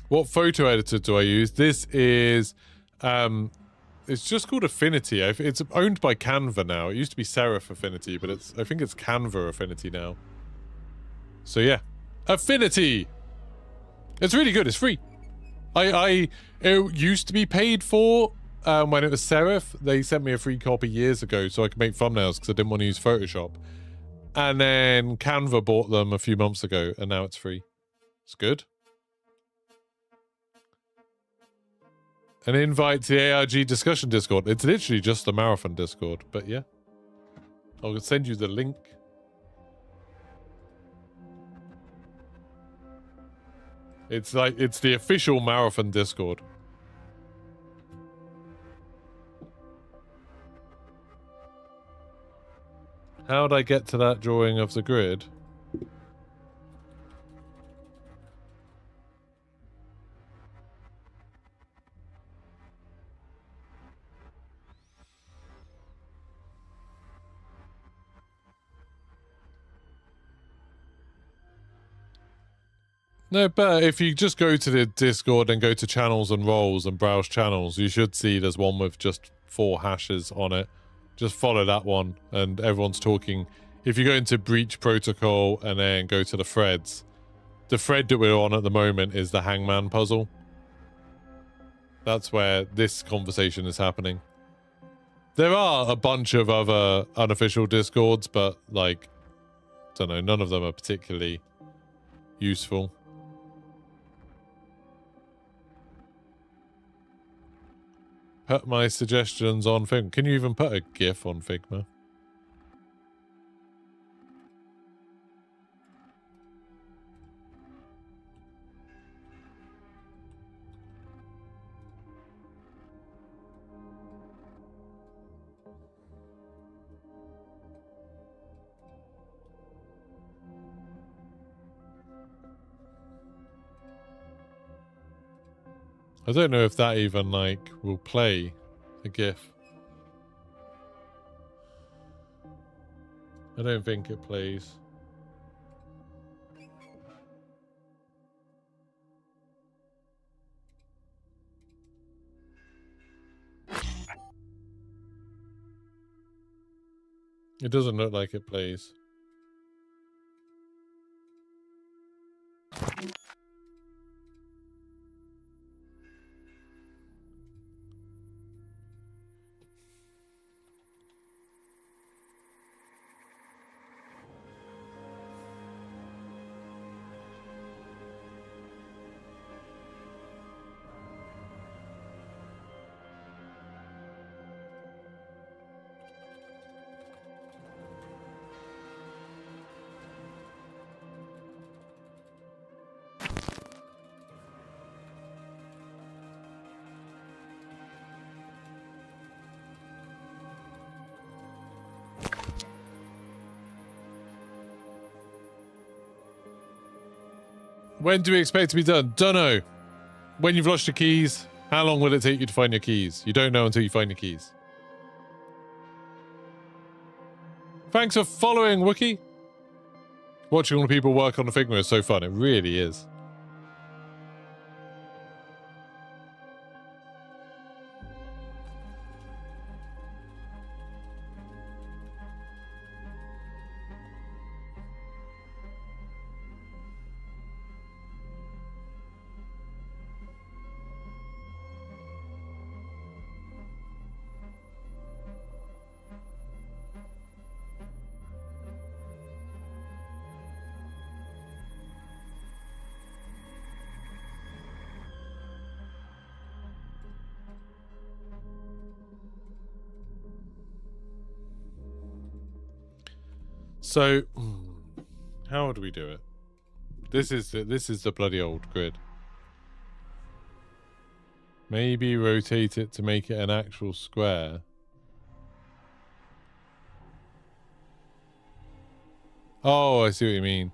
What photo editor do I use? This is, it's just called Affinity. It's owned by Canva now. It used to be Serif Affinity, but I think it's Canva Affinity now. So yeah, Affinity. It's really good. It's free. It used to be paid for when it was Serif. They sent me a free copy years ago so I could make thumbnails because I didn't want to use Photoshop. And then Canva bought them a few months ago, and now it's free. It's good. An invite to the ARG discussion Discord. It's literally just the Marathon Discord, but yeah. I'll send you the link. It's like, it's the official Marathon Discord. How'd I get to that drawing of the grid? No, but if you just go to the Discord and go to channels and roles and browse channels, you should see there's one with just 4 hashes on it. Just follow that one and everyone's talking. If you go into breach protocol and then go to the threads, the thread that we're on at the moment is the hangman puzzle. That's where this conversation is happening. There are a bunch of other unofficial Discords, but like, don't know, none of them are particularly useful. Put my suggestions on Figma. Can you even put a GIF on Figma? I don't know if that even, like, will play a GIF. I don't think it plays. It doesn't look like it plays. When do we expect to be done? Dunno. When you've lost your keys, how long will it take you to find your keys? You don't know until you find your keys. Thanks for following, Wookie. Watching all the people work on the Figma is so fun. It really is. So, how would we do it? This is the bloody old grid. Maybe rotate it to make it an actual square. Oh, I see what you mean.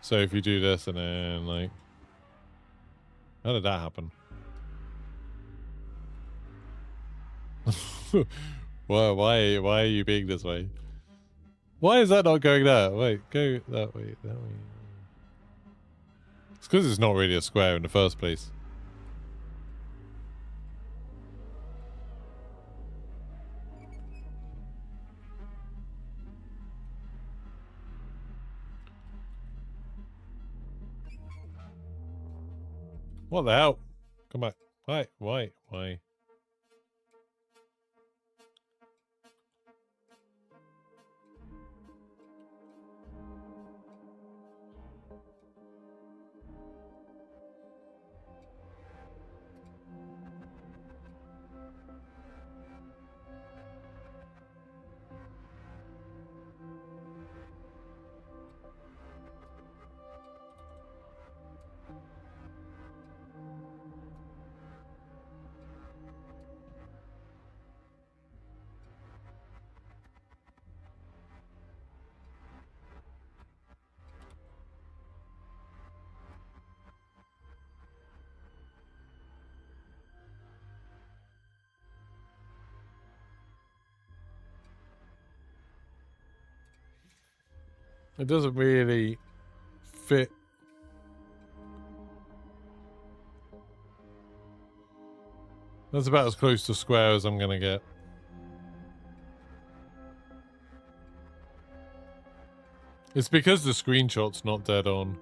So if you do this and then like, how did that happen? Why are you being this way? Why is that not going there? Wait, go that way, that way. It's because it's not really a square in the first place. What the hell? Come back. Why? It doesn't really fit. That's about as close to square as I'm gonna get. It's because the screenshot's not dead on.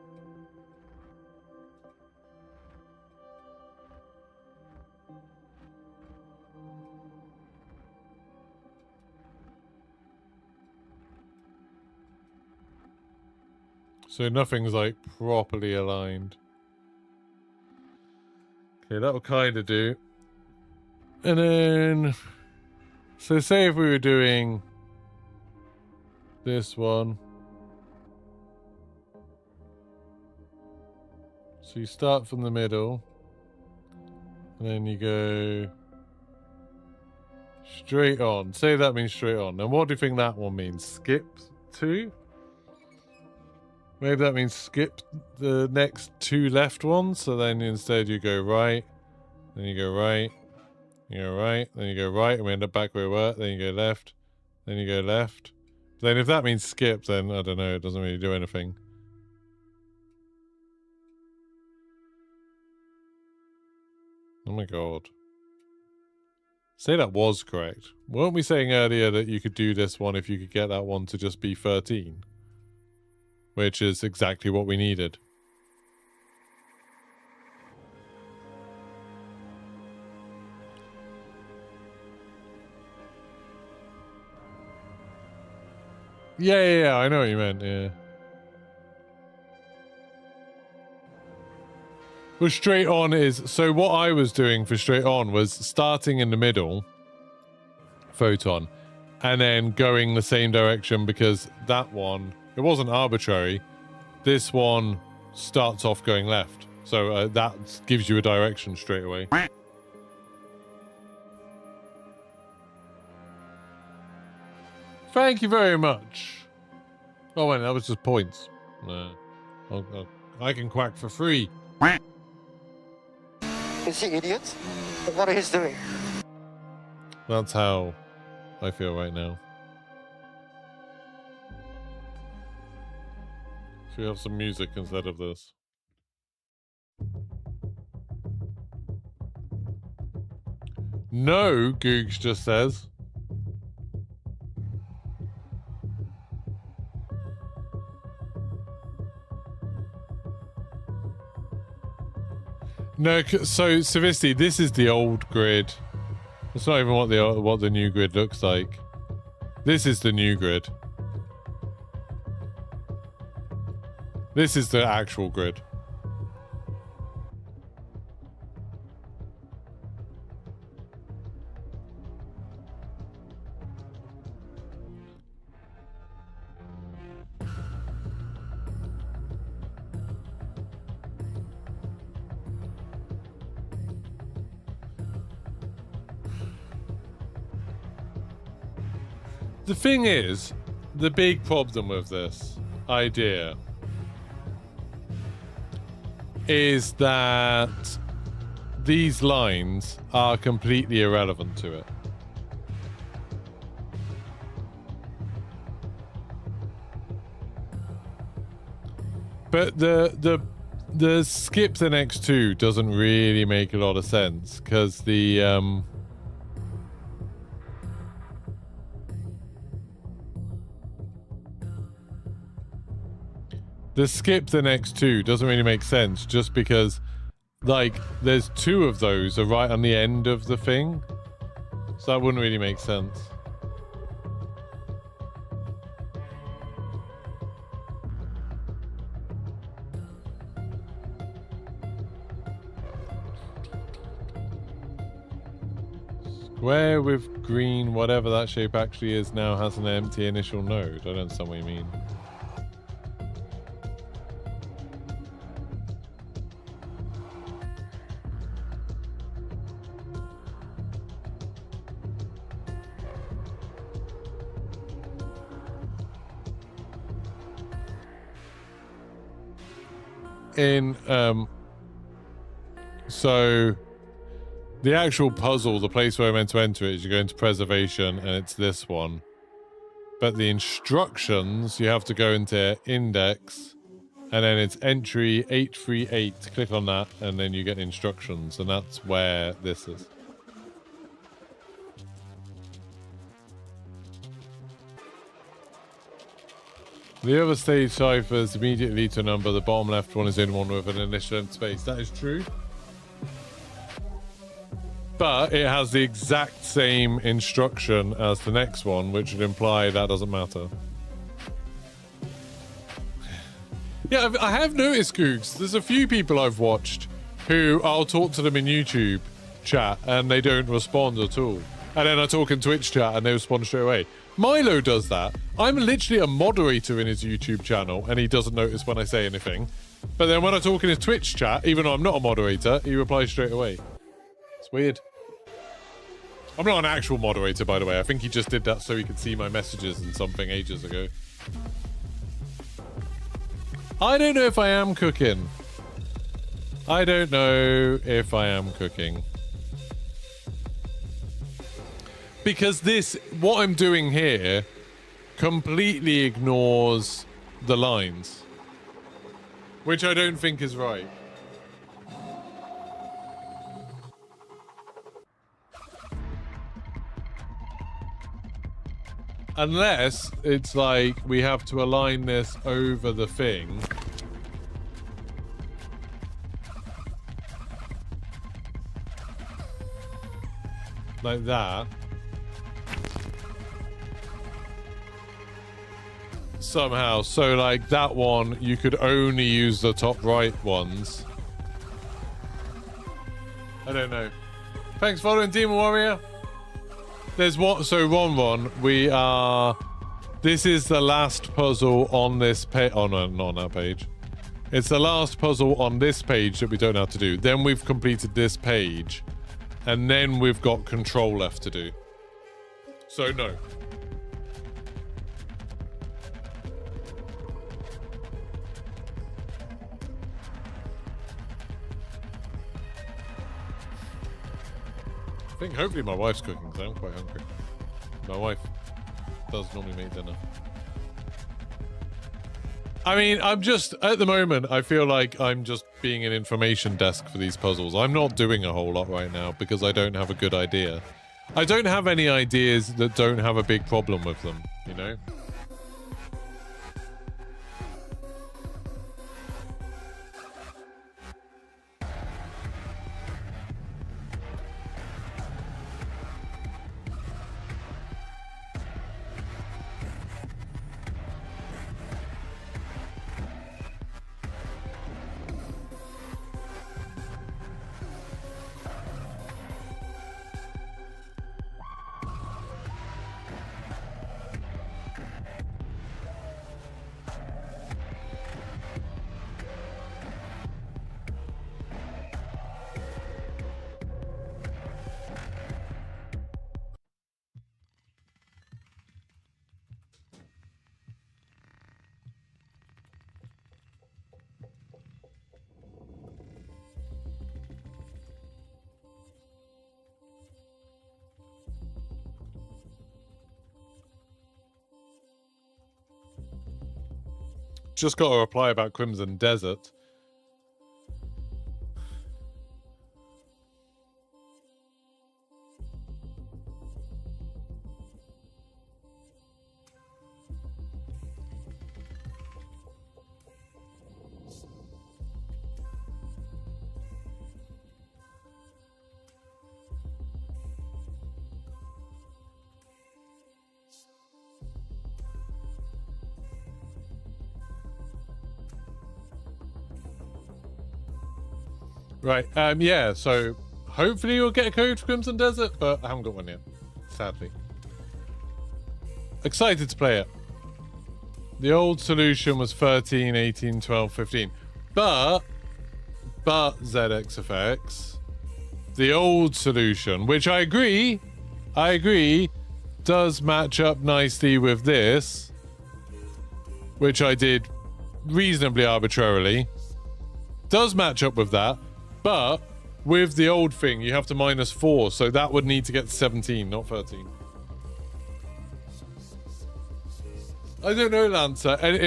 So nothing's like properly aligned. Okay, that'll kind of do. And then, so say if we were doing this one. So you start from the middle, and then you go straight on. Say that means straight on. And what do you think that one means? Skip 2? Maybe that means skip the next 2 left ones, so then instead you go right, then you go right, you go right, then you go right, and we end up back where we were, then you go left, then you go left. Then if that means skip, then I don't know, it doesn't really do anything. Oh my god. Say that was correct. Weren't we saying earlier that you could do this one if you could get that one to just be 13? Which is exactly what we needed. Yeah, I know what you meant, yeah. Well, straight on is... So what I was doing for straight on was starting in the middle, photon, and then going the same direction because that one... It wasn't arbitrary. This one starts off going left. So that gives you a direction straight away. Thank you very much. Oh, wait, that was just points. No. I can quack for free. Is he idiot? What is he doing? That's how I feel right now. Should we have some music instead of this? No, Googs just says. No, so Savisti, this is the old grid. It's not even what the new grid looks like. This is the new grid. This is the actual grid. The thing is, the big problem with this idea is that these lines are completely irrelevant to it. But the skip the next 2 doesn't really make a lot of sense because the skip the next 2 doesn't really make sense just because, like, there's 2 of those are right on the end of the thing. So that wouldn't really make sense. Square with green, whatever that shape actually is now, has an empty initial node. I don't understand what you mean. So the actual puzzle, the place where I'm meant to enter it is you go into preservation and it's this one. But the instructions, you have to go into index, and then it's entry 838. Click on that, and then you get instructions, and that's where this is. The other stage ciphers immediately lead to a number. The bottom left one is in one with an initial space. That is true. But it has the exact same instruction as the next one, which would imply that doesn't matter. Yeah, I have noticed, Googs, there's a few people I've watched who I'll talk to them in YouTube chat and they don't respond at all. And then I talk in Twitch chat and they respond straight away. Milo does that. I'm literally a moderator in his YouTube channel and he doesn't notice when I say anything. But then when I talk in his Twitch chat, even though I'm not a moderator, he replies straight away. It's weird. I'm not an actual moderator, by the way. I think he just did that so he could see my messages and something ages ago. I don't know if I am cooking. I don't know if I am cooking. Because this, what I'm doing here, completely ignores the lines. Which I don't think is right. Unless it's like we have to align this over the thing. Like that. Somehow. So like that one, you could only use the top right ones. I don't know. Thanks for following Demon Warrior. There's what? So Ron, we are. This is the last puzzle on this page. Oh no, not on that page. It's the last puzzle on this page that we don't have to do. Then we've completed this page, and then we've got control left to do. So no. I think hopefully my wife's cooking because I'm quite hungry. My wife does normally make dinner. I mean, I'm just, at the moment, I feel like I'm just being an information desk for these puzzles. I'm not doing a whole lot right now because I don't have a good idea. I don't have any ideas that don't have a big problem with them, you know? Just got a reply about Crimson Desert. Right, yeah, so hopefully you'll get a code for Crimson Desert, but I haven't got one yet, sadly. Excited to play it. The old solution was 13, 18, 12, 15. But ZXFX, the old solution, which I agree, does match up nicely with this, which I did reasonably arbitrarily, does match up with that. But with the old thing, you have to -4, so that would need to get 17, not 13. I don't know, Lancer. And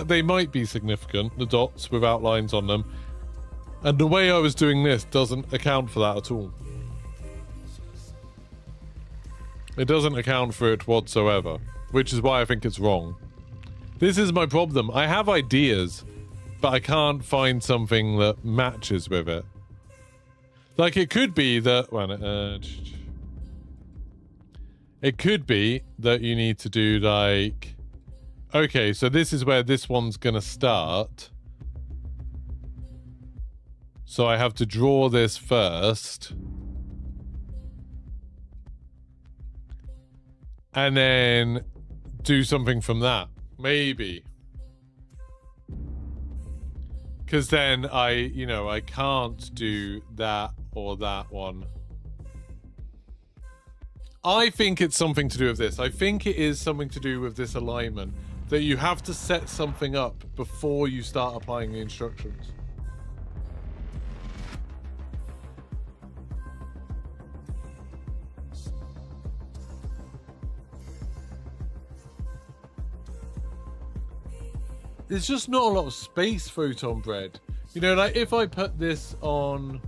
they might be significant, the dots without lines on them. And the way I was doing this doesn't account for that at all. It doesn't account for it whatsoever, which is why I think it's wrong. This is my problem. I have ideas, but I can't find something that matches with it. Like, it could be that... Well, it could be that you need to do, like... Okay, so this is where this one's gonna start. So I have to draw this first. And then do something from that. Maybe. Because then I can't do that or that one. I think it's something to do with this. I think it is something to do with this alignment. That you have to set something up before you start applying the instructions. There's just not a lot of space, Photon Bread. You know, like if I put this on...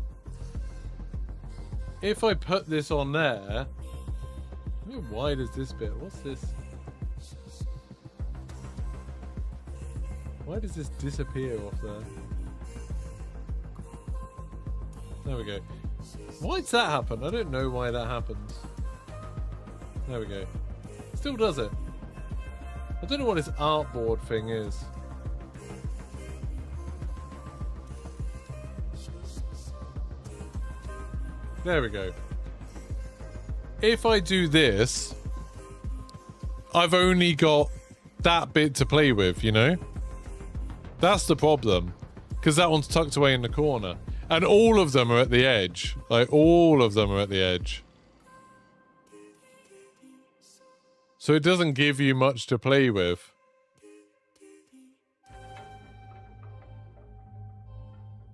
If I put this on there... How wide is this bit? What's this? Why does this disappear off there? There we go. Why does that happen? I don't know why that happens. There we go. Still does it. I don't know what this artboard thing is. There we go. If I do this, I've only got that bit to play with, you know? That's the problem. Because that one's tucked away in the corner. And all of them are at the edge. Like, all of them are at the edge. So it doesn't give you much to play with.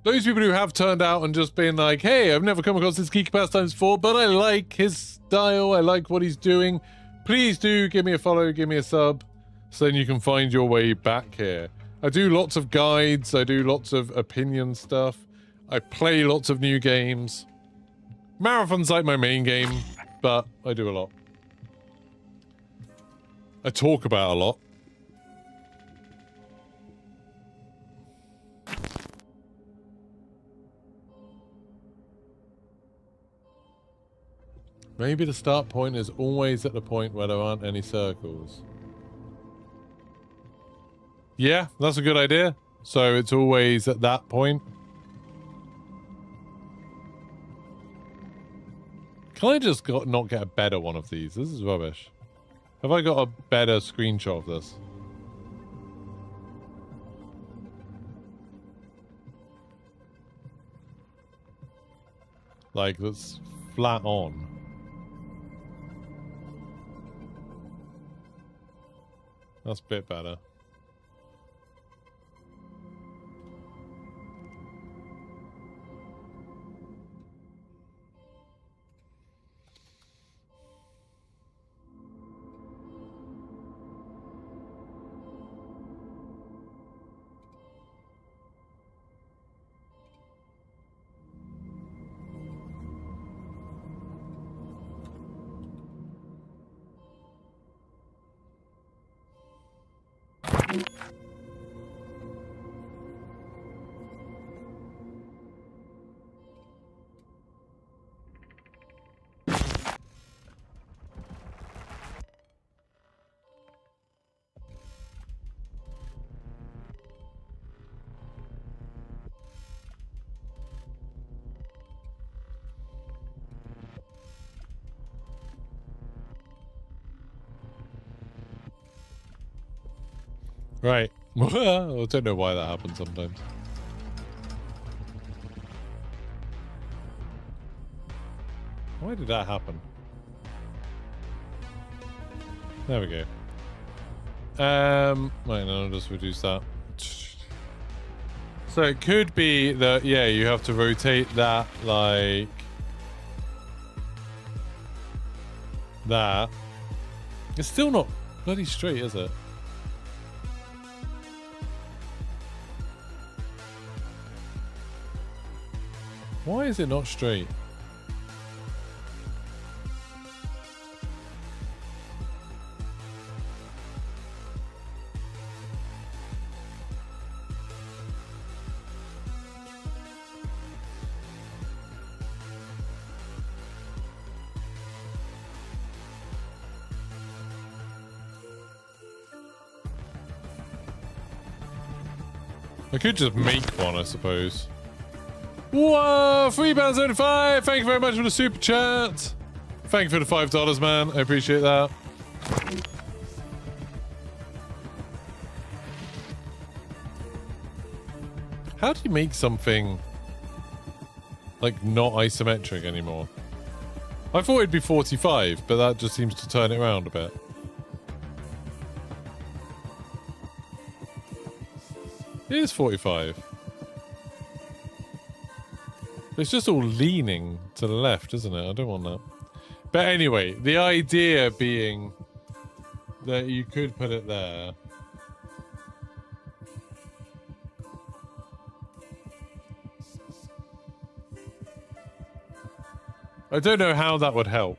Those people who have turned out and just been like, hey, I've never come across this Geeky Pastimes before, but I like his style, I like what he's doing. Please do give me a follow, give me a sub, so then you can find your way back here. I do lots of guides, I do lots of opinion stuff, I play lots of new games. Marathon's like my main game, but I do a lot. I talk about a lot. Maybe the start point is always at the point where there aren't any circles. Yeah, that's a good idea. So it's always at that point. Can I just not get a better one of these? This is rubbish. Have I got a better screenshot of this? Like, that's flat on. That's a bit better. Right. I don't know why that happens sometimes. Why did that happen? There we go. Wait, no, I'll just reduce that. So it could be that, yeah, you have to rotate that like that. It's still not bloody straight, is it? Why is it not straight? I could just make one, I suppose. Whoa! £3.75! Thank you very much for the super chat. Thank you for the $5, man. I appreciate that. How do you make something like not isometric anymore? I thought it'd be 45, but that just seems to turn it around a bit. It is 45. It's just all leaning to the left, isn't it? I don't want that. But anyway, the idea being that you could put it there. I don't know how that would help.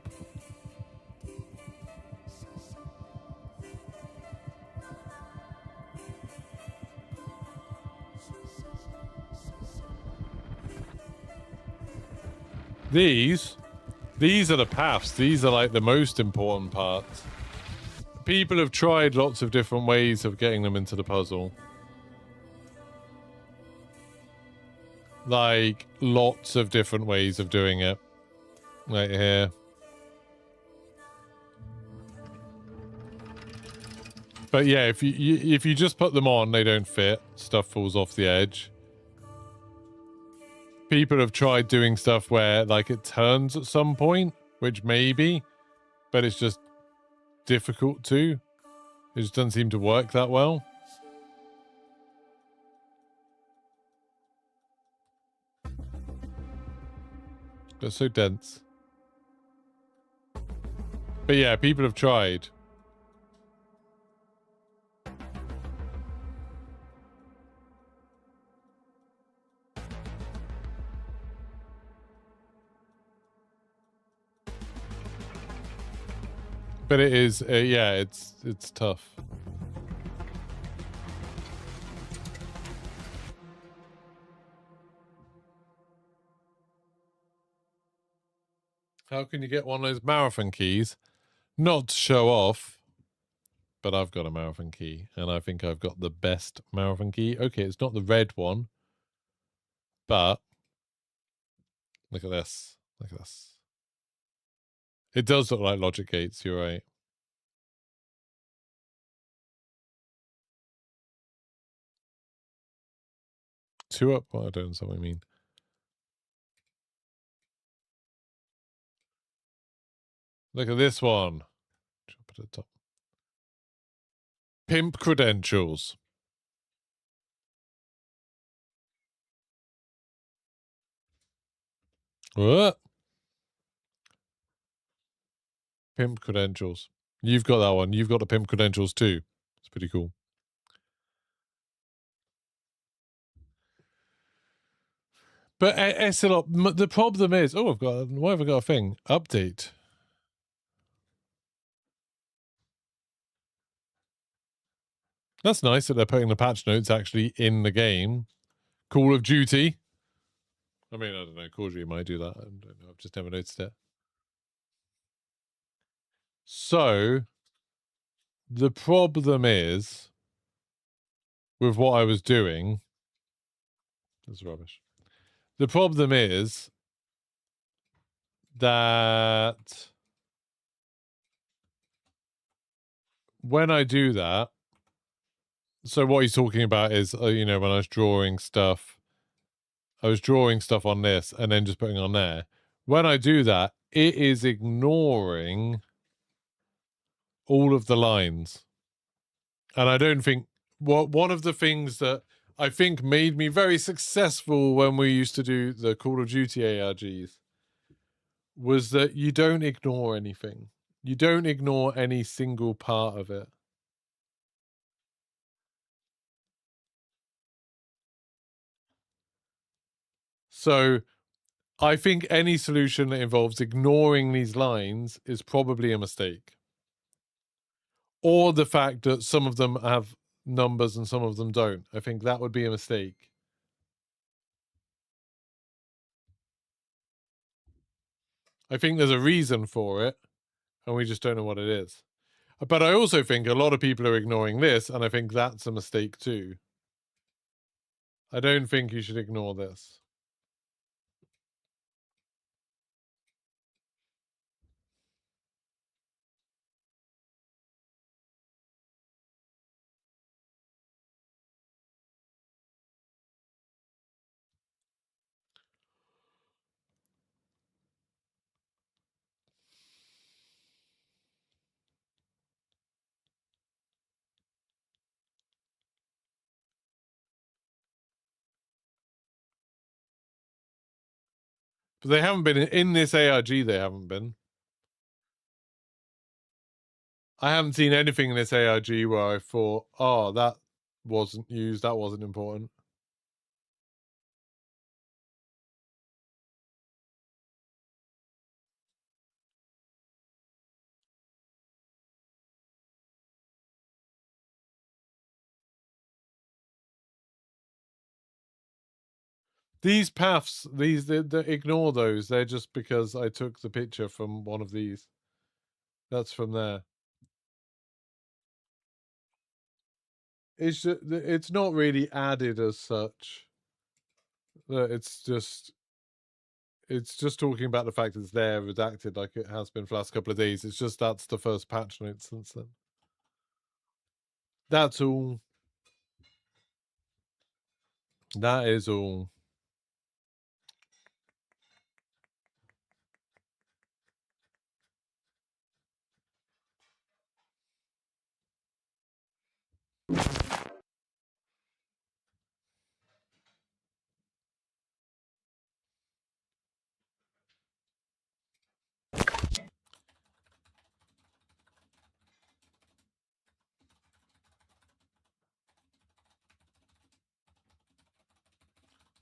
These are the paths. These are like the most important parts. People have tried lots of different ways of getting them into the puzzle. Like lots of different ways of doing it. Right here. But yeah, if you just put them on, they don't fit. Stuff falls off the edge. People have tried doing stuff where like it turns at some point, which maybe, but it's just difficult to. It just doesn't seem to work that well. It's so dense. But yeah, people have tried. But it is, yeah, it's tough. How can you get one of those marathon keys? Not to show off, but I've got a marathon key, and I think I've got the best marathon key. Okay, it's not the red one, but look at this. Look at this. It does look like logic gates, you're right. Two up? Well, I don't know what I mean. Look at this one. Drop it at the top. Pimp credentials. What? Pimp credentials. You've got that one. You've got the pimp credentials too. It's pretty cool. But SLR, the problem is, oh, why have I got a thing? Update. That's nice that they're putting the patch notes actually in the game. Call of Duty. I mean, I don't know. Call of Duty might do that. I don't know. I've just never noticed it. So, the problem is, with what I was doing, that's rubbish. The problem is that when I do that, so what he's talking about is, you know, when I was drawing stuff on this and then just putting on there. When I do that, it is ignoring all of the lines. And I don't think, one of the things that I think made me very successful when we used to do the Call of Duty ARGs was that you don't ignore anything. You don't ignore any single part of it. So I think any solution that involves ignoring these lines is probably a mistake. Or the fact that some of them have numbers and some of them don't. I think that would be a mistake. I think there's a reason for it, and we just don't know what it is. But I also think a lot of people are ignoring this, and I think that's a mistake too. I don't think you should ignore this. But they haven't been in this ARG. They haven't been. I haven't seen anything in this ARG where I thought, oh, that wasn't used. That wasn't important. These paths, ignore those. They're just because I took the picture from one of these. That's from there. It's not really added as such. It's just talking about the fact it's there redacted like it has been for the last couple of days. It's just that's the first patch note since then. That's all. That is all.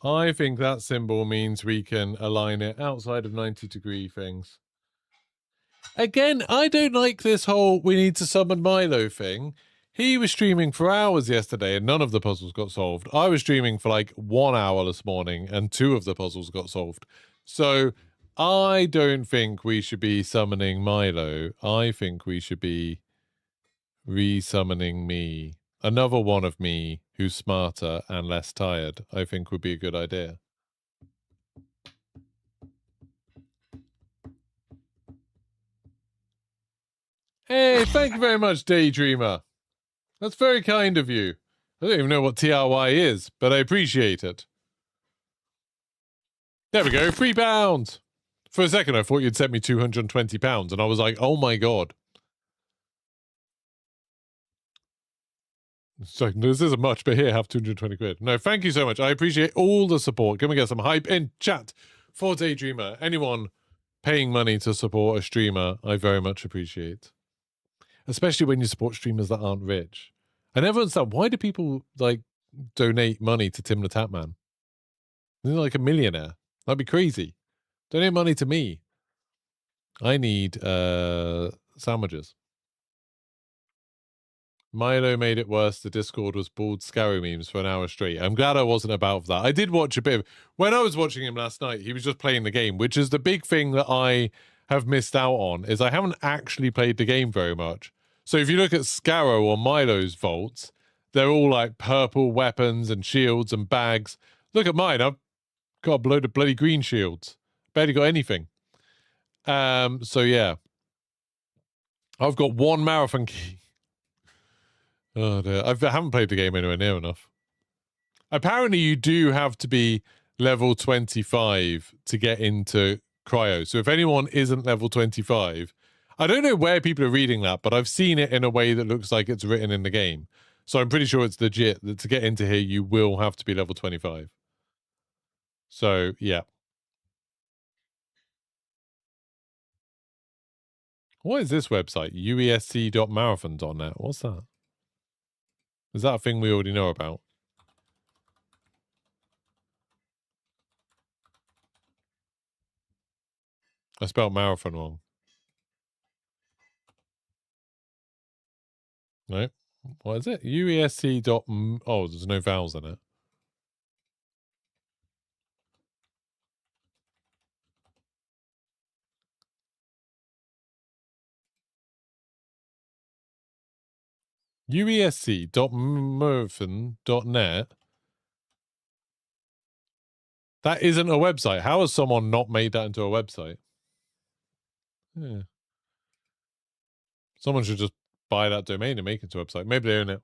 I think that symbol means we can align it outside of 90-degree things. Again, I don't like this whole we need to summon Milo thing. He was streaming for hours yesterday and none of the puzzles got solved. I was streaming for like 1 hour this morning and 2 of the puzzles got solved. So I don't think we should be summoning Milo. I think we should be resummoning me. Another one of me who's smarter and less tired, I think would be a good idea. Hey, thank you very much, Daydreamer. That's very kind of you. I don't even know what TRY is, but I appreciate it. There we go, £3. For a second, I thought you'd sent me £220, and I was like, oh my god. So this isn't much, but here, have 220 quid. No, thank you so much. I appreciate all the support. Can we get some hype in chat for Daydreamer? Anyone paying money to support a streamer, I very much appreciate. Especially when you support streamers that aren't rich. I never understand, why do people, like, donate money to Tim the Tatman? Isn't he like a millionaire? That'd be crazy. Donate money to me. I need sandwiches. Milo made it worse. The Discord was bald Scarrow memes for an hour straight. I'm glad I wasn't about that. I did watch a bit of... When I was watching him last night, he was just playing the game, which is the big thing that I have missed out on, is I haven't actually played the game very much. So if you look at Scarrow or Milo's vaults, they're all like purple weapons and shields and bags. Look at mine. I've got a load of bloody green shields. Barely got anything. So yeah. I've got 1 marathon key. Oh dear. I haven't played the game anywhere near enough. Apparently you do have to be level 25 to get into Cryo. So if anyone isn't level 25, I don't know where people are reading that, but I've seen it in a way that looks like it's written in the game. So I'm pretty sure it's legit that to get into here, you will have to be level 25. So, yeah. What is this website? uesc.marathon.net. What's that? Is that a thing we already know about? I spelled marathon wrong. No. What is it? UESC dot... Oh, there's no vowels in it. UESC.marathon.net. That isn't a website. How has someone not made that into a website? Yeah. Someone should just buy that domain and make it into a website. Maybe they own it.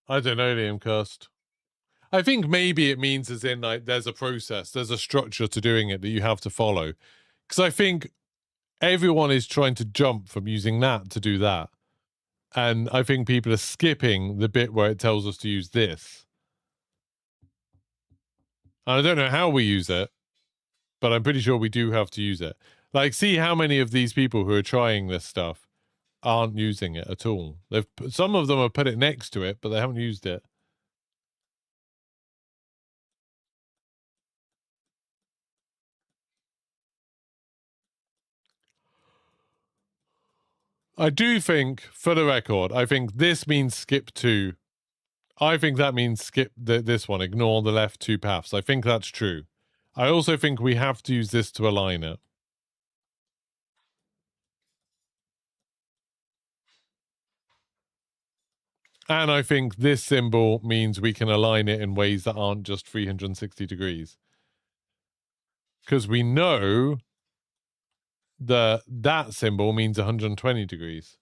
I don't know, Liam Cursed. I think maybe it means as in, like, there's a process, there's a structure to doing it that you have to follow. Because I think everyone is trying to jump from using that to do that. And I think people are skipping the bit where it tells us to use this. And I don't know how we use it, but I'm pretty sure we do have to use it. Like, see how many of these people who are trying this stuff aren't using it at all. Some of them have put it next to it, but they haven't used it. I do think, for the record, I think this means skip 2. I think that means skip this one, ignore the left 2 paths. I think that's true. I also think we have to use this to align it. And I think this symbol means we can align it in ways that aren't just 360 degrees. Because we know that symbol means 120 degrees.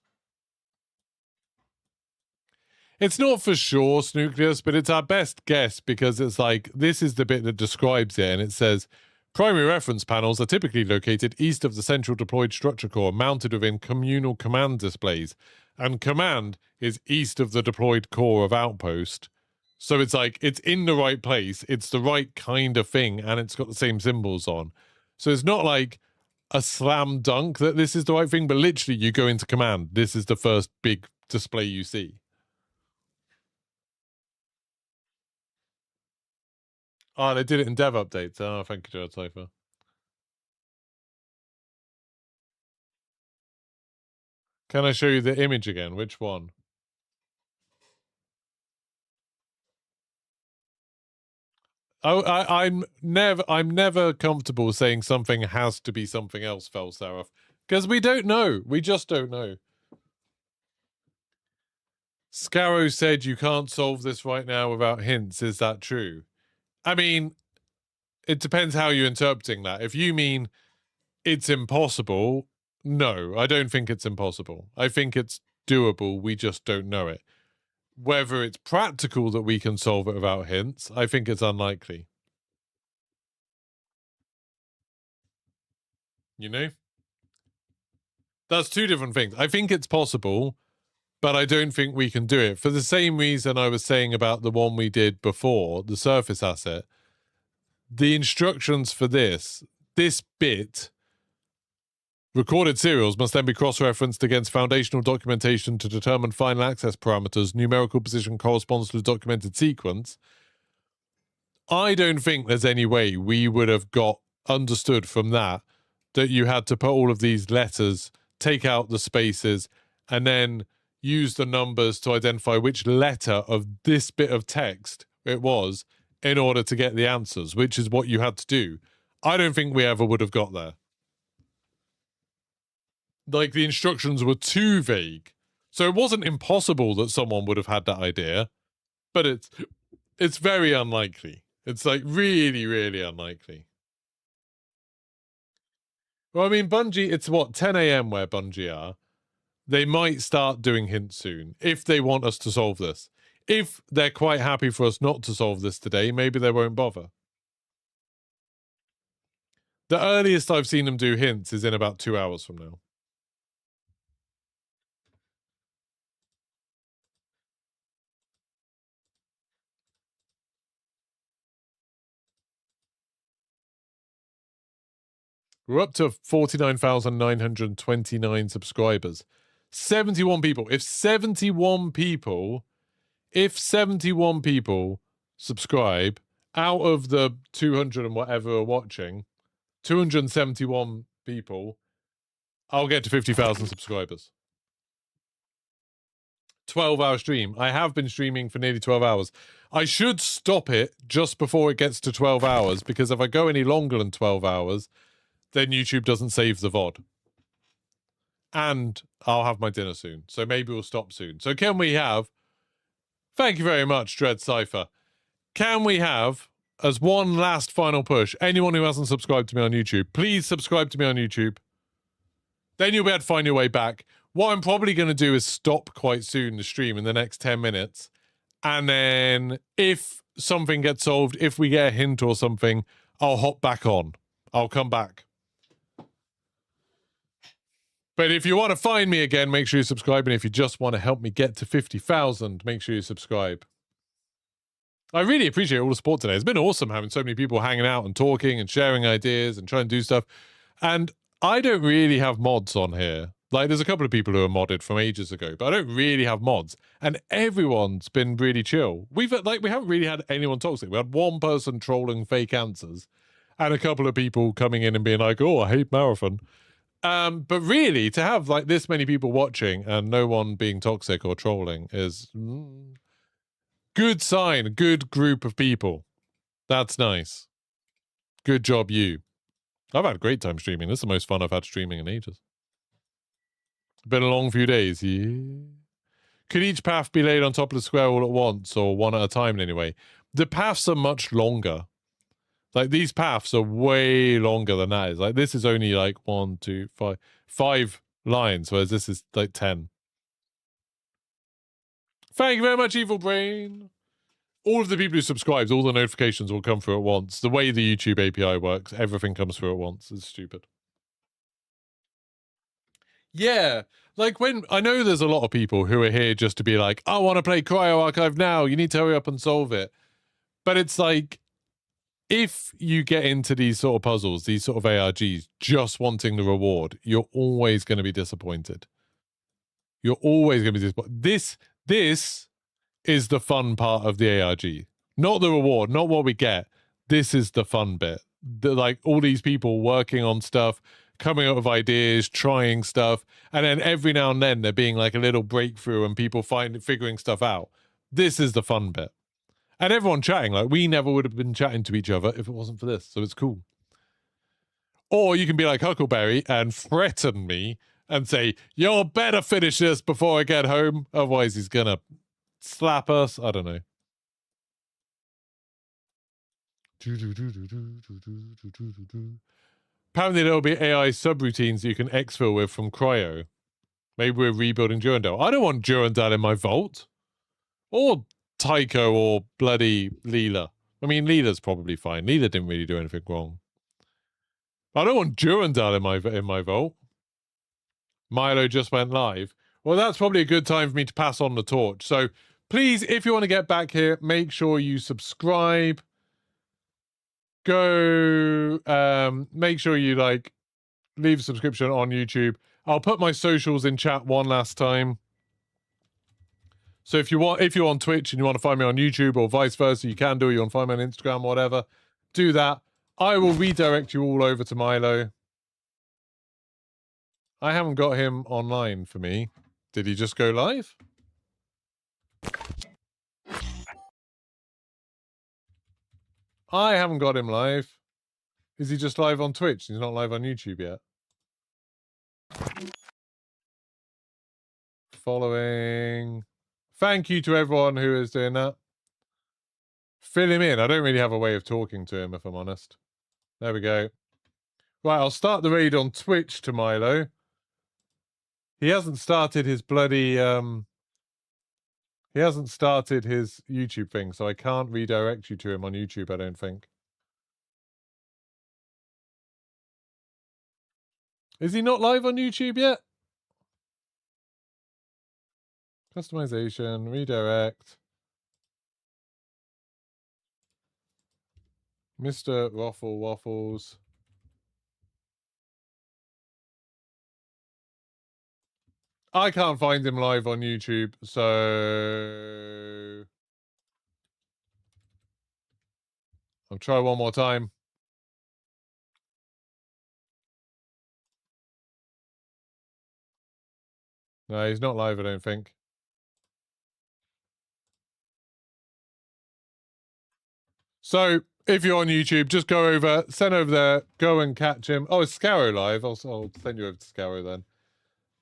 It's not for sure, Snucleus, but it's our best guess because it's like, this is the bit that describes it, and it says, primary reference panels are typically located east of the central deployed structure core, mounted within communal command displays, and command is east of the deployed core of Outpost. So it's like, it's in the right place, it's the right kind of thing, and it's got the same symbols on. So it's not like a slam dunk that this is the right thing, but literally you go into command. This is the first big display you see. Oh, they did it in dev updates. Oh, thank you, Jared Cypher. Can I show you the image again? Which one? Oh, I'm never comfortable saying something has to be something else, Felseraph, because we don't know. We just don't know. Scarrow said you can't solve this right now without hints. Is that true? I mean, it depends how you're interpreting that. If you mean it's impossible, no, I don't think it's impossible. I think it's doable. We just don't know it. Whether it's practical that we can solve it without hints, I think it's unlikely. You know? That's two different things. I think it's possible, but I don't think we can do it. For the same reason I was saying about the one we did before, the surface asset. The instructions for this bit, recorded serials must then be cross-referenced against foundational documentation to determine final access parameters. Numerical position corresponds to the documented sequence. I don't think there's any way we would have got understood from that you had to put all of these letters, take out the spaces, and then use the numbers to identify which letter of this bit of text it was in order to get the answers, which is what you had to do. I don't think we ever would have got there. Like, the instructions were too vague. So it wasn't impossible that someone would have had that idea, but it's very unlikely. It's like really, really unlikely. Well, I mean, Bungie, it's what, 10 a.m. where Bungie are. They might start doing hints soon if they want us to solve this. If they're quite happy for us not to solve this today, maybe they won't bother. The earliest I've seen them do hints is in about 2 hours from now. We're up to 49,929 subscribers. 71 people. If 71 people subscribe out of the 200 and whatever are watching, 271 people, I'll get to 50,000 subscribers. 12-hour stream. I have been streaming for nearly 12 hours. I should stop it just before it gets to 12 hours, because if I go any longer than 12 hours, then YouTube doesn't save the VOD. And I'll have my dinner soon, so maybe we'll stop soon. So can we have... Thank you very much, Dread Cypher. Can we have, as one last final push, anyone who hasn't subscribed to me on YouTube, please subscribe to me on YouTube. Then you'll be able to find your way back. What I'm probably going to do is stop quite soon the stream in the next 10 minutes. And then if something gets solved, if we get a hint or something, I'll hop back on. I'll come back. But if you want to find me again, make sure you subscribe. And if you just want to help me get to 50,000, make sure you subscribe. I really appreciate all the support today. It's been awesome having so many people hanging out and talking and sharing ideas and trying to do stuff. And I don't really have mods on here. Like, there's a couple of people who are modded from ages ago, but I don't really have mods. And everyone's been really chill. We haven't really had anyone toxic. We had one person trolling fake answers and a couple of people coming in and being like, oh, I hate Marathon. But really, to have like this many people watching and no one being toxic or trolling is good sign, good group of people. That's nice. Good job, you. I've had a great time streaming. This is the most fun I've had streaming in ages. Been a long few days. Yeah. Could each path be laid on top of the square all at once, or one at a time anyway? The paths are much longer. Like, these paths are way longer than that. It's like, this is only like 1, 2, 5 lines, whereas this is like 10. Thank you very much, Evil Brain. All of the people who subscribe, all the notifications will come through at once. The way the YouTube API works, everything comes through at once. It's stupid. Yeah, like when I know there's a lot of people who are here just to be like, I want to play Cryo Archive now. You need to hurry up and solve it. But it's like, if you get into these sort of puzzles, these sort of ARGs, just wanting the reward, you're always going to be disappointed. You're always going to be disappointed. This is the fun part of the ARG. Not the reward, not what we get. This is the fun bit. Like, all these people working on stuff, coming up with ideas, trying stuff, and then every now and then there being like a little breakthrough and people figuring stuff out. This is the fun bit. And everyone chatting, like, we never would have been chatting to each other if it wasn't for this, so it's cool. Or you can be like Huckleberry and threaten me and say, you better finish this before I get home, otherwise he's gonna slap us. I don't know. Apparently there'll be AI subroutines you can exfil with from Cryo. Maybe we're rebuilding Durandal. I don't want Durandal in my vault. Or Tycho or bloody Leela. I mean, Leela's probably fine. Leela didn't really do anything wrong. I don't want Durandal in my vault. Milo just went live. Well, that's probably a good time for me to pass on the torch. So please, if you want to get back here, make sure you subscribe. Go, make sure you leave a subscription on YouTube. I'll put my socials in chat one last time. So if you're on Twitch and you want to find me on YouTube or vice versa, you can do. You want to find me on Instagram, whatever, do that. I will redirect you all over to Milo. I haven't got him online for me. Did he just go live? I haven't got him live. Is he just live on Twitch? He's not live on YouTube yet. Following. Thank you to everyone who is doing that. Fill him in. I don't really have a way of talking to him, if I'm honest. There we go. Right, I'll start the raid on Twitch to Milo. He hasn't started his bloody... He hasn't started his YouTube thing, so I can't redirect you to him on YouTube, I don't think. Is he not live on YouTube yet? Customization, redirect. Mr. Waffle Waffles. I can't find him live on YouTube, so... I'll try one more time. No, he's not live, I don't think. So, if you're on YouTube, just go over, send over there, go and catch him. Oh, it's Scarrow live. I'll send you over to Scarrow then.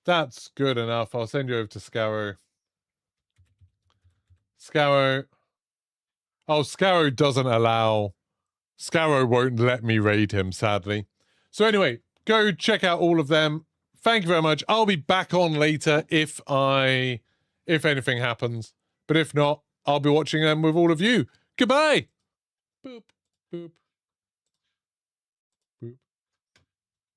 That's good enough. I'll send you over to Scarrow. Scarrow. Oh, Scarrow doesn't allow... Scarrow won't let me raid him, sadly. So anyway, go check out all of them. Thank you very much. I'll be back on later if anything happens. But if not, I'll be watching them with all of you. Goodbye. Boop, boop.